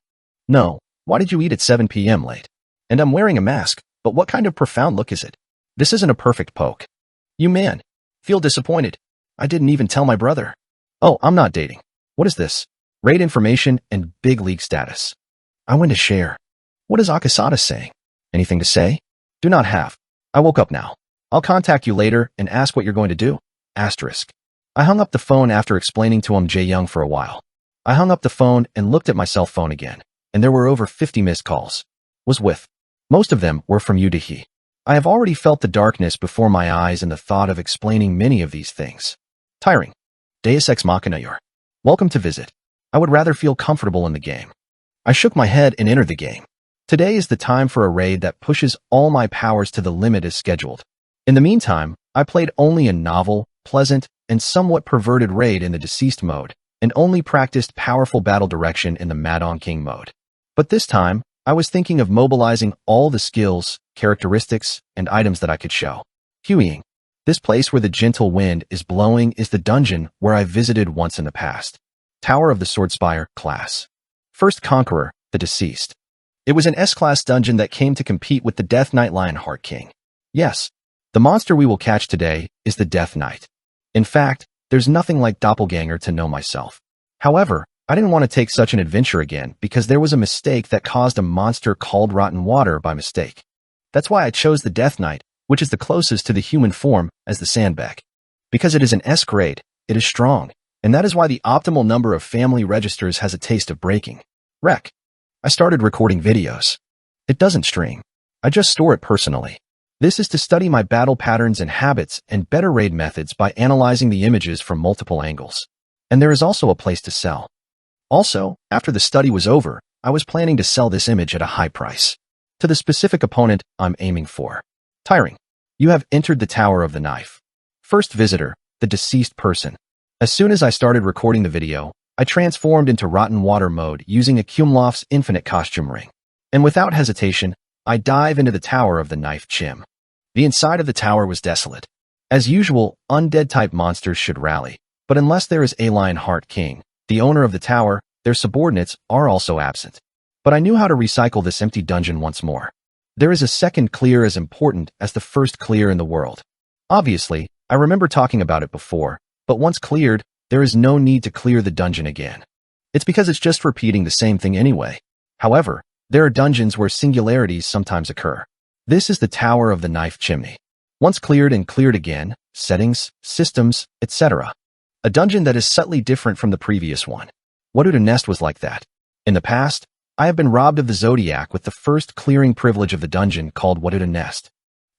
No, why did you eat at 7 p.m. late? And I'm wearing a mask, but what kind of profound look is it? This isn't a perfect poke. You man, feel disappointed. I didn't even tell my brother. Oh, I'm not dating. What is this? Raid information and big league status. I went to share. What is Akasada saying? Anything to say? Do not have. I woke up now. I'll contact you later and ask what you're going to do. Asterisk. I hung up the phone after explaining to Jae Young for a while. I hung up the phone and looked at my cell phone again, and there were over 50 missed calls. Was with. Most of them were from you to he. I have already felt the darkness before my eyes and the thought of explaining many of these things. Tiring. Deus Ex Machina your. Welcome to visit. I would rather feel comfortable in the game. I shook my head and entered the game. Today is the time for a raid that pushes all my powers to the limit as scheduled. In the meantime, I played only a novel, pleasant, and somewhat perverted raid in the deceased mode, and only practiced powerful battle direction in the Madong King mode. But this time, I was thinking of mobilizing all the skills, characteristics, and items that I could show. Hueying. This place where the gentle wind is blowing is the dungeon where I visited once in the past. Tower of the Swordspire, class. First Conqueror, the deceased. It was an S-class dungeon that came to compete with the Death Knight Lionheart King. Yes, the monster we will catch today is the Death Knight. In fact, there's nothing like doppelganger to know myself. However, I didn't want to take such an adventure again because there was a mistake that caused a monster called Rotten Water by mistake. That's why I chose the Death Knight, which is the closest to the human form as the Sandbeck. Because it is an S grade, it is strong, and that is why the optimal number of family registers has a taste of breaking. Rec. I started recording videos. It doesn't stream. I just store it personally. This is to study my battle patterns and habits and better raid methods by analyzing the images from multiple angles. And there is also a place to sell. Also, after the study was over, I was planning to sell this image at a high price to the specific opponent I'm aiming for. Tiring. You have entered the Tower of the Knife. First visitor, the deceased person. As soon as I started recording the video, I transformed into Rotten Water mode using Akumlov's infinite costume ring. And without hesitation, I dive into the Tower of the Knife Chim. The inside of the tower was desolate. As usual, undead-type monsters should rally, but unless there is a Lionheart King, the owner of the tower, their subordinates are also absent. But I knew how to recycle this empty dungeon once more. There is a second clear as important as the first clear in the world. Obviously, I remember talking about it before, but once cleared, there is no need to clear the dungeon again. It's because it's just repeating the same thing anyway. However, there are dungeons where singularities sometimes occur. This is the Tower of the Knife Chimney. Once cleared and cleared again, settings, systems, etc. A dungeon that is subtly different from the previous one. What Uda Nest was like that. In the past, I have been robbed of the Zodiac with the first clearing privilege of the dungeon called What Uda Nest.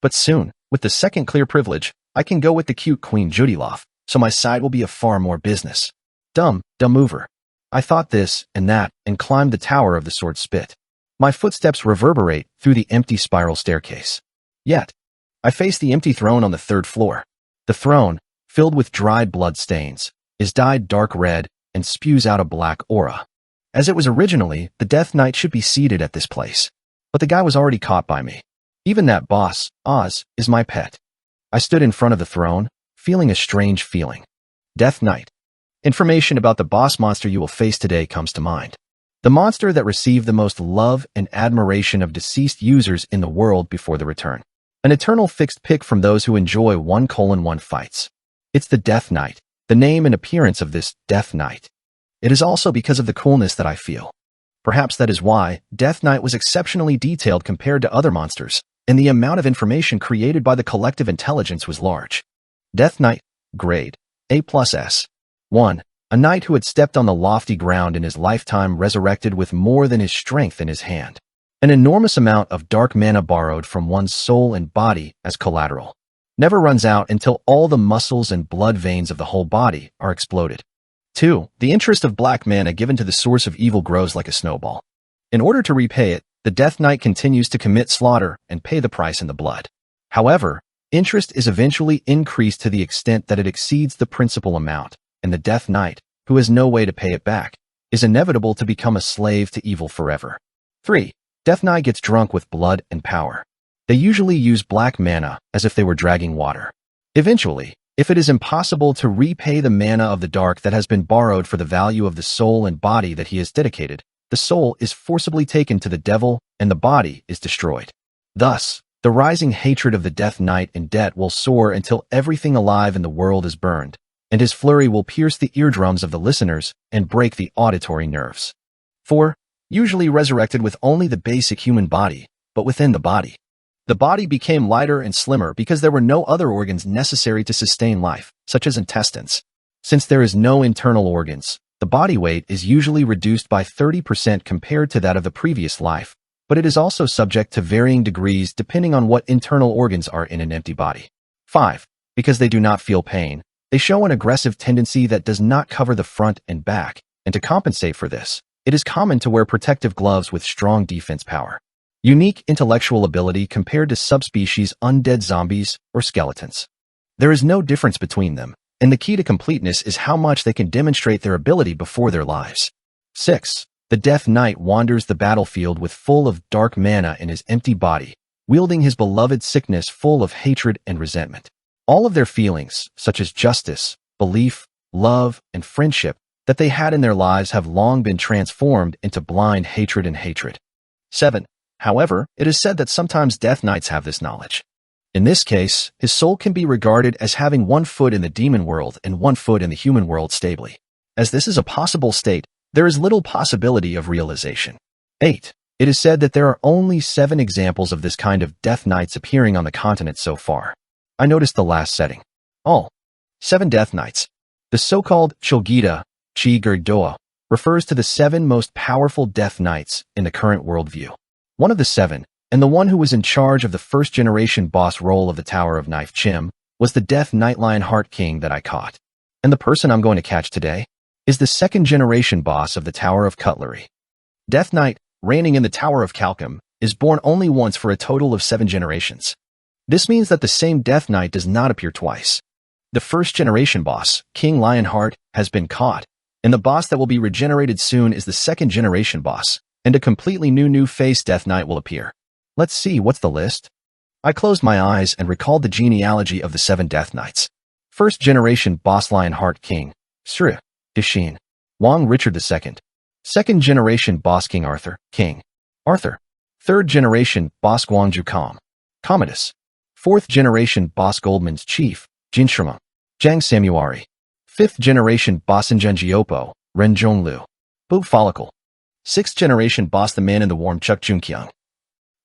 But soon, with the second clear privilege, I can go with the cute Queen Judilov, so my side will be of far more business. Dumb mover. I thought this and that and climbed the Tower of the Sword Spit. My footsteps reverberate through the empty spiral staircase. Yet, I face the empty throne on the third floor. The throne, filled with dried blood stains, is dyed dark red and spews out a black aura. As it was originally, the Death Knight should be seated at this place. But the guy was already caught by me. Even that boss, Oz, is my pet. I stood in front of the throne, feeling a strange feeling. Death Knight. Information about the boss monster you will face today comes to mind. The monster that received the most love and admiration of deceased users in the world before the return. An eternal fixed pick from those who enjoy 1:1 fights. It's the Death Knight, the name and appearance of this Death Knight. It is also because of the coolness that I feel. Perhaps that is why Death Knight was exceptionally detailed compared to other monsters, and the amount of information created by the collective intelligence was large. Death Knight, grade, A+S. 1. A knight who had stepped on the lofty ground in his lifetime resurrected with more than his strength in his hand. An enormous amount of dark mana borrowed from one's soul and body as collateral. Never runs out until all the muscles and blood veins of the whole body are exploded. 2. The interest of black mana given to the source of evil grows like a snowball. In order to repay it, the Death Knight continues to commit slaughter and pay the price in the blood. However, interest is eventually increased to the extent that it exceeds the principal amount, and the Death Knight, who has no way to pay it back, is inevitable to become a slave to evil forever. 3. Death Knight gets drunk with blood and power. They usually use black mana as if they were dragging water. Eventually, if it is impossible to repay the mana of the dark that has been borrowed for the value of the soul and body that he has dedicated, the soul is forcibly taken to the devil and the body is destroyed. Thus, the rising hatred of the Death Knight in debt will soar until everything alive in the world is burned, and his flurry will pierce the eardrums of the listeners and break the auditory nerves. 4. Usually resurrected with only the basic human body, but within the body. The body became lighter and slimmer because there were no other organs necessary to sustain life, such as intestines. Since there is no internal organs, the body weight is usually reduced by 30% compared to that of the previous life, but it is also subject to varying degrees depending on what internal organs are in an empty body. 5. Because they do not feel pain, they show an aggressive tendency that does not cover the front and back, and to compensate for this, it is common to wear protective gloves with strong defense power. Unique intellectual ability compared to subspecies undead zombies or skeletons. There is no difference between them, and the key to completeness is how much they can demonstrate their ability before their lives. 6. The Death Knight wanders the battlefield with full of dark mana in his empty body, wielding his beloved sickness full of hatred and resentment. All of their feelings, such as justice, belief, love, and friendship, that they had in their lives have long been transformed into blind hatred and hatred. 7. However, it is said that sometimes Death Knights have this knowledge. In this case, his soul can be regarded as having 1 foot in the demon world and 1 foot in the human world stably. As this is a possible state, there is little possibility of realization. 8. It is said that there are only 7 examples of this kind of Death Knights appearing on the continent so far. I noticed the last setting. All 7 Death Knights. The so-called Chogita, Chi Gerdoa, refers to the 7 most powerful Death Knights in the current worldview. One of the 7, and the one who was in charge of the first-generation boss role of the Tower of Knife Chim, was the Death Knight Lionheart King that I caught. And the person I'm going to catch today is the second-generation boss of the Tower of Cutlery. Death Knight, reigning in the Tower of Calcum, is born only once for a total of 7 generations. This means that the same Death Knight does not appear twice. The first-generation boss, King Lionheart, has been caught, and the boss that will be regenerated soon is the second-generation boss, and a completely new face Death Knight will appear. Let's see, what's the list? I closed my eyes and recalled the genealogy of the 7 Death Knights. First-generation boss Lionheart King, Sri, Dishin, Wang Richard II. Second-generation boss King Arthur, King Arthur. Third-generation boss Guangzhu Kam, Commodus. Fourth-generation boss Goldman's Chief, Jinshrama, Jiang Samuari. Fifth-generation boss Injengiopo, Ren Zhonglu, Boob Follicle. Sixth-generation boss The Man in the Warm Chuk Junkyung.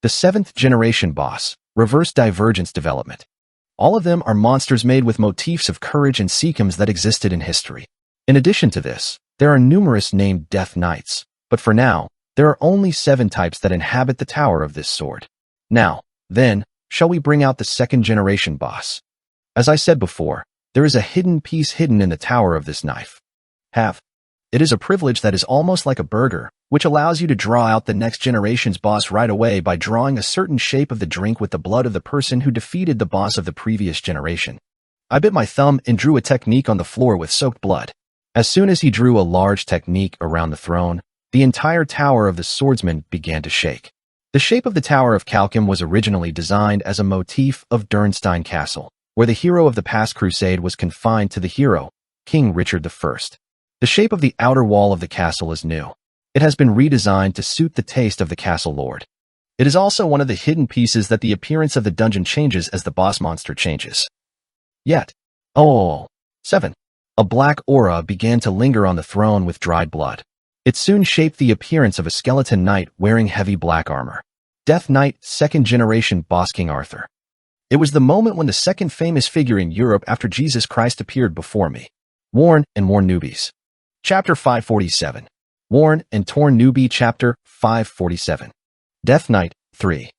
The 7th-generation boss, Reverse Divergence Development. All of them are monsters made with motifs of courage and seekums that existed in history. In addition to this, there are numerous named Death Knights, but for now, there are only 7 types that inhabit the tower of this sword. Now, then, shall we bring out the second-generation boss? As I said before, there is a hidden piece hidden in the tower of this knife. It is a privilege that is almost like a burger, which allows you to draw out the next generation's boss right away by drawing a certain shape of the drink with the blood of the person who defeated the boss of the previous generation. I bit my thumb and drew a technique on the floor with soaked blood. As soon as he drew a large technique around the throne, the entire tower of the swordsman began to shake. The shape of the Tower of Calcum was originally designed as a motif of Dürnstein Castle, where the hero of the past crusade was confined to the hero, King Richard I. The shape of the outer wall of the castle is new. It has been redesigned to suit the taste of the castle lord. It is also one of the hidden pieces that the appearance of the dungeon changes as the boss monster changes. Yet, 7. A black aura began to linger on the throne with dried blood. It soon shaped the appearance of a skeleton knight wearing heavy black armor. Death Knight, second-generation boss King Arthur. It was the moment when the second famous figure in Europe after Jesus Christ appeared before me. Worn and More Newbies. Chapter 547. Worn and Torn Newbie Chapter 547. Death Knight 3.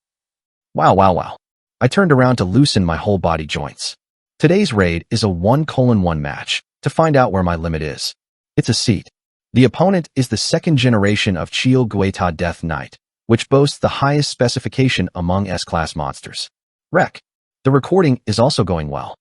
Wow. I turned around to loosen my whole body joints. Today's raid is a 1-1 match, to find out where my limit is. It's a seat. The opponent is the second generation of Chiel Gueta Death Knight, which boasts the highest specification among S-class monsters. Rec. The recording is also going well.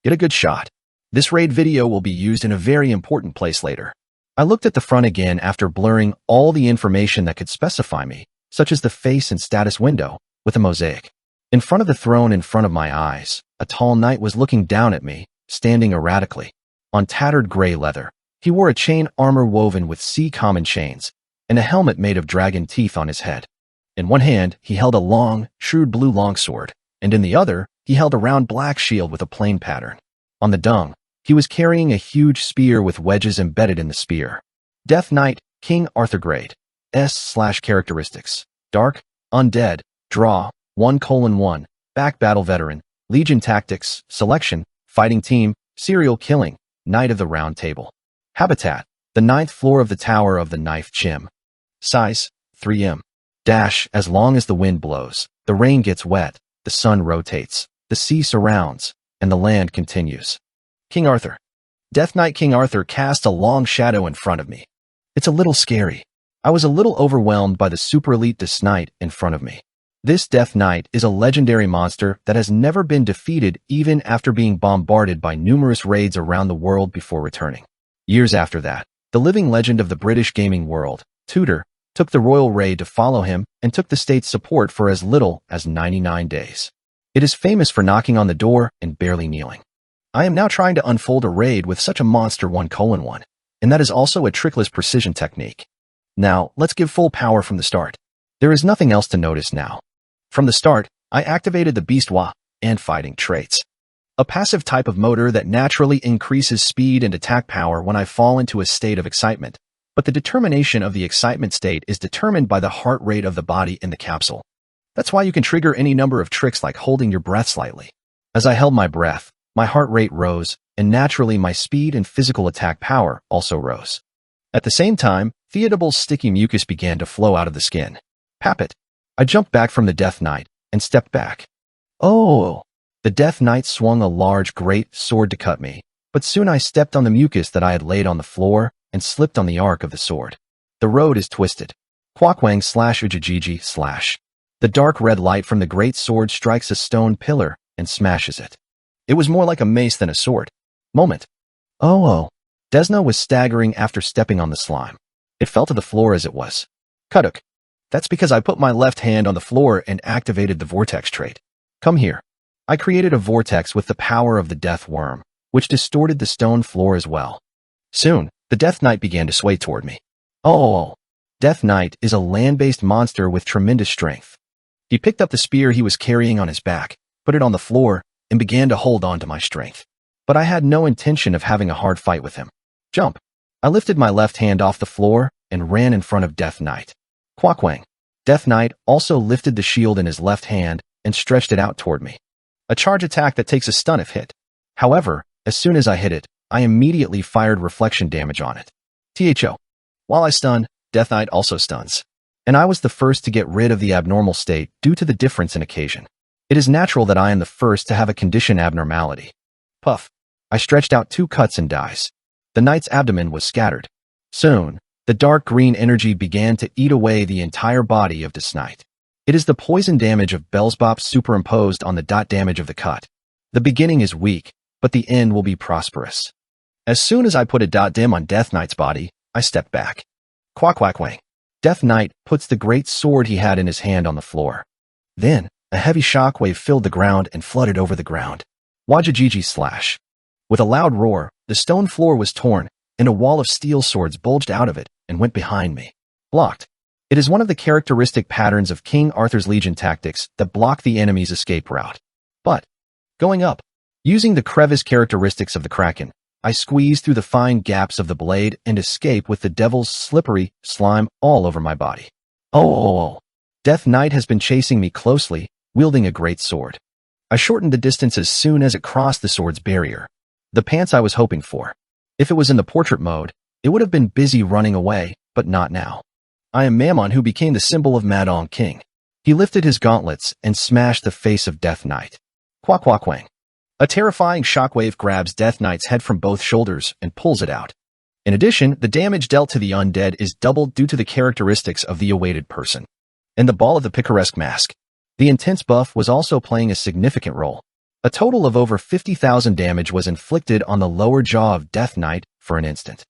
Get a good shot. This raid video will be used in a very important place later. I looked at the front again after blurring all the information that could specify me, such as the face and status window, with a mosaic. In front of the throne in front of my eyes, a tall knight was looking down at me, standing erratically. On tattered gray leather, he wore a chain armor woven with sea common chains, and a helmet made of dragon teeth on his head. In one hand, he held a long, shrewd blue longsword, and in the other, he held a round black shield with a plain pattern. On the dung, he was carrying a huge spear with wedges embedded in the spear. Death Knight, King Arthur Grade. S/characteristics. Dark, Undead, Draw, 1:1, Back Battle Veteran, Legion Tactics, Selection, Fighting Team, Serial Killing, Knight of the Round Table. Habitat, the 9th floor of the Tower of the Knife Chim. Size, 3M. Dash, as long as the wind blows, the rain gets wet, the sun rotates, the sea surrounds, and the land continues. King Arthur. Death Knight King Arthur cast a long shadow in front of me. It's a little scary. I was a little overwhelmed by the super elite Death Knight in front of me. This Death Knight is a legendary monster that has never been defeated even after being bombarded by numerous raids around the world before returning. Years after that, the living legend of the British gaming world, Tudor, took the royal raid to follow him and took the state's support for as little as 99 days. It is famous for knocking on the door and barely kneeling. I am now trying to unfold a raid with such a monster 1:1, and that is also a trickless precision technique. Now, let's give full power from the start. There is nothing else to notice now. From the start, I activated the Beast Wa and Fighting traits, a passive type of motor that naturally increases speed and attack power when I fall into a state of excitement, but the determination of the excitement state is determined by the heart rate of the body in the capsule. That's why you can trigger any number of tricks like holding your breath slightly. As I held my breath, My heart rate rose, and naturally my speed and physical attack power also rose. At the same time, Theodable's sticky mucus began to flow out of the skin. Pappet. I jumped back from the Death Knight and stepped back. Oh! The Death Knight swung a large, great sword to cut me, but soon I stepped on the mucus that I had laid on the floor and slipped on the arc of the sword. The road is twisted. Quackwang slash ujajiji slash. The dark red light from the great sword strikes a stone pillar and smashes it. It was more like a mace than a sword. Moment. Oh. Desna was staggering after stepping on the slime. It fell to the floor as it was. Kuduk. That's because I put my left hand on the floor and activated the vortex trait. Come here. I created a vortex with the power of the death worm, which distorted the stone floor as well. Soon, the Death Knight began to sway toward me. Oh. Death Knight is a land-based monster with tremendous strength. He picked up the spear he was carrying on his back, put it on the floor, and began to hold on to my strength. But I had no intention of having a hard fight with him. Jump. I lifted my left hand off the floor and ran in front of Death Knight. Quackwang. Death Knight also lifted the shield in his left hand and stretched it out toward me. A charge attack that takes a stun if hit. However, as soon as I hit it, I immediately fired reflection damage on it. THO. While I stun, Death Knight also stuns. And I was the first to get rid of the abnormal state due to the difference in occasion. It is natural that I am the first to have a condition abnormality. Puff. I stretched out 2 cuts and dies. The knight's abdomen was scattered. Soon, the dark green energy began to eat away the entire body of Death Knight. It is the poison damage of Bellsbop superimposed on the dot damage of the cut. The beginning is weak, but the end will be prosperous. As soon as I put a dot dim on Death Knight's body, I stepped back. Quackwang. Death Knight puts the great sword he had in his hand on the floor. Then, a heavy shockwave filled the ground and flooded over the ground. Wajajiji slash. With a loud roar, the stone floor was torn, and a wall of steel swords bulged out of it and went behind me. Blocked. It is one of the characteristic patterns of King Arthur's Legion tactics that block the enemy's escape route. But, going up, using the crevice characteristics of the Kraken, I squeeze through the fine gaps of the blade and escape with the devil's slippery slime all over my body. Oh! Death Knight has been chasing me closely, wielding a great sword. I shortened the distance as soon as it crossed the sword's barrier. The pants I was hoping for. If it was in the portrait mode, it would have been busy running away, but not now. I am Mammon, who became the symbol of Madong King. He lifted his gauntlets and smashed the face of Death Knight. Quackwang. A terrifying shockwave grabs Death Knight's head from both shoulders and pulls it out. In addition, the damage dealt to the undead is doubled due to the characteristics of the awaited person. And the ball of the picaresque mask. The intense buff was also playing a significant role. A total of over 50,000 damage was inflicted on the lower jaw of Death Knight for an instant.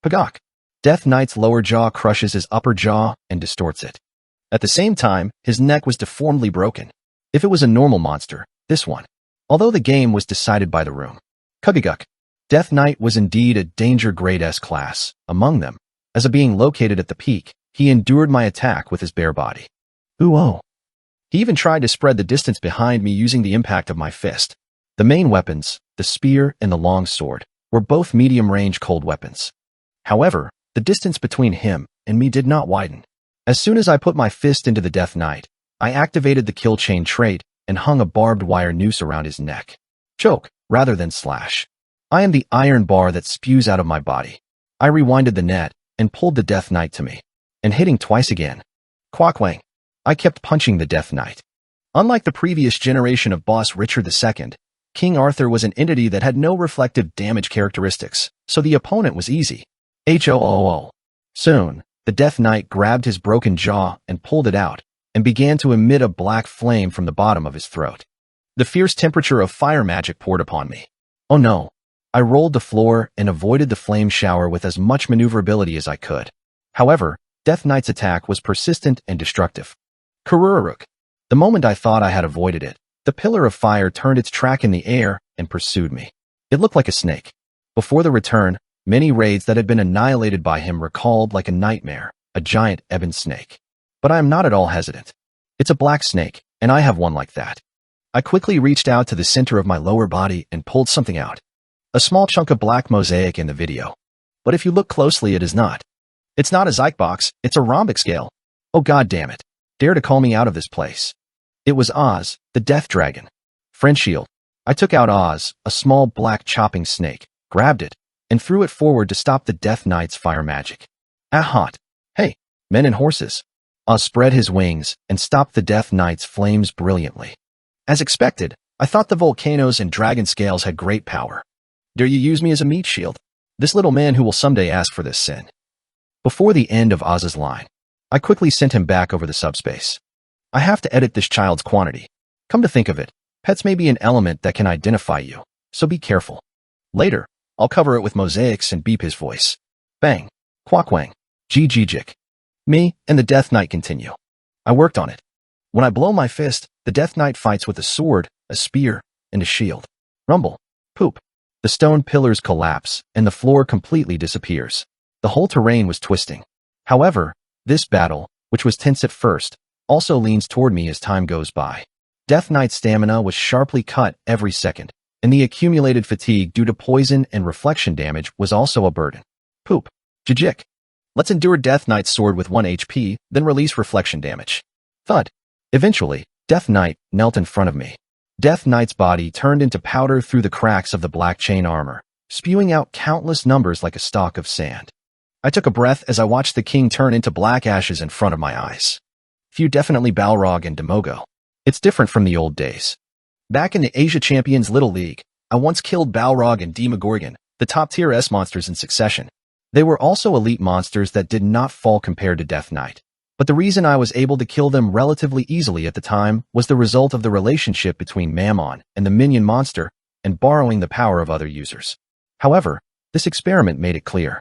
Pagok. Death Knight's lower jaw crushes his upper jaw and distorts it. At the same time, his neck was deformedly broken. If it was a normal monster, this one. Although the game was decided by the room. Kugaguk. Death Knight was indeed a danger grade S class. Among them, as a being located at the peak, he endured my attack with his bare body. Ooh-oh. He even tried to spread the distance behind me using the impact of my fist. The main weapons, the spear and the long sword, were both medium-range cold weapons. However, the distance between him and me did not widen. As soon as I put my fist into the Death Knight, I activated the kill chain trait and hung a barbed wire noose around his neck. Choke, rather than slash. I am the iron bar that spews out of my body. I rewinded the net and pulled the Death Knight to me, and hitting twice again. Quackwang. I kept punching the Death Knight. Unlike the previous generation of boss Richard II, King Arthur was an entity that had no reflective damage characteristics, so the opponent was easy. HOOO. Soon, the Death Knight grabbed his broken jaw and pulled it out, and began to emit a black flame from the bottom of his throat. The fierce temperature of fire magic poured upon me. Oh no. I rolled the floor and avoided the flame shower with as much maneuverability as I could. However, Death Knight's attack was persistent and destructive. Kurururuk. The moment I thought I had avoided it, the pillar of fire turned its track in the air and pursued me. It looked like a snake. Before the return, many raids that had been annihilated by him recalled like a nightmare, a giant ebon snake. But I am not at all hesitant. It's a black snake, and I have one like that. I quickly reached out to the center of my lower body and pulled something out. A small chunk of black mosaic in the video. But if you look closely, it is not. It's not a Zyke it's a rhombic scale. Oh god damn it. Dare to call me out of this place. It was Oz, the Death Dragon. Friend shield. I took out Oz, a small black chopping snake, grabbed it, and threw it forward to stop the Death Knight's fire magic. Hot. Hey, men and horses. Oz spread his wings and stopped the Death Knight's flames brilliantly. As expected, I thought the volcanoes and dragon scales had great power. Dare you use me as a meat shield? This little man who will someday ask for this sin. Before the end of Oz's line, I quickly sent him back over the subspace. I have to edit this child's quantity. Come to think of it, pets may be an element that can identify you, so be careful. Later, I'll cover it with mosaics and beep his voice. Bang, quackwang, jig. Me and the Death Knight continue. I worked on it. When I blow my fist, the Death Knight fights with a sword, a spear, and a shield. Rumble, poop. The stone pillars collapse, and the floor completely disappears. The whole terrain was twisting. However, this battle, which was tense at first, also leans toward me as time goes by. Death Knight's stamina was sharply cut every second, and the accumulated fatigue due to poison and reflection damage was also a burden. Poop. Jijik. Let's endure Death Knight's sword with 1 HP, then release reflection damage. Thud. Eventually, Death Knight knelt in front of me. Death Knight's body turned into powder through the cracks of the black chain armor, spewing out countless numbers like a stalk of sand. I took a breath as I watched the king turn into black ashes in front of my eyes. Few definitely Balrog and Demogo. It's different from the old days. Back in the Asia Champions Little League, I once killed Balrog and Demogorgon, the top-tier S monsters in succession. They were also elite monsters that did not fall compared to Death Knight. But the reason I was able to kill them relatively easily at the time was the result of the relationship between Mammon and the minion monster and borrowing the power of other users. However, this experiment made it clear.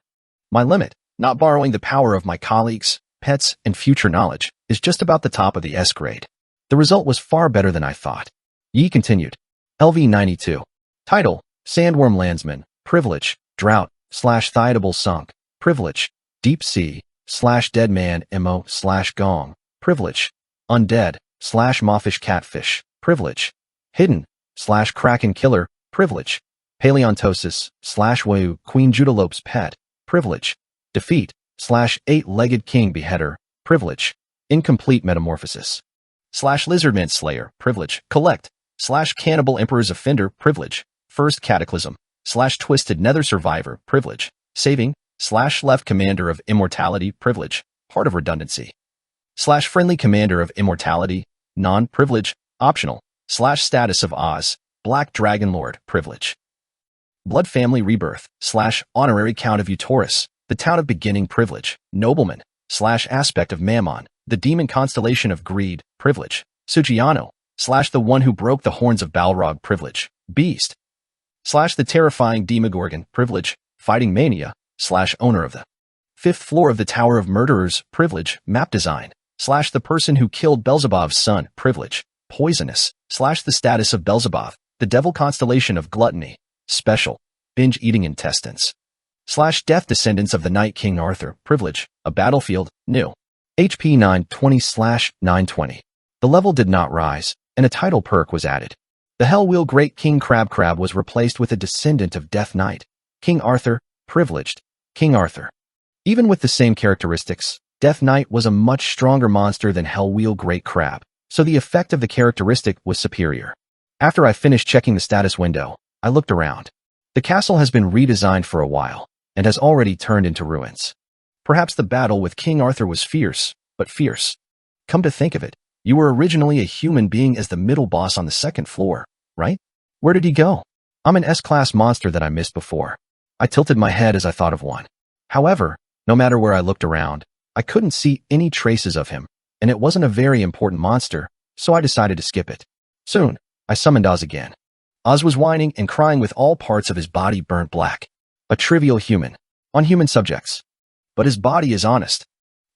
My limit, not borrowing the power of my colleagues, pets, and future knowledge, is just about the top of the S grade. The result was far better than I thought. Yi continued. LV92. Title, Sandworm Landsman, Privilege, Drought, /Thiadable Sunk, Privilege, Deep Sea, /Dead Man MO /Gong, Privilege, Undead, /Mawfish Catfish, Privilege, Hidden, /Kraken Killer, Privilege, Paleontosis, /Wayu Queen Judalope's Pet, Privilege, Defeat, /Eight-Legged King Beheader, Privilege, Incomplete Metamorphosis, /Lizardman Slayer, Privilege, Collect, /Cannibal Emperor's Offender, Privilege, First Cataclysm, /Twisted Nether Survivor, Privilege, Saving, /Left Commander of Immortality, Privilege, Heart of Redundancy, /Friendly Commander of Immortality, Non-Privilege, Optional, /Status of Oz, Black Dragon Lord, Privilege, Blood Family Rebirth, /Honorary Count of Utoris, the Town of Beginning, Privilege, Nobleman, /Aspect of Mammon, the Demon Constellation of Greed, Privilege, Sugiano, the One Who Broke the Horns of Balrog, Privilege, Beast, the Terrifying Demogorgon, Privilege, Fighting Mania, owner of the 5th floor of the Tower of Murderers, Privilege, Map Design, the person who killed Beelzebub's son, Privilege, Poisonous, the status of Beelzebub, the Devil Constellation of Gluttony, Special, Binge Eating Intestines, Death Descendants of the Night King Arthur, Privilege, a Battlefield, New, HP 920/920. The level did not rise, and a title perk was added. The Hellwheel Great King Crab was replaced with a descendant of Death Knight, King Arthur, Privileged, King Arthur. Even with the same characteristics, Death Knight was a much stronger monster than Hellwheel Great Crab, so the effect of the characteristic was superior. After I finished checking the status window, I looked around. The castle has been redesigned for a while, and has already turned into ruins. Perhaps the battle with King Arthur was fierce, but fierce. Come to think of it, you were originally a human being as the middle boss on the 2nd floor, right? Where did he go? I'm an S-class monster that I missed before. I tilted my head as I thought of one. However, no matter where I looked around, I couldn't see any traces of him, and it wasn't a very important monster, so I decided to skip it. Soon, I summoned Oz again. Oz was whining and crying with all parts of his body burnt black. A trivial human, on human subjects. But his body is honest.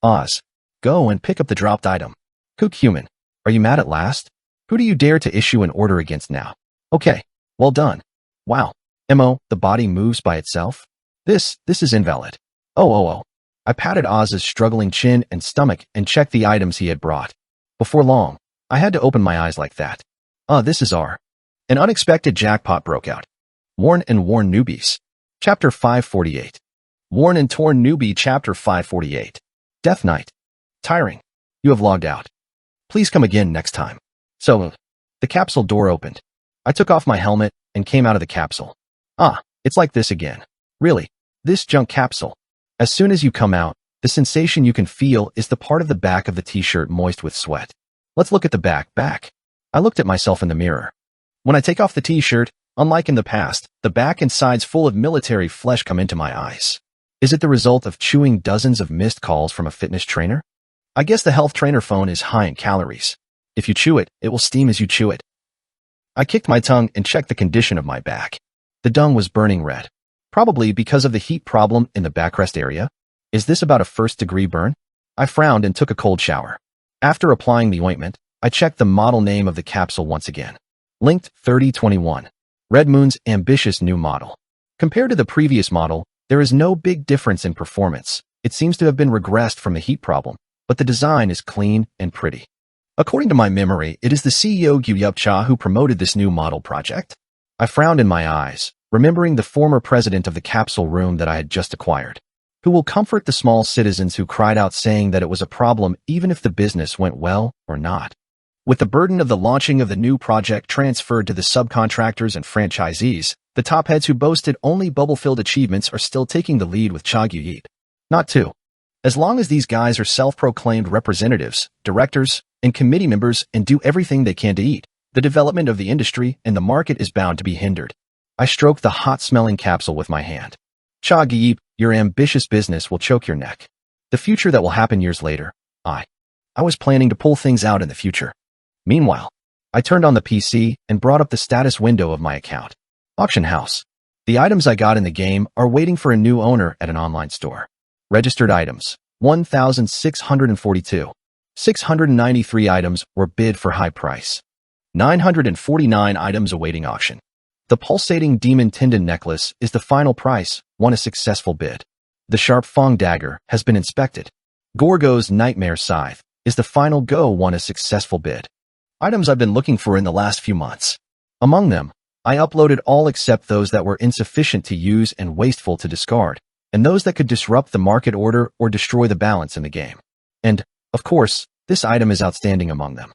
Oz, go and pick up the dropped item. Kook human, are you mad at last? Who do you dare to issue an order against now? Okay, well done. Wow. MO, the body moves by itself? This is invalid. Oh. I patted Oz's struggling chin and stomach and checked the items he had brought. Before long, I had to open my eyes like that. This is our. An unexpected jackpot broke out. Worn and Worn Newbies. Chapter 548. Worn and Torn Newbie Chapter 548. Death Knight. Tiring. You have logged out. Please come again next time. So, the capsule door opened. I took off my helmet and came out of the capsule. Ah, it's like this again. Really, this junk capsule. As soon as you come out, the sensation you can feel is the part of the back of the t-shirt moist with sweat. Let's look at the back. I looked at myself in the mirror. When I take off the t-shirt, unlike in the past, the back and sides full of military flesh come into my eyes. Is it the result of chewing dozens of missed calls from a fitness trainer? I guess the health trainer phone is high in calories. If you chew it, it will steam as you chew it. I kicked my tongue and checked the condition of my back. The dung was burning red. Probably because of the heat problem in the backrest area. Is this about a first-degree burn? I frowned and took a cold shower. After applying the ointment, I checked the model name of the capsule once again. Linked 3021. Red Moon's ambitious new model. Compared to the previous model, there is no big difference in performance. It seems to have been regressed from the heat problem, but the design is clean and pretty. According to my memory, it is the CEO Gyuyup Cha who promoted this new model project. I frowned in my eyes, remembering the former president of the capsule room that I had just acquired, who will comfort the small citizens who cried out saying that it was a problem even if the business went well or not. With the burden of the launching of the new project transferred to the subcontractors and franchisees, the top heads who boasted only bubble-filled achievements are still taking the lead with Cha Gyuyup. Not two. As long as these guys are self-proclaimed representatives, directors, and committee members and do everything they can to eat, the development of the industry and the market is bound to be hindered. I stroked the hot-smelling capsule with my hand. Cha Gyuyup, your ambitious business will choke your neck. The future that will happen years later. I was planning to pull things out in the future. Meanwhile, I turned on the PC and brought up the status window of my account. Auction house. The items I got in the game are waiting for a new owner at an online store. Registered items, 1,642. 693 items were bid for high price. 949 items awaiting auction. The pulsating demon tendon necklace is the final price, won a successful bid. The sharp Fong dagger has been inspected. Gorgo's nightmare scythe is the final go, won a successful bid. Items I've been looking for in the last few months. Among them, I uploaded all except those that were insufficient to use and wasteful to discard, and those that could disrupt the market order or destroy the balance in the game. And, of course, this item is outstanding among them.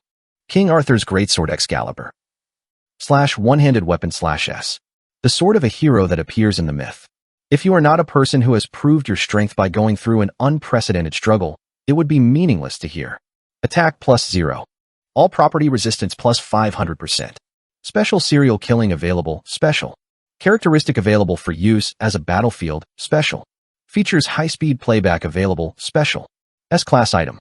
King Arthur's Greatsword Excalibur. / one-handed weapon / S. The sword of a hero that appears in the myth. If you are not a person who has proved your strength by going through an unprecedented struggle, it would be meaningless to hear. Attack +0. All property resistance +500%. Special serial killing available, special. Characteristic available for use as a battlefield, special. Features high-speed playback available, special. S-class item.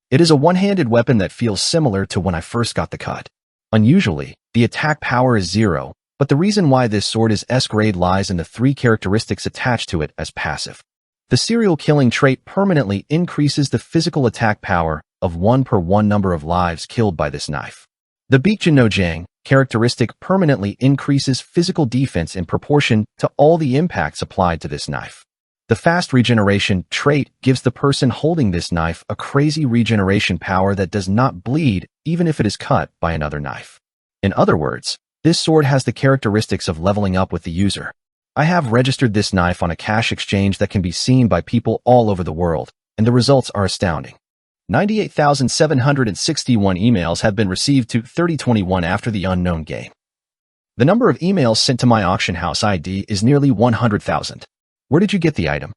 It is a one-handed weapon that feels similar to when I first got the cut. Unusually, the attack power is 0, but the reason why this sword is S-grade lies in the 3 characteristics attached to it as passive. The serial killing trait permanently increases the physical attack power of 1 per 1 number of lives killed by this knife. The Beekjin no Jang characteristic permanently increases physical defense in proportion to all the impacts applied to this knife. The fast regeneration trait gives the person holding this knife a crazy regeneration power that does not bleed even if it is cut by another knife. In other words, this sword has the characteristics of leveling up with the user. I have registered this knife on a cash exchange that can be seen by people all over the world, and the results are astounding. 98,761 emails have been received to 3021 after the unknown game. The number of emails sent to my auction house ID is nearly 100,000. Where did you get the item?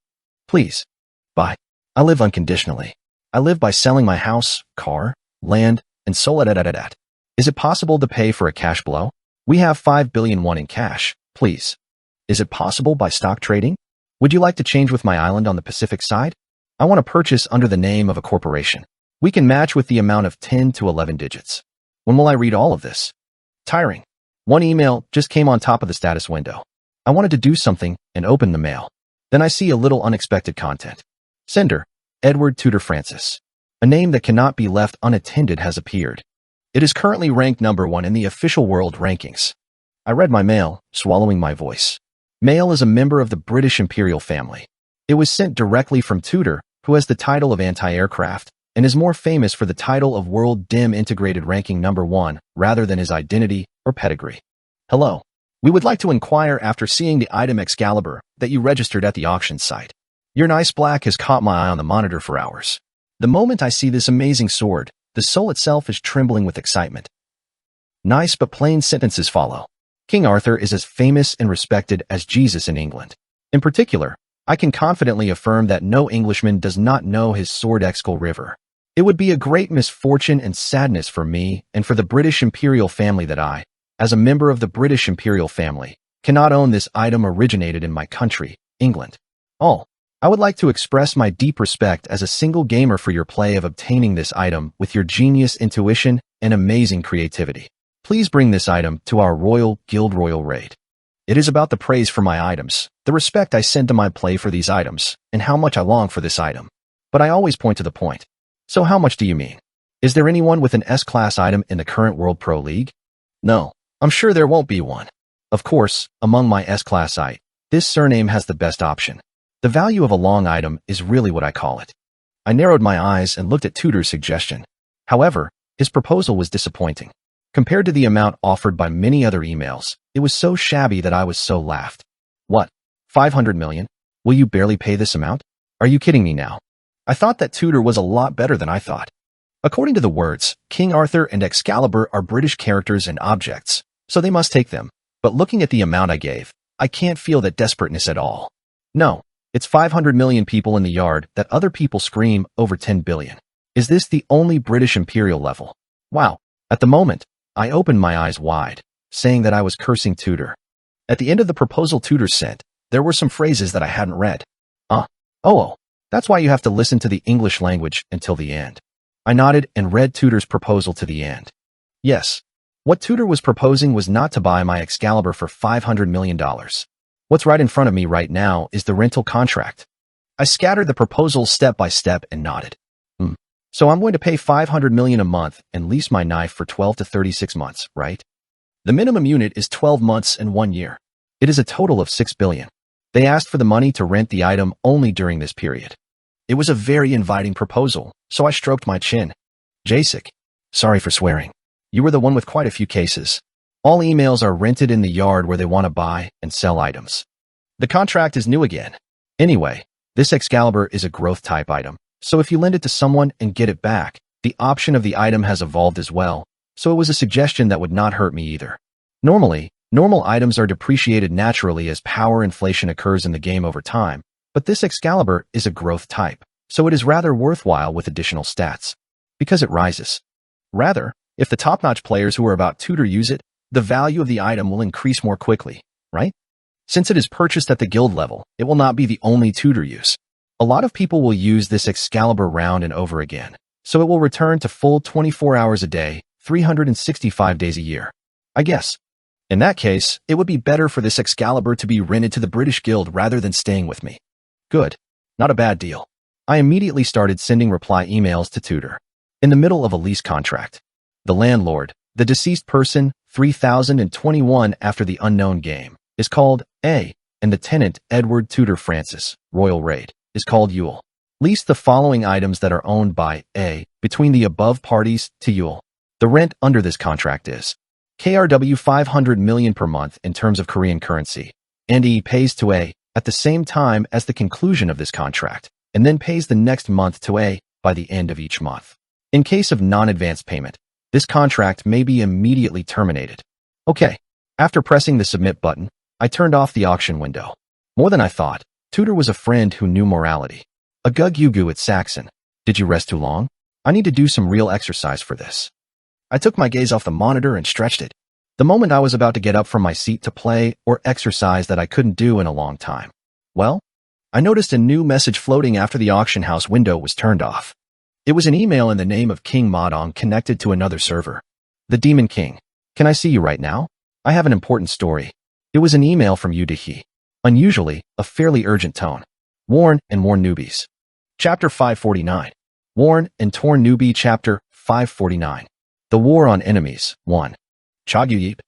Please. Buy. I live unconditionally. I live by selling my house, car, land, and soul. Is it possible to pay for a cash blow? We have 5 billion won in cash, please. Is it possible by stock trading? Would you like to change with my island on the Pacific side? I want to purchase under the name of a corporation. We can match with the amount of 10 to 11 digits. When will I read all of this? Tiring. One email just came on top of the status window. I wanted to do something and open the mail. Then I see a little unexpected content. Sender, Edward Tudor Francis. A name that cannot be left unattended has appeared. It is currently ranked number 1 in the official world rankings. I read my mail, swallowing my voice. Mail is a member of the British imperial family. It was sent directly from Tudor, who has the title of anti-aircraft, and is more famous for the title of World DIM Integrated Ranking number 1, rather than his identity or pedigree. Hello. We would like to inquire after seeing the item Excalibur that you registered at the auction site. Your nice black has caught my eye on the monitor for hours. The moment I see this amazing sword, the soul itself is trembling with excitement. Nice but plain sentences follow. King Arthur is as famous and respected as Jesus in England. In particular, I can confidently affirm that no Englishman does not know his sword Excalibur. It would be a great misfortune and sadness for me and for the British imperial family that I, as a member of the British imperial family, cannot own this item originated in my country, England. I would like to express my deep respect as a single gamer for your play of obtaining this item with your genius intuition and amazing creativity. Please bring this item to our Royal Guild Royal Raid. It is about the praise for my items, the respect I send to my play for these items, and how much I long for this item. But I always point to the point. So how much do you mean? Is there anyone with an S-class item in the current World Pro League? No, I'm sure there won't be one. Of course, among my S-class this surname has the best option. The value of a long item is really what I call it. I narrowed my eyes and looked at Tudor's suggestion. However, his proposal was disappointing. Compared to the amount offered by many other emails, it was so shabby that I was so laughed. What? 500 million? Will you barely pay this amount? Are you kidding me now? I thought that Tudor was a lot better than I thought. According to the words, King Arthur and Excalibur are British characters and objects, so they must take them. But looking at the amount I gave, I can't feel that desperateness at all. No, it's 500 million people in the yard that other people scream over 10 billion. Is this the only British imperial level? Wow. At the moment, I opened my eyes wide, saying that I was cursing Tudor. At the end of the proposal Tudor sent, there were some phrases that I hadn't read. That's why you have to listen to the English language until the end. I nodded and read Tudor's proposal to the end. Yes. What Tudor was proposing was not to buy my Excalibur for $500 million. What's right in front of me right now is the rental contract. I scattered the proposals step by step and nodded. So I'm going to pay $500 million a month and lease my knife for 12 to 36 months, right? The minimum unit is 12 months and 1 year. It is a total of $6 billion. They asked for the money to rent the item only during this period. It was a very inviting proposal, so I stroked my chin. Jacek, sorry for swearing. You were the one with quite a few cases. All emails are rented in the yard where they want to buy and sell items. The contract is new again. Anyway, this Excalibur is a growth type item, so if you lend it to someone and get it back, the option of the item has evolved as well, so it was a suggestion that would not hurt me either. Normally, normal items are depreciated naturally as power inflation occurs in the game over time, but this Excalibur is a growth type, so it is rather worthwhile with additional stats. Because it rises. Rather, if the top-notch players who are about Tudor use it, the value of the item will increase more quickly, right? Since it is purchased at the guild level, it will not be the only Tudor use. A lot of people will use this Excalibur round and over again, so it will return to full 24 hours a day, 365 days a year. I guess. In that case, it would be better for this Excalibur to be rented to the British Guild rather than staying with me. Good. Not a bad deal. I immediately started sending reply emails to Tudor. In the middle of a lease contract. The landlord, the deceased person, 3021 after the unknown game, is called A, and the tenant, Edward Tudor Francis, Royal Raid, is called Yule. Lease the following items that are owned by A between the above parties to Yule. The rent under this contract is KRW 500 million per month in terms of Korean currency, and E pays to A at the same time as the conclusion of this contract, and then pays the next month to A by the end of each month. In case of non-advance payment, this contract may be immediately terminated. Okay. After pressing the submit button, I turned off the auction window. More than I thought, Tudor was a friend who knew morality. A gug-you-goo at Saxon. Did you rest too long? I need to do some real exercise for this. I took my gaze off the monitor and stretched it. The moment I was about to get up from my seat to play or exercise that I couldn't do in a long time. Well, I noticed a new message floating after the auction house window was turned off. It was an email in the name of King Modong connected to another server. The Demon King. Can I see you right now? I have an important story. It was an email from you to he. Unusually, a fairly urgent tone. Worn and More Newbies. Chapter 549. Worn and Torn Newbie Chapter 549. The War on Enemies, 1. Chagyuyip.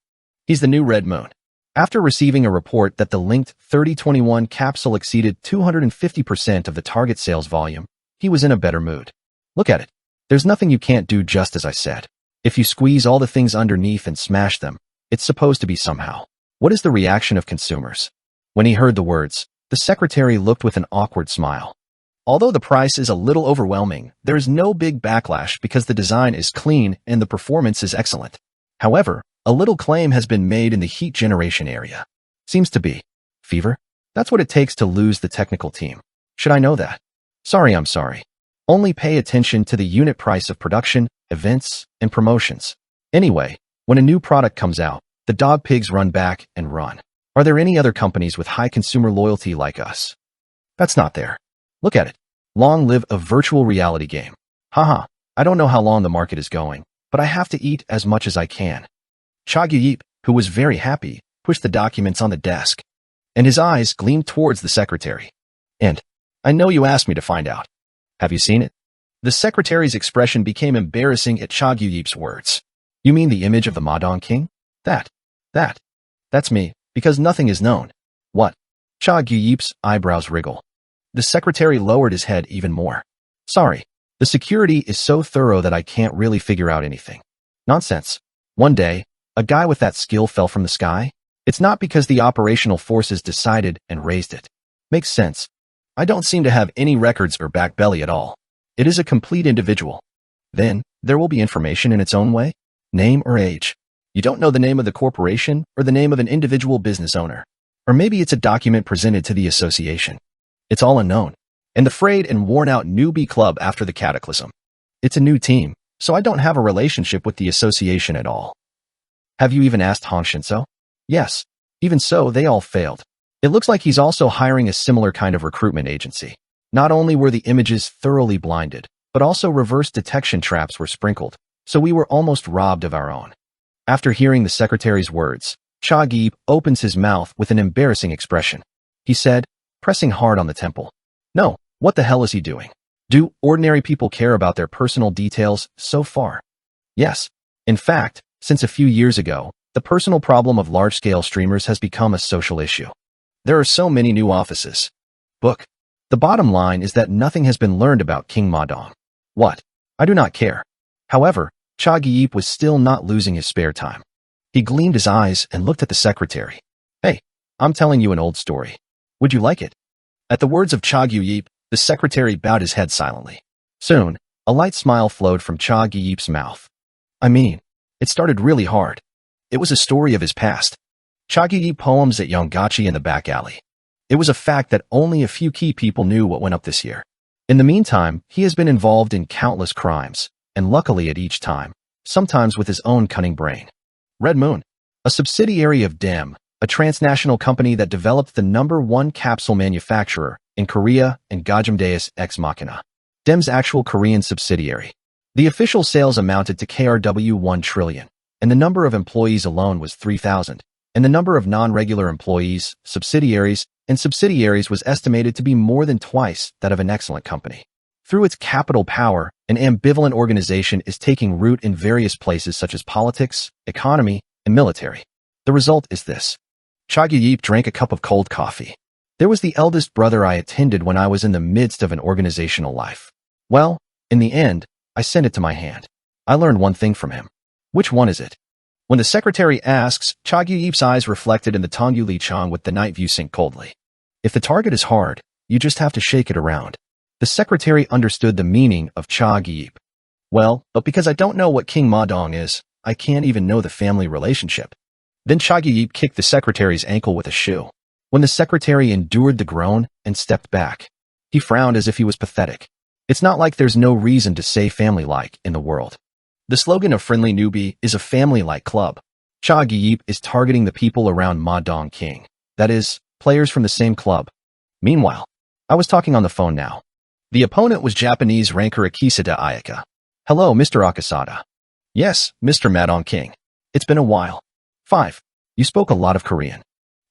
He's the new Red Moon. After receiving a report that the linked 3021 capsule exceeded 250% of the target sales volume, he was in a better mood. Look at it. There's nothing you can't do just as I said. If you squeeze all the things underneath and smash them, it's supposed to be somehow. What is the reaction of consumers? When he heard the words, the secretary looked with an awkward smile. Although the price is a little overwhelming, there is no big backlash because the design is clean and the performance is excellent. However, A little claim has been made in the heat generation area. Seems to be. Fever? That's what it takes to lose the technical team. Should I know that? Sorry, I'm sorry. Only pay attention to the unit price of production, events, and promotions. Anyway, when a new product comes out, the dog pigs run back and run. Are there any other companies with high consumer loyalty like us? That's not there. Look at it. Long live a virtual reality game. Haha, I don't know how long the market is going, but I have to eat as much as I can. Chagyip, who was very happy, pushed the documents on the desk, and his eyes gleamed towards the secretary. And, I know you asked me to find out. Have you seen it? The secretary's expression became embarrassing at Chagyip's words. You mean the image of the Madong King? That's me, because nothing is known. What? Chagyip's eyebrows wriggle. The secretary lowered his head even more. Sorry, the security is so thorough that I can't really figure out anything. Nonsense. One day, a guy with that skill fell from the sky? It's not because the operational forces decided and raised it. Makes sense. I don't seem to have any records or back belly at all. It is a complete individual. Then, there will be information in its own way. Name or age. You don't know the name of the corporation or the name of an individual business owner. Or maybe it's a document presented to the association. It's all unknown. And the frayed and worn-out newbie club after the cataclysm. It's a new team, so I don't have a relationship with the association at all. Have you even asked Han Shinso? Yes. Even so, they all failed. It looks like he's also hiring a similar kind of recruitment agency. Not only were the images thoroughly blinded, but also reverse detection traps were sprinkled, so we were almost robbed of our own. After hearing the secretary's words, Chagyip opens his mouth with an embarrassing expression. He said, pressing hard on the temple. No, what the hell is he doing? Do ordinary people care about their personal details so far? Yes. In fact, since a few years ago, the personal problem of large-scale streamers has become a social issue. There are so many new offices. Book. The bottom line is that nothing has been learned about King Madong. What? I do not care. However, Chagyip was still not losing his spare time. He gleamed his eyes and looked at the secretary. Hey, I'm telling you an old story. Would you like it? At the words of Chagyip, the secretary bowed his head silently. Soon, a light smile flowed from Chagyip's mouth. I mean, it started really hard. It was a story of his past. Chagyip poems at Yongachi in the back alley. It was a fact that only a few key people knew what went up this year. In the meantime, he has been involved in countless crimes, and luckily at each time, sometimes with his own cunning brain. Red Moon, a subsidiary of DEM, a transnational company that developed the #1 capsule manufacturer in Korea and Gajimdeus Ex Machina. DEM's actual Korean subsidiary. The official sales amounted to KRW 1 trillion, and the number of employees alone was 3,000, and the number of non-regular employees, subsidiaries was estimated to be more than twice that of an excellent company. Through its capital power, an ambivalent organization is taking root in various places such as politics, economy, and military. The result is this. Chagyip drank a cup of cold coffee. There was the eldest brother I attended when I was in the midst of an organizational life. Well, in the end, I sent it to my hand. I learned one thing from him. Which one is it? When the secretary asks, Chagyip's eyes reflected in the Tongyu Li Chang with the night view sink coldly. If the target is hard, you just have to shake it around. The secretary understood the meaning of Chagyip. Well, but because I don't know what King Madong is, I can't even know the family relationship. Then Chagyip kicked the secretary's ankle with a shoe. When the secretary endured the groan and stepped back, he frowned as if he was pathetic. It's not like there's no reason to say family-like in the world. The slogan of Friendly Newbie is a family-like club. Chagyip is targeting the people around Madong King. That is, players from the same club. Meanwhile, I was talking on the phone now. The opponent was Japanese ranker Akisada Ayaka. Hello, Mr. Akisada. Yes, Mr. Madong King. It's been a while. 5. You spoke a lot of Korean.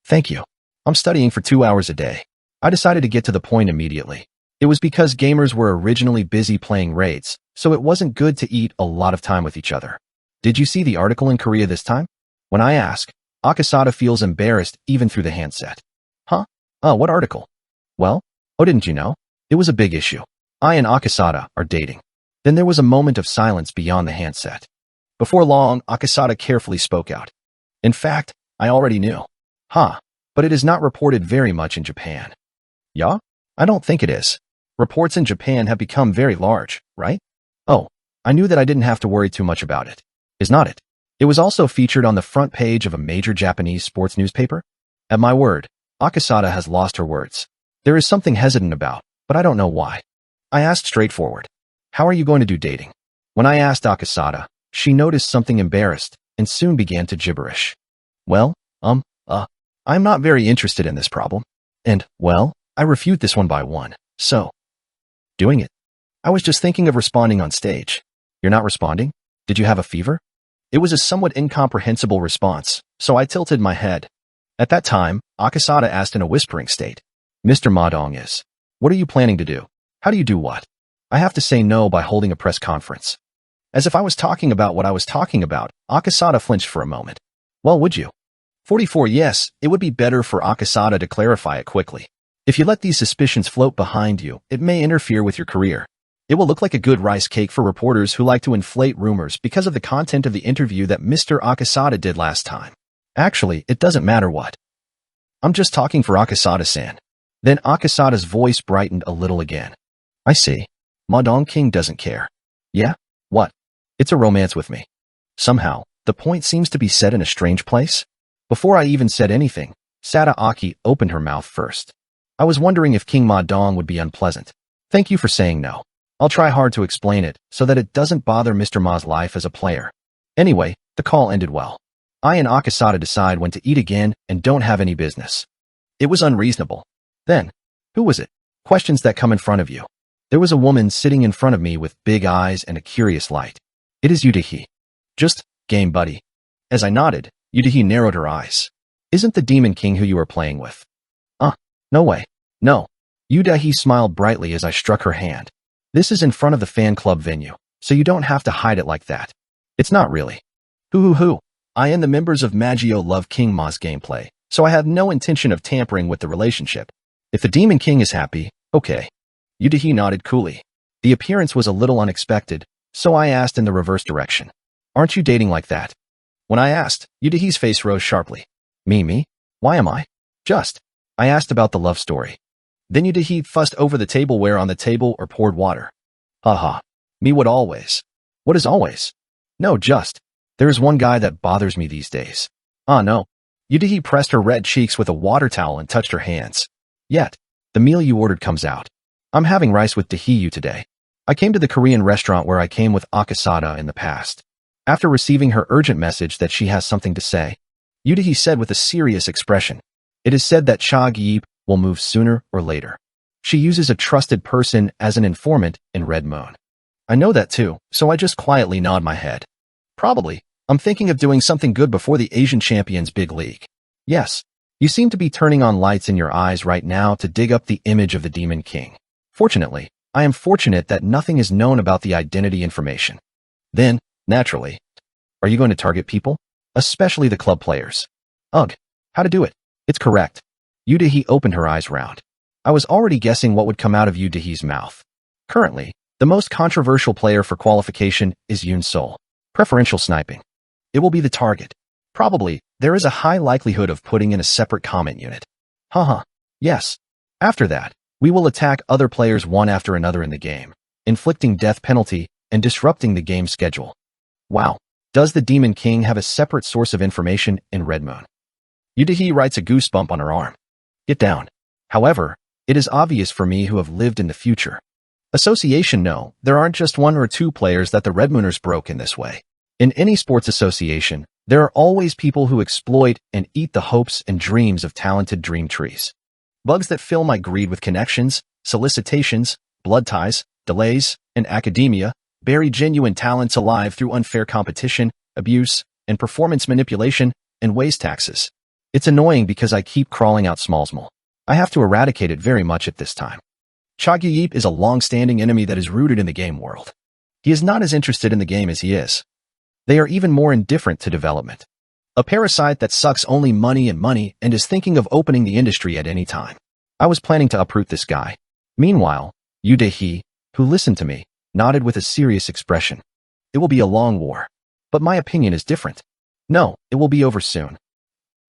Thank you. I'm studying for 2 hours a day. I decided to get to the point immediately. It was because gamers were originally busy playing raids, so it wasn't good to eat a lot of time with each other. Did you see the article in Korea this time? When I ask, Akisada feels embarrassed even through the handset. Huh? What article? Well, didn't you know? It was a big issue. I and Akisada are dating. Then there was a moment of silence beyond the handset. Before long, Akisada carefully spoke out. In fact, I already knew. But it is not reported very much in Japan. Yeah? I don't think it is. Reports in Japan have become very large, right? Oh, I knew that I didn't have to worry too much about it. Is not it? It was also featured on the front page of a major Japanese sports newspaper. At my word, Akasada has lost her words. There is something hesitant about, but I don't know why. I asked straightforward. How are you going to do dating? When I asked Akasada, she noticed something embarrassed and soon began to gibberish. Well, I'm not very interested in this problem. And, well, I refute this one by one. So, doing it. I was just thinking of responding on stage. You're not responding? Did you have a fever? It was a somewhat incomprehensible response, so I tilted my head. At that time, Akasada asked in a whispering state, Mr. Madong is. What are you planning to do? How do you do what? I have to say no by holding a press conference. As if I was talking about what I was talking about, Akasada flinched for a moment. Well, would you? 44. Yes, it would be better for Akasada to clarify it quickly. If you let these suspicions float behind you, it may interfere with your career. It will look like a good rice cake for reporters who like to inflate rumors because of the content of the interview that Mr. Akasada did last time. Actually, it doesn't matter what. I'm just talking for Akasada-san. Then Akasada's voice brightened a little again. I see. Madong King doesn't care. Yeah? What? It's a romance with me. Somehow, the point seems to be set in a strange place. Before I even said anything, Sada Aki opened her mouth first. I was wondering if King Madong would be unpleasant. Thank you for saying no. I'll try hard to explain it so that it doesn't bother Mr. Ma's life as a player. Anyway, the call ended well. I and Akasada decide when to eat again and don't have any business. It was unreasonable. Then, who was it? Questions that come in front of you. There was a woman sitting in front of me with big eyes and a curious light. It is Yudahi. Just, game buddy. As I nodded, Yudahi narrowed her eyes. Isn't the Demon King who you are playing with? No way. No. Yudahi smiled brightly as I struck her hand. This is in front of the fan club venue, so you don't have to hide it like that. It's not really. Hoo. I and the members of Magio love King Ma's gameplay, so I have no intention of tampering with the relationship. If the Demon King is happy, okay. Yudahi nodded coolly. The appearance was a little unexpected, so I asked in the reverse direction. Aren't you dating like that? When I asked, Yudahi's face rose sharply. Me? Why am I? Just. I asked about the love story. Then Yudahi fussed over the tableware on the table or poured water. Haha. Me would always. What is always? No, just. There is one guy that bothers me these days. No. Yudahi pressed her red cheeks with a water towel and touched her hands. Yet, the meal you ordered comes out. I'm having rice with dahiyu today. I came to the Korean restaurant where I came with Akasada in the past. After receiving her urgent message that she has something to say, Yudahi said with a serious expression, It is said that Cha Gyip will move sooner or later. She uses a trusted person as an informant in Red Moon. I know that too, so I just quietly nod my head. Probably. I'm thinking of doing something good before the Asian Champions Big League. Yes. You seem to be turning on lights in your eyes right now to dig up the image of the Demon King. Fortunately, I am fortunate that nothing is known about the identity information. Then, naturally, are you going to target people? Especially the club players. Ugh. How to do it? It's correct. Yudahi opened her eyes round. I was already guessing what would come out of Yudahi's mouth. Currently, the most controversial player for qualification is Yoon Sol. Preferential sniping. It will be the target. Probably, there is a high likelihood of putting in a separate comment unit. Haha. Yes. After that, we will attack other players one after another in the game, inflicting death penalty and disrupting the game schedule. Wow. Does the Demon King have a separate source of information in Red Moon? Yudahi writes a goosebump on her arm. Get down. However, it is obvious for me who have lived in the future. Association no, there aren't just one or two players that the Red Mooners broke in this way. In any sports association, there are always people who exploit and eat the hopes and dreams of talented dream trees. Bugs that fill my greed with connections, solicitations, blood ties, delays, and academia bury genuine talents alive through unfair competition, abuse, and performance manipulation, and waste taxes. It's annoying because I keep crawling out small. I have to eradicate it very much at this time. Cha Gyip is a long-standing enemy that is rooted in the game world. He is not as interested in the game as he is. They are even more indifferent to development. A parasite that sucks only money and is thinking of opening the industry at any time. I was planning to uproot this guy. Meanwhile, Yudahi, who listened to me, nodded with a serious expression. It will be a long war. But my opinion is different. No, it will be over soon.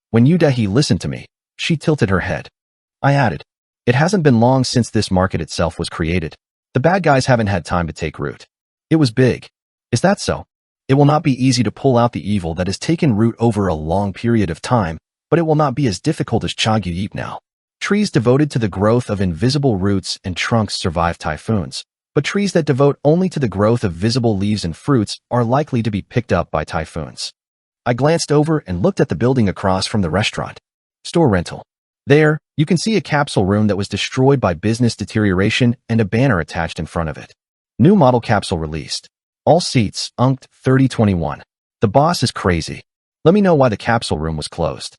When Yudahi listened to me, she tilted her head. I added, it hasn't been long since this market itself was created. The bad guys haven't had time to take root. It was big. Is that so? It will not be easy to pull out the evil that has taken root over a long period of time, but it will not be as difficult as Chagyuip now. Trees devoted to the growth of invisible roots and trunks survive typhoons, but trees that devote only to the growth of visible leaves and fruits are likely to be picked up by typhoons. I glanced over and looked at the building across from the restaurant. Store rental. There, you can see a capsule room that was destroyed by business deterioration and a banner attached in front of it. New model capsule released. All seats, UNCT 3021. The boss is crazy. Let me know why the capsule room was closed.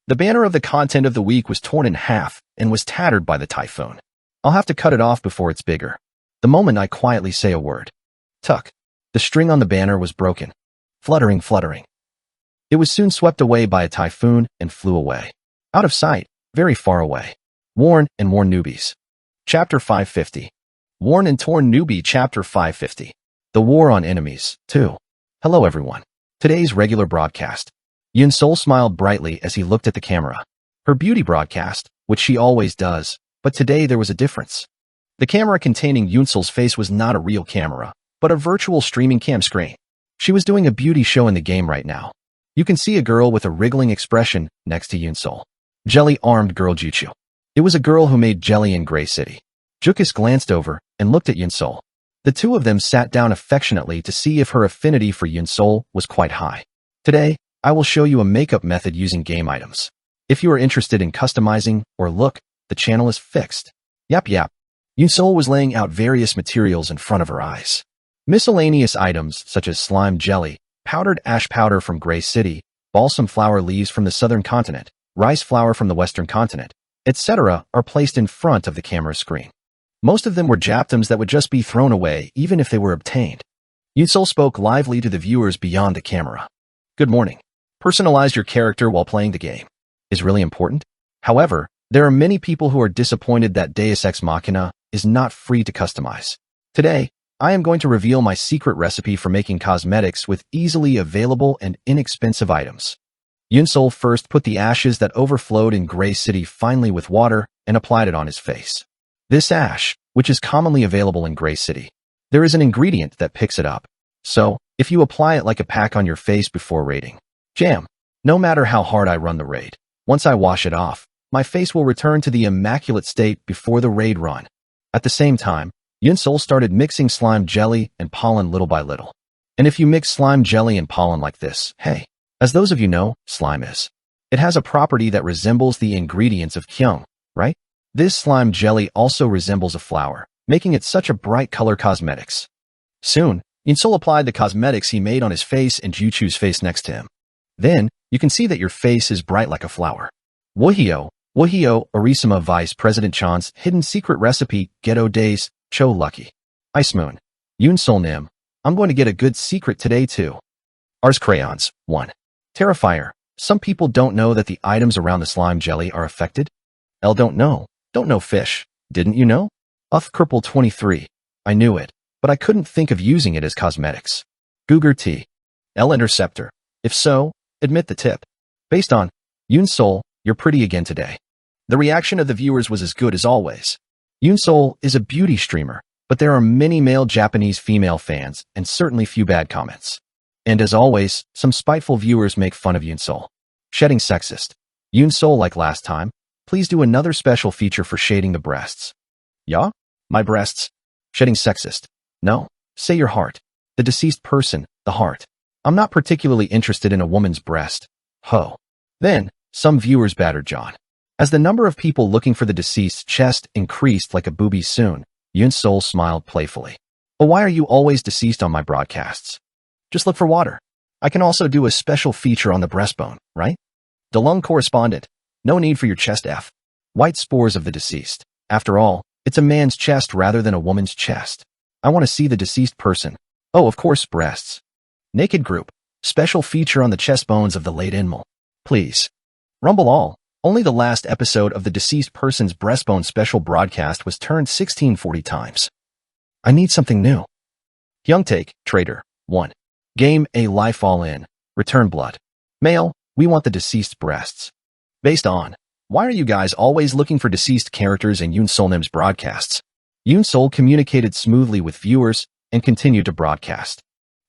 The banner of the content of the week was torn in half and was tattered by the typhoon. I'll have to cut it off before it's bigger. The moment I quietly say a word. Tuck. The string on the banner was broken. Fluttering. It was soon swept away by a typhoon and flew away. Out of sight, very far away. Worn and Worn Newbies. Chapter 550. Worn and Torn Newbie Chapter 550. The War on Enemies, 2. Hello everyone. Today's regular broadcast. Yunsol smiled brightly as he looked at the camera. Her beauty broadcast, which she always does, but today there was a difference. The camera containing Yunsol's face was not a real camera, but a virtual streaming cam screen. She was doing a beauty show in the game right now. You can see a girl with a wriggling expression next to Yunsol. Jelly-armed girl Juchu. It was a girl who made jelly in Gray City. Jukas glanced over and looked at Yunsol. The two of them sat down affectionately to see if her affinity for Yunsol was quite high. Today, I will show you a makeup method using game items. If you are interested in customizing or look, the channel is fixed. Yap. Yunsol was laying out various materials in front of her eyes. Miscellaneous items such as slime jelly, powdered ash powder from Gray City, balsam flower leaves from the southern continent, rice flour from the western continent, etc. are placed in front of the camera screen. Most of them were japtums that would just be thrown away even if they were obtained. Yunsol spoke lively to the viewers beyond the camera. Good morning. Personalize your character while playing the game is really important. However, there are many people who are disappointed that Deus Ex Machina is not free to customize. Today, I am going to reveal my secret recipe for making cosmetics with easily available and inexpensive items. Yunsol first put the ashes that overflowed in Gray City finely with water and applied it on his face. This ash, which is commonly available in Gray City, there is an ingredient that picks it up. So, if you apply it like a pack on your face before raiding, jam. No matter how hard I run the raid, once I wash it off, my face will return to the immaculate state before the raid run. At the same time, Yunsol started mixing slime jelly and pollen little by little. And if you mix slime jelly and pollen like this, hey, as those of you know, slime is. It has a property that resembles the ingredients of kyung, right? This slime jelly also resembles a flower, making it such a bright color cosmetics. Soon, Yunsol applied the cosmetics he made on his face and Juchu's face next to him. Then, you can see that your face is bright like a flower. Wohio, Orisama Vice President Chan's hidden secret recipe, Ghetto Days, Cho Lucky. Ice Moon. Yunsol Nim. I'm going to get a good secret today too. Ars Crayons, 1. Terrifier. Some people don't know that the items around the slime jelly are affected. L don't know fish. Didn't you know? Kerpel 23. I knew it, but I couldn't think of using it as cosmetics. Googer T. L Interceptor. If so, admit the tip. Based on Yunsol, you're pretty again today. The reaction of the viewers was as good as always. Yunsol is a beauty streamer, but there are many male Japanese female fans and certainly few bad comments. And as always, some spiteful viewers make fun of Yunsol. Shedding sexist. Yunsol, like last time, please do another special feature for shading the breasts. Yeah? My breasts? Shedding sexist. No. Say your heart. The deceased person, the heart. I'm not particularly interested in a woman's breast. Ho. Then, some viewers battered John. As the number of people looking for the deceased's chest increased like a booby soon, Yunsol smiled playfully. Oh, why are you always deceased on my broadcasts? Just look for water. I can also do a special feature on the breastbone, right? DeLung correspondent. No need for your chest F. White spores of the deceased. After all, it's a man's chest rather than a woman's chest. I want to see the deceased person. Oh, of course, breasts. Naked group. Special feature on the chest bones of the late Inmal. Please. Rumble all. Only the last episode of the deceased person's breastbone special broadcast was turned 1640 times. I need something new. Youngtake, Trader, 1. Game A Life All In. Return blood. Male, we want the deceased's breasts. Based on, why are you guys always looking for deceased characters in Yunsolnim's broadcasts? Yunsol communicated smoothly with viewers and continued to broadcast.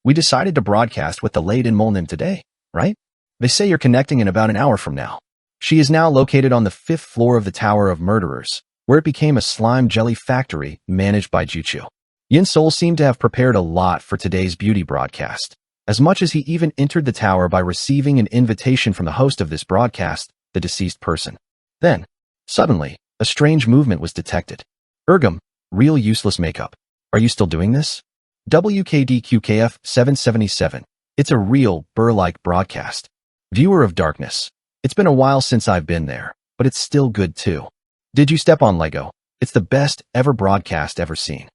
We decided to broadcast with the late in Molnim today, right? They say you're connecting in about an hour from now. She is now located on the 5th floor of the Tower of Murderers, where it became a slime jelly factory managed by Juchu. Yin-Sol seemed to have prepared a lot for today's beauty broadcast, as much as he even entered the tower by receiving an invitation from the host of this broadcast, the deceased person. Then, suddenly, a strange movement was detected. Ergum, real useless makeup. Are you still doing this? WKDQKF 777. It's a real, burr-like broadcast. Viewer of darkness. It's been a while since I've been there, but it's still good too. Did you step on Lego? It's the best ever broadcast ever seen.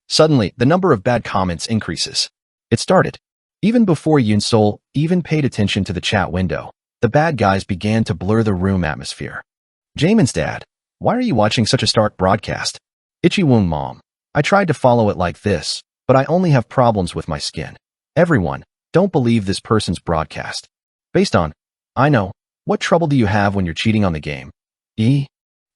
Suddenly, the number of bad comments increases. It started. Even before Yin-Sol even paid attention to the chat window, the bad guys began to blur the room atmosphere. Jamin's dad, why are you watching such a stark broadcast? Itchy Wound Mom, I tried to follow it like this, but I only have problems with my skin. Everyone, don't believe this person's broadcast. Based on, I know, what trouble do you have when you're cheating on the game? E.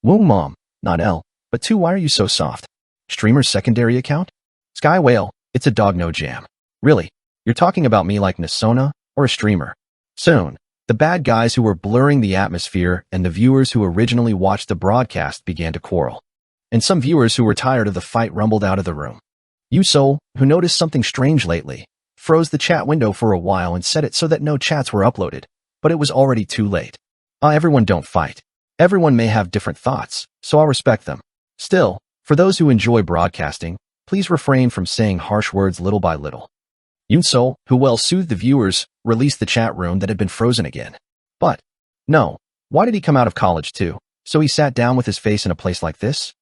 Wound Mom, not L, but 2. Why are you so soft? Streamer's secondary account? Sky Whale, it's a dog no jam. Really, you're talking about me like Nasona or a streamer. Soon, the bad guys who were blurring the atmosphere and the viewers who originally watched the broadcast began to quarrel. And some viewers who were tired of the fight rumbled out of the room. Yu-Sol, who noticed something strange lately, froze the chat window for a while and set it so that no chats were uploaded, but it was already too late. Everyone don't fight. Everyone may have different thoughts, so I'll respect them. Still, for those who enjoy broadcasting, please refrain from saying harsh words little by little. Yu-Sol, who well soothed the viewers, released the chat room that had been frozen again. But, no, why did he come out of college too? So he sat down with his face in a place like this?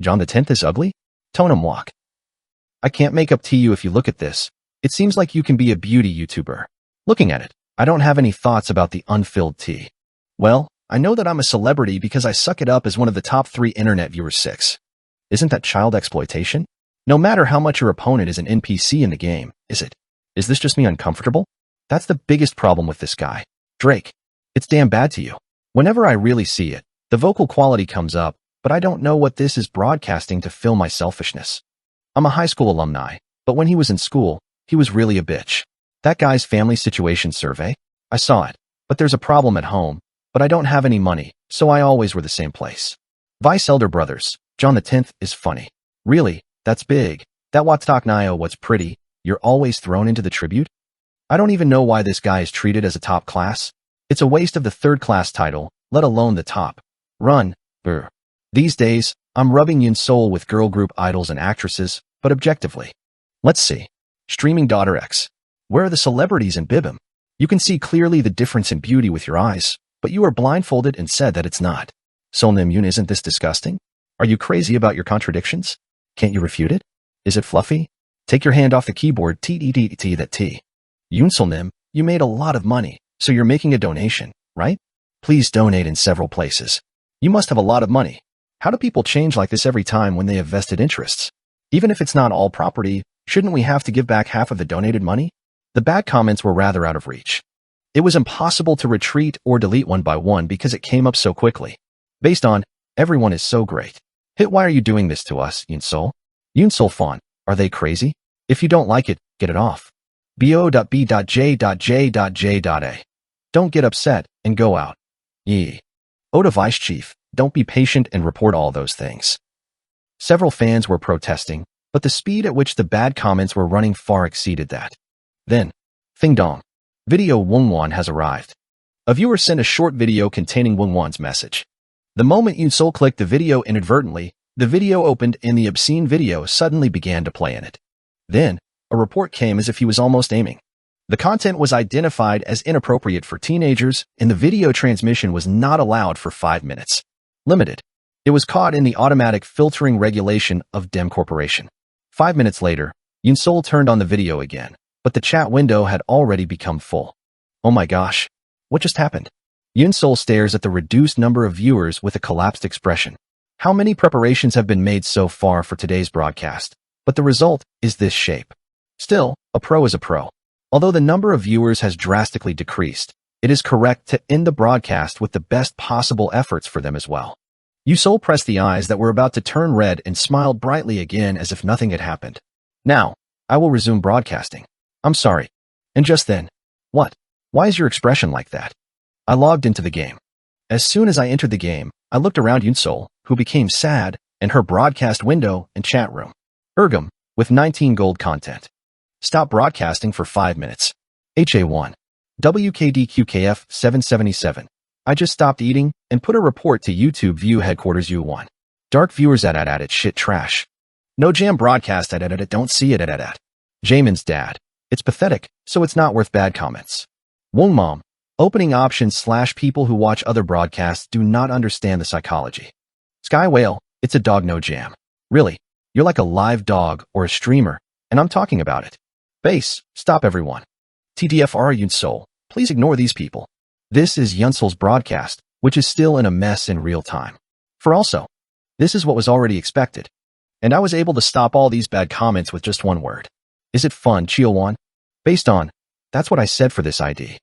John the 10th is ugly? Tone him walk. I can't make up to you if you look at this. It seems like you can be a beauty YouTuber. Looking at it, I don't have any thoughts about the unfilled tea. Well, I know that I'm a celebrity because I suck it up as one of the top 3 internet viewers 6. Isn't that child exploitation? No matter how much your opponent is an NPC in the game, is it? Is this just me uncomfortable? That's the biggest problem with this guy. Drake. It's damn bad to you. Whenever I really see it, the vocal quality comes up, but I don't know what this is broadcasting to fill my selfishness. I'm a high school alumni, but when he was in school, he was really a bitch. That guy's family situation survey? I saw it, but there's a problem at home, but I don't have any money, so I always were the same place. Vice elder brothers, John the 10th is funny. Really, that's big. That Watak Nio what's pretty, you're always thrown into the tribute? I don't even know why this guy is treated as a top class. It's a waste of the 3rd class title, let alone the top. Run, brr. These days, I'm rubbing Yin-Sol with girl group idols and actresses, but objectively. Let's see. Streaming Daughter X. Where are the celebrities in Bibim? You can see clearly the difference in beauty with your eyes, but you are blindfolded and said that it's not. Solnimyun, isn't this disgusting? Are you crazy about your contradictions? Can't you refute it? Is it fluffy? Take your hand off the keyboard, t that t. Yunsolnim, you made a lot of money, so you're making a donation, right? Please donate in several places. You must have a lot of money. How do people change like this every time when they have vested interests? Even if it's not all property, shouldn't we have to give back half of the donated money? The bad comments were rather out of reach. It was impossible to retreat or delete one by one because it came up so quickly. Based on, everyone is so great. Hit, why are you doing this to us, Yunsol? Yunsol Fawn, are they crazy? If you don't like it, get it off. bo.b.j.j.j.a. Don't get upset and go out. Yee. Oda Vice Chief, don't be patient and report all those things. Several fans were protesting, but the speed at which the bad comments were running far exceeded that. Then, Fing Dong. Video Wungwan has arrived. A viewer sent a short video containing Wungwan's message. The moment Yunsol clicked the video inadvertently, the video opened and the obscene video suddenly began to play in it. Then, a report came as if he was almost aiming. The content was identified as inappropriate for teenagers, and the video transmission was not allowed for 5 minutes. Limited. It was caught in the automatic filtering regulation of Dem Corporation. 5 minutes later, Yunsol turned on the video again, but the chat window had already become full. Oh my gosh. What just happened? Yunsol stares at the reduced number of viewers with a collapsed expression. How many preparations have been made so far for today's broadcast? But the result is this shape. Still, a pro is a pro. Although the number of viewers has drastically decreased, it is correct to end the broadcast with the best possible efforts for them as well. Yunsol pressed the eyes that were about to turn red and smiled brightly again as if nothing had happened. Now, I will resume broadcasting. I'm sorry. And just then, what? Why is your expression like that? I logged into the game. As soon as I entered the game, I looked around Yunsol, who became sad, and her broadcast window and chat room. Ergum, with 19 gold content. Stop broadcasting for 5 minutes. HA1. WKDQKF 777. I just stopped eating and put a report to YouTube View Headquarters U1. Dark viewers at it shit trash. No jam broadcast at don't see it at. Jamin's dad. It's pathetic, so it's not worth bad comments. Wong mom. Opening options / people who watch other broadcasts do not understand the psychology. Sky Whale. It's a dog no jam. Really, you're like a live dog or a streamer, and I'm talking about it. Base. Stop everyone. TDFR Yunsol. Please ignore these people. This is Yunsol's broadcast, which is still in a mess in real time. For also, this is what was already expected. And I was able to stop all these bad comments with just one word. Is it fun, Chio1? Based on, that's what I said for this ID.